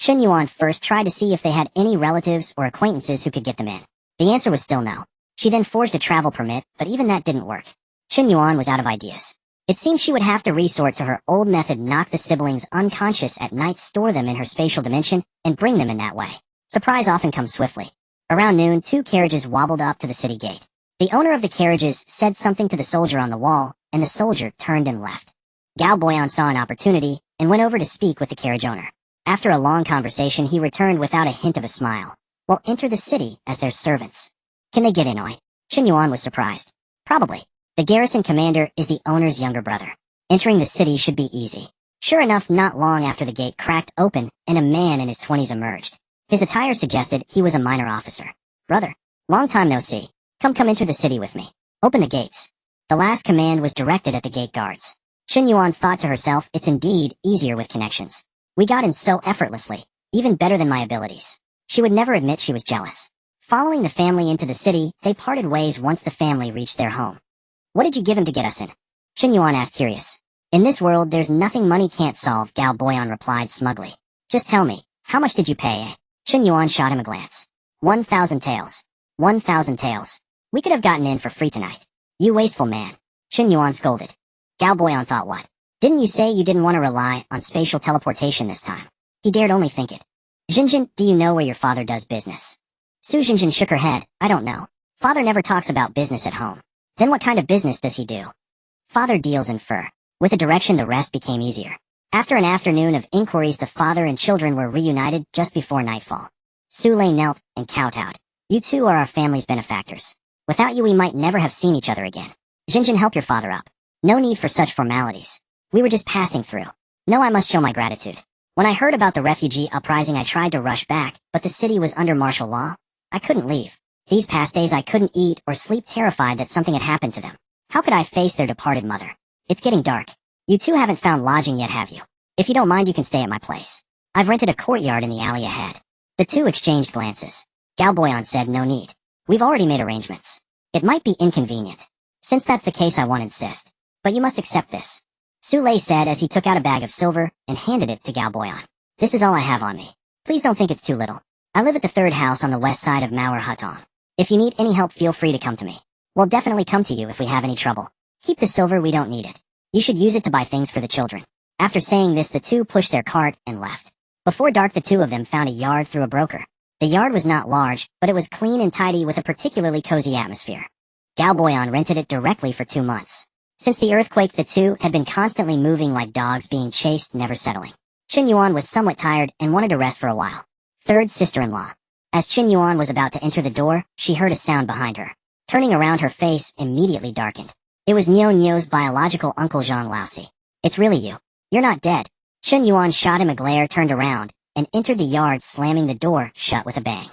Speaker 1: Chen Yuan first tried to see if they had any relatives or acquaintances who could get them in. The answer was still no. She then forged a travel permit, but even that didn't work. Chen Yuan was out of ideas. It seemed she would have to resort to her old method: knock the siblings unconscious at night, store them in her spatial dimension, and bring them in that way. Surprise often comes swiftly. Around noon, 2 carriages wobbled up to the city gate. The owner of the carriages said something to the soldier on the wall, and the soldier turned and left. Gao Boyan saw an opportunity and went over to speak with the carriage owner. After a long conversation, he returned without a hint of a smile. "Well, enter the city as their servants." "Can they get in, oi?" Chen Yuan was surprised. "Probably. The garrison commander is the owner's younger brother. Entering the city should be easy." Sure enough, not long after the gate cracked open, and a man in his 20s emerged. His attire suggested he was a minor officer. "Brother, long time no see. Come enter the city with me. Open the gates." The last command was directed at the gate guards. Chen Yuan thought to herself, it's indeed easier with connections. We got in so effortlessly, even better than my abilities. She would never admit she was jealous. Following the family into the city, they parted ways once the family reached their home. "What did you give him to get us in?" Chen Yuan asked, curious. "In this world, there's nothing money can't solve," Gao Boyan replied smugly. "Just tell me, how much did you pay, eh?" Chen Yuan shot him a glance. 1,000 taels. 1,000 taels. We could have gotten in for free tonight. "You wasteful man." Chen Yuan scolded. Gao Boyan thought, what? Didn't you say you didn't want to rely on spatial teleportation this time? He dared only think it. "Jinjin, do you know where your father does business?" Su Jinjin shook her head. "I don't know. Father never talks about business at home." "Then what kind of business does he do?" "Father deals in fur." With a direction, the rest became easier. After an afternoon of inquiries, the father and children were reunited just before nightfall. Su Lei knelt and kowtowed. "You two are our family's benefactors. Without you, we might never have seen each other again. Jinjin, help your father up. No need for such formalities. We were just passing through. No, I must show my gratitude. When I heard about the refugee uprising, I tried to rush back, but the city was under martial law. I couldn't leave. These past days I couldn't eat or sleep, terrified that something had happened to them. How could I face their departed mother? It's getting dark. You two haven't found lodging yet, have you? If you don't mind, you can stay at my place. I've rented a courtyard in the alley ahead." The two exchanged glances. Gao Boyan said, "No need. We've already made arrangements. It might be inconvenient. Since that's the case, I won't insist. But you must accept this." Su Lei said as he took out a bag of silver and handed it to Gao Boyan. "This is all I have on me. Please don't think it's too little. I live at the 3rd house on the west side of Mauer Hutong. If you need any help, feel free to come to me. We'll definitely come to you if we have any trouble. Keep the silver, we don't need it. You should use it to buy things for the children." After saying this, the two pushed their cart and left. Before dark, the two of them found a yard through a broker. The yard was not large, but it was clean and tidy with a particularly cozy atmosphere. Gao Boyan rented it directly for 2 months. Since the earthquake, the two had been constantly moving like dogs being chased, never settling. Chen Yuan was somewhat tired and wanted to rest for a while. Third sister-in-law. As Chen Yuan was about to enter the door, she heard a sound behind her. Turning around, her face immediately darkened. It was Niu Niu's biological uncle Zhang Laosi. "It's really you. You're not dead." Chen Yuan shot him a glare, turned around, and entered the yard, slamming the door shut with a bang.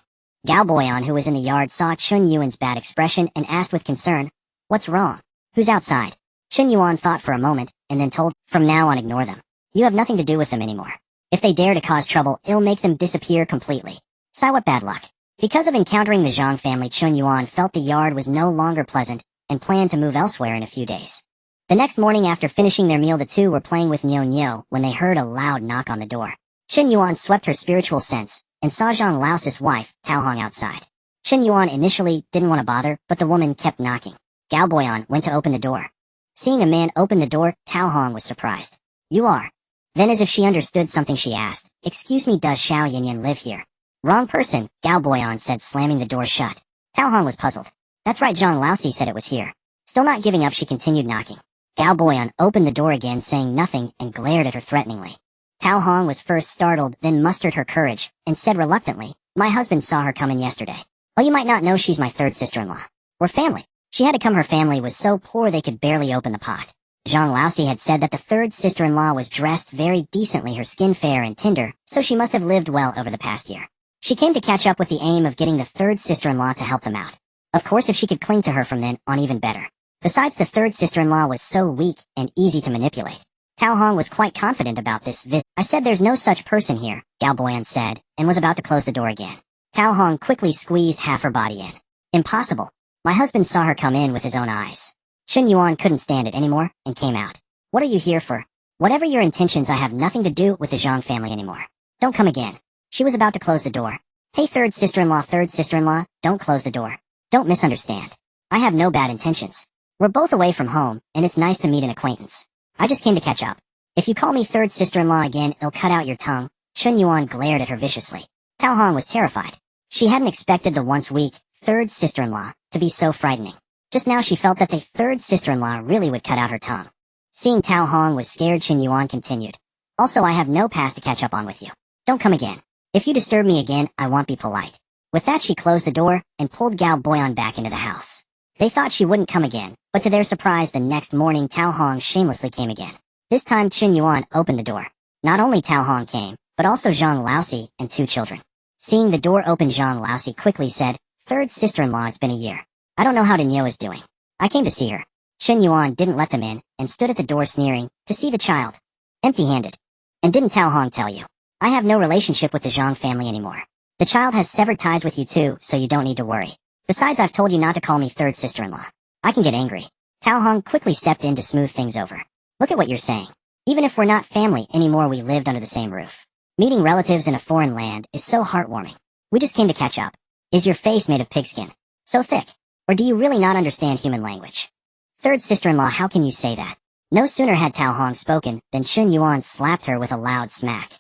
Speaker 1: Gao Boyan, who was in the yard, saw Chen Yuan's bad expression and asked with concern, "What's wrong? Who's outside?" Chen Yuan thought for a moment, and then told, "From now on, ignore them. You have nothing to do with them anymore. If they dare to cause trouble, it'll make them disappear completely." Sigh, what bad luck. Because of encountering the Zhang family, Chen Yuan felt the yard was no longer pleasant, and planned to move elsewhere in a few days. The next morning, after finishing their meal, the two were playing with Niu Niu when they heard a loud knock on the door. Chen Yuan swept her spiritual sense, and saw Zhang Laosis' wife, Tao Hong, outside. Chen Yuan initially didn't want to bother, but the woman kept knocking. Gao Boyan went to open the door. Seeing a man open the door, Tao Hong was surprised. "You are?" Then, as if she understood something, she asked, "Excuse me, does Xiao Yinyan live here?" "Wrong person," Gao Boyan said, slamming the door shut. Tao Hong was puzzled. "That's right, Zhang Laosi said it was here." Still not giving up, she continued knocking. Gao Boyan opened the door again, saying nothing, and glared at her threateningly. Tao Hong was first startled, then mustered her courage, and said reluctantly, "My husband saw her come in yesterday. Oh, you might not know she's my third sister-in-law. We're family. She had to come. Her family was so poor they could barely open the pot. Zhang Laosi had said that the third sister-in-law was dressed very decently, her skin fair and tender, so she must have lived well over the past year. She came to catch up with the aim of getting the third sister-in-law to help them out. Of course, if she could cling to her from then on, even better. Besides, the third sister-in-law was so weak and easy to manipulate. Tao Hong was quite confident about this visit. I said there's no such person here, Gao Boyan said, and was about to close the door again. Tao Hong quickly squeezed half her body in. Impossible. My husband saw her come in with his own eyes. Chen Yuan couldn't stand it anymore and came out. What are you here for? Whatever your intentions, I have nothing to do with the Zhang family anymore. Don't come again. She was about to close the door. Hey, third sister-in-law, don't close the door. Don't misunderstand. I have no bad intentions. We're both away from home, and it's nice to meet an acquaintance. I just came to catch up. If you call me third sister-in-law again, I'll cut out your tongue. Chen Yuan glared at her viciously. Tao Hong was terrified. She hadn't expected the once weak third sister-in-law to be so frightening. Just now she felt that the third sister-in-law really would cut out her tongue. Seeing Tao Hong was scared, Chen Yuan continued. Also, I have no past to catch up on with you. Don't come again. If you disturb me again, I won't be polite. With that, she closed the door and pulled Gao Boyan back into the house. They thought she wouldn't come again, but to their surprise, the next morning Tao Hong shamelessly came again. This time Chen Yuan opened the door. Not only Tao Hong came, but also Zhang Laosi and 2 children. Seeing the door open, Zhang Laosi quickly said, "Third sister-in-law, it's been a year. I don't know how Danielle is doing. I came to see her." Chen Yuan didn't let them in and stood at the door sneering, "To see the child? Empty-handed. And didn't Tao Hong tell you? I have no relationship with the Zhang family anymore. The child has severed ties with you too, so you don't need to worry. Besides, I've told you not to call me third sister-in-law. I can get angry." Tao Hong quickly stepped in to smooth things over. "Look at what you're saying. Even if we're not family anymore, we lived under the same roof. Meeting relatives in a foreign land is so heartwarming. We just came to catch up. Is your face made of pigskin? So thick? Or do you really not understand human language? Third sister-in-law, how can you say that?" No sooner had Tao Hong spoken than Chen Yuan slapped her with a loud smack.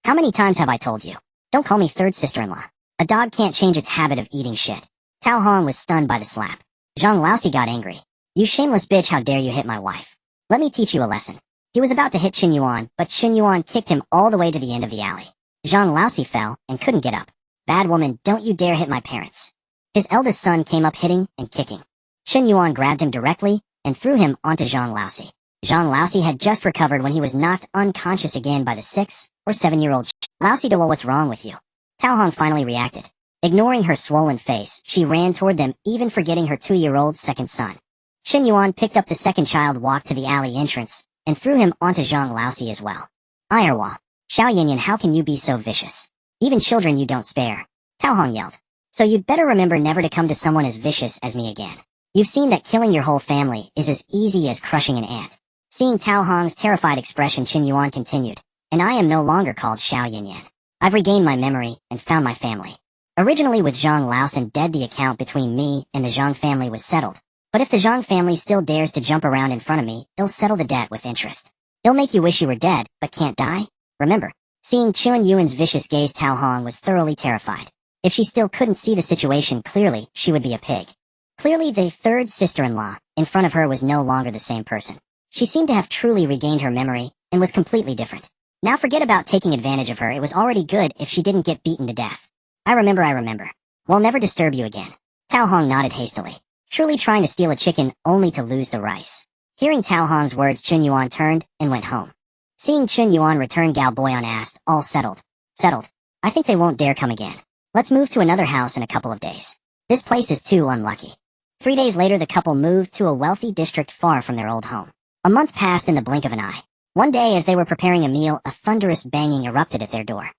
Speaker 1: "How many times have I told you? Don't call me third sister-in-law. A dog can't change its habit of eating shit." Tao Hong was stunned by the slap. Zhang Laosi got angry. "You shameless bitch, how dare you hit my wife? Let me teach you a lesson." He was about to hit Chen Yuan, but Chen Yuan kicked him all the way to the end of the alley. Zhang Laosi fell and couldn't get up. "Bad woman, don't you dare hit my parents." His eldest son came up hitting and kicking. Chen Yuan grabbed him directly and threw him onto Zhang Laosi. Zhang Laosi had just recovered when he was knocked unconscious again by the 6 or 7-year-old Laosi. "Well, what's wrong with you?" Tao Hong finally reacted. Ignoring her swollen face, she ran toward them, even forgetting her 2-year-old second son. Chen Yuan picked up the second child, walked to the alley entrance, and threw him onto Zhang Laosi as well. "Irwa, Xiao Yinyan, how can you be so vicious? Even children you don't spare." Tao Hong yelled. "So you'd better remember never to come to someone as vicious as me again. You've seen that killing your whole family is as easy as crushing an ant." Seeing Tao Hong's terrified expression, Chen Yuan continued, "And I am no longer called Xiao Yinyan. I've regained my memory and found my family. Originally with Zhang Laosan dead, the account between me and the Zhang family was settled. But if the Zhang family still dares to jump around in front of me, they'll settle the debt with interest. They'll make you wish you were dead, but can't die. Remember." Seeing Chen Yuan's vicious gaze, Tao Hong was thoroughly terrified. If she still couldn't see the situation clearly, she would be a pig. Clearly, the third sister-in-law in front of her was no longer the same person. She seemed to have truly regained her memory and was completely different. Now forget about taking advantage of her. It was already good if she didn't get beaten to death. I remember. We'll never disturb you again." Tao Hong nodded hastily, truly trying to steal a chicken only to lose the rice. Hearing Tao Hong's words, Chen Yuan turned and went home. Seeing Chen Yuan return, Gao Boyan asked, "All settled?" "Settled. I think they won't dare come again. Let's move to another house in a couple of days. This place is too unlucky." 3 days later, the couple moved to a wealthy district far from their old home. A month passed in the blink of an eye. One day, as they were preparing a meal, a thunderous banging erupted at their door.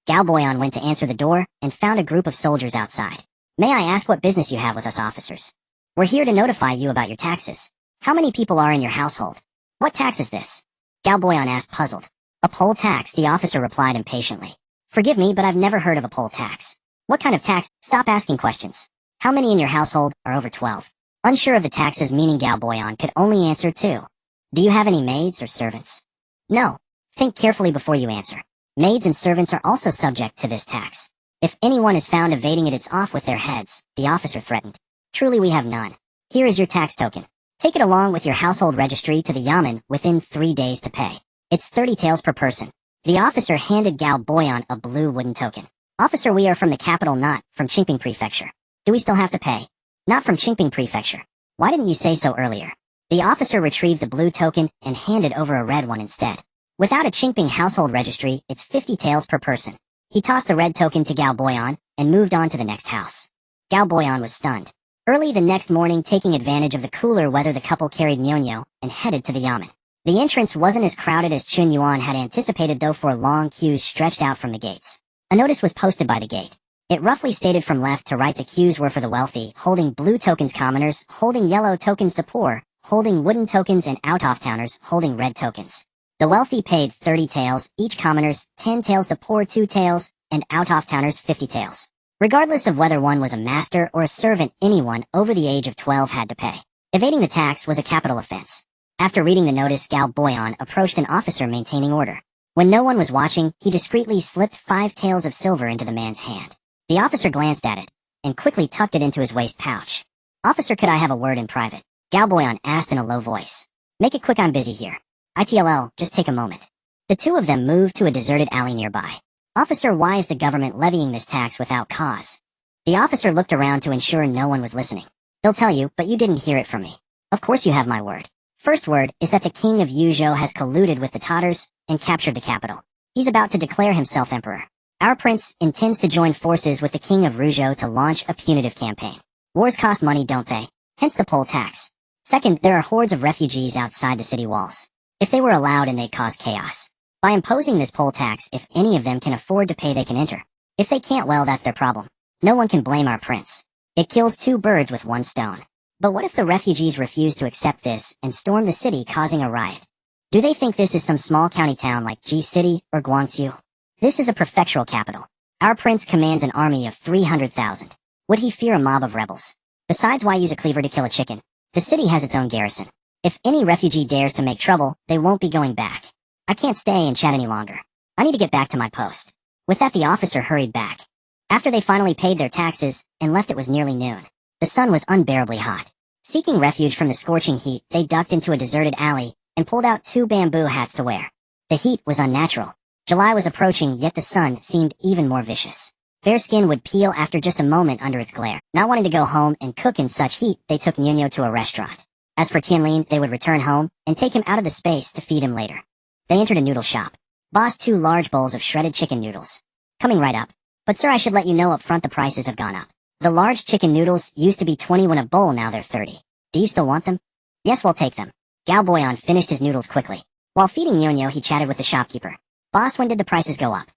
Speaker 1: Gao Boyan went to answer the door and found a group of soldiers outside. "May I ask what business you have with us, officers?" "We're here to notify you about your taxes. How many people are in your household?" "What tax is this?" Gao Boyan asked, puzzled. "A poll tax," the officer replied impatiently. "Forgive me, but I've never heard of a poll tax." "What kind of tax?" "Stop asking questions. How many in your household are over 12? Unsure of the taxes, meaning Gao Boyan could only answer 2. "Do you have any maids or servants?" "No." "Think carefully before you answer. Maids and servants are also subject to this tax. If anyone is found evading it, it's off with their heads," the officer threatened. "Truly, we have none. Here is your tax token. Take it along with your household registry to the yamen within 3 days to pay. It's 30 taels per person." The officer handed Gao Boyan a blue wooden token. "Officer, we are from the capital, not from Qingping Prefecture. Do we still have to pay?" "Not from Qingping Prefecture. Why didn't you say so earlier?" The officer retrieved the blue token and handed over a red one instead. Without a Qingping household registry, it's 50 taels per person. He tossed the red token to Gao Boyan and moved on to the next house. Gao Boyan was stunned. Early the next morning, taking advantage of the cooler weather, the couple carried Nyonyo and headed to the yamen. The entrance wasn't as crowded as Chen Yuan had anticipated, though, for long queues stretched out from the gates. A notice was posted by the gate. It roughly stated from left to right the queues were for the wealthy, holding blue tokens commoners, holding yellow tokens the poor, holding wooden tokens and out-of-towners, holding red tokens. The wealthy paid 30 taels, each commoners 10 taels, the poor 2 taels, and out-of-towners 50 taels. Regardless of whether one was a master or a servant, anyone over the age of 12 had to pay. Evading the tax was a capital offense. After reading the notice, Gao Boyan approached an officer maintaining order. When no one was watching, he discreetly slipped 5 taels of silver into the man's hand. The officer glanced at it and quickly tucked it into his waist pouch. "Officer, could I have a word in private?" Gao Boyan asked in a low voice. "Make it quick, I'm busy here." "ITLL, just take a moment." The two of them moved to a deserted alley nearby. "Officer, why is the government levying this tax without cause?" The officer looked around to ensure no one was listening. "They'll tell you, but you didn't hear it from me." "Of course you have my word. First word is that the king of Yuzhou has colluded with the Tatars and captured the capital. He's about to declare himself emperor. Our prince intends to join forces with the king of Ruzhou to launch a punitive campaign. Wars cost money, don't they? Hence the poll tax. Second, there are hordes of refugees outside the city walls. If they were allowed in, they'd cause chaos. By imposing this poll tax, if any of them can afford to pay, they can enter. If they can't, well, that's their problem. No one can blame our prince. It kills 2 birds with 1 stone. But what if the refugees refuse to accept this and storm the city, causing a riot? Do they think this is some small county town like Ji City or Guangzhou? This is a prefectural capital. Our prince commands an army of 300,000. Would he fear a mob of rebels? Besides, why use a cleaver to kill a chicken? The city has its own garrison. If any refugee dares to make trouble, they won't be going back. I can't stay and chat any longer. I need to get back to my post." With that, the officer hurried back. After they finally paid their taxes and left, it was nearly noon. The sun was unbearably hot. Seeking refuge from the scorching heat, they ducked into a deserted alley and pulled out 2 bamboo hats to wear. The heat was unnatural. July was approaching, yet the sun seemed even more vicious. Bare skin would peel after just a moment under its glare. Not wanting to go home and cook in such heat, they took Nyonyo to a restaurant. As for Tianlin, they would return home and take him out of the space to feed him later. They entered a noodle shop. Boss, 2 large bowls of shredded chicken noodles. "Coming right up. But sir, I should let you know up front, the prices have gone up. The large chicken noodles used to be 20 when a bowl, now they're 30. Do you still want them?" "Yes, we'll take them." Gao Boyan finished his noodles quickly. While feeding Nyonyo, he chatted with the shopkeeper. "Boss, when did the prices go up?"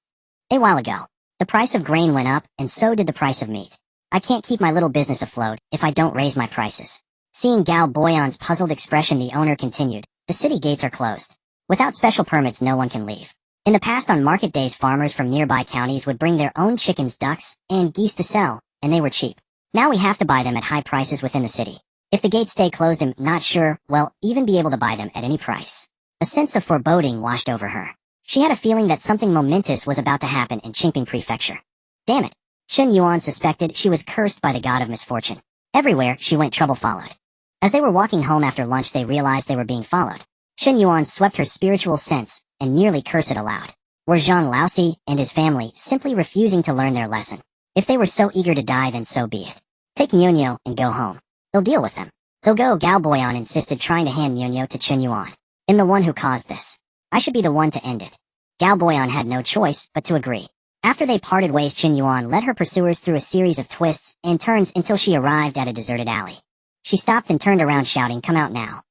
Speaker 1: "A while ago. The price of grain went up, and so did the price of meat. I can't keep my little business afloat if I don't raise my prices." Seeing Gao Boyan's puzzled expression, the owner continued, "The city gates are closed. Without special permits, no one can leave. In the past, on market days, farmers from nearby counties would bring their own chickens, ducks, and geese to sell, and they were cheap. Now we have to buy them at high prices within the city. If the gates stay closed, I'm not sure we'll even be able to buy them at any price." A sense of foreboding washed over her. She had a feeling that something momentous was about to happen in Qingping Prefecture. Damn it! Chen Yuan suspected she was cursed by the god of misfortune. Everywhere she went, trouble followed. As they were walking home after lunch, they realized they were being followed. Chen Yuan swept her spiritual sense and nearly cursed it aloud. Were Zhang Laosi and his family simply refusing to learn their lesson? If they were so eager to die, then so be it. Take Nyonyo and go home. They'll deal with them. They'll go, Gao Boyan insisted, trying to hand Nyonyo to Chen Yuan. "I'm the one who caused this. I should be the one to end it." Gao Boyan had no choice but to agree. After they parted ways, Chen Yuan led her pursuers through a series of twists and turns until she arrived at a deserted alley. She stopped and turned around, shouting, "Come out now."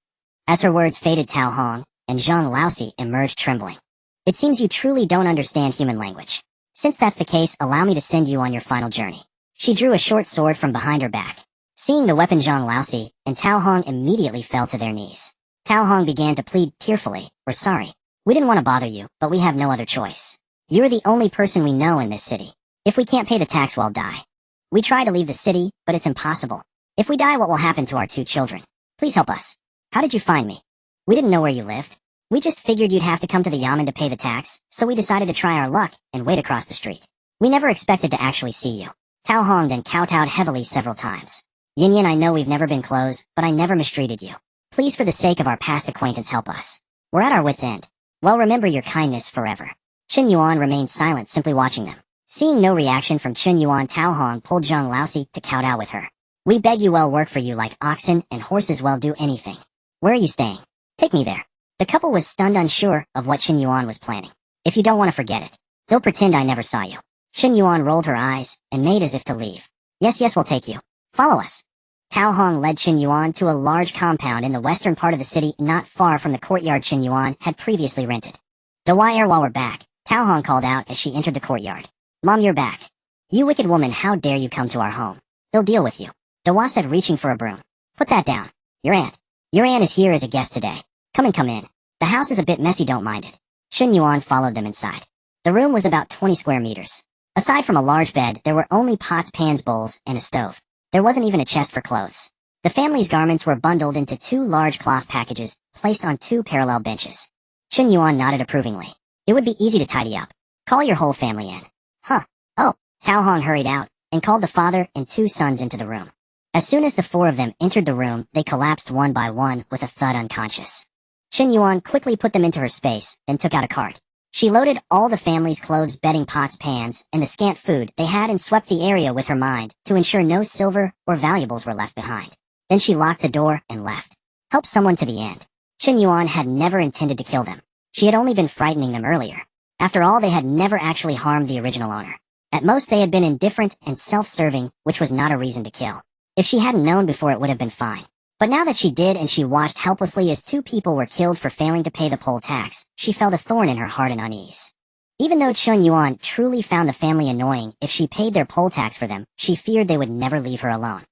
Speaker 1: As her words faded, Tao Hong and Zhang Laosi emerged trembling. "It seems you truly don't understand human language. Since that's the case, allow me to send you on your final journey." She drew a short sword from behind her back. Seeing the weapon, Zhang Laosi and Tao Hong immediately fell to their knees. Tao Hong began to plead tearfully, "We're sorry. We didn't want to bother you, but we have no other choice. You're the only person we know in this city. If we can't pay the tax, we'll die. We try to leave the city, but it's impossible. If we die, what will happen to our 2 children? Please help us." "How did you find me?" "We didn't know where you lived. We just figured you'd have to come to the yamen to pay the tax, so we decided to try our luck and wait across the street. We never expected to actually see you." Tao Hong then kowtowed heavily several times. "Yin Yin, I know we've never been close, but I never mistreated you. Please, for the sake of our past acquaintance, help us. We're at our wits' end. Well, remember your kindness forever." Chen Yuan remained silent, simply watching them. Seeing no reaction from Chen Yuan, Tao Hong pulled Zhang Laosi to kowtow with her. "We beg you, well, work for you like oxen and horses, well, do anything. Where are you staying? Take me there. The couple was stunned, unsure of what Chen Yuan was planning. If you don't want to forget it, he'll pretend I never saw you. Chen Yuan rolled her eyes and made as if to leave. Yes, we'll take you. Follow us. Tao Hong led Chen Yuan to a large compound in the western part of the city, not far from the courtyard Chen Yuan had previously rented. Dwyer, while we're back, Tao Hong called out as she entered the courtyard. Mom, you're back. You wicked woman, how dare you come to our home? They'll deal with you. Dwa said, reaching for a broom. Put that down. Your aunt is here as a guest today. Come in. The house is a bit messy, don't mind it. Chen Yuan followed them inside. The room was about 20 square meters. Aside from a large bed, there were only pots, pans, bowls, and a stove. There wasn't even a chest for clothes. The family's garments were bundled into 2 large cloth packages, placed on 2 parallel benches. Chen Yuan nodded approvingly. It would be easy to tidy up. Call your whole family in. Huh. Oh. Tao Hong hurried out and called the father and 2 sons into the room. As soon as the 4 of them entered the room, they collapsed one by one with a thud, unconscious. Chen Yuan quickly put them into her space, then took out a cart. She loaded all the family's clothes, bedding, pots, pans, and the scant food they had and swept the area with her mind to ensure no silver or valuables were left behind. Then she locked the door and left. Help someone to the end. Chen Yuan had never intended to kill them. She had only been frightening them earlier. After all, they had never actually harmed the original owner. At most, they had been indifferent and self-serving, which was not a reason to kill. If she hadn't known before, it would have been fine. But now that she did, and she watched helplessly as 2 people were killed for failing to pay the poll tax, she felt a thorn in her heart and unease. Even though Chen Yuan truly found the family annoying, if she paid their poll tax for them, she feared they would never leave her alone.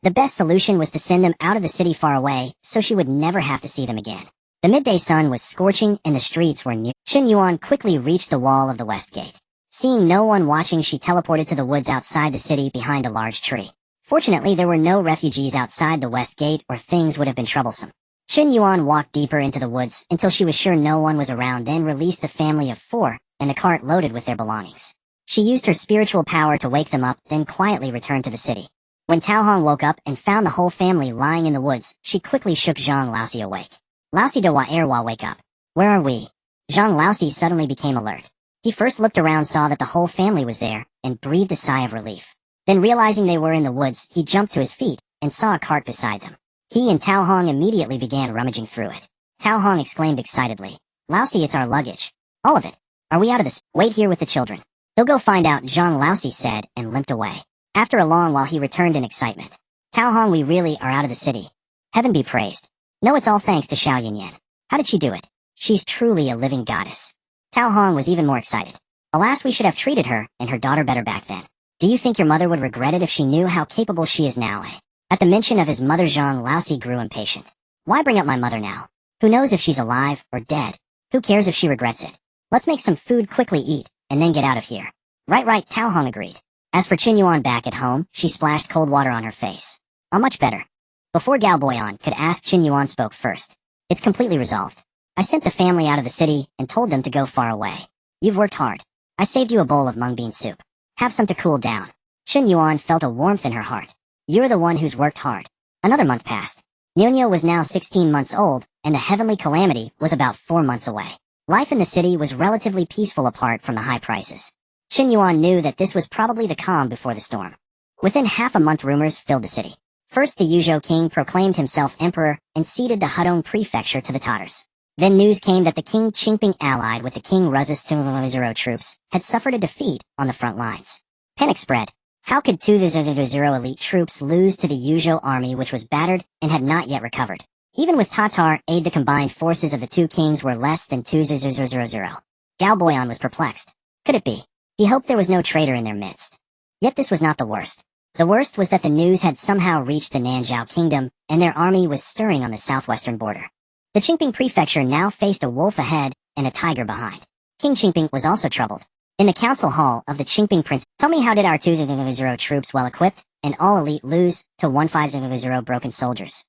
Speaker 1: The best solution was to send them out of the city far away, so she would never have to see them again. The midday sun was scorching and the streets were new. Chen Yuan quickly reached the wall of the west gate. Seeing no one watching, she teleported to the woods outside the city behind a large tree. Fortunately, there were no refugees outside the west gate, or things would have been troublesome. Chen Yuan walked deeper into the woods until she was sure no one was around, then released the family of 4 and the cart loaded with their belongings. She used her spiritual power to wake them up, then quietly returned to the city. When Tao Hong woke up and found the whole family lying in the woods, she quickly shook Zhang Laosi awake. Laosi Dwyer, wake up. Where are we? Zhang Laosi suddenly became alert. He first looked around, saw that the whole family was there, and breathed a sigh of relief. Then realizing they were in the woods, he jumped to his feet and saw a cart beside them. He and Tao Hong immediately began rummaging through it. Tao Hong exclaimed excitedly, Laosi, it's our luggage. All of it. Are we out of this? Wait here with the children. They'll go find out, Zhang Laosi said, and limped away. After a long while, he returned in excitement. Tao Hong, we really are out of the city. Heaven be praised. No, it's all thanks to Xiao Yanyan. How did she do it? She's truly a living goddess. Tao Hong was even more excited. Alas, we should have treated her and her daughter better back then. Do you think your mother would regret it if she knew how capable she is now, eh? At the mention of his mother, Zhang Laosi grew impatient. Why bring up my mother now? Who knows if she's alive or dead? Who cares if she regrets it? Let's make some food, quickly eat, and then get out of here. Right, Tao Hong agreed. As for Chen Yuan back at home, she splashed cold water on her face. I'm much better. Before Gao Boyan could ask, Chen Yuan spoke first. It's completely resolved. I sent the family out of the city and told them to go far away. You've worked hard. I saved you a bowl of mung bean soup. Have some to cool down. Chen Yuan felt a warmth in her heart. You're the one who's worked hard. Another month passed. Nyonya was now 16 months old, and the heavenly calamity was about 4 months away. Life in the city was relatively peaceful apart from the high prices. Chen Yuan knew that this was probably the calm before the storm. Within half a month, rumors filled the city. First, the Yuzhou king proclaimed himself emperor and ceded the Hudong prefecture to the Tatars. Then news came that the King Qingping, allied with the King Ruz's troops, had suffered a defeat on the front lines. Panic spread. How could 200 elite troops lose to the Yuzhou army, which was battered and had not yet recovered? Even with Tatar aid, the combined forces of the 2 kings were less than 200. Gao Boyan was perplexed. Could it be? He hoped there was no traitor in their midst. Yet this was not the worst. The worst was that the news had somehow reached the Nanzhao kingdom, and their army was stirring on the southwestern border. The Qingping prefecture now faced a wolf ahead and a tiger behind. King Qingping was also troubled. In the council hall of the Qingping prince, tell me, how did our 200 troops, well equipped and all elite, lose to 150 broken soldiers?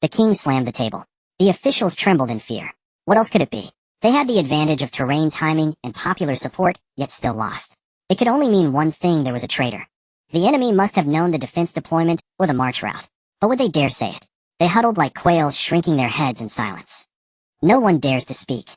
Speaker 1: The king slammed the table. The officials trembled in fear. What else could it be? They had the advantage of terrain timing and popular support, yet still lost. It could only mean one thing: there was a traitor. The enemy must have known the defense deployment or the march route. But would they dare say it? They huddled like quails, shrinking their heads in silence. No one dares to speak.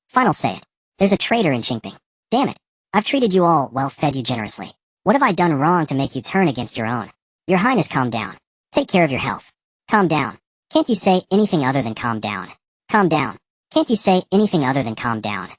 Speaker 1: Final say it. There's a traitor in Qingping. Damn it. I've treated you all well, fed you generously. What have I done wrong to make you turn against your own? Your Highness, calm down. Take care of your health. Calm down. Can't you say anything other than calm down? Calm down. Can't you say anything other than calm down?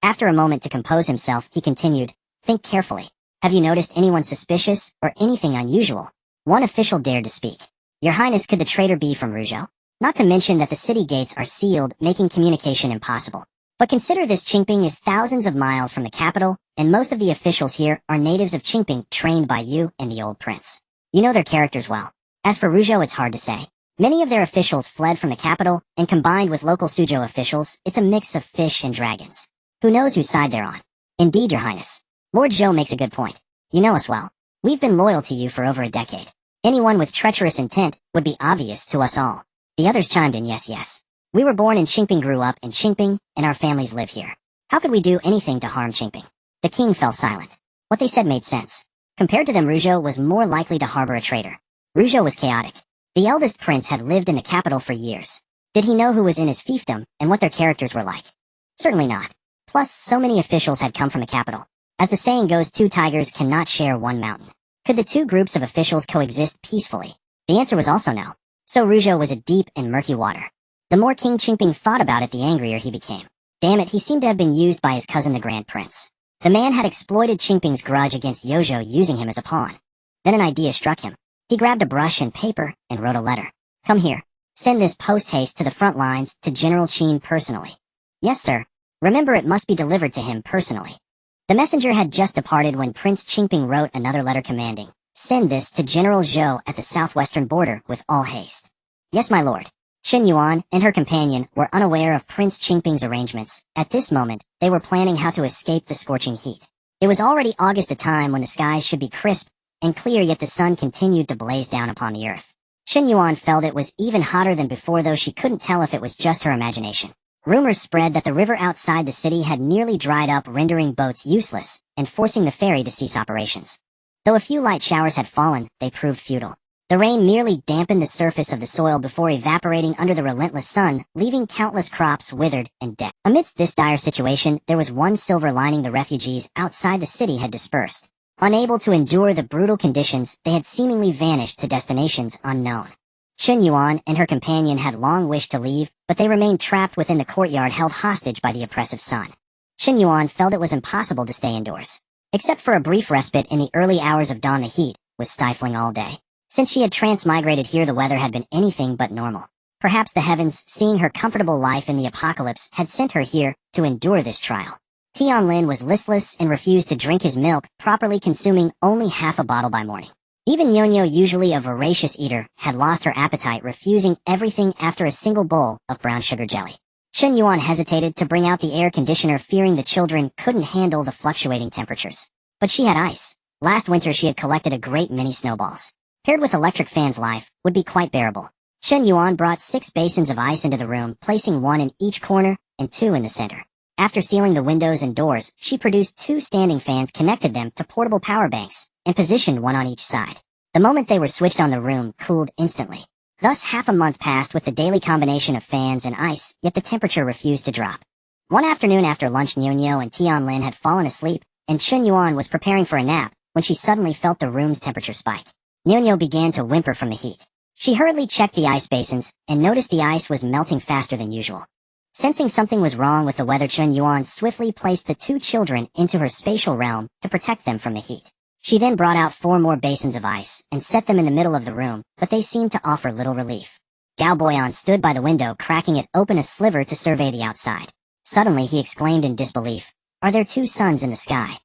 Speaker 1: After a moment to compose himself, he continued, think carefully. Have you noticed anyone suspicious or anything unusual? One official dared to speak. Your Highness, could the traitor be from Rougeau? Not to mention that the city gates are sealed, making communication impossible. But consider this, Qingping is thousands of miles from the capital, and most of the officials here are natives of Qingping trained by you and the old prince. You know their characters well. As for Rougeau, it's hard to say. Many of their officials fled from the capital, and combined with local Suzhou officials, it's a mix of fish and dragons. Who knows whose side they're on? Indeed, Your Highness. Lord Zhou makes a good point. You know us well. We've been loyal to you for over a decade. Anyone with treacherous intent would be obvious to us all. The others chimed in, yes, yes. We were born in Qingping, grew up in Qingping, and our families live here. How could we do anything to harm Qingping? The king fell silent. What they said made sense. Compared to them, Rougeau was more likely to harbor a traitor. Rougeau was chaotic. The eldest prince had lived in the capital for years. Did he know who was in his fiefdom and what their characters were like? Certainly not. Plus, so many officials had come from the capital. As the saying goes, two tigers cannot share one mountain. Could the two groups of officials coexist peacefully? The answer was also no. So Rougeau was a deep and murky water. The more King Qingping thought about it, the angrier he became. Damn it, he seemed to have been used by his cousin the Grand Prince. The man had exploited Qingping's grudge against Yozhou, using him as a pawn. Then an idea struck him. He grabbed a brush and paper and wrote a letter. Come here. Send this post-haste to the front lines to General Qin personally. Yes, sir. Remember, it must be delivered to him personally. The messenger had just departed when Prince Qingping wrote another letter commanding, send this to General Zhou at the southwestern border with all haste. Yes, my lord. Chen Yuan and her companion were unaware of Prince Qingping's arrangements. At this moment, they were planning how to escape the scorching heat. It was already August, a time when the skies should be crisp and clear, yet the sun continued to blaze down upon the earth. Chen Yuan felt it was even hotter than before, though she couldn't tell if it was just her imagination. Rumors spread that the river outside the city had nearly dried up, rendering boats useless and forcing the ferry to cease operations. Though a few light showers had fallen, they proved futile. The rain merely dampened the surface of the soil before evaporating under the relentless sun, leaving countless crops withered and dead. Amidst this dire situation, there was one silver lining: the refugees outside the city had dispersed. Unable to endure the brutal conditions, they had seemingly vanished to destinations unknown. Chen Yuan and her companion had long wished to leave, but they remained trapped within the courtyard, held hostage by the oppressive sun. Chen Yuan felt it was impossible to stay indoors. Except for a brief respite in the early hours of dawn, the heat was stifling all day. Since she had transmigrated here, the weather had been anything but normal. Perhaps the heavens, seeing her comfortable life in the apocalypse, had sent her here to endure this trial. Tianlin was listless and refused to drink his milk, properly consuming only half a bottle by morning. Even Nyonyo, usually a voracious eater, had lost her appetite, refusing everything after a single bowl of brown sugar jelly. Chen Yuan hesitated to bring out the air conditioner, fearing the children couldn't handle the fluctuating temperatures. But she had ice. Last winter she had collected a great many snowballs. Paired with electric fans, life would be quite bearable. Chen Yuan brought 6 basins of ice into the room, placing 1 in each corner and 2 in the center. After sealing the windows and doors, she produced 2 standing fans, connected them to portable power banks, and positioned 1 on each side. The moment they were switched on, the room cooled instantly. Thus half a month passed with the daily combination of fans and ice, yet the temperature refused to drop. One afternoon after lunch, Nyonyo and Tianlin had fallen asleep, and Chen Yuan was preparing for a nap when she suddenly felt the room's temperature spike. Nyonyo began to whimper from the heat. She hurriedly checked the ice basins and noticed the ice was melting faster than usual. Sensing something was wrong with the weather, Chen Yuan swiftly placed the 2 children into her spatial realm to protect them from the heat. She then brought out 4 more basins of ice and set them in the middle of the room, but they seemed to offer little relief. Gao Boyan stood by the window, cracking it open a sliver to survey the outside. Suddenly he exclaimed in disbelief, "Are there 2 suns in the sky?"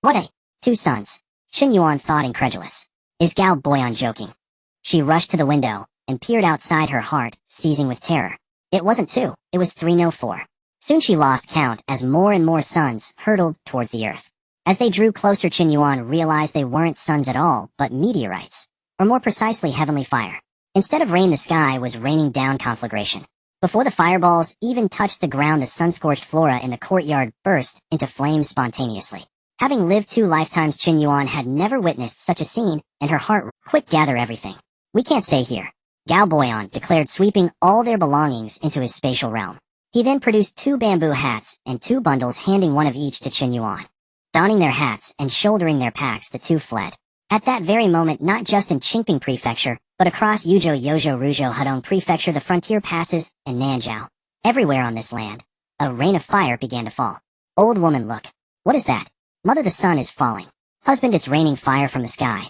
Speaker 1: "What, 2 suns?" Chen Yuan thought, incredulous. Is Gao Boyan joking? She rushed to the window and peered outside, her heart seizing with terror. It wasn't 2, it was 3, no 4. Soon she lost count as more and more suns hurtled towards the earth. As they drew closer, Chen Yuan realized they weren't suns at all, but meteorites, or more precisely, heavenly fire. Instead of rain, the sky was raining down conflagration. Before the fireballs even touched the ground, the sun-scorched flora in the courtyard burst into flames spontaneously. Having lived 2 lifetimes, Chen Yuan had never witnessed such a scene, and her heart quick gather everything. We can't stay here, Gao Boyan declared, sweeping all their belongings into his spatial realm. He then produced 2 bamboo hats and 2 bundles, handing 1 of each to Chen Yuan. Donning their hats and shouldering their packs, the 2 fled. At that very moment, not just in Qingping Prefecture, But across Yuzhou Youzhou Ruzhou Hudong Prefecture, the frontier passes, and Nanzhou, everywhere on this land, a rain of fire began to fall. Old woman, look. What is that? Mother, the sun is falling. Husband, it's raining fire from the sky.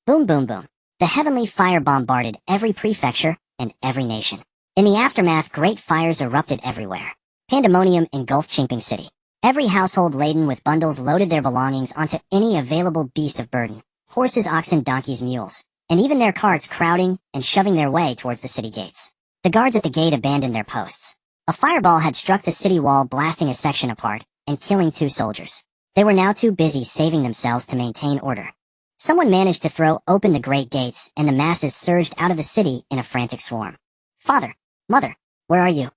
Speaker 1: Boom, boom, boom. The heavenly fire bombarded every prefecture and every nation. In the aftermath, great fires erupted everywhere. Pandemonium engulfed Qingping City. Every household laden with bundles loaded their belongings onto any available beast of burden. Horses, oxen, donkeys, mules, and even their carts crowding and shoving their way towards the city gates. The guards at the gate abandoned their posts. A fireball had struck the city wall, blasting a section apart and killing 2 soldiers. They were now too busy saving themselves to maintain order. Someone managed to throw open the great gates, and the masses surged out of the city in a frantic swarm. Father, mother, where are you?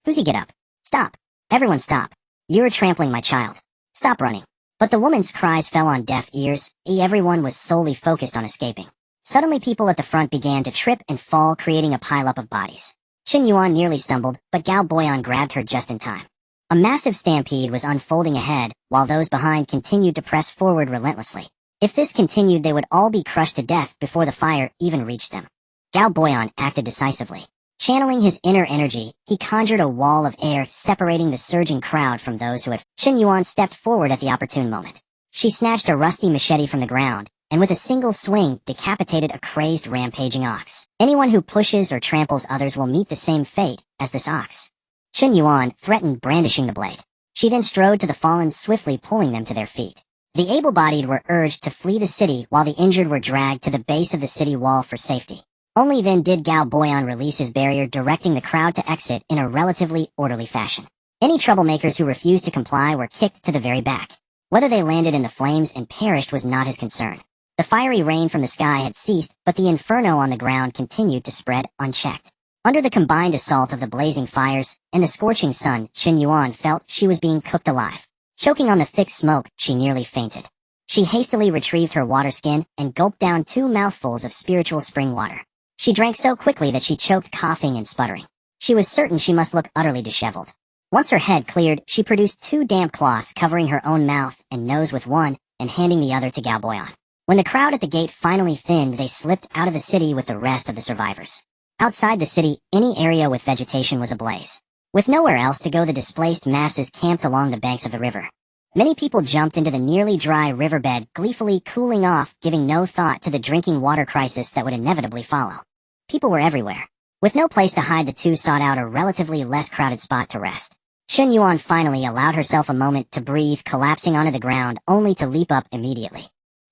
Speaker 1: Who's he? Get up. Stop. Everyone stop. You're trampling my child. Stop running. But the woman's cries fell on deaf ears. Everyone was solely focused on escaping. Suddenly people at the front began to trip and fall, creating a pileup of bodies. Chen Yuan nearly stumbled, but Gao Boyan grabbed her just in time. A massive stampede was unfolding ahead, while those behind continued to press forward relentlessly. If this continued, they would all be crushed to death before the fire even reached them. Gao Boyan acted decisively. Channeling his inner energy, he conjured a wall of air separating the surging crowd from those who had. Chen Yuan stepped forward at the opportune moment. She snatched a rusty machete from the ground, and with a single swing decapitated a crazed, rampaging ox. Anyone who pushes or tramples others will meet the same fate as this ox. Chen Yuan threatened, brandishing the blade. She then strode to the fallen, swiftly pulling them to their feet. The able-bodied were urged to flee the city, while the injured were dragged to the base of the city wall for safety. Only then did Gao Boyan release his barrier, directing the crowd to exit in a relatively orderly fashion. Any troublemakers who refused to comply were kicked to the very back. Whether they landed in the flames and perished was not his concern. The fiery rain from the sky had ceased, but the inferno on the ground continued to spread unchecked. Under the combined assault of the blazing fires and the scorching sun, Chen Yuan felt she was being cooked alive. Choking on the thick smoke, she nearly fainted. She hastily retrieved her water skin and gulped down 2 mouthfuls of spiritual spring water. She drank so quickly that she choked, coughing and sputtering. She was certain she must look utterly disheveled. Once her head cleared, she produced 2 damp cloths, covering her own mouth and nose with one and handing the other to Gao Boyan. When the crowd at the gate finally thinned, they slipped out of the city with the rest of the survivors. Outside the city, any area with vegetation was ablaze. With nowhere else to go, the displaced masses camped along the banks of the river. Many people jumped into the nearly dry riverbed, gleefully cooling off, giving no thought to the drinking water crisis that would inevitably follow. People were everywhere. With no place to hide, the 2 sought out a relatively less crowded spot to rest. Chen Yuan finally allowed herself a moment to breathe, collapsing onto the ground, only to leap up immediately.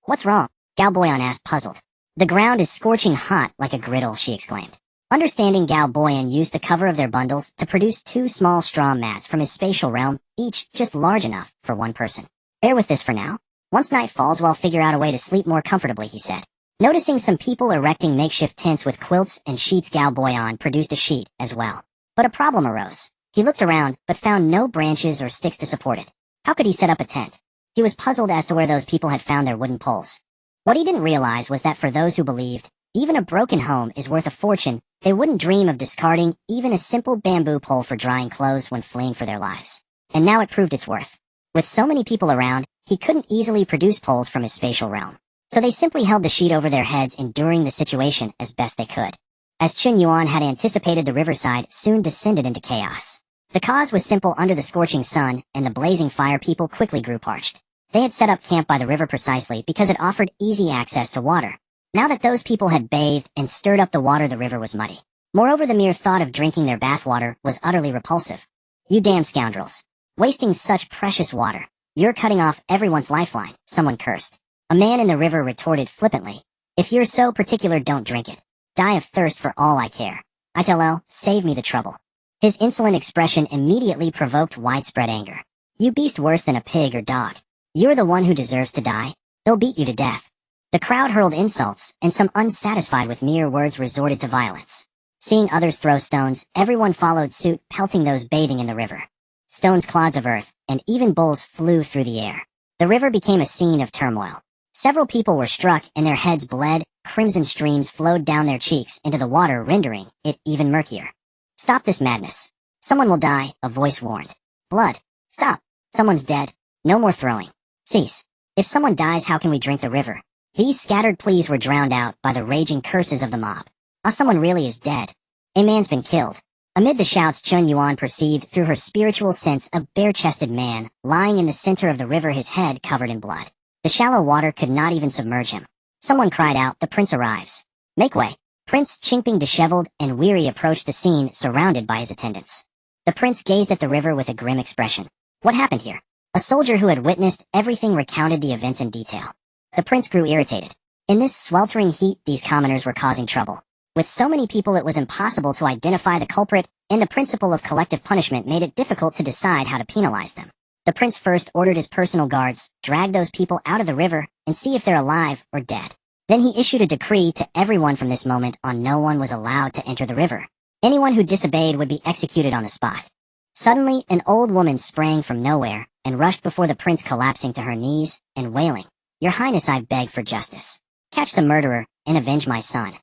Speaker 1: What's wrong? Gao Boyan asked, puzzled. The ground is scorching hot like a griddle, she exclaimed. Understanding, Gao Boyan used the cover of their bundles to produce 2 small straw mats from his spatial realm, each just large enough for 1 person. Bear with this for now. Once night falls, we'll figure out a way to sleep more comfortably, he said. Noticing some people erecting makeshift tents with quilts and sheets, Gao Boyan produced a sheet as well. But a problem arose. He looked around, but found no branches or sticks to support it. How could he set up a tent? He was puzzled as to where those people had found their wooden poles. What he didn't realize was that for those who believed even a broken home is worth a fortune, they wouldn't dream of discarding even a simple bamboo pole for drying clothes when fleeing for their lives. And now it proved its worth. With so many people around, he couldn't easily produce poles from his spatial realm. So they simply held the sheet over their heads, enduring the situation as best they could. As Chen Yuan had anticipated, the riverside soon descended into chaos. The cause was simple. Under the scorching sun and the blazing fire, people quickly grew parched. They had set up camp by the river precisely because it offered easy access to water. Now that those people had bathed and stirred up the water, the river was muddy. Moreover, the mere thought of drinking their bathwater was utterly repulsive. You damn scoundrels. Wasting such precious water. You're cutting off everyone's lifeline, someone cursed. A man in the river retorted flippantly. If you're so particular, don't drink it. Die of thirst for all I care. ITLL, save me the trouble. His insolent expression immediately provoked widespread anger. You beast worse than a pig or dog. You're the one who deserves to die. They'll beat you to death. The crowd hurled insults, and some, unsatisfied with mere words, resorted to violence. Seeing others throw stones, everyone followed suit, pelting those bathing in the river. Stones, clods of earth, and even bowls flew through the air. The river became a scene of turmoil. Several people were struck, and their heads bled. Crimson streams flowed down their cheeks into the water, rendering it even murkier. Stop this madness. Someone will die, a voice warned. Blood. Stop. Someone's dead. No more throwing. Cease. If someone dies, how can we drink the river? These scattered pleas were drowned out by the raging curses of the mob. Someone really is dead. A man's been killed. Amid the shouts, Chen Yuan perceived through her spiritual sense a bare-chested man, lying in the center of the river, his head covered in blood. The shallow water could not even submerge him. Someone cried out, "The prince arrives." "Make way." Prince Qingping, disheveled and weary, approached the scene, surrounded by his attendants. The prince gazed at the river with a grim expression. What happened here? A soldier who had witnessed everything recounted the events in detail. The prince grew irritated. In this sweltering heat, these commoners were causing trouble. With so many people, it was impossible to identify the culprit, and the principle of collective punishment made it difficult to decide how to penalize them. The prince first ordered his personal guards, drag those people out of the river, and see if they're alive or dead. Then he issued a decree to everyone from this moment on: no one was allowed to enter the river. Anyone who disobeyed would be executed on the spot. Suddenly, an old woman sprang from nowhere and rushed before the prince, collapsing to her knees and wailing, "Your Highness, I beg for justice. Catch the murderer and avenge my son."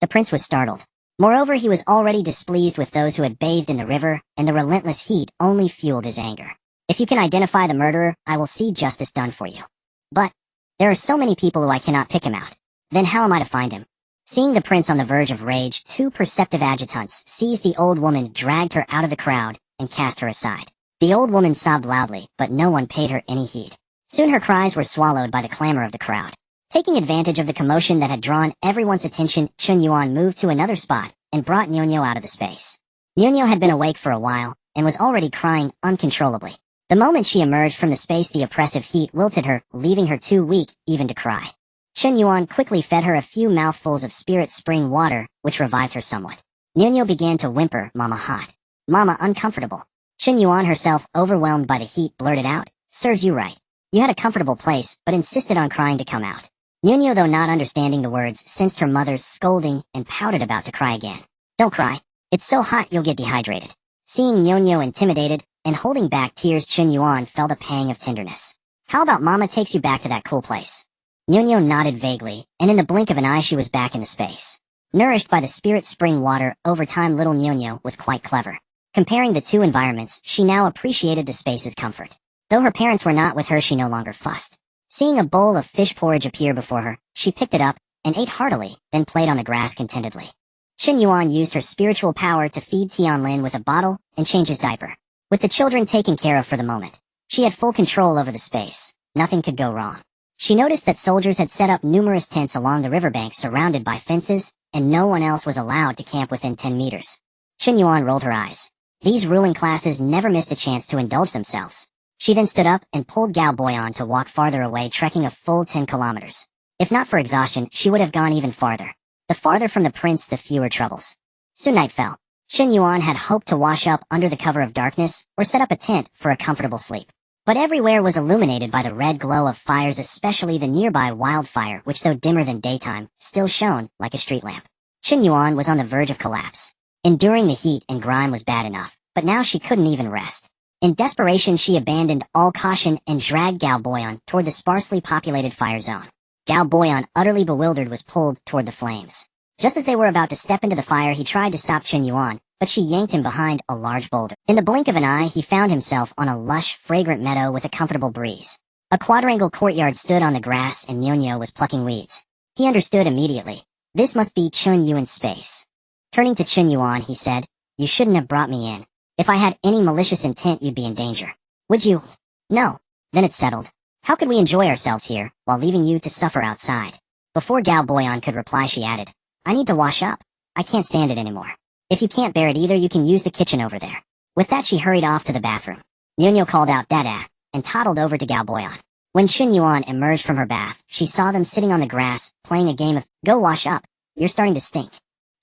Speaker 1: The prince was startled. Moreover, he was already displeased with those who had bathed in the river, and the relentless heat only fueled his anger. "If you can identify the murderer, I will see justice done for you. But there are so many people who I cannot pick him out. Then how am I to find him?" Seeing the prince on the verge of rage, two perceptive adjutants seized the old woman, dragged her out of the crowd, and cast her aside. The old woman sobbed loudly, but no one paid her any heed. Soon her cries were swallowed by the clamor of the crowd. Taking advantage of the commotion that had drawn everyone's attention, Chen Yuan moved to another spot and brought Nyonyo out of the space. Nyonyo had been awake for a while and was already crying uncontrollably. The moment she emerged from the space, the oppressive heat wilted her, leaving her too weak even to cry. Chen Yuan quickly fed her a few mouthfuls of spirit spring water, which revived her somewhat. Nyonyo began to whimper, "Mama hot. Mama uncomfortable." Chen Yuan, herself overwhelmed by the heat, blurted out, "Serves you right. You had a comfortable place, but insisted on crying to come out." Nyonyo, though not understanding the words, sensed her mother's scolding and pouted, about to cry again. "Don't cry. It's so hot you'll get dehydrated." Seeing Nyonyo intimidated and holding back tears, Chen Yuan felt a pang of tenderness. "How about Mama takes you back to that cool place?" Nyonyo nodded vaguely, and in the blink of an eye she was back in the space. Nourished by the spirit spring water, over time little Nyonyo was quite clever. Comparing the two environments, she now appreciated the space's comfort. Though her parents were not with her, she no longer fussed. Seeing a bowl of fish porridge appear before her, she picked it up and ate heartily, then played on the grass contentedly. Chen Yuan used her spiritual power to feed Tianlin with a bottle and change his diaper. With the children taken care of for the moment, she had full control over the space. Nothing could go wrong. She noticed that soldiers had set up numerous tents along the riverbank surrounded by fences, and no one else was allowed to camp within 10 meters. Chen Yuan rolled her eyes. These ruling classes never missed a chance to indulge themselves. She then stood up and pulled Gao Boyan to walk farther away, trekking a full 10 kilometers. If not for exhaustion, she would have gone even farther. The farther from the prince, the fewer troubles. Soon night fell. Chen Yuan had hoped to wash up under the cover of darkness or set up a tent for a comfortable sleep. But everywhere was illuminated by the red glow of fires, especially the nearby wildfire, which, though dimmer than daytime, still shone like a street lamp. Chen Yuan was on the verge of collapse. Enduring the heat and grime was bad enough, but now she couldn't even rest. In desperation, she abandoned all caution and dragged Gao Boyan toward the sparsely populated fire zone. Gao Boyan, utterly bewildered, was pulled toward the flames. Just as they were about to step into the fire, he tried to stop Chen Yuan, but she yanked him behind a large boulder. In the blink of an eye, he found himself on a lush, fragrant meadow with a comfortable breeze. A quadrangle courtyard stood on the grass, and Nyonyo was plucking weeds. He understood immediately. This must be Chen Yuan's space. Turning to Chen Yuan, he said, "You shouldn't have brought me in. If I had any malicious intent, you'd be in danger. Would you?" "No." "Then it's settled. How could we enjoy ourselves here, while leaving you to suffer outside?" Before Gao Boyan could reply, she added, "I need to wash up. I can't stand it anymore. If you can't bear it either, you can use the kitchen over there." With that, she hurried off to the bathroom. Nyonyo called out, "Dada," and toddled over to Gao Boyan. When Chen Yuan emerged from her bath, she saw them sitting on the grass, playing a game of, "Go wash up. You're starting to stink."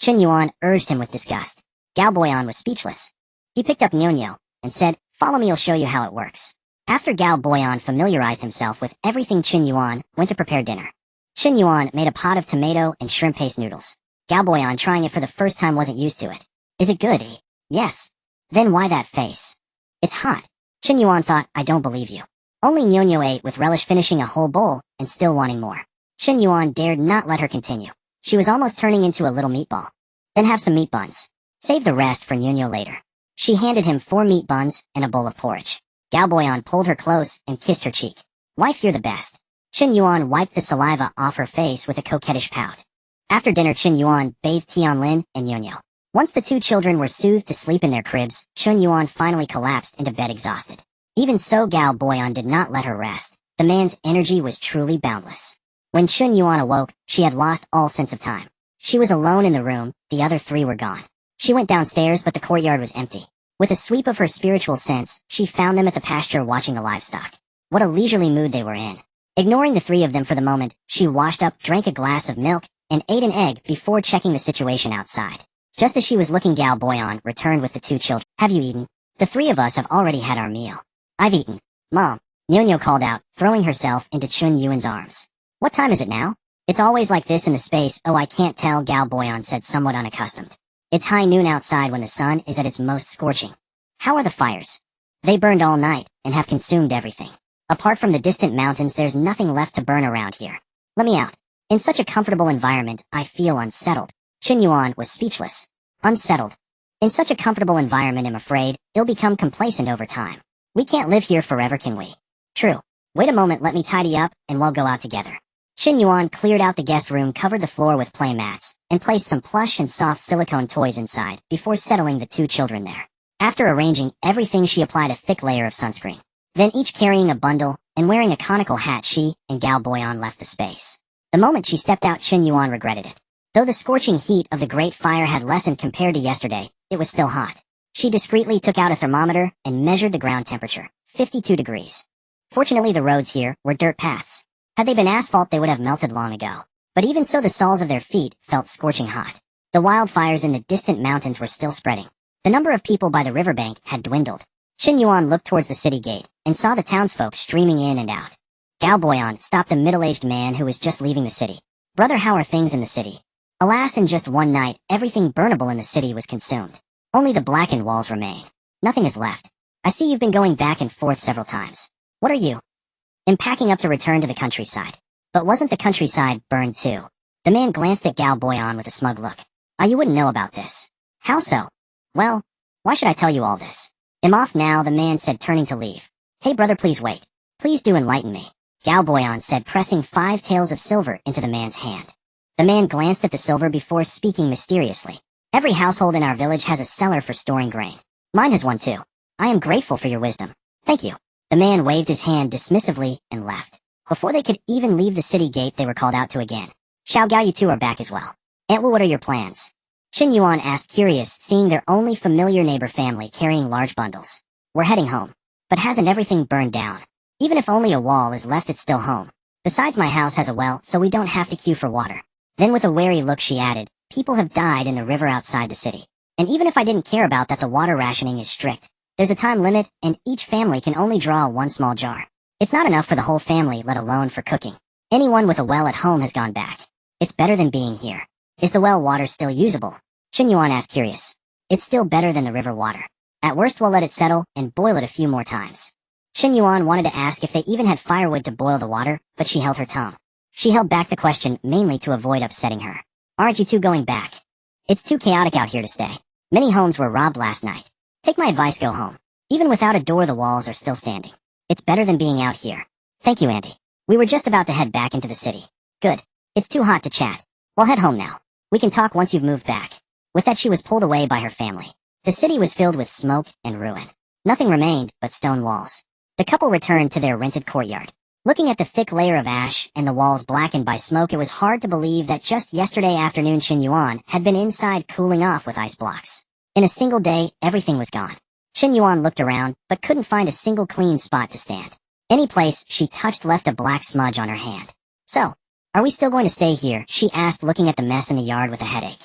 Speaker 1: Chen Yuan urged him with disgust. Gao Boyan was speechless. He picked up Nyonyo and said, "Follow me, I'll show you how it works." After Gao Boyan familiarized himself with everything, Chen Yuan went to prepare dinner. Chen Yuan made a pot of tomato and shrimp paste noodles. Gao Boyan, trying it for the first time, wasn't used to it. "Is it good?" "Yes." "Then why that face?" "It's hot." Chen Yuan thought, "I don't believe you." Only Nyonyo ate with relish, finishing a whole bowl and still wanting more. Chen Yuan dared not let her continue. She was almost turning into a little meatball. "Then have some meat buns. Save the rest for Nyonyo later." She handed him 4 meat buns and a bowl of porridge. Gao Boyan pulled her close and kissed her cheek. "Wife, you're the best." Chen Yuan wiped the saliva off her face with a coquettish pout. After dinner, Chen Yuan bathed Tianlin and Yunyo. Once the two children were soothed to sleep in their cribs, Chen Yuan finally collapsed into bed exhausted. Even so, Gao Boyan did not let her rest. The man's energy was truly boundless. When Chen Yuan awoke, she had lost all sense of time. She was alone in the room, the other three were gone. She went downstairs, but the courtyard was empty. With a sweep of her spiritual sense, she found them at the pasture watching the livestock. What a leisurely mood they were in. Ignoring the three of them for the moment, she washed up, drank a glass of milk, and ate an egg before checking the situation outside. Just as she was looking, Gao Boyan returned with the two children. Have you eaten? The three of us have already had our meal. I've eaten. Mom, Nyonyo called out, throwing herself into Chen Yuan's arms. What time is it now? It's always like this in the space. Oh, I can't tell, Gao Boyan said, somewhat unaccustomed. It's high noon outside when the sun is at its most scorching. How are the fires? They burned all night and have consumed everything. Apart from the distant mountains, there's nothing left to burn around here. Let me out. In such a comfortable environment, I feel unsettled. Chen Yuan was speechless. Unsettled. In such a comfortable environment, I'm afraid, it'll become complacent over time. We can't live here forever, can we? True. Wait a moment, let me tidy up, and we'll go out together. Chen Yuan cleared out the guest room, covered the floor with play mats, and placed some plush and soft silicone toys inside before settling the two children there. After arranging everything, she applied a thick layer of sunscreen. Then, each carrying a bundle and wearing a conical hat, she and Gao Boyan left the space. The moment she stepped out, Chen Yuan regretted it. Though the scorching heat of the great fire had lessened compared to yesterday, it was still hot. She discreetly took out a thermometer and measured the ground temperature, 52 degrees. Fortunately, the roads here were dirt paths. Had they been asphalt, they would have melted long ago. But even so, the soles of their feet felt scorching hot. The wildfires in the distant mountains were still spreading. The number of people by the riverbank had dwindled. Chen Yuan looked towards the city gate and saw the townsfolk streaming in and out. Gao Boyan stopped a middle-aged man who was just leaving the city. Brother, how are things in the city? Alas, in just one night, everything burnable in the city was consumed. Only the blackened walls remain. Nothing is left. I see you've been going back and forth several times. What are you? I'm packing up to return to the countryside. But wasn't the countryside burned too? The man glanced at Gao Boyan with a smug look. You wouldn't know about this. How so? Well, why should I tell you all this? I'm off now, the man said, turning to leave. Hey brother, please wait. Please do enlighten me. Gao Boyan said, pressing 5 taels of silver into the man's hand. The man glanced at the silver before speaking mysteriously. Every household in our village has a cellar for storing grain. Mine has one too. I am grateful for your wisdom. Thank you. The man waved his hand dismissively and left. Before they could even leave the city gate, they were called out to again. Xiao Gao, you two are back as well. Aunt Wu, what are your plans? Chen Yuan asked, curious, seeing their only familiar neighbor family carrying large bundles. We're heading home. But hasn't everything burned down? Even if only a wall is left, it's still home. Besides, my house has a well, so we don't have to queue for water. Then with a wary look she added, people have died in the river outside the city. And even if I didn't care about that, the water rationing is strict. There's a time limit, and each family can only draw one small jar. It's not enough for the whole family, let alone for cooking. Anyone with a well at home has gone back. It's better than being here. Is the well water still usable? Chen Yuan asked, curious. It's still better than the river water. At worst, we'll let it settle and boil it a few more times. Chen Yuan wanted to ask if they even had firewood to boil the water, but she held her tongue. She held back the question mainly to avoid upsetting her. Aren't you two going back? It's too chaotic out here to stay. Many homes were robbed last night. Take my advice, go home. Even without a door, the walls are still standing. It's better than being out here. Thank you, Auntie. We were just about to head back into the city. Good. It's too hot to chat. We'll head home now. We can talk once you've moved back. With that, she was pulled away by her family. The city was filled with smoke and ruin. Nothing remained but stone walls. The couple returned to their rented courtyard. Looking at the thick layer of ash and the walls blackened by smoke, it was hard to believe that just yesterday afternoon Chen Yuan had been inside cooling off with ice blocks. In a single day, everything was gone. Chen Yuan looked around, but couldn't find a single clean spot to stand. Any place she touched left a black smudge on her hand. So, are we still going to stay here? She asked, looking at the mess in the yard with a headache.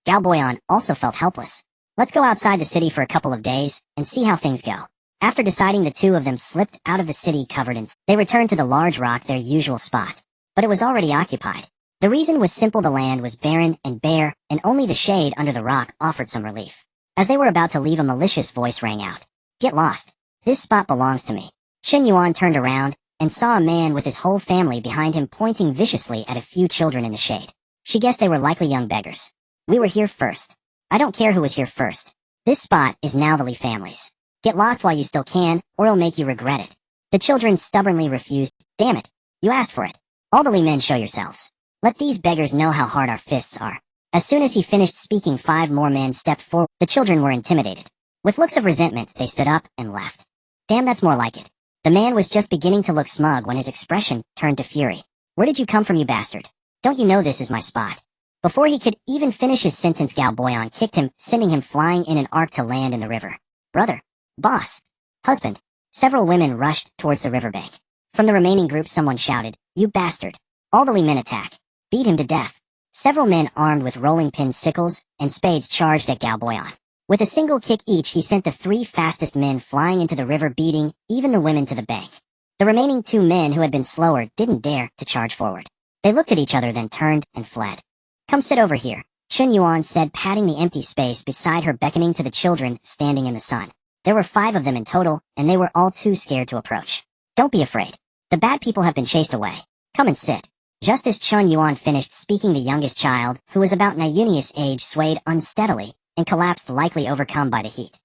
Speaker 1: Gao Boyan also felt helpless. Let's go outside the city for a couple of days and see how things go. After deciding, the two of them slipped out of the city covered in snow. They returned to the large rock, their usual spot. But it was already occupied. The reason was simple: the land was barren and bare, and only the shade under the rock offered some relief. As they were about to leave, a malicious voice rang out. Get lost. This spot belongs to me. Chen Yuan turned around and saw a man with his whole family behind him, pointing viciously at a few children in the shade. She guessed they were likely young beggars. We were here first. I don't care who was here first. This spot is now the Li family's. Get lost while you still can, or it'll make you regret it. The children stubbornly refused. Damn it. You asked for it. All the Li men show yourselves. Let these beggars know how hard our fists are. As soon as he finished speaking, 5 more men stepped forward. The children were intimidated. With looks of resentment, they stood up and left. Damn, that's more like it. The man was just beginning to look smug when his expression turned to fury. Where did you come from, you bastard? Don't you know this is my spot? Before he could even finish his sentence, Galboyan kicked him, sending him flying in an arc to land in the river. Brother, boss, husband. Several women rushed towards the riverbank. From the remaining group, someone shouted, "You bastard." All the Li men attack. Beat him to death. Several men armed with rolling pin sickles and spades charged at Galboyan. With a single kick each, he sent the 3 fastest men flying into the river, beating even the women to the bank. The remaining 2 men who had been slower didn't dare to charge forward. They looked at each other, then turned and fled. Come sit over here, Chen Yuan said, patting the empty space beside her, beckoning to the children standing in the sun. There were 5 of them in total, and they were all too scared to approach. Don't be afraid. The bad people have been chased away. Come and sit. Just as Chen Yuan finished speaking, the youngest child, who was about Niunia's age, swayed unsteadily and collapsed, likely overcome by the heat.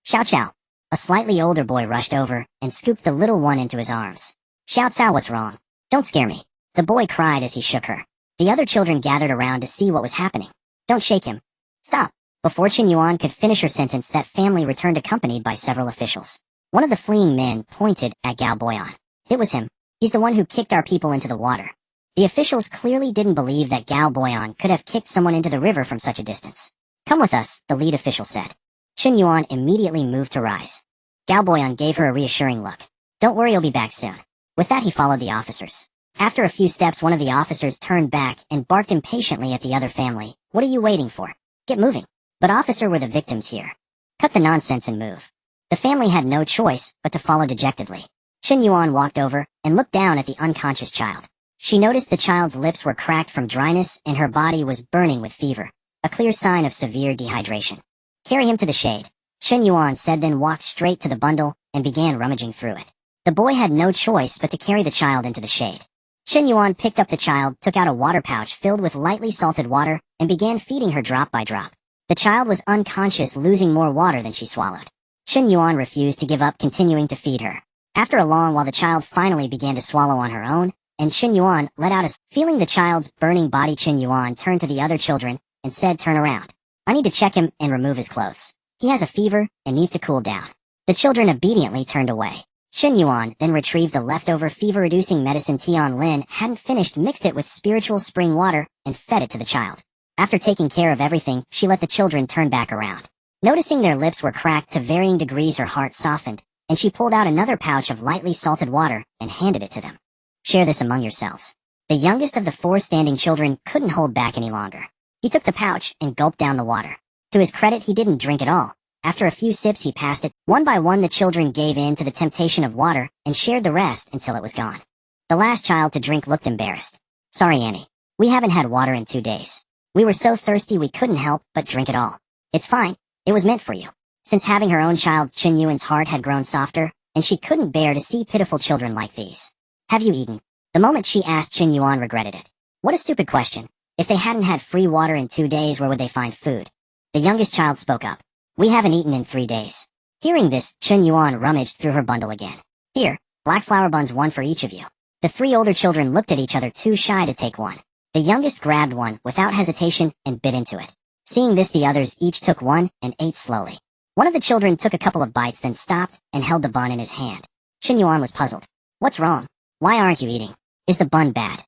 Speaker 1: Xiao Xiao. A slightly older boy rushed over and scooped the little one into his arms. Xiao Xiao, what's wrong? Don't scare me. The boy cried as he shook her. The other children gathered around to see what was happening. Don't shake him. Stop. Before Chen Yuan could finish her sentence, that family returned accompanied by several officials. One of the fleeing men pointed at Galboyan. It was him. He's the one who kicked our people into the water. The officials clearly didn't believe that Galboyan could have kicked someone into the river from such a distance. Come with us, the lead official said. Chen Yuan immediately moved to rise. Galboyan gave her a reassuring look. Don't worry, you'll be back soon. With that, he followed the officers. After a few steps, one of the officers turned back and barked impatiently at the other family. What are you waiting for? Get moving. But officer, we're the victims here. Cut the nonsense and move. The family had no choice but to follow dejectedly. Chen Yuan walked over and looked down at the unconscious child. She noticed the child's lips were cracked from dryness and her body was burning with fever, a clear sign of severe dehydration. Carry him to the shade, Chen Yuan said, then walked straight to the bundle and began rummaging through it. The boy had no choice but to carry the child into the shade. Chen Yuan picked up the child, took out a water pouch filled with lightly salted water, and began feeding her drop by drop. The child was unconscious, losing more water than she swallowed. Chen Yuan refused to give up, continuing to feed her. After a long while, the child finally began to swallow on her own, and Chen Yuan let out a... Feeling the child's burning body, Chen Yuan turned to the other children and said, turn around. I need to check him and remove his clothes. He has a fever and needs to cool down. The children obediently turned away. Chen Yuan then retrieved the leftover fever-reducing medicine Tian Lin hadn't finished, mixed it with spiritual spring water, and fed it to the child. After taking care of everything, she let the children turn back around. Noticing their lips were cracked to varying degrees, her heart softened, and she pulled out another pouch of lightly salted water and handed it to them. Share this among yourselves. The youngest of the 4 standing children couldn't hold back any longer. He took the pouch and gulped down the water. To his credit, he didn't drink it all. After a few sips, he passed it. One by one, the children gave in to the temptation of water and shared the rest until it was gone. The last child to drink looked embarrassed. Sorry, Annie. We haven't had water in 2 days. We were so thirsty we couldn't help but drink it all. It's fine. It was meant for you. Since having her own child, Chen Yuan's heart had grown softer, and she couldn't bear to see pitiful children like these. Have you eaten? The moment she asked, Chen Yuan regretted it. What a stupid question. If they hadn't had free water in 2 days, where would they find food? The youngest child spoke up. We haven't eaten in 3 days. Hearing this, Chen Yuan rummaged through her bundle again. Here, black flour buns, 1 for each of you. The 3 older children looked at each other, too shy to take one. The youngest grabbed one without hesitation and bit into it. Seeing this, the others each took one and ate slowly. One of the children took a couple of bites, then stopped and held the bun in his hand. Chen Yuan was puzzled. What's wrong? Why aren't you eating? Is the bun bad?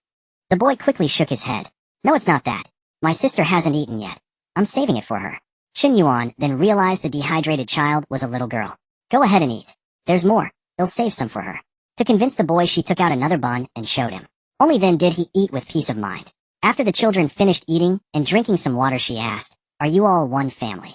Speaker 1: The boy quickly shook his head. No, it's not that. My sister hasn't eaten yet. I'm saving it for her. Chen Yuan then realized the dehydrated child was a little girl. Go ahead and eat. There's more. They'll save some for her. To convince the boy, she took out another bun and showed him. Only then did he eat with peace of mind. After the children finished eating and drinking some water, she asked, Are you all one family?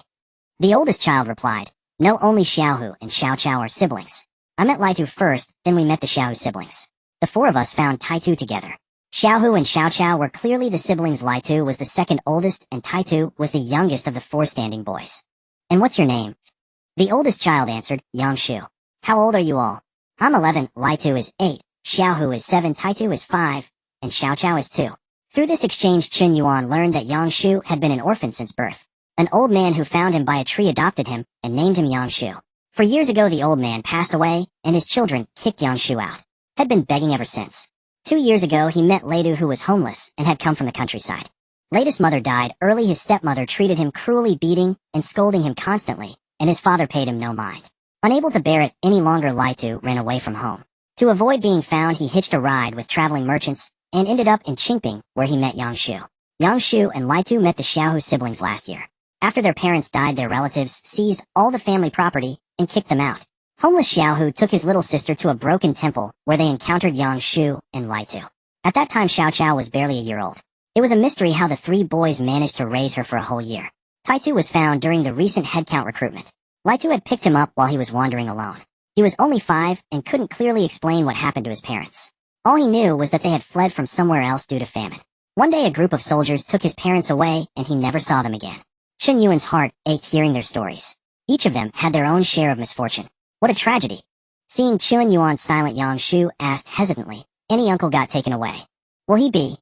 Speaker 1: The oldest child replied, No, only Xiaohu and Xiao Qiao are siblings. I met Laitu first, then we met the Xiaohu siblings. The 4 of us found Taitu together. Xiaohu and Xiao Qiao were clearly the siblings. Laitu was the second oldest, and Taitu was the youngest of the 4 standing boys. And what's your name? The oldest child answered, Yangshu. How old are you all? I'm 11, Laitu is 8, Xiaohu is 7, Taitu is 5, and Xiao Qiao is 2. Through this exchange, Chen Yuan learned that Yangshu had been an orphan since birth. An old man who found him by a tree adopted him and named him Yangshu. For years ago, the old man passed away, and his children kicked Yangshu out. Had been begging ever since. 2 years ago, he met Leidu, who was homeless and had come from the countryside. Leidu's mother died early. His stepmother treated him cruelly, beating and scolding him constantly, and his father paid him no mind. Unable to bear it any longer, Leidu ran away from home. To avoid being found, he hitched a ride with traveling merchants and ended up in Qingping, where he met Yangshu. Yangshu and Leidu met the Xiaohu siblings last year. After their parents died, their relatives seized all the family property and kicked them out. Homeless Xiaohu took his little sister to a broken temple where they encountered Yangshu and Leidu. At that time, Xiao was barely a year old. It was a mystery how the three boys managed to raise her for a whole year. Taitu was found during the recent headcount recruitment. Leidu had picked him up while he was wandering alone. He was only 5 and couldn't clearly explain what happened to his parents. All he knew was that they had fled from somewhere else due to famine. One day, a group of soldiers took his parents away and he never saw them again. Chen Yuan's heart ached hearing their stories. Each of them had their own share of misfortune. What a tragedy. Seeing Chen Yuan silent, Yangshu asked hesitantly, "Any uncle got taken away? Will he be?"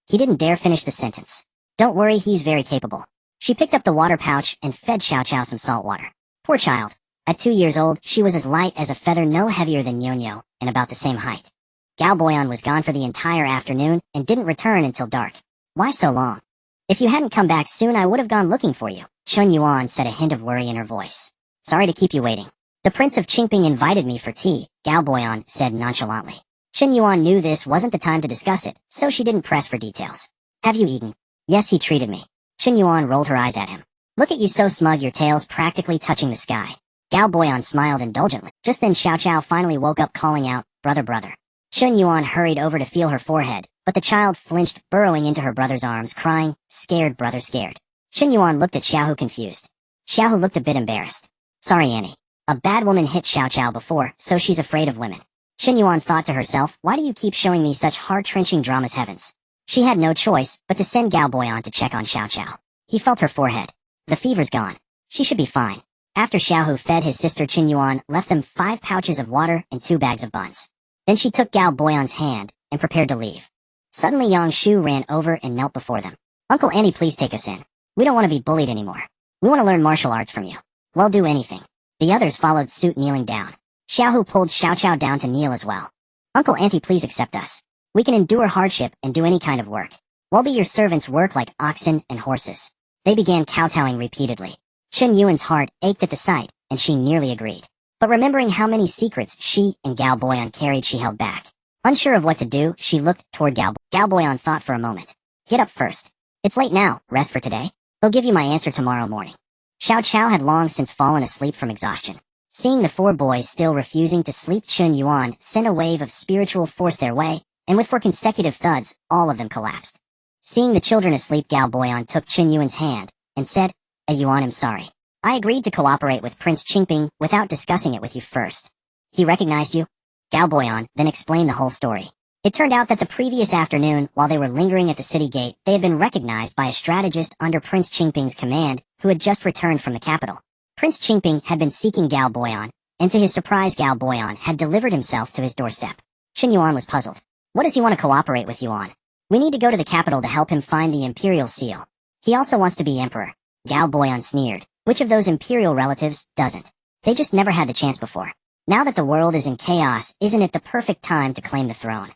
Speaker 1: He didn't dare finish the sentence. "Don't worry, he's very capable." She picked up the water pouch and fed Xiao some salt water. Poor child. At 2 years old, she was as light as a feather, no heavier than Nyonyo, and about the same height. Gao Boyan was gone for the entire afternoon and didn't return until dark. Why so long? "If you hadn't come back soon, I would have gone looking for you," Chen Yuan said, a hint of worry in her voice. "Sorry to keep you waiting." "The Prince of Qingping invited me for tea," Gao Boyan said nonchalantly. Chen Yuan knew this wasn't the time to discuss it, so she didn't press for details. "Have you eaten?" "Yes, he treated me." Chen Yuan rolled her eyes at him. "Look at you, so smug, your tail's practically touching the sky." Gao Boyan smiled indulgently. Just then Xiao finally woke up, calling out, "Brother, brother." Chen Yuan hurried over to feel her forehead, but the child flinched, burrowing into her brother's arms, crying, "Scared, brother, scared." Chen Yuan looked at Xiaohu, confused. Xiaohu looked a bit embarrassed. "Sorry, Annie. A bad woman hit Xiao before, so she's afraid of women." Chen Yuan thought to herself, why do you keep showing me such heart-wrenching dramas, heavens? She had no choice but to send Gao Boyan to check on Xiao. He felt her forehead. The fever's gone. She should be fine. After Xiaohu fed his sister, Chen Yuan left them 5 pouches of water and 2 bags of buns. Then she took Gao Boyan's hand and prepared to leave. Suddenly Yangshu ran over and knelt before them. "Uncle Annie, please take us in. We don't want to be bullied anymore. We want to learn martial arts from you. We'll do anything." The others followed suit, kneeling down. Xiaohu pulled Xiao down to kneel as well. "Uncle Auntie, please accept us. We can endure hardship and do any kind of work. We'll be your servants, work like oxen and horses." They began kowtowing repeatedly. Chen Yuan's heart ached at the sight, and she nearly agreed. But remembering how many secrets she and Gao Boyan carried, she held back. Unsure of what to do, she looked toward Gao. Gao Boyan thought for a moment. "Get up first. It's late now. Rest for today. They'll give you my answer tomorrow morning." Xiao had long since fallen asleep from exhaustion. Seeing the 4 boys still refusing to sleep, Chen Yuan sent a wave of spiritual force their way, and with 4 consecutive thuds, all of them collapsed. Seeing the children asleep, Gao Boyan took Chen Yuan's hand and said, "Yuan, I'm sorry. I agreed to cooperate with Prince Qingping without discussing it with you first." "He recognized you?" Gao Boyan then explained the whole story. It turned out that the previous afternoon, while they were lingering at the city gate, they had been recognized by a strategist under Prince Qingping's command who had just returned from the capital. Prince Qingping had been seeking Gao Boyan, and to his surprise, Gao Boyan had delivered himself to his doorstep. Chen Yuan was puzzled. "What does he want to cooperate with you on?" "We need to go to the capital to help him find the imperial seal. He also wants to be emperor." Gao Boyan sneered. Which of those imperial relatives doesn't? They just never had the chance before. Now that the world is in chaos, isn't it the perfect time to claim the throne?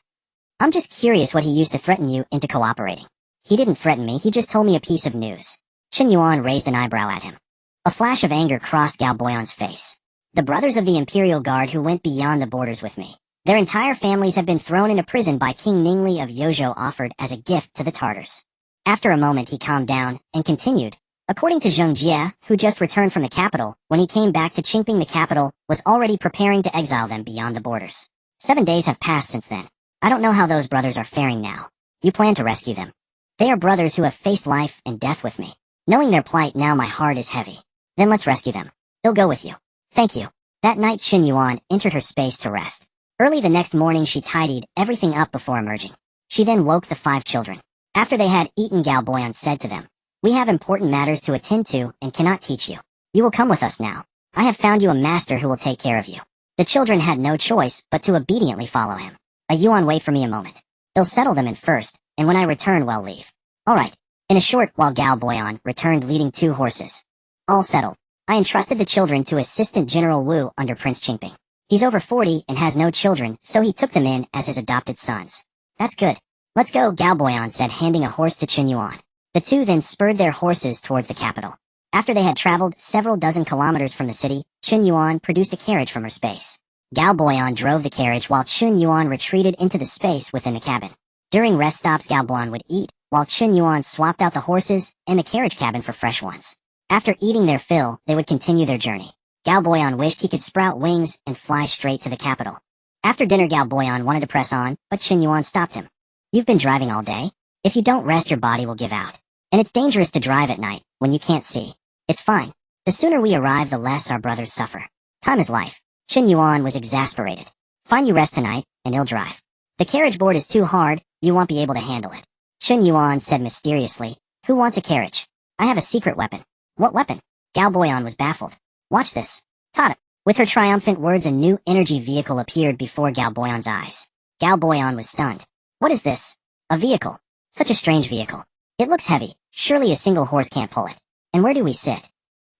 Speaker 1: "I'm just curious what he used to threaten you into cooperating." "He didn't threaten me, he just told me a piece of news." Chen Yuan raised an eyebrow at him. A flash of anger crossed Gao Boyan's face. "The brothers of the Imperial Guard who went beyond the borders with me. Their entire families have been thrown into prison by King Ningli of Yozhou, offered as a gift to the Tartars." After a moment he calmed down and continued. "According to Zheng Jie, who just returned from the capital, when he came back to Qingping, the capital was already preparing to exile them beyond the borders. 7 days have passed since then. I don't know how those brothers are faring now. You plan to rescue them. They are brothers who have faced life and death with me. Knowing their plight now, my heart is heavy. Then let's rescue them. They'll go with you." "Thank you." That night Chen Yuan entered her space to rest. Early the next morning she tidied everything up before emerging. She then woke the 5 children. After they had eaten, Gao Boyan said to them, "We have important matters to attend to and cannot teach you. You will come with us now. I have found you a master who will take care of you." The children had no choice but to obediently follow him. "Yuan, wait for me a moment. They'll settle them in first, and when I return, we'll leave." "All right." In a short while Gao Boyan returned leading 2 horses. "All settled. I entrusted the children to Assistant General Wu under Prince Qingping. He's over 40 and has no children, so he took them in as his adopted sons. That's good. Let's go, Galboyan said, handing a horse to Chen Yuan. The two then spurred their horses towards the capital. After they had traveled several dozen kilometers from the city, Chen Yuan produced a carriage from her space. Galboyan drove the carriage while Chen Yuan retreated into the space within the cabin. During rest stops, Galboyan would eat, while Chen Yuan swapped out the horses and the carriage cabin for fresh ones. After eating their fill, they would continue their journey. Galboyan wished he could sprout wings and fly straight to the capital. After dinner, Galboyan wanted to press on, but Chen Yuan stopped him. You've been driving all day. If you don't rest, your body will give out. And it's dangerous to drive at night, when you can't see. It's fine. The sooner we arrive, the less our brothers suffer. Time is life. Chen Yuan was exasperated. Fine, you rest tonight, and he'll drive. The carriage board is too hard, you won't be able to handle it. Chen Yuan said mysteriously, who wants a carriage? I have a secret weapon. What weapon? Galboyan was baffled. Watch this. Tada! With her triumphant words, a new energy vehicle appeared before Galboyan's eyes. Galboyan was stunned. What is this? A vehicle. Such a strange vehicle. It looks heavy. Surely a single horse can't pull it. And where do we sit?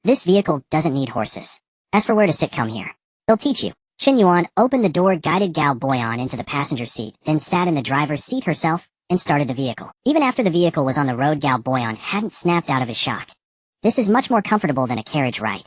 Speaker 1: This vehicle doesn't need horses. As for where to sit, come here. They'll teach you. Chen Yuan opened the door, guided Galboyan into the passenger seat, then sat in the driver's seat herself, and started the vehicle. Even after the vehicle was on the road, Galboyan hadn't snapped out of his shock. This is much more comfortable than a carriage ride.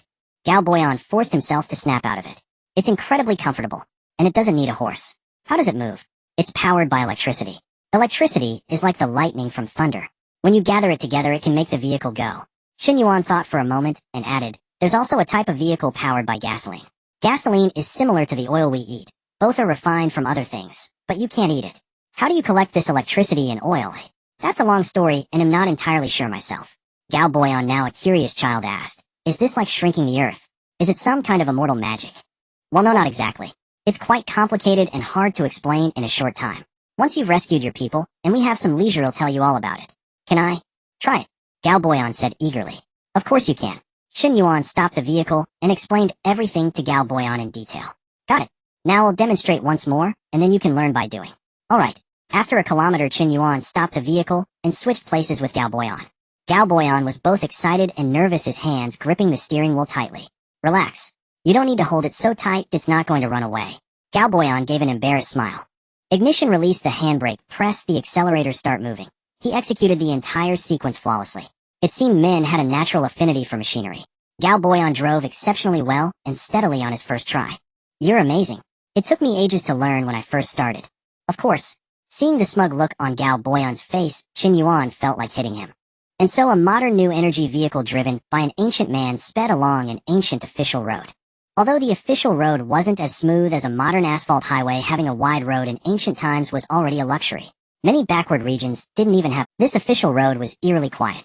Speaker 1: Galboyan forced himself to snap out of it. It's incredibly comfortable, and it doesn't need a horse. How does it move? It's powered by electricity. Electricity is like the lightning from thunder. When you gather it together, it can make the vehicle go. Chen Yuan thought for a moment, and added, there's also a type of vehicle powered by gasoline. Gasoline is similar to the oil we eat. Both are refined from other things, but you can't eat it. How do you collect this electricity and oil? That's a long story, and I'm not entirely sure myself. Galboyan, now a curious child, asked, is this like shrinking the earth? Is it some kind of immortal magic? Well, no, not exactly. It's quite complicated and hard to explain in a short time. Once you've rescued your people, and we have some leisure, I'll tell you all about it. Can I? Try it. Galboyan said eagerly. Of course you can. Chen Yuan stopped the vehicle and explained everything to Galboyan in detail. Got it. Now I'll demonstrate once more, and then you can learn by doing. Alright. After a kilometer, Chen Yuan stopped the vehicle and switched places with Galboyan. Galboyan was both excited and nervous, his hands gripping the steering wheel tightly. Relax. You don't need to hold it so tight it's not going to run away. Galboyan gave an embarrassed smile. Ignition released the handbrake, pressed the accelerator, start moving. He executed the entire sequence flawlessly. It seemed men had a natural affinity for machinery. Galboyan drove exceptionally well and steadily on his first try. You're amazing. It took me ages to learn when I first started. Of course. Seeing the smug look on Galboyan's face, Chen Yuan felt like hitting him. And so a modern new energy vehicle driven by an ancient man sped along an ancient official road. Although the official road wasn't as smooth as a modern asphalt highway, having a wide road in ancient times was already a luxury. Many backward regions didn't even have. This official road was eerily quiet.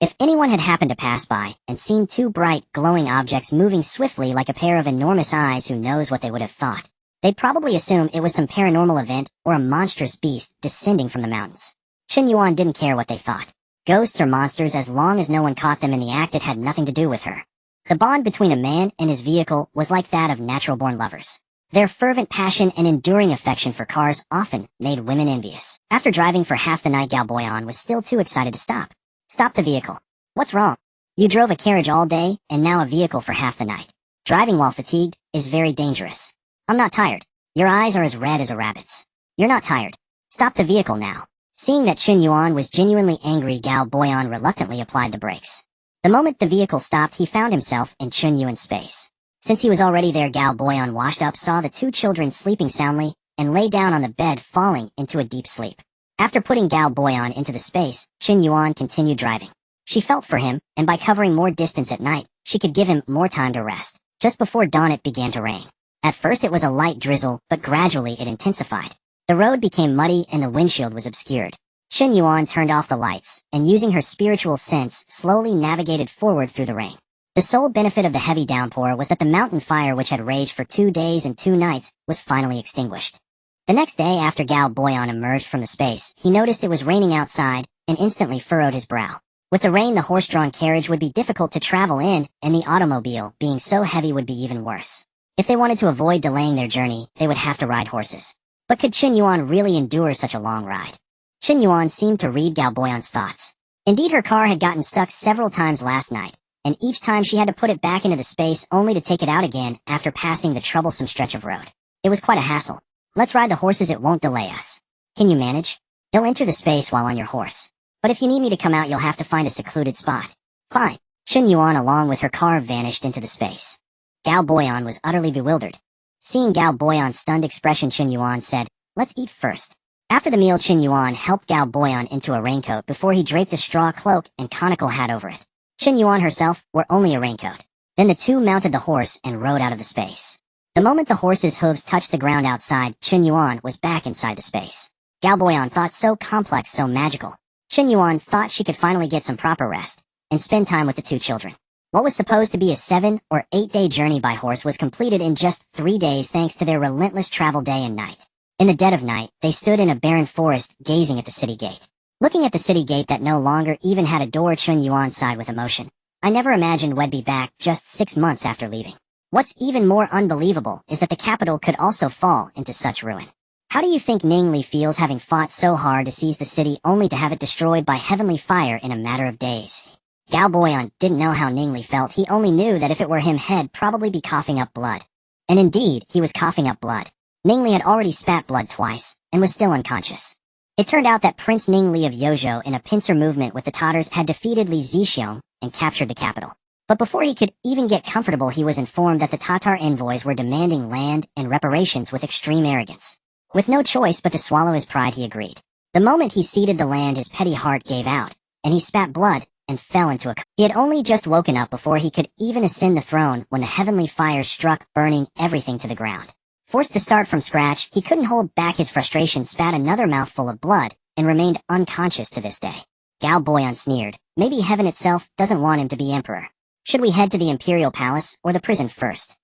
Speaker 1: If anyone had happened to pass by and seen two bright, glowing objects moving swiftly like a pair of enormous eyes, who knows what they would have thought? They'd probably assume it was some paranormal event or a monstrous beast descending from the mountains. Chen Yuan didn't care what they thought. Ghosts or monsters, as long as no one caught them in the act, it had nothing to do with her. The bond between a man and his vehicle was like that of natural-born lovers. Their fervent passion and enduring affection for cars often made women envious. After driving for half the night, Galboyan was still too excited to stop. Stop the vehicle. What's wrong? You drove a carriage all day, and now a vehicle for half the night. Driving while fatigued is very dangerous. I'm not tired. Your eyes are as red as a rabbit's. You're not tired. Stop the vehicle now. Seeing that Chen Yuan was genuinely angry, Galboyan reluctantly applied the brakes. The moment the vehicle stopped, he found himself in Chen Yuan's space. Since he was already there, Galboyan washed up, saw the two children sleeping soundly, and lay down on the bed, falling into a deep sleep. After putting Galboyan into the space, Chen Yuan continued driving. She felt for him, and by covering more distance at night, she could give him more time to rest. Just before dawn, it began to rain. At first it was a light drizzle, but gradually it intensified. The road became muddy and the windshield was obscured. Chen Yuan turned off the lights, and using her spiritual sense, slowly navigated forward through the rain. The sole benefit of the heavy downpour was that the mountain fire, which had raged for 2 days and 2 nights, was finally extinguished. The next day, after Galboyan emerged from the space, he noticed it was raining outside, and instantly furrowed his brow. With the rain, the horse-drawn carriage would be difficult to travel in, and the automobile, being so heavy, would be even worse. If they wanted to avoid delaying their journey, they would have to ride horses. But could Chen Yuan really endure such a long ride? Chen Yuan seemed to read Galboyan's thoughts. Indeed, her car had gotten stuck several times last night, and each time she had to put it back into the space only to take it out again after passing the troublesome stretch of road. It was quite a hassle. Let's ride the horses, it won't delay us. Can you manage? You'll enter the space while on your horse. But if you need me to come out, you'll have to find a secluded spot. Fine. Chen Yuan along with her car vanished into the space. Gao Boyan was utterly bewildered. Seeing Gao Boyan's stunned expression, Chen Yuan said, "Let's eat first." After the meal, Chen Yuan helped Gao Boyan into a raincoat before he draped a straw cloak and conical hat over it. Chen Yuan herself wore only a raincoat. Then the two mounted the horse and rode out of the space. The moment the horse's hooves touched the ground outside, Chen Yuan was back inside the space. Gao Boyan thought so complex, so magical. Chen Yuan thought she could finally get some proper rest and spend time with the two children. What was supposed to be a 7 or 8 day journey by horse was completed in just 3 days thanks to their relentless travel day and night. In the dead of night, they stood in a barren forest gazing at the city gate. Looking at the city gate that no longer even had a door, Chen Yuan sighed with emotion. I never imagined we'd be back just 6 months after leaving. What's even more unbelievable is that the capital could also fall into such ruin. How do you think Ning Li feels having fought so hard to seize the city only to have it destroyed by heavenly fire in a matter of days? Gao Boyan didn't know how Ning Li felt. He only knew that if it were him, he'd probably be coughing up blood. And indeed, he was coughing up blood. Ning Li had already spat blood twice, and was still unconscious. It turned out that Prince Ning Li of Yozhou in a pincer movement with the Tatars had defeated Li Zixiong and captured the capital. But before he could even get comfortable, he was informed that the Tatar envoys were demanding land and reparations with extreme arrogance. With no choice but to swallow his pride, he agreed. The moment he ceded the land, his petty heart gave out, and he spat blood and fell into a coma. He had only just woken up before he could even ascend the throne when the heavenly fire struck, burning everything to the ground. Forced to start from scratch, he couldn't hold back his frustration, spat another mouthful of blood, and remained unconscious to this day. Gao Boyan sneered. Maybe heaven itself doesn't want him to be emperor. Should we head to the imperial palace or the prison first?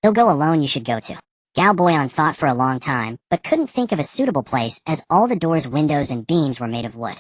Speaker 1: He'll go alone, you should go to. Gao Boyan thought for a long time, but couldn't think of a suitable place as all the doors, windows, and beams were made of wood.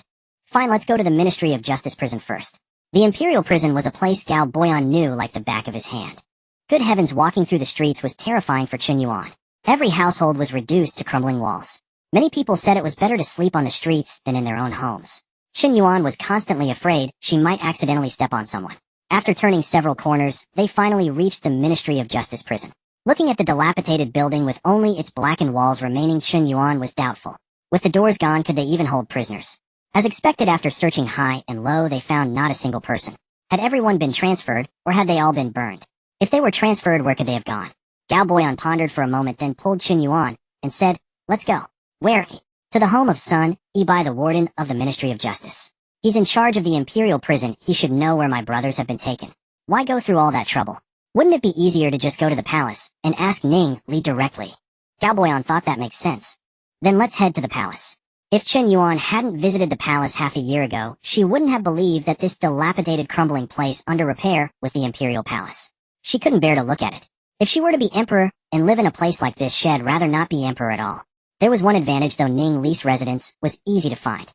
Speaker 1: Fine, let's go to the Ministry of Justice prison first. The imperial prison was a place Gao Boyan knew like the back of his hand. Good heavens, walking through the streets was terrifying for Chen Yuan. Every household was reduced to crumbling walls. Many people said it was better to sleep on the streets than in their own homes. Chen Yuan was constantly afraid she might accidentally step on someone. After turning several corners, they finally reached the Ministry of Justice prison. Looking at the dilapidated building with only its blackened walls remaining, Chen Yuan was doubtful. With the doors gone, could they even hold prisoners? As expected, after searching high and low, they found not a single person. Had everyone been transferred, or had they all been burned? If they were transferred, where could they have gone? Gao Boyan pondered for a moment, then pulled Chen Yuan and said, "Let's go." "Where?" "To the home of Sun Yibai, the warden of the Ministry of Justice. He's in charge of the imperial prison. He should know where my brothers have been taken. Why go through all that trouble? Wouldn't it be easier to just go to the palace and ask Ning Li directly?" Gao Boyan thought that makes sense. "Then let's head to the palace." If Chen Yuan hadn't visited the palace half a year ago, she wouldn't have believed that this dilapidated, crumbling place under repair was the imperial palace. She couldn't bear to look at it. If she were to be emperor and live in a place like this, she'd rather not be emperor at all. There was one advantage, though. Ning Li's residence was easy to find.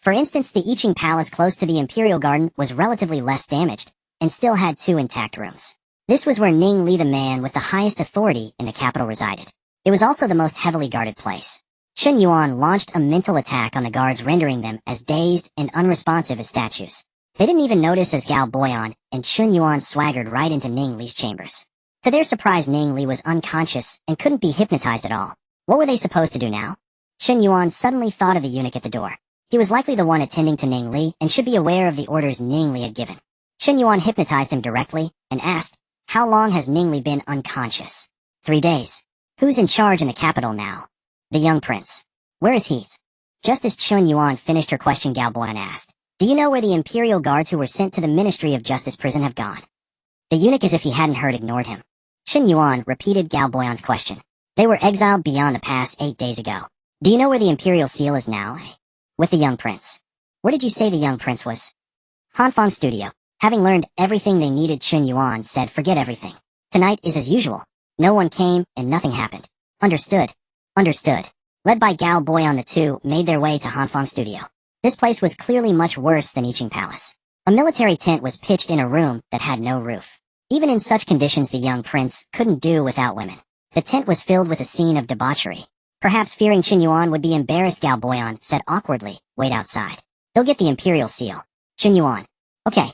Speaker 1: For instance, the Yiqing Palace close to the Imperial Garden was relatively less damaged, and still had 2 intact rooms. This was where Ning Li, the man with the highest authority in the capital, resided. It was also the most heavily guarded place. Chen Yuan launched a mental attack on the guards, rendering them as dazed and unresponsive as statues. They didn't even notice as Gao Boyan and Chen Yuan swaggered right into Ning Li's chambers. To their surprise, Ning Li was unconscious and couldn't be hypnotized at all. What were they supposed to do now? Chen Yuan suddenly thought of the eunuch at the door. He was likely the one attending to Ning Li and should be aware of the orders Ning Li had given. Chen Yuan hypnotized him directly and asked, "How long has Ning Li been unconscious?" 3 days. "Who's in charge in the capital now?" "The young prince." "Where is he?" Just as Chen Yuan finished her question, Gao Boyan asked, "Do you know where the imperial guards who were sent to the Ministry of Justice prison have gone?" The eunuch, as if he hadn't heard, ignored him. Chen Yuan repeated Gao Boyan's question. "They were exiled beyond the pass 8 days ago." "Do you know where the imperial seal is now?" "With the young prince." "Where did you say the young prince was?" "Hanfang's studio." Having learned everything they needed, Chen Yuan said, "Forget everything. Tonight is as usual. No one came and nothing happened." "Understood." "Understood." Led by Gao Boyan, the two made their way to Hanfang's studio. This place was clearly much worse than Yiqing Palace. A military tent was pitched in a room that had no roof. Even in such conditions, the young prince couldn't do without women. The tent was filled with a scene of debauchery. Perhaps fearing Chen Yuan would be embarrassed, Gao Boyan said awkwardly, "Wait outside. He'll get the imperial seal." Chen Yuan. "Okay."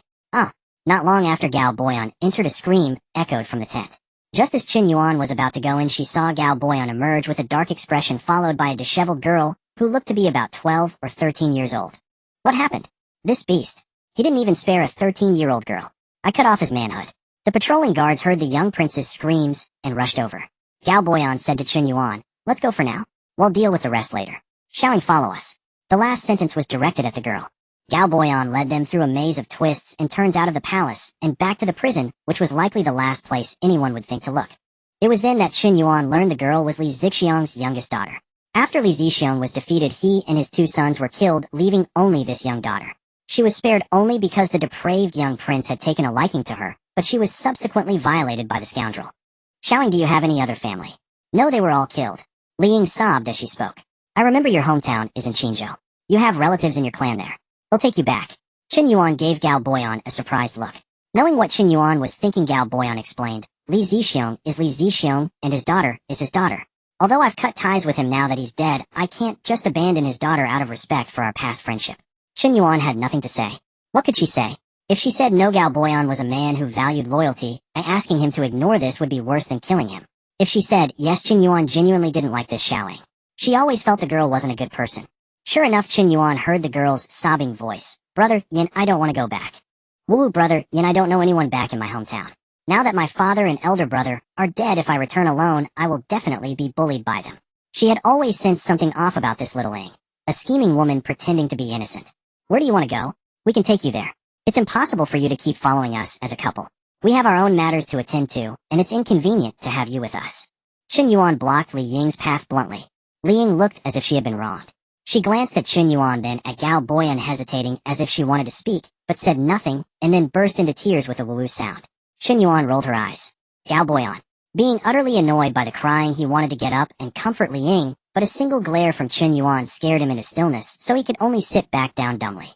Speaker 1: Not long after Gao Boyan entered, a scream echoed from the tent. Just as Chen Yuan was about to go in, she saw Gao Boyan emerge with a dark expression, followed by a disheveled girl who looked to be about 12 or 13 years old. What happened? This beast. He didn't even spare a 13-year-old girl. I cut off his manhood. The patrolling guards heard the young prince's screams and rushed over. Gao Boyan said to Chen Yuan, "Let's go for now. We'll deal with the rest later." Shouting, "Follow us." The last sentence was directed at the girl. Gao Boyan led them through a maze of twists and turns out of the palace and back to the prison, which was likely the last place anyone would think to look. It was then that Chen Yuan learned the girl was Li Zixiong's youngest daughter. After Li Zixiong was defeated, he and his two sons were killed, leaving only this young daughter. She was spared only because the depraved young prince had taken a liking to her, but she was subsequently violated by the scoundrel. Shouting, "Do you have any other family?" "No, they were all killed." Li Ying sobbed as she spoke. "I remember your hometown is in Qinzhou. You have relatives in your clan there. They'll take you back." Chen Yuan gave Gao Boyan a surprised look. Knowing what Chen Yuan was thinking, Gao Boyan explained, "Li Zixiong is Li Zixiong, and his daughter is his daughter. Although I've cut ties with him now that he's dead, I can't just abandon his daughter out of respect for our past friendship." Chen Yuan had nothing to say. What could she say? If she said no, Gao Boyan was a man who valued loyalty, and asking him to ignore this would be worse than killing him. If she said yes, Chen Yuan genuinely didn't like this Xiaoing. She always felt the girl wasn't a good person. Sure enough, Chen Yuan heard the girl's sobbing voice. "Brother Yin, I don't want to go back. Woo, brother Yin, I don't know anyone back in my hometown. Now that my father and elder brother are dead, if I return alone, I will definitely be bullied by them." She had always sensed something off about this little Ing. A scheming woman pretending to be innocent. "Where do you want to go? We can take you there. It's impossible for you to keep following us as a couple. We have our own matters to attend to, and it's inconvenient to have you with us." Chen Yuan blocked Li Ying's path bluntly. Li Ying looked as if she had been wronged. She glanced at Chen Yuan, then at Gao Boyan, hesitating as if she wanted to speak, but said nothing, and then burst into tears with a woo-woo sound. Chen Yuan rolled her eyes. Gao Boyan. Being utterly annoyed by the crying, he wanted to get up and comfort Li Ying, but a single glare from Chen Yuan scared him into stillness, so he could only sit back down dumbly.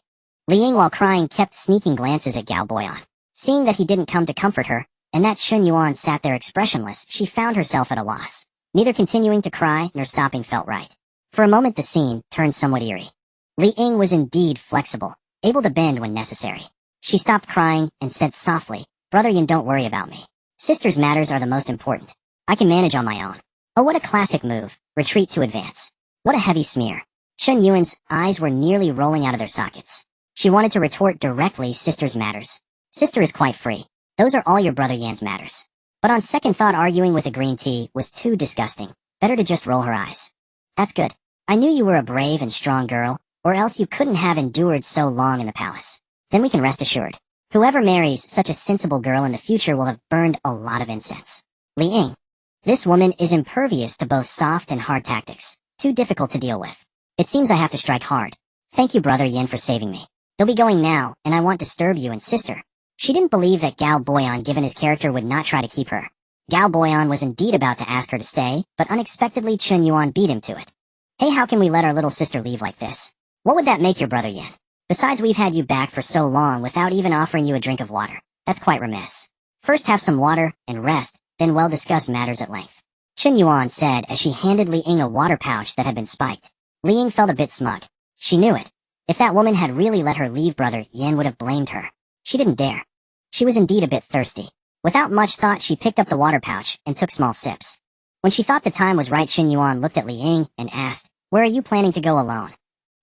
Speaker 1: Li Ying, while crying, kept sneaking glances at Gao Boyan. Seeing that he didn't come to comfort her, and that Chen Yuan sat there expressionless, she found herself at a loss. Neither continuing to cry nor stopping felt right. For a moment the scene turned somewhat eerie. Li Ying was indeed flexible, able to bend when necessary. She stopped crying and said softly, "Brother Yin, don't worry about me. Sister's matters are the most important. I can manage on my own." Oh, what a classic move. Retreat to advance. What a heavy smear. Chen Yuan's eyes were nearly rolling out of their sockets. She wanted to retort directly, "Sister's matters. Sister is quite free. Those are all your brother Yan's matters." But on second thought, arguing with a green tea was too disgusting. Better to just roll her eyes. "That's good. I knew you were a brave and strong girl, or else you couldn't have endured so long in the palace. Then we can rest assured. Whoever marries such a sensible girl in the future will have burned a lot of incense." Li Ying. This woman is impervious to both soft and hard tactics. Too difficult to deal with. It seems I have to strike hard. Thank you, brother Yin, for saving me. They'll be going now, and I won't disturb you and sister. She didn't believe that Gao Boyan, given his character, would not try to keep her. Gao Boyan was indeed about to ask her to stay, but unexpectedly Chen Yuan beat him to it. "Hey, how can we let our little sister leave like this? What would that make your brother Yin? Besides, we've had you back for so long without even offering you a drink of water. That's quite remiss. First have some water and rest, then we'll discuss matters at length." Chen Yuan said as she handed Li Ying a water pouch that had been spiked. Li Ying felt a bit smug. She knew it. If that woman had really let her leave, brother Yin would have blamed her. She didn't dare. She was indeed a bit thirsty. Without much thought, she picked up the water pouch and took small sips. When she thought the time was right, Chen Yuan looked at Li Ying and asked, "Where are you planning to go alone?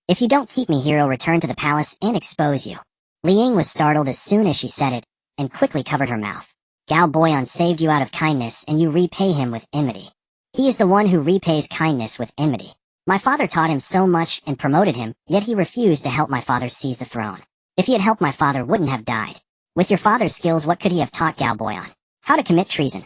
Speaker 1: If you don't keep me here, I'll return to the palace and expose you." Li Ying was startled as soon as she said it, and quickly covered her mouth. "Gao Boyan saved you out of kindness, and you repay him with enmity. He is the one who repays kindness with enmity. My father taught him so much and promoted him, yet he refused to help my father seize the throne. If he had helped, my father wouldn't have died. With your father's skills, what could he have taught Gao Boyan? How to commit treason?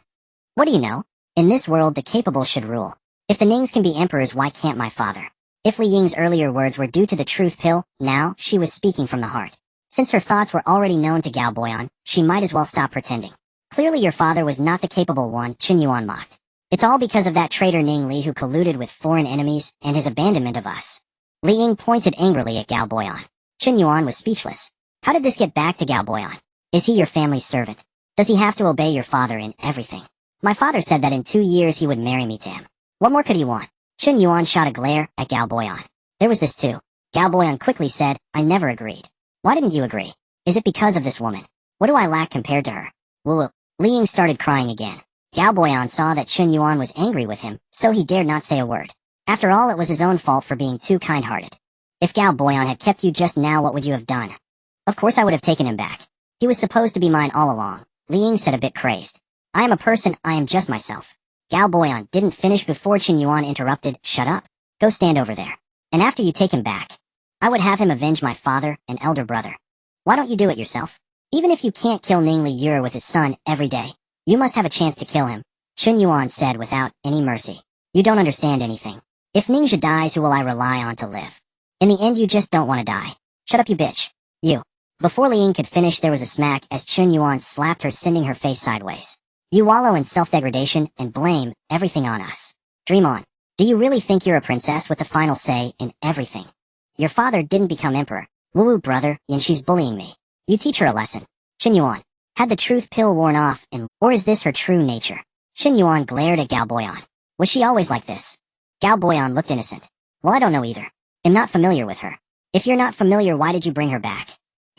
Speaker 1: What do you know? In this world, the capable should rule. If the Nings can be emperors, why can't my father?" If Li Ying's earlier words were due to the truth pill, now she was speaking from the heart. Since her thoughts were already known to Gao Boyan, she might as well stop pretending. "Clearly your father was not the capable one," Chen Yuan mocked. "It's all because of that traitor Ning Li who colluded with foreign enemies and his abandonment of us." Li Ying pointed angrily at Gao Boyan. Chen Yuan was speechless. How did this get back to Gao Boyan? Is he your family's servant? Does he have to obey your father in everything? My father said that in 2 years he would marry me to him. What more could he want? Chen Yuan shot a glare at Gao Boyan. There was this too. Gao Boyan quickly said, "I never agreed." "Why didn't you agree? Is it because of this woman? What do I lack compared to her?" Woo. Li Ying started crying again. Gao Boyan saw that Chen Yuan was angry with him, so he dared not say a word. After all, it was his own fault for being too kind-hearted. If Gao Boyan had kept you just now, what would you have done? Of course I would have taken him back. He was supposed to be mine all along, Li Ying said, a bit crazed. I am a person, I am just myself. Gao Boyan didn't finish before Chen Yuan interrupted. Shut up. Go stand over there. And after you take him back, I would have him avenge my father and elder brother. Why don't you do it yourself? Even if you can't kill Ning Li Yue with his son every day, you must have a chance to kill him, Chen Yuan said without any mercy. You don't understand anything. If Ningxia dies, who will I rely on to live? In the end, you just don't want to die. Shut up, you bitch. You. Before Li Ying could finish, there was a smack as Chen Yuan slapped her, sending her face sideways. You wallow in self-degradation and blame everything on us. Dream on. Do you really think you're a princess with the final say in everything? Your father didn't become emperor. Woo-woo, brother, and she's bullying me. You teach her a lesson. Chen Yuan. Had the truth pill worn off, or is this her true nature? Chen Yuan glared at Gao Boyan. Was she always like this? Gao Boyan looked innocent. Well, I don't know either. I'm not familiar with her. If you're not familiar, why did you bring her back?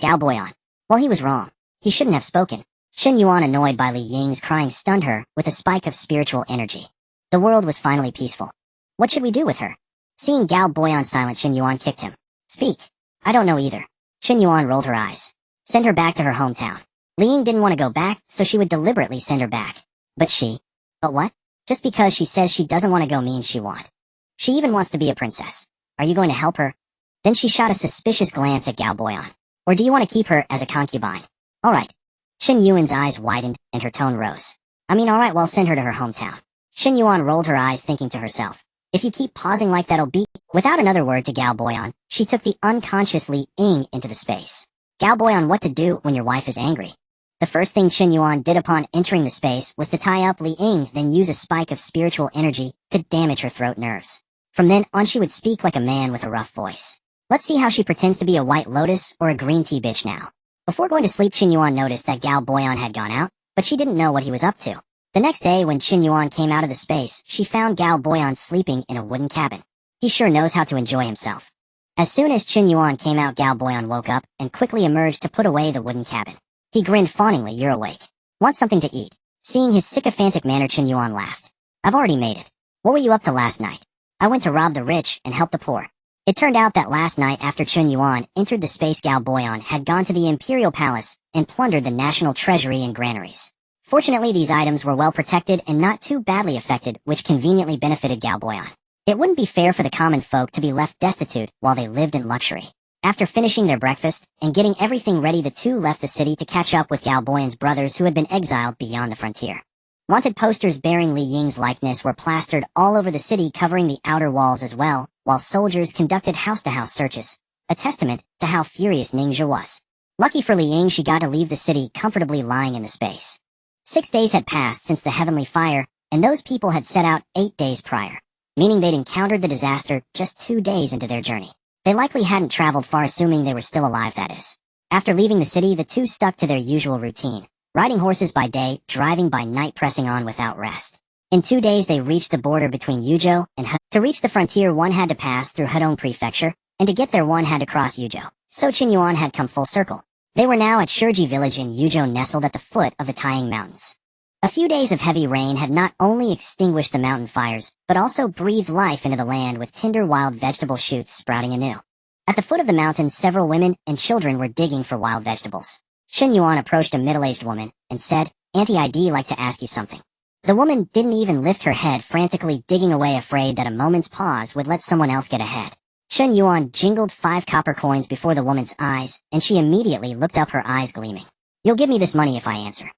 Speaker 1: Gao Boyan. Well, he was wrong. He shouldn't have spoken. Chen Yuan, annoyed by Li Ying's crying, stunned her with a spike of spiritual energy. The world was finally peaceful. What should we do with her? Seeing Gao Boyan silent, Chen Yuan kicked him. Speak. I don't know either. Chen Yuan rolled her eyes. Send her back to her hometown. Li Ying didn't want to go back, so she would deliberately send her back. But what? Just because she says she doesn't want to go means she won't. She even wants to be a princess. Are you going to help her? Then she shot a suspicious glance at Gao Boyan. Or do you want to keep her as a concubine? Alright. Chen Yuan's eyes widened and her tone rose. Alright, well, send her to her hometown. Chen Yuan rolled her eyes, thinking to herself. If you keep pausing like that'll be... Without another word to Gao Boyan, she took the unconscious Li Ying into the space. Gao Boyan, what to do when your wife is angry? The first thing Chen Yuan did upon entering the space was to tie up Li Ying, then use a spike of spiritual energy to damage her throat nerves. From then on, she would speak like a man with a rough voice. Let's see how she pretends to be a white lotus or a green tea bitch now. Before going to sleep, Chen Yuan noticed that Gao Boyan had gone out, but she didn't know what he was up to. The next day, when Chen Yuan came out of the space, she found Gao Boyan sleeping in a wooden cabin. He sure knows how to enjoy himself. As soon as Chen Yuan came out, Gao Boyan woke up and quickly emerged to put away the wooden cabin. He grinned fawningly. You're awake. Want something to eat? Seeing his sycophantic manner, Chen Yuan laughed. I've already made it. What were you up to last night? I went to rob the rich and help the poor. It turned out that last night, after Chen Yuan entered the space, Gao Boyan had gone to the imperial palace and plundered the national treasury and granaries. Fortunately, these items were well protected and not too badly affected, which conveniently benefited Gao Boyan. It wouldn't be fair for the common folk to be left destitute while they lived in luxury. After finishing their breakfast and getting everything ready, the two left the city to catch up with Gao Boyan's brothers who had been exiled beyond the frontier. Wanted posters bearing Li Ying's likeness were plastered all over the city, covering the outer walls as well, while soldiers conducted house-to-house searches, a testament to how furious Ningxia was. Lucky for Li Ying, she got to leave the city comfortably lying in the space. 6 days had passed since the heavenly fire, and those people had set out 8 days prior, meaning they'd encountered the disaster just 2 days into their journey. They likely hadn't traveled far, assuming they were still alive, that is. After leaving the city, the two stuck to their usual routine, riding horses by day, driving by night, pressing on without rest. In 2 days, they reached the border between Yuzhou and He. To reach the frontier, one had to pass through Hedong Prefecture, and to get there, one had to cross Yuzhou. So Chen Yuan had come full circle. They were now at Shiji village in Yuzhou, nestled at the foot of the Taiying Mountains. A few days of heavy rain had not only extinguished the mountain fires, but also breathed life into the land with tender wild vegetable shoots sprouting anew. At the foot of the mountains, several women and children were digging for wild vegetables. Chen Yuan approached a middle-aged woman and said, Auntie, I'd like to ask you something. The woman didn't even lift her head, frantically digging away, afraid that a moment's pause would let someone else get ahead. Chen Yuan jingled 5 copper coins before the woman's eyes, and she immediately looked up, her eyes gleaming. You'll give me this money if I answer.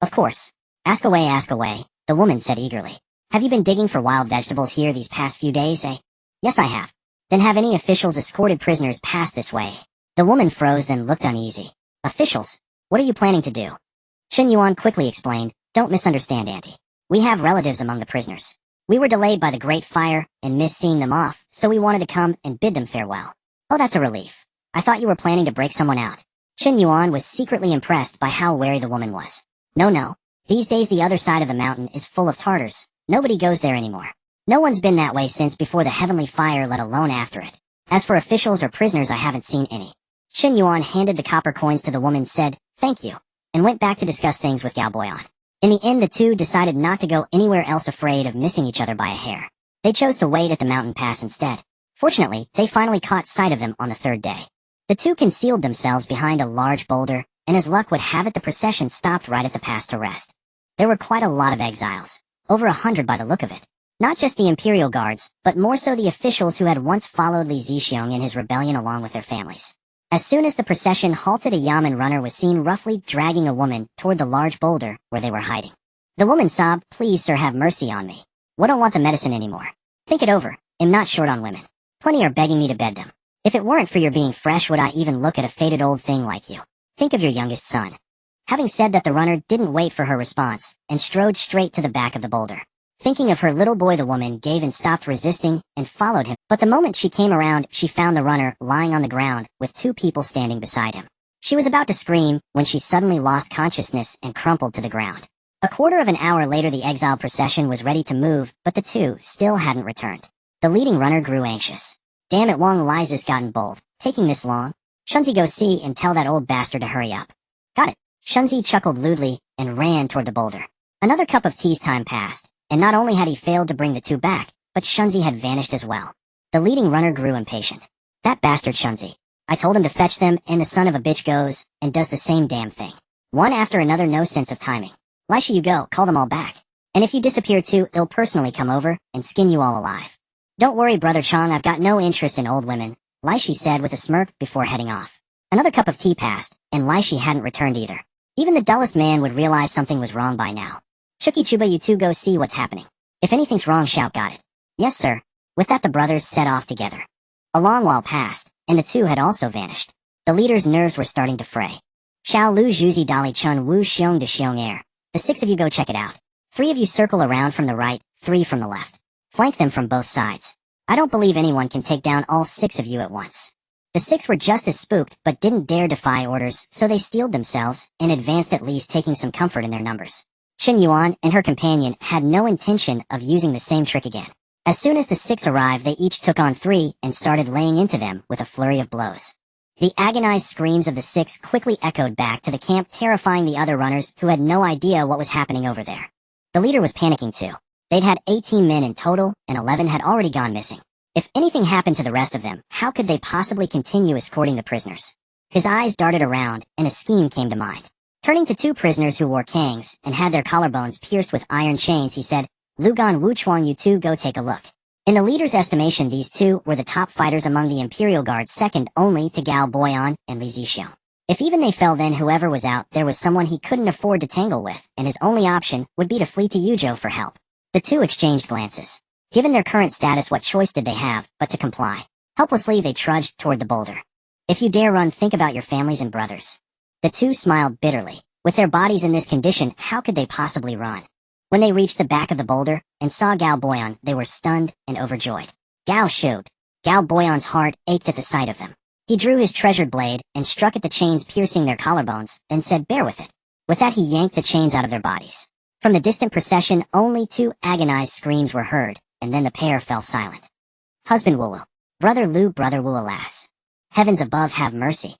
Speaker 1: Of course. Ask away, the woman said eagerly. Have you been digging for wild vegetables here these past few days, eh? Yes, I have. Then have any officials escorted prisoners past this way? The woman froze, then looked uneasy. Officials? What are you planning to do? Chen Yuan quickly explained, don't misunderstand, Auntie. We have relatives among the prisoners. We were delayed by the Great Fire and missed seeing them off, so we wanted to come and bid them farewell. Oh, that's a relief. I thought you were planning to break someone out. Chen Yuan was secretly impressed by how wary the woman was. No. These days the other side of the mountain is full of Tartars. Nobody goes there anymore. No one's been that way since before the heavenly fire, let alone after it. As for officials or prisoners, I haven't seen any. Chen Yuan handed the copper coins to the woman, said, thank you, and went back to discuss things with Gao Boyan. In the end, the two decided not to go anywhere else, afraid of missing each other by a hair. They chose to wait at the mountain pass instead. Fortunately, they finally caught sight of them on the third day. The two concealed themselves behind a large boulder, and as luck would have it, the procession stopped right at the pass to rest. There were quite a lot of exiles, over 100 by the look of it. Not just the imperial guards, but more so the officials who had once followed Li Zixiong in his rebellion along with their families. As soon as the procession halted, a yamen runner was seen roughly dragging a woman toward the large boulder where they were hiding. The woman sobbed, "Please, sir, have mercy on me. I don't want the medicine anymore. Think it over. I'm not short on women. Plenty are begging me to bed them. If it weren't for your being fresh, would I even look at a faded old thing like you? Think of your youngest son." Having said that, the runner didn't wait for her response and strode straight to the back of the boulder. Thinking of her little boy, the woman gave and stopped resisting and followed him. But the moment she came around, she found the runner lying on the ground with two people standing beside him. She was about to scream when she suddenly lost consciousness and crumpled to the ground. A quarter of an hour later, the exile procession was ready to move, but the two still hadn't returned. The leading runner grew anxious. "Damn it, Wang Liza's gotten bold. Taking this long? Shunzi, go see and tell that old bastard to hurry up." "Got it." Shunzi chuckled lewdly and ran toward the boulder. Another cup of tea's time passed, and not only had he failed to bring the two back, but Shunzi had vanished as well. The leading runner grew impatient. "That bastard Shunzi. I told him to fetch them, and the son of a bitch goes and does the same damn thing. One after another, no sense of timing. Lisha, you go, call them all back. And if you disappear too, he'll personally come over and skin you all alive." "Don't worry, Brother Chong, I've got no interest in old women," Lisha said with a smirk before heading off. Another cup of tea passed, and Lisha hadn't returned either. Even the dullest man would realize something was wrong by now. "Chucky Chuba, you two go see what's happening. If anything's wrong, shout." "Got it." "Yes, sir." With that, the brothers set off together. A long while passed, and the two had also vanished. The leader's nerves were starting to fray. "Xiao Lu Zhuzi Dali Chun Wu Xiong de Xiong Air. The 6 of you go check it out. 3 of you circle around from the right, 3 from the left. Flank them from both sides. I don't believe anyone can take down all 6 of you at once." The 6 were just as spooked, but didn't dare defy orders, so they steeled themselves and advanced, at least taking some comfort in their numbers. Chen Yuan and her companion had no intention of using the same trick again. As soon as the 6 arrived, they each took on 3 and started laying into them with a flurry of blows. The agonized screams of the 6 quickly echoed back to the camp, terrifying the other runners who had no idea what was happening over there. The leader was panicking too. They'd had 18 men in total, and 11 had already gone missing. If anything happened to the rest of them, how could they possibly continue escorting the prisoners? His eyes darted around, and a scheme came to mind. Turning to 2 prisoners who wore kangs and had their collarbones pierced with iron chains, he said, "Lugan Wuchuang, you two go take a look." In the leader's estimation, these 2 were the top fighters among the Imperial Guard, second only to Gao Boyan and Li Zixiong. If even they fell, then whoever was out there was someone he couldn't afford to tangle with, and his only option would be to flee to Yuzhou for help. The 2 exchanged glances. Given their current status, what choice did they have but to comply? Helplessly, they trudged toward the boulder. "If you dare run, think about your families and brothers." The 2 smiled bitterly. With their bodies in this condition, how could they possibly run? When they reached the back of the boulder and saw Gao Boyan, they were stunned and overjoyed. Gao showed. Gao Boyan's heart ached at the sight of them. He drew his treasured blade and struck at the chains piercing their collarbones, then said, "Bear with it." With that, he yanked the chains out of their bodies. From the distant procession, only 2 agonized screams were heard, and then the pair fell silent. "Husband Wu, brother Lu, brother Wu, alas. Heavens above, have mercy."